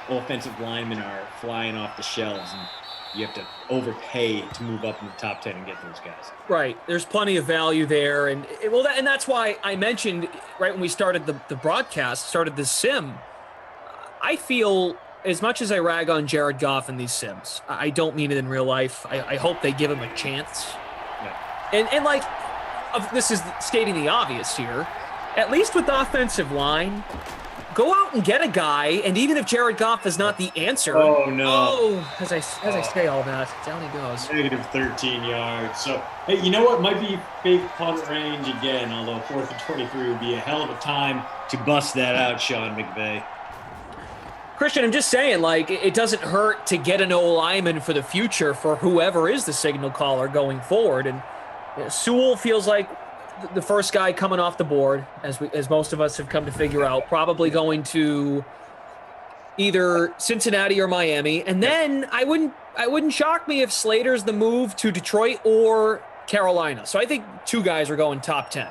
M: offensive linemen are flying off the shelves and you have to overpay to move up in the top 10 and get those guys.
N: Right. There's plenty of value there. And that's why I mentioned right when we started the broadcast, started the sim, I feel as much as I rag on Jared Goff in these sims, I don't mean it in real life. I hope they give him a chance. Yeah. And this is stating the obvious here, at least with the offensive line, go out and get a guy, and even if Jared Goff is not the answer, as I say all that, down he goes.
M: Negative 13 yards. So, hey, you know what? Might be fake punt range again, although 4th and 23 would be a hell of a time to bust that out, Sean McVay.
N: Christian, I'm just saying, it doesn't hurt to get an O-lineman for the future for whoever is the signal caller going forward, and Sewell feels like the first guy coming off the board, as most of us have come to figure out, probably going to either Cincinnati or Miami. And then I wouldn't shock me if Slater's the move to Detroit or Carolina. So I think 2 guys are going top 10.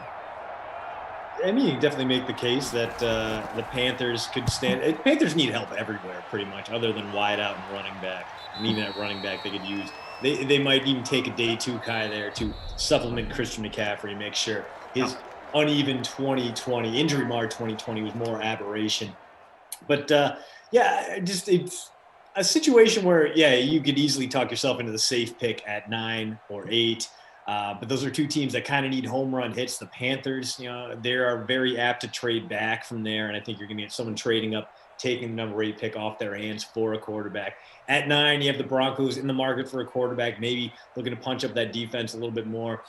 M: I mean, you can definitely make the case that the Panthers could stand. Panthers need help everywhere, pretty much, other than wide out and running back. And even at running back, they could use they might even take a day 2 guy there to supplement Christian McCaffrey and make sure his uneven 2020 injury marred 2020 was more aberration. But it's a situation where you could easily talk yourself into the safe pick at 9 or 8. But those are two teams that kind of need home run hits. The Panthers, they are very apt to trade back from there, and I think you're going to get someone trading up, taking the number 8 pick off their hands for a quarterback. At 9, you have the Broncos in the market for a quarterback, maybe looking to punch up that defense a little bit more.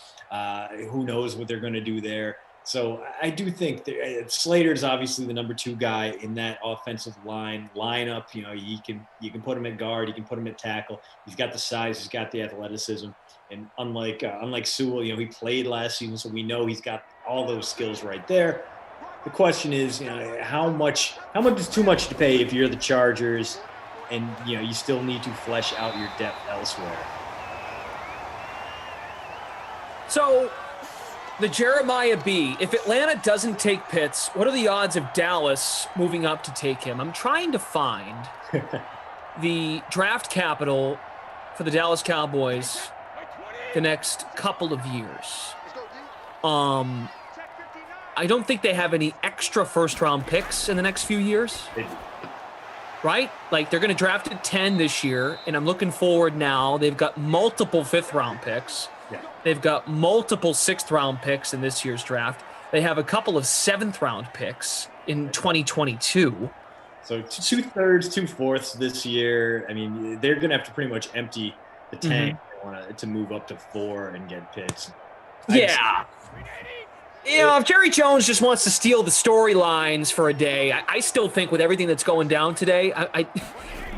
M: Who knows what they're going to do there. So I do think Slater's obviously the number 2 guy in that offensive lineup. You can put him at guard, you can put him at tackle. He's got the size, he's got the athleticism, and unlike Sewell, he played last season, so we know he's got all those skills right there. The question is, how much is too much to pay if you're the Chargers, and you still need to flesh out your depth elsewhere.
N: So, the Jeremiah B. If Atlanta doesn't take Pitts, what are the odds of Dallas moving up to take him? I'm trying to find the draft capital for the Dallas Cowboys the next couple of years. I don't think they have any extra first-round picks in the next few years. Right? Like, they're going to draft at 10 this year, and I'm looking forward now. They've got multiple fifth-round picks.
M: Yeah.
N: They've got multiple sixth-round picks in this year's draft. They have a couple of seventh-round picks in 2022.
M: So 2/3, 2/4 this year. I mean, they're going to have to pretty much empty the tank to move up to 4 and get Pitts.
N: Yeah. If Jerry Jones just wants to steal the storylines for a day, I still think with everything that's going down today,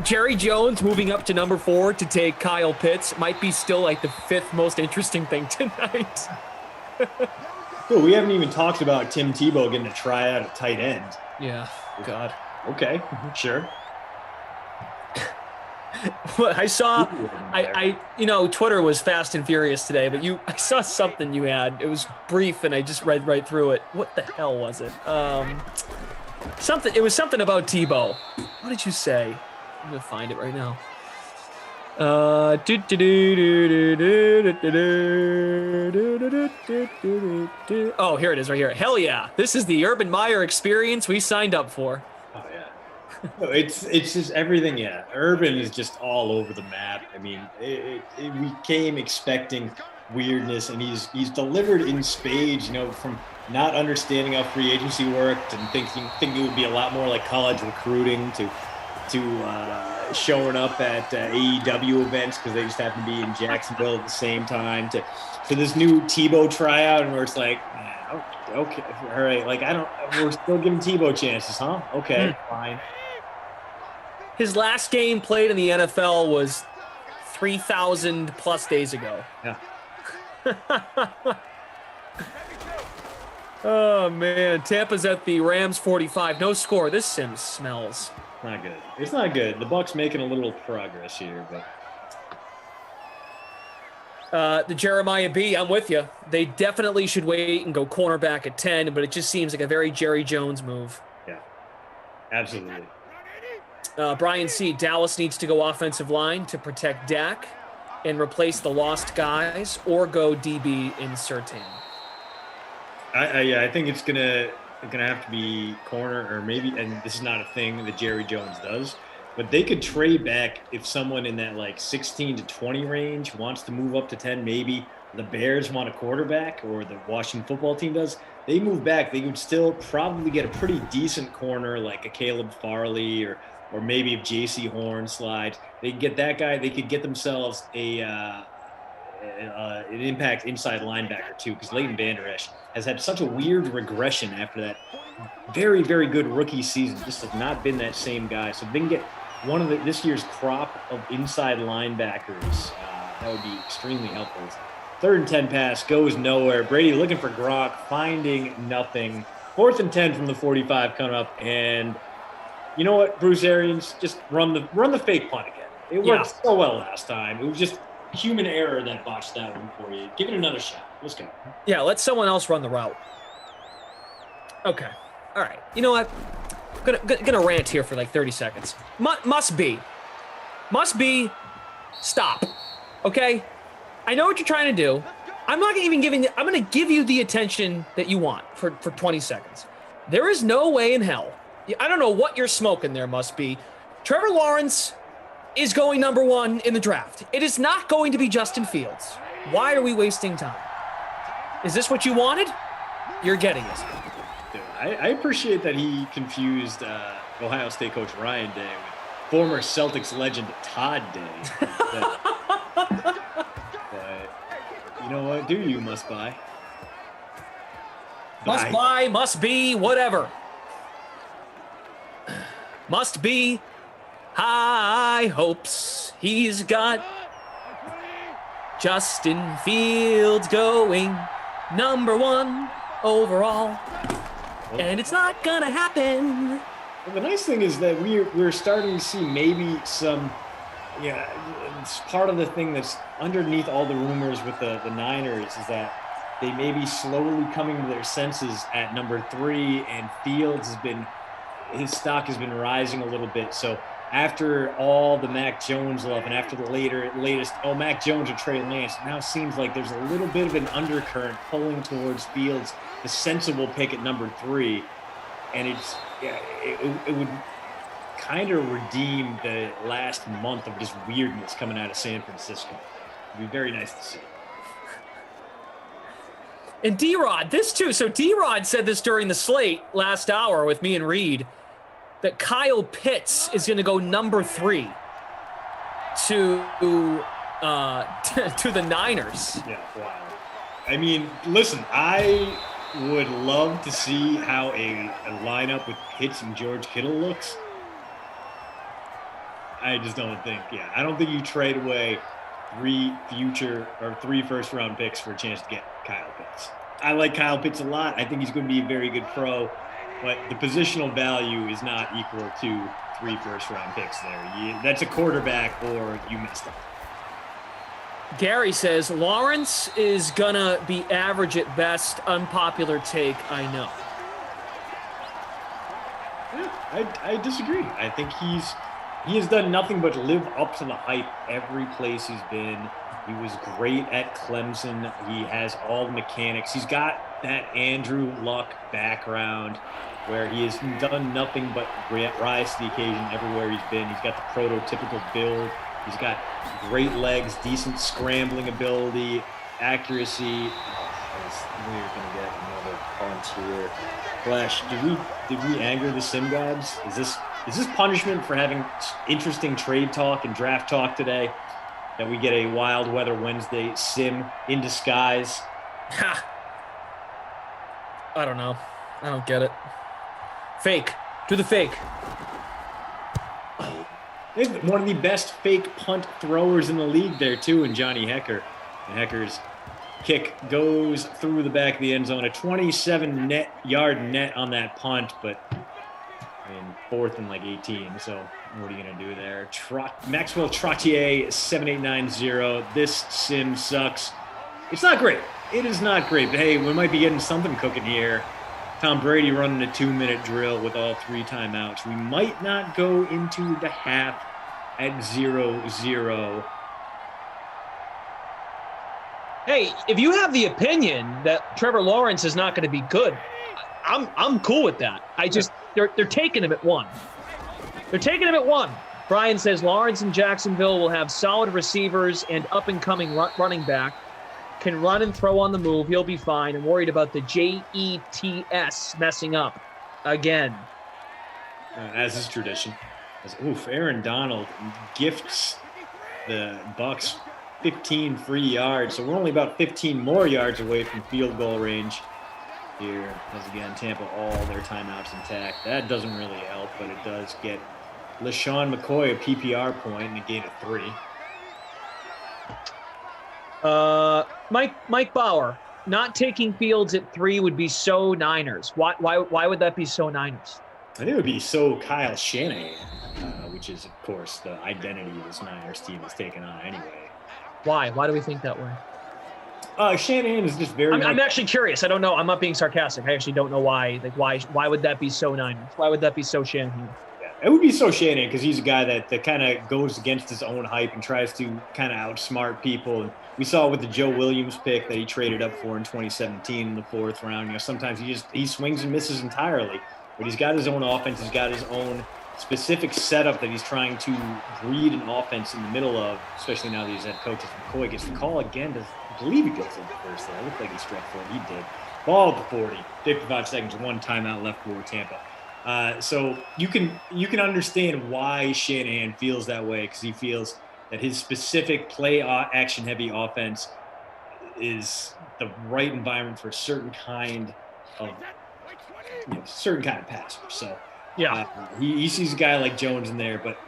N: Jerry Jones moving up to number 4 to take Kyle Pitts might be still like the 5th most interesting thing tonight.
M: Cool. We haven't even talked about Tim Tebow getting a tryout at tight end.
N: Yeah. God.
M: Okay. Sure.
N: Well, I saw, Twitter was fast and furious today, but I saw something you had. It was brief, and I just read right through it. What the hell was it? It was something about Tebow. What did you say? I'm gonna find it right now. Oh, here it is, right here. Hell yeah! This is the Urban Meyer experience we signed up for.
M: Oh yeah. It's just everything. Yeah, Urban is just all over the map. I mean, we came expecting weirdness, and he's delivered in spades. From not understanding how free agency worked and thinking it would be a lot more like college recruiting to showing up at AEW events because they just happen to be in Jacksonville at the same time to this new Tebow tryout, and where it's like, okay, all right, like we're still giving Tebow chances, huh? Okay, fine.
N: His last game played in the NFL was 3,000 plus days ago.
M: Yeah.
N: Oh, man. Tampa's at the Rams 45. No score. This sim smells.
M: Not good. It's not good. The Bucs making a little progress here, but
N: the Jeremiah B, I'm with you. They definitely should wait and go cornerback at 10, but it just seems like a very Jerry Jones move.
M: Yeah, absolutely.
N: Brian C, Dallas needs to go offensive line to protect Dak and replace the lost guys, or go DB in Surtain.
M: I think it's gonna have to be corner, or maybe, and this is not a thing that Jerry Jones does, but they could trade back if someone in that like 16 to 20 range wants to move up to 10. Maybe the Bears want a quarterback, or the Washington football team does. They move back, they would still probably get a pretty decent corner like a Caleb Farley, or maybe if J.C. Horn slides, they could get that guy. They could get themselves an impact inside linebacker too, because Leighton Vander Esch has had such a weird regression after that very, very good rookie season. Just has not been that same guy. So if they can get one of this year's crop of inside linebackers, that would be extremely helpful. 3rd and 10 pass goes nowhere. Brady looking for Gronk, finding nothing. 4th and 10 from the 45 coming up, and you know what, Bruce Arians, just run the fake punt again. It worked so well last time. It was just human error that botched that one for you. Give it another shot. Let's go.
N: Yeah, let someone else run the route. Okay. All right. You know what? I'm gonna rant here for like 30 seconds. Must be. Stop. Okay? I know what you're trying to do. I'm not even giving I'm going to give you the attention that you want for 20 seconds. There is no way in hell. I don't know what you're smoking there must be. Trevor Lawrence is going number 1 in the draft. It is not going to be Justin Fields. Why are we wasting time? Is this what you wanted? You're getting it.
M: Dude, I appreciate that he confused Ohio State coach Ryan Day with former Celtics legend Todd Day. But you know what? Do you must buy?
N: Must buy, must be, whatever. Must be high hopes. He's got Justin Fields going number 1 overall. And it's not gonna happen.
M: Well, the nice thing is that we're starting to see maybe some, it's part of the thing that's underneath all the rumors with the Niners is that they may be slowly coming to their senses at number 3, and Fields his stock has been rising a little bit. So after all the Mac Jones love and after the latest, Mac Jones or Trey Lance, it now seems like there's a little bit of an undercurrent pulling towards Fields, the sensible pick at number 3. And it would kind of redeem the last month of just weirdness coming out of San Francisco. It'd be very nice to see.
N: And D-Rod, this too. So D-Rod said this during the slate last hour with me and Reed, that Kyle Pitts is going to go number 3 to the Niners.
M: Yeah, wow. I mean, listen, I would love to see how a lineup with Pitts and George Kittle looks. I just don't think, I don't think you trade away 3 first-round picks for a chance to get Kyle Pitts. I like Kyle Pitts a lot. I think he's going to be a very good pro. But the positional value is not equal to 3 first-round picks there. That's a quarterback or you messed up.
N: Gary says, Lawrence is going to be average at best. Unpopular take, I know.
M: Yeah, I disagree. I think he has done nothing but live up to the hype every place he's been. He was great at Clemson. He has all the mechanics. He's got that Andrew Luck background where he has done nothing but rise to the occasion everywhere he's been. He's got the prototypical build. He's got great legs, decent scrambling ability, accuracy. I knew you were going to get another punt here. Flash, did we anger the sim gods? Is this punishment for having interesting trade talk and draft talk today? That we get a Wild Weather Wednesday sim in disguise?
N: Ha! I don't know. I don't get it. Fake. Do the fake.
M: One of the best fake punt throwers in the league there, too, in Johnny Hecker. And Hecker's kick goes through the back of the end zone. A 27-yard net on that punt, but I mean, 4th and 18. So what are you going to do there? Maxwell Trottier, 7890. This sim sucks. It's not great. It is not great. But, hey, we might be getting something cooking here. Tom Brady running a 2-minute drill with all 3 timeouts. We might not go into the half at 0-0.
N: Hey, if you have the opinion that Trevor Lawrence is not going to be good, I'm cool with that. They're taking him at 1. They're taking him at 1. Brian says Lawrence and Jacksonville will have solid receivers and up-and-coming running back. Can run and throw on the move. He'll be fine. I'm worried about the JETS messing up again.
M: As is tradition. Aaron Donald gifts the Bucs 15 free yards. So we're only about 15 more yards away from field goal range here. As again, Tampa all their timeouts intact. That doesn't really help, but it does get LaShawn McCoy a PPR point and a gain of 3.
N: Mike Bauer, not taking Fields at 3 would be so Niners. Why would that be so Niners?
M: I think it would be so Kyle Shanahan, which is, of course, the identity this Niners team is taking on anyway.
N: Why? Why do we think that way?
M: Shanahan is just very...
N: I'm actually curious. I don't know. I'm not being sarcastic. I actually don't know why. Why would that be so Niners? Why would that be so Shanahan?
M: Yeah. It would be so Shanahan because he's a guy that kind of goes against his own hype and tries to kind of outsmart people. And we saw with the Joe Williams pick that he traded up for in 2017 in the 4th round. You know, sometimes he swings and misses entirely, but he's got his own offense. He's got his own specific setup that he's trying to breed an offense in the middle of, especially now that he's head coach. If McCoy gets the call again, I believe he goes in the first there. It looked like he struck for it. He did. Ball at the 40, 55 seconds, 1 timeout left for Tampa. So you can understand why Shanahan feels that way, because he feels that his specific play action heavy offense is the right environment for a certain kind of passer. So
N: Yeah.
M: He sees a guy like Jones in there, but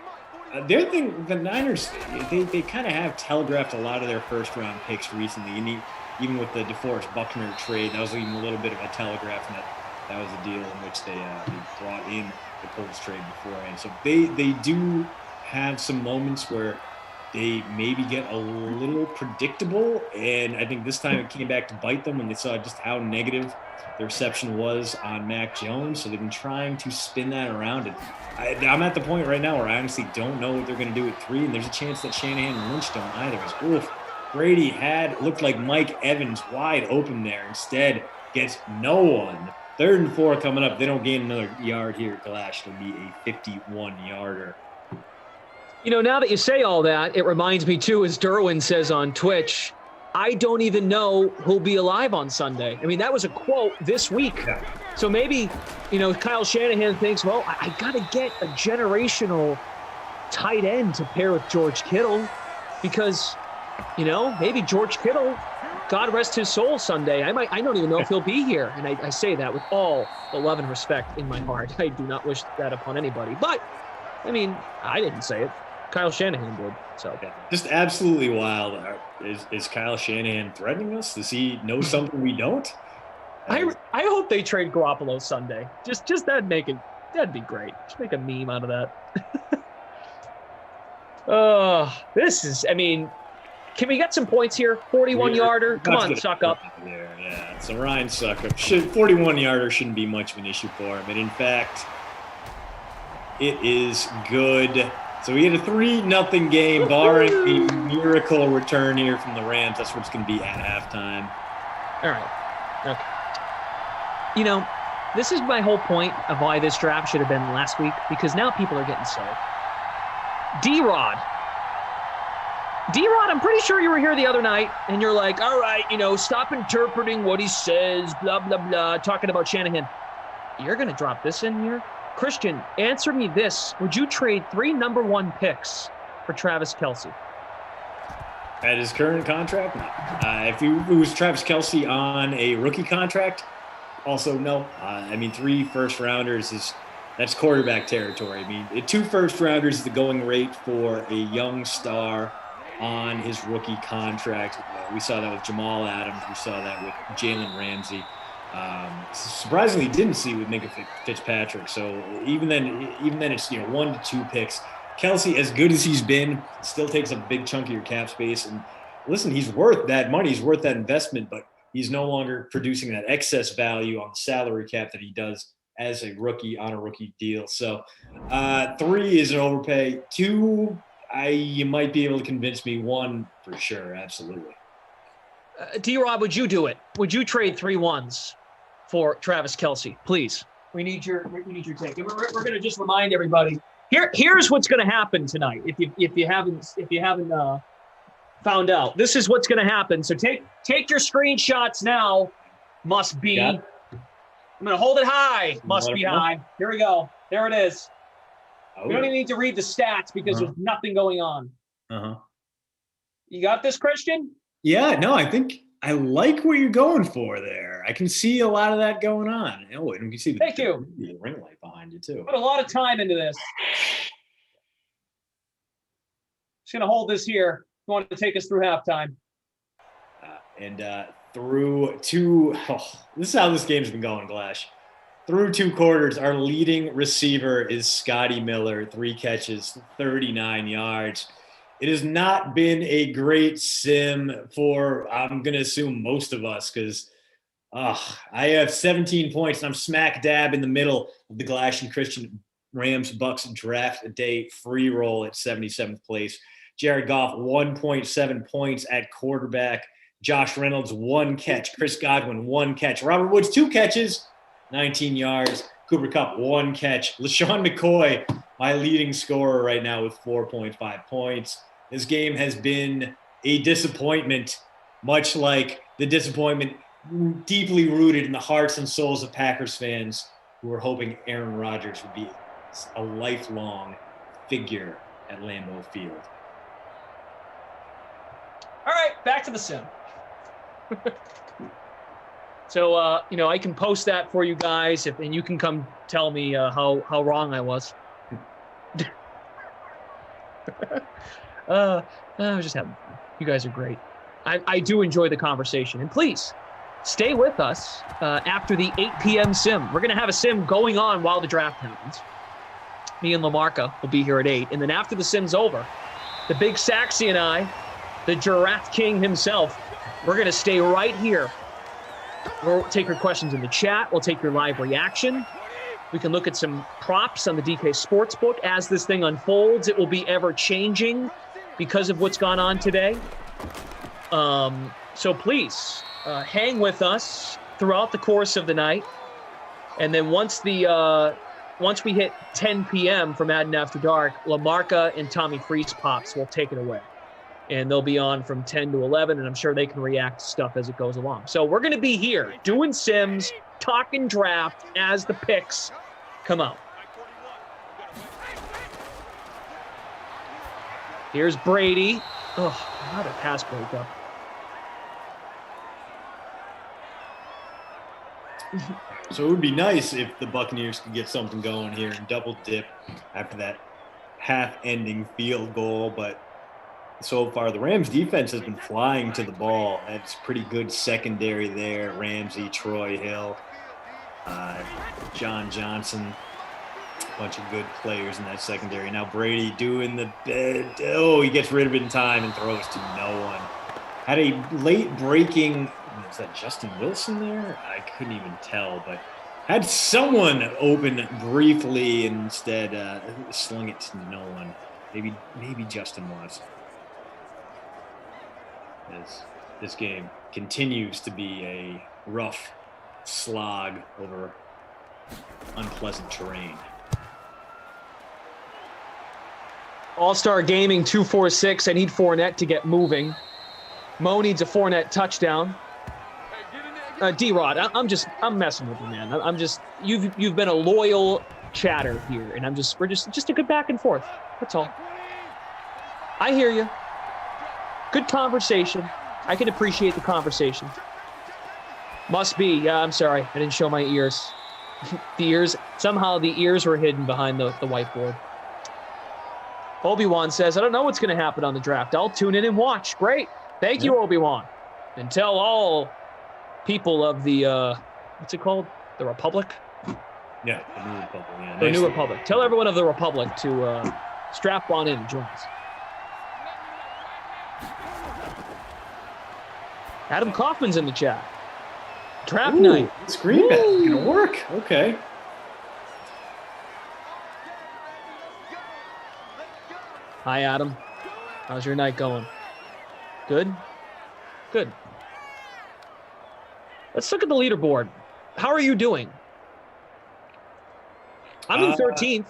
M: the other thing, the Niners, they kind of have telegraphed a lot of their first round picks recently, and even with the DeForest Buckner trade, that was even a little bit of a telegraph, and that was a deal in which they brought in the Colts trade beforehand. So they do have some moments where they maybe get a little predictable, and I think this time it came back to bite them when they saw just how negative the reception was on Mac Jones. So they've been trying to spin that around, and I'm at the point right now where I honestly don't know what they're going to do at 3, and there's a chance that Shanahan and Lynch don't either. Because Brady looked like Mike Evans wide open there. Instead, gets no one. 3rd and 4 coming up. They don't gain another yard here. Glash, it'll be a 51-yarder.
N: You know, now that you say all that, it reminds me too, as Derwin says on Twitch, I don't even know who'll be alive on Sunday. I mean, that was a quote this week.
M: Yeah.
N: So maybe, Kyle Shanahan thinks, well, I got to get a generational tight end to pair with George Kittle because, maybe George Kittle, God rest his soul, Sunday. I don't even know if he'll be here. And I say that with all the love and respect in my heart. I do not wish that upon anybody. But, I mean, I didn't say it. Kyle Shanahan did. So
M: just absolutely wild. Is Kyle Shanahan threatening us? Does he know something we don't?
N: I hope they trade Garoppolo Sunday. Just that'd be great. Just make a meme out of that. Can we get some points here? 41-yarder. Come on, suck up.
M: Yeah, so Ryan suck up. 41-yarder shouldn't be much of an issue for him. And in fact, it is good. So we had a 3-0 game, barring a miracle return here from the Rams. That's what it's going to be at halftime.
N: All right. Okay. This is my whole point of why this draft should have been last week, because now people are getting sold. D-Rod, I'm pretty sure you were here the other night, and you're like, all right, stop interpreting what he says, blah, blah, blah, talking about Shanahan. You're going to drop this in here? Christian, answer me this. Would you trade 3 number 1 picks for Travis Kelce?
M: At his current contract? No. If it was Travis Kelce on a rookie contract, also no. 3 first-rounders that's quarterback territory. 2 first-rounders is the going rate for a young star on his rookie contract. We saw that with Jamal Adams. We saw that with Jalen Ramsey. Surprisingly didn't see with Minka Fitzpatrick. So even then it's 1 to 2 picks. Kelce, as good as he's been, still takes a big chunk of your cap space. And listen, he's worth that money. He's worth that investment, but he's no longer producing that excess value on the salary cap that he does as a rookie on a rookie deal. So 3 is an overpay. 2, you might be able to convince me. 1 for sure, absolutely.
N: D-Rob, would you do it? Would you trade 3 1s for Travis Kelce? Please. We need your take. And we're going to just remind everybody. Here's what's going to happen tonight. If you haven't found out, this is what's going to happen. So take your screenshots now. Must be. I'm going to hold it high. Must be high. Here we go. There it is. We don't even need to read the stats because there's nothing going on. You got this, Christian?
M: Yeah, no, I think I like what you're going for there. I can see a lot of that going on. Oh, and you can see the ring light behind you too.
N: Put a lot of time into this. Just going to hold this here. You want to take us through halftime.
M: Through 2 this is how this game's been going, Glash. Through 2 quarters, our leading receiver is Scotty Miller, 3 catches, 39 yards. It has not been a great sim for, I'm going to assume, most of us, because I have 17 points, and I'm smack dab in the middle of the Glash and Christian Rams Bucks draft day free roll at 77th place. Jared Goff, 1.7 points at quarterback. Josh Reynolds, 1 catch. Chris Godwin, 1 catch. Robert Woods, 2 catches, 19 yards. Cooper Kupp, 1 catch. LaShawn McCoy, my leading scorer right now with 4.5 points. This game has been a disappointment, much like the disappointment deeply rooted in the hearts and souls of Packers fans who were hoping Aaron Rodgers would be a lifelong figure at Lambeau Field.
N: All right, back to the sim. So, I can post that for you guys, and you can come tell me how wrong I was. I was just having fun. You guys are great. I do enjoy the conversation. And please, stay with us after the 8 p.m. sim. We're going to have a sim going on while the draft happens. Me and LaMarca will be here at 8. And then after the sim's over, the big Saxy and I, the Giraffe King himself, we're going to stay right here. We'll take your questions in the chat. We'll take your live reaction. We can look at some props on the DK Sportsbook as this thing unfolds. It will be ever-changing because of what's gone on today. So please, hang with us throughout the course of the night. And then once we hit 10 p.m. for Madden After Dark, LaMarca and Tommy Freeze Pops will take it away. And they'll be on from 10 to 11, and I'm sure they can react to stuff as it goes along. So we're going to be here doing sims, talking draft as the picks come out. Here's Brady. Oh, not a pass breakup.
M: So it would be nice if the Buccaneers could get something going here and double dip after that half-ending field goal. But so far, the Rams defense has been flying to the ball. That's pretty good secondary there. Ramsey, Troy Hill, John Johnson, a bunch of good players in that secondary. Now Brady doing the bid. Oh, he gets rid of it in time and throws to no one. Had a late breaking, is that Justin Wilson there? I couldn't even tell, but had someone open briefly and instead slung it to no one. Maybe Justin Watson. This game continues to be a rough slog over unpleasant terrain.
N: All-Star Gaming 246. I need Fournette to get moving. Mo needs a Fournette touchdown. D-Rod, I'm messing with you, man. You've been a loyal chatter here, and we're just a good back and forth. That's all. I hear you. Good conversation. I can appreciate the conversation. Must be. Yeah, I'm sorry. I didn't show my ears. Somehow the ears were hidden behind the whiteboard. Obi-Wan says, I don't know what's going to happen on the draft. I'll tune in and watch. Great. Thank you, Obi-Wan. And tell all people of the, what's it called? The Republic?
M: Yeah, the New Republic. Yeah,
N: the New Republic. Tell everyone of the Republic to strap on in and join us. Adam Kaufman's in the chat. Draft night.
M: Screen bet. Gonna work. Okay.
N: Hi, Adam. How's your night going? Good? Good. Let's look at the leaderboard. How are you doing? I'm in 13th.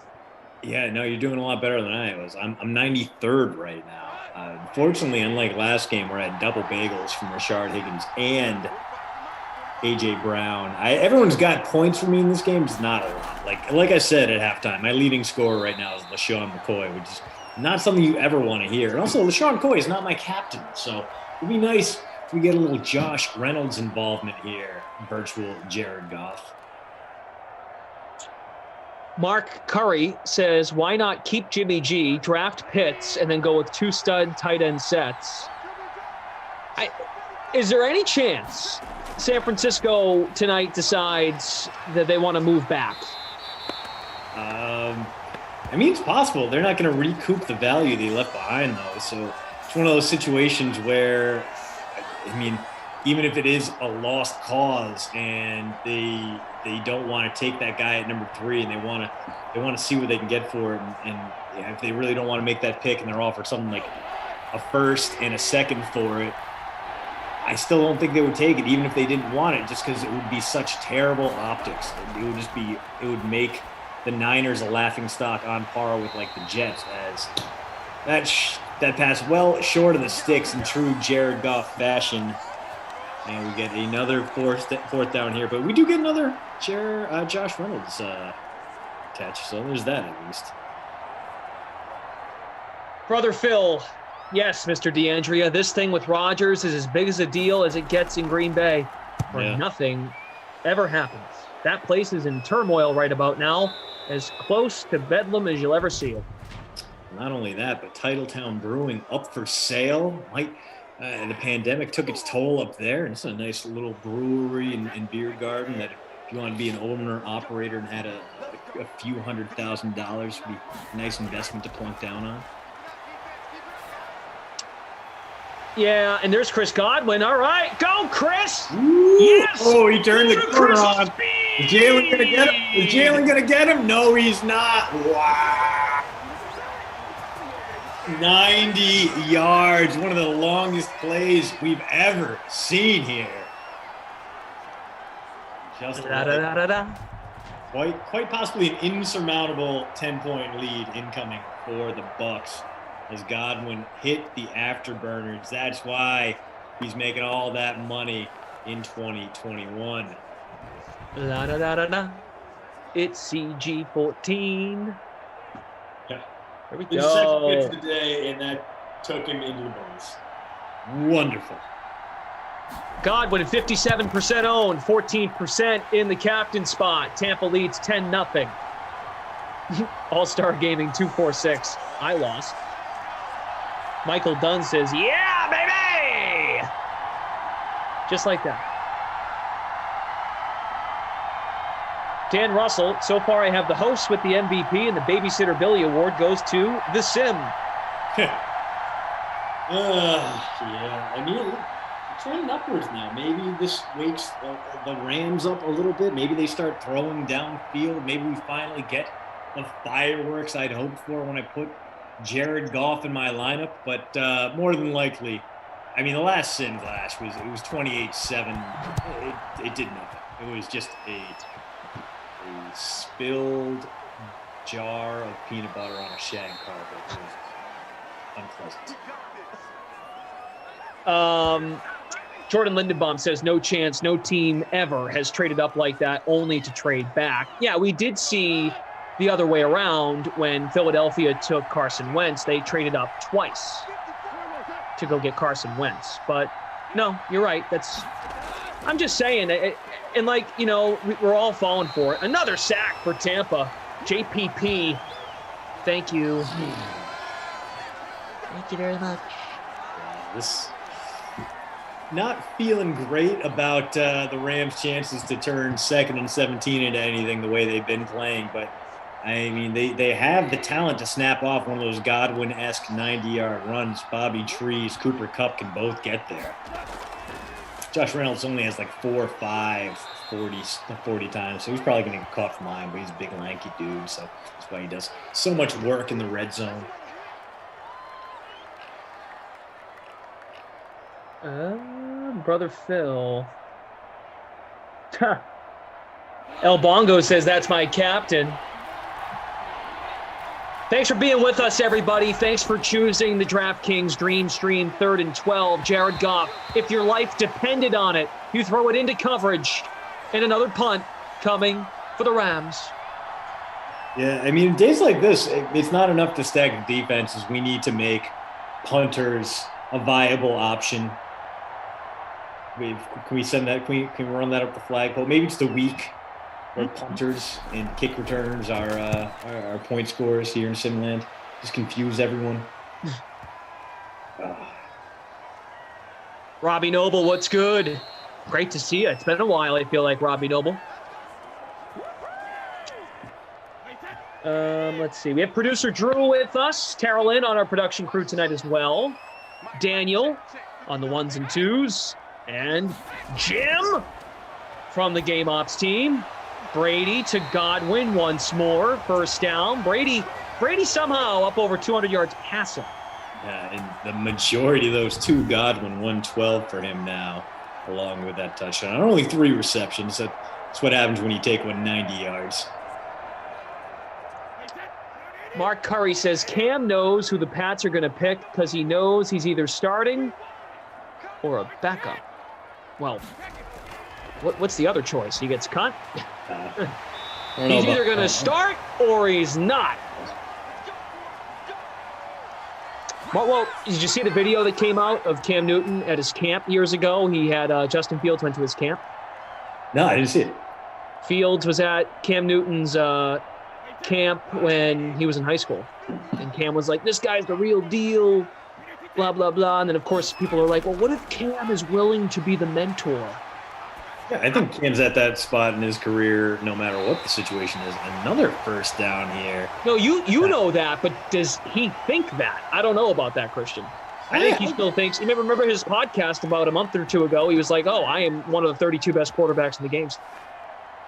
M: Yeah, no, you're doing a lot better than I was. I'm 93rd right now. Unfortunately, unlike last game where I had double bagels from Rashard Higgins and A.J. Brown, everyone's got points for me in this game. It's not a lot. Like I said at halftime, my leading scorer right now is LaShawn McCoy, which is not something you ever want to hear. And also, LaShawn McCoy is not my captain, so it'd be nice if we get a little Josh Reynolds involvement here, virtual Jared Goff.
N: Mark Curry says, why not keep Jimmy G, draft Pitts, and then go with 2 stud tight end sets? Is there any chance San Francisco tonight decides that they want to move back?
M: I mean, it's possible. They're not going to recoup the value they left behind, though. So it's one of those situations where, I mean, even if it is a lost cause and they don't want to take that guy at number 3 and they want to see what they can get for it, and if they really don't want to make that pick and they're offered something like a first and a second for it, I still don't think they would take it, even if they didn't want it, just because it would be such terrible optics. It would make the Niners a laughingstock on par with like the Jets, as that pass well short of the sticks in true Jared Goff fashion. And we get another fourth down here, but we do get another Josh Reynolds catch, so there's that at least.
N: Brother Phil, yes, Mr. D'Andrea, this thing with Rodgers is as big as a deal as it gets in Green Bay, where nothing ever happens. That place is in turmoil right about now, as close to Bedlam as you'll ever see it.
M: Not only that, but Titletown Brewing up for sale. The pandemic took its toll up there, and it's a nice little brewery and beer garden that if you want to be an owner-operator and had a few $100,000 would be a nice investment to plunk down on.
N: Yeah, and there's Chris Godwin. All right, go, Chris!
M: Ooh.
N: Yes!
M: Oh, he turned the corner on. Is Jalen going to get him? Is Jalen going to get him? No, he's not. Wow. 90 yards, one of the longest plays we've ever seen here. Just quite possibly an insurmountable 10-point lead incoming for the Bucs as Godwin hit the afterburners. That's why he's making all that money in 2021.
N: It's CG14. Here we
M: His
N: go.
M: second hit of the day, and that took him into the bonus. Wonderful.
N: Godwin, 57% owned, 14% in the captain spot. Tampa leads 10-0. All-Star Gaming 246. I lost. Michael Dunn says, yeah, baby! Just like that. Dan Russell, so far I have the host with the MVP, and the Babysitter Billy Award goes to The Sim.
M: Yeah, I mean, trending upwards now. Maybe this wakes the Rams up a little bit. Maybe they start throwing downfield. Maybe we finally get the fireworks I'd hoped for when I put Jared Goff in my lineup. But more than likely, I mean, the last Sim Glass was 28-7. It did nothing. It was just a spilled jar of peanut butter on a shag carpet. It was unpleasant.
N: Jordan Lindenbaum says, no chance, no team ever has traded up like that only to trade back. Yeah, we did see the other way around when Philadelphia took Carson Wentz. They traded up twice to go get Carson Wentz. But no, you're right. I'm just saying, and like, you know, we're all falling for it. Another sack for Tampa. JPP, thank you.
A: Thank you very much.
M: This not feeling great about the Rams' chances to turn 2nd and 17 into anything the way they've been playing. But, I mean, they have the talent to snap off one of those Godwin-esque 90-yard runs. Bobby Trees, Cooper Kupp can both get there. Josh Reynolds only has like 4 or 5 40 times, so he's probably going to get caught for mine, but he's a big, lanky dude, so that's why he does so much work in the red zone.
N: Brother Phil. El Bongo says that's my captain. Thanks for being with us, everybody. Thanks for choosing the DraftKings Dream Stream 3rd and 12. Jared Goff, if your life depended on it, you throw it into coverage. And another punt coming for the Rams.
M: Yeah, I mean, days like this, it's not enough to stack the defenses. We need to make punters a viable option. Can we send that? Can we run that up the flagpole? Maybe it's the week where punters and kick returners are point scorers here in Simland. Just confuse everyone.
N: Robbie Noble, what's good? Great to see you. It's been a while, I feel like, Robbie Noble. Let's see. We have producer Drew with us. Terrell in on our production crew tonight as well. Daniel on the ones and twos. And Jim from the game ops team. Brady to Godwin once more. First down. Brady somehow up over 200 yards passing.
M: Yeah, and the majority of those two, Godwin, 112 for him now, along with that touchdown. Only 3 receptions. That's what happens when you take 190 yards.
N: Mark Curry says Cam knows who the Pats are going to pick because he knows he's either starting or a backup. Well, what's the other choice? He gets cut? He's either going to start or he's not. Well, did you see the video that came out of Cam Newton at his camp years ago? He had Justin Fields went to his camp.
M: No, I didn't see it.
N: Fields was at Cam Newton's camp when he was in high school. And Cam was like, this guy's the real deal, blah, blah, blah. And then, of course, people are like, well, what if Cam is willing to be the mentor?
M: Yeah, I think Cam's at that spot in his career, no matter what the situation is. Another first down here.
N: No, you know that, but does he think that? I don't know about that, Christian. I think he still thinks. You remember his podcast about a month or two ago? He was like, I am one of the 32 best quarterbacks in the games.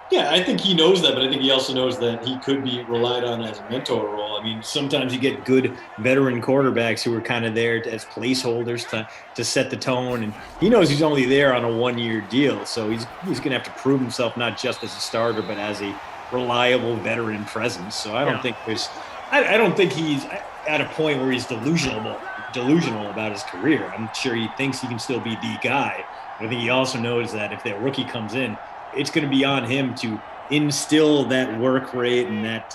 M: Yeah, I think he knows that, but I think he also knows that he could be relied on as a mentor role. I mean, sometimes you get good veteran quarterbacks who are kind of there as placeholders to set the tone, and he knows he's only there on a 1-year deal, so he's going to have to prove himself not just as a starter, but as a reliable veteran presence. So I don't think I don't think he's at a point where he's delusional about his career. I'm sure he thinks he can still be the guy, but I think he also knows that if that rookie comes in, it's going to be on him to instill that work rate and that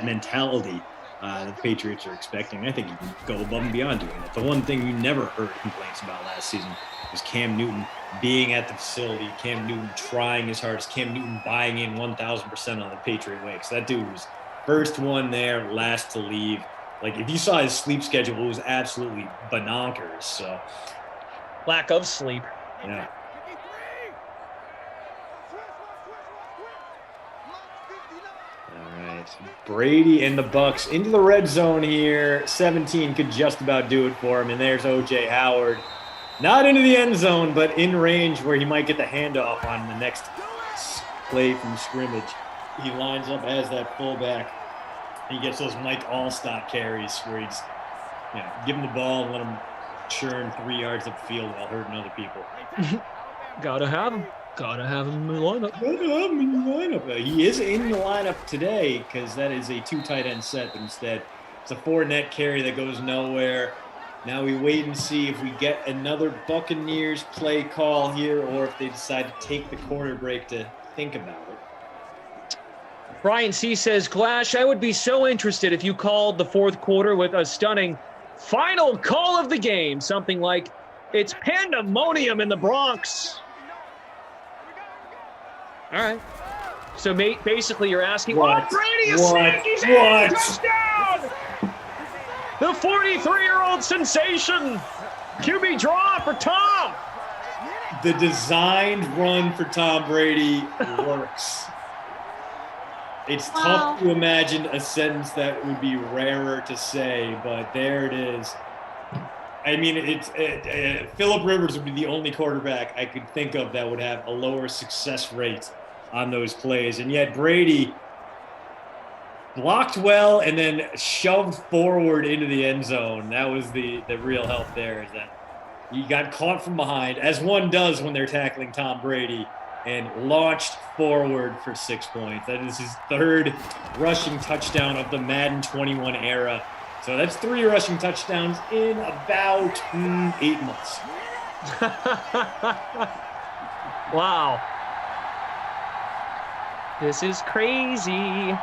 M: mentality that the Patriots are expecting. I think he can go above and beyond doing it. The one thing you never heard complaints about last season was Cam Newton being at the facility, Cam Newton trying his hardest, Cam Newton buying in 1,000% on the Patriot way. Because that dude was first one there, last to leave. Like, if you saw his sleep schedule, it was absolutely bonkers. So,
N: lack of sleep.
M: Yeah. Brady and the Bucks into the red zone here. 17 could just about do it for him. And there's O.J. Howard. Not into the end zone, but in range where he might get the handoff on the next play from scrimmage. He lines up as that fullback. He gets those Mike Allstott carries where he's give him the ball and let him churn 3 yards upfield while hurting other people.
N: Gotta have him. Gotta have him in the lineup.
M: Gotta have him in the lineup. He is in the lineup today because that is a 2 tight end set, but instead it's a 4-net carry that goes nowhere. Now we wait and see if we get another Buccaneers play call here or if they decide to take the quarter break to think about it.
N: Brian C. says, Glash, I would be so interested if you called the fourth quarter with a stunning final call of the game. Something like, it's pandemonium in the Bronx. All right. So, mate, basically you're asking, Brady is sick. He's in. Touchdown! The 43-year-old sensation. QB draw for Tom.
M: The designed run for Tom Brady works. It's tough to imagine a sentence that would be rarer to say, but there it is. I mean, Phillip Rivers would be the only quarterback I could think of that would have a lower success rate on those plays. And yet Brady blocked well and then shoved forward into the end zone. That was the real help there, is that he got caught from behind, as one does when they're tackling Tom Brady, and launched forward for 6 points. That is his 3rd rushing touchdown of the Madden 21 era. So that's 3 rushing touchdowns in about 8 months.
N: Wow. This is crazy.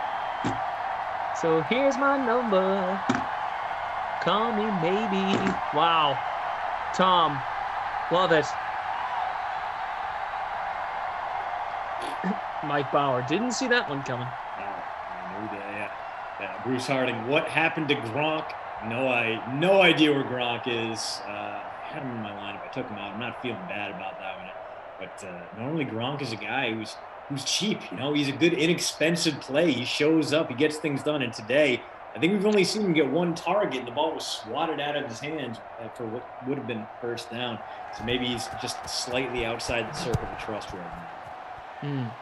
N: So here's my number. Call me maybe. Wow. Tom, love it. Mike Bauer. Didn't see that one coming.
M: Bruce Harding, what happened to Gronk? No idea where Gronk is. I had him in my lineup. I took him out. I'm not feeling bad about that one. But normally Gronk is a guy who's cheap. He's a good inexpensive play. He shows up. He gets things done. And today, I think we've only seen him get one target, and the ball was swatted out of his hands for what would have been first down. So maybe he's just slightly outside the circle of trust right now.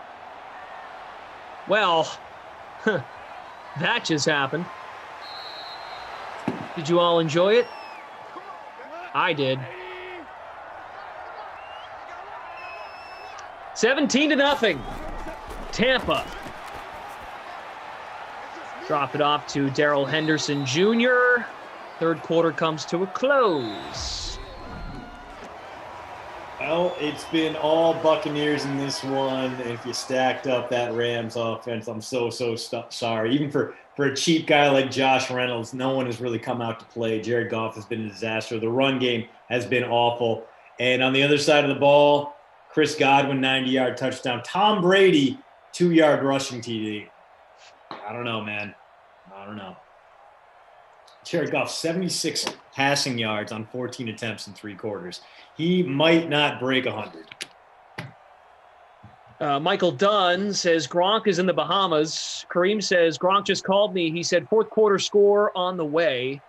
N: Well, that just happened. Did you all enjoy it? I did. 17-0. Tampa. Drop it off to Darrell Henderson Jr. Third quarter comes to a close.
M: Well, it's been all Buccaneers in this one. If you stacked up that Rams offense, I'm so sorry. Even for a cheap guy like Josh Reynolds, no one has really come out to play. Jared Goff has been a disaster. The run game has been awful. And on the other side of the ball, Chris Godwin, 90-yard touchdown. Tom Brady, 2-yard rushing TD. I don't know, man. I don't know. Jared Goff, 76 passing yards on 14 attempts in 3 quarters. He might not break 100.
N: Michael Dunn says Gronk is in the Bahamas. Kareem says Gronk just called me. He said fourth quarter score on the way.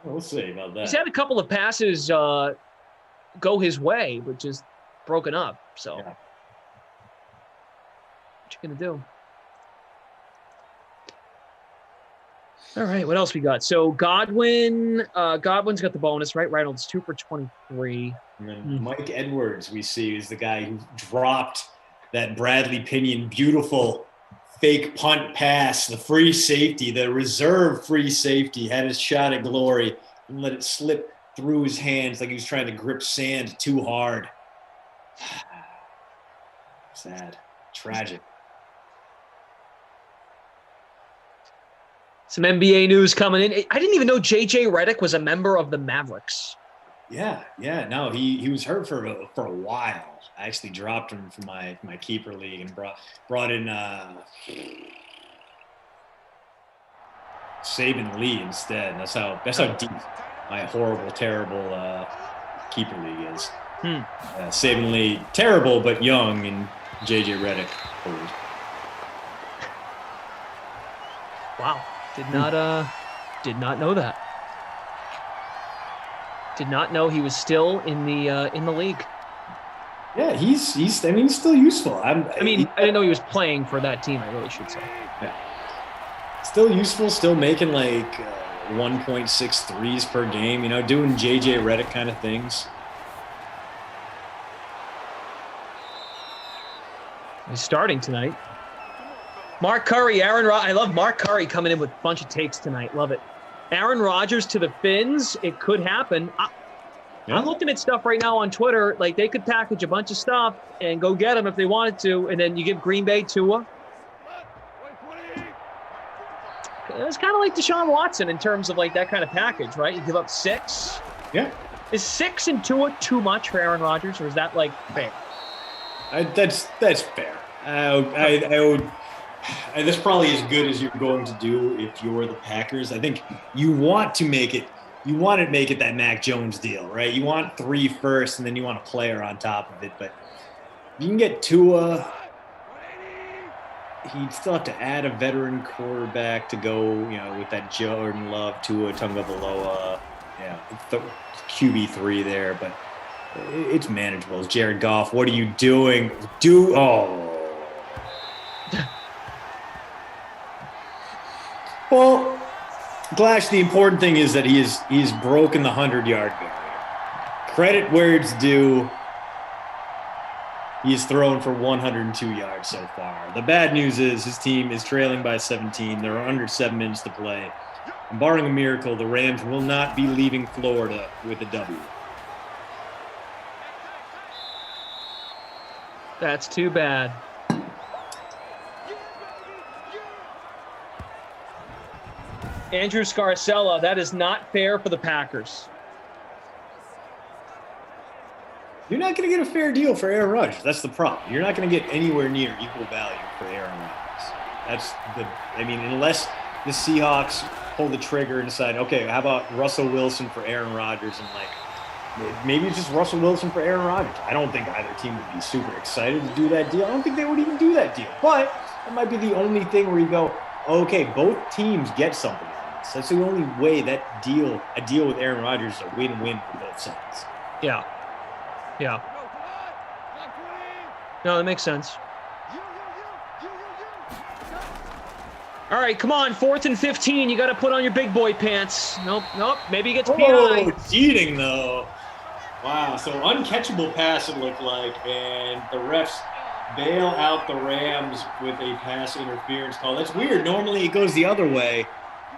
M: We'll see about that.
N: He's had a couple of passes go his way, but just broken up. So, What you gonna do? All right, what else we got? So Godwin's got the bonus, right? Reynolds 2 for 23.
M: And then Mike Edwards, we see, is the guy who dropped that Bradley Pinion beautiful fake punt pass, the free safety, the reserve free safety, had his shot at glory and let it slip through his hands like he was trying to grip sand too hard. Sad. Tragic.
N: Some NBA news coming in. I didn't even know J.J. Redick was a member of the Mavericks.
M: Yeah. No, he was hurt for a while. I actually dropped him from my keeper league and brought in Saban Lee instead. That's how deep my horrible, terrible keeper league is. Saban Lee, terrible but young, and J.J. Redick old.
N: Wow. Did not know that. Did not know he was still in the league.
M: Yeah, he's still useful. I
N: didn't know he was playing for that team. I really should say.
M: Yeah, still useful. Still making like 1.6 threes per game. Doing JJ Redick kind of things.
N: He's starting tonight. Mark Curry, I love Mark Curry coming in with a bunch of takes tonight. Love it. Aaron Rodgers to the Finns. It could happen. I'm looking at stuff right now on Twitter. Like, they could package a bunch of stuff and go get him if they wanted to, and then you give Green Bay Tua. It's kind of like Deshaun Watson in terms of like that kind of package, right? You give up 6.
M: Yeah.
N: Is 6 and Tua too much for Aaron Rodgers, or is that like fair?
M: That's fair. I would. And that's probably as good as you're going to do if you're the Packers. I think you want to make it that Mac Jones deal, right? You want 3 first, and then you want a player on top of it. But you can get Tua. He'd still have to add a veteran quarterback to go, with that Jordan Love, Tua Tagovailoa, QB3 there. But it's manageable. It's Jared Goff. What are you doing? Well, Glash, the important thing is that he's broken the 100-yard barrier. Credit where it's due. He's thrown for 102 yards so far. The bad news is his team is trailing by 17. There are under 7 minutes to play. And barring a miracle, the Rams will not be leaving Florida with a W.
N: That's too bad. Andrew Scarcella, that is not fair for the Packers.
M: You're not going to get a fair deal for Aaron Rodgers. That's the problem. You're not going to get anywhere near equal value for Aaron Rodgers. Unless the Seahawks pull the trigger and decide, okay, how about Russell Wilson for Aaron Rodgers, and maybe it's just Russell Wilson for Aaron Rodgers. I don't think either team would be super excited to do that deal. I don't think they would even do that deal. But it might be the only thing where you go, okay, both teams get something. defense. That's the only way a deal with Aaron Rodgers is a win-win for both sides.
N: Yeah. Yeah. No, that makes sense. All right, come on, 4th and 15. You got to put on your big boy pants. Nope. Maybe he gets PI.
M: Oh, cheating though. Wow. So uncatchable pass it looked like, and the refs bail out the Rams with a pass interference call. That's weird. Normally it goes the other way.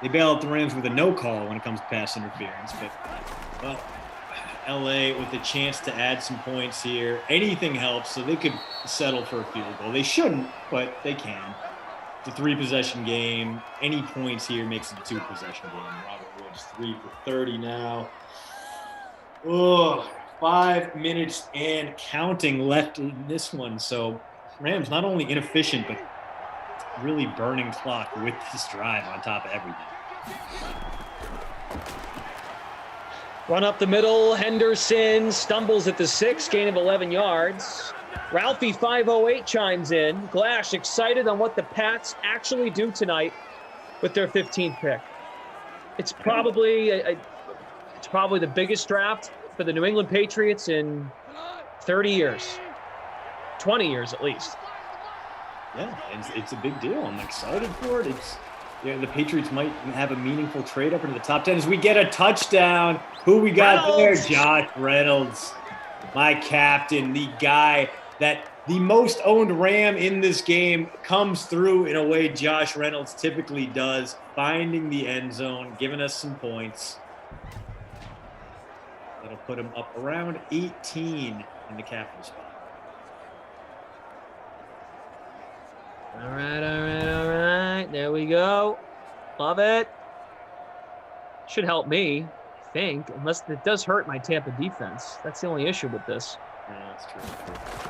M: They bail out the Rams with a no call when it comes to pass interference. But well, LA with a chance to add some points here. Anything helps, so they could settle for a field goal. They shouldn't, but they can. It's a 3-possession game. Any points here makes it a 2-possession game. Robert Woods 3 for 30 now. Oh, 5 minutes and counting left in this one. So Rams not only inefficient, but really burning clock with this drive on top of everything.
N: Run up the middle. Henderson stumbles at the 6, gain of 11 yards. Ralphie 508 chimes in. Glash excited on what the Pats actually do tonight with their 15th pick. It's probably the biggest draft for the New England Patriots in 30 years, 20 years at least.
M: Yeah, it's a big deal. I'm excited for it. The Patriots might have a meaningful trade up into the top 10 as we get a touchdown. Who we got
N: Reynolds.
M: there? Josh Reynolds, my captain, the guy that the most owned Ram in this game comes through in a way Josh Reynolds typically does, finding the end zone, giving us some points. That'll put him up around 18 in the captain spot.
N: All right. There we go. Love it. Should help me, I think, unless it does hurt my Tampa defense. That's the only issue with this.
M: Yeah, that's true.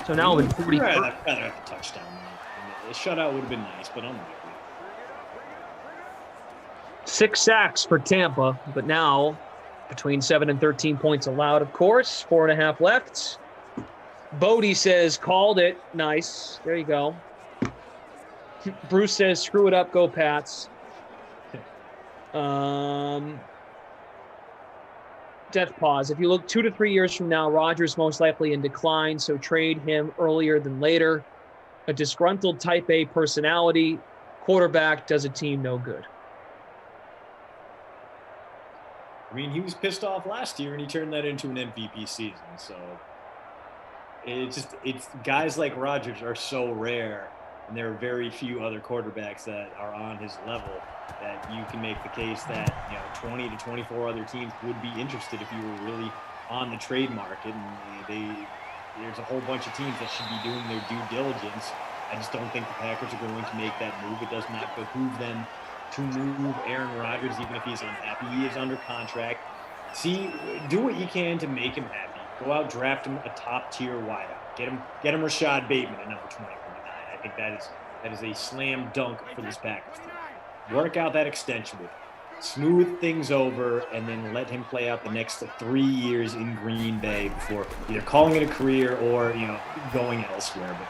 N: So now I'm in 40.
M: I'd rather have a touchdown. A shutout would have been nice, but I'm with you.
N: 6 sacks for Tampa, but now between 7 and 13 points allowed, of course. 4.5 left. Bodie says, called it. Nice. There you go. Bruce says, screw it up, go Pats. Death pause. If you look 2 to 3 years from now, Rodgers most likely in decline, so trade him earlier than later. A disgruntled type A personality, quarterback does a team no good.
M: I mean, he was pissed off last year, and he turned that into an MVP season. So it's guys like Rodgers are so rare, and there are very few other quarterbacks that are on his level that you can make the case that 20 to 24 other teams would be interested if you were really on the trade market. And there's a whole bunch of teams that should be doing their due diligence. I just don't think the Packers are going to make that move. It does not behoove them to move Aaron Rodgers, even if he's unhappy. He is under contract. Do what you can to make him happy. Go out, draft him a top-tier wideout. Get him Rashad Bateman at number 20. I think that is a slam dunk for this Packers team. Work out that extension with him. Smooth things over, and then let him play out the next 3 years in Green Bay before either calling it a career or going elsewhere. But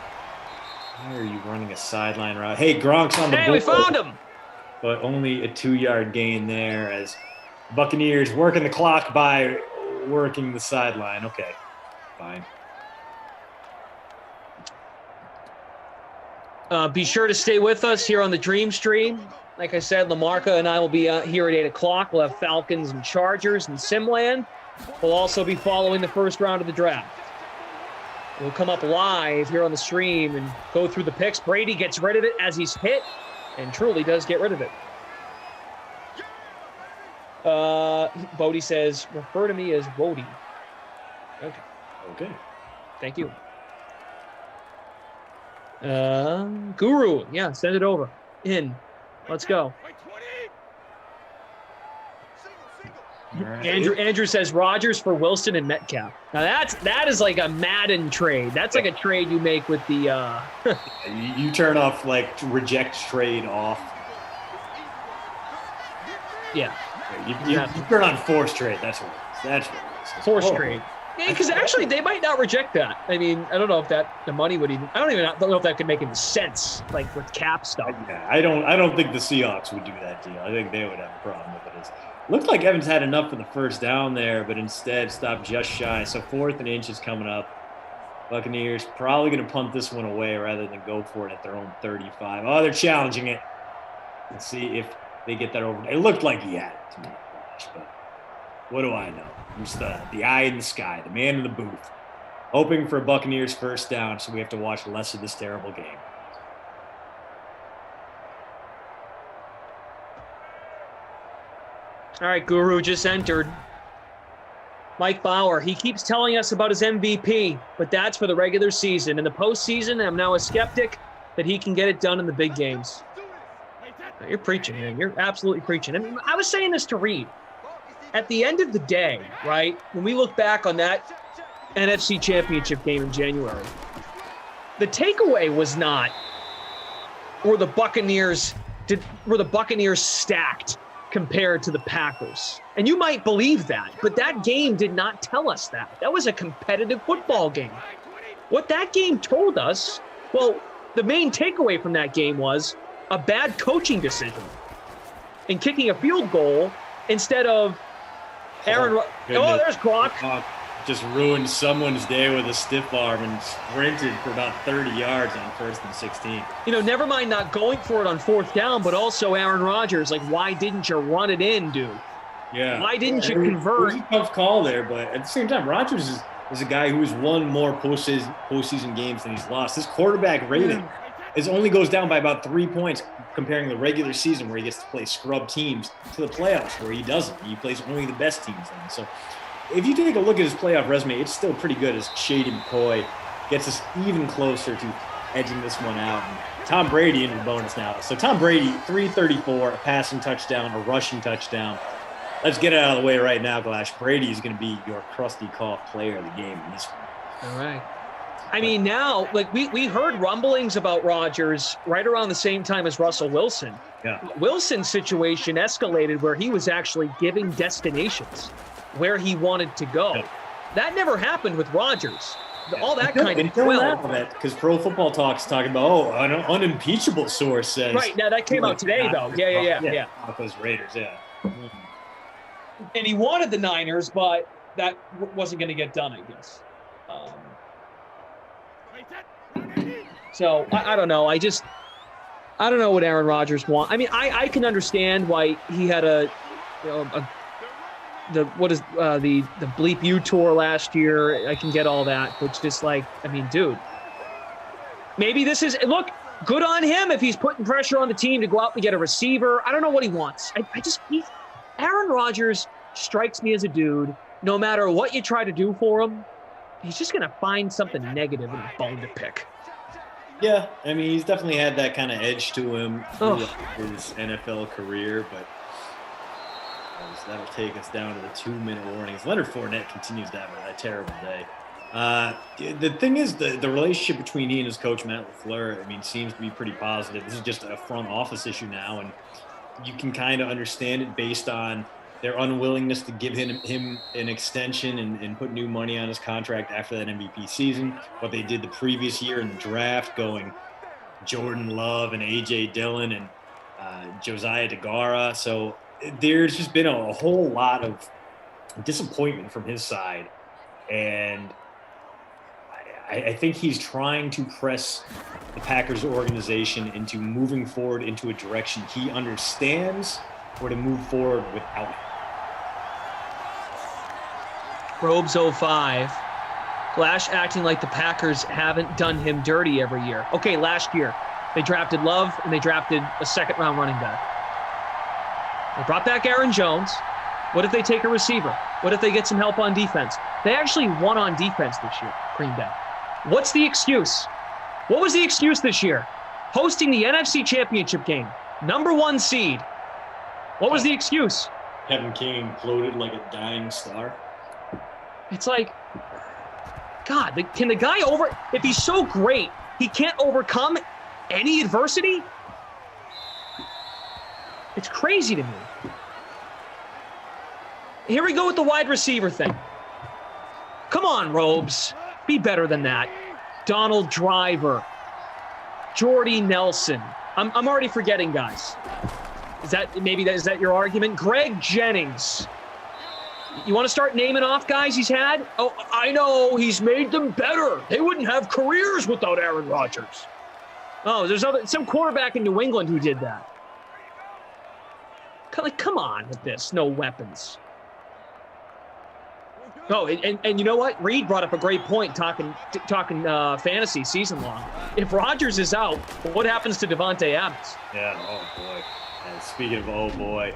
M: why are you running a sideline route? Hey, Gronk's on the board.
N: Hey, we found him!
M: But only a 2-yard gain there as Buccaneers working the clock by working the sideline. Okay, fine.
N: Be sure to stay with us here on the Dream Stream. Like I said, LaMarca and I will be here at 8 o'clock. We'll have Falcons and Chargers and Simland. We'll also be following the first round of the draft. We'll come up live here on the stream and go through the picks. Brady gets rid of it as he's hit, and truly does get rid of it. Bodie says, refer to me as Bodie.
M: Okay.
N: Thank you. Guru, yeah, send it over. Let's go.
M: Right.
N: Andrew says Rodgers for Wilson and Metcalf. Now that is like a Madden trade. That's like a trade you make with the.
M: You turn off reject trade off.
N: Yeah.
M: You turn on force trade. That's what it is.
N: Force trade. Because actually, they might not reject that. I mean, I don't know if the money would even. I don't know if that could make any sense, like with cap stuff.
M: Yeah, I don't think the Seahawks would do that deal. I think they would have a problem with it. Looked like Evans had enough for the first down there, but instead stopped just shy. So 4th and inches coming up. Buccaneers probably going to punt this one away rather than go for it at their own 35. Oh, they're challenging it. Let's see if they get that over. It looked like he had it to me, but what do I know? I'm just the eye in the sky, the man in the booth, hoping for a Buccaneers first down, so we have to watch less of this terrible game.
N: All right, Guru just entered. Mike Bauer, he keeps telling us about his MVP, but that's for the regular season. In the postseason, I'm now a skeptic that he can get it done in the big games. You're preaching, man. You're absolutely preaching. I mean, I was saying this to Reed. At the end of the day, right, when we look back on that NFC Championship game in January, the takeaway was not were the Buccaneers stacked compared to the Packers. And you might believe that, but that game did not tell us that. That was a competitive football game. What that game told us, well, the main takeaway from that game was a bad coaching decision in kicking a field goal instead of Aaron. There's Gronk.
M: Just ruined someone's day with a stiff arm and sprinted for about 30 yards on 1st and 16.
N: Never mind not going for it on 4th down, but also Aaron Rodgers. Like, why didn't you run it in, dude?
M: Yeah.
N: Why didn't you convert?
M: It was a tough call there, but at the same time, Rodgers is a guy who's won more postseason games than he's lost. His quarterback rating only goes down by about 3 points comparing the regular season where he gets to play scrub teams to the playoffs where he doesn't. He plays only the best teams then. So if you take a look at his playoff resume, it's still pretty good as Shady McCoy gets us even closer to edging this one out. And Tom Brady into the bonus now. So Tom Brady, 334, a passing touchdown, a rushing touchdown. Let's get it out of the way right now, Glash. Brady is going to be your crusty cough player of the game in this one.
N: All right. I mean, now, like we heard rumblings about Rodgers right around the same time as Russell Wilson.
M: Yeah.
N: Wilson's situation escalated where he was actually giving destinations where he wanted to go. Yeah. That never happened with Rodgers. All that kind of
M: because Pro Football Talk's talking about an unimpeachable source says.
N: Right now, that came out today though. Yeah.
M: Those Raiders, yeah.
N: And he wanted the Niners, but that wasn't going to get done, I guess. So I don't know. I don't know what Aaron Rodgers wants. I mean, I can understand why he had the Bleep You tour last year. I can get all that, but just like, I mean, dude, maybe this is good on him if he's putting pressure on the team to go out and get a receiver. I don't know what he wants. Aaron Rodgers strikes me as a dude. No matter what you try to do for him, he's just going to find something negative and a bone to pick.
M: Yeah, I mean, he's definitely had that kind of edge to him through his NFL career, but that'll take us down to the 2-minute warnings. Leonard Fournette continues to have a terrible day. The thing is, the relationship between he and his coach, Matt LaFleur, I mean, seems to be pretty positive. This is just a front office issue now, and you can kind of understand it based on their unwillingness to give him an extension and put new money on his contract after that MVP season. What they did the previous year in the draft, going Jordan Love and A.J. Dillon and Josiah DeGuara. So there's just been a whole lot of disappointment from his side. And I think he's trying to press the Packers organization into moving forward into a direction he understands or to move forward without him.
N: Probes 05. Glash acting like the Packers haven't done him dirty every year. Okay, last year they drafted Love and they drafted a second-round running back. They brought back Aaron Jones. What if they take a receiver? What if they get some help on defense? They actually won on defense this year, Green Bay. What's the excuse? What was the excuse this year? Hosting the NFC Championship game. #1 seed. What was the excuse?
M: Kevin King imploded like a dying star.
N: It's like, God, can the guy if he's so great, he can't overcome any adversity? It's crazy to me. Here we go with the wide receiver thing. Come on, Robes. Be better than that. Donald Driver. Jordy Nelson. I'm already forgetting guys. Is that your argument? Greg Jennings. You want to start naming off guys he's had? Oh, I know. He's made them better. They wouldn't have careers without Aaron Rodgers. Oh, there's some quarterback in New England who did that. Come on with this. No weapons. Oh, and you know what? Reed brought up a great point talking fantasy season long. If Rodgers is out, what happens to Devontae Adams?
M: Yeah, oh boy. And speaking of oh boy,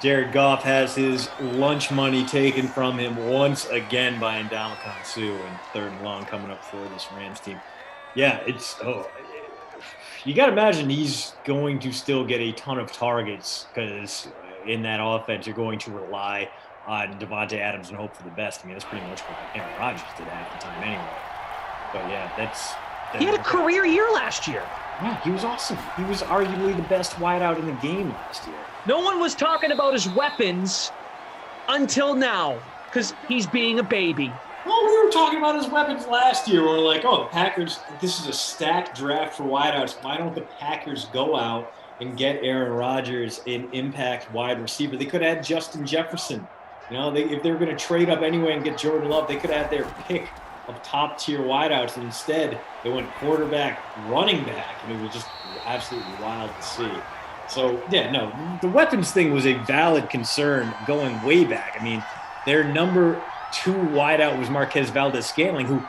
M: Jared Goff has his lunch money taken from him once again by Ndamukong Suh in third and long coming up for this Rams team. Yeah, you got to imagine he's going to still get a ton of targets because in that offense you're going to rely on Devontae Adams and hope for the best. I mean, that's pretty much what Aaron Rodgers did half the time anyway. But yeah,
N: he had a career year last year.
M: Yeah, he was awesome. He was arguably the best wideout in the game last year.
N: No one was talking about his weapons until now because he's being a baby.
M: Well, we were talking about his weapons last year. We're like, oh, the Packers, this is a stacked draft for wideouts. Why don't the Packers go out and get Aaron Rodgers an impact wide receiver? They could have had Justin Jefferson. You know, if they were going to trade up anyway and get Jordan Love, they could have had their pick of top-tier wideouts. And instead, they went quarterback, running back, and it was just absolutely wild to see. So, yeah, no, the weapons thing was a valid concern going way back. I mean, their number 2 wideout was Marquez Valdez-Scantling, who,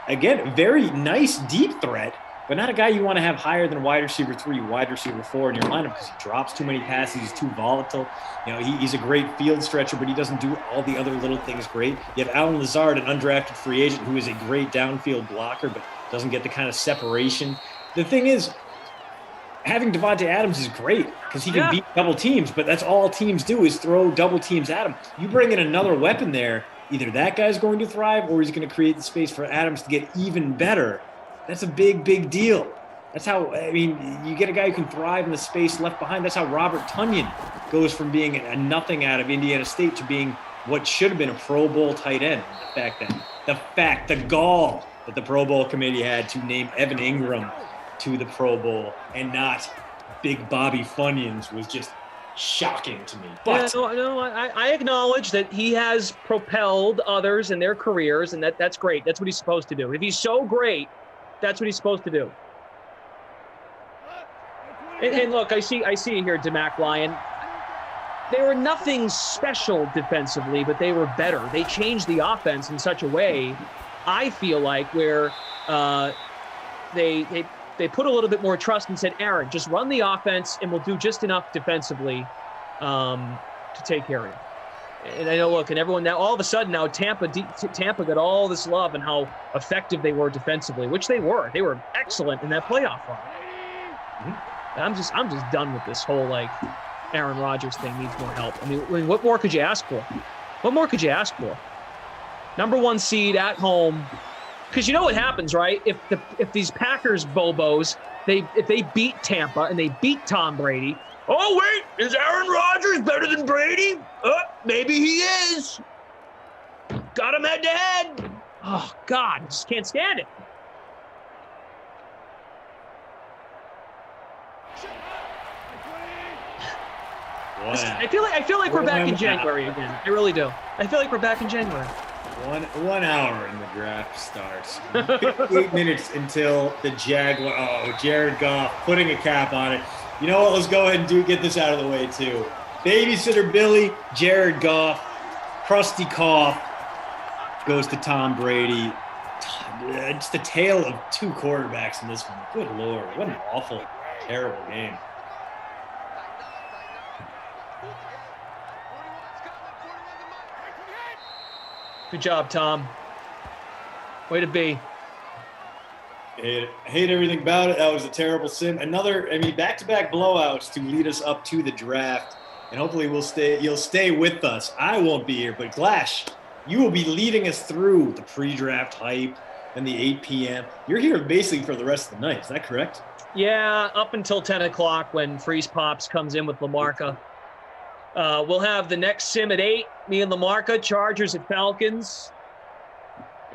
M: again, very nice deep threat, but not a guy you want to have higher than wide receiver 3, wide receiver 4 in your lineup because he drops too many passes, he's too volatile. You know, he's a great field stretcher, but he doesn't do all the other little things great. You have Allen Lazard, an undrafted free agent who is a great downfield blocker, but doesn't get the kind of separation. The thing is, having Devontae Adams is great because he can beat double teams, but that's all teams do is throw double teams at him. You bring in another weapon there, either that guy's going to thrive or he's going to create the space for Adams to get even better. That's a big, big deal. That's how, I mean, you get a guy who can thrive in the space left behind. That's how Robert Tonyan goes from being a nothing out of Indiana State to being what should have been a Pro Bowl tight end. The gall that the Pro Bowl committee had to name Evan Ingram to the Pro Bowl and not Big Bobby Funyuns was just shocking to me. But
N: I acknowledge that he has propelled others in their careers, and that's great. That's what he's supposed to do. If he's so great, that's what he's supposed to do. And look, I see you here, DeMac Lyon. They were nothing special defensively, but they were better. They changed the offense in such a way, I feel like, where they put a little bit more trust and said, Aaron, just run the offense and we'll do just enough defensively to take care of you. And I know, look, and everyone now, all of a sudden now Tampa got all this love and how effective they were defensively, which they were. They were excellent in that playoff run. Mm-hmm. I'm just done with this whole, like, Aaron Rodgers thing needs more help. I mean, what more could you ask for? What more could you ask for? Number 1 seed at home. Because you know what happens, right? If these Packers bobos, if they beat Tampa and they beat Tom Brady, oh wait, is Aaron Rodgers better than Brady? Maybe he is. Got him head to head. Oh God, I just can't stand it. I feel like we're back in January again. I really do. I feel like we're back in January.
M: One hour and the draft starts. 8 minutes until the Jaguar. Oh, Jared Goff putting a cap on it. You know what? Let's go ahead and get this out of the way too. Babysitter Billy, Jared Goff, crusty cough goes to Tom Brady. It's the tale of 2 quarterbacks in this one. Good Lord, what an awful, terrible game.
N: Good job, Tom. Way to be.
M: Hate everything about it. That was a terrible sim. Back-to-back blowouts to lead us up to the draft. And hopefully you'll stay with us. I won't be here, but Glash, you will be leading us through the pre-draft hype and the 8 p.m. You're here basically for the rest of the night. Is that correct?
N: Yeah, up until 10 o'clock when Freeze Pops comes in with LaMarca. We'll have the next sim at 8. Me and LaMarca, Chargers at Falcons.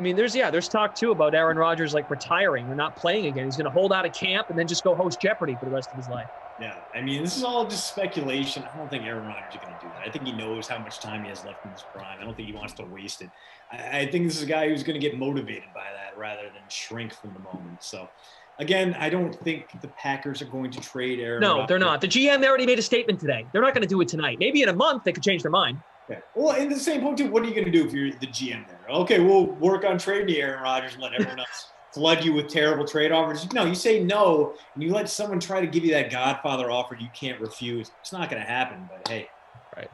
N: I mean, there's talk too about Aaron Rodgers like retiring or not playing again. He's going to hold out of camp and then just go host Jeopardy for the rest of his life.
M: Yeah, I mean, this is all just speculation. I don't think Aaron Rodgers is going to do that. I think he knows how much time he has left in his prime. I don't think he wants to waste it. I think this is a guy who's going to get motivated by that rather than shrink from the moment. So, again, I don't think the Packers are going to trade Aaron Rodgers.
N: No, they're not. The GM already made a statement today. They're not going to do it tonight. Maybe in a month they could change their mind.
M: Okay. Well, in the same point, too, what are you going to do if you're the GM there? Okay, we'll work on trading Aaron Rodgers and let everyone else flood you with terrible trade offers. No, you say no, and you let someone try to give you that Godfather offer you can't refuse. It's not going to happen, but hey.
N: Right.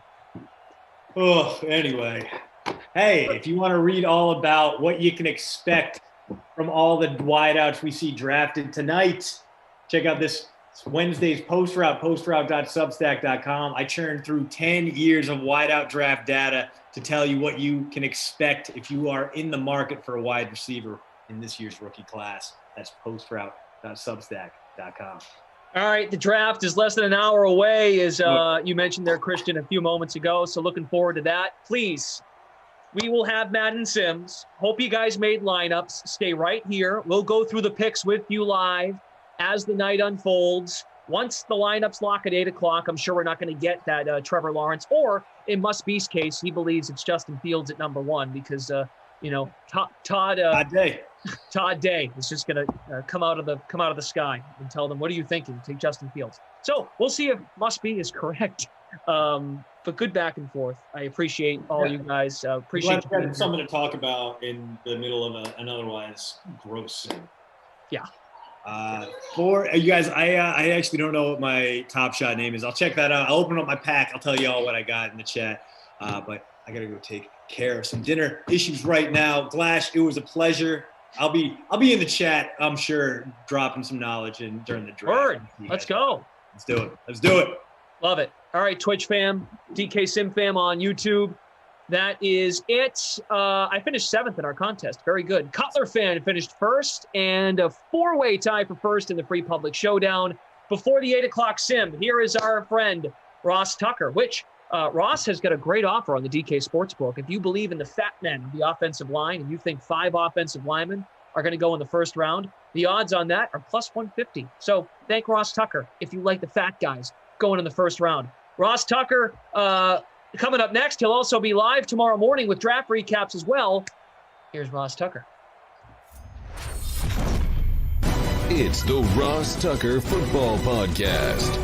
M: Oh, anyway. Hey, if you want to read all about what you can expect from all the wideouts we see drafted tonight, check out this Wednesday's Post Route, postroute.substack.com. I churned through 10 years of wideout draft data to tell you what you can expect if you are in the market for a wide receiver in this year's rookie class. That's postroute.substack.com.
N: All right, the draft is less than an hour away, as you mentioned there, Christian, a few moments ago. So looking forward to that. Please, we will have Madden Sims. Hope you guys made lineups. Stay right here. We'll go through the picks with you live as the night unfolds. Once the lineups lock at 8 o'clock, I'm sure we're not going to get that Trevor Lawrence. Or in Must Be's case, he believes it's Justin Fields at number 1 because, Todd Day is just going to come out of the sky and tell them, what are you thinking? Take Justin Fields. So we'll see if Must Be is correct. But good back and forth. I appreciate all you guys. Appreciate
M: you having something to talk about in the middle of an otherwise gross sin.
N: Yeah.
M: For you guys, I actually don't know what my Top Shot name is. I'll check that out. I'll open up my pack. I'll tell you all what I got in the chat. But I gotta go take care of some dinner issues right now. Glash, it was a pleasure. I'll be in the chat, I'm sure, dropping some knowledge during the draft.
N: Word. Let's go.
M: Let's do it.
N: Love it. All right, Twitch fam, DK Sim fam on YouTube. That is it. I finished 7th in our contest. Very good. Cutler fan finished 1st, and a 4-way tie for 1st in the Free Public Showdown. Before the 8 o'clock sim, here is our friend Ross Tucker, which Ross has got a great offer on the DK Sportsbook. If you believe in the fat men of the offensive line and you think 5 offensive linemen are going to go in the first round, the odds on that are plus 150. So thank Ross Tucker if you like the fat guys going in the first round. Ross Tucker, coming up next, he'll also be live tomorrow morning with draft recaps as well. Here's Ross Tucker.
O: It's the Ross Tucker Football Podcast.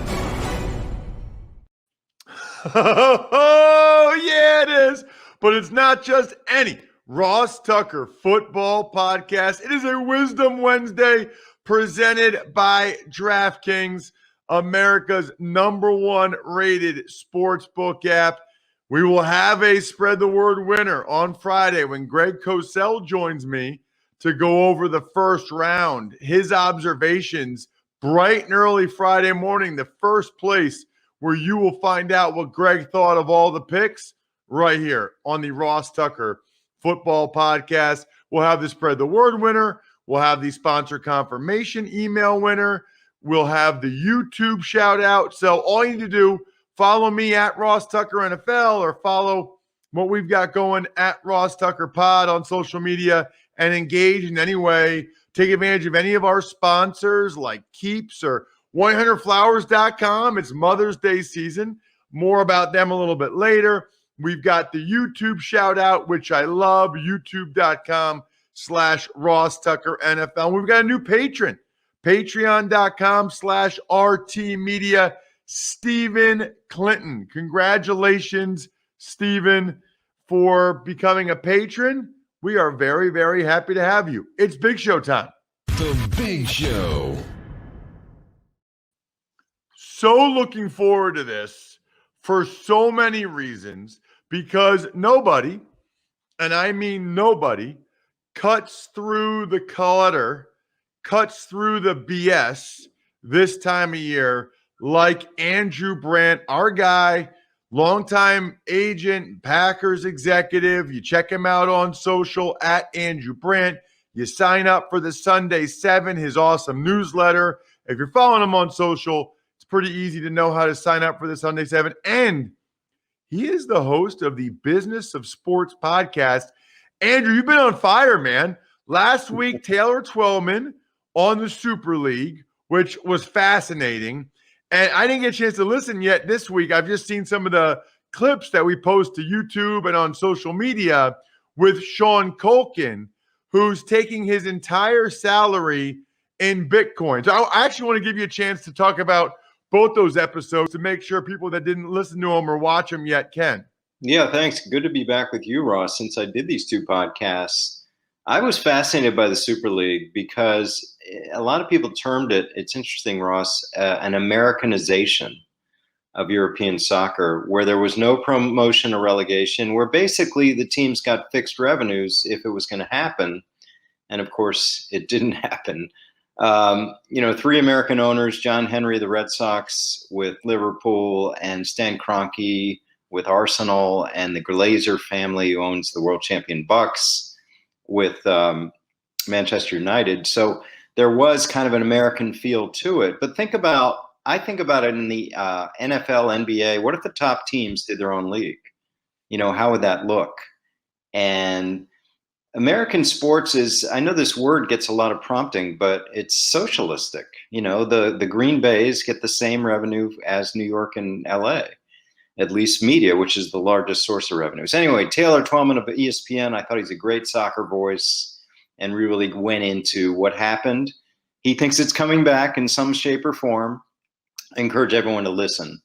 F: Oh, yeah, it is. But it's not just any Ross Tucker Football Podcast. It is a Wisdom Wednesday presented by DraftKings, America's #1 rated sportsbook app. We will have a Spread the Word winner on Friday when Greg Cosell joins me to go over the first round. His observations bright and early Friday morning, the first place where you will find out what Greg thought of all the picks right here on the Ross Tucker Football Podcast. We'll have the Spread the Word winner. We'll have the sponsor confirmation email winner. We'll have the YouTube shout out. So all you need to do, follow me at Ross Tucker NFL or follow what we've got going at Ross Tucker Pod on social media and engage in any way. Take advantage of any of our sponsors like Keeps or 100flowers.com. It's Mother's Day season. More about them a little bit later. We've got the YouTube shout out, which I love, youtube.com/Ross Tucker NFL. We've got a new patron. Patreon.com/RT Media, Stephen Clinton. Congratulations, Stephen, for becoming a patron. We are very, very happy to have you. It's Big Show time.
O: The Big Show.
F: So looking forward to this for so many reasons, because nobody, and I mean nobody, cuts through the clutter, cuts through the BS this time of year like Andrew Brandt, our guy, longtime agent, Packers executive. You check him out on social at Andrew Brandt. You sign up for the Sunday 7, his awesome newsletter. If you're following him on social, it's pretty easy to know how to sign up for the Sunday 7. And he is the host of the Business of Sports podcast. Andrew, you've been on fire, man. Last week, Taylor Twellman on the Super League, which was fascinating. And I didn't get a chance to listen yet this week. I've just seen some of the clips that we post to YouTube and on social media with Sean Culkin, who's taking his entire salary in Bitcoin. So I actually want to give you a chance to talk about both those episodes to make sure people that didn't listen to them or watch them yet can.
P: Yeah, thanks. Good to be back with you, Ross. Since I did these 2 podcasts, I was fascinated by the Super League because a lot of people termed it, it's interesting, Ross, an Americanization of European soccer, where there was no promotion or relegation, where basically the teams got fixed revenues if it was going to happen. And of course, it didn't happen. 3 American owners, John Henry, the Red Sox with Liverpool, and Stan Kroenke with Arsenal, and the Glazer family who owns the world champion Bucks with Manchester United. So there was kind of an American feel to it. But I think about it in the NFL, NBA. What if the top teams did their own league? How would that look? And American sports is, I know this word gets a lot of prompting, but it's socialistic. The Green Bays get the same revenue as New York and LA, at least media, which is the largest source of revenues. Anyway, Taylor Twellman of ESPN, I thought he's a great soccer voice and really went into what happened. He thinks it's coming back in some shape or form. I encourage everyone to listen.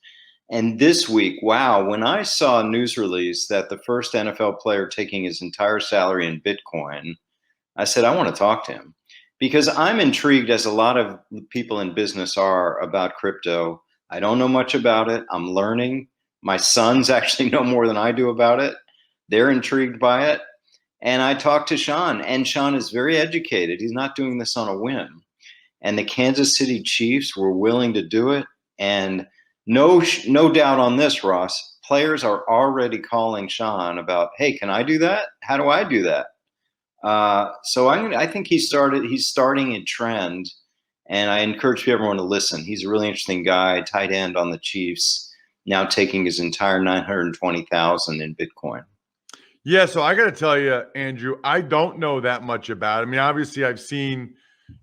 P: And this week, wow, when I saw a news release that the first NFL player taking his entire salary in Bitcoin, I said, I want to talk to him because I'm intrigued, as a lot of people in business are, about crypto. I don't know much about it. I'm learning. My sons actually know more than I do about it. They're intrigued by it. And I talked to Sean, and Sean is very educated. He's not doing this on a whim. And the Kansas City Chiefs were willing to do it. And no doubt on this, Ross, players are already calling Sean about, hey, can I do that? How do I do that? So I think he's starting a trend, and I encourage everyone to listen. He's a really interesting guy, tight end on the Chiefs, now taking his entire $920,000 in Bitcoin.
F: Yeah, so I got to tell you, Andrew, I don't know that much about it. I mean, obviously I've seen,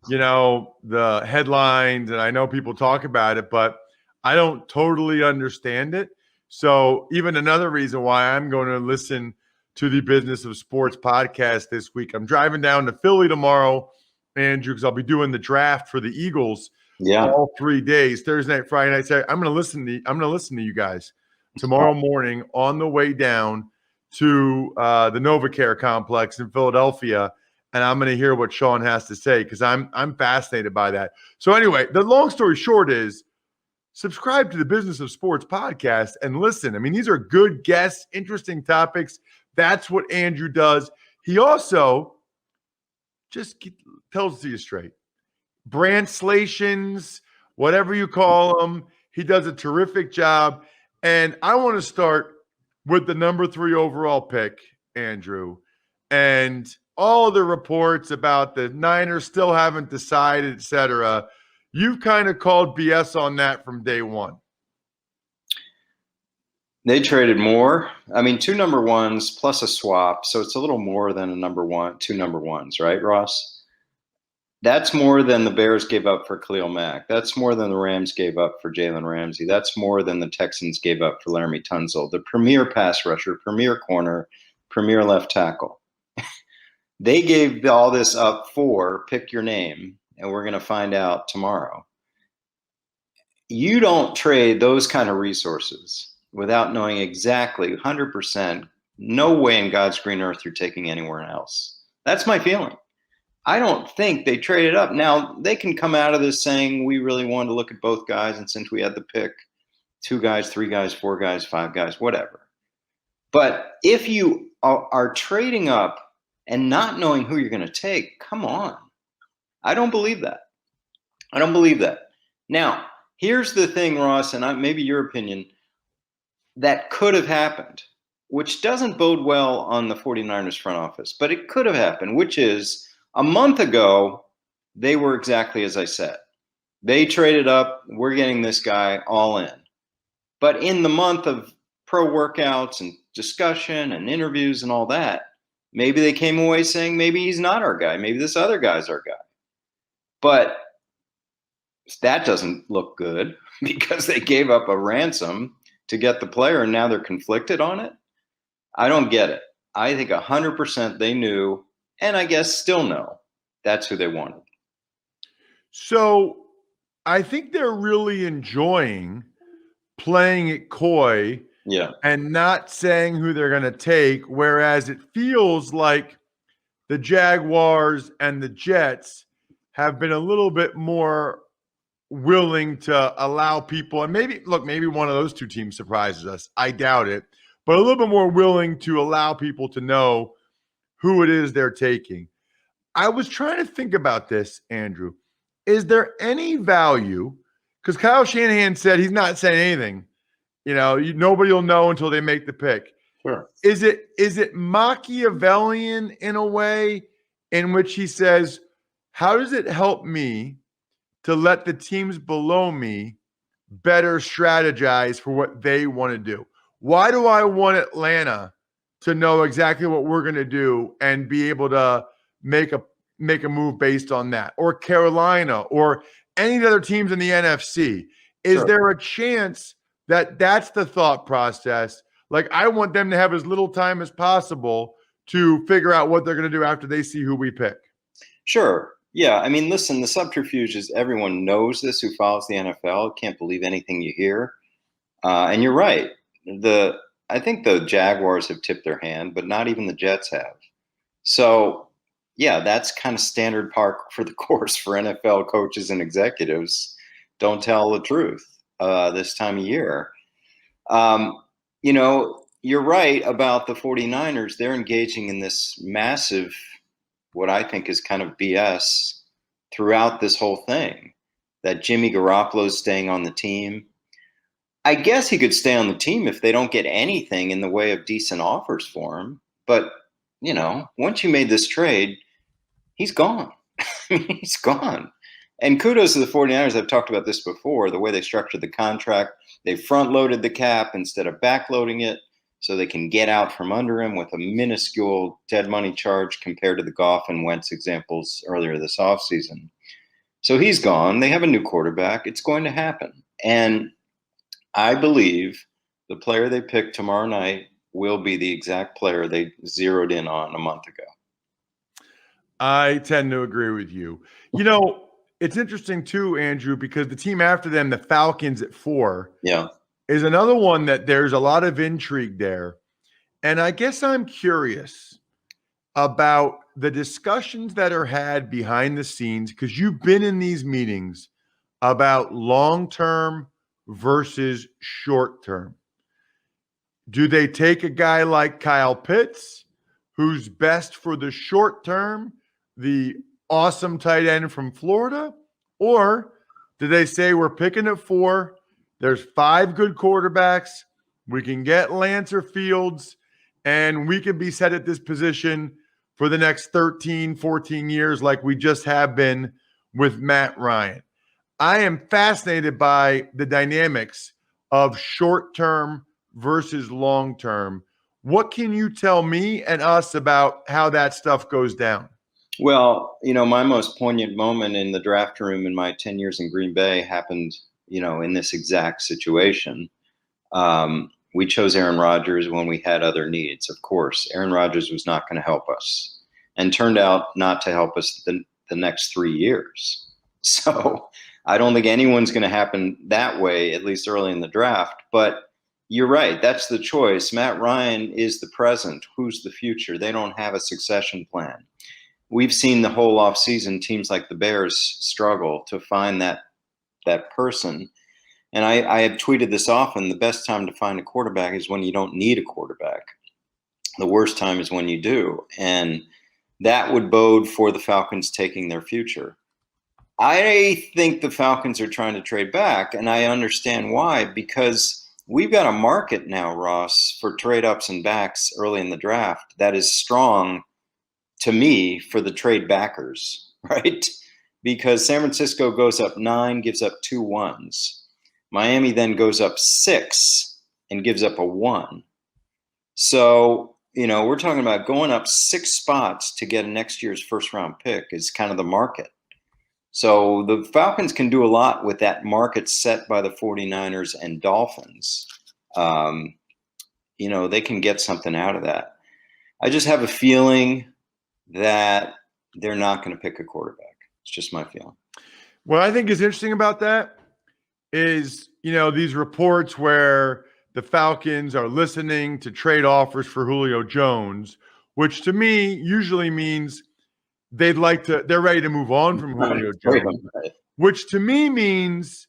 F: the headlines and I know people talk about it, but I don't totally understand it. So even another reason why I'm going to listen to the Business of Sports podcast this week. I'm driving down to Philly tomorrow, Andrew, because I'll be doing the draft for the Eagles.
P: Yeah,
F: all 3 days, Thursday night, Friday night, Saturday. I'm going to listen to you guys tomorrow morning on the way down to the NovaCare complex in Philadelphia, and I'm going to hear what Sean has to say because I'm fascinated by that. So anyway, the long story short is subscribe to the Business of Sports podcast and listen. I mean, these are good guests, interesting topics. That's what Andrew does. He also tells it to you straight. Brandslations, whatever you call them. He does a terrific job. And I want to start with the number 3 overall pick, Andrew. And all the reports about the Niners still haven't decided, et cetera. You've kind of called BS on that from day one.
P: They traded more. I mean, 2 number 1s plus a swap. So it's a little more than a number 1, 2 number 1s, right, Ross? That's more than the Bears gave up for Khalil Mack. That's more than the Rams gave up for Jalen Ramsey. That's more than the Texans gave up for Laramie Tunsil, the premier pass rusher, premier corner, premier left tackle. They gave all this up for pick your name, and we're going to find out tomorrow. You don't trade those kind of resources without knowing exactly 100%, no way in God's green earth you're taking anywhere else. That's my feeling. I don't think they traded up. Now, they can come out of this saying we really wanted to look at both guys, and since we had the pick, 2 guys, 3 guys, 4 guys, 5 guys, whatever. But if you are trading up and not knowing who you're going to take, come on. I don't believe that. I don't believe that. Now, here's the thing, Ross, and maybe your opinion, that could have happened, which doesn't bode well on the 49ers front office, but it could have happened, which is a month ago, they were exactly as I said. They traded up, we're getting this guy all in. But in the month of pro workouts and discussion and interviews and all that, Maybe they came away saying maybe he's not our guy. Maybe this other guy's our guy. But that doesn't look good because they gave up a ransom to get the player and now they're conflicted on it. I don't get it. I think 100% they knew, and I guess still know, that's who they wanted.
F: So I think they're really enjoying playing it coy and not saying who they're going to take, whereas it feels like the Jaguars and the Jets have been a little bit more willing to allow people, and maybe one of those two teams surprises us. I doubt it, but a little bit more willing to allow people to know who it is they're taking. I was trying to think about this, Andrew. Is there any value? Because Kyle Shanahan said he's not saying anything. Nobody will know until they make the pick.
P: Sure.
F: Is it Machiavellian in a way in which he says, how does it help me to let the teams below me better strategize for what they want to do? Why do I want Atlanta to know exactly what we're going to do and be able to make a move based on that? Or Carolina or any of the other teams in the NFC? Is there a chance that that's the thought process? Like, I want them to have as little time as possible to figure out what they're going to do after they see who we pick.
P: Sure. Yeah. I mean, listen, the subterfuge is everyone knows this who follows the NFL. Can't believe anything you hear. And you're right. I think the Jaguars have tipped their hand, but not even the Jets have. So, yeah, that's kind of standard park for the course for NFL coaches and executives. Don't tell the truth this time of year. You're right about the 49ers. They're engaging in this massive, what I think is kind of BS throughout this whole thing, that Jimmy Garoppolo's staying on the team. I guess he could stay on the team if they don't get anything in the way of decent offers for him. But, once you made this trade, he's gone. He's gone. And kudos to the 49ers. I've talked about this before, the way they structured the contract. They front-loaded the cap instead of back-loading it so they can get out from under him with a minuscule dead money charge compared to the Goff and Wentz examples earlier this offseason. So he's gone. They have a new quarterback. It's going to happen. And I believe the player they pick tomorrow night will be the exact player they zeroed in on a month ago.
F: I tend to agree with you. It's interesting too, Andrew, because the team after them, the Falcons at 4, is another one that there's a lot of intrigue there. And I guess I'm curious about the discussions that are had behind the scenes, because you've been in these meetings about long-term versus short-term. Do they take a guy like Kyle Pitts, who's best for the short term, the awesome tight end from Florida? Or do they say we're picking at 4, there's 5 good quarterbacks, we can get Lance or Fields, and we can be set at this position for the next 13, 14 years like we just have been with Matt Ryan? I am fascinated by the dynamics of short-term versus long-term. What can you tell me and us about how that stuff goes down?
P: Well, my most poignant moment in the draft room in my 10 years in Green Bay happened, in this exact situation. We chose Aaron Rodgers when we had other needs. Of course, Aaron Rodgers was not going to help us and turned out not to help us the next 3 years. So I don't think anyone's going to happen that way, at least early in the draft. But you're right. That's the choice. Matt Ryan is the present. Who's the future? They don't have a succession plan. We've seen the whole offseason teams like the Bears struggle to find that person. And I have tweeted this often. The best time to find a quarterback is when you don't need a quarterback. The worst time is when you do. And that would bode for the Falcons taking their future. I think the Falcons are trying to trade back, and I understand why, because we've got a market now, Ross, for trade ups and backs early in the draft that is strong, to me, for the trade backers, right? Because San Francisco goes up 9, gives up 2 1s. Miami then goes up 6 and gives up a 1. So, we're talking about going up 6 spots to get a next year's first round pick is kind of the market. So the Falcons can do a lot with that market set by the 49ers and Dolphins. They can get something out of that. I just have a feeling that they're not going to pick a quarterback. It's just my feeling.
F: What I think is interesting about that is, these reports where the Falcons are listening to trade offers for Julio Jones, which to me usually means they're ready to move on from Julio Jones, which to me means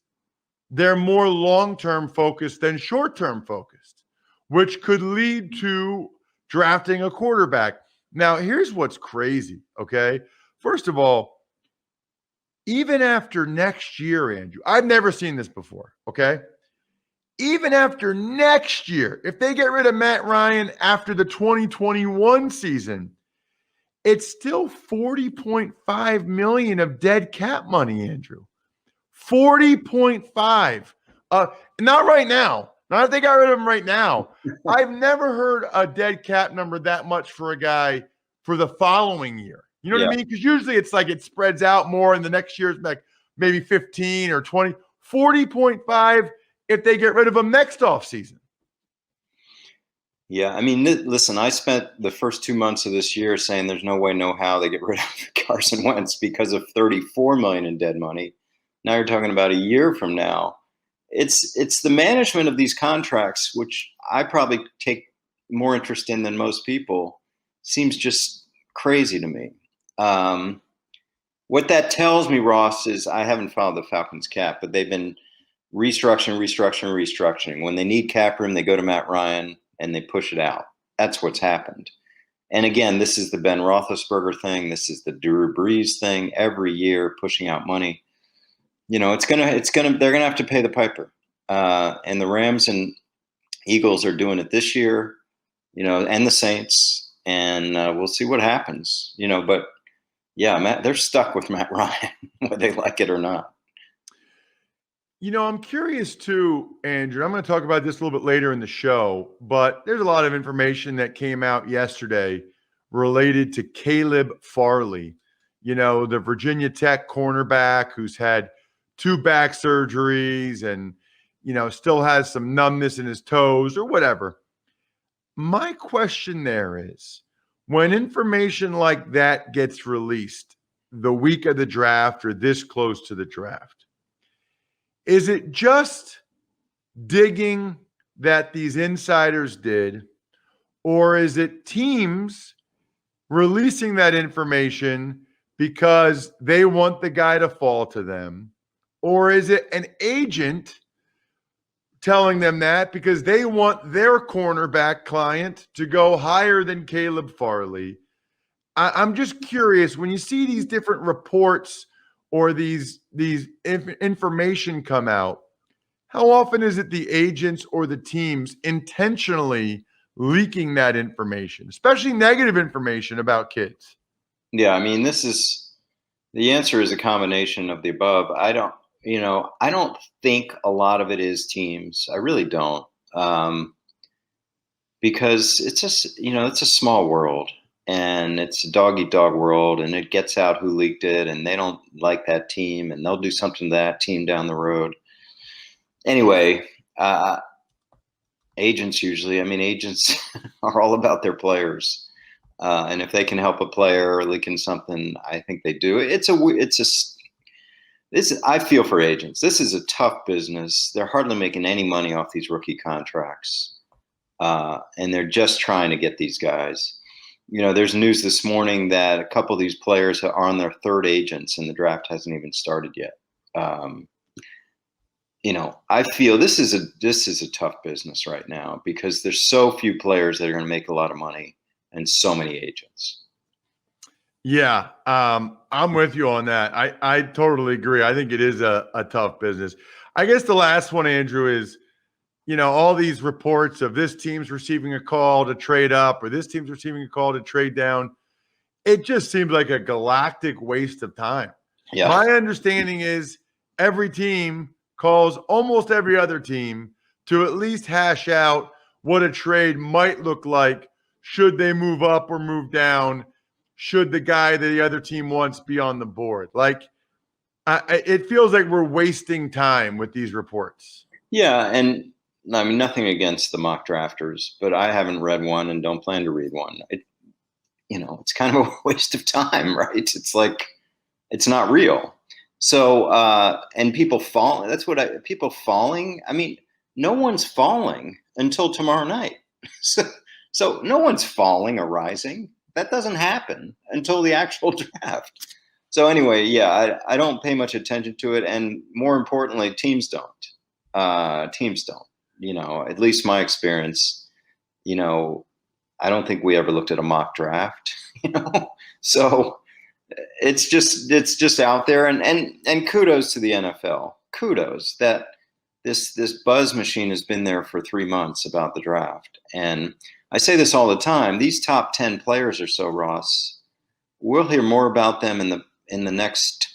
F: they're more long-term focused than short-term focused, which could lead to drafting a quarterback. Now, here's what's crazy, okay? First of all, even after next year, Andrew, I've never seen this before, okay? Even after next year, if they get rid of Matt Ryan after the 2021 season, it's still $40.5 million of dead cap money, Andrew. 40.5. Not right now. Not if they got rid of him right now. I've never heard a dead cap number that much for a guy for the following year. You know what I mean? Because usually it's like it spreads out more, and the next year's like maybe 15 or 20. 40.5 if they get rid of him next offseason.
P: Yeah, I mean, listen, I spent the first 2 months of this year saying there's no way, no how they get rid of Carson Wentz because of $34 million in dead money. Now you're talking about a year from now. It's the management of these contracts, which I probably take more interest in than most people, seems just crazy to me. What that tells me, Ross, is I haven't followed the Falcons cap, but they've been restructuring. When they need cap room, they go to Matt Ryan and they push it out. That's what's happened. And again, this is the Ben Roethlisberger thing. This is the Drew Brees thing. Every year, pushing out money. They're gonna have to pay the piper. And the Rams and Eagles are doing it this year, and the Saints, and we'll see what happens. But yeah, they're stuck with Matt Ryan, whether they like it or not.
F: I'm curious too, Andrew. I'm going to talk about this a little bit later in the show, but there's a lot of information that came out yesterday related to Caleb Farley, the Virginia Tech cornerback who's had 2 back surgeries and, still has some numbness in his toes or whatever. My question there is, when information like that gets released the week of the draft or this close to the draft, is it just digging that these insiders did, or is it teams releasing that information because they want the guy to fall to them? Or is it an agent telling them that because they want their cornerback client to go higher than Caleb Farley? I'm just curious, when you see these different reports or these information come out, how often is it the agents or the teams intentionally leaking that information, especially negative information about kids?
P: Yeah, I mean, the answer is a combination of the above. I don't think a lot of it is teams. I really don't. Because it's just, it's a small world. And it's a dog-eat-dog world, and it gets out who leaked it, and they don't like that team, and they'll do something to that team down the road. Anyway, agents are all about their players. And if they can help a player leaking something, I think they do. I feel for agents. This is a tough business. They're hardly making any money off these rookie contracts. And they're just trying to get these guys. There's news this morning that a couple of these players are on their 3rd agents and the draft hasn't even started yet. I feel this is a tough business right now because there's so few players that are going to make a lot of money and so many agents.
F: Yeah, I'm with you on that. I totally agree. I think it is a tough business. I guess the last one, Andrew, is all these reports of this team's receiving a call to trade up or this team's receiving a call to trade down. It just seems like a galactic waste of time.
P: Yeah.
F: My understanding is every team calls almost every other team to at least hash out what a trade might look like should they move up or move down? Should the guy that the other team wants be on the board? Like, it feels like we're wasting time with these reports.
P: Yeah, and I mean, nothing against the mock drafters, but I haven't read one and don't plan to read one. It's kind of a waste of time, right? It's like, it's not real. So, and people fall. People falling. I mean, no one's falling until tomorrow night. So no one's falling or rising. That doesn't happen until the actual draft. So anyway, yeah, I don't pay much attention to it, and more importantly, teams don't. At least my experience. I don't think we ever looked at a mock draft. So it's just out there, and kudos to the NFL. Kudos that this buzz machine has been there for 3 months about the draft. And I say this all the time. These top 10 players or so, Ross, we'll hear more about them in the next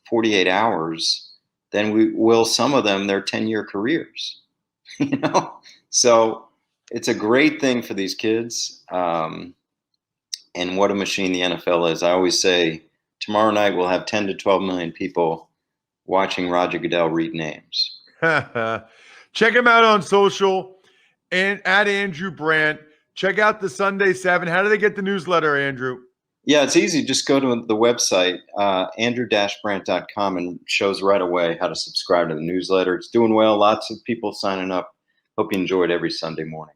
P: 48 hours than we will some of them their 10-year careers. So it's a great thing for these kids. And what a machine the NFL is. I always say tomorrow night we'll have 10 to 12 million people watching Roger Goodell read names.
F: Check him out on social and at Andrew Brandt. Check out the Sunday 7. How do they get the newsletter, Andrew?
P: Yeah, it's easy. Just go to the website, andrew-brandt.com, and it shows right away how to subscribe to the newsletter. It's doing well. Lots of people signing up. Hope you enjoy it every Sunday morning.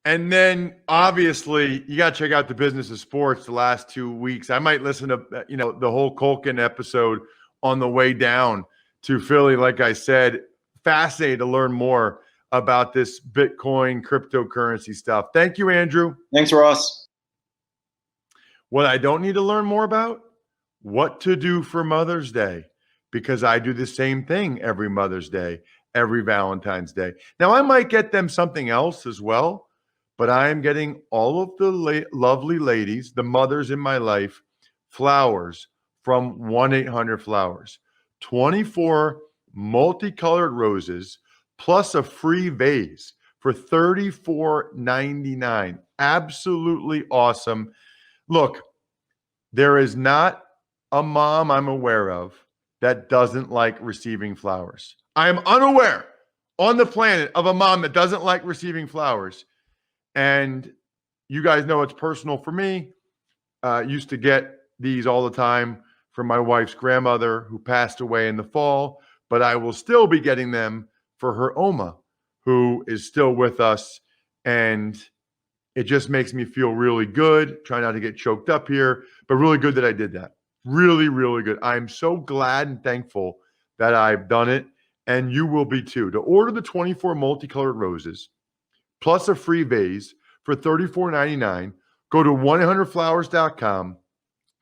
F: And then, obviously, you got to check out the Business of Sports the last 2 weeks. I might listen to, the whole Culkin episode on the way down to Philly. Like I said, fascinated to learn more about this Bitcoin cryptocurrency stuff. Thank you, Andrew.
P: Thanks, Ross.
F: What I don't need to learn more about, what to do for Mother's Day, because I do the same thing every Mother's Day, every Valentine's Day. Now, I might get them something else as well, but I am getting all of the lovely ladies, the mothers in my life, flowers from 1-800-Flowers. 24 multicolored roses plus a free vase for $34.99. Absolutely awesome. Look, there is not a mom I'm aware of that doesn't like receiving flowers. I am unaware on the planet of a mom that doesn't like receiving flowers. And you guys know it's personal for me. Used to get these all the time from my wife's grandmother who passed away in the fall, but I will still be getting them for her Oma, who is still with us. And it just makes me feel really good. Try not to get choked up here, but really good that I did that. Really, really good. I'm so glad and thankful that I've done it, and you will be too. To order the 24 multicolored roses plus a free vase for $34.99, go to 1-800-Flowers.com,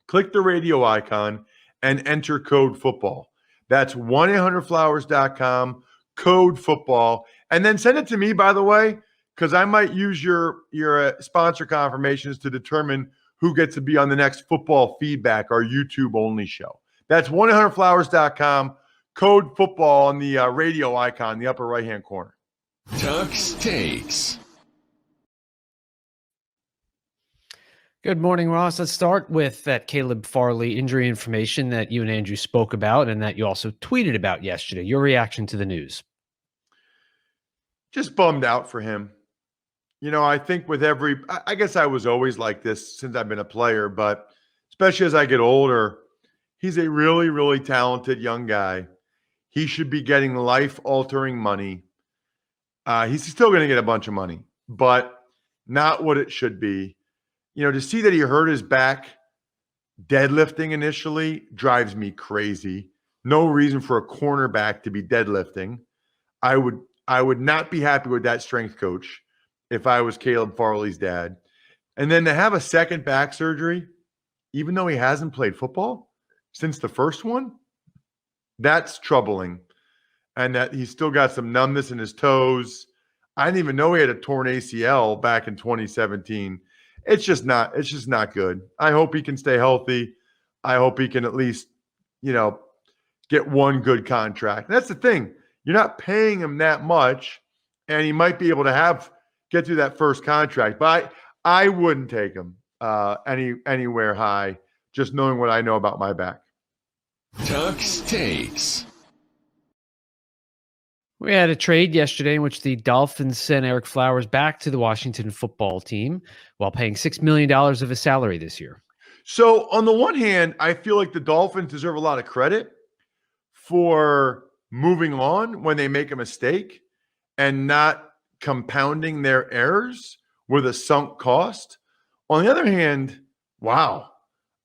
F: click the radio icon, and enter code football. That's 1-800-Flowers.com, code football. And then send it to me, by the way, because I might use your sponsor confirmations to determine who gets to be on the next Football Feedback, our YouTube-only show. That's 1-800-Flowers.com, code football on the radio icon in the upper right-hand corner.
O: Tuck's Takes.
Q: Good morning, Ross. Let's start with that Caleb Farley injury information that you and Andrew spoke about and that you also tweeted about yesterday. Your reaction to the news?
F: Just bummed out for him. I think with I guess I was always like this since I've been a player, but especially as I get older, he's a really, really talented young guy. He should be getting life-altering money. He's still going to get a bunch of money, but not what it should be. To see that he hurt his back deadlifting initially drives me crazy. No reason for a cornerback to be deadlifting. I would not be happy with that strength coach if I was Caleb Farley's dad. And then to have a second back surgery, even though he hasn't played football since the first one, that's troubling. And that he's still got some numbness in his toes. I didn't even know he had a torn ACL back in 2017. It's just not good. I hope he can stay healthy. I hope he can at least, get one good contract. And that's the thing. You're not paying him that much, and he might be able to get through that first contract. But I wouldn't take him anywhere high, just knowing what I know about my back.
O: Tuck's takes.
Q: We had a trade yesterday in which the Dolphins sent Eric Flowers back to the Washington football team while paying $6 million of his salary this year.
F: So on the one hand, I feel like the Dolphins deserve a lot of credit for moving on when they make a mistake and not compounding their errors with a sunk cost. On the other hand, wow.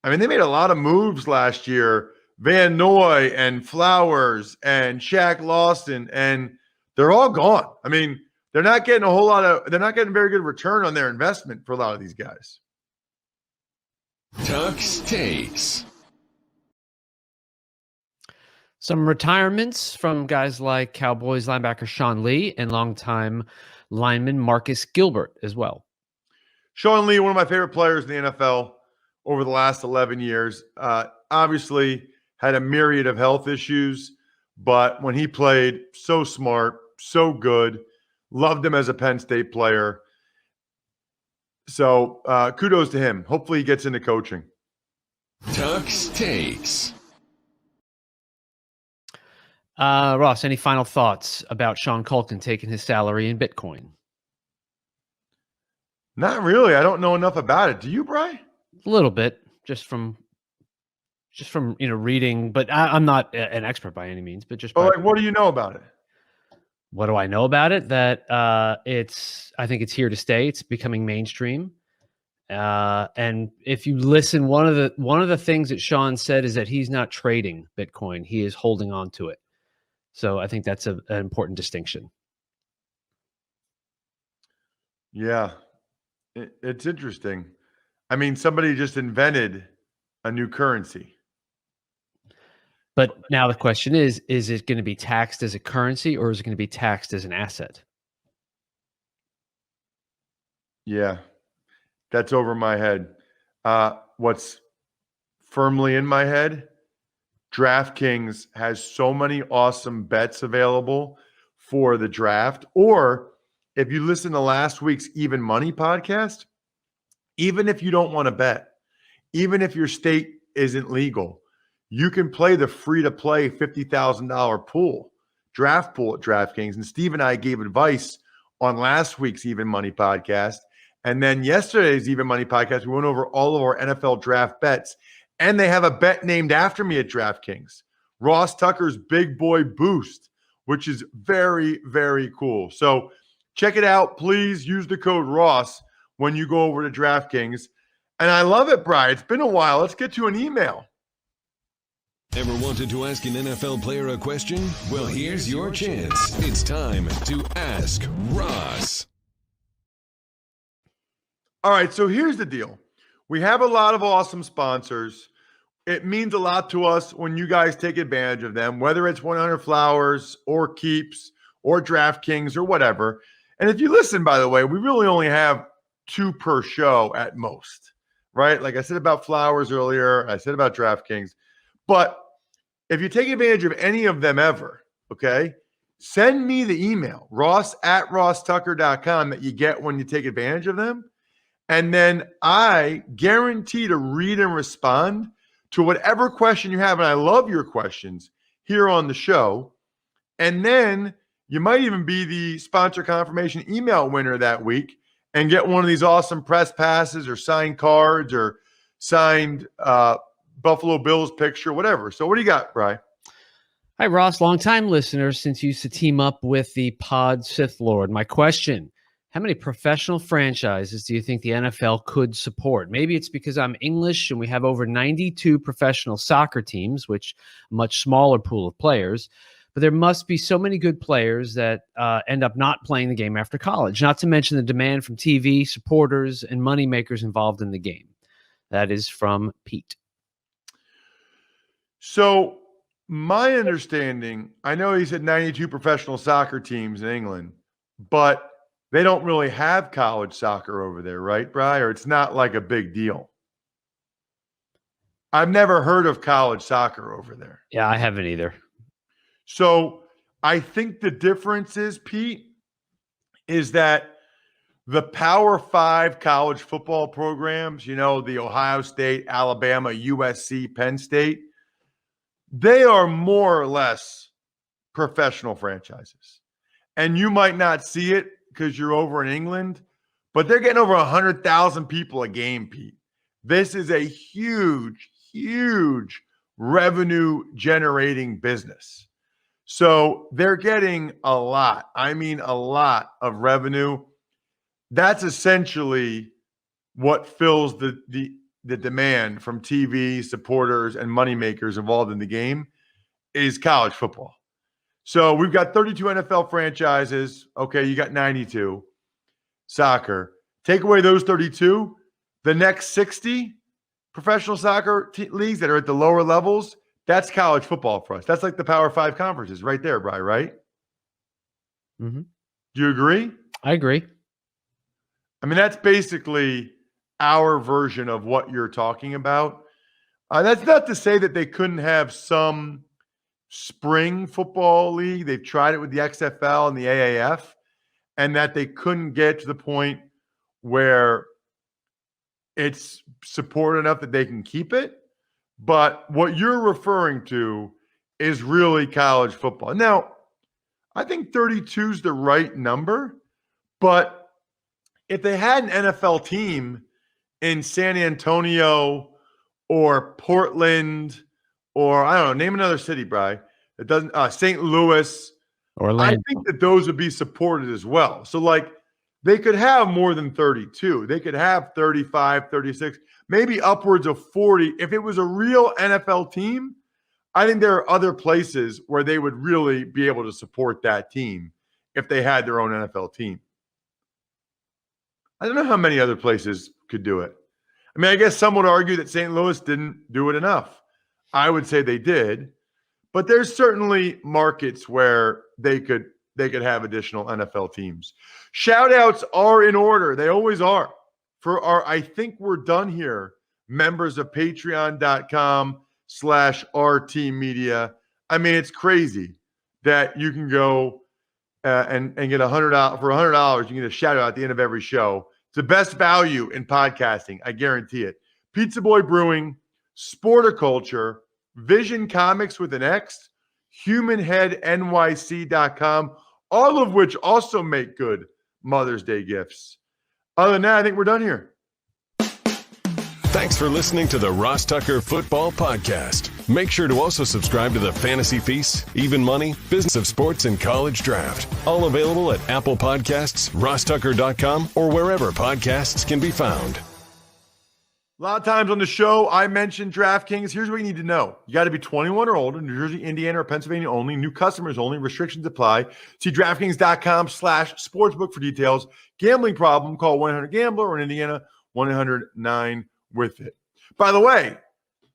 F: I mean, they made a lot of moves last year. Van Noy and Flowers and Shaq Lawson, and they're all gone. I mean, they're not getting very good return on their investment for a lot of these guys.
O: Tuck's takes.
Q: Some retirements from guys like Cowboys linebacker Sean Lee and longtime lineman Marcus Gilbert as well.
F: Sean Lee, one of my favorite players in the NFL over the last 11 years. Obviously had a myriad of health issues, but when he played, so smart, so good. Loved him as a Penn State player. So kudos to him. Hopefully he gets into coaching.
O: Tuck's takes.
Q: Ross, any final thoughts about Sean Culkin taking his salary in Bitcoin?
F: Not really. I don't know enough about it. Do you, Bri?
Q: A little bit, just from reading, but I'm not an expert by any means. But just
F: what do you know about it?
Q: What do I know about it? That I think it's here to stay. It's becoming mainstream. And if you listen, one of the things that Sean said is that he's not trading Bitcoin; he is holding on to it. So I think that's an important distinction.
F: Yeah, it's interesting. I mean, somebody just invented a new currency.
Q: But now the question is it going to be taxed as a currency or is it going to be taxed as an asset?
F: Yeah, that's over my head. What's firmly in my head, DraftKings has so many awesome bets available for the draft. Or if you listen to last week's Even Money podcast, even if you don't want to bet, even if your state isn't legal, you can play the free-to-play $50,000 pool, draft pool at DraftKings. And Steve and I gave advice on last week's Even Money podcast. And then yesterday's Even Money podcast, we went over all of our NFL draft bets. And they have a bet named after me at DraftKings, Ross Tucker's Big Boy Boost, which is very, very cool. So check it out. Please use the code Ross when you go over to DraftKings. And I love it, Brian. It's been a while. Let's get to an email.
O: Ever wanted to ask an NFL player a question? Well, here's your chance. It's time to Ask Ross.
F: All right, so here's the deal. We have a lot of awesome sponsors. It means a lot to us when you guys take advantage of them, whether it's 100 Flowers or Keeps or DraftKings or whatever. And if you listen, by the way, we really only have 2 per show at most, right? Like I said about Flowers earlier, I said about DraftKings. But if you take advantage of any of them ever, okay, send me the email, ross@rosstucker.com, that you get when you take advantage of them. And then I guarantee to read and respond to whatever question you have. And I love your questions here on the show. And then you might even be the sponsor confirmation email winner that week and get one of these awesome press passes or signed cards or signed Buffalo Bills picture, whatever. So what do you got, Bri?
Q: Hi, Ross, longtime listener since you used to team up with the Pod Sith Lord. My question: how many professional franchises do you think the NFL could support? Maybe it's because I'm English and we have over 92 professional soccer teams, which a much smaller pool of players. But there must be so many good players that end up not playing the game after college, not to mention the demand from TV, supporters, and moneymakers involved in the game. That is from Pete.
F: So my understanding, I know he said 92 professional soccer teams in England, but they don't really have college soccer over there, right, Bri? Or it's not like a big deal. I've never heard of college soccer over there.
Q: Yeah, I haven't either.
F: So I think the difference is, Pete, is that the Power 5 college football programs, the Ohio State, Alabama, USC, Penn State, they are more or less professional franchises. And you might not see it because you're over in England, but they're getting over 100,000 people a game, Pete. This is a huge, huge revenue generating business. So they're getting a lot. I mean, a lot of revenue. That's essentially what fills the demand from TV supporters and moneymakers involved in the game is college football. So we've got 32 NFL franchises. Okay, you got 92 soccer. Take away those 32, the next 60 professional soccer leagues that are at the lower levels, that's college football for us. That's like the Power 5 conferences right there, Bri, right?
Q: Mm-hmm.
F: Do you agree?
Q: I agree.
F: I mean, that's basically our version of what you're talking about. That's not to say that they couldn't have some spring football league. They've tried it with the XFL and the AAF, and that they couldn't get to the point where it's supported enough that they can keep it. But what you're referring to is really college football. Now, I think 32 is the right number, but if they had an NFL team in San Antonio or Portland or, I don't know, name another city, Bri. It doesn't, St. Louis.
Q: Orlando.
F: I think that those would be supported as well. So, like, they could have more than 32. They could have 35, 36, maybe upwards of 40. If it was a real NFL team, I think there are other places where they would really be able to support that team if they had their own NFL team. I don't know how many other places could do it. I mean, I guess some would argue that St. Louis didn't do it enough. I would say they did, but there's certainly markets where they could have additional NFL teams. Shout outs are in order. They always are. For our, I think we're done here, members of patreon.com/RT Media. I mean, it's crazy that you can go and get $100 for $100. You can get a shout out at the end of every show. It's the best value in podcasting. I guarantee it. Pizza Boy Brewing, Sporticulture, Vision Comics with an X, HumanHeadNYC.com, all of which also make good Mother's Day gifts. Other than that, I think we're done here.
O: Thanks for listening to the Ross Tucker Football Podcast. Make sure to also subscribe to the Fantasy Feast, Even Money, Business of Sports, and College Draft. All available at Apple Podcasts, RossTucker.com, or wherever podcasts can be found.
F: A lot of times on the show, I mentioned DraftKings. Here's what you need to know. You got to be 21 or older, New Jersey, Indiana, or Pennsylvania only. New customers only. Restrictions apply. See DraftKings.com/sportsbook for details. Gambling problem, call 1-800-GAMBLER, or in Indiana, 1-800-9-WITH-IT. By the way,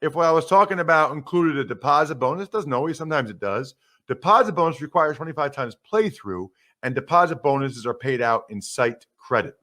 F: if what I was talking about included a deposit bonus, doesn't always, sometimes it does. Deposit bonus requires 25 times playthrough, and deposit bonuses are paid out in site credit.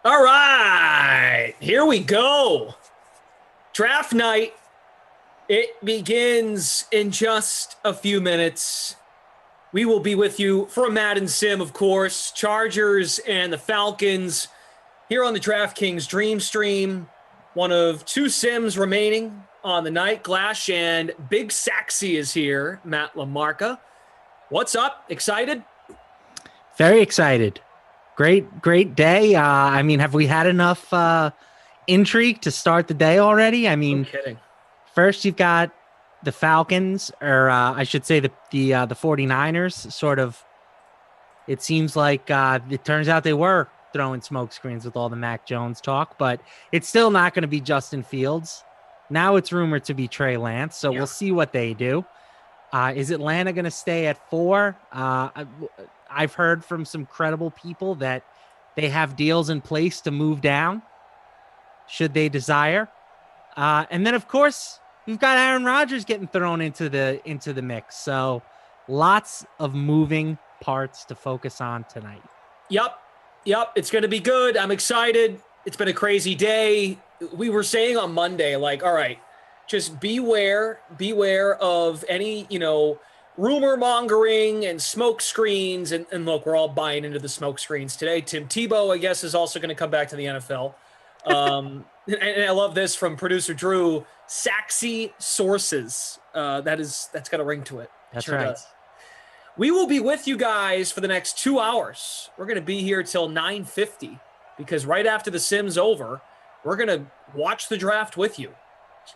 N: All right, here we go. Draft night. It begins in just a few minutes. We will be with you for a Madden sim, of course. Chargers and the Falcons here on the DraftKings Dream Stream. One of two sims remaining on the night. Glash and Big Saxy is here. Matt LaMarca. What's up? Excited?
R: Very excited. Great day. I mean, have we had enough intrigue to start the day already? I mean,
N: No kidding.
R: First you've got the Falcons, or I should say the 49ers. Sort of, it seems like it turns out they were throwing smoke screens with all the Mac Jones talk, but it's still not going to be Justin Fields. Now it's rumored to be Trey Lance, so we'll see what they do. Is Atlanta going to stay at 4? I've heard from some credible people that they have deals in place to move down should they desire. And then, of course, we've got Aaron Rodgers getting thrown into the mix. So lots of moving parts to focus on tonight.
N: Yep. It's going to be good. I'm excited. It's been a crazy day. We were saying on Monday, like, all right, just beware of any, rumor mongering and smoke screens. And look, we're all buying into the smoke screens today. Tim Tebow, I guess, is also going to come back to the NFL. And I love this from producer Drew. Saxy sources. That's got a ring to it.
R: That's right.
N: Does. We will be with you guys for the next 2 hours. We're going to be here till 9:50 because right after the sim's over, we're going to watch the draft with you.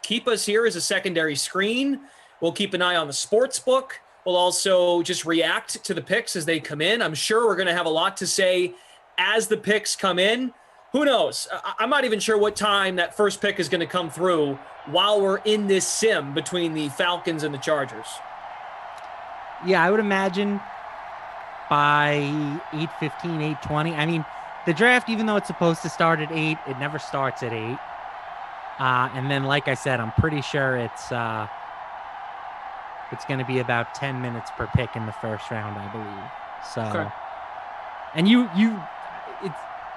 N: Keep us here as a secondary screen. We'll keep an eye on the sports book. We'll also just react to the picks as they come in. I'm sure we're going to have a lot to say as the picks come in. Who knows? I'm not even sure what time that first pick is going to come through while we're in this sim between the Falcons and the Chargers.
R: Yeah, I would imagine by 8:15, 8:20. I mean, the draft, even though it's supposed to start at 8, it never starts at 8. And then, like I said, I'm pretty sure it's going to be about 10 minutes per pick in the first round, I believe. So,
N: okay.
R: And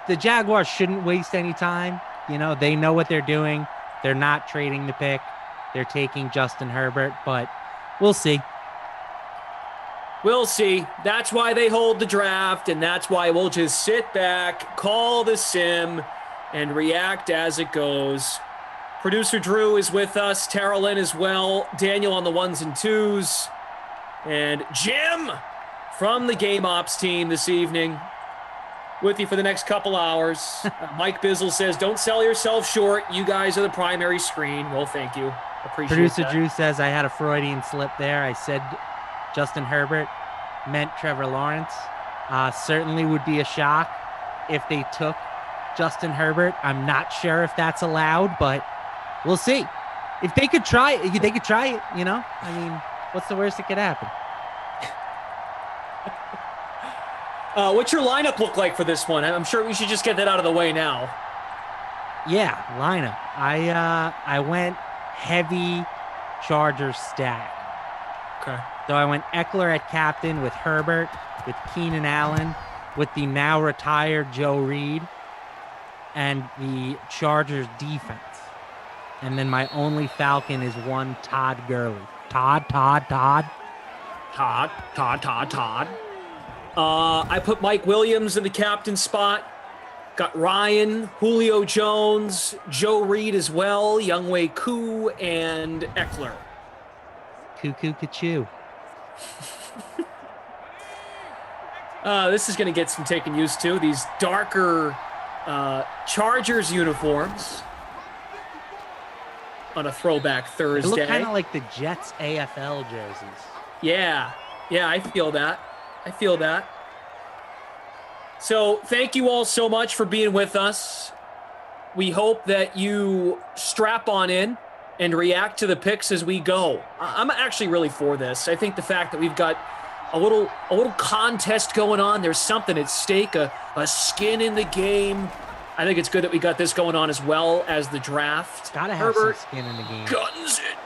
R: the Jaguars shouldn't waste any time. They know what they're doing. They're not trading the pick. They're taking Justin Herbert, but we'll see.
N: We'll see. That's why they hold the draft, and that's why we'll just sit back, call the sim, and react as it goes. Producer Drew is with us, Tara Lynn as well, Daniel on the 1s and 2s, and Jim from the Game Ops team this evening with you for the next couple hours. Mike Bizzle says, don't sell yourself short. You guys are the primary screen. Well, thank you. Appreciate
R: Producer
N: that.
R: Drew says, I had a Freudian slip there. I said Justin Herbert meant Trevor Lawrence. Certainly would be a shock if they took Justin Herbert. I'm not sure if that's allowed, but we'll see. If they could try it, they could try it, I mean, what's the worst that could happen?
N: What's your lineup look like for this one? I'm sure we should just get that out of the way now.
R: Yeah, lineup. I went heavy Chargers stack.
N: Okay.
R: So I went Eckler at captain with Herbert, with Keenan Allen, with the now retired Joe Reed, and the Chargers defense. And then my only Falcon is one Todd Gurley. Todd.
N: I put Mike Williams in the captain spot. Got Ryan, Julio Jones, Joe Reed as well, Younghoe Koo, and Eckler.
R: Cuckoo Kachoo.
N: This is going to get some taken used to. These darker Chargers uniforms on a throwback Thursday.
R: They look kind of like the Jets AFL jerseys.
N: Yeah, I feel that. So thank you all so much for being with us. We hope that you strap on in and react to the picks as we go. I'm actually really for this. I think the fact that we've got a little contest going on, there's something at stake, a skin in the game. I think it's good that we got this going on as well as the draft.
R: Gotta have
N: Herbert
R: some skin in the game.
N: guns it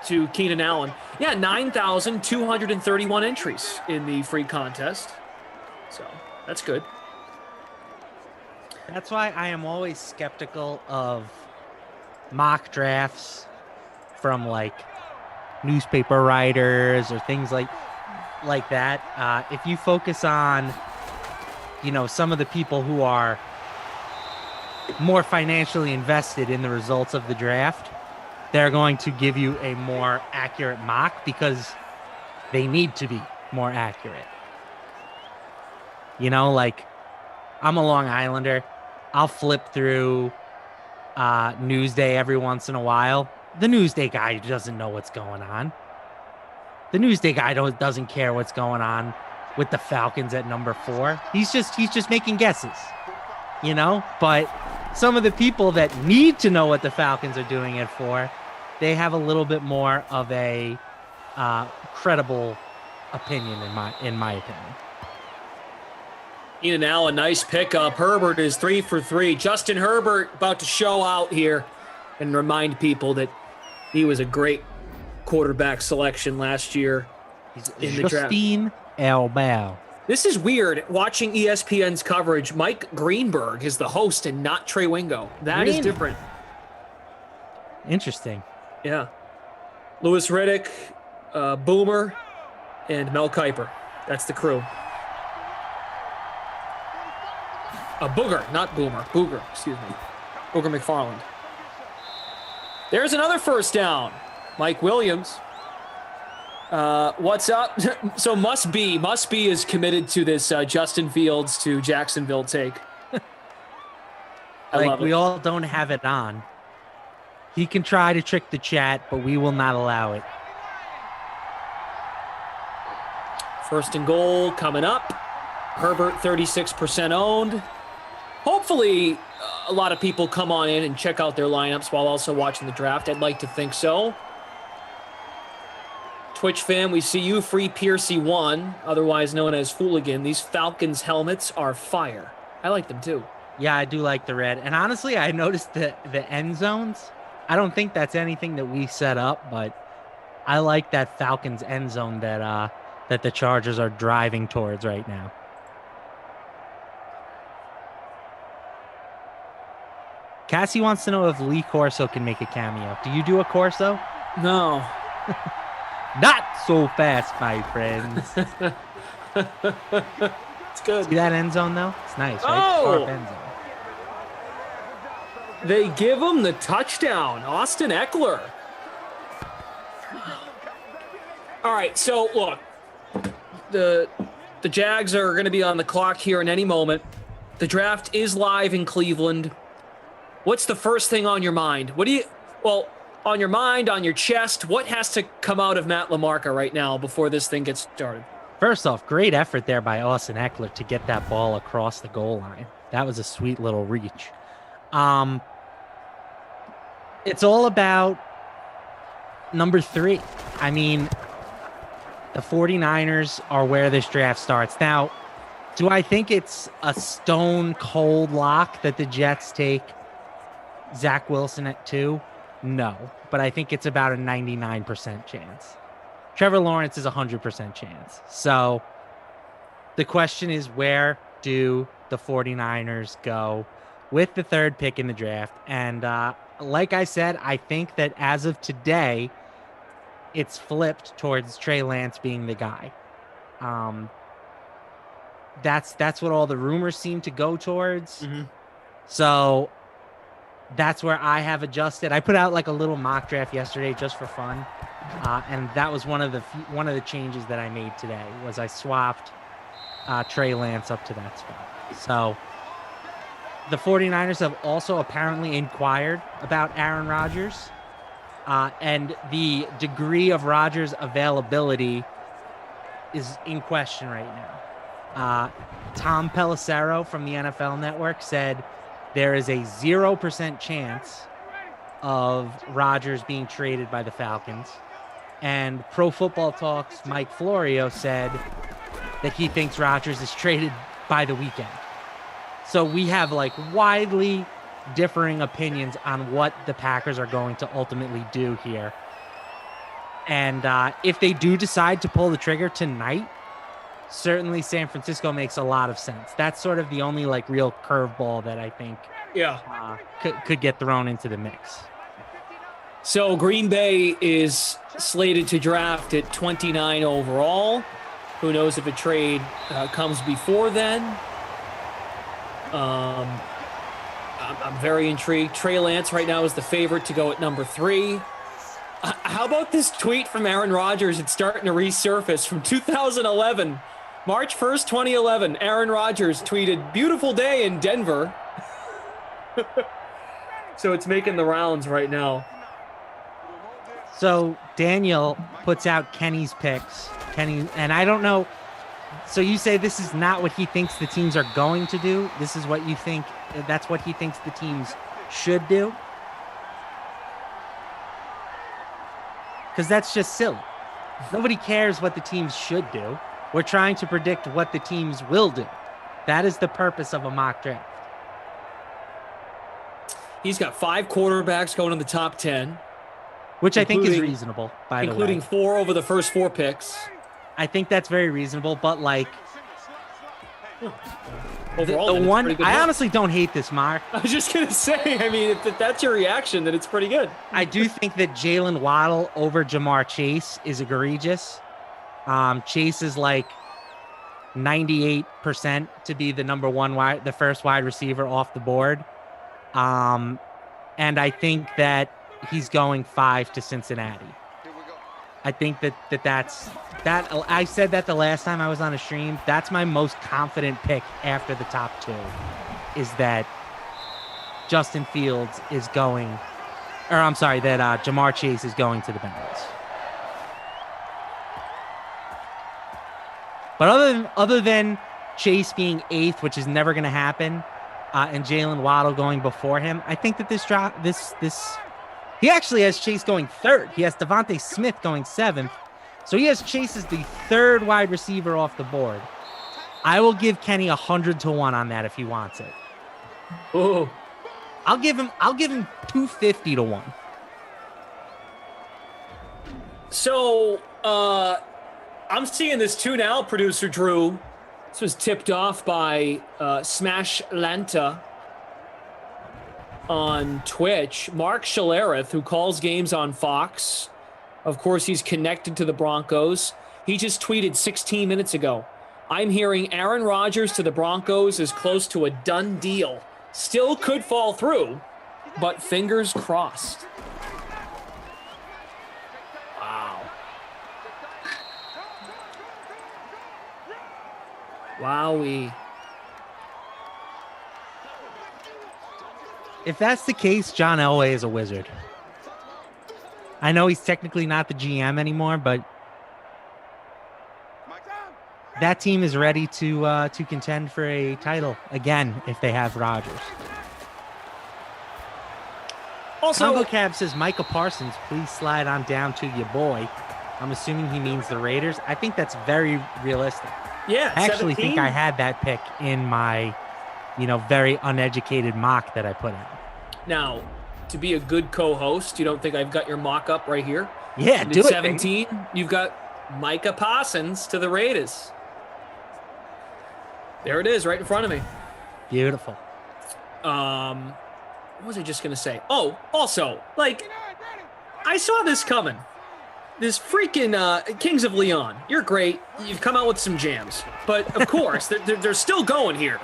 N: to Keenan Allen. Yeah, 9,231 entries in the free contest. So that's good.
R: That's why I am always skeptical of mock drafts from like newspaper writers or things like that. If you focus on, some of the people who are more financially invested in the results of the draft, they're going to give you a more accurate mock because they need to be more accurate. Like I'm a Long Islander. I'll flip through Newsday every once in a while. The Newsday guy doesn't know what's going on. The Newsday guy doesn't care what's going on with the Falcons at number 4. He's just making guesses, But some of the people that need to know what the Falcons are doing at 4, they have a little bit more of a credible opinion, in my opinion.
N: Keenan Allen, nice pickup. Herbert is 3 for 3. Justin Herbert about to show out here and remind people that he was a great quarterback selection last year in the draft.
R: Justine Elbow.
N: This is weird. Watching ESPN's coverage, Mike Greenberg is the host and not Trey Wingo. That is different.
R: Interesting.
N: Yeah. Louis Riddick, Boomer, and Mel Kiper. That's the crew. Booger, not Boomer. Booger, excuse me. Booger McFarland. There's another first down. Mike Williams. What's up? So must be is committed to this Justin Fields to Jacksonville take.
R: Like we all don't have it on. He can try to trick the chat, but we will not allow it.
N: First and goal coming up. Herbert 36% owned. Hopefully, a lot of people come on in and check out their lineups while also watching the draft. I'd like to think so. Twitch fam, we see you, Free Piercy 1, otherwise known as Fooligan. These Falcons helmets are fire. I like them too.
R: Yeah, I do like the red. And honestly, I noticed the end zones. I don't think that's anything that we set up, but I like that Falcons end zone that the Chargers are driving towards right now. Cassie wants to know if Lee Corso can make a cameo. Do you do a Corso?
N: No.
R: Not so fast, my friends.
N: It's good.
R: See that end zone, though? It's nice, right?
N: Oh!
R: Sharp end zone.
N: They give him the touchdown. Austin Eckler. All right, so look, the Jags are going to be on the clock here in any moment. The draft is live in Cleveland. What's the first thing on your mind? On your mind, on your chest, what has to come out of Matt LaMarca right now before this thing gets started?
R: First off, great effort there by Austin Eckler to get that ball across the goal line. That was a sweet little reach. It's all about number 3. I mean, the 49ers are where this draft starts. Now, do I think it's a stone cold lock that the Jets take Zach Wilson at 2? No, but I think it's about a 99% chance. Trevor Lawrence is a 100% chance. So the question is, where do the 49ers go with the 3rd pick in the draft? And like I said, I think that as of today, it's flipped towards Trey Lance being the guy. That's what all the rumors seem to go towards.
N: Mm-hmm.
R: So that's where I have adjusted. I put out like a little mock draft yesterday just for fun, and that was one of the changes that I made today. Was I swapped Trey Lance up to that spot. So the 49ers have also apparently inquired about Aaron Rodgers, and the degree of Rodgers' availability is in question right now. Tom Pelissero from the NFL Network said there is a 0% chance of Rodgers being traded by the Falcons. And Pro Football Talk's Mike Florio said that he thinks Rodgers is traded by the weekend. So we have like widely differing opinions on what the Packers are going to ultimately do here. And if they do decide to pull the trigger tonight, certainly San Francisco makes a lot of sense. That's sort of the only like real curveball that I think could get thrown into the mix.
N: So Green Bay is slated to draft at 29 overall. Who knows if a trade comes before then? I'm very intrigued. Trey Lance right now is the favorite to go at number 3. How about this tweet from Aaron Rodgers? It's starting to resurface from 2011. March 1st, 2011. Aaron Rodgers tweeted, "Beautiful day in Denver." So it's making the rounds right now.
R: So Daniel puts out Kenny's picks. Kenny, and I don't know. So you say this is not what he thinks the teams are going to do. This is what you think. That's what he thinks the teams should do. Because that's just silly. Nobody cares what the teams should do. We're trying to predict what the teams will do. That is the purpose of a mock draft.
N: He's got 5 quarterbacks going in the top 10.
R: Which I think is reasonable, by the way.
N: Including 4 over the first 4 picks.
R: I think that's very reasonable, but like...
N: Overall,
R: the one, I honestly don't hate this, Mark.
N: I was just going to say, I mean, if that's your reaction, then it's pretty good.
R: I do think that Jalen Waddle over Jamar Chase is egregious. Chase is like 98% to be the the first wide receiver off the board. And I think that he's going 5 to Cincinnati. I think that's I said that the last time I was on a stream. That's my most confident pick after the top 2 is that Justin Fields is going, or I'm sorry, that Jamar Chase is going to the Bengals. But other than Chase being 8th, which is never going to happen, and Jalen Waddle going before him, I think that he actually has Chase going 3rd. He has Devontae Smith going 7th. So he has Chase as the 3rd wide receiver off the board. I will give Kenny 100-1 on that if he wants it.
N: Oh,
R: I'll give him 250-1.
N: So I'm seeing this too now, producer Drew. This was tipped off by Smash Lanta on Twitch. Mark Shalarith, who calls games on Fox. Of course, he's connected to the Broncos. He just tweeted 16 minutes ago, "I'm hearing Aaron Rodgers to the Broncos is close to a done deal. Still could fall through, but fingers crossed." Wow. Wowee.
R: If that's the case, John Elway is a wizard. I know he's technically not the GM anymore, but that team is ready to contend for a title again if they have Rodgers.
N: Also,
R: Congo Cab says, Micah Parsons, please slide on down to your boy. I'm assuming he means the Raiders. I think that's very realistic.
N: Yeah,
R: I actually
N: 17?
R: think I had that pick in my, very uneducated mock that I put in.
N: Now, to be a good co-host, you don't think I've got your mock-up right here?
R: Yeah,
N: and
R: do
N: at
R: it,
N: 17, you've got Micah Parsons to the Raiders. There it is, right in front of me.
R: Beautiful.
N: What was I just going to say? Oh, also, I saw this coming. This freaking Kings of Leon. You're great. You've come out with some jams. But, of course, they're still going here.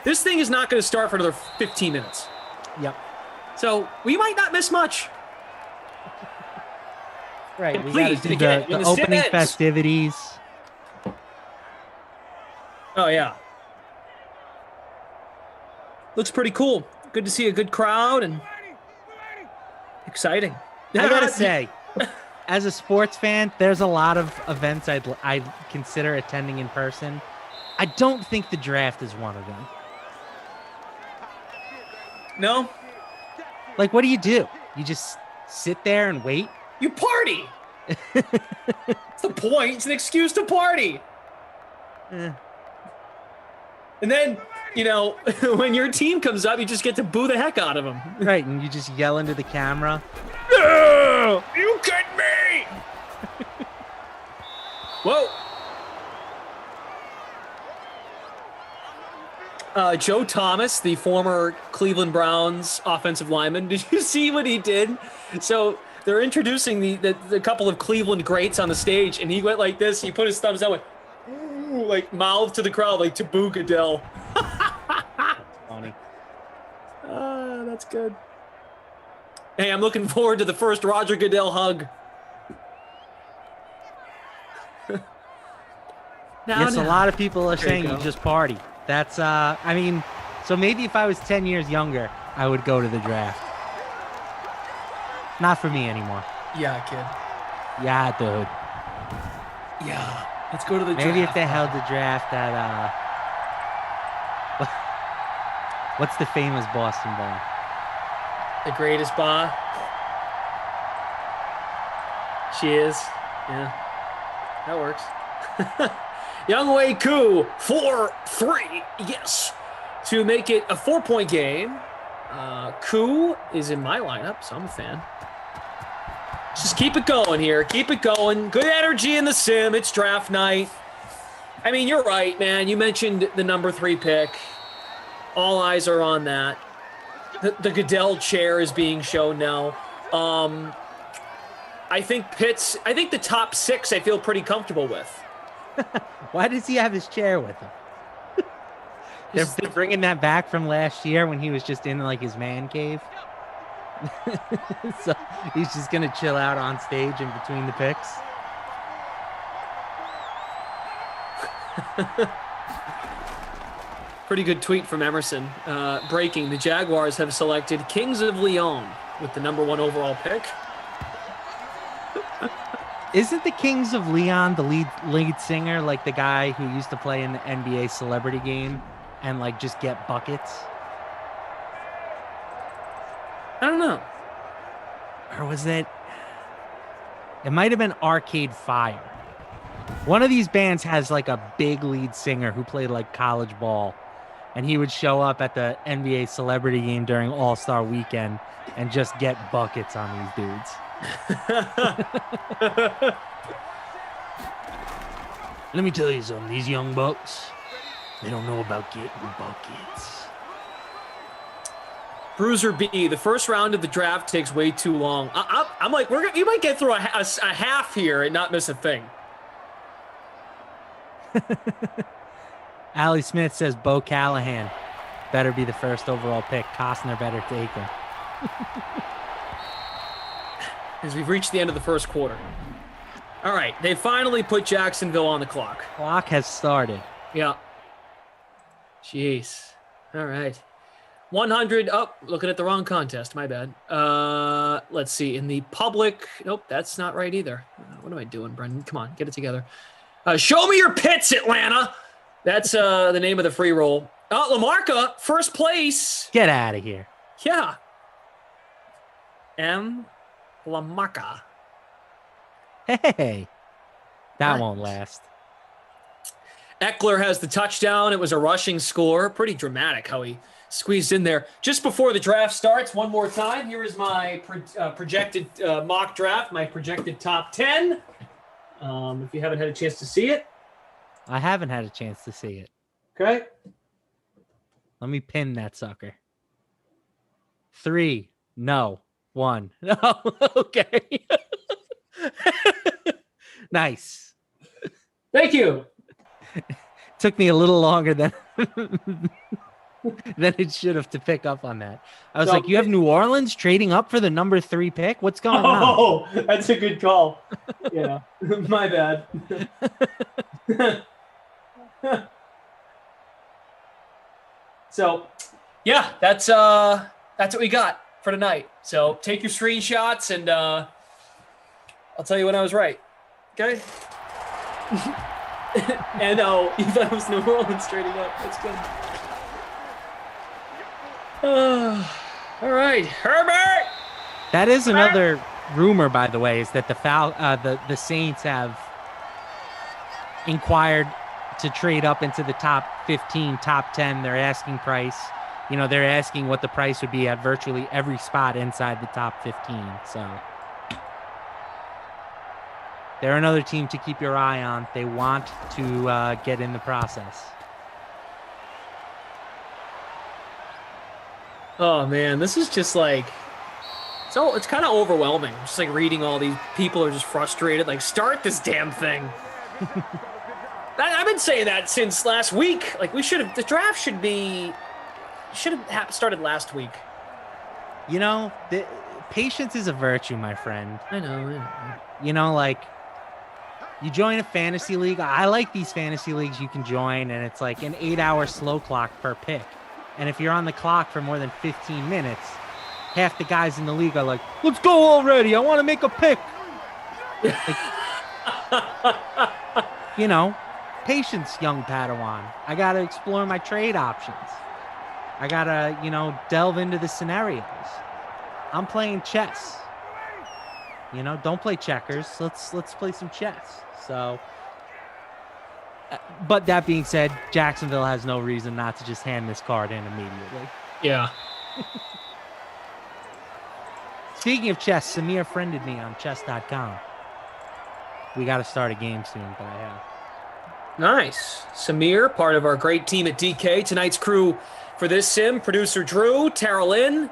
N: This thing is not going to start for another 15 minutes.
R: Yep.
N: So we might not miss much.
R: Right.
N: And
R: We
N: please,
R: got to do
N: again,
R: the
N: when
R: opening
N: sim ends-
R: festivities.
N: Oh, yeah. Looks pretty cool. Good to see a good crowd and exciting.
R: I gotta say, as a sports fan, there's a lot of events I'd consider attending in person. I don't think the draft is one of them.
N: No?
R: What do? You just sit there and wait?
N: You party! That's the point. It's an excuse to party. And then, when your team comes up, you just get to boo the heck out of them.
R: Right, and you just yell into the camera.
N: No! You kidding me? Whoa. Joe Thomas, the former Cleveland Browns offensive lineman. Did you see what he did? So they're introducing the couple of Cleveland greats on the stage, and he went like this. He put his thumbs down, went, ooh, like mouth to the crowd, like Taboo Goodell.
R: Funny.
N: That's good. Hey, I'm looking forward to the first Roger Goodell hug.
R: Yes, a lot of people are saying
N: you
R: you
N: go.
R: just party. That's, I mean, so maybe if I was 10 years younger, I would go to the draft. Not for me anymore.
N: Yeah, kid.
R: Yeah, dude.
N: Yeah. Let's go to the draft.
R: Maybe if they held the draft at, what's the famous Boston bar?
N: The greatest bar. She is. Yeah. That works. Young Wei Koo, 4-3. Yes. To make it a 4-point game. Koo is in my lineup, so I'm a fan. Just keep it going here. Keep it going. Good energy in the sim. It's draft night. I mean, you're right, man. You mentioned the number 3 pick. All eyes are on that. The Goodell chair is being shown now. I think the top 6 I feel pretty comfortable with.
R: Why does he have his chair with him? They're bringing that back from last year when he was just in like his man cave. So he's just going to chill out on stage in between the picks.
N: Pretty good tweet from Emerson. Breaking, the Jaguars have selected Kings of Leon with the number 1 overall pick.
R: Isn't the Kings of Leon the lead singer, like the guy who used to play in the NBA Celebrity Game and like just get buckets?
N: I don't know.
R: Or was it? It might have been Arcade Fire. One of these bands has like a big lead singer who played like college ball, and he would show up at the NBA Celebrity Game during All-Star Weekend and just get buckets on these dudes. Let me tell you something. These young bucks, they don't know about getting buckets.
N: Bruiser B, the first round of the draft takes way too long. I'm like, you might get through a half here and not miss a thing.
R: Allie Smith says Bo Callahan better be the first overall pick. Costner better take him.
N: As we've reached the end of the first quarter. All right, they finally put Jacksonville on the clock.
R: Clock has started.
N: Yeah. Jeez. All right. 100. Oh, looking at the wrong contest. My bad. Let's see. In the public. Nope, that's not right either. What am I doing, Brendan? Come on, get it together. Show me your pits, Atlanta. That's the name of the free roll. Oh, Lamarca, first place.
R: Get out of here.
N: Yeah. M. Lamarca.
R: Hey. That
N: Nice.
R: won't last.
N: Eckler has the touchdown. It was a rushing score. Pretty dramatic how he squeezed in there. Just before the draft starts, one more time, here is my projected mock draft, my projected top 10. If you haven't had a chance to see it.
R: I haven't had a chance to see it.
N: Okay.
R: Let me pin that sucker. 3. No. 1. No. Okay. Nice.
N: Thank you.
R: Took me a little longer than than it should have to pick up on that. I was
N: So-
R: like, you have New Orleans trading up for the number 3 pick? What's going on?
N: Oh, that's a good call. Yeah, my bad. So, yeah, that's what we got for tonight. So take your screenshots, and I'll tell you when I was right. Okay. And you thought it was New Orleans trading up. That's good. All right, Herbert.
R: That is another rumor, by the way, is that the Saints have inquired to trade up into the top 15, top 10. Their asking price, they're asking what the price would be at virtually every spot inside the top 15. So they're another team to keep your eye on. They want to get in the process.
N: Oh man, this is just like it's kind of overwhelming. Just like reading all these people are just frustrated. Like, start this damn thing. I've been saying that since last week. Like, the draft should have started last week.
R: You know, patience is a virtue, my friend.
N: I know.
R: You know, like, you join a fantasy league. I like these fantasy leagues you can join, and it's like an 8-hour slow clock per pick. And if you're on the clock for more than 15 minutes, half the guys in the league are like, let's go already. I want to make a pick. Like, you know, patience, young Padawan. I got to explore my trade options. I got to, delve into the scenarios. I'm playing chess. Don't play checkers. Let's play some chess. So, but that being said, Jacksonville has no reason not to just hand this card in immediately.
N: Yeah.
R: Speaking of chess, Samir friended me on chess.com. We got to start a game soon, but I have.
N: Nice. Samir, part of our great team at DK. Tonight's crew for this sim, producer Drew, Tara Lynn,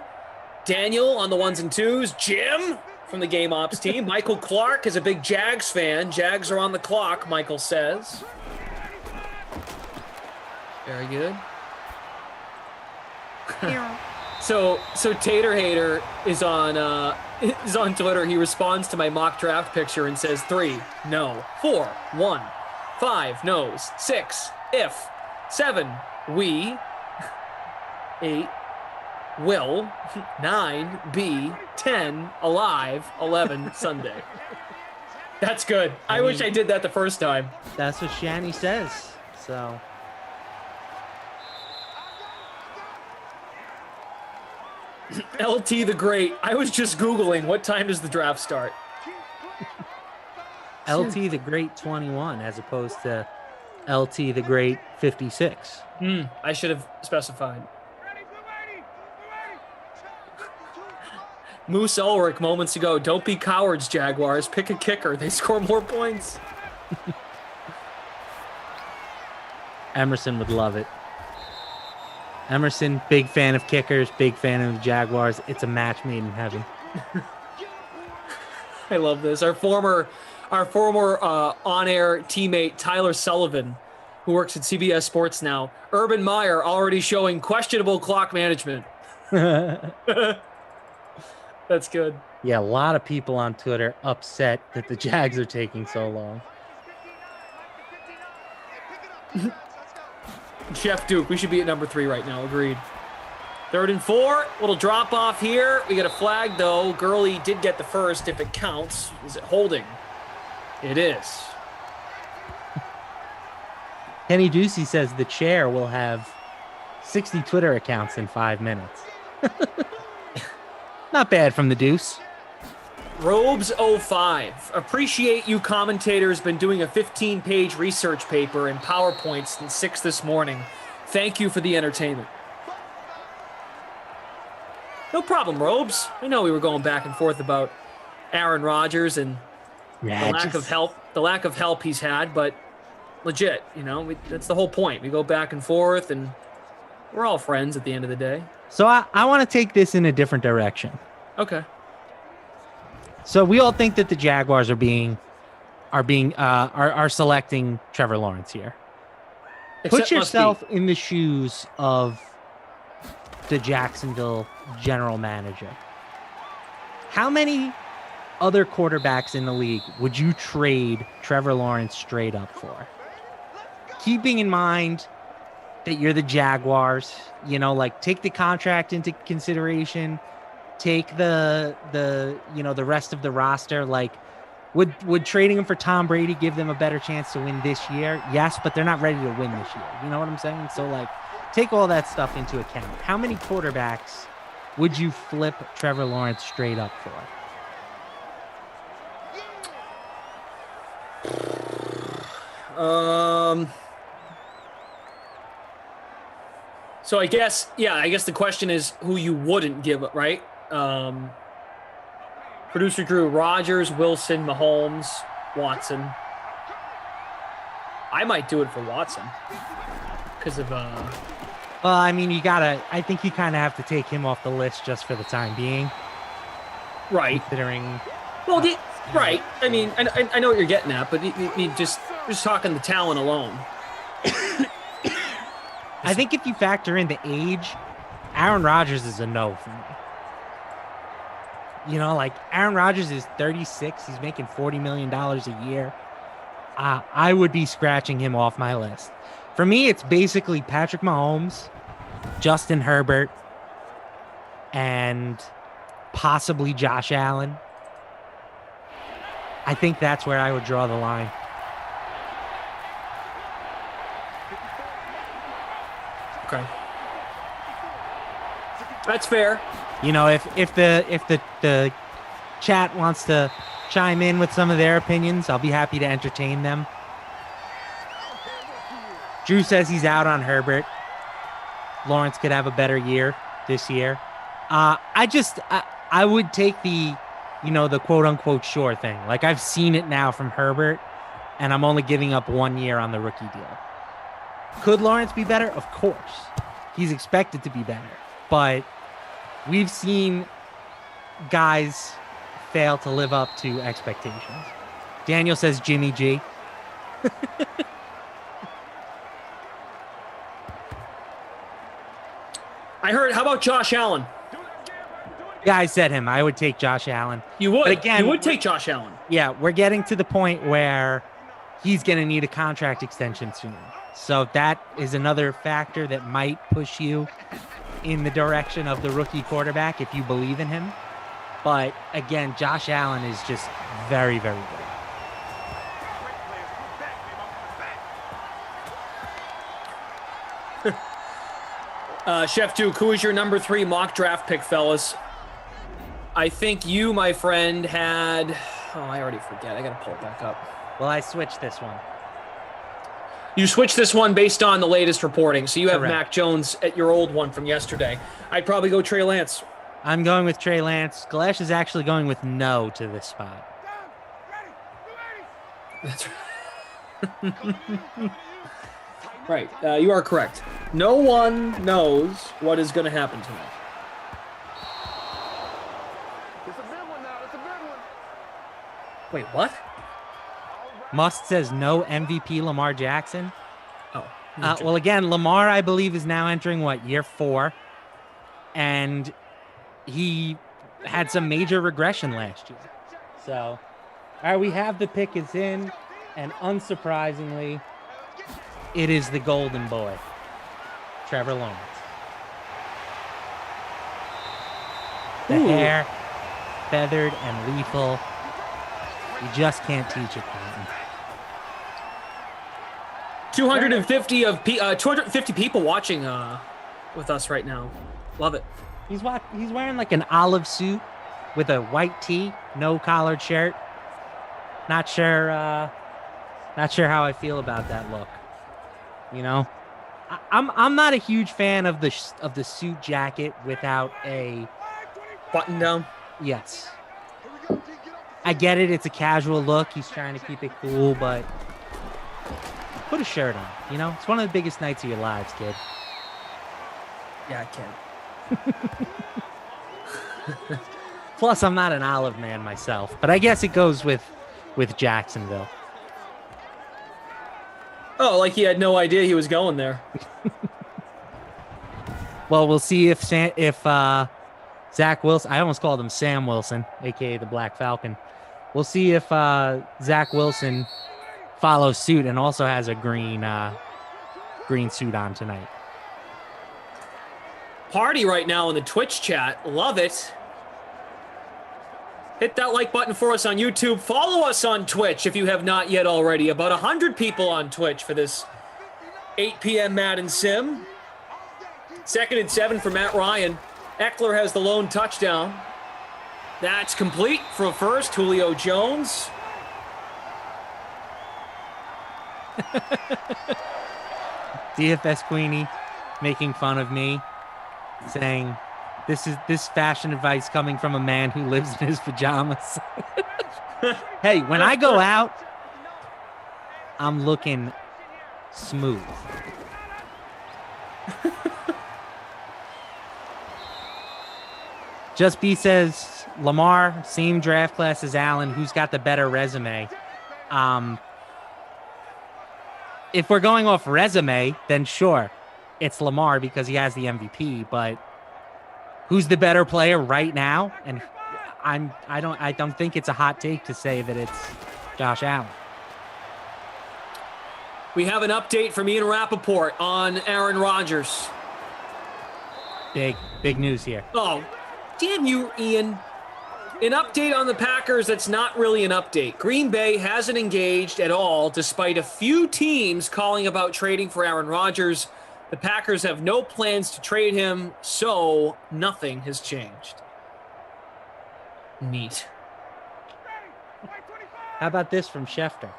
N: Daniel on the ones and twos, Jim from the Game Ops team. Michael Clark is a big Jags fan. Jags are on the clock, Michael says. Very good. So Tater Hater is on Twitter. He responds to my mock draft picture and says 3, no, 4, 1, 5, no's, 6, if, 7, we, 8, will, 9, be, 10, alive, 11, Sunday. That's good. I wish I did that the first time.
R: That's what Shani says. So.
N: LT the Great. I was just Googling what time does the draft start.
R: LT the Great 21 as opposed to LT the Great 56.
N: I should have specified. Moose Ulrich moments ago. Don't be cowards, Jaguars. Pick a kicker. They score more points.
R: Emerson would love it. Emerson, big fan of kickers, big fan of the Jaguars. It's a match made in heaven.
N: I love this. Our former on-air teammate Tyler Sullivan, who works at CBS Sports now. Urban Meyer already showing questionable clock management. That's good.
R: Yeah, a lot of people on Twitter upset that the Jags are taking so long.
N: Jeff Duke, we should be at number 3 right now. Agreed. 3rd and 4. Little drop off here. We get a flag though. Gurley did get the first if it counts. Is it holding? It is.
R: Kenny Ducey says the chair will have 60 Twitter accounts in 5 minutes. Not bad from the Deuce.
N: Robes 05. Appreciate you commentators been doing a 15-page research paper and PowerPoint since 6 this morning. Thank you for the entertainment. No problem, Robes. I know we were going back and forth about Aaron Rodgers and the lack of help he's had, but legit, that's the whole point. We go back and forth, and we're all friends at the end of the day.
R: So I want to take this in a different direction.
N: Okay.
R: So we all think that the Jaguars are selecting Trevor Lawrence here. Put yourself in the shoes of the Jacksonville general manager. How many other quarterbacks in the league would you trade Trevor Lawrence straight up for? Keeping in mind that you're the Jaguars, take the contract into consideration. Take the rest of the roster. Like, would trading him for Tom Brady give them a better chance to win this year? Yes, but they're not ready to win this year. You know what I'm saying? So, take all that stuff into account. How many quarterbacks would you flip Trevor Lawrence straight up for?
N: So I guess the question is who you wouldn't give it, right? Producer Drew, Rodgers, Wilson, Mahomes, Watson. I might do it for Watson because of
R: Well, I mean, I think you kind of have to take him off the list just for the time being.
N: Right.
R: Considering.
N: Well, right. I mean, I know what you're getting at, but you just talking the talent alone.
R: I think if you factor in the age, Aaron Rodgers is a no for me. You know, like Aaron Rodgers is 36. He's making $40 million a year. I would be scratching him off my list. For me, it's basically Patrick Mahomes, Justin Herbert, and possibly Josh Allen. I think that's where I would draw the line.
N: Okay. That's fair.
R: You know, if the chat wants to chime in with some of their opinions, I'll be happy to entertain them. Drew says he's out on Herbert. Lawrence could have a better year this year. I would take the quote unquote sure thing. Like, I've seen it now from Herbert, and I'm only giving up 1 year on the rookie deal. Could Lawrence be better? Of course. He's expected to be better. But we've seen guys fail to live up to expectations. Daniel says Jimmy G.
N: I heard, how about Josh Allen?
R: Yeah, I said him. I would take Josh Allen.
N: You would?
R: But again,
N: you would take Josh Allen?
R: Yeah, we're getting to the point where he's going to need a contract extension soon. So that is another factor that might push you in the direction of the rookie quarterback if you believe in him. But again, Josh Allen is just very, very good.
N: Chef Duke, who is your number 3 mock draft pick, fellas? I think you, my friend, had... Oh, I already forget. I got to pull it back up.
R: Well, I switched this one.
N: You switched this one based on the latest reporting. So you have
R: Correct.
N: Mac Jones at your old one from yesterday. I'd probably go Trey Lance.
R: I'm going with Trey Lance. Galesh is actually going with no to this spot.
N: That's right. Right. You are correct. No one knows what is going to happen tonight. Wait, what?
R: Must says no MVP Lamar Jackson.
N: Oh.
R: Well, again, Lamar, I believe, is now entering, year 4? And he had some major regression last year. So, all right, we have the pick is in, and unsurprisingly, it is the golden boy, Trevor Lawrence. The hair, feathered and lethal. You just can't teach it, Cotton.
N: 250 people watching with us right now. Love it.
R: He's wearing like an olive suit with a white tee, no collared shirt. Not sure how I feel about that look. You know, I'm not a huge fan of the suit jacket without a
N: button down.
R: Yes, I get it. It's a casual look. He's trying to keep it cool, but put a shirt on. You know, it's one of the biggest nights of your lives, kid.
N: Yeah, I can.
R: Plus, I'm not an olive man myself, but I guess it goes with Jacksonville.
N: Oh, like he had no idea he was going there.
R: Well, we'll see if Zach Wilson. I almost called him Sam Wilson, aka the Black Falcon. We'll see if Zach Wilson follows suit and also has a green suit on tonight.
N: Party right now in the Twitch chat. Love it. Hit that like button for us on YouTube. Follow us on Twitch if you have not yet already. About 100 people on Twitch for this 8 p.m. Madden Sim. 2nd and 7 for Matt Ryan. Eckler has the lone touchdown. That's complete for a first. Julio Jones.
R: DFS Queenie making fun of me, saying this fashion advice coming from a man who lives in his pajamas. Hey, when I go out, I'm looking smooth. Just B says Lamar, same draft class as Allen. Who's got the better resume? If we're going off resume, then sure, it's Lamar because he has the MVP. But who's the better player right now? And I don't think it's a hot take to say that it's Josh Allen.
N: We have an update from Ian Rappaport on Aaron Rodgers.
R: Big news here.
N: Oh, damn you, Ian. An update on the Packers that's not really an update. Green Bay hasn't engaged at all, despite a few teams calling about trading for Aaron Rodgers. The Packers have no plans to trade him, so nothing has changed. Neat.
R: How about this from Schefter?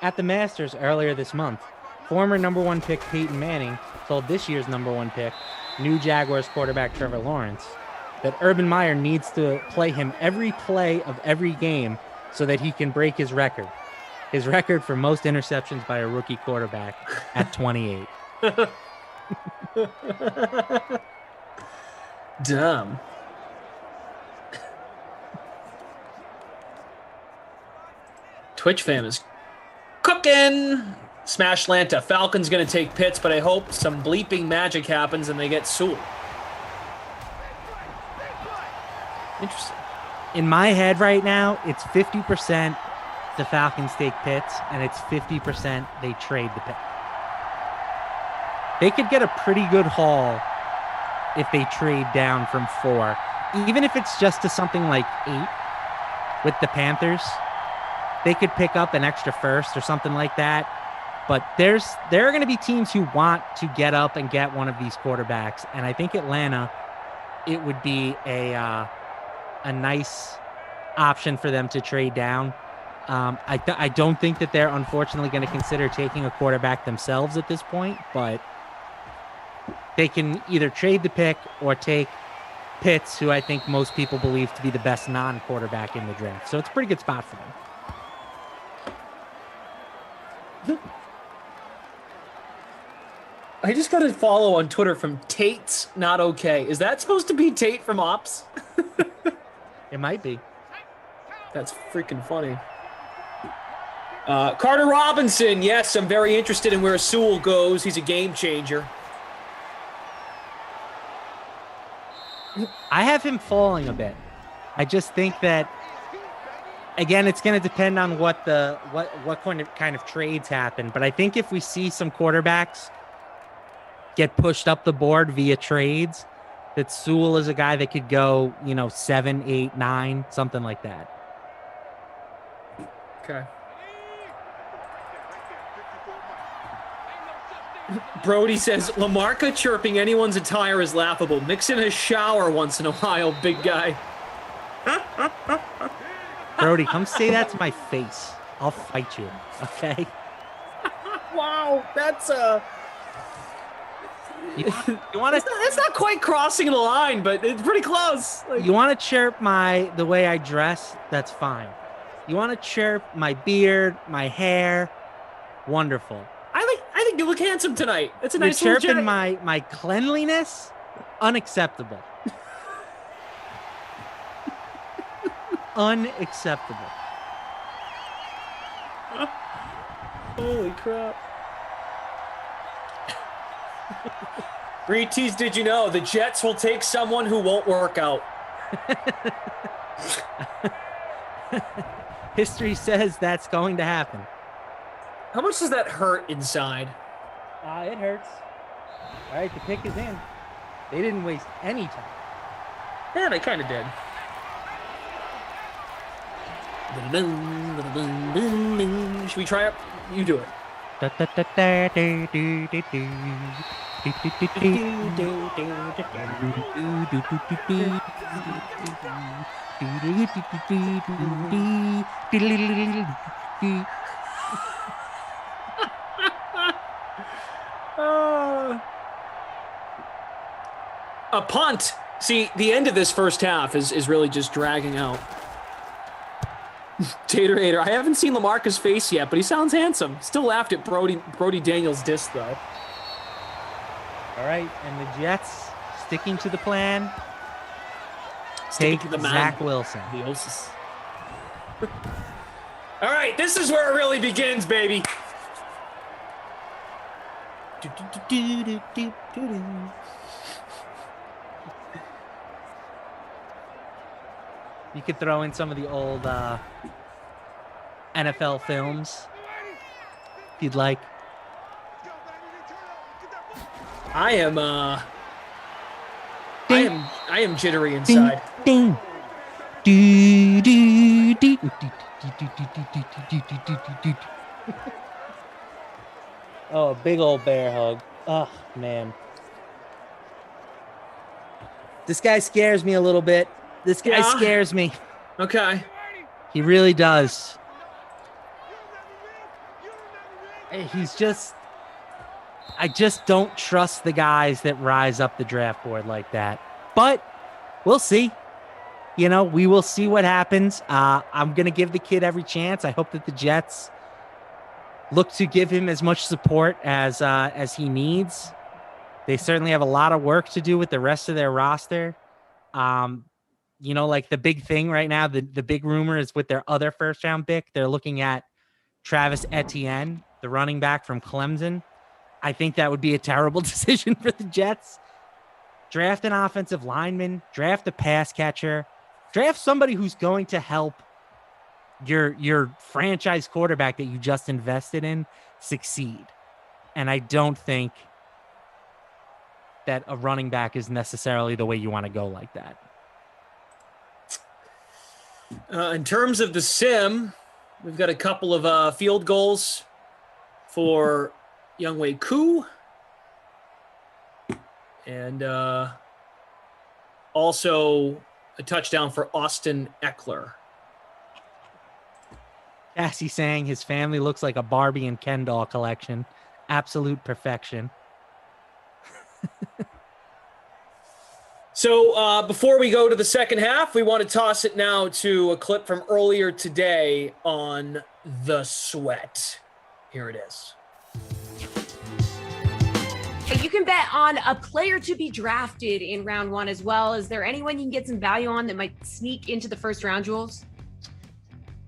R: At the Masters earlier this month, former number 1 pick Peyton Manning told this year's number 1 pick, new Jaguars quarterback Trevor Lawrence, that Urban Meyer needs to play him every play of every game so that he can break his record. His record for most interceptions by a rookie quarterback at 28.
N: Dumb. Twitch fam is cooking. Smash Lanta. Falcons going to take Pitts, but I hope some bleeping magic happens and they get Sewell. Interesting.
R: In my head right now, it's 50% the Falcons take Pitts, and it's 50% they trade the pick. They could get a pretty good haul if they trade down from 4, even if it's just to something like 8 with the Panthers. They could pick up an extra first or something like that. But there are going to be teams who want to get up and get one of these quarterbacks, and I think Atlanta, it would be a nice option for them to trade down. I don't think that they're unfortunately going to consider taking a quarterback themselves at this point, but they can either trade the pick or take Pitts, who I think most people believe to be the best non-quarterback in the draft. So it's a pretty good spot for them.
N: I just got a follow on Twitter from Tate's Not Okay. Is that supposed to be Tate from Ops?
R: It might be.
N: That's freaking funny. Carter Robinson. Yes, I'm very interested in where Sewell goes. He's a game changer.
R: I have him falling a bit. I just think that, again, it's going to depend on what kind of trades happen. But I think if we see some quarterbacks get pushed up the board via trades, that Sewell is a guy that could go, 7, 8, 9, something like that.
N: Okay. Brody says, Lamarca chirping anyone's attire is laughable. Mix in a shower once in a while, big guy.
R: Brody, come say that to my face. I'll fight you, okay?
N: Wow, that's
R: You want to?
N: It's not quite crossing the line, but it's pretty close.
R: You want to chirp the way I dress? That's fine. You want to chirp my beard, my hair? Wonderful.
N: I think you look handsome tonight. It's a
R: You're
N: nice little
R: chirping my cleanliness? Unacceptable. Unacceptable.
N: Holy crap. Breeties, did you know the Jets will take someone who won't work out?
R: History says that's going to happen.
N: How much does that hurt inside?
R: It hurts. All right, the pick is in. They didn't waste any time.
N: Yeah, they kind of did. Should we try it? You do it. A punt. See, the end of this first half is really just dragging out. Tater Hater. I haven't seen Lamarcus' face yet, but he sounds handsome. Still laughed at Brody Daniels' diss, though.
R: All right, and the Jets sticking to the plan. Take
N: to the man.
R: Zach Wilson.
N: The Osis. All right, this is where it really begins, baby.
R: You could throw in some of the old NFL films if you'd like.
N: I am jittery inside.
R: Ding. Oh, a big old bear hug. Oh, man. This guy scares me a little bit. This guy scares me.
N: Okay.
R: He really does. He's just... I just don't trust the guys that rise up the draft board like that. But we'll see. You know, we will see what happens. I'm going to give the kid every chance. I hope that the Jets look to give him as much support as he needs. They certainly have a lot of work to do with the rest of their roster. You know, like the big thing right now, the big rumor is with their other first-round pick. They're looking at Travis Etienne, the running back from Clemson. I think that would be a terrible decision for the Jets. Draft an offensive lineman, draft a pass catcher, draft somebody who's going to help your franchise quarterback that you just invested in succeed. And I don't think that a running back is necessarily the way you want to go like that.
N: In terms of the sim, we've got a couple of field goals for Younghoe Koo. And also a touchdown for Austin Eckler.
R: Cassie saying his family looks like a Barbie and Ken doll collection. Absolute perfection.
N: So before we go to the second half, we want to toss it now to a clip from earlier today on the sweat. Here it is.
A: You can bet on a player to be drafted in round one as well. Is there anyone you can get some value on that might sneak into the first round, Jules?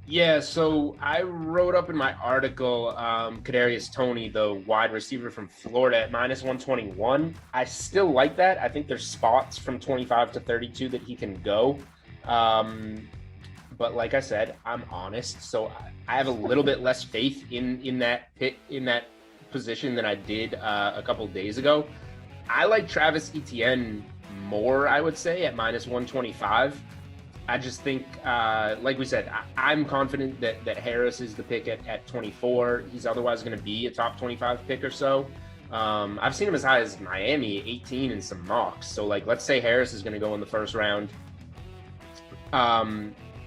D: Yeah, so I wrote up in my article, Kadarius Toney, the wide receiver from Florida at -121. I still like that. I think there's spots from 25 to 32 that he can go. But like I said, I'm honest, so I have a little bit less faith in that position than I did a couple days ago. I like Travis Etienne more, I would say, at -125. I just think, like we said, I'm confident that Harris is the pick at 24. He's otherwise going to be a top 25 pick or so. I've seen him as high as Miami, 18 in some mocks. So, like, let's say Harris is going to go in the first round.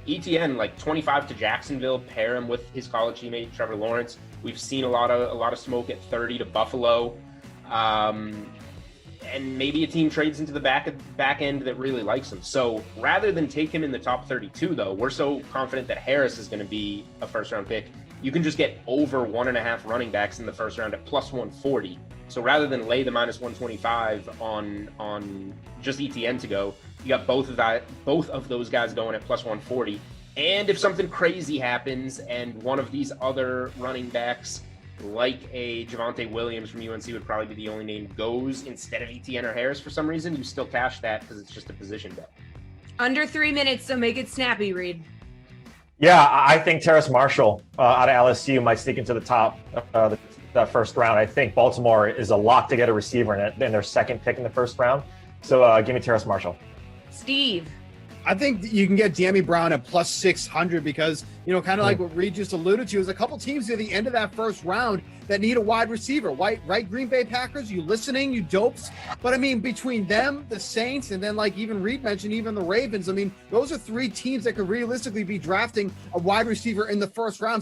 D: Etienne, like 25 to Jacksonville, pair him with his college teammate Trevor Lawrence. We've seen a lot of smoke at 30 to Buffalo. And maybe a team trades into the back end that really likes him. So rather than take him in the top 32, though, we're so confident that Harris is going to be a first-round pick. You can just get over 1.5 running backs in the first round at +140. So rather than lay the -125 on just Etienne to go, you got both of those guys going at +140. And if something crazy happens and one of these other running backs, like a Javonte Williams from UNC would probably be the only name, goes instead of Etienne or Harris for some reason, you still cash that because it's just a position bet.
A: Under 3 minutes, so make it snappy, Reed.
H: Yeah, I think Terrace Marshall out of LSU might sneak into the top the first round. I think Baltimore is a lock to get a receiver in their second pick in the first round. So give me Terrace Marshall.
A: Steve.
C: I think you can get De'Ami Brown at +600 because, you know, kind of like what Reed just alluded to, is a couple teams near the end of that first round that need a wide receiver. Right, Green Bay Packers, you listening, you dopes. But I mean, between them, the Saints, and then like even Reed mentioned, even the Ravens, I mean, those are three teams that could realistically be drafting a wide receiver in the first round.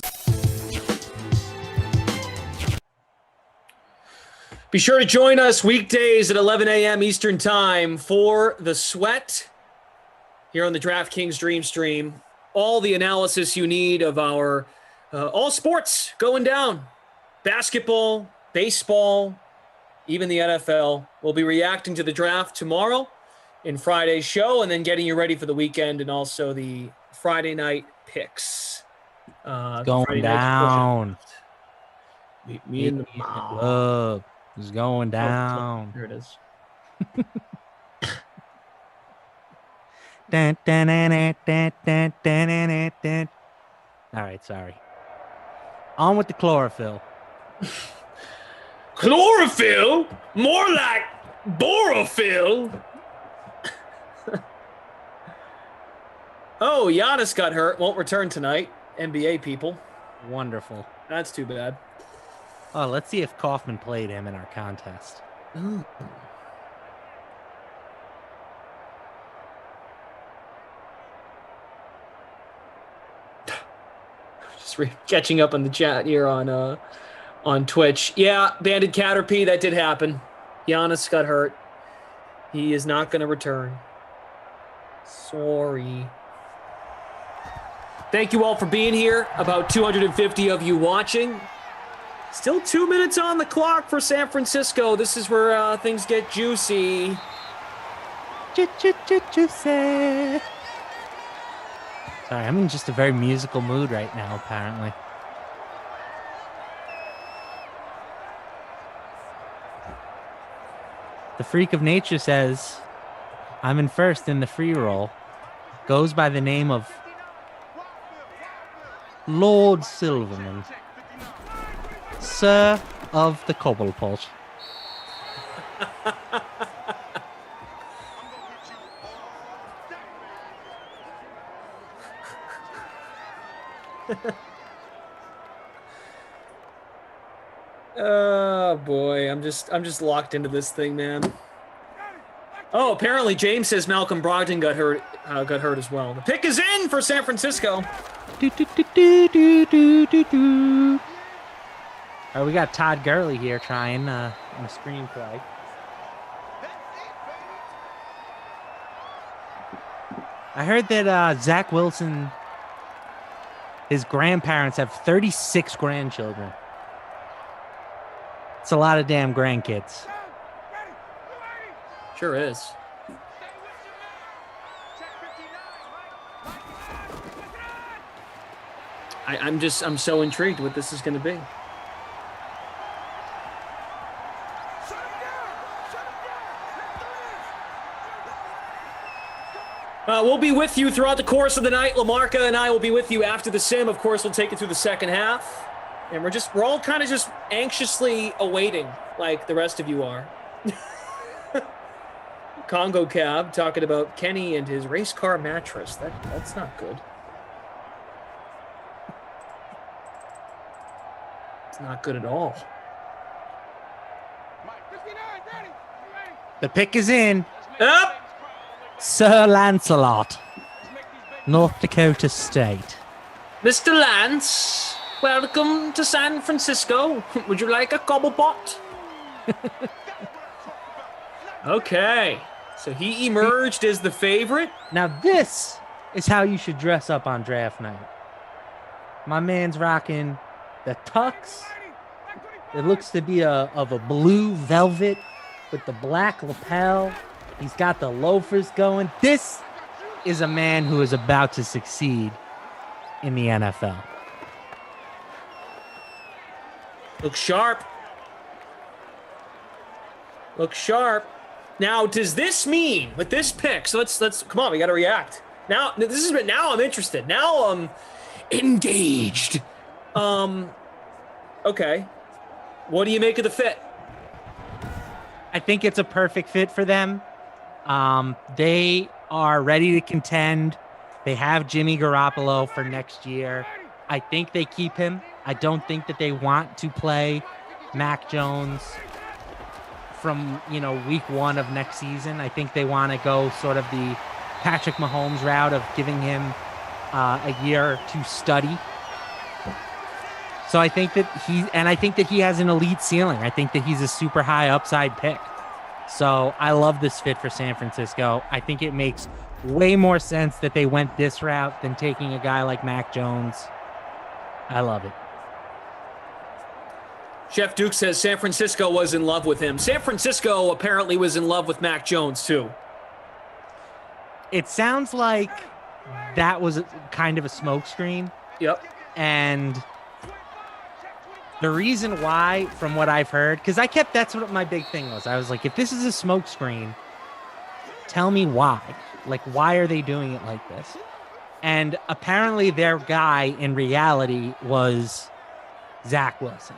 N: Be sure to join us weekdays at 11 a.m. Eastern Time for The Sweat here on the DraftKings Dream Stream. All the analysis you need of our all sports going down. Basketball, baseball, even the NFL. We'll be reacting to the draft tomorrow in Friday's show, and then getting you ready for the weekend and also the Friday night picks.
R: Going down.
N: Meet me in the
R: club. It's going down.
N: There it is.
R: Dun, dun, dun, dun, dun, dun, dun, dun, dun. All right, sorry. On with the chlorophyll.
N: Chlorophyll? More like borophyll. Oh, Giannis got hurt. Won't return tonight. NBA people.
R: Wonderful.
N: That's too bad.
R: Oh, let's see if Kaufman played him in our contest.
N: Ooh. Just catching up on the chat here on Twitch. Yeah, Banded Caterpie, that did happen. Giannis got hurt. He is not going to return. Sorry. Thank you all for being here. About 250 of you watching. Still 2 minutes on the clock for San Francisco. This is where things get juicy.
R: Juicy. Sorry, I'm in just a very musical mood right now, apparently. The Freak of Nature says, I'm in first in the free roll. Goes by the name of Lord Silverman, Sir of the Cobblepot.
N: Oh boy, I'm just locked into this thing, man. Oh, apparently James says Malcolm Brogdon got hurt as well. The pick is in for San Francisco.
R: All right, we got Todd Gurley here trying a screenplay. I heard that Zach Wilson, his grandparents have 36 grandchildren. It's a lot of damn grandkids.
N: Sure is. I'm so intrigued what this is going to be. We'll be with you throughout the course of the night. LaMarca and I will be with you after the sim. Of course, we'll take it through the second half. And we're all kind of just anxiously awaiting, like the rest of you are. Congo Cab talking about Kenny and his race car mattress. That's not good. It's not good at all.
R: The pick is in.
N: Up.
R: Sir Lancelot, North Dakota State.
N: Mr. Lance, welcome to San Francisco. Would you like a cobblepot? Okay. So he emerged as the favorite.
R: Now this is how you should dress up on draft night. My man's rocking the tux. It looks to be of a blue velvet with the black lapel. He's got the loafers going. This is a man who is about to succeed in the NFL.
N: Look sharp. Look sharp. Now, does this mean with this pick? So let's come on. We got to react. Now I'm interested. Now I'm engaged. Okay. What do you make of the fit?
R: I think it's a perfect fit for them. They are ready to contend. They have Jimmy Garoppolo for next year. I think they keep him. I don't think that they want to play Mac Jones from, week one of next season. I think they want to go sort of the Patrick Mahomes route of giving him a year to study. So I think that he has an elite ceiling. I think that he's a super high upside pick. So I love this fit for San Francisco. I think it makes way more sense that they went this route than taking a guy like Mac Jones. I love it.
N: Chef Duke says San Francisco was in love with him. San Francisco apparently was in love with Mac Jones too.
R: It sounds like that was kind of a smokescreen.
N: Yep.
R: And the reason why, from what I've heard, because that's what my big thing was. I was like, if this is a smokescreen, tell me why. Like, why are they doing it like this? And apparently their guy in reality was Zach Wilson.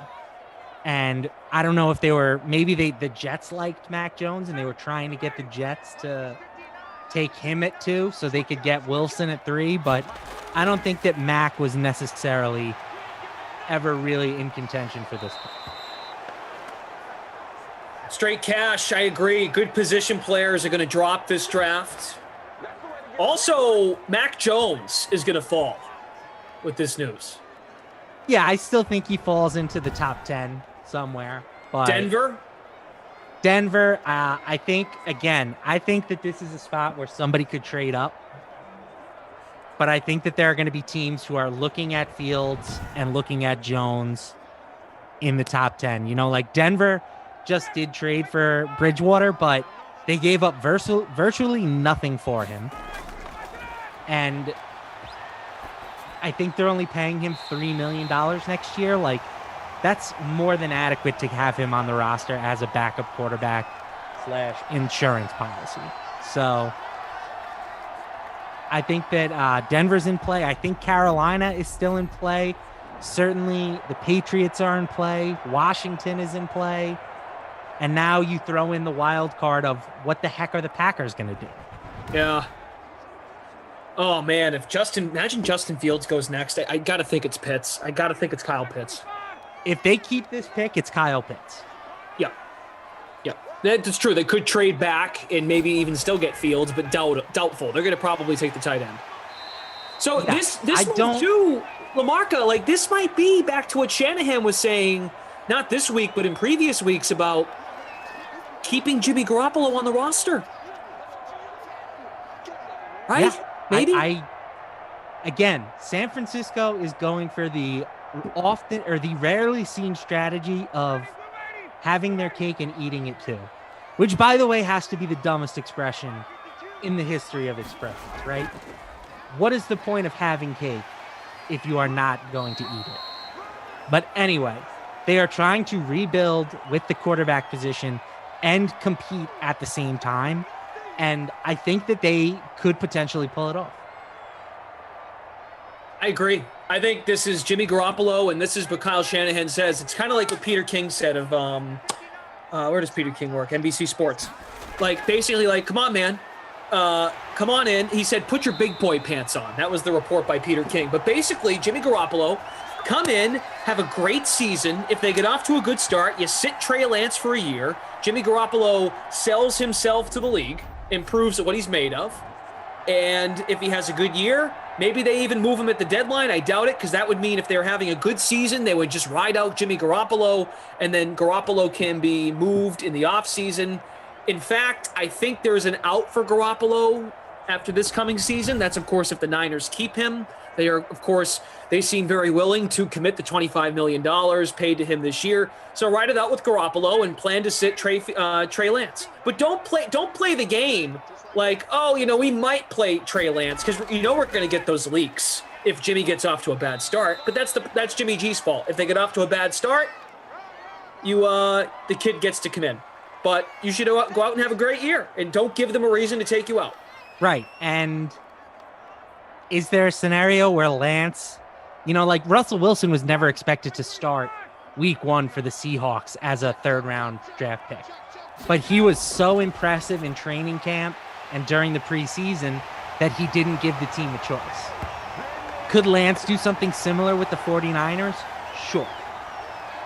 R: And I don't know if maybe the Jets liked Mac Jones and they were trying to get the Jets to take him at 2 so they could get Wilson at 3. But I don't think that Mac was necessarily ever really in contention for this.
N: Straight cash, I agree. Good position players are going to drop this draft. Also, Mac Jones is going to fall with this news.
R: Yeah, I still think he falls into the top 10 somewhere. But
N: Denver,
R: I think that this is a spot where somebody could trade up. But I think that there are going to be teams who are looking at Fields and looking at Jones in the top 10. You know, like Denver just did trade for Bridgewater, but they gave up virtually nothing for him. And I think they're only paying him $3 million next year. Like, that's more than adequate to have him on the roster as a backup quarterback / insurance policy. So I think that Denver's in play. I think Carolina is still in play. Certainly the Patriots are in play. Washington is in play. And now you throw in the wild card of what the heck are the Packers going to do?
N: Yeah. Oh, man, imagine Justin Fields goes next. I got to think it's Pitts. I got to think it's Kyle Pitts.
R: If they keep this pick, it's Kyle Pitts.
N: Yeah. Yeah. That's true. They could trade back and maybe even still get Fields, but doubtful. They're going to probably take the tight end. So
R: yeah,
N: this move too, LaMarca, like this might be back to what Shanahan was saying, not this week, but in previous weeks about keeping Jimmy Garoppolo on the roster. Right?
R: Yeah.
N: Maybe.
R: Again, San Francisco is going for the rarely seen strategy of having their cake and eating it too, which, by the way, has to be the dumbest expression in the history of expressions, right? What is the point of having cake if you are not going to eat it? But anyway, they are trying to rebuild with the quarterback position and compete at the same time. And I think that they could potentially pull it off.
N: I agree. I think this is Jimmy Garoppolo, and this is what Kyle Shanahan says. It's kind of like what Peter King said of, where does Peter King work? NBC Sports. Like, basically, like, come on, man. Come on in. He said, put your big boy pants on. That was the report by Peter King. But basically, Jimmy Garoppolo, come in, have a great season. If they get off to a good start, you sit Trey Lance for a year. Jimmy Garoppolo sells himself to the league, improves at what he's made of. And if he has a good year, maybe they even move him at the deadline. I doubt it, because that would mean if they're having a good season, they would just ride out Jimmy Garoppolo, and then Garoppolo can be moved in the offseason. In fact, I think there's an out for Garoppolo after this coming season. That's, of course, if the Niners keep him. They are, of course, they seem very willing to commit the $25 million paid to him this year. So ride it out with Garoppolo and plan to sit Trey Lance. But don't play the game like, oh, you know, we might play Trey Lance because you know we're going to get those leaks if Jimmy gets off to a bad start. But that's Jimmy G's fault. If they get off to a bad start, the kid gets to come in. But you should go out and have a great year, and don't give them a reason to take you out.
R: Right. And is there a scenario where Lance, you know, like Russell Wilson was never expected to start week 1 for the Seahawks as a 3rd-round draft pick. But he was so impressive in training camp and during the preseason that he didn't give the team a choice. Could Lance do something similar with the 49ers? Sure.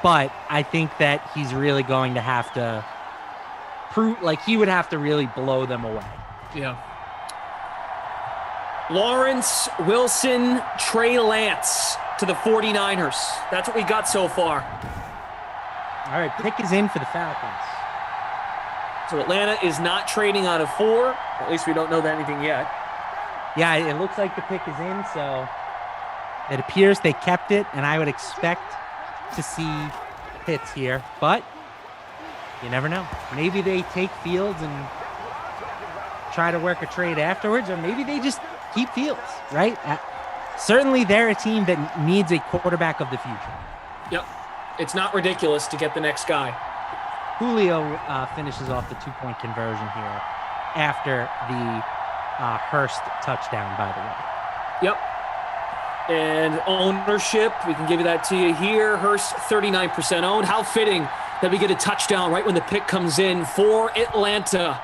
R: But I think that he's really going to have to prove, like he would have to really blow them away.
N: Yeah. Lawrence Wilson, Trey Lance to the 49ers. That's what we got so far.
R: All right, pick is in for the Falcons.
N: So Atlanta is not trading out of 4. At least we don't know that anything yet.
R: Yeah, it looks like the pick is in, so it appears they kept it, and I would expect to see Pitts here, but you never know. Maybe they take Fields and try to work a trade afterwards, or maybe they just keep Fields, right? Certainly they're a team that needs a quarterback of the future.
N: Yep. It's not ridiculous to get the next guy.
R: Julio finishes off the 2-point conversion here after the Hurst touchdown, by the way.
N: Yep. And ownership, we can give you that to you here. Hurst, 39% owned. How fitting that we get a touchdown right when the pick comes in for Atlanta.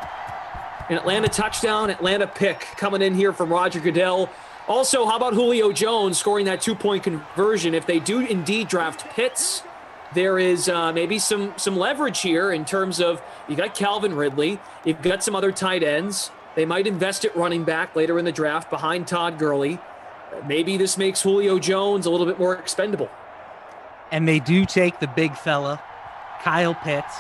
N: An Atlanta touchdown, Atlanta pick coming in here from Roger Goodell. Also, how about Julio Jones scoring that 2-point conversion? If they do indeed draft Pitts, there is maybe some leverage here in terms of you got Calvin Ridley, you've got some other tight ends. They might invest at running back later in the draft behind Todd Gurley. Maybe this makes Julio Jones a little bit more expendable.
R: And they do take the big fella, Kyle Pitts,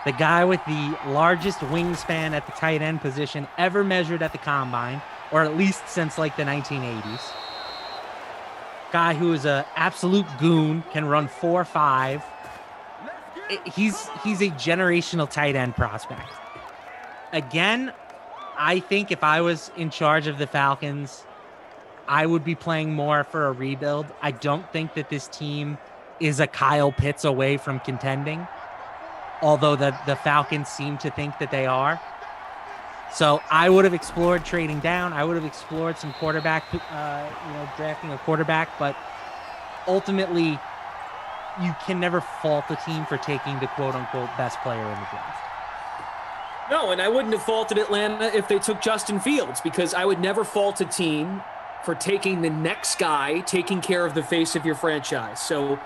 R: the guy with the largest wingspan at the tight end position ever measured at the combine, or at least since like the 1980s. Guy who is an absolute goon, can run 4.5. He's a generational tight end prospect. Again, I think if I was in charge of the Falcons, I would be playing more for a rebuild. I don't think that this team is a Kyle Pitts away from contending, although the Falcons seem to think that they are. So I would have explored trading down. I would have explored some quarterback, drafting a quarterback. But ultimately, you can never fault the team for taking the quote-unquote best player in the draft.
N: No, and I wouldn't have faulted Atlanta if they took Justin Fields, because I would never fault a team for taking the next guy, taking care of the face of your franchise. So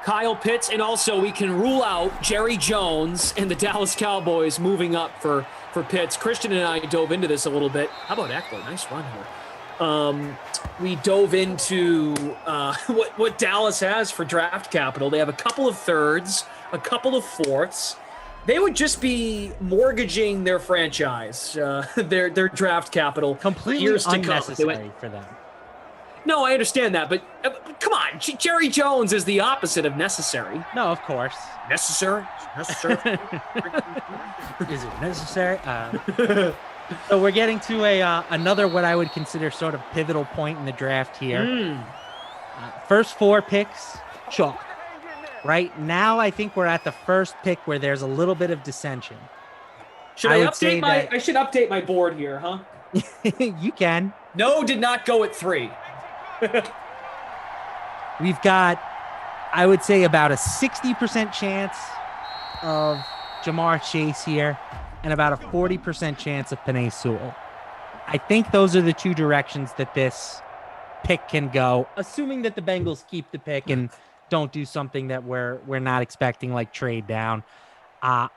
N: Kyle Pitts, and also we can rule out Jerry Jones and the Dallas Cowboys moving up for Pitts. Christian and I dove into this a little bit. How about Eckler? Nice run here. We dove into what Dallas has for draft capital. They have a couple of thirds, a couple of fourths. They would just be mortgaging their franchise, their draft capital.
R: Completely unnecessary for them.
N: No, I understand that, but come on, Jerry Jones is the opposite of necessary.
R: No, of course.
N: Necessary? Necessary?
R: Is it necessary? So we're getting to another what I would consider sort of pivotal point in the draft here. First 4 picks, chalk. Right now, I think we're at the first pick where there's a little bit of dissension.
N: I should update my board here, huh?
R: You can.
N: No, did not go at 3.
R: We've got, I would say, about a 60% chance of Jamar Chase here and about a 40% chance of Penei Sewell. I think those are the 2 directions that this pick can go, assuming that the Bengals keep the pick and don't do something that we're not expecting, like trade down.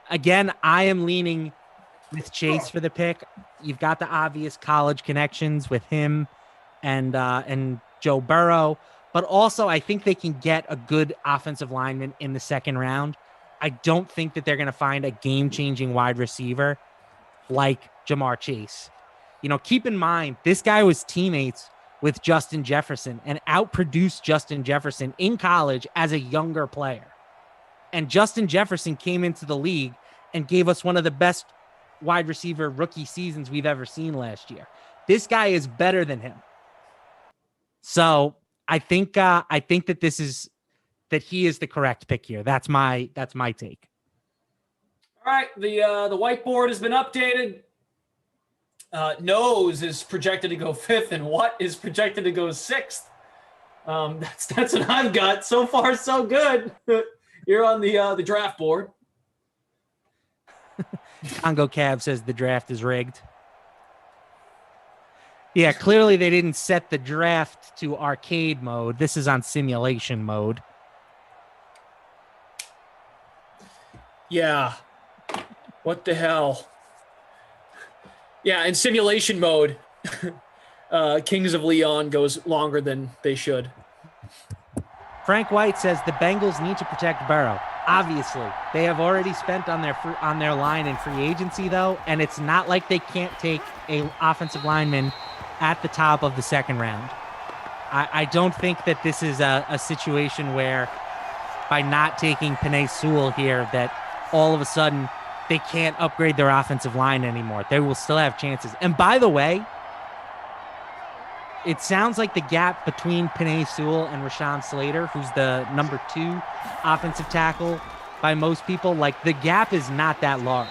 R: Again, I am leaning with Chase for the pick. You've got the obvious college connections with him and Joe Burrow, but also I think they can get a good offensive lineman in the second round. I don't think that they're going to find a game-changing wide receiver like Jamar Chase. Keep in mind, this guy was teammates with Justin Jefferson and outproduced Justin Jefferson in college as a younger player. And Justin Jefferson came into the league and gave us one of the best wide receiver rookie seasons we've ever seen last year. This guy is better than him. So I think that he is the correct pick here. That's my take.
N: All right, the whiteboard has been updated. Nose is projected to go 5th, and what is projected to go 6th. That's what I've got. So far, so good. You're on the draft board.
R: Congo Cab says the draft is rigged. Yeah, clearly they didn't set the draft to arcade mode. This is on simulation mode.
N: Yeah. What the hell? Yeah, in simulation mode, Kings of Leon goes longer than they should.
R: Frank White says the Bengals need to protect Burrow. Obviously, they have already spent on their line in free agency, though, and it's not like they can't take an offensive lineman at the top of the second round. I don't think that this is a situation where by not taking Penei Sewell here that all of a sudden they can't upgrade their offensive line anymore. They will still have chances. And by the way, it sounds like the gap between Penei Sewell and Rashawn Slater, who's the number 2 offensive tackle by most people, like the gap is not that large.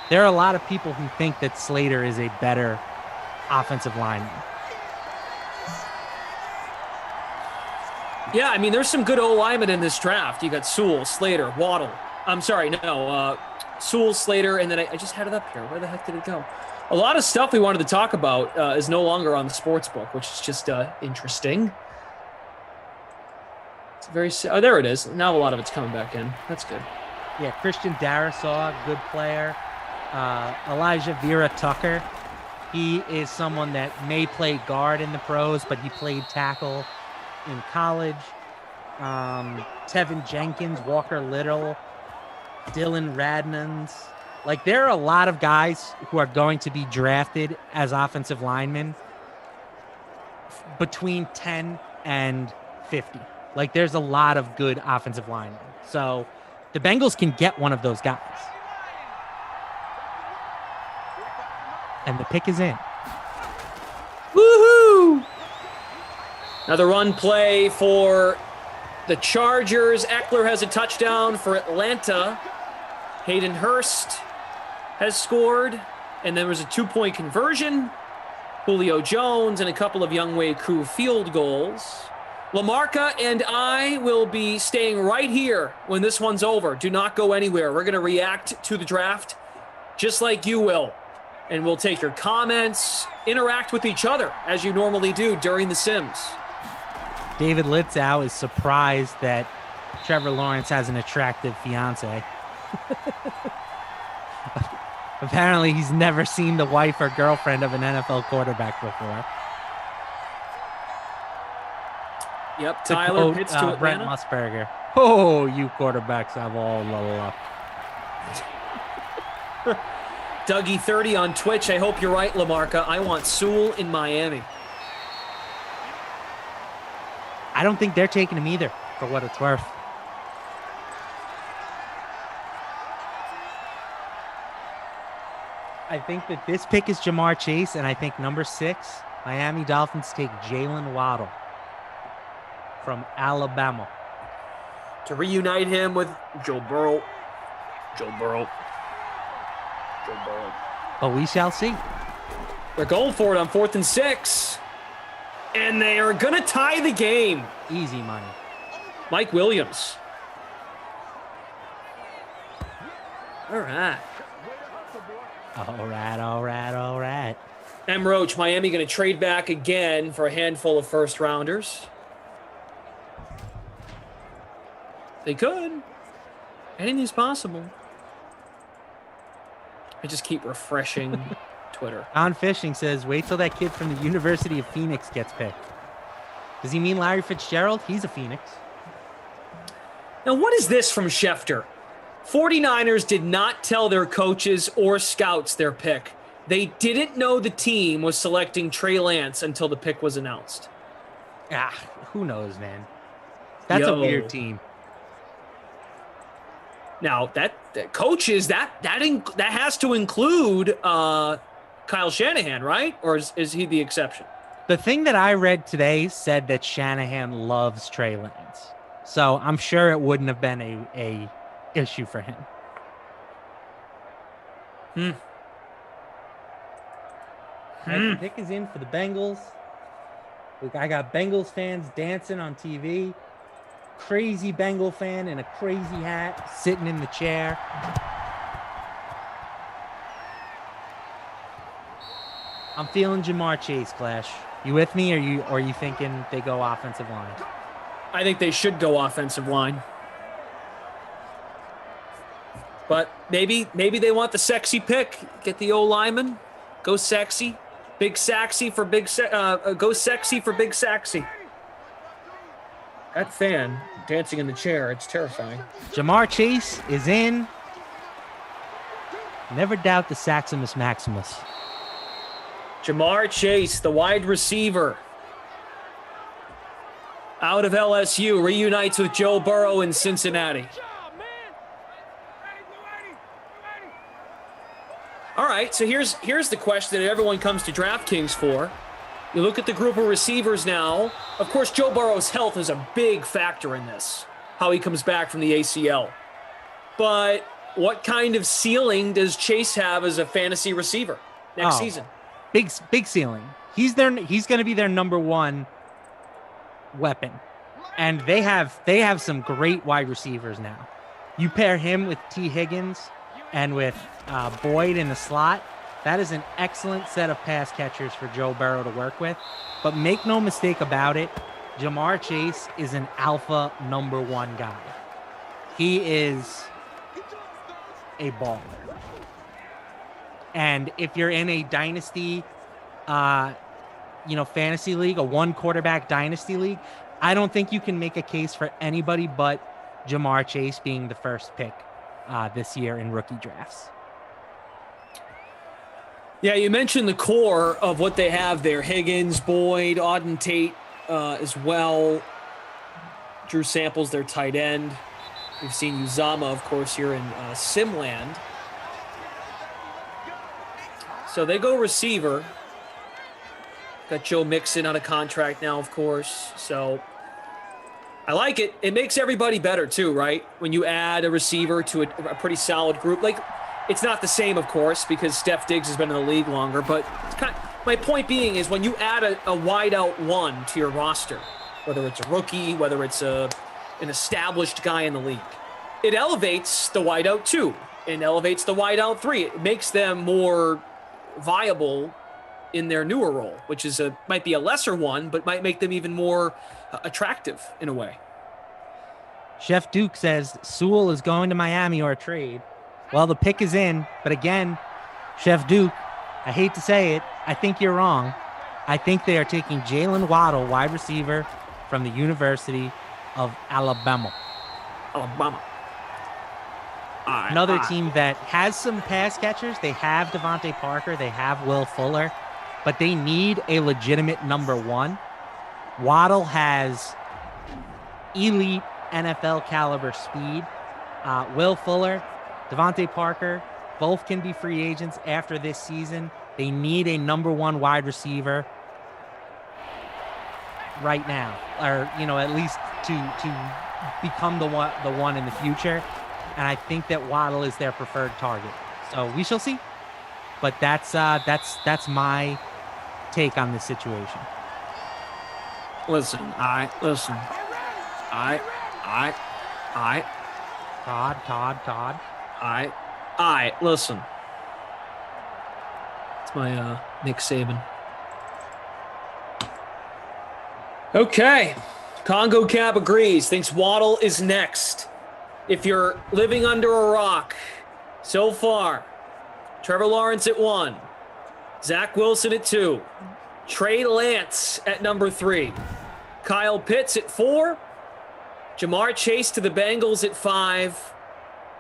R: There are a lot of people who think that Slater is a better offensive lineman.
N: Yeah, I mean, there's some good O-linemen in this draft. You got Sewell, Slater, Waddle. I'm sorry, Sewell, Slater, and then I just had it up here. Where the heck did it go? A lot of stuff we wanted to talk about is no longer on the sports book, which is just interesting. It's there it is. Now a lot of it's coming back in. That's good.
R: Yeah, Christian Darrisaw, good player. Elijah Vera Tucker. He is someone that may play guard in the pros, but he played tackle in college. Tevin Jenkins, Walker Little, Dylan Radnans. Like, there are a lot of guys who are going to be drafted as offensive linemen between 10 and 50. Like, there's a lot of good offensive linemen. So the Bengals can get one of those guys. And the pick is in.
N: Woohoo! Another run play for the Chargers. Eckler has a touchdown for Atlanta. Hayden Hurst has scored, and there was a 2-point conversion. Julio Jones and a couple of Younghoe Koo field goals. Lamarca and I will be staying right here when this one's over. Do not go anywhere. We're going to react to the draft just like you will. And we'll take your comments, interact with each other as you normally do during the Sims.
R: David Litzow is surprised that Trevor Lawrence has an attractive fiance. Apparently, he's never seen the wife or girlfriend of an NFL quarterback before.
N: Yep, Tyler hits to Atlanta.
R: Brent Musburger. Oh, you quarterbacks have all the luck.
N: Dougie30 on Twitch. I hope you're right, Lamarca. I want Sewell in Miami.
R: I don't think they're taking him either, for what it's worth. I think that this pick is Jamar Chase, and I think number 6, Miami Dolphins take Jalen Waddle from Alabama.
N: To reunite him with Joe Burrow.
R: But we shall see.
N: They're going for it on 4th and 6. And they are going to tie the game.
R: Easy money.
N: Mike Williams. All right.
R: All right.
N: M. Roach, Miami going to trade back again for a handful of first rounders. They could. Anything's possible. I just keep refreshing Twitter.
R: Don Fishing says, wait till that kid from the University of Phoenix gets picked. Does he mean Larry Fitzgerald? He's a Phoenix.
N: Now, what is this from Schefter? 49ers did not tell their coaches or scouts their pick. They didn't know the team was selecting Trey Lance until the pick was announced.
R: Who knows, man? That's a weird team.
N: Now, that coaches, that has to include Kyle Shanahan, right? Or is he the exception?
R: The thing that I read today said that Shanahan loves Trey Lance. So I'm sure it wouldn't have been a issue for him. The pick is in for the Bengals. I got Bengals fans dancing on TV. Crazy Bengal fan in a crazy hat sitting in the chair. I'm feeling Jamar Chase, Clash. You with me, or are you thinking they go offensive line?
N: I think they should go offensive line. But maybe they want the sexy pick. Get the O-lineman. Go sexy. Big Saxy for big go sexy for Big Saxy. That fan dancing in the chair, it's terrifying.
R: Jamar Chase is in. Never doubt the Saximus Maximus.
N: Jamar Chase, the wide receiver, out of LSU, reunites with Joe Burrow in Cincinnati. All right, so here's the question that everyone comes to DraftKings for. You look at the group of receivers now. Of course, Joe Burrow's health is a big factor in this, how he comes back from the ACL. But what kind of ceiling does Chase have as a fantasy receiver next season?
R: Big ceiling. He's going to be their number one weapon. And they have some great wide receivers now. You pair him with T. Higgins and with Boyd in the slot, that is an excellent set of pass catchers for Joe Burrow to work with. But make no mistake about it, Jamar Chase is an alpha number one guy. He is a baller. And if you're in a dynasty, fantasy league, a one quarterback dynasty league, I don't think you can make a case for anybody but Jamar Chase being the first pick this year in rookie drafts.
N: Yeah, you mentioned the core of what they have there. Higgins, Boyd, Auden Tate as well. Drew Samples, their tight end. We've seen Uzama, of course, here in Simland. So they go receiver. Got Joe Mixon on a contract now, of course. So I like it. It makes everybody better too, right? When you add a receiver to a pretty solid group. Like, it's not the same, of course, because Steph Diggs has been in the league longer. But it's my point being is when you add a wide-out one to your roster, whether it's a rookie, whether it's an established guy in the league, it elevates the wide-out 2 and elevates the wide-out 3. It makes them more viable in their newer role, which is might be a lesser one, but might make them even more attractive in a way.
R: Chef Duke says Sewell is going to Miami or a trade. Well, the pick is in, but again, Chef Duke, I hate to say it, I think you're wrong. I think they are taking Jalen Waddle, wide receiver from the University of Alabama. Another team that has some pass catchers. They have Devontae Parker. They have Will Fuller. But they need a legitimate number one. Waddle has elite NFL caliber speed. Will Fuller, Devontae Parker, both can be free agents after this season. They need a number one wide receiver right now, or at least to become the one in the future. And I think that Waddle is their preferred target. So we shall see. But that's my take on this situation.
N: Listen. Todd. Listen. It's my Nick Saban. Okay. Congo Cap agrees. Thinks Waddle is next. If you're living under a rock, so far, Trevor Lawrence at 1, Zach Wilson at 2, Trey Lance at number 3, Kyle Pitts at 4, Jamar Chase to the Bengals at 5.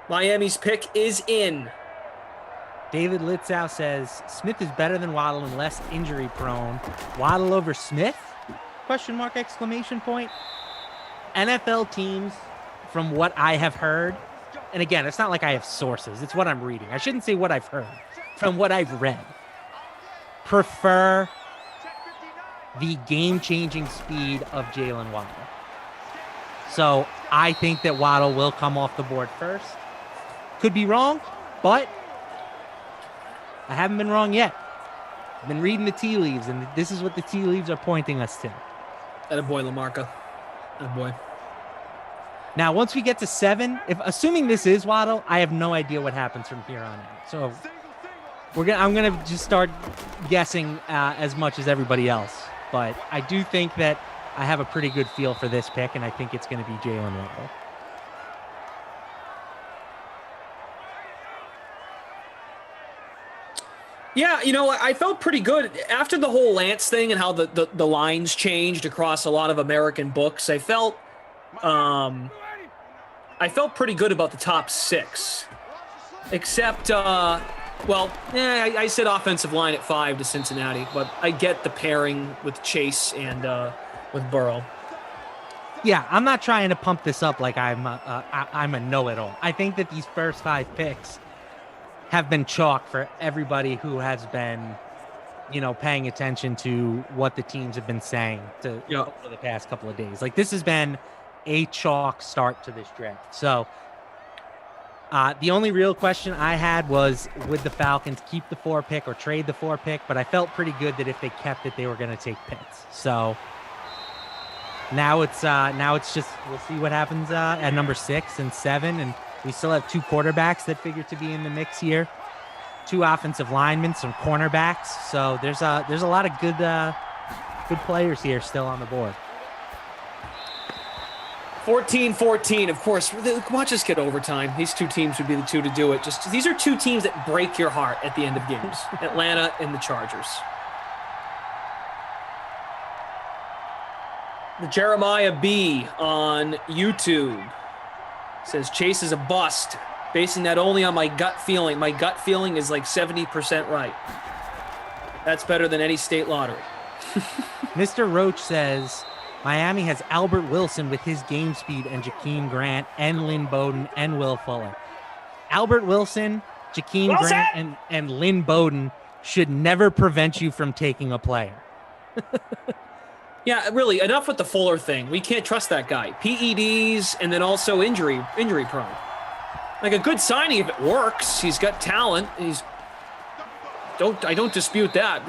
N: Miami's pick is in.
R: David Litzow says Smith is better than Waddle and less injury prone. Waddle over Smith? ? NFL teams, from what I have heard, and again, it's not like I have sources, it's what I'm reading. I shouldn't say what I've heard. From what I've read, prefer the game-changing speed of Jalen Waddle. So I think that Waddle will come off the board first. Could be wrong, but I haven't been wrong yet. I've been reading the tea leaves, and this is what the tea leaves are pointing us to.
N: Attaboy, LaMarca. Attaboy.
R: Now, once we get to 7, assuming this is Waddle, I have no idea what happens from here on out. So I'm gonna just start guessing as much as everybody else. But I do think that I have a pretty good feel for this pick, and I think it's going to be Jalen Waddle.
N: Yeah, I felt pretty good after the whole Lance thing and how the lines changed across a lot of American books. I felt pretty good about the top 6, except, I said offensive line at 5 to Cincinnati, but I get the pairing with Chase and with Burrow.
R: Yeah, I'm not trying to pump this up like I'm a know-it-all. I think that these first 5 picks have been chalk for everybody who has been, paying attention to what the teams have been saying over the past couple of days. Like, this has been a chalk start to this draft. So the only real question I had was, would the Falcons keep the 4 pick or trade the 4 pick? But I felt pretty good that if they kept it, they were going to take Pitts. So now it's just, we'll see what happens at number 6 and 7. And we still have 2 quarterbacks that figure to be in the mix here, 2 offensive linemen, some cornerbacks. So there's a lot of good players here still on the board.
N: 14-14, of course. Watch us get overtime. These 2 teams would be the 2 to do it. These are 2 teams that break your heart at the end of games. Atlanta and the Chargers. The Jeremiah B on YouTube says Chase is a bust. Basing that only on my gut feeling. My gut feeling is like 70% right. That's better than any state lottery.
R: Mr. Roach says Miami has Albert Wilson with his game speed and Jakeem Grant and Lynn Bowden and Will Fuller. Albert Wilson, Jakeem Grant, and Lynn Bowden should never prevent you from taking a player.
N: Yeah, really, enough with the Fuller thing. We can't trust that guy. PEDs and then also injury prone. Like, a good signing if it works. He's got talent. I don't dispute that.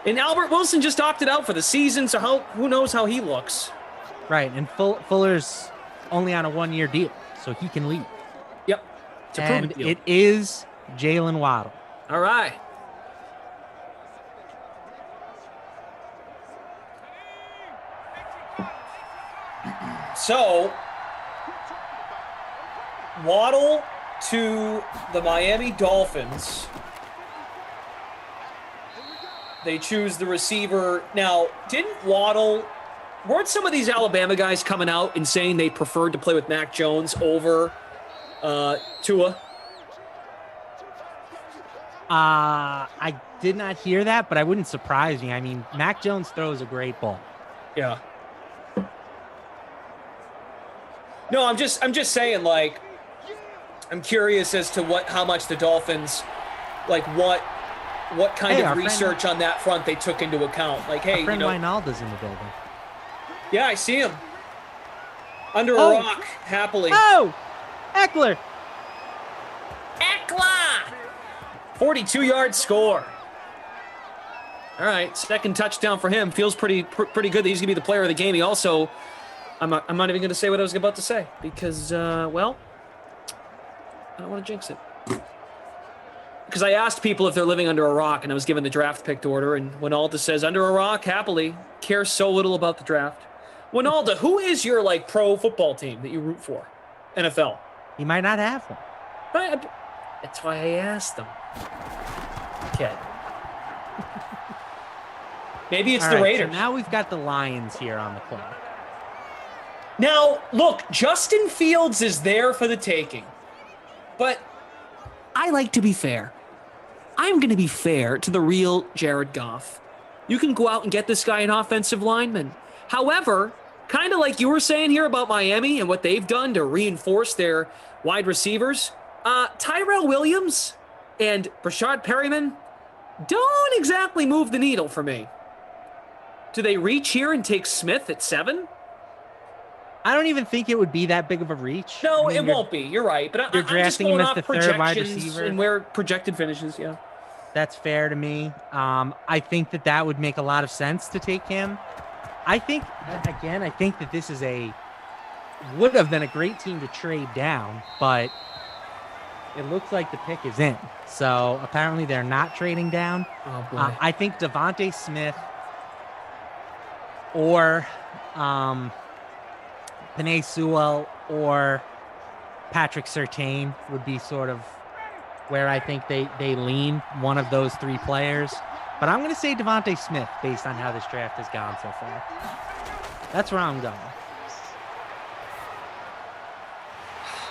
N: And Albert Wilson just opted out for the season, so who knows how he looks.
R: Right, and Fuller's only on a 1-year deal, so he can leave.
N: Yep.
R: And it is Jalen Waddle.
N: All right. So, Waddle to the Miami Dolphins. They choose the receiver. Now, weren't some of these Alabama guys coming out and saying they preferred to play with Mac Jones over Tua?
R: I did not hear that, but I wouldn't surprise me. I mean, Mac Jones throws a great ball.
N: Yeah. No, I'm just saying, like, I'm curious as to how much the Dolphins, like, what kind of research on that front they took into account. Like, hey,
R: friend Wijnaldum's in the building.
N: Yeah, I see him. Under a rock, happily.
R: Oh, Eckler.
N: 42-yard score. All right, second touchdown for him. Feels pretty good that he's going to be the player of the game. He also, I'm not even going to say what I was about to say because, I don't want to jinx it. Because I asked people if they're living under a rock, and I was given the draft pick order, and Winalda says, under a rock, happily, cares so little about the draft. Winalda, who is your, like, pro football team that you root for? NFL.
R: He might not have one.
N: That's why I asked them. Okay. Maybe it's the Raiders.
R: So now we've got the Lions here on the clock.
N: Now, look, Justin Fields is there for the taking, but I like to be fair. I'm going to be fair to the real Jared Goff. You can go out and get this guy an offensive lineman. However, kind of like you were saying here about Miami and what they've done to reinforce their wide receivers, Tyrell Williams and Brashad Perryman don't exactly move the needle for me. Do they reach here and take Smith at 7?
R: I don't even think it would be that big of a reach.
N: No, it won't be. You're right. But
R: you're
N: I'm
R: drafting
N: just going
R: him as
N: off
R: the third wide
N: projections
R: receiver.
N: and where projected finishes, yeah.
R: That's fair to me. I think that would make a lot of sense to take him. I think that this is would have been a great team to trade down, but it looks like the pick is in. So apparently they're not trading down.
N: Oh, boy.
R: I think Devontae Smith or Penei Sewell or Patrick Surtain would be sort of where I think they lean, one of those 3 players. But I'm going to say Devontae Smith based on how this draft has gone so far. That's where I'm going.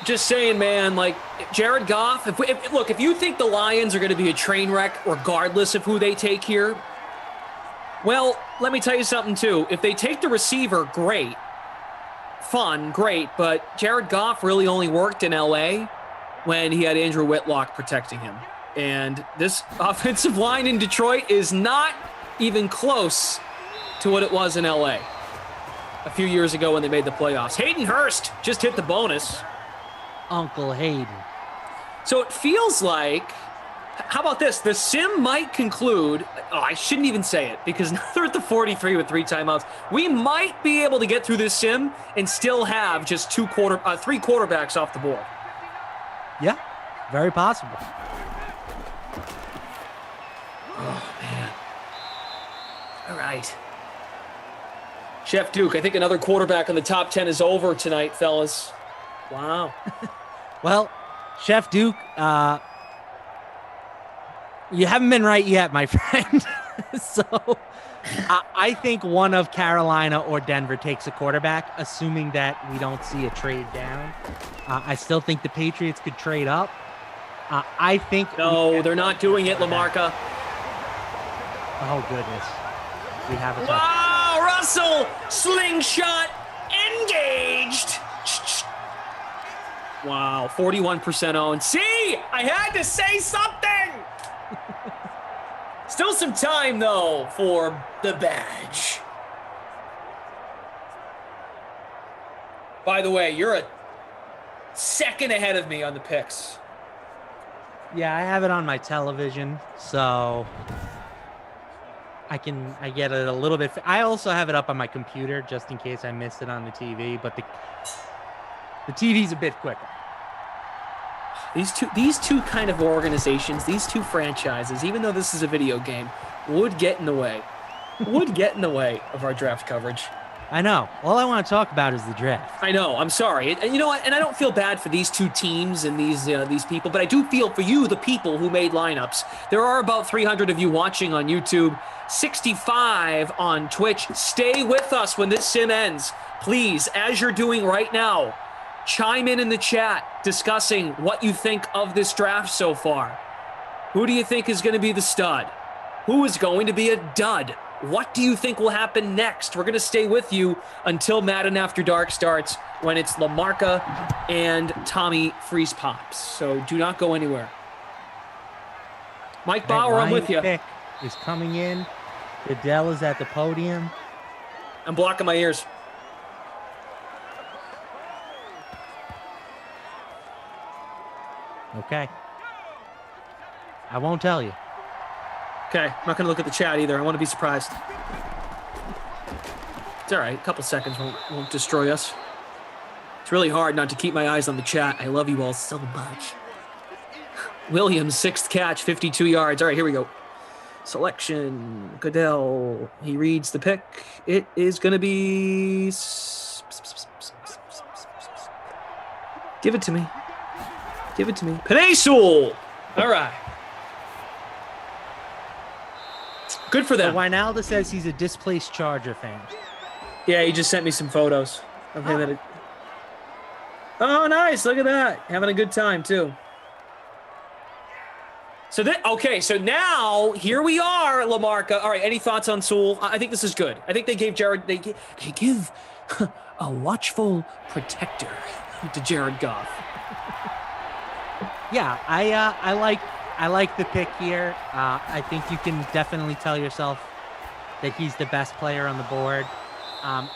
N: Just saying, man, like, Jared Goff, if you think the Lions are going to be a train wreck regardless of who they take here, well, let me tell you something, too. If they take the receiver, great. Fun, great, but Jared Goff really only worked in L.A., when he had Andrew Whitlock protecting him. And this offensive line in Detroit is not even close to what it was in LA a few years ago when they made the playoffs. Hayden Hurst just hit the bonus.
R: Uncle Hayden.
N: So it feels like, how about this? The sim might conclude, I shouldn't even say it because now they're at the 43 with 3 timeouts. We might be able to get through this sim and still have just 3 quarterbacks off the board.
R: Yeah, very possible.
N: Oh, man. All right. Chef Duke, I think another quarterback in the top 10 is over tonight, fellas. Wow.
R: Well, Chef Duke, you haven't been right yet, my friend. So I think one of Carolina or Denver takes a quarterback, assuming that we don't see a trade down. I still think the Patriots could trade up. I think...
N: No, they're not doing it, LaMarca.
R: Oh, goodness. We have a
N: Wow, Russell! Slingshot engaged! Wow, 41% owned. See, I had to say something! Still some time, though, for the badge. By the way, you're a second ahead of me on the picks.
R: Yeah, I have it on my television, so I get it a little bit. I also have it up on my computer just in case I missed it on the TV, but the TV's a bit quicker.
N: These two kind of organizations, these two franchises, even though this is a video game, would get in the way. Would get in the way of our draft coverage.
R: I know. All I want to talk about is the draft.
N: I know. I'm sorry. And you know what? And I don't feel bad for these two teams and these people, but I do feel for you, the people who made lineups. There are about 300 of you watching on YouTube, 65 on Twitch. Stay with us when this sim ends. Please, as you're doing right now, chime in the chat discussing what you think of this draft so far. Who do you think is going to be the stud? Who is going to be a dud? What do you think will happen next? We're going to stay with you until Madden After Dark starts when it's LaMarca and Tommy Freeze Pops. So do not go anywhere. Mike Bauer, I'm with you.
R: Pick is coming in. Goodell is at the podium.
N: I'm blocking my ears.
R: Okay. I won't tell you.
N: Okay, I'm not going to look at the chat either. I want to be surprised. It's all right. A couple seconds won't destroy us. It's really hard not to keep my eyes on the chat. I love you all so much. Williams, 6th catch, 52 yards. All right, here we go. Selection, Goodell. He reads the pick. It is going to be... Give it to me. Give it to me. Penei Sewell. All right. Good for them.
R: So Wijnalda says he's a displaced Charger fan.
N: Yeah, he just sent me some photos of him. Oh, nice. Look at that. Having a good time, too. So now here we are, LaMarca. All right, any thoughts on Sewell? I think this is good. I think they gave Jared, they give a watchful protector to Jared Goff.
R: Yeah, I like the pick here. I think you can definitely tell yourself that he's the best player on the board.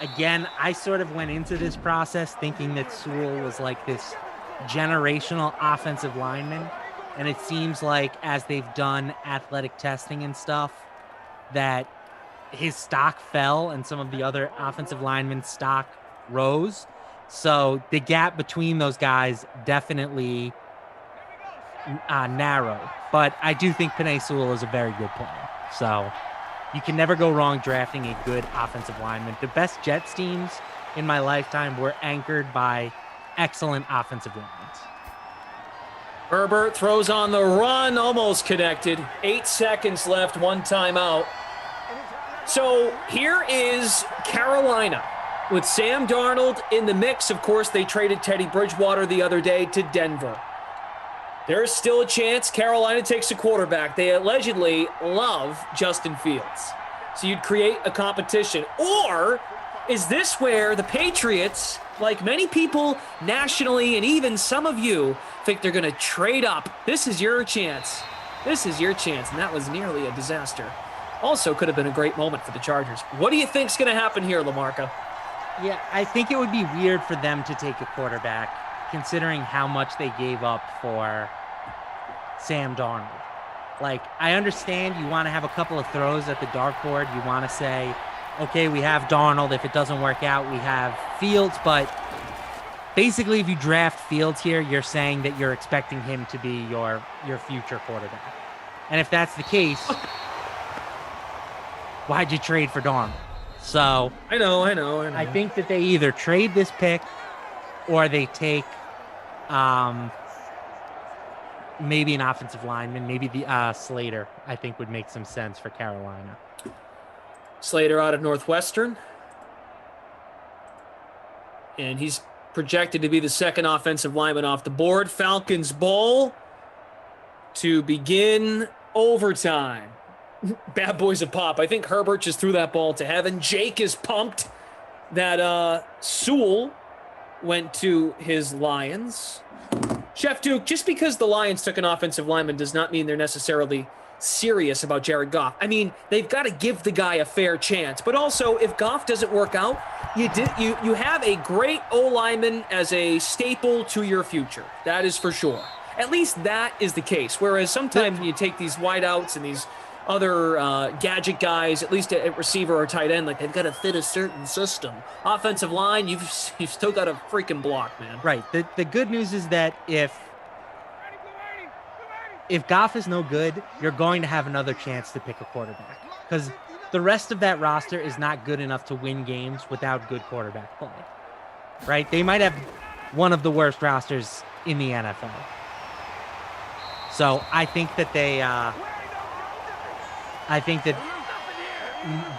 R: Again, I sort of went into this process thinking that Sewell was like this generational offensive lineman. And it seems like as they've done athletic testing and stuff, that his stock fell and some of the other offensive linemen's stock rose. So the gap between those guys definitely narrowed. But I do think Penei Sewell is a very good player. So you can never go wrong drafting a good offensive lineman. The best Jets teams in my lifetime were anchored by excellent offensive linemen.
N: Herbert throws on the run, almost connected. 8 seconds left, 1 timeout. So here is Carolina with Sam Darnold in the mix. Of course, they traded Teddy Bridgewater the other day to Denver. There's still a chance Carolina takes a quarterback. They allegedly love Justin Fields. So you'd create a competition. Or is this where the Patriots, like many people nationally and even some of you, think they're going to trade up? This is your chance. This is your chance, and that was nearly a disaster. Also could have been a great moment for the Chargers. What do you think's going to happen here, LaMarca?
R: Yeah, I think it would be weird for them to take a quarterback, considering how much they gave up for Sam Darnold. Like, I understand you want to have a couple of throws at the dartboard. You want to say, okay, we have Darnold. If it doesn't work out, we have Fields. But basically, if you draft Fields here, you're saying that you're expecting him to be your future quarterback. And if that's the case, why'd you trade for Darnold? So
N: I know.
R: I think that they either trade this pick or they take maybe an offensive lineman, maybe the Slater, I think would make some sense for Carolina.
N: Slater out of Northwestern. And he's projected to be the second offensive lineman off the board. Falcons ball to begin overtime. Bad boys of pop. I think Herbert just threw that ball to heaven. Jake is pumped that Sewell went to his Lions. Chef Duke, just because the Lions took an offensive lineman does not mean they're necessarily serious about Jared Goff. I mean, they've got to give the guy a fair chance. But also, if Goff doesn't work out, you have a great O-lineman as a staple to your future. That is for sure. At least that is the case. Whereas sometimes when you take these wideouts and these other gadget guys, at least at receiver or tight end, like they've got to fit a certain system. Offensive line, you've still got to freaking block, man.
R: Right. The good news is that if Goff is no good, you're going to have another chance to pick a quarterback, because the rest of that roster is not good enough to win games without good quarterback play. Right? They might have one of the worst rosters in the NFL. So I think that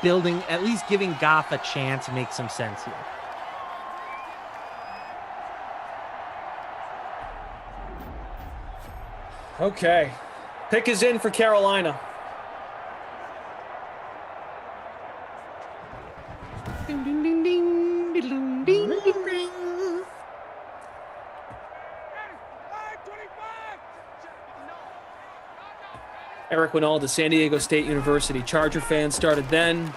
R: building, at least giving Goff a chance, makes some sense here.
N: Okay. Pick is in for Carolina.
R: Ding, ding, ding, ding, ding, ding, ding.
N: Eric Winalda, San Diego State University. Charger fans started then.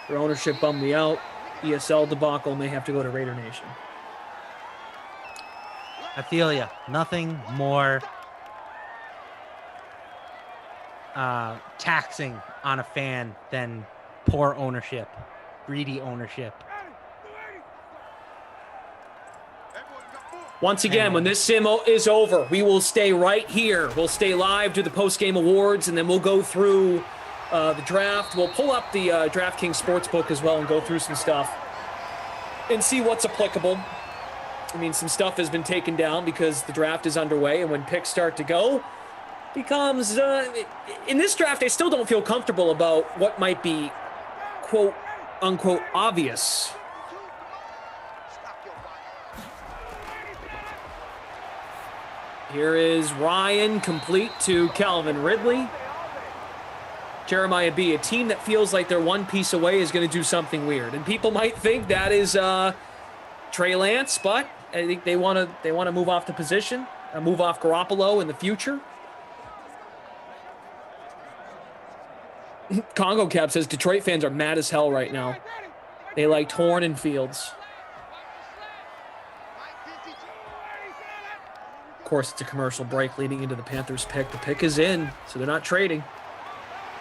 N: Their ownership bummed me out. ESL debacle, may have to go to Raider Nation.
R: I feel you. Nothing more taxing on a fan than poor ownership, greedy ownership.
N: Once again, when this sim is over, we will stay right here. We'll stay live, do the post-game awards, and then we'll go through the draft. We'll pull up the DraftKings Sportsbook as well and go through some stuff and see what's applicable. I mean, some stuff has been taken down because the draft is underway, and when picks start to go, becomes in this draft, I still don't feel comfortable about what might be quote unquote obvious. Here is Ryan, complete to Calvin Ridley. Jeremiah B, a team that feels like they're one piece away is going to do something weird, and people might think that is Trey Lance, but I think they want to move off the position, move off Garoppolo in the future. Congo Cap says Detroit fans are mad as hell right now. They liked Horn and Fields. Of course, it's a commercial break leading into the Panthers pick. The pick is in, so they're not trading.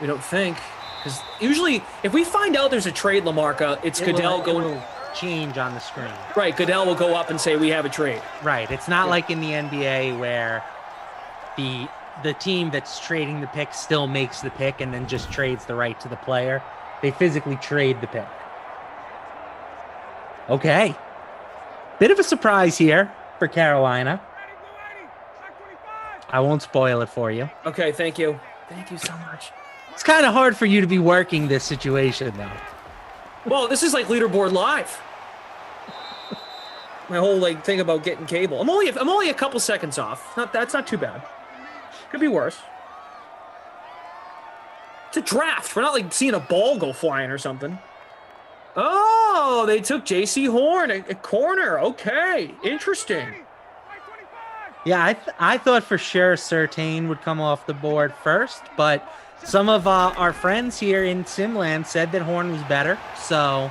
N: We don't think. Because usually, if we find out there's a trade, LaMarca, it's Goodell going
R: to change on the screen.
N: Right, Goodell will go up and say, we have a trade.
R: Right. It's not like in the NBA where the team that's trading the pick still makes the pick and then just trades the right to the player. They physically trade the pick. Okay. Bit of a surprise here for Carolina. I won't spoil it for you.
N: Okay, thank you. Thank you so much.
R: It's kind of hard for you to be working this situation, though.
N: Well, this is like Leaderboard Live. My whole thing about getting cable. I'm only a couple seconds off. That's not too bad. Could be worse. It's a draft. We're not seeing a ball go flying or something. Oh, they took J.C. Horn at corner. Okay, interesting.
R: Yeah, I thought for sure Surtain would come off the board first, but some of our friends here in Simland said that Horn was better, so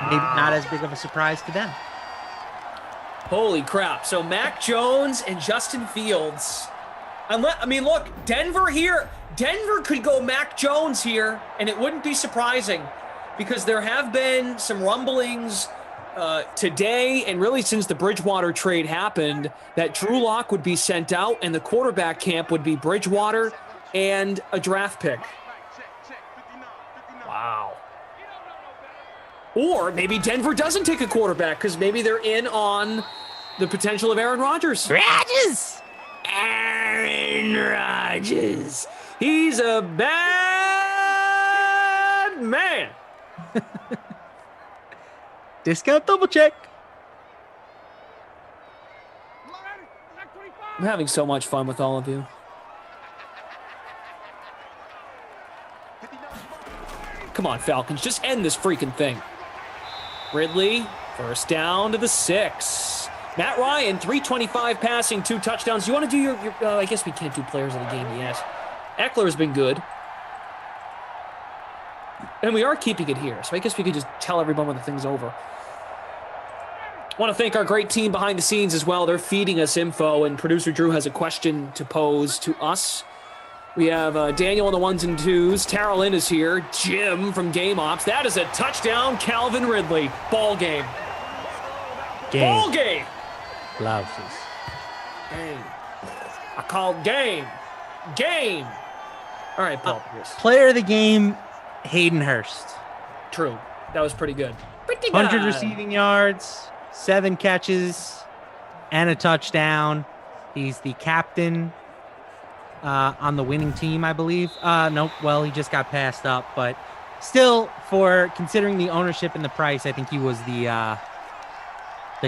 R: maybe not as big of a surprise to them.
N: Holy crap. So Mac Jones and Justin Fields. Look, Denver here. Denver could go Mac Jones here, and it wouldn't be surprising because there have been some rumblings today and really since the Bridgewater trade happened that Drew Lock would be sent out and the quarterback camp would be Bridgewater and a draft pick. Wow. Or maybe Denver doesn't take a quarterback because maybe they're in on the potential of Aaron Rodgers. Aaron Rodgers. He's a bad man.
R: Discount double check.
N: I'm having so much fun with all of you. Come on, Falcons, just end this freaking thing. Ridley, first down to the 6. Matt Ryan, 325 passing, 2 touchdowns. You want to do your I guess we can't do players of the game yet. Eckler's been good. And we are keeping it here, so I guess we could just tell everyone when the thing's over. I want to thank our great team behind the scenes as well. They're feeding us info, and producer Drew has a question to pose to us. We have Daniel on the 1s and 2s. Tara Lynn is here. Jim from Game Ops. That is a touchdown, Calvin Ridley. Ball game. Ball game.
R: Blouses.
N: Game. I called game. Game. All right, Paul Pierce.
R: Player of the game, Hayden Hurst.
N: True. That was pretty good.
R: 100 receiving yards, 7 catches, and a touchdown. He's the captain on the winning team, I believe. Nope. Well, he just got passed up, but still, for considering the ownership and the price, I think he was the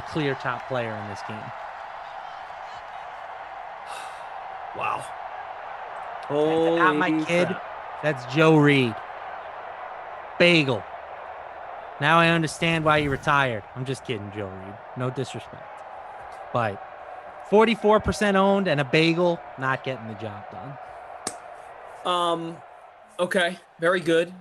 R: clear top player in this game.
N: Wow.
R: Not my kid.
N: Crap.
R: That's Joe Reed. Bagel. Now I understand why you retired. I'm just kidding, Joe Reed. No disrespect. But 44% owned and a bagel, not getting the job done.
N: Okay. Very good.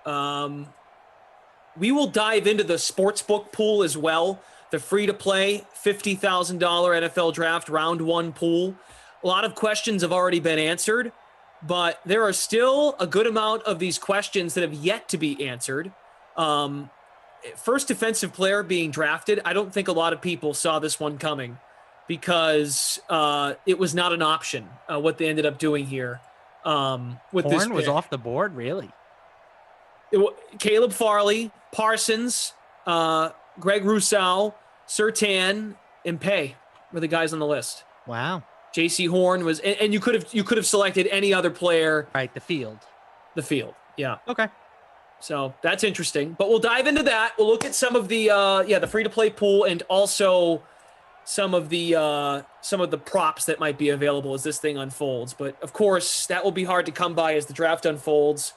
N: We will dive into the sportsbook pool as well. The free-to-play $50,000 NFL Draft Round 1 pool. A lot of questions have already been answered, but there are still a good amount of these questions that have yet to be answered. First defensive player being drafted, I don't think a lot of people saw this one coming because it was not an option, what they ended up doing here. With this
R: Horn was
N: pick.
R: off the board, really?
N: Caleb Farley, Parsons, Greg Rousseau, Surtain, and Pay were the guys on the list.
R: Wow.
N: J.C. Horn was, and you could have selected any other player.
R: Right, the field.
N: The field, yeah.
R: Okay.
N: So that's interesting. But we'll dive into that. We'll look at some of the the free-to-play pool and also some of the props that might be available as this thing unfolds. But of course, that will be hard to come by as the draft unfolds.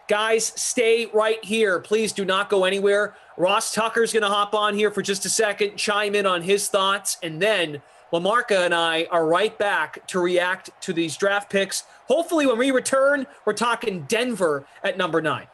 N: Guys, stay right here. Please do not go anywhere. Ross Tucker's going to hop on here for just a second, chime in on his thoughts, and then Lamarca and I are right back to react to these draft picks. Hopefully when we return, we're talking Denver at number 9.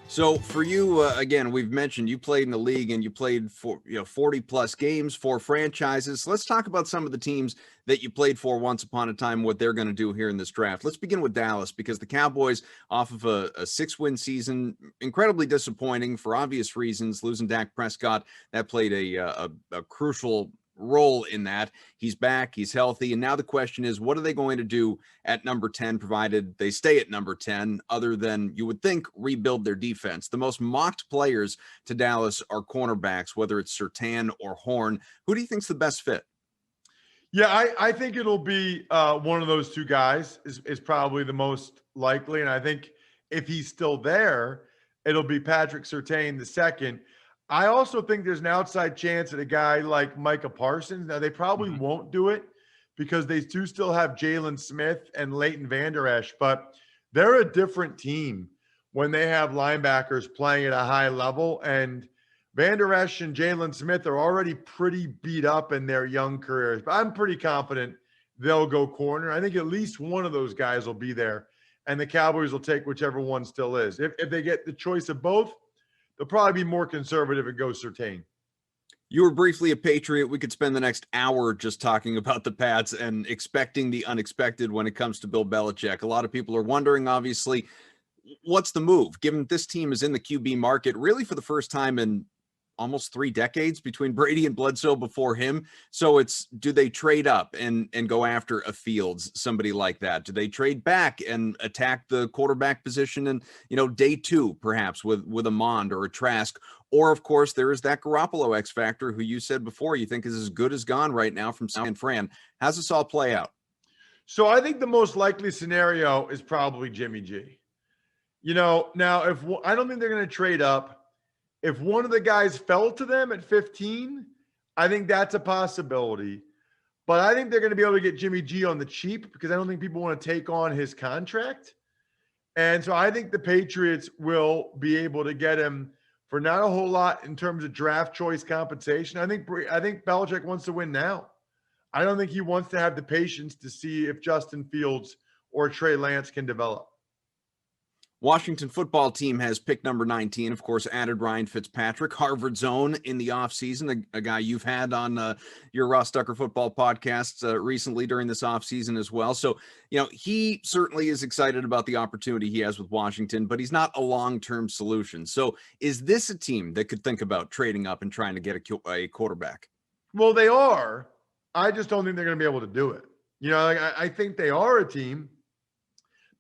E: So for you, again, we've mentioned you played in the league and you played for 40 plus games for franchises. Let's talk about some of the teams that you played for once upon a time, what they're going to do here in this draft. Let's begin with Dallas because the Cowboys, off of a 6-win season, incredibly disappointing for obvious reasons. Losing Dak Prescott, that played a crucial role in that. He's back, he's healthy, and now the question is, what are they going to do at number 10 provided they stay at number 10, other than, you would think, rebuild their defense? The most mocked players to Dallas are cornerbacks, whether it's Surtain or Horn. Who do you think's the best fit?
F: Yeah, I think it'll be one of those two guys is probably the most likely, and I think if he's still there, it'll be Patrick Surtain the second. I also think there's an outside chance that a guy like Micah Parsons, now they probably won't do it because they do still have Jalen Smith and Leighton Vander Esch, but they're a different team when they have linebackers playing at a high level. And Vander Esch and Jalen Smith are already pretty beat up in their young careers, but I'm pretty confident they'll go corner. I think at least one of those guys will be there, and the Cowboys will take whichever one still is. If they get the choice of both, they'll probably be more conservative and go Surtain.
E: You were briefly a Patriot. We could spend the next hour just talking about the Pats and expecting the unexpected when it comes to Bill Belichick. A lot of people are wondering, obviously, what's the move? Given this team is in the QB market really for the first time in almost 3 decades between Brady and Bledsoe before him. So it's, do they trade up and go after a Fields, somebody like that? Do they trade back and attack the quarterback position and, day 2, perhaps with a Mond or a Trask? Or of course, there is that Garoppolo X factor who you said before you think is as good as gone right now from San Fran. How's this all play out?
F: So I think the most likely scenario is probably Jimmy G. Now if I don't think they're going to trade up. If one of the guys fell to them at 15, I think that's a possibility. But I think they're going to be able to get Jimmy G on the cheap because I don't think people want to take on his contract. And so I think the Patriots will be able to get him for not a whole lot in terms of draft choice compensation. I think Belichick wants to win now. I don't think he wants to have the patience to see if Justin Fields or Trey Lance can develop.
E: Washington football team has pick number 19, of course, added Ryan Fitzpatrick, Harvard's own in the offseason, a guy you've had on your Ross Tucker football podcasts recently during this offseason as well. So, he certainly is excited about the opportunity he has with Washington, but he's not a long-term solution. So is this a team that could think about trading up and trying to get a quarterback?
F: Well, they are. I just don't think they're going to be able to do it. I think they are a team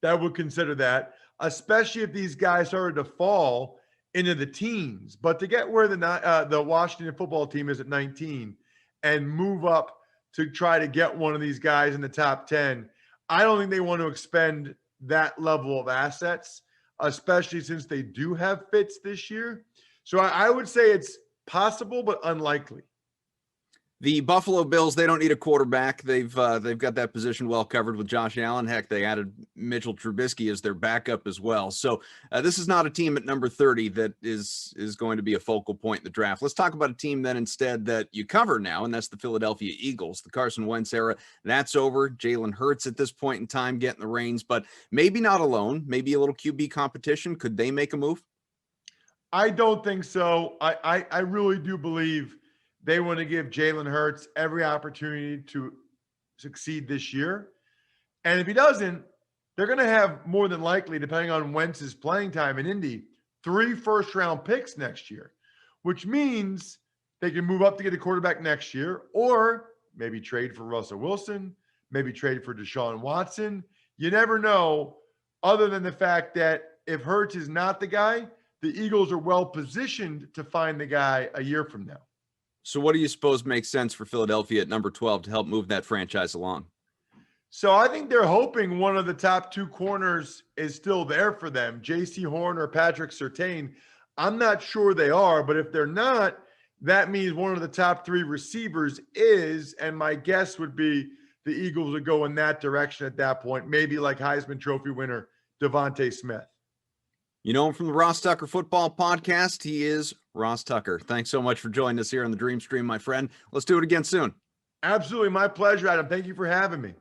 F: that would consider that, especially if these guys started to fall into the teens. But to get where the Washington football team is at 19 and move up to try to get one of these guys in the top 10, I don't think they want to expend that level of assets, especially since they do have Fitz this year. So I would say it's possible, but unlikely.
E: The Buffalo Bills, they don't need a quarterback. They've got that position well covered with Josh Allen. Heck, they added Mitchell Trubisky as their backup as well. So this is not a team at number 30 that is going to be a focal point in the draft. Let's talk about a team then instead that you cover now, and that's the Philadelphia Eagles. The Carson Wentz era, that's over. Jalen Hurts at this point in time getting the reins, but maybe not alone. Maybe a little QB competition. Could they make a move?
F: I don't think so. I really do believe they want to give Jalen Hurts every opportunity to succeed this year. And if he doesn't, they're going to have more than likely, depending on Wentz's playing time in Indy, 3 first-round picks next year, which means they can move up to get a quarterback next year or maybe trade for Russell Wilson, maybe trade for Deshaun Watson. You never know, other than the fact that if Hurts is not the guy, the Eagles are well positioned to find the guy a year from now.
E: So what do you suppose makes sense for Philadelphia at number 12 to help move that franchise along?
F: So I think they're hoping one of the top 2 corners is still there for them, J.C. Horn or Patrick Surtain. I'm not sure they are, but if they're not, that means one of the top 3 receivers is, and my guess would be the Eagles would go in that direction at that point, maybe like Heisman Trophy winner Devontae Smith.
E: You know him from the Ross Tucker Football Podcast. He is Ross Tucker. Thanks so much for joining us here on the Dream Stream, my friend. Let's do it again soon.
F: Absolutely. My pleasure, Adam. Thank you for having me.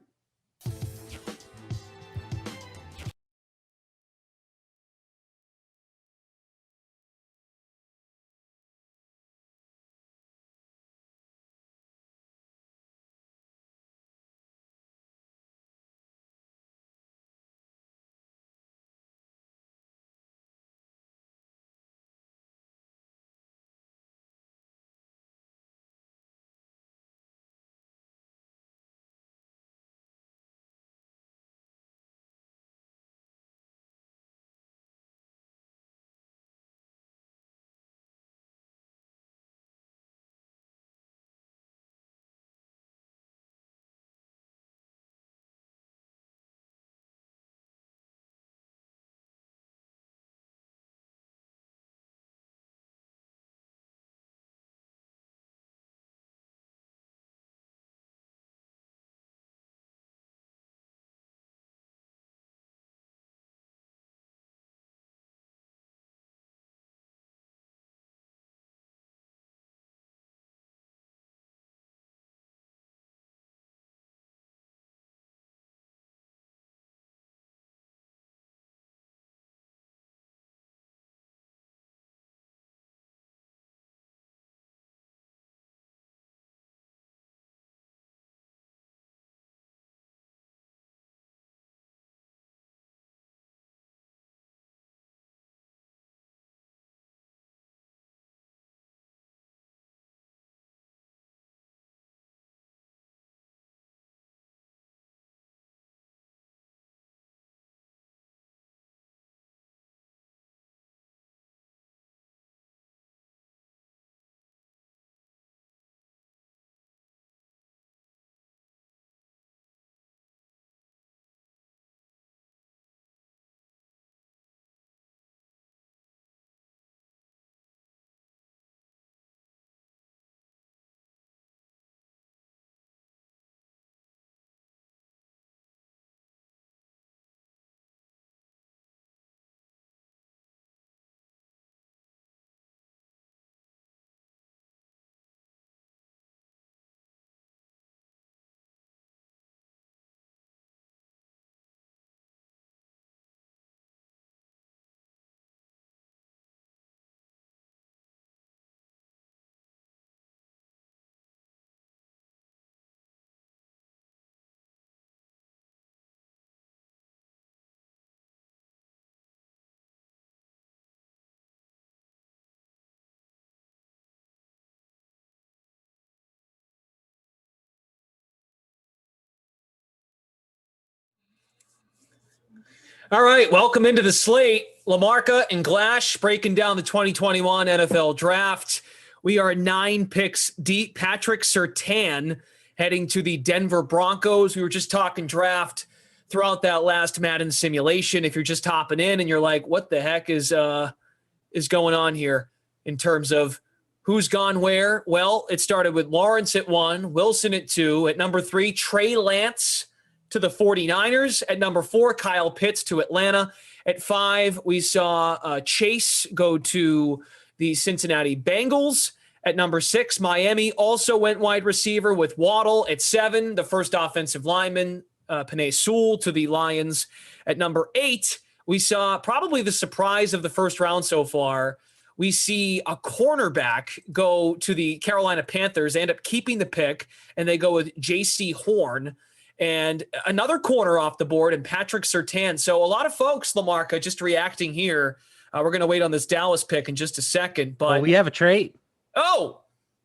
N: All right, welcome into the slate. LaMarca and Glash breaking down the 2021 NFL Draft. We are 9 picks deep. Patrick Surtain heading to the Denver Broncos. We were just talking draft throughout that last Madden simulation. If you're just hopping in and you're like, what the heck is going on here in terms of who's gone where? Well, it started with Lawrence at 1, Wilson at 2. At number 3, Trey Lance to the 49ers. At number 4, Kyle Pitts to Atlanta. At 5, we saw Chase go to the Cincinnati Bengals. At number 6, Miami also went wide receiver with Waddle. At 7, the first offensive lineman, Penei Sewell to the Lions. At number 8, we saw probably the surprise of the first round so far. We see a cornerback go to the Carolina Panthers. They end up keeping the pick, and they go with J.C. Horn. And another corner off the board, and Patrick Surtain. So a lot of folks, LaMarca, just reacting here. We're going to wait on this Dallas pick in just a second. But
R: we have a trade.
N: Oh,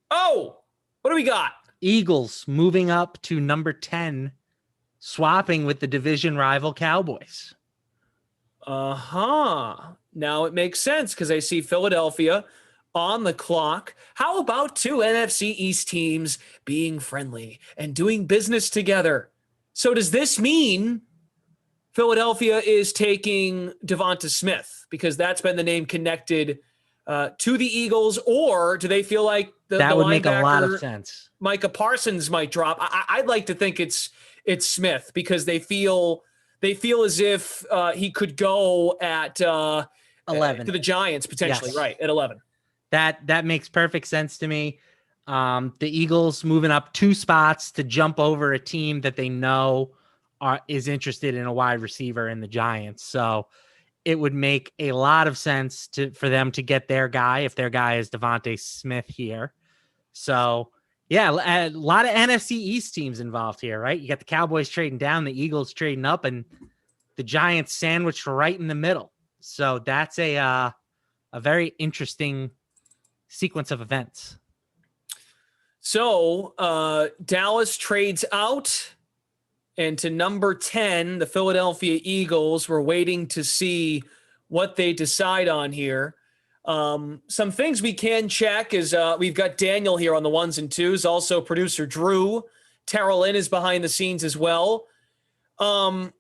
N: what do we got?
R: Eagles moving up to number 10, swapping with the division rival Cowboys.
N: Now it makes sense because I see Philadelphia on the clock. How about 2 NFC East teams being friendly and doing business together? So does this mean Philadelphia is taking Devonta Smith because that's been the name connected to the Eagles, or do they feel like
R: that would make a lot of sense?
N: Micah Parsons might drop. I'd like to think it's Smith because they feel as if he could go at
R: 11
N: to the Giants potentially,
R: Yes.
N: right at 11.
R: That makes perfect sense to me. The Eagles moving up 2 spots to jump over a team that they know is interested in a wide receiver in the Giants. So it would make a lot of sense for them to get their guy if their guy is Devonta Smith here. So yeah, a lot of NFC East teams involved here, right? You got the Cowboys trading down, the Eagles trading up, and the Giants sandwiched right in the middle. So that's a very interesting sequence of events.
N: So Dallas trades out, and to number 10, the Philadelphia Eagles. We're waiting to see what they decide on here. Some things we can check is we've got Daniel here on the 1s and 2s. Also, producer Drew. Terrell Lynn is behind the scenes as well.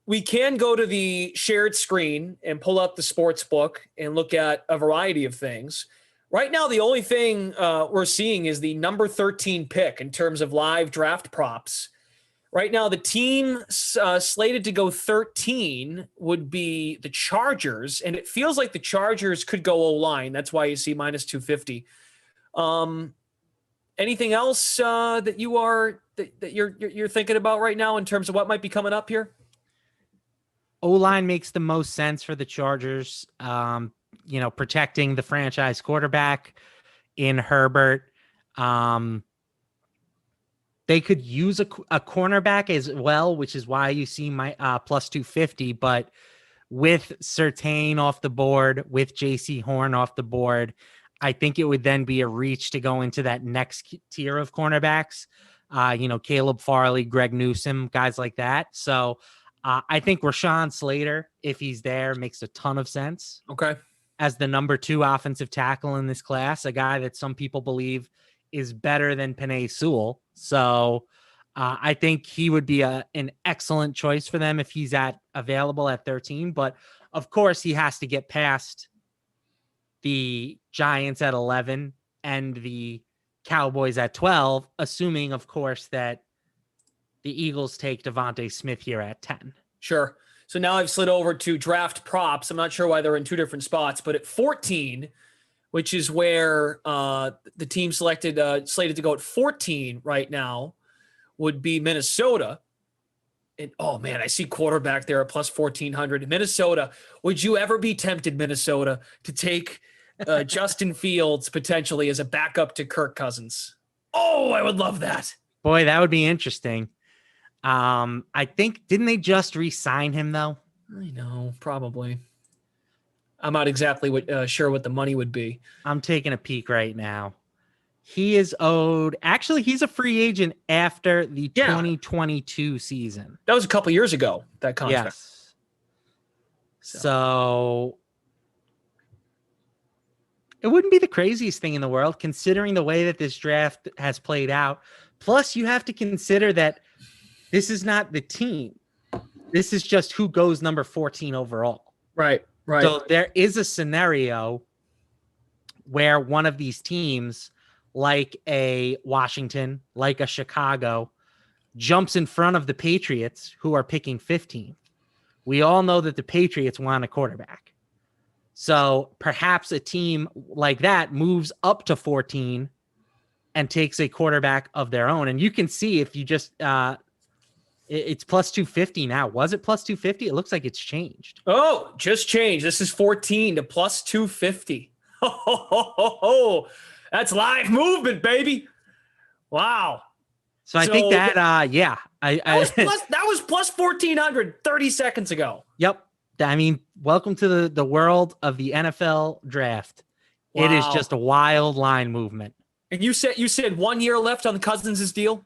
N: We can go to the shared screen and pull up the sports book and look at a variety of things. Right now, the only thing we're seeing is the number 13 pick in terms of live draft props. Right now, the team slated to go 13 would be the Chargers, and it feels like the Chargers could go O-line. That's why you see minus 250. Anything else that you're thinking about right now in terms of what might be coming up here?
R: O-line makes the most sense for the Chargers. Protecting the franchise quarterback in Herbert. They could use a cornerback as well, which is why you see my plus 250. But with Surtain off the board, with J.C. Horn off the board, I think it would then be a reach to go into that next tier of cornerbacks. Caleb Farley, Greg Newsome, guys like that. So I think Rashawn Slater, if he's there, makes a ton of sense.
N: Okay.
R: As the number 2 offensive tackle in this class, a guy that some people believe is better than Penei Sewell. So I think he would be an excellent choice for them if he's available at 13. But of course, he has to get past the Giants at 11 and the Cowboys at 12, assuming, of course, that the Eagles take Devonta Smith here at 10.
N: Sure. So now I've slid over to draft props. I'm not sure why they're in 2 different spots, but at 14, which is where the team slated to go at 14 right now, would be Minnesota. And oh man, I see quarterback there at plus 1,400. Minnesota. Would you ever be tempted, Minnesota, to take Justin Fields potentially as a backup to Kirk Cousins? Oh, I would love that.
R: Boy, that would be interesting. I think, didn't they just re-sign him though?
N: I know, probably. I'm not exactly sure what the money would be.
R: I'm taking a peek right now. He is owed. Actually, he's a free agent after the 2022 season.
N: That was a couple years ago, that contract.
R: Yes. So it wouldn't be the craziest thing in the world considering the way that this draft has played out. Plus, you have to consider that this is not the team. This is just who goes number 14 overall.
N: Right.
R: So there is a scenario where one of these teams, like a Washington, like a Chicago, jumps in front of the Patriots, who are picking 15th. We all know that the Patriots want a quarterback. So perhaps a team like that moves up to 14 and takes a quarterback of their own. And you can see if you just it's plus 250 now. Was it plus 250? It looks like it's changed.
N: Oh, just changed. This is 14 to plus 250. Oh, that's live movement, baby. Wow.
R: So I think that
N: that was plus 1,400 30 seconds ago.
R: Yep. I mean, welcome to the world of the NFL draft.
N: Wow.
R: It is just a wild line movement.
N: And you said 1 year left on Cousins' deal?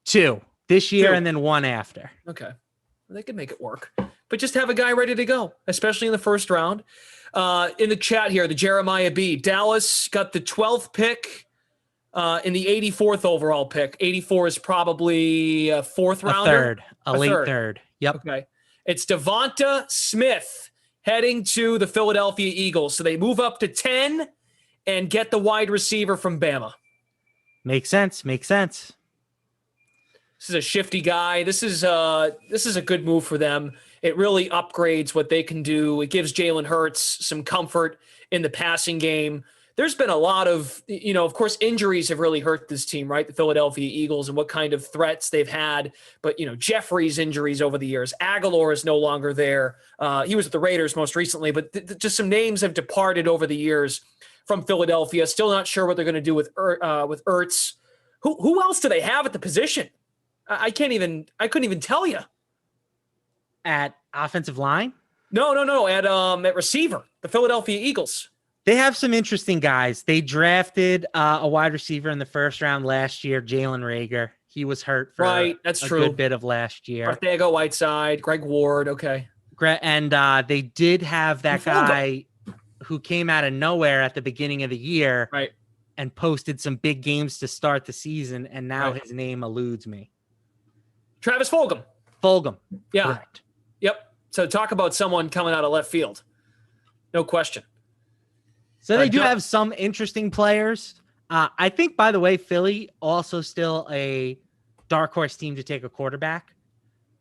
R: 2 this year
N: 2.
R: and then 1 after.
N: Okay. Well, they can make it work. But just have a guy ready to go, especially in the first round. In the chat here, the Jeremiah B. Dallas got the 12th pick in the 84th overall pick. 84 is probably a fourth rounder.
R: A late third. Yep.
N: Okay. It's Devonta Smith heading to the Philadelphia Eagles. So they move up to 10 and get the wide receiver from Bama.
R: Makes sense.
N: This is a shifty guy. This is a good move for them. It really upgrades what they can do. It gives Jalen Hurts some comfort in the passing game. There's been a lot of, of course, injuries have really hurt this team, right? The Philadelphia Eagles and what kind of threats they've had. But, Jeffrey's injuries over the years. Aguilar is no longer there. He was with the Raiders most recently, but just some names have departed over the years from Philadelphia. Still not sure what they're going to do with Ertz. Who else do they have at the position? I couldn't even tell you.
R: At offensive line?
N: No. At receiver, the Philadelphia Eagles.
R: They have some interesting guys. They drafted a wide receiver in the first round last year, Jalen Reagor. He was hurt for a good bit of last year.
N: Arthego Whiteside, Greg Ward. Okay.
R: And they did have that guy who came out of nowhere at the beginning of the year,
N: right,
R: and posted some big games to start the season, and now his name eludes me.
N: Travis Fulgham. Yeah.
R: Correct.
N: Yep. So talk about someone coming out of left field. No question.
R: So they do have some interesting players. I think, by the way, Philly also still a dark horse team to take a quarterback.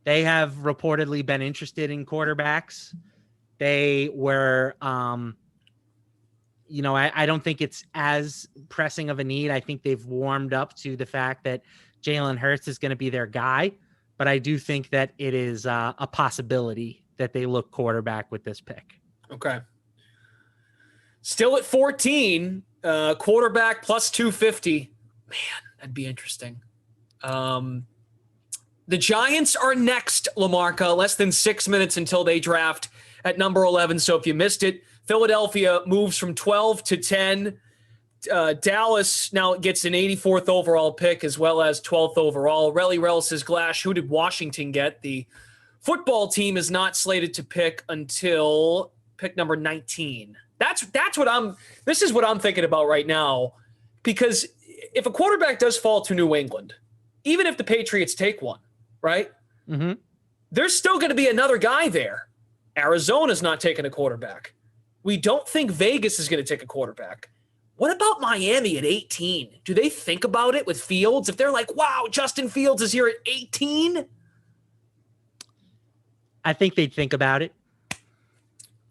R: They have reportedly been interested in quarterbacks. They were, I don't think it's as pressing of a need. I think they've warmed up to the fact that Jalen Hurts is going to be their guy. But I do think that it is a possibility that they look quarterback with this pick.
N: Okay. Still at 14, quarterback plus 250. Man, that'd be interesting. The Giants are next, LaMarca. Less than 6 minutes until they draft at number 11. So if you missed it, Philadelphia moves from 12 to 10. Dallas now gets an 84th overall pick as well as 12th overall. Rel says, Glash, who did Washington get? The football team is not slated to pick until pick number 19. This is what I'm thinking about right now, because if a quarterback does fall to New England, even if the Patriots take one, right?
R: Mm-hmm.
N: There's still going to be another guy there. Arizona's not taking a quarterback. We don't think Vegas is going to take a quarterback. What about Miami at 18? Do they think about it with Fields? If they're like, wow, Justin Fields is here at 18?
R: I think they'd think about it.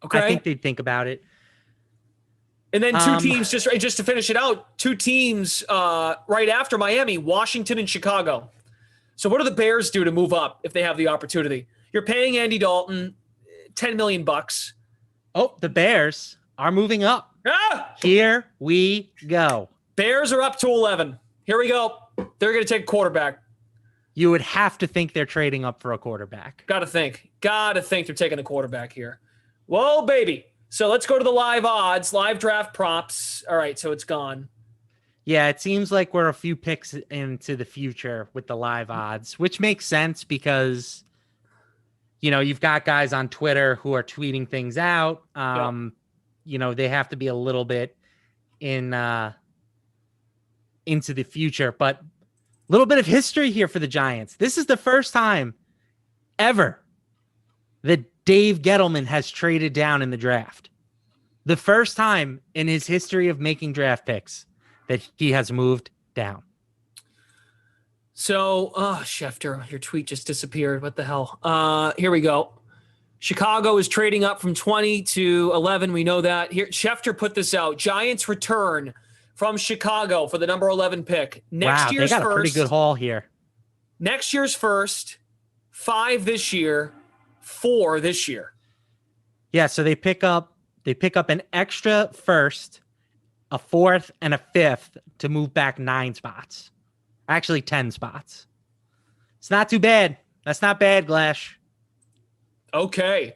N: Okay.
R: I think they'd think about it.
N: And then two teams, just to finish it out, two teams right after Miami, Washington and Chicago. So what do the Bears do to move up if they have the opportunity? You're paying Andy Dalton $10 million.
R: Oh, the Bears are moving up.
N: Ah!
R: Here we go.
N: Bears are up to 11. Here we go. They're going to take a quarterback.
R: You would have to think they're trading up for a quarterback.
N: Got to think they're taking a quarterback here. Whoa, baby. So let's go to the live odds, live draft props. All right, so it's gone.
R: Yeah, it seems like we're a few picks into the future with the live odds, which makes sense because, you've got guys on Twitter who are tweeting things out. They have to be a little bit into the future, but a little bit of history here for the Giants. This is the first time ever that Dave Gettleman has traded down in the draft. The first time in his history of making draft picks that he has moved down.
N: So, Schefter, your tweet just disappeared. What the hell? Here we go. Chicago is trading up from 20 to 11. We know that. Here, Schefter put this out. Giants return from Chicago for the number 11 pick. Next year's
R: they got
N: first,
R: a pretty good haul here.
N: Next year's first, 5 this year, 4 this year.
R: Yeah, so they pick up an extra first, a 4th, and a 5th to move back 9 spots. Actually, 10 spots. It's not too bad. That's not bad, Glash.
N: Okay.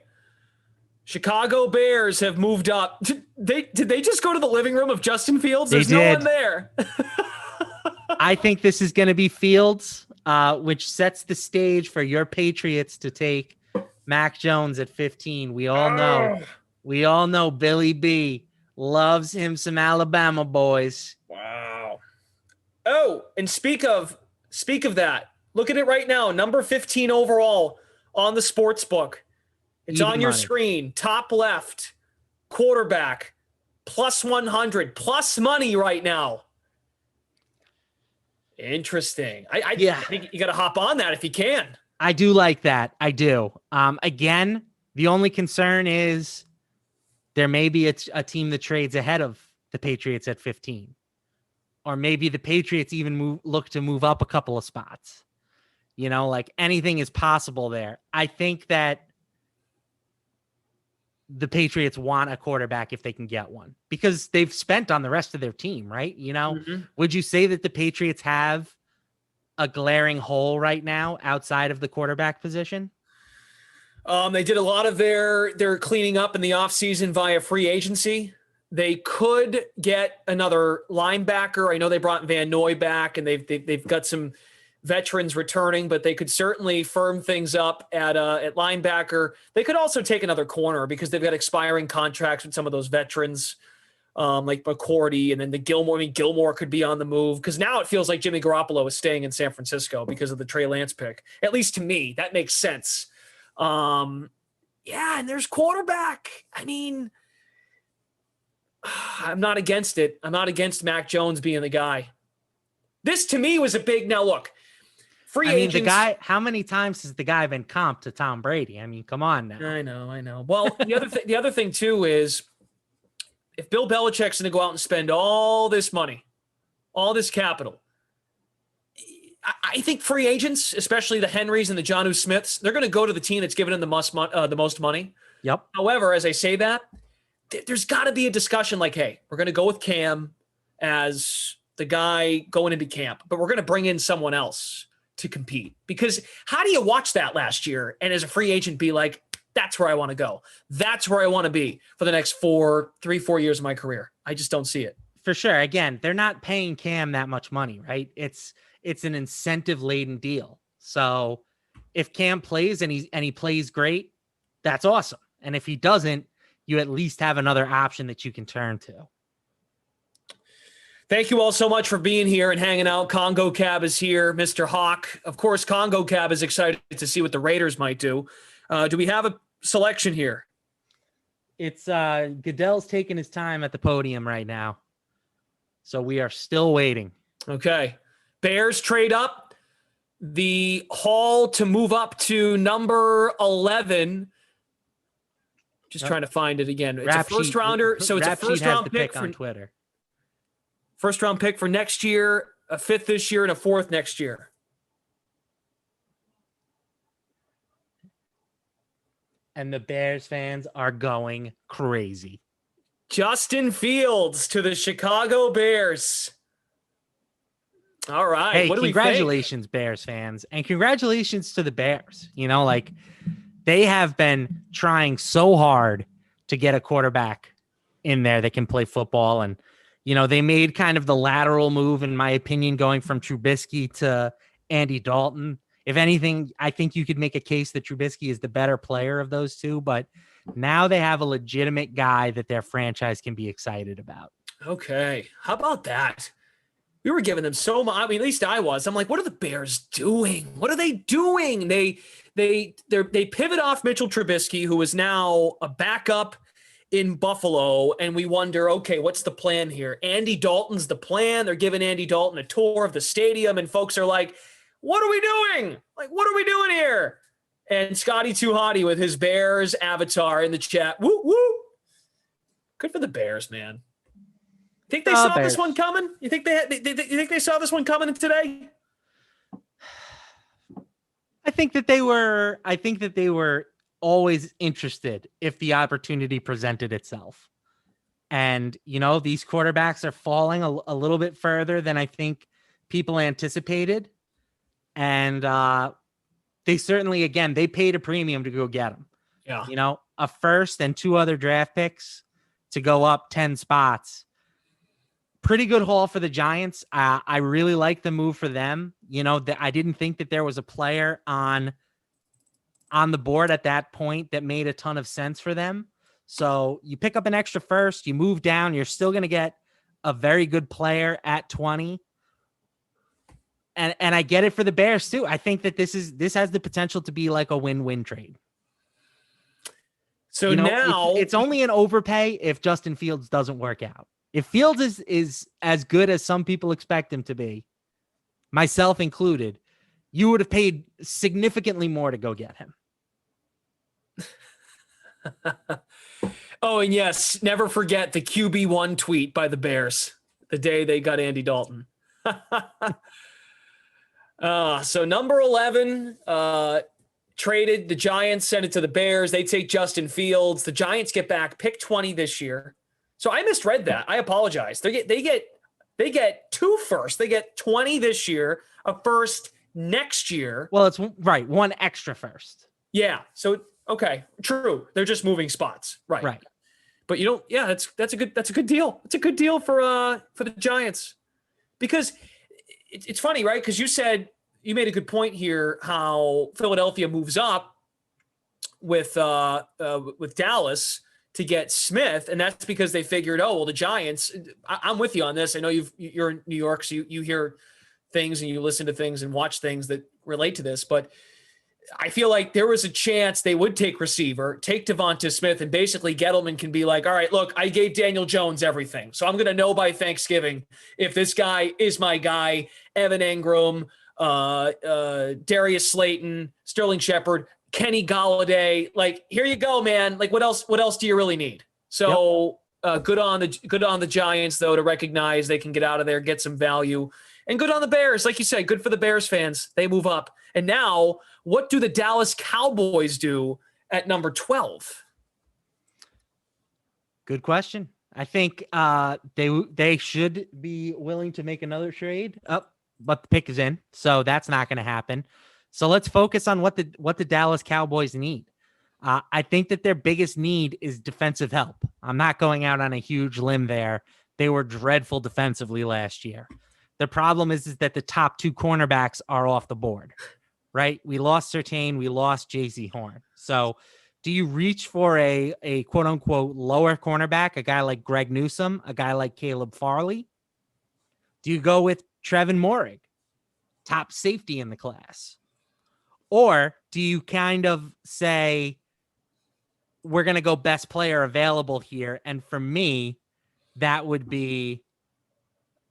N: Chicago Bears have moved up. Did they just go to the living room of Justin Fields? There's no one there.
R: I think this is going to be Fields, which sets the stage for your Patriots to take Mac Jones at 15. We all know Billy B loves him some Alabama boys.
N: Wow. Oh, and speak of that. Look at it right now. Number 15 overall on the sports book. It's
R: Even
N: on your
R: money.
N: screen. Top left, quarterback, plus 100, plus money right now. Interesting. I think you got to hop on that if you can.
R: I do like that. I do. Again, the only concern is there may be a team that trades ahead of the Patriots at 15. Or maybe the Patriots even look to move up a couple of spots. Anything is possible there. I think that the Patriots want a quarterback if they can get one because they've spent on the rest of their team, right? Would you say that the Patriots have a glaring hole right now outside of the quarterback position?
N: They did a lot of their cleaning up in the offseason via free agency. They could get another linebacker. I know they brought Van Noy back, and they've got some veterans returning, but they could certainly firm things up at linebacker. They could also take another corner because they've got expiring contracts with some of those veterans, like McCourty, and then the Gilmore. I mean, Gilmore could be on the move because now it feels like Jimmy Garoppolo is staying in San Francisco because of the Trey Lance pick. At least to me, that makes sense. And there's quarterback. I mean, I'm not against it. I'm not against Mac Jones being the guy. This to me was a big. Now look.
R: The guy, how many times has the guy been comped to Tom Brady? I mean, come on now.
N: I know. Well, the other thing too is if Bill Belichick's going to go out and spend all this money, all this capital, I think free agents, especially the Henrys and the Jonnu Smiths, they're going to go to the team that's given them the most money.
R: Yep.
N: However, as I say that, there's got to be a discussion like, hey, we're going to go with Cam as the guy going into camp, but we're going to bring in someone else to compete. Because how do you watch that last year and as a free agent be like, that's where I want to go. That's where I want to be for the next 4 years of my career. I just don't see it.
R: For sure. Again, they're not paying Cam that much money, right? It's an incentive laden deal. So if Cam plays and he plays great, that's awesome. And if he doesn't, you at least have another option that you can turn to.
N: Thank you all so much for being here and hanging out. Congo Cab is here. Mr. Hawk. Of course, Congo Cab is excited to see what the Raiders might do. Do we have a selection here?
R: It's Goodell's taking his time at the podium right now. So we are still waiting.
N: Okay. Bears trade up. The haul to move up to number 11. Just trying to find it again. It's a first rounder. So it's a first round pick
R: on Twitter.
N: First round pick for next year, a 5th this year, and a 4th next year.
R: And the Bears fans are going crazy.
N: Justin Fields to the Chicago Bears. All right.
R: Hey,
N: what do
R: congratulations, Bears fans. And congratulations to the Bears. They have been trying so hard to get a quarterback in there that can play football. And, they made kind of the lateral move, in my opinion, going from Trubisky to Andy Dalton. If anything, I think you could make a case that Trubisky is the better player of those two, but now they have a legitimate guy that their franchise can be excited about.
N: Okay. How about that? We were giving them so much. I mean, at least I was. I'm like, what are the Bears doing? What are they doing? They pivot off Mitchell Trubisky, who is now a backup in Buffalo, and we wonder, okay, what's the plan here? Andy Dalton's the plan. They're giving Andy Dalton a tour of the stadium, and folks are like, what are we doing? Like, what are we doing here? And Scotty Too Hottie with his Bears avatar in the chat. Woo, woo. Good for the Bears, man. Think they saw this one coming? You think they saw this one coming today?
R: I think that they were always interested if the opportunity presented itself. And, these quarterbacks are falling a little bit further than I think people anticipated. And they certainly, again, they paid a premium to go get them.
N: Yeah.
R: A first and 2 other draft picks to go up 10 spots. Pretty good haul for the Giants. I really like the move for them. I didn't think that there was a player on the board at that point that made a ton of sense for them. So you pick up an extra first, you move down, you're still going to get a very good player at 20. And I get it for the Bears too. I think that this has the potential to be like a win-win trade.
N: So now
R: it's only an overpay if Justin Fields doesn't work out. If Fields is as good as some people expect him to be, myself included, you would have paid significantly more to go get him.
N: Oh, and yes, never forget the QB1 tweet by the Bears the day they got Andy Dalton. So number 11 traded. The Giants sent it to the Bears. They take Justin Fields. The Giants get back pick 20 this year. So I misread that. I apologize. They get 2 firsts. They get 20 this year, a first next year.
R: Well, it's right. 1 extra first.
N: Yeah. So, okay. True. They're just moving spots. Right. But that's a good deal. It's a good deal for the Giants, because it's funny, right? Because you made a good point here, how Philadelphia moves up with Dallas to get Smith, and that's because they figured, the Giants. I'm with you on this. I know you're in New York, so you hear things and you listen to things and watch things that relate to this. But I feel like there was a chance they would take receiver, take Devonta Smith, and basically Gettleman can be like, all right, look, I gave Daniel Jones everything, so I'm going to know by Thanksgiving if this guy is my guy. Evan Engram, Darius Slayton, Sterling Shepard, Kenny Galladay, like, here you go, man. Like, what else do you really need? So good on the Giants, though, to recognize they can get out of there, get some value, and good on the Bears. Like you said, good for the Bears fans. They move up. And now what do the Dallas Cowboys do at number 12?
R: Good question. I think they should be willing to make another trade up, but the pick is in, so that's not going to happen. So let's focus on what the Dallas Cowboys need. I think that their biggest need is defensive help. I'm not going out on a huge limb there. They were dreadful defensively last year. The problem is that the top 2 cornerbacks are off the board, right? We lost Surtain, we lost J.C. Horn. So do you reach for a quote unquote lower cornerback, a guy like Greg Newsome, a guy like Caleb Farley? Do you go with Trevin Moehrig, top safety in the class? Or do you kind of say, we're going to go best player available here? And for me, that would be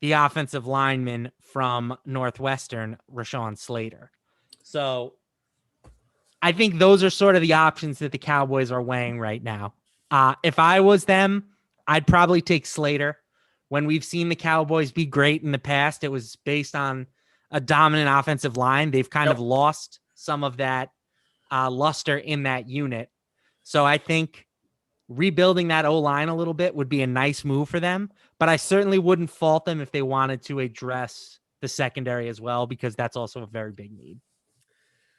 R: the offensive lineman from Northwestern, Rashawn Slater. So I think those are sort of the options that the Cowboys are weighing right now. If I was them, I'd probably take Slater. When we've seen the Cowboys be great in the past, it was based on a dominant offensive line. They've kind of lost some of that luster in that unit. So I think rebuilding that O-line a little bit would be a nice move for them, but I certainly wouldn't fault them if they wanted to address the secondary as well, because that's also a very big need.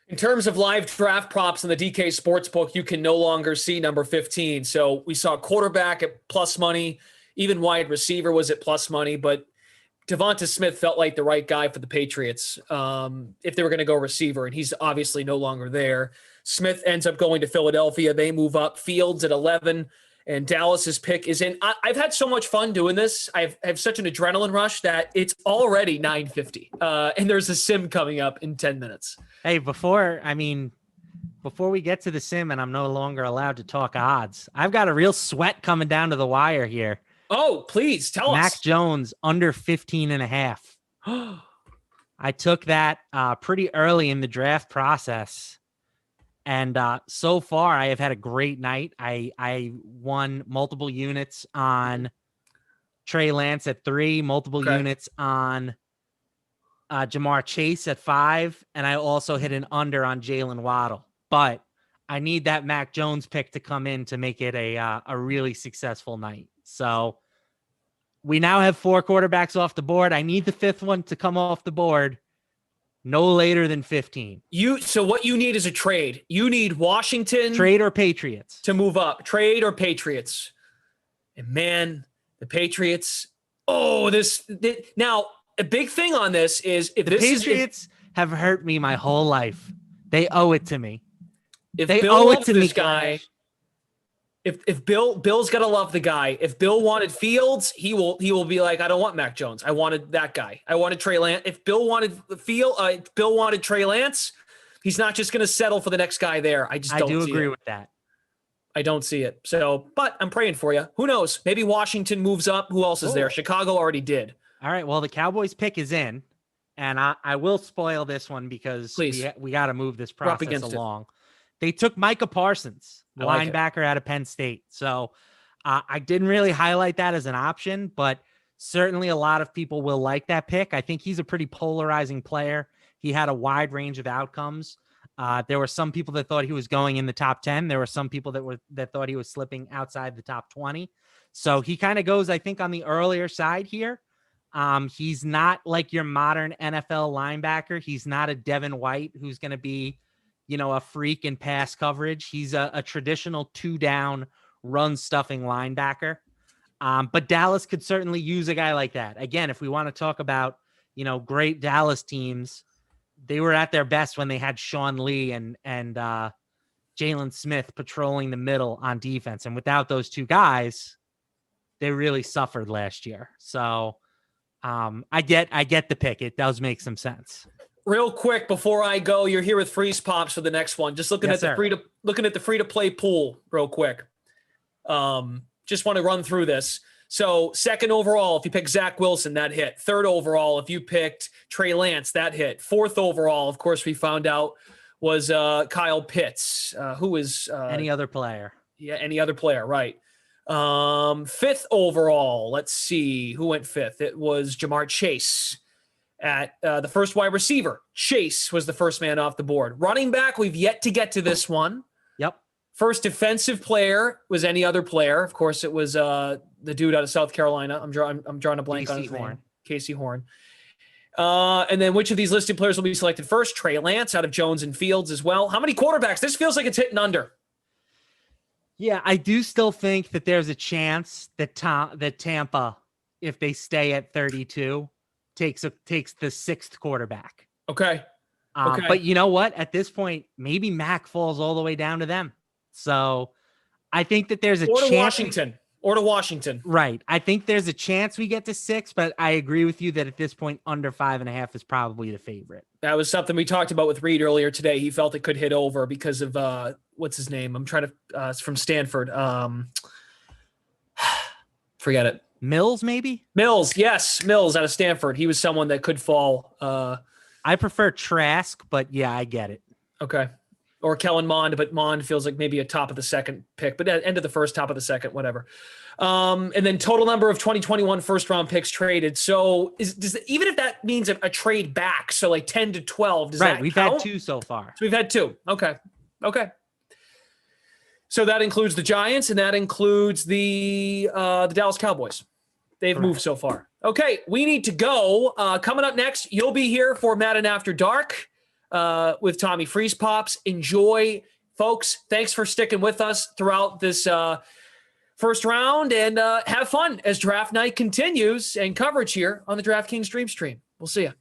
N: In terms of live draft props in the DK Sportsbook, you can no longer see number 15. So we saw quarterback at plus money, even wide receiver was at plus money, but Devonta Smith felt like the right guy for the Patriots if they were going to go receiver, and he's obviously no longer there. Smith ends up going to Philadelphia. They move up. Fields at 11, and Dallas's pick is in. I've had so much fun doing this. I have such an adrenaline rush that it's already 9:50, and there's a sim coming up in 10 minutes.
R: Hey, before we get to the sim and I'm no longer allowed to talk odds, I've got a real sweat coming down to the wire here.
N: Oh, please tell us.
R: Mac Jones under 15.5. I took that pretty early in the draft process. And so far, I have had a great night. I won multiple units on Trey Lance at 3, multiple units on Jamar Chase at 5, and I also hit an under on Jalen Waddle. But I need that Mac Jones pick to come in to make it a really successful night. So we now have 4 quarterbacks off the board. I need the 5th one to come off the board no later than 15.
N: So what you need is a trade. You need Washington.
R: Trade or Patriots.
N: To move up. Trade or Patriots. And man, the Patriots. Oh, now a big thing on this is if
R: the
N: this
R: Patriots have hurt me my whole life. They owe it to me.
N: If
R: they
N: Bill
R: owe it
N: loves
R: to
N: this
R: me,
N: guy, if Bill's gotta love the guy. If Bill wanted Fields, he will be like, I don't want Mac Jones. I wanted that guy. I wanted Trey Lance. If Bill wanted Bill wanted Trey Lance, he's not just gonna settle for the next guy there. I do
R: agree with that.
N: I don't see it. So, but I'm praying for you. Who knows? Maybe Washington moves up. Who else is there? Chicago already did.
R: All right. Well, the Cowboys pick is in, and I will spoil this one because we got to move this process along. They took Micah Parsons, linebacker out of Penn State. So I didn't really highlight that as an option, but certainly a lot of people will like that pick. I think he's a pretty polarizing player. He had a wide range of outcomes. There were some people that thought he was going in the top 10. There were some people that thought he was slipping outside the top 20. So he kind of goes, I think, on the earlier side here. He's not like your modern NFL linebacker. He's not a Devin White who's going to be, a freak in pass coverage. He's a traditional 2-down run stuffing linebacker. But Dallas could certainly use a guy like that. Again, if we want to talk about, great Dallas teams, they were at their best when they had Sean Lee and Jalen Smith patrolling the middle on defense. And without those two guys, they really suffered last year. So I get the pick. It does make some sense.
N: Real quick before I go, you're here with Freeze Pops for the next one. Just looking at the free to play pool real quick. Just want to run through this. So 2nd overall, if you pick Zach Wilson, that hit. 3rd overall, if you picked Trey Lance, that hit. 4th overall, of course, we found out was Kyle Pitts, who is
R: any other player.
N: Yeah, any other player, right. 5th overall, let's see who went 5th. It was Jamar Chase. At the first wide receiver, Chase was the first man off the board. Running back, we've yet to get to this one.
R: Yep.
N: First defensive player was any other player. Of course, it was the dude out of South Carolina. I'm drawing a blank on his name. Casey Horn. And then which of these listed players will be selected first? Trey Lance out of Jones and Fields as well. How many quarterbacks? This feels like it's hitting under.
R: Yeah, I do still think that there's a chance that Tampa, if they stay at 32, takes the 6th quarterback.
N: Okay.
R: But you know what? At this point, maybe Mac falls all the way down to them. So I think that there's a chance.
N: Or to Washington.
R: Right. I think there's a chance we get to 6, but I agree with you that at this point, under 5.5 is probably the favorite.
N: That was something we talked about with Reed earlier today. He felt it could hit over because of what's his name? I'm trying to it's from Stanford. Forget it.
R: Mills, maybe?
N: Mills, yes. Mills out of Stanford. He was someone that could fall.
R: I prefer Trask, but yeah, I get it.
N: Okay. Or Kellen Mond, but Mond feels like maybe a top of the 2nd pick, but at end of the 1st, top of the 2nd, whatever. And then total number of 2021 first-round picks traded. So even if that means a trade back, so like 10 to 12, does that
R: we've
N: count?
R: had 2 so far.
N: So we've had 2. Okay. So that includes the Giants, and that includes the Dallas Cowboys. They've moved so far. Okay, we need to go. Coming up next, you'll be here for Madden After Dark with Tommy Freeze Pops. Enjoy, folks. Thanks for sticking with us throughout this first round, and have fun as draft night continues and coverage here on the DraftKings Dream Stream. We'll see you.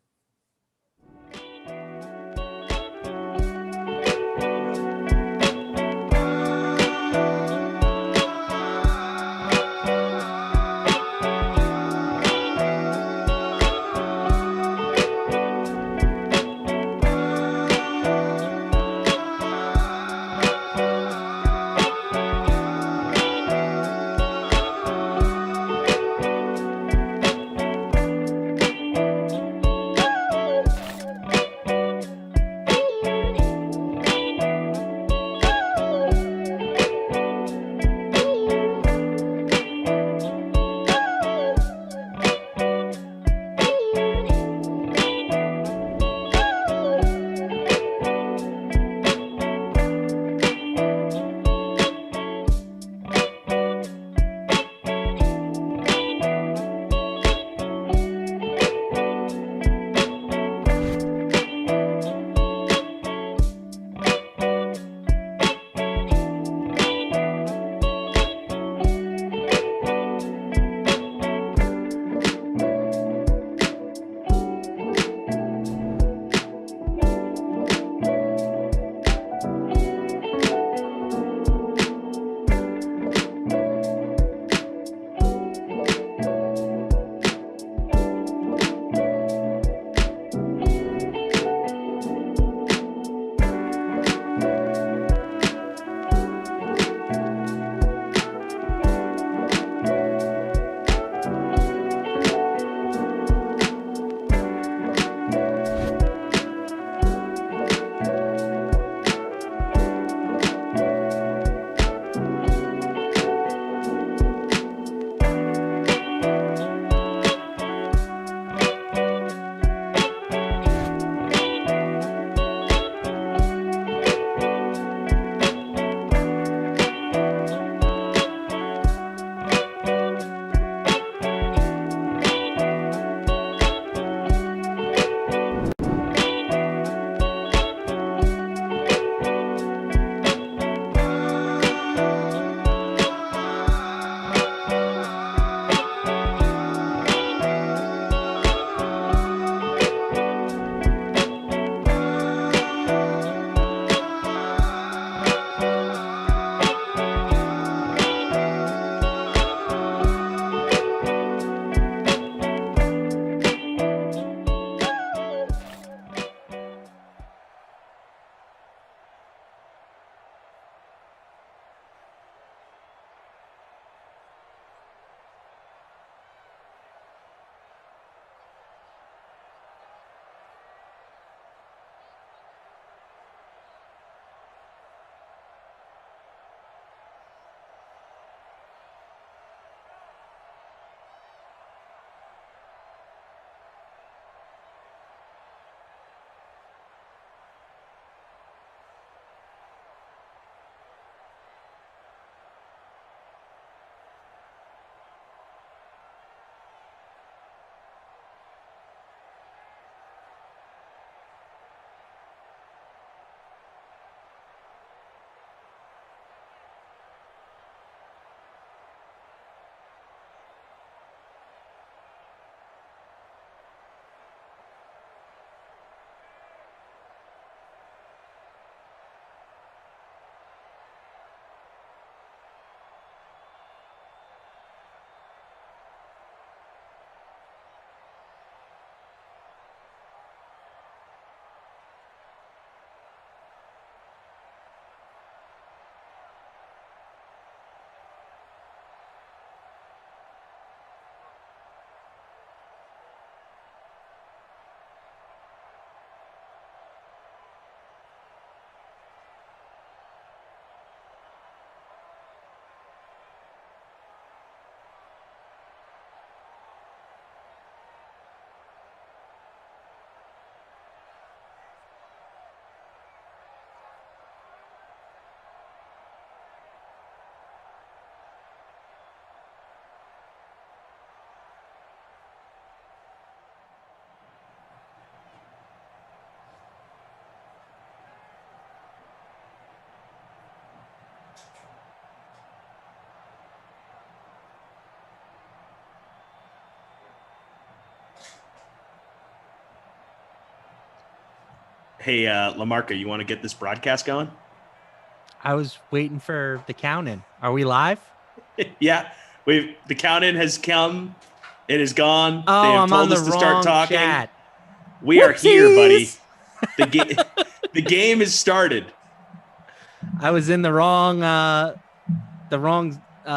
S: Hey, LaMarca, you want to get this broadcast going?
R: I was waiting for the count-in. Are we live?
S: Yeah, the count-in has come. It is gone.
R: Oh,
S: They have
R: I'm
S: told
R: on the
S: us to start
R: wrong
S: talking.
R: chat.
S: We are here, buddy.
R: Whoopsies!
S: The game is started.
R: I was in the wrong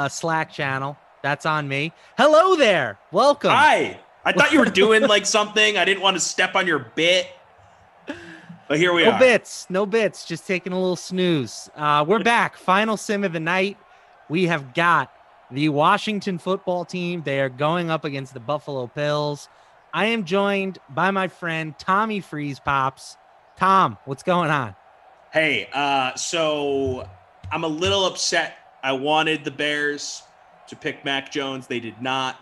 R: Slack channel. That's on me. Hello there. Welcome.
S: Hi. I thought you were doing like something. I didn't want to step on your bit. But here we are.
R: No bits. Just taking a little snooze. We're back. Final sim of the night. We have got the Washington football team. They are going up against the Buffalo Bills. I am joined by my friend Tommy Freeze Pops. Tom, what's going on?
S: Hey, so I'm a little upset. I wanted the Bears to pick Mac Jones. They did not.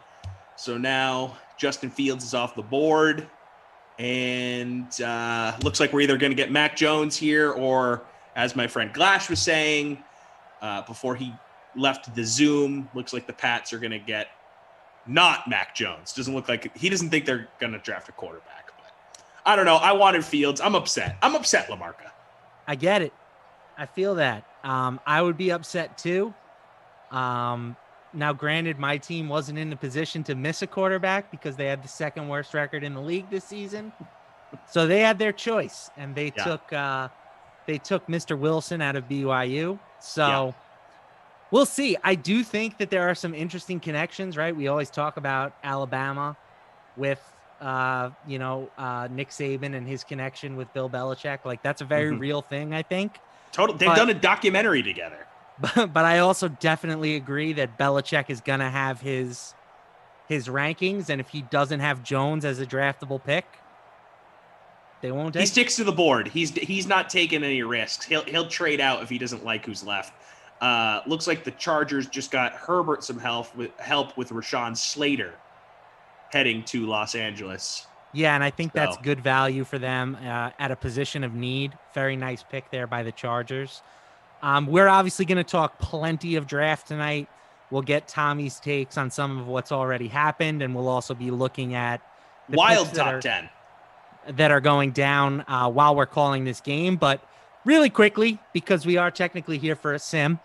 S: So now Justin Fields is off the board. And looks like we're either going to get Mac Jones here or, as my friend Glash was saying before he left the Zoom, looks like the Pats are going to get not Mac Jones. Doesn't look like he doesn't think they're going to draft a quarterback. But I don't know. I wanted Fields. I'm upset. LaMarca.
R: I get it. I feel that. I would be upset too. Now, granted, my team wasn't in the position to miss a quarterback because they had the second worst record in the league this season. So they had their choice, and they took Mr. Wilson out of BYU. So we'll see. I do think that there are some interesting connections, right? We always talk about Alabama with Nick Saban and his connection with Bill Belichick. Like, that's a very real thing, I think.
S: They've done a documentary together.
R: But I also definitely agree that Belichick is going to have his rankings, and if he doesn't have Jones as a draftable pick, they won't take.
S: He sticks to the board. He's not taking any risks. He'll trade out if he doesn't like who's left. Looks like the Chargers just got Herbert some help with Rashawn Slater heading to Los Angeles.
R: Yeah, and I think that's good value for them at a position of need. Very nice pick there by the Chargers. We're obviously going to talk plenty of draft tonight. We'll get Tommy's takes on some of what's already happened, and we'll also be looking at the
S: wild
R: picks
S: top 10
R: that are going down while we're calling this game. But really quickly, because we are technically here for a sim,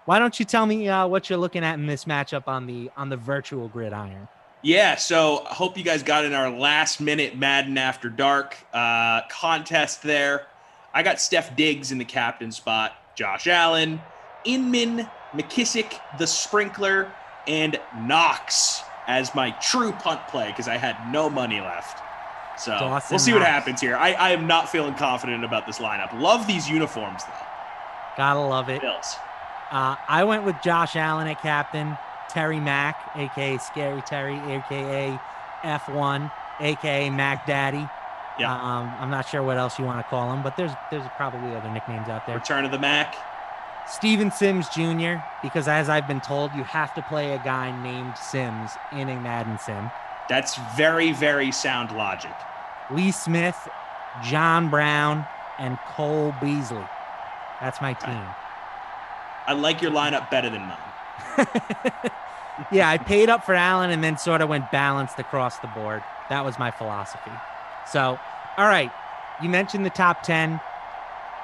R: why don't you tell me what you're looking at in this matchup on the virtual gridiron?
S: Yeah, so I hope you guys got in our last-minute Madden After Dark contest there. I got Steph Diggs in the captain spot, Josh Allen, Inman, McKissick, the Sprinkler, and Knox as my true punt play because I had no money left. So we'll see what happens here. I am not feeling confident about this lineup. Love these uniforms, though.
R: Gotta love it.
S: Bills.
R: I went with Josh Allen at captain, Terry Mack, a.k.a. Scary Terry, a.k.a. F1, a.k.a. Mac Daddy.
S: Yeah.
R: I'm not sure what else you want to call him, but there's probably other nicknames out there.
S: Return of the Mac.
R: Steven Sims Jr., because as I've been told, you have to play a guy named Sims in a Madden sim.
S: That's very, very sound logic.
R: Lee Smith, John Brown, and Cole Beasley. That's my team.
S: I like your lineup better than mine.
R: Yeah, I paid up for Allen and then sort of went balanced across the board. That was my philosophy. So, all right, you mentioned the top 10.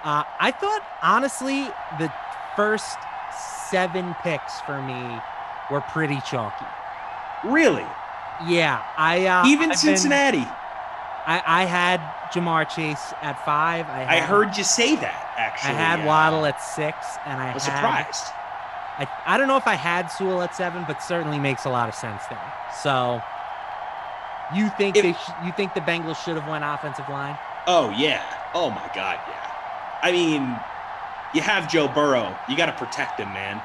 R: I thought, honestly, the first 7 picks for me were pretty chalky.
S: Really?
R: Yeah.
S: Even Cincinnati.
R: I had Jamar Chase at 5.
S: I heard you say that, actually.
R: I had Waddle at 6, and I
S: was surprised.
R: I don't know if I had Sewell at 7, but certainly makes a lot of sense there. So you think the Bengals should have went offensive line?
S: Oh, yeah. Oh, my God, yeah. I mean, you have Joe Burrow. You got to protect him, man.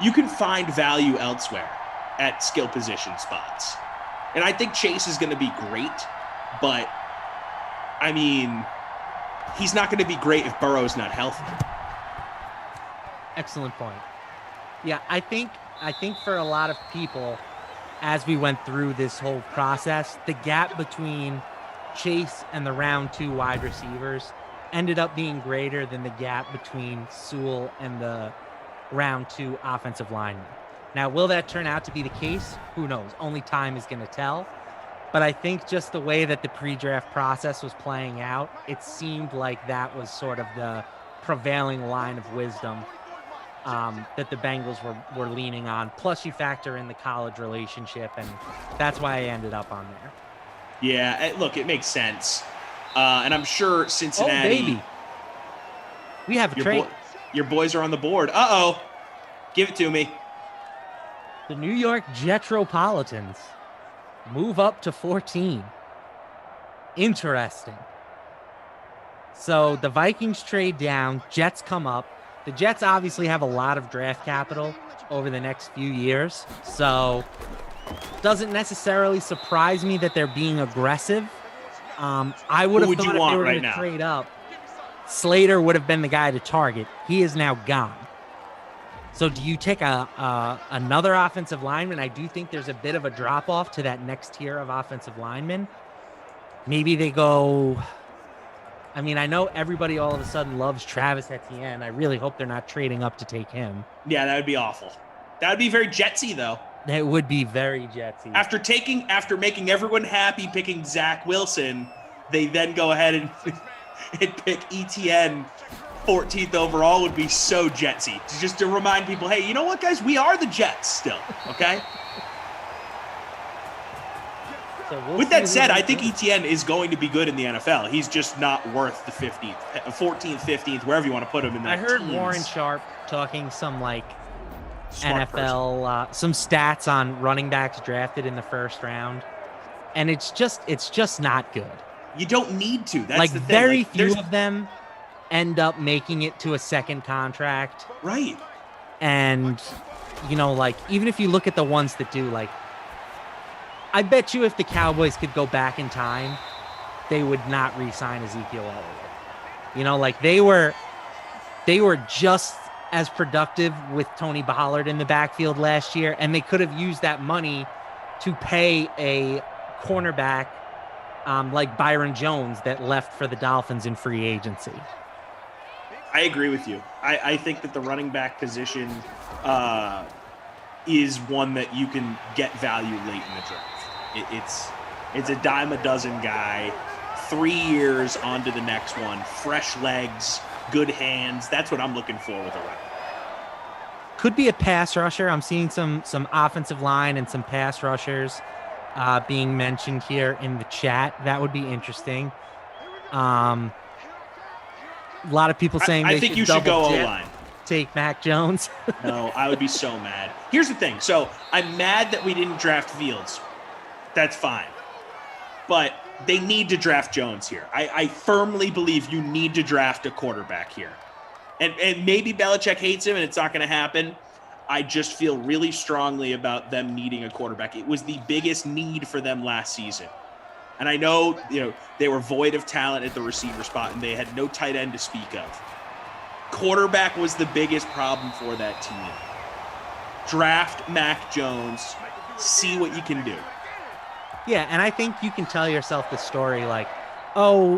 S: You can find value elsewhere at skill position spots. And I think Chase is going to be great, but, I mean, he's not going to be great if Burrow's not healthy.
R: Excellent point. Yeah, I think for a lot of people, as we went through this whole process, the gap between Chase and the round 2 wide receivers ended up being greater than the gap between Sewell and the round 2 offensive lineman. Now, will that turn out to be the case? Who knows? Only time is going to tell. But I think just the way that the pre-draft process was playing out, it seemed like that was sort of the prevailing line of wisdom that the Bengals were leaning on. Plus, you factor in the college relationship, and that's why I ended up on there.
S: Yeah, look, it makes sense. And I'm sure Cincinnati.
R: Oh, baby. We have a trade.
S: Your boys are on the board. Uh-oh. Give it to me.
R: The New York Jetropolitans move up to 14. Interesting. So the Vikings trade down. Jets come up. The Jets obviously have a lot of draft capital over the next few years. So doesn't necessarily surprise me that they're being aggressive. I would have thought if they were going to trade up, Slater would have been the guy to target. He is now gone. So do you take another offensive lineman? I do think there's a bit of a drop-off to that next tier of offensive linemen. Maybe they go... I mean, I know everybody all of a sudden loves Travis Etienne. I really hope they're not trading up to take him.
S: Yeah, that would be awful. That would be very Jetsy, though.
R: It would be very Jetsy.
S: After making everyone happy picking Zach Wilson, they then go ahead and pick Etienne 14th overall would be so Jetsy. Just to remind people, hey, you know what, guys? We are the Jets still, okay?
R: So
S: with that said, I think Etienne is going to be good in the NFL. He's just not worth the 15th, 14th, 15th, wherever you want to put him in that
R: I heard
S: teams.
R: Warren Sharp talking some
S: Smart
R: NFL, some stats on running backs drafted in the first round. And it's just not good.
S: You don't need to. That's the thing.
R: Very few of them end up making it to a second contract.
S: Right.
R: And, even if you look at the ones that do, I bet you if the Cowboys could go back in time, they would not re-sign Ezekiel Elliott. They were just as productive with Tony Ballard in the backfield last year, and they could have used that money to pay a cornerback like Byron Jones that left for the Dolphins in free agency.
S: I agree with you. I think that the running back position is one that you can get value late in the draft. It's a dime a dozen guy, 3 years onto the next one, fresh legs, good hands. That's what I'm looking for with a running back.
R: Could be a pass rusher. I'm seeing some offensive line and some pass rushers being mentioned here in the chat. That would be interesting. A lot of people saying
S: I think you should go O-line.
R: Take Mac Jones.
S: No, I would be so mad. Here's the thing. So I'm mad that we didn't draft Fields. That's fine. But they need to draft Jones here. I firmly believe you need to draft a quarterback here. And maybe Belichick hates him and it's not going to happen. I just feel really strongly about them needing a quarterback. It was the biggest need for them last season. And I know, they were void of talent at the receiver spot and they had no tight end to speak of. Quarterback was the biggest problem for that team. Draft Mac Jones, see what you can do.
R: Yeah, and I think you can tell yourself the story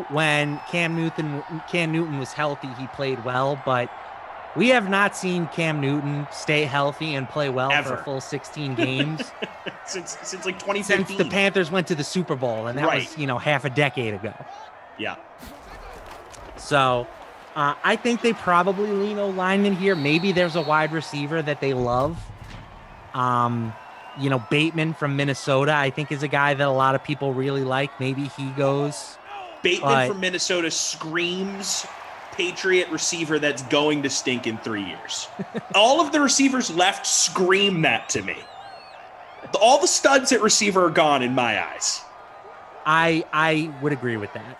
R: when Cam Newton was healthy, he played well, but we have not seen Cam Newton stay healthy and play well for a full 16 games.
S: since 2015.
R: Since the Panthers went to the Super Bowl, and that was, half a decade ago.
S: Yeah.
R: So I think they probably lean O-lineman here. Maybe there's a wide receiver that they love. Bateman from Minnesota, I think, is a guy that a lot of people really like. Maybe he goes.
S: Bateman from Minnesota screams Patriot receiver that's going to stink in 3 years. All of the receivers left scream that to me. All the studs at receiver are gone in my eyes.
R: I would agree with that.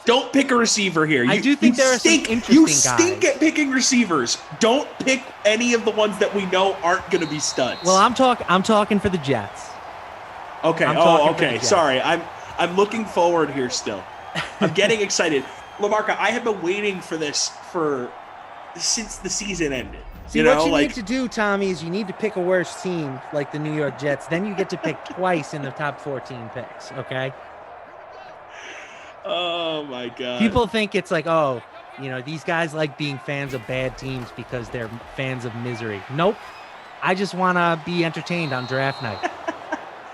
S: Don't pick a receiver here.
R: I do think there are some interesting
S: You
R: guys.
S: stink at picking receivers. Don't pick any of the ones that we know aren't going to be studs.
R: Well, I'm talking for the Jets.
S: Okay. Okay. Sorry. I'm looking forward here still. I'm getting excited. LaMarca, I have been waiting for this since the season ended.
R: See, what you need to do, Tommy, is you need to pick a worse team like the New York Jets. Then you get to pick twice in the top 14 picks, okay?
S: Oh, my God.
R: People think it's these guys like being fans of bad teams because they're fans of misery. Nope. I just want to be entertained on draft night.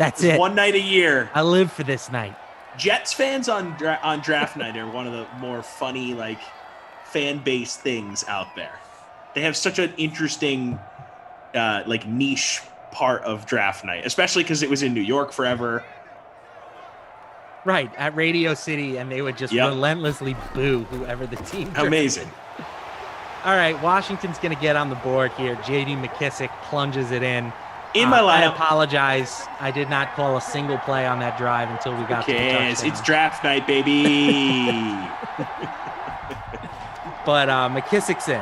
R: That's
S: It's
R: it.
S: one night a year.
R: I live for this night.
S: Jets fans on draft night are one of the more funny, like, fan base things out there. They have such an interesting, like, niche part of draft night, especially because it was in New York forever.
R: Right, at Radio City, and they would just relentlessly boo whoever the team drafted.
S: Amazing.
R: All right, Washington's going to get on the board here. J.D. McKissick plunges it in.
S: In my
R: I
S: lineup.
R: apologize. I did not call a single play on that drive until we got to the touchdown.
S: It's draft night, baby.
R: But McKissick's in.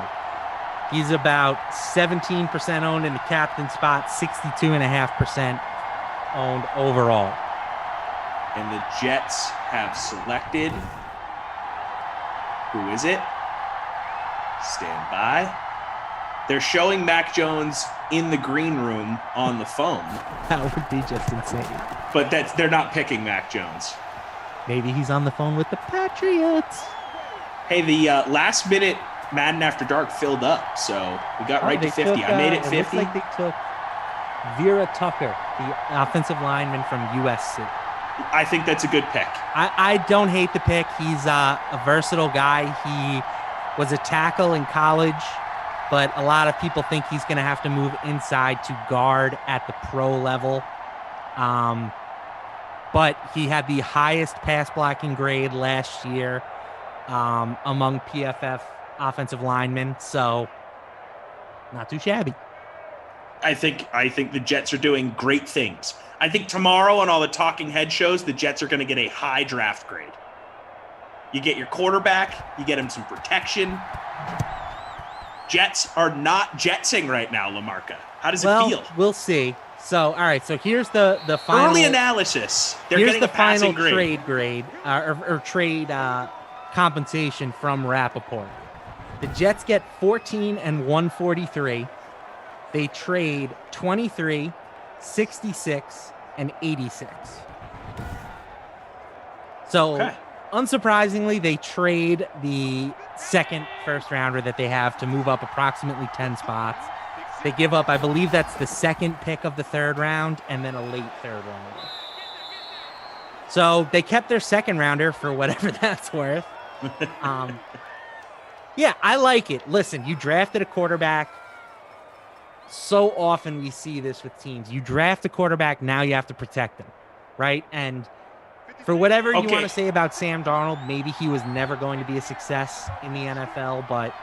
R: He's about 17% owned in the captain spot, 62.5% owned overall.
S: And the Jets have selected. Who is it? Stand by. They're showing Mac Jones in the green room on the phone.
R: That would be just insane.
S: But they're not picking Mac Jones.
R: Maybe he's on the phone with the Patriots.
S: Hey, the last minute Madden After Dark filled up, so we got right to 50. I made it 50.
R: It looks like they took Vera Tucker, the offensive lineman from USC.
S: I think that's a good pick.
R: I don't hate the pick. He's a versatile guy. He was a tackle in college, but a lot of people think he's going to have to move inside to guard at the pro level. But he had the highest pass blocking grade last year among PFF offensive linemen, so not too shabby.
S: I think the Jets are doing great things. I think tomorrow on all the talking head shows, the Jets are going to get a high draft grade. You get your quarterback, you get him some protection. Jets are not jetsing right now, LaMarca. How does it feel?
R: We'll see. So, all right. So here's the final
S: early analysis. They're
R: here's
S: getting
R: the
S: a passing
R: final
S: grade.
R: trade grade or trade compensation from Rappaport. The Jets get 14 and 143. They trade 23, 66, and 86. So, unsurprisingly, they trade the second first rounder that they have to move up approximately 10 spots. They give up, I believe that's the second pick of the third round and then a late third rounder. So they kept their second rounder for whatever that's worth. Yeah, I like it. Listen, you drafted a quarterback. So often we see this with teams. You draft a quarterback, now you have to protect them, right? And for whatever you want to say about Sam Darnold, maybe he was never going to be a success in the NFL, but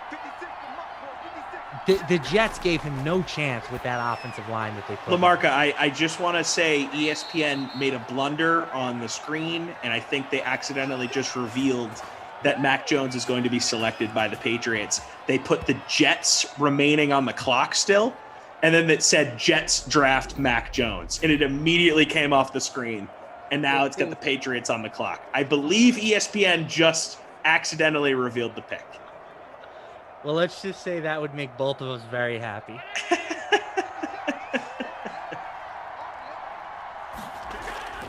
R: the Jets gave him no chance with that offensive line that they put.
S: LaMarca, I just want to say ESPN made a blunder on the screen, and I think they accidentally just revealed that Mac Jones is going to be selected by the Patriots. They put the Jets remaining on the clock still, and then it said Jets draft Mac Jones, and it immediately came off the screen, and now it's got the Patriots on the clock. I believe ESPN just accidentally revealed the pick.
R: Well, let's just say that would make both of us very happy.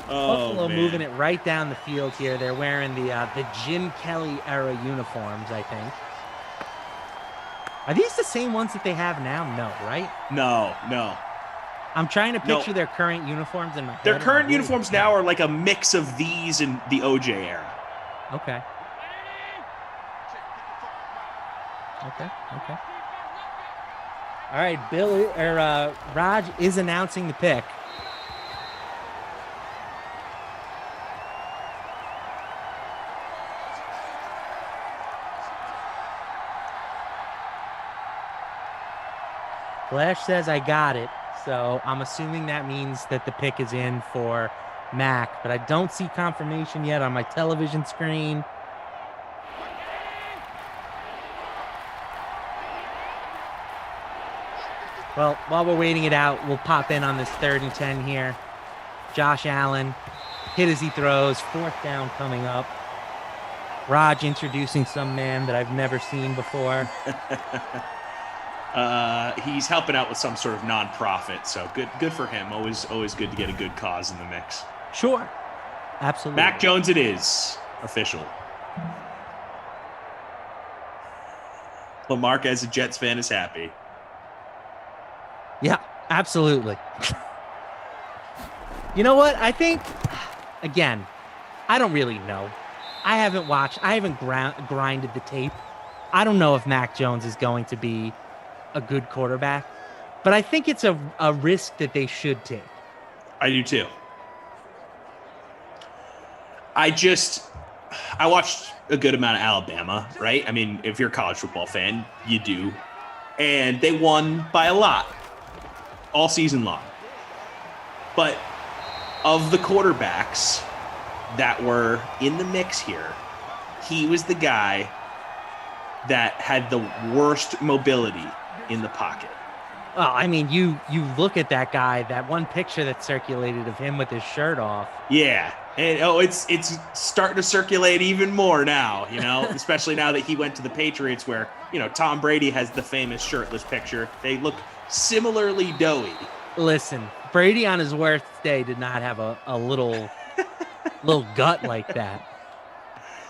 R: Buffalo moving it right down the field here. They're wearing the Jim Kelly era uniforms, I think. Are these the same ones that they have now? No, right?
S: No.
R: I'm trying to picture their current uniforms in my head.
S: Their current uniforms now are like a mix of these and the OJ era.
R: Okay. All right, Raj is announcing the pick. Flash says I got it, so I'm assuming that means that the pick is in for Mac, but I don't see confirmation yet on my television screen. Well, while we're waiting it out, we'll pop in on this 3rd and 10 here. Josh Allen, hit as he throws, 4th down coming up. Raj introducing some man that I've never seen before.
S: He's helping out with some sort of nonprofit, so good for him. Always good to get a good cause in the mix.
R: Sure. Absolutely.
S: Mac Jones it is. Official. LaMarca, as a Jets fan, is happy.
R: Yeah, absolutely. You know what? I think, again, I don't really know. I haven't watched. I haven't grinded the tape. I don't know if Mac Jones is going to be a good quarterback, but I think it's a risk that they should take.
S: I do too. I watched a good amount of Alabama, right? I mean, if you're a college football fan, you do. And they won by a lot all season long. But of the quarterbacks that were in the mix here, he was the guy that had the worst mobility in the pocket.
R: Well, I mean, you look at that guy, that one picture that circulated of him with his shirt off.
S: Yeah. And it's starting to circulate even more now, especially now that he went to the Patriots where, Tom Brady has the famous shirtless picture. They look similarly doughy.
R: Listen, Brady on his worst day did not have a little gut like that.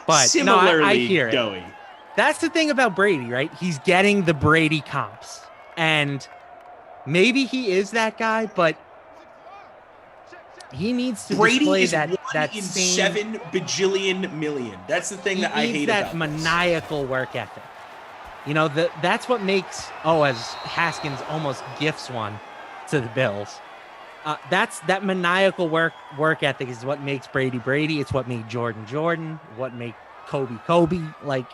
R: But
S: similarly
R: I hear it.
S: Doughy.
R: That's the thing about Brady, right? He's getting the Brady comps. And maybe he is that guy, but he needs to
S: Brady
R: display
S: is
R: that
S: in
R: same
S: 7 bajillion million. That's the thing that I hate
R: that
S: about this.
R: maniacal work ethic. That's what makes as Haskins almost gifts one to the Bills. That maniacal work ethic is what makes Brady Brady. It's what made Jordan, what made Kobe. Like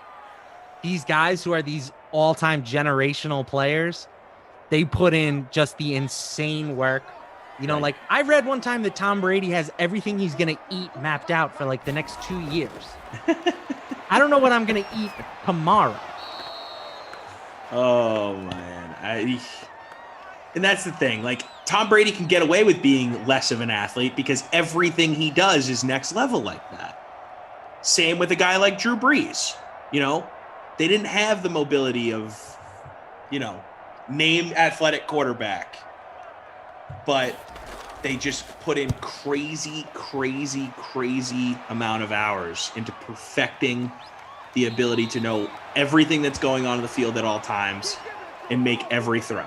R: these guys who are these all-time generational players, they put in just the insane work. Like I read one time that Tom Brady has everything he's going to eat mapped out for like the next 2 years. I don't know what I'm going to eat tomorrow.
S: Oh, man. And that's the thing. Like, Tom Brady can get away with being less of an athlete because everything he does is next level like that. Same with a guy like Drew Brees. They didn't have the mobility of, named athletic quarterback. But they just put in crazy amount of hours into perfecting the ability to know everything that's going on in the field at all times and make every throw.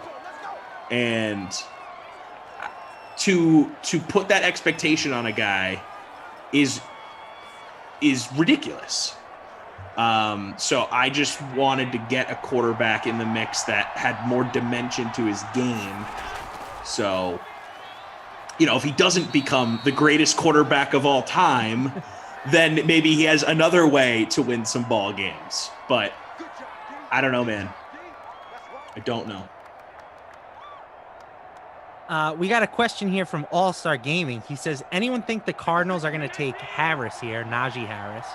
S: And to put that expectation on a guy is ridiculous. So I just wanted to get a quarterback in the mix that had more dimension to his game. So, if he doesn't become the greatest quarterback of all time, then maybe he has another way to win some ball games. But I don't know, man. I don't know.
R: We got a question here from All-Star Gaming. He says, anyone think the Cardinals are going to take Harris here, Najee Harris?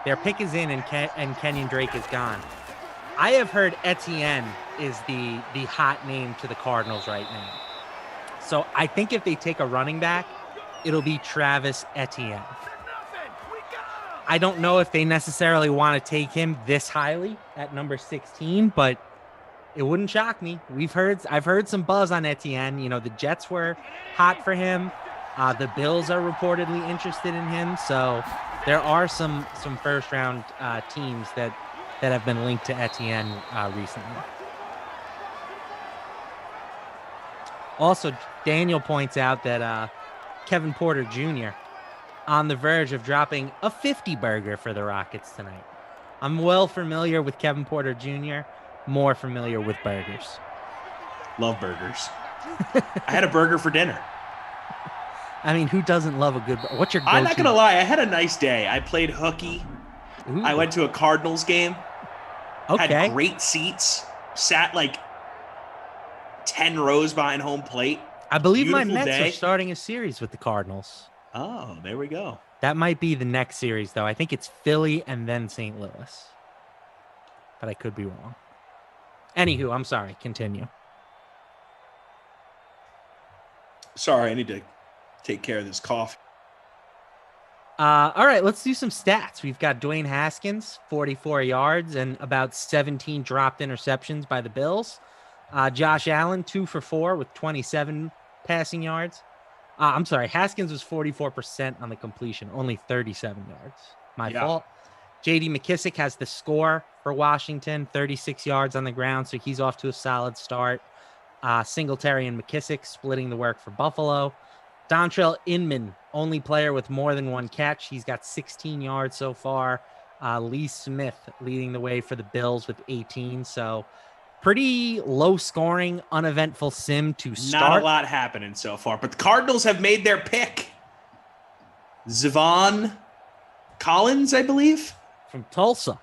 R: Their pick is in and Kenyon Drake is gone. I have heard Etienne is the hot name to the Cardinals right now. So I think if they take a running back, it'll be Travis Etienne. I don't know if they necessarily want to take him this highly at number 16, but it wouldn't shock me. I've heard some buzz on Etienne. The Jets were hot for him. The Bills are reportedly interested in him. So there are some first round teams that have been linked to Etienne recently. Also, Daniel points out that Kevin Porter Jr. on the verge of dropping a 50 burger for the Rockets tonight. I'm well familiar with Kevin Porter Jr., more familiar with burgers.
S: Love burgers. I had a burger for dinner.
R: I mean, who doesn't love a good burger? What's your go-to?
S: I'm not going to lie. I had a nice day. I played hooky. Ooh. I went to a Cardinals game.
R: Okay.
S: Had great seats. Sat like 10 rows behind home plate.
R: I believe
S: Beautiful
R: my Mets
S: day.
R: are starting a series with the Cardinals.
S: Oh, there we go.
R: That might be the next series, though. I think it's Philly and then St. Louis. But I could be wrong. Anywho, I'm sorry. Continue.
S: Sorry, I need to take care of this cough.
R: All right, let's do some stats. We've got Dwayne Haskins, 44 yards and about 17 dropped interceptions by the Bills. Josh Allen, 2 for 4 with 27 passing yards. I'm sorry, Haskins was 44% on the completion, only 37 yards. My fault. J.D. McKissick has the score for Washington, 36 yards on the ground, so he's off to a solid start. Singletary and McKissick splitting the work for Buffalo. Dontrell Inman, only player with more than one catch. He's got 16 yards so far. Lee Smith leading the way for the Bills with 18. So pretty low scoring, uneventful sim to start.
S: Not a lot happening so far, but the Cardinals have made their pick. Zavon Collins, I believe.
R: From Tulsa.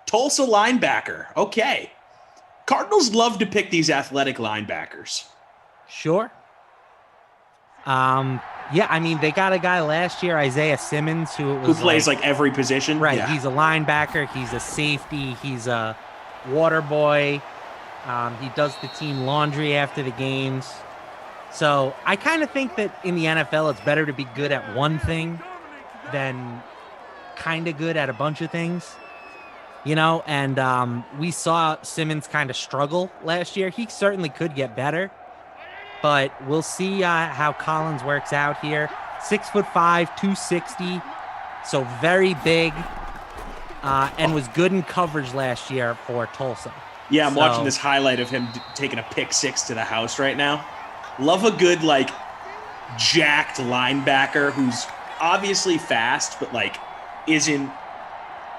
S: Tulsa linebacker. Okay. Cardinals love to pick these athletic linebackers.
R: Sure. Yeah, I mean, they got a guy last year, Isaiah Simmons, who
S: plays like every position.
R: Right.
S: Yeah.
R: He's a linebacker. He's a safety. He's a water boy. He does the team laundry after the games. So I kind of think that in the NFL, it's better to be good at one thing than kind of good at a bunch of things. You know, and we saw Simmons kind of struggle last year. He certainly could get better, but we'll see how Collins works out here. 6'5", 260, so very big, and was good in coverage last year for Tulsa.
S: Yeah, I'm watching this highlight of him taking a pick six to the house right now. Love a good, like, jacked linebacker who's obviously fast, but, like, isn't,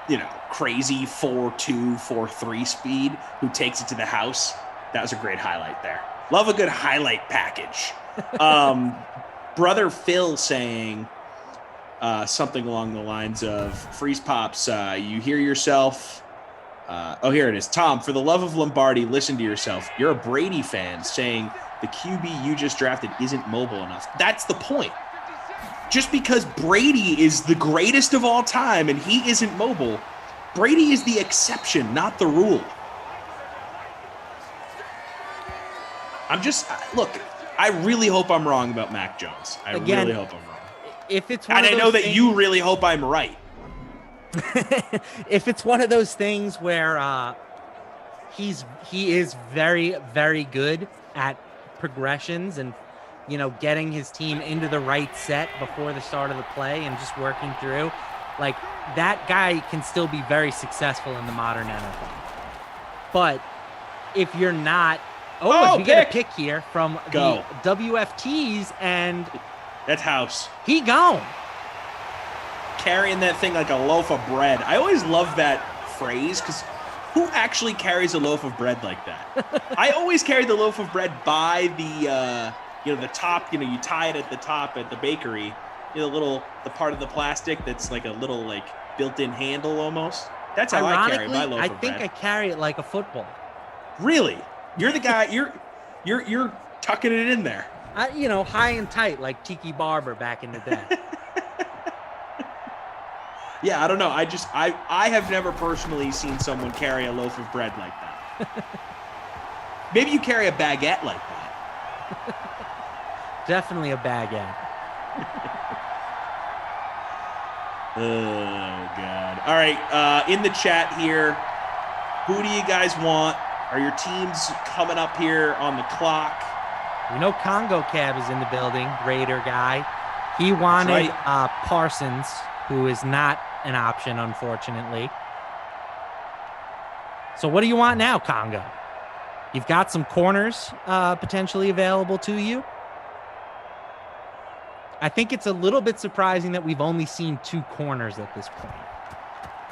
S: you know, crazy 4.2, 4.3 speed, who takes it to the house. That was a great highlight there. Love a good highlight package. Brother Phil saying something along the lines of, Freeze Pops, you hear yourself. Here it is. Tom, for the love of Lombardi, listen to yourself. You're a Brady fan saying the QB you just drafted isn't mobile enough. That's the point. Just because Brady is the greatest of all time and he isn't mobile, Brady is the exception, not the rule. Look, I really hope I'm wrong about Mac Jones. I really hope I'm wrong.
R: If it's
S: and I know that you really hope I'm right.
R: If it's one of those things where he is very, very good at progressions and, you know, getting his team into the right set before the start of the play and just working through, like, that guy can still be very successful in the modern NFL. But if you're not, you get a pick here from the WFTs, and
S: that's house.
R: He gone.
S: Carrying that thing like a loaf of bread. I always love that phrase because who actually carries a loaf of bread like that? I always carry the loaf of bread by the the top. You know, you tie it at the top at the bakery. You know, the part of the plastic that's like a little like built-in handle almost. That's how I carry my loaf of bread.
R: I think I carry it like a football.
S: Really? You're the guy. You're tucking it in there.
R: High and tight like Tiki Barber back in the day.
S: Yeah, I don't know. I have never personally seen someone carry a loaf of bread like that. Maybe you carry a baguette like that.
R: Definitely a baguette.
S: Oh, God. All right. In the chat here, who do you guys want? Are your teams coming up here on the clock?
R: We know Congo Cab is in the building, Raider guy. He wanted Parsons, who is not an option, unfortunately. So what do you want now, Congo? You've got some corners potentially available to you. I think it's a little bit surprising that we've only seen 2 corners at this point.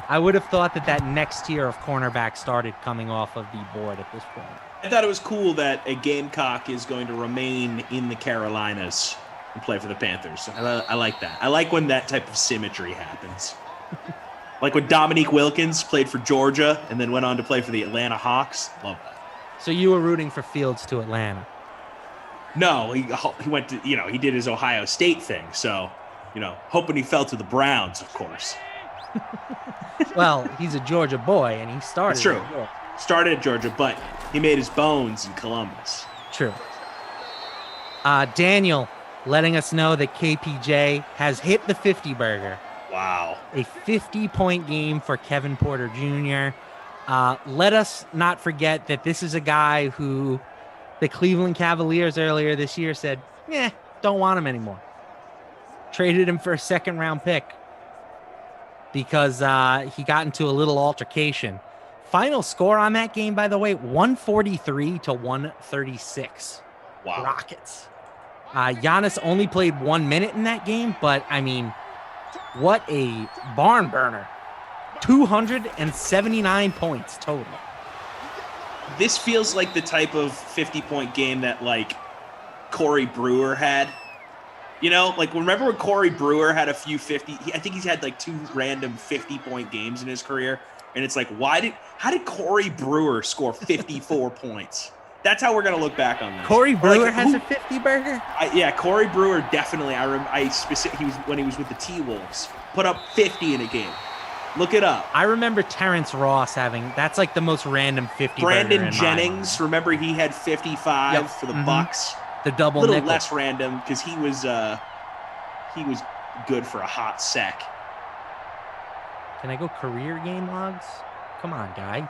R: I would have thought that next tier of cornerback started coming off of the board at this point.
S: I thought it was cool that a Gamecock is going to remain in the Carolinas and play for the Panthers. I like that. I like when that type of symmetry happens. Like when Dominique Wilkins played for Georgia and then went on to play for the Atlanta Hawks. Love that.
R: So you were rooting for Fields to Atlanta?
S: No, he went to, he did his Ohio State thing. So, hoping he fell to the Browns, of course.
R: Well, he's a Georgia boy, and he started.
S: That's true. Started at Georgia, but he made his bones in Columbus.
R: True. Daniel letting us know that KPJ has hit the 50 burger.
S: Wow.
R: A 50-point game for Kevin Porter Jr. Let us not forget that this is a guy who the Cleveland Cavaliers earlier this year said, don't want him anymore. Traded him for a second-round pick because he got into a little altercation. Final score on that game, by the way, 143 to 136.
S: Wow.
R: Rockets. Giannis only played 1 minute in that game, but I mean, what a barn burner. 279 points total.
S: This feels like the type of 50-point game that, like, Corey Brewer had. You know, like, remember when Corey Brewer had a few 50? I think he's had, like, 2 random 50-point games in his career. And it's like, how did Corey Brewer score 54 points? That's how we're going to look back on this.
R: Corey Brewer has a 50 burger?
S: Yeah, Corey Brewer definitely. He was when he was with the T-Wolves. Put up 50 in a game. Look it up.
R: I remember Terrence Ross having, that's like the most random 50
S: Brandon
R: burger in
S: Jennings, remember he had 55 for the Bucks.
R: The double
S: a little
R: nickel.
S: less random because he was good for a hot sec.
R: Can I go career game logs? Come on, guys.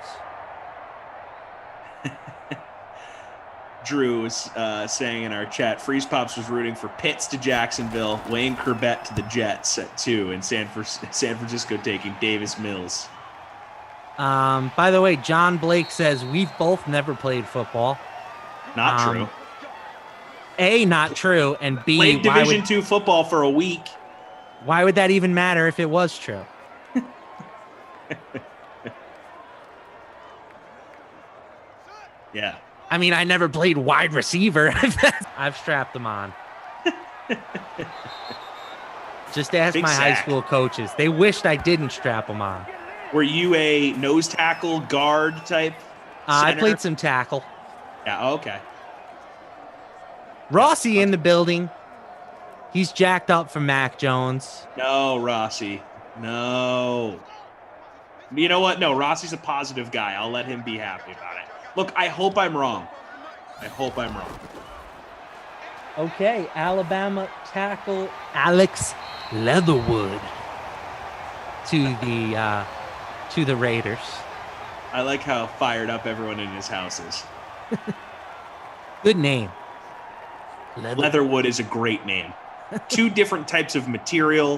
S: Drew was saying in our chat, Freeze Pops was rooting for Pitts to Jacksonville, Wayne Corbett to the Jets at 2, and San Francisco taking Davis Mills.
R: By the way, John Blake says we've both never played football.
S: Not true.
R: A, not true, and B,
S: played Division II football for a week.
R: Why would that even matter if it was true?
S: Yeah.
R: I mean, I never played wide receiver. I've strapped them on. Just ask
S: Big
R: my high
S: sack.
R: school coaches. They wished I didn't strap them on.
S: Were you a nose tackle guard type?
R: I
S: center?
R: played some tackle.
S: Yeah, okay.
R: Rossi in the building. He's jacked up from Mac Jones.
S: No, Rossi. No. You know what? No, Rossi's a positive guy. I'll let him be happy about it. Look, I hope I'm wrong.
R: Okay, Alabama tackle Alex Leatherwood to the Raiders.
S: I like how fired up everyone in his house is.
R: Good name.
S: Leatherwood is a great name. 2 different types of material.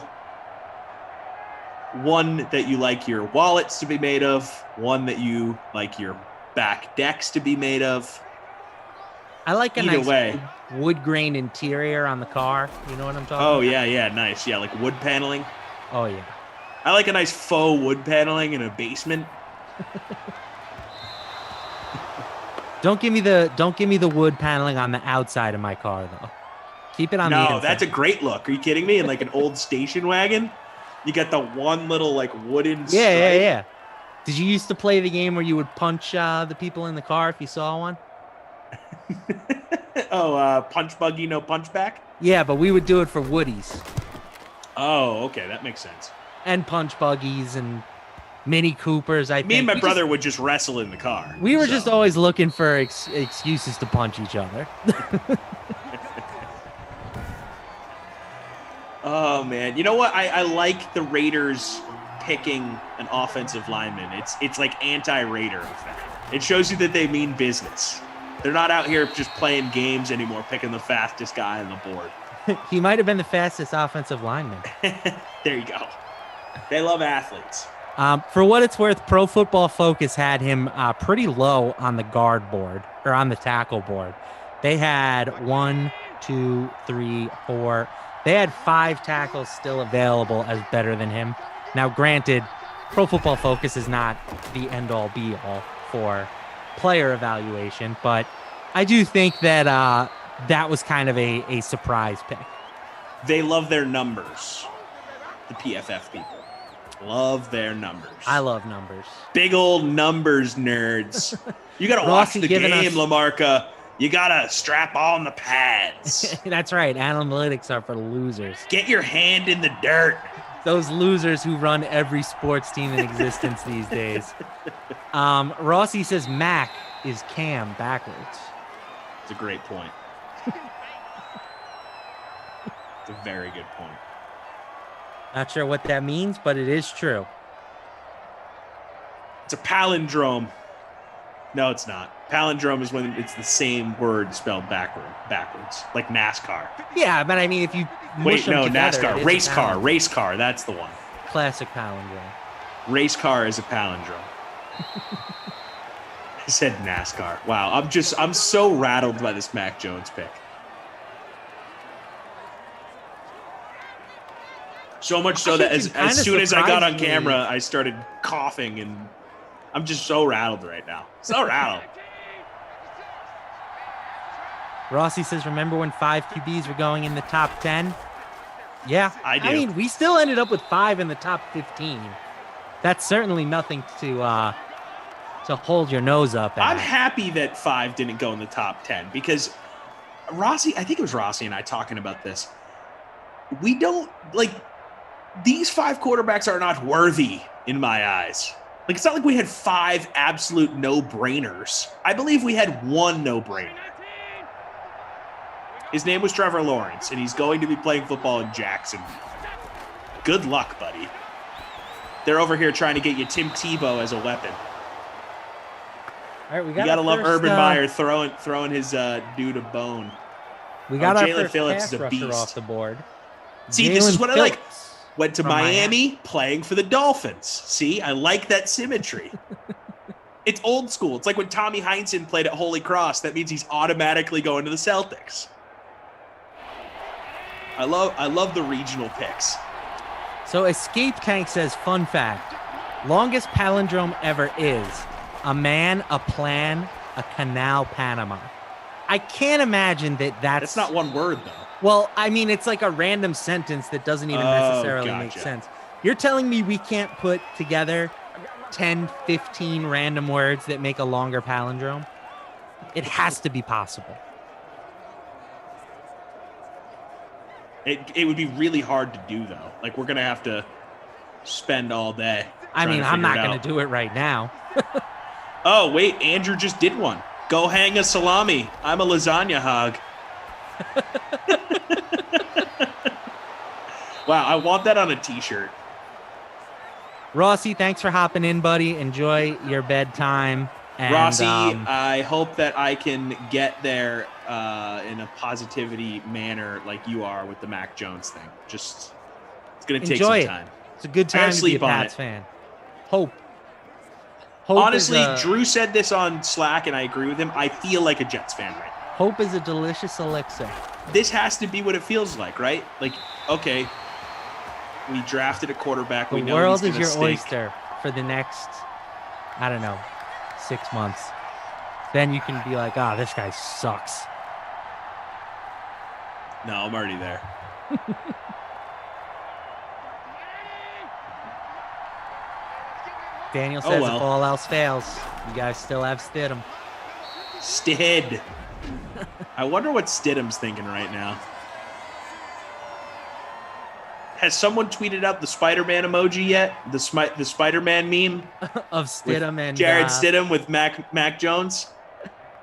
S: One that you like your wallets to be made of. One that you like your back decks to be made of.
R: I like a
S: Either
R: nice
S: way.
R: wood grain interior on the car. You know what I'm talking
S: Oh,
R: about?
S: yeah, nice. Yeah, like wood paneling.
R: Oh, yeah.
S: I like a nice faux wood paneling in a basement.
R: Don't give me the wood paneling on the outside of my car though. Keep it on the inside.
S: No, that's a great look. Are you kidding me? In like an old station wagon, you got the one little like wooden stripe.
R: Yeah. Did you used to play the game where you would punch the people in the car if you saw one?
S: Punch buggy, no punch back?
R: Yeah, but we would do it for Woodies.
S: Oh, okay, that makes sense.
R: And punch buggies and Mini Coopers.
S: Me and my brother would just wrestle in the car.
R: We were just always looking for excuses to punch each other.
S: Oh man, you know what? I like the Raiders picking an offensive lineman. It's like anti-Raider effect. It shows you that they mean business. They're not out here just playing games anymore, picking the fastest guy on the board.
R: He might have been the fastest offensive lineman.
S: There you go. They love athletes.
R: For what it's worth, Pro Football Focus had him pretty low on the guard board or on the tackle board. They had 1, 2, 3, 4. They had 5 tackles still available as better than him. Now, granted, Pro Football Focus is not the end-all be-all for player evaluation, but I do think that that was kind of a surprise pick.
S: They love their numbers. The PFF people love their numbers.
R: I love numbers.
S: Big old numbers nerds. You got to watch
R: Rossi
S: the
R: giving
S: game,
R: us-
S: Lamarca. You got to strap on the pads.
R: That's right. Analytics are for losers.
S: Get your hand in the dirt.
R: Those losers who run every sports team in existence these days. Rossi says Mac is Cam backwards.
S: It's a great point. It's a very good point.
R: Not sure what that means, but it is true.
S: It's a palindrome. No, it's not. Palindrome is when it's the same word spelled backwards, like NASCAR.
R: Yeah, but I mean, if you mush
S: Wait,
R: them
S: no,
R: together,
S: NASCAR.
R: it is a
S: Race car.
R: palindrome.
S: Race car. That's the one.
R: Classic palindrome.
S: Race car is a palindrome. I said NASCAR. Wow, I'm so rattled by this Mac Jones pick. So much so that
R: Actually,
S: as soon as I got on
R: surprisingly-
S: camera, I started coughing, and I'm just so rattled right now. So rattled.
R: Rossi says, remember when 5 QBs were going in the top 10? Yeah.
S: I do.
R: I mean, we still ended up with 5 in the top 15. That's certainly nothing to hold your nose up at.
S: I'm happy that 5 didn't go in the top 10 because Rossi, I think it was Rossi and I talking about this. We don't, like, these 5 quarterbacks are not worthy in my eyes. Like, it's not like we had 5 absolute no-brainers. I believe we had 1 no-brainer. His name was Trevor Lawrence, and he's going to be playing football in Jackson. Good luck, buddy. They're over here trying to get you Tim Tebow as a weapon.
R: All right, we
S: You
R: got
S: gotta
R: our
S: love
R: first,
S: Urban Meyer throwing his dude a bone.
R: We got our
S: Jalen
R: first
S: Phillips
R: pass
S: is a
R: rusher
S: beast.
R: off the board.
S: See, this is
R: Jalen
S: what I like.
R: Phillips
S: Went to
R: from
S: Miami, playing for the Dolphins. See, I like that symmetry. It's old school. It's like when Tommy Heinsohn played at Holy Cross. That means he's automatically going to the Celtics. I love the regional picks.
R: So Escape Tank says, fun fact, longest palindrome ever is a man, a plan, a canal, Panama. I can't imagine that's
S: not one word, though.
R: Well, I mean, it's like a random sentence that doesn't even necessarily make
S: gotcha.
R: sense. You're telling me we can't put together 10, 15 random words that make a longer palindrome? It has to be possible.
S: It would be really hard to do, though. Like, we're going to have to spend all day.
R: I mean, I'm not going to do it right now.
S: Oh, wait. Andrew just did one. Go hang a salami. I'm a lasagna hog. Wow, I want that on a t-shirt.
R: Rossi, thanks for hopping in, buddy. Enjoy your bedtime. And,
S: Rossi, I hope that I can get there in a positivity manner like you are with the Mac Jones thing. Just, it's going to take
R: enjoy
S: some
R: it.
S: time.
R: It's a good
S: I gotta
R: time to be a
S: sleep on
R: Pats
S: it.
R: fan. Hope is
S: Honestly,
R: a-
S: Drew said this on Slack, and I agree with him. I feel like a Jets fan right now.
R: Hope is a delicious elixir.
S: This has to be what it feels like, right? Like, okay, we drafted a quarterback.
R: The
S: We know
R: world
S: he's
R: is
S: gonna
R: your
S: stink.
R: oyster for the next, I don't know, 6 months. Then you can be like, oh, this guy sucks.
S: No, I'm already there.
R: Daniel
S: Oh,
R: says
S: well.
R: if all else fails, you guys still have Stidham.
S: Stid. I wonder what Stidham's thinking right now. Has someone tweeted out the Spider-Man emoji yet? The Spider-Man meme
R: Of
S: with
R: Stidham and
S: Jared Stidham with Mac Jones.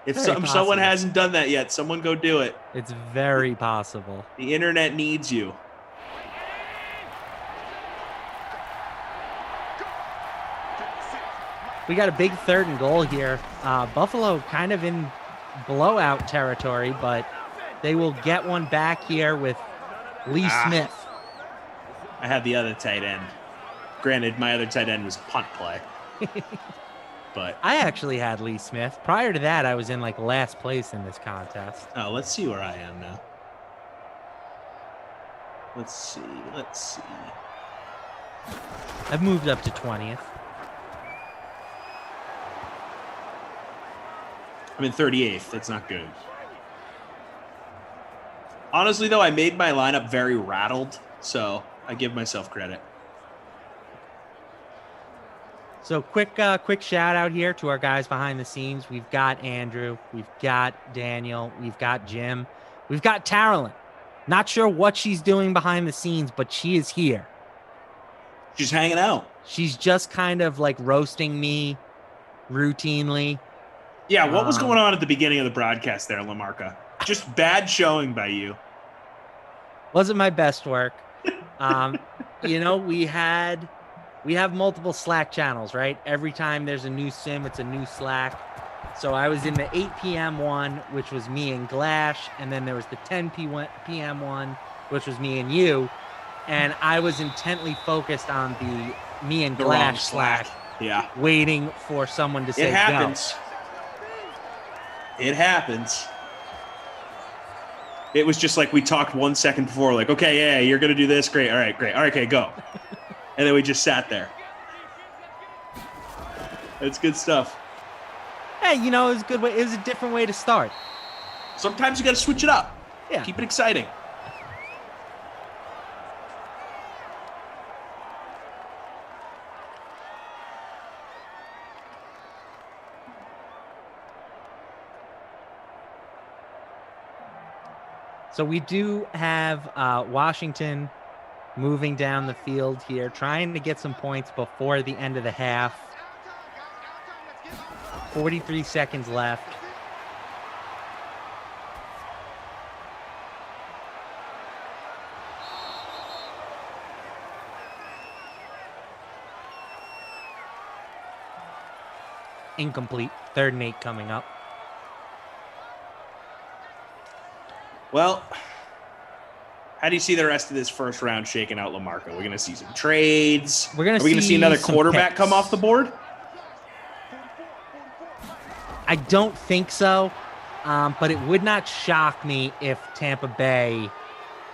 S: If
R: Very
S: someone
R: possible.
S: hasn't done that yet, someone go do it.
R: It's very possible.
S: The internet needs you.
R: We got a big 3rd and goal here. Buffalo kind of in blowout territory, but they will get one back here with Lee Smith.
S: I had the other tight end. Granted, my other tight end was a punt play. But
R: I actually had Lee Smith. Prior to that, I was in like last place in this contest.
S: oh, let's see where I am now. Let's see.
R: I've moved up to 20th.
S: I'm in 38th. That's not good. Honestly, though, I made my lineup very rattled, so I give myself credit.
R: So quick shout out here to our guys behind the scenes. We've got Andrew, we've got Daniel, we've got Jim, we've got Taryn. Not sure what she's doing behind the scenes, but she is here.
S: She's hanging out.
R: She's just kind of like roasting me routinely.
S: Yeah, what was going on at the beginning of the broadcast there, Lamarca? Just bad showing by you.
R: Wasn't my best work. We have multiple Slack channels, right? Every time there's a new sim, it's a new Slack. So I was in the 8 p.m. one, which was me and Glash, and then there was the 10 p.m. one, which was me and you. And I was intently focused on the me and
S: The wrong
R: Glash Slack,
S: Yeah.
R: waiting for someone to say
S: It happens. It happens. It was just like we talked 1 second before, like, okay, yeah, you're going to do this. Great. All right, great. All right, okay, go. And then we just sat there. It's good stuff.
R: Hey, it was a good way. It was a different way to start.
S: Sometimes you got to switch it up.
R: Yeah.
S: Keep it exciting.
R: So we do have Washington moving down the field here, trying to get some points before the end of the half. 43 seconds left. Incomplete. 3rd and 8 coming up.
S: Well, how do you see the rest of this first round shaking out, LaMarco? We're going to see some trades. Are we going to see another quarterback come off the board?
R: I don't think so, but it would not shock me if Tampa Bay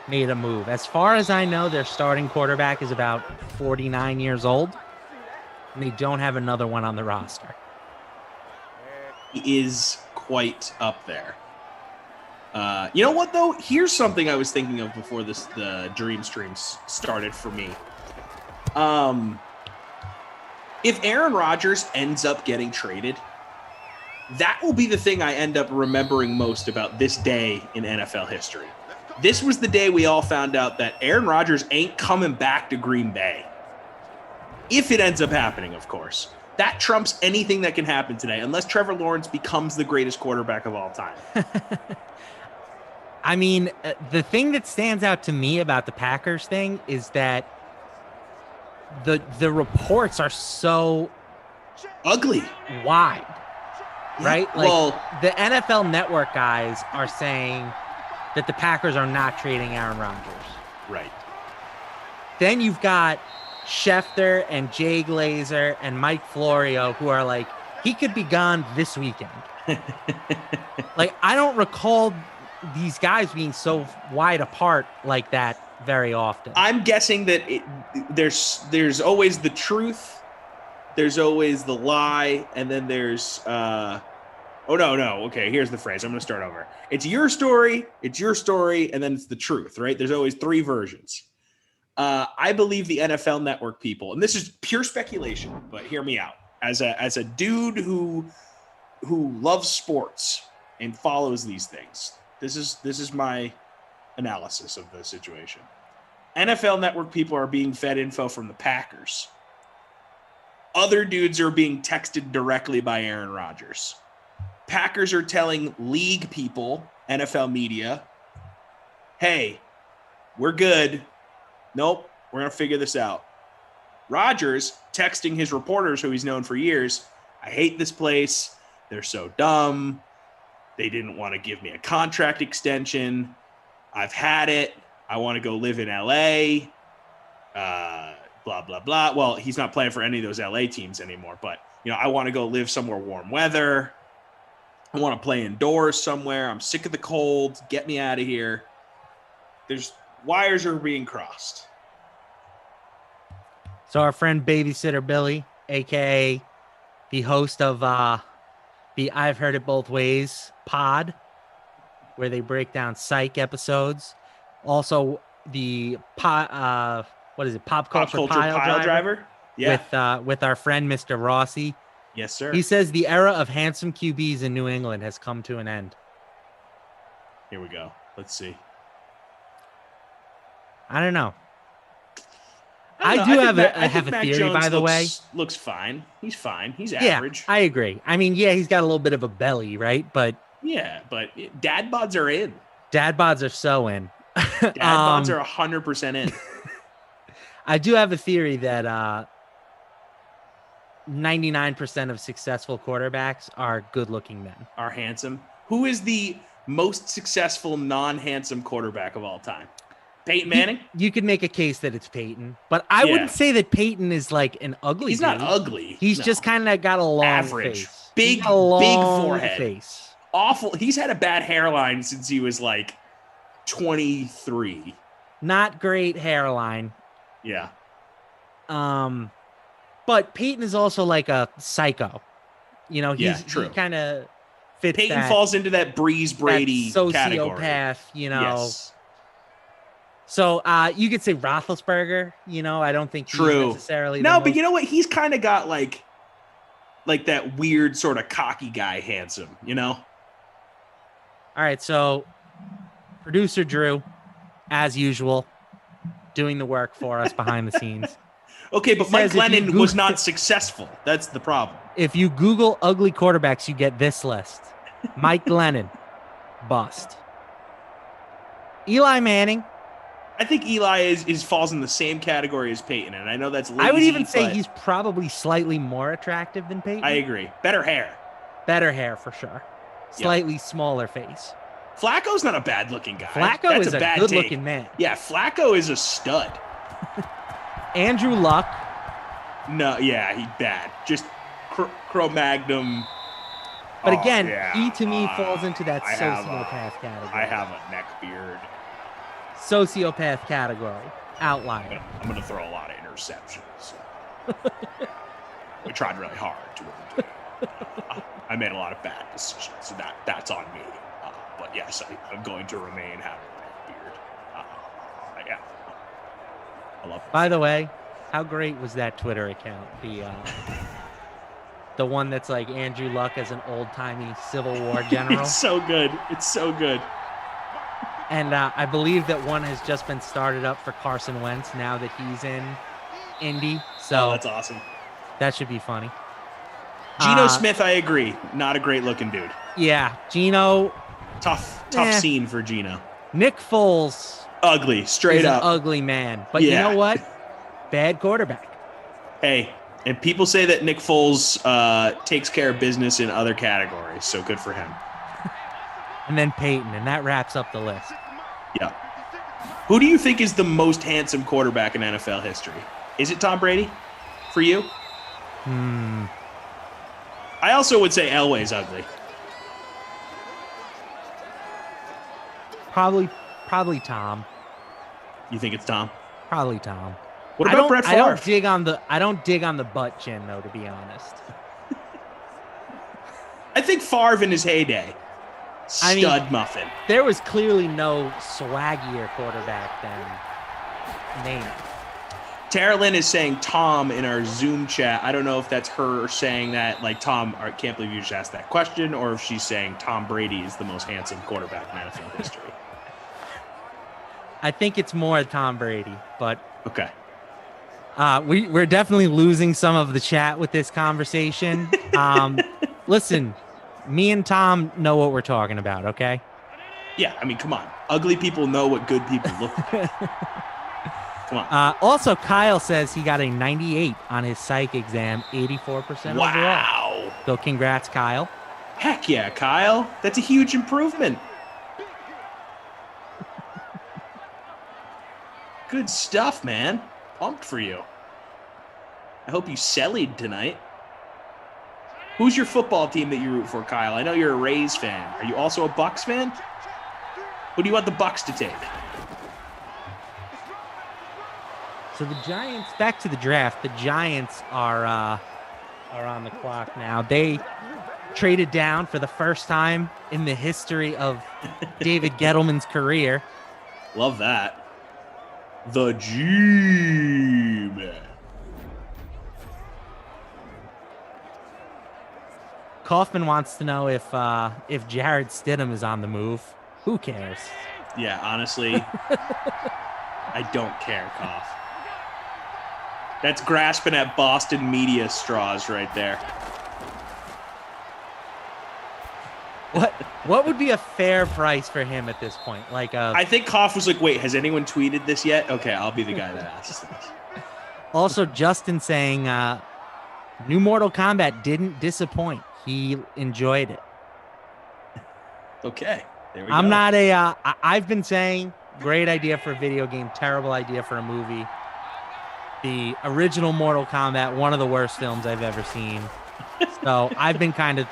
R: made a move. As far as I know, their starting quarterback is about 49 years old, and they don't have another one on the roster.
S: He is quite up there. You know what, though? Here's something I was thinking of before the Dream Streams started for me. If Aaron Rodgers ends up getting traded, that will be the thing I end up remembering most about this day in NFL history. This was the day we all found out that Aaron Rodgers ain't coming back to Green Bay. If it ends up happening, of course. That trumps anything that can happen today, unless Trevor Lawrence becomes the greatest quarterback of all time.
R: I mean, the thing that stands out to me about the Packers thing is that the reports are so
S: ugly,
R: wide, right?
S: Yeah,
R: like the NFL Network guys are saying that the Packers are not trading Aaron Rodgers.
S: Right. Then
R: You've got Schefter and Jay Glazer and Mike Florio who are like, he could be gone this weekend. Like, I don't recall these guys being so wide apart like that very often.
S: I'm guessing that there's always the truth, there's always the lie, and then there's okay, here's the phrase. I'm going to start over. It's your story, and then it's the truth, right? There's always 3 versions. I believe the NFL Network people, and this is pure speculation, but hear me out. As a dude who loves sports and follows these things, this is my analysis of the situation. NFL Network people are being fed info from the Packers. Other dudes are being texted directly by Aaron Rodgers. Packers are telling league people, NFL media, hey, we're good. Nope, we're going to figure this out. Rodgers texting his reporters, who he's known for years, I hate this place. They're so dumb. They didn't want to give me a contract extension. I've had it. I want to go live in LA. Blah, blah, blah. Well, he's not playing for any of those LA teams anymore, but I want to go live somewhere warm weather. I want to play indoors somewhere. I'm sick of the cold. Get me out of here. There's wires are being crossed.
R: So our friend Babysitter Billy, aka the host of the I've Heard It Both Ways pod, where they break down psych episodes. Also the pop culture pile driver?
S: Yeah.
R: With our friend Mr. Rossi.
S: Yes, sir.
R: He says the era of handsome QBs in New England has come to an end.
S: Here we go. Let's see.
R: I don't know.
S: I
R: have a
S: Mac
R: theory,
S: Jones
R: by the way.
S: Looks fine. He's fine. He's
R: Yeah,
S: average.
R: I agree. I mean, yeah, he's got a little bit of a belly, right? But
S: yeah, but dad bods are in.
R: Dad bods are so in.
S: Dad bods are 100% in.
R: I do have a theory that 99% of successful quarterbacks are good-looking men.
S: Are handsome. Who is the most successful non-handsome quarterback of all time? Peyton Manning?
R: You could make a case that it's Peyton, but I wouldn't say that Peyton is like an ugly
S: He's
R: dude.
S: not ugly.
R: He's
S: No.
R: just kind of got a long
S: Average.
R: face.
S: Big
R: He's got a long
S: forehead.
R: face.
S: Awful. He's had a bad hairline since he was like 23.
R: Not great hairline.
S: Yeah.
R: But Peyton is also like a psycho. You know, he kind of fits.
S: Peyton
R: that,
S: falls into that Breeze Brady
R: that
S: category.
R: sociopath, you know.
S: Yes.
R: So you could say Roethlisberger. You know, I don't think he's necessarily.
S: But you know what? He's kind of got like that weird sort of cocky guy handsome. You know.
R: All right, so producer Drew, as usual, doing the work for us behind the scenes.
S: Okay, but Mike Glennon was not successful. That's the problem.
R: If you Google ugly quarterbacks, you get this list. Mike Glennon, bust. Eli Manning.
S: I think Eli falls in the same category as Peyton, and I know that's lazy.
R: I would even say he's probably slightly more attractive than Peyton.
S: I agree. Better hair.
R: Better hair for sure. Slightly smaller face.
S: Flacco's not a bad-looking guy.
R: Flacco is a good-looking man.
S: Yeah, Flacco is a stud.
R: Andrew Luck.
S: No, yeah, he's bad. Just Cro-Magnum.
R: But again, he to me falls into that sociopath category.
S: I have a neck beard.
R: Sociopath category. Outlier.
S: I'm going to throw a lot of interceptions. We tried really hard to do it. I made a lot of bad decisions, so that's on me. But yes, I'm going to remain having a neck beard. Yeah. I love it.
R: By the way, how great was that Twitter account? The one that's like Andrew Luck as an old-timey Civil War general.
S: It's so good. It's so good.
R: And I believe that one has just been started up for Carson Wentz now that he's in Indy. So
S: that's awesome.
R: That should be funny.
S: Geno Smith, I agree. Not a great-looking dude.
R: Yeah, Geno.
S: Tough scene for Geno.
R: Nick Foles.
S: Ugly, straight up.
R: An ugly man. But you know what? Bad quarterback.
S: Hey, and people say that Nick Foles takes care of business in other categories, so good for him.
R: And then Peyton, and that wraps up the list.
S: Yeah. Who do you think is the most handsome quarterback in NFL history? Is it Tom Brady for you? I also would say Elway's ugly.
R: Probably Tom.
S: You think it's Tom?
R: Probably Tom.
S: What about Brett Favre?
R: I don't dig on the butt chin though, to be honest.
S: I think Favre in his heyday. Stud muffin.
R: There was clearly no swaggier quarterback than Nate.
S: Tara Lynn is saying Tom in our Zoom chat. I don't know if that's her saying that, like, Tom, I can't believe you just asked that question, or if she's saying Tom Brady is the most handsome quarterback in NFL history.
R: I think it's more Tom Brady, but
S: okay.
R: We're definitely losing some of the chat with this conversation. Listen, me and Tom know what we're talking about, okay?
S: Yeah, I mean, come on. Ugly people know what good people look like. Come on.
R: Also, Kyle says he got a 98 on his psych exam, 84% overall.
S: Wow.
R: So congrats, Kyle.
S: Heck yeah, Kyle. That's a huge improvement. Good stuff, man. Pumped for you. I hope you sellied tonight. Who's your football team that you root for, Kyle? I know you're a Rays fan. Are you also a Bucks fan? Who do you want the Bucks to take?
R: So the Giants, back to the draft, the Giants are on the clock now. They traded down for the first time in the history of David Gettleman's career.
S: Love that. The G-Man.
R: Kaufman wants to know if Jarrett Stidham is on the move. Who cares?
S: Yeah, honestly, I don't care, Kauf. That's grasping at Boston media straws right there.
R: What would be a fair price for him at this point?
S: I think Kauf was like, wait, has anyone tweeted this yet? Okay, I'll be the guy that asks this.
R: Also, Justin saying new Mortal Kombat didn't disappoint. He enjoyed it.
S: Okay, there we go.
R: I'm not I've been saying great idea for a video game, terrible idea for a movie. The original Mortal Kombat, one of the worst films I've ever seen. So I've been kind of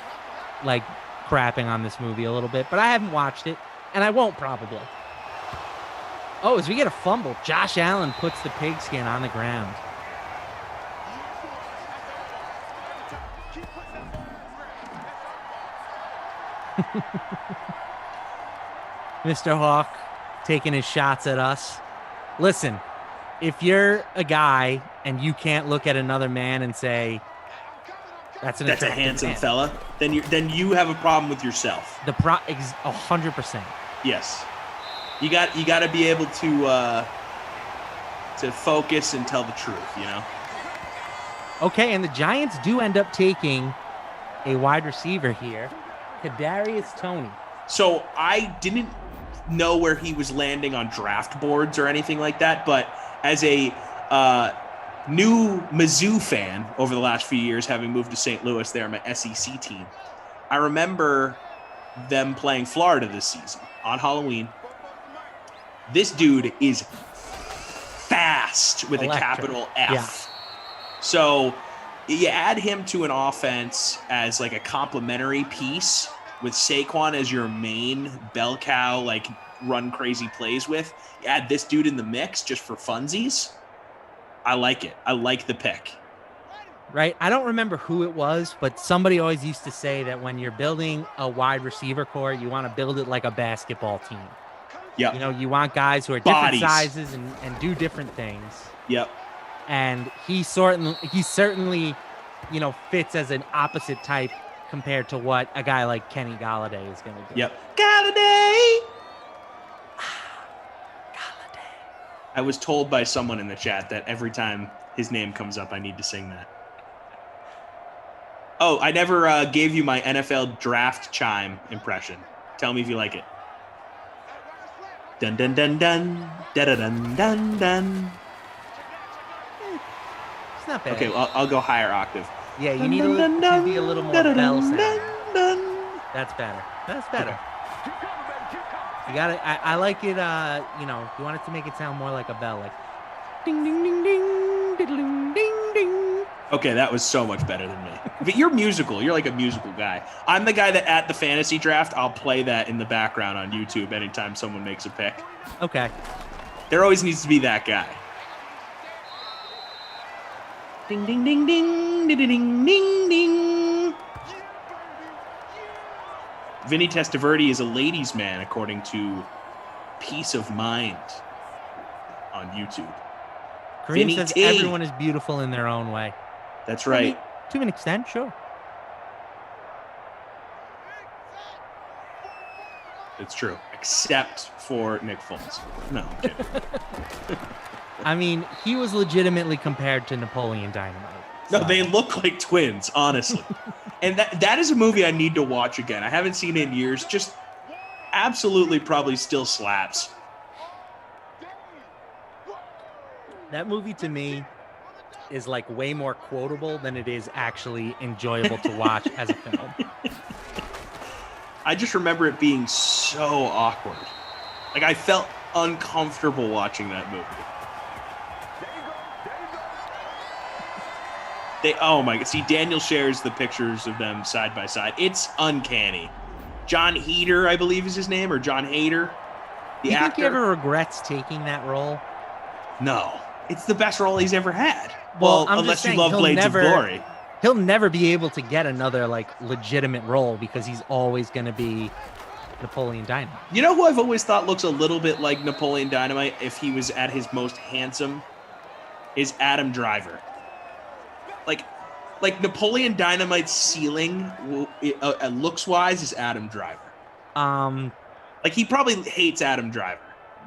R: like crapping on this movie a little bit, but I haven't watched it, and I won't probably. Oh, as we get a fumble, Josh Allen puts the pigskin on the ground. Mr. Hawk taking his shots at us. Listen, if you're a guy and you can't look at another man and say, that's a
S: handsome
R: man,
S: fella, then you have a problem with yourself.
R: 100%.
S: Yes. You got to be able to focus and tell the truth, you know?
R: Okay, and the Giants do end up taking a wide receiver here, Kadarius Toney.
S: So I didn't know where he was landing on draft boards or anything like that, but as a new Mizzou fan over the last few years, having moved to St. Louis, they're my SEC team. I remember them playing Florida this season on Halloween. This dude is fast with
R: Electric.
S: a capital F.
R: Yeah.
S: So you add him to an offense as like a complementary piece with Saquon as your main bell cow, like run crazy plays with. You add this dude in the mix just for funsies. I like it. I like the pick.
R: Right? I don't remember who it was, but somebody always used to say that when you're building a wide receiver core, you want to build it like a basketball team.
S: Yep.
R: You know, you want guys who are
S: Bodies.
R: different sizes and do different things.
S: Yep.
R: And he certainly, you know, fits as an opposite type compared to what a guy like Kenny Galladay is going to do.
S: Yep. Galladay! I was told by someone in the chat that every time his name comes up, I need to sing that. Oh, I never gave you my NFL draft chime impression. Tell me if you like it. Dun dun dun dun da da dun dun dun.
R: It's not bad.
S: Okay, well, I'll go higher octave.
R: Yeah, you need to be a little more bell sound. That's better. That's better.
S: Okay.
R: You got it. I like it. You know, you want it to make it sound more like a bell, like ding ding ding ding ding ding ding.
S: Okay, that was so much better than me. But you're musical. You're like a musical guy. I'm the guy that at the fantasy draft, I'll play that in the background on YouTube anytime someone makes a pick.
R: Okay.
S: There always needs to be that guy. Ding ding ding ding ding ding ding ding. Vinny Testaverde is a ladies' man, according to Peace of Mind on YouTube.
R: Kareem
S: Vinny
R: says
S: T.
R: everyone is beautiful in their own way.
S: That's right.
R: To an extent, sure.
S: It's true, except for Nick Foles. No, I'm kidding.
R: I mean, he was legitimately compared to Napoleon Dynamite.
S: No, they look like twins, honestly. And that is a movie I need to watch again. I haven't seen it in years. Just absolutely probably still slaps.
R: That movie to me is like way more quotable than it is actually enjoyable to watch as a film.
S: I just remember it being so awkward. Like I felt uncomfortable watching that movie. Oh my God. See, Daniel shares the pictures of them side by side. It's uncanny. John Heder, I believe is his name, or John Hader, the
R: you
S: actor.
R: think he ever regrets taking that role?
S: No. It's the best role he's ever had.
R: Well,
S: Well,
R: I'm
S: unless
R: just
S: you
R: saying
S: love
R: he'll
S: Blades
R: never-
S: of Glory.
R: He'll never be able to get another like legitimate role because he's always going to be Napoleon Dynamite.
S: You know who I've always thought looks a little bit like Napoleon Dynamite if he was at his most handsome is Adam Driver. Like Napoleon Dynamite's ceiling, looks wise, is Adam Driver. Like he probably hates Adam Driver.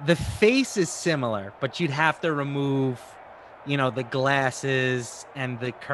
R: The face is similar, but you'd have to remove, you know, the glasses and the curve.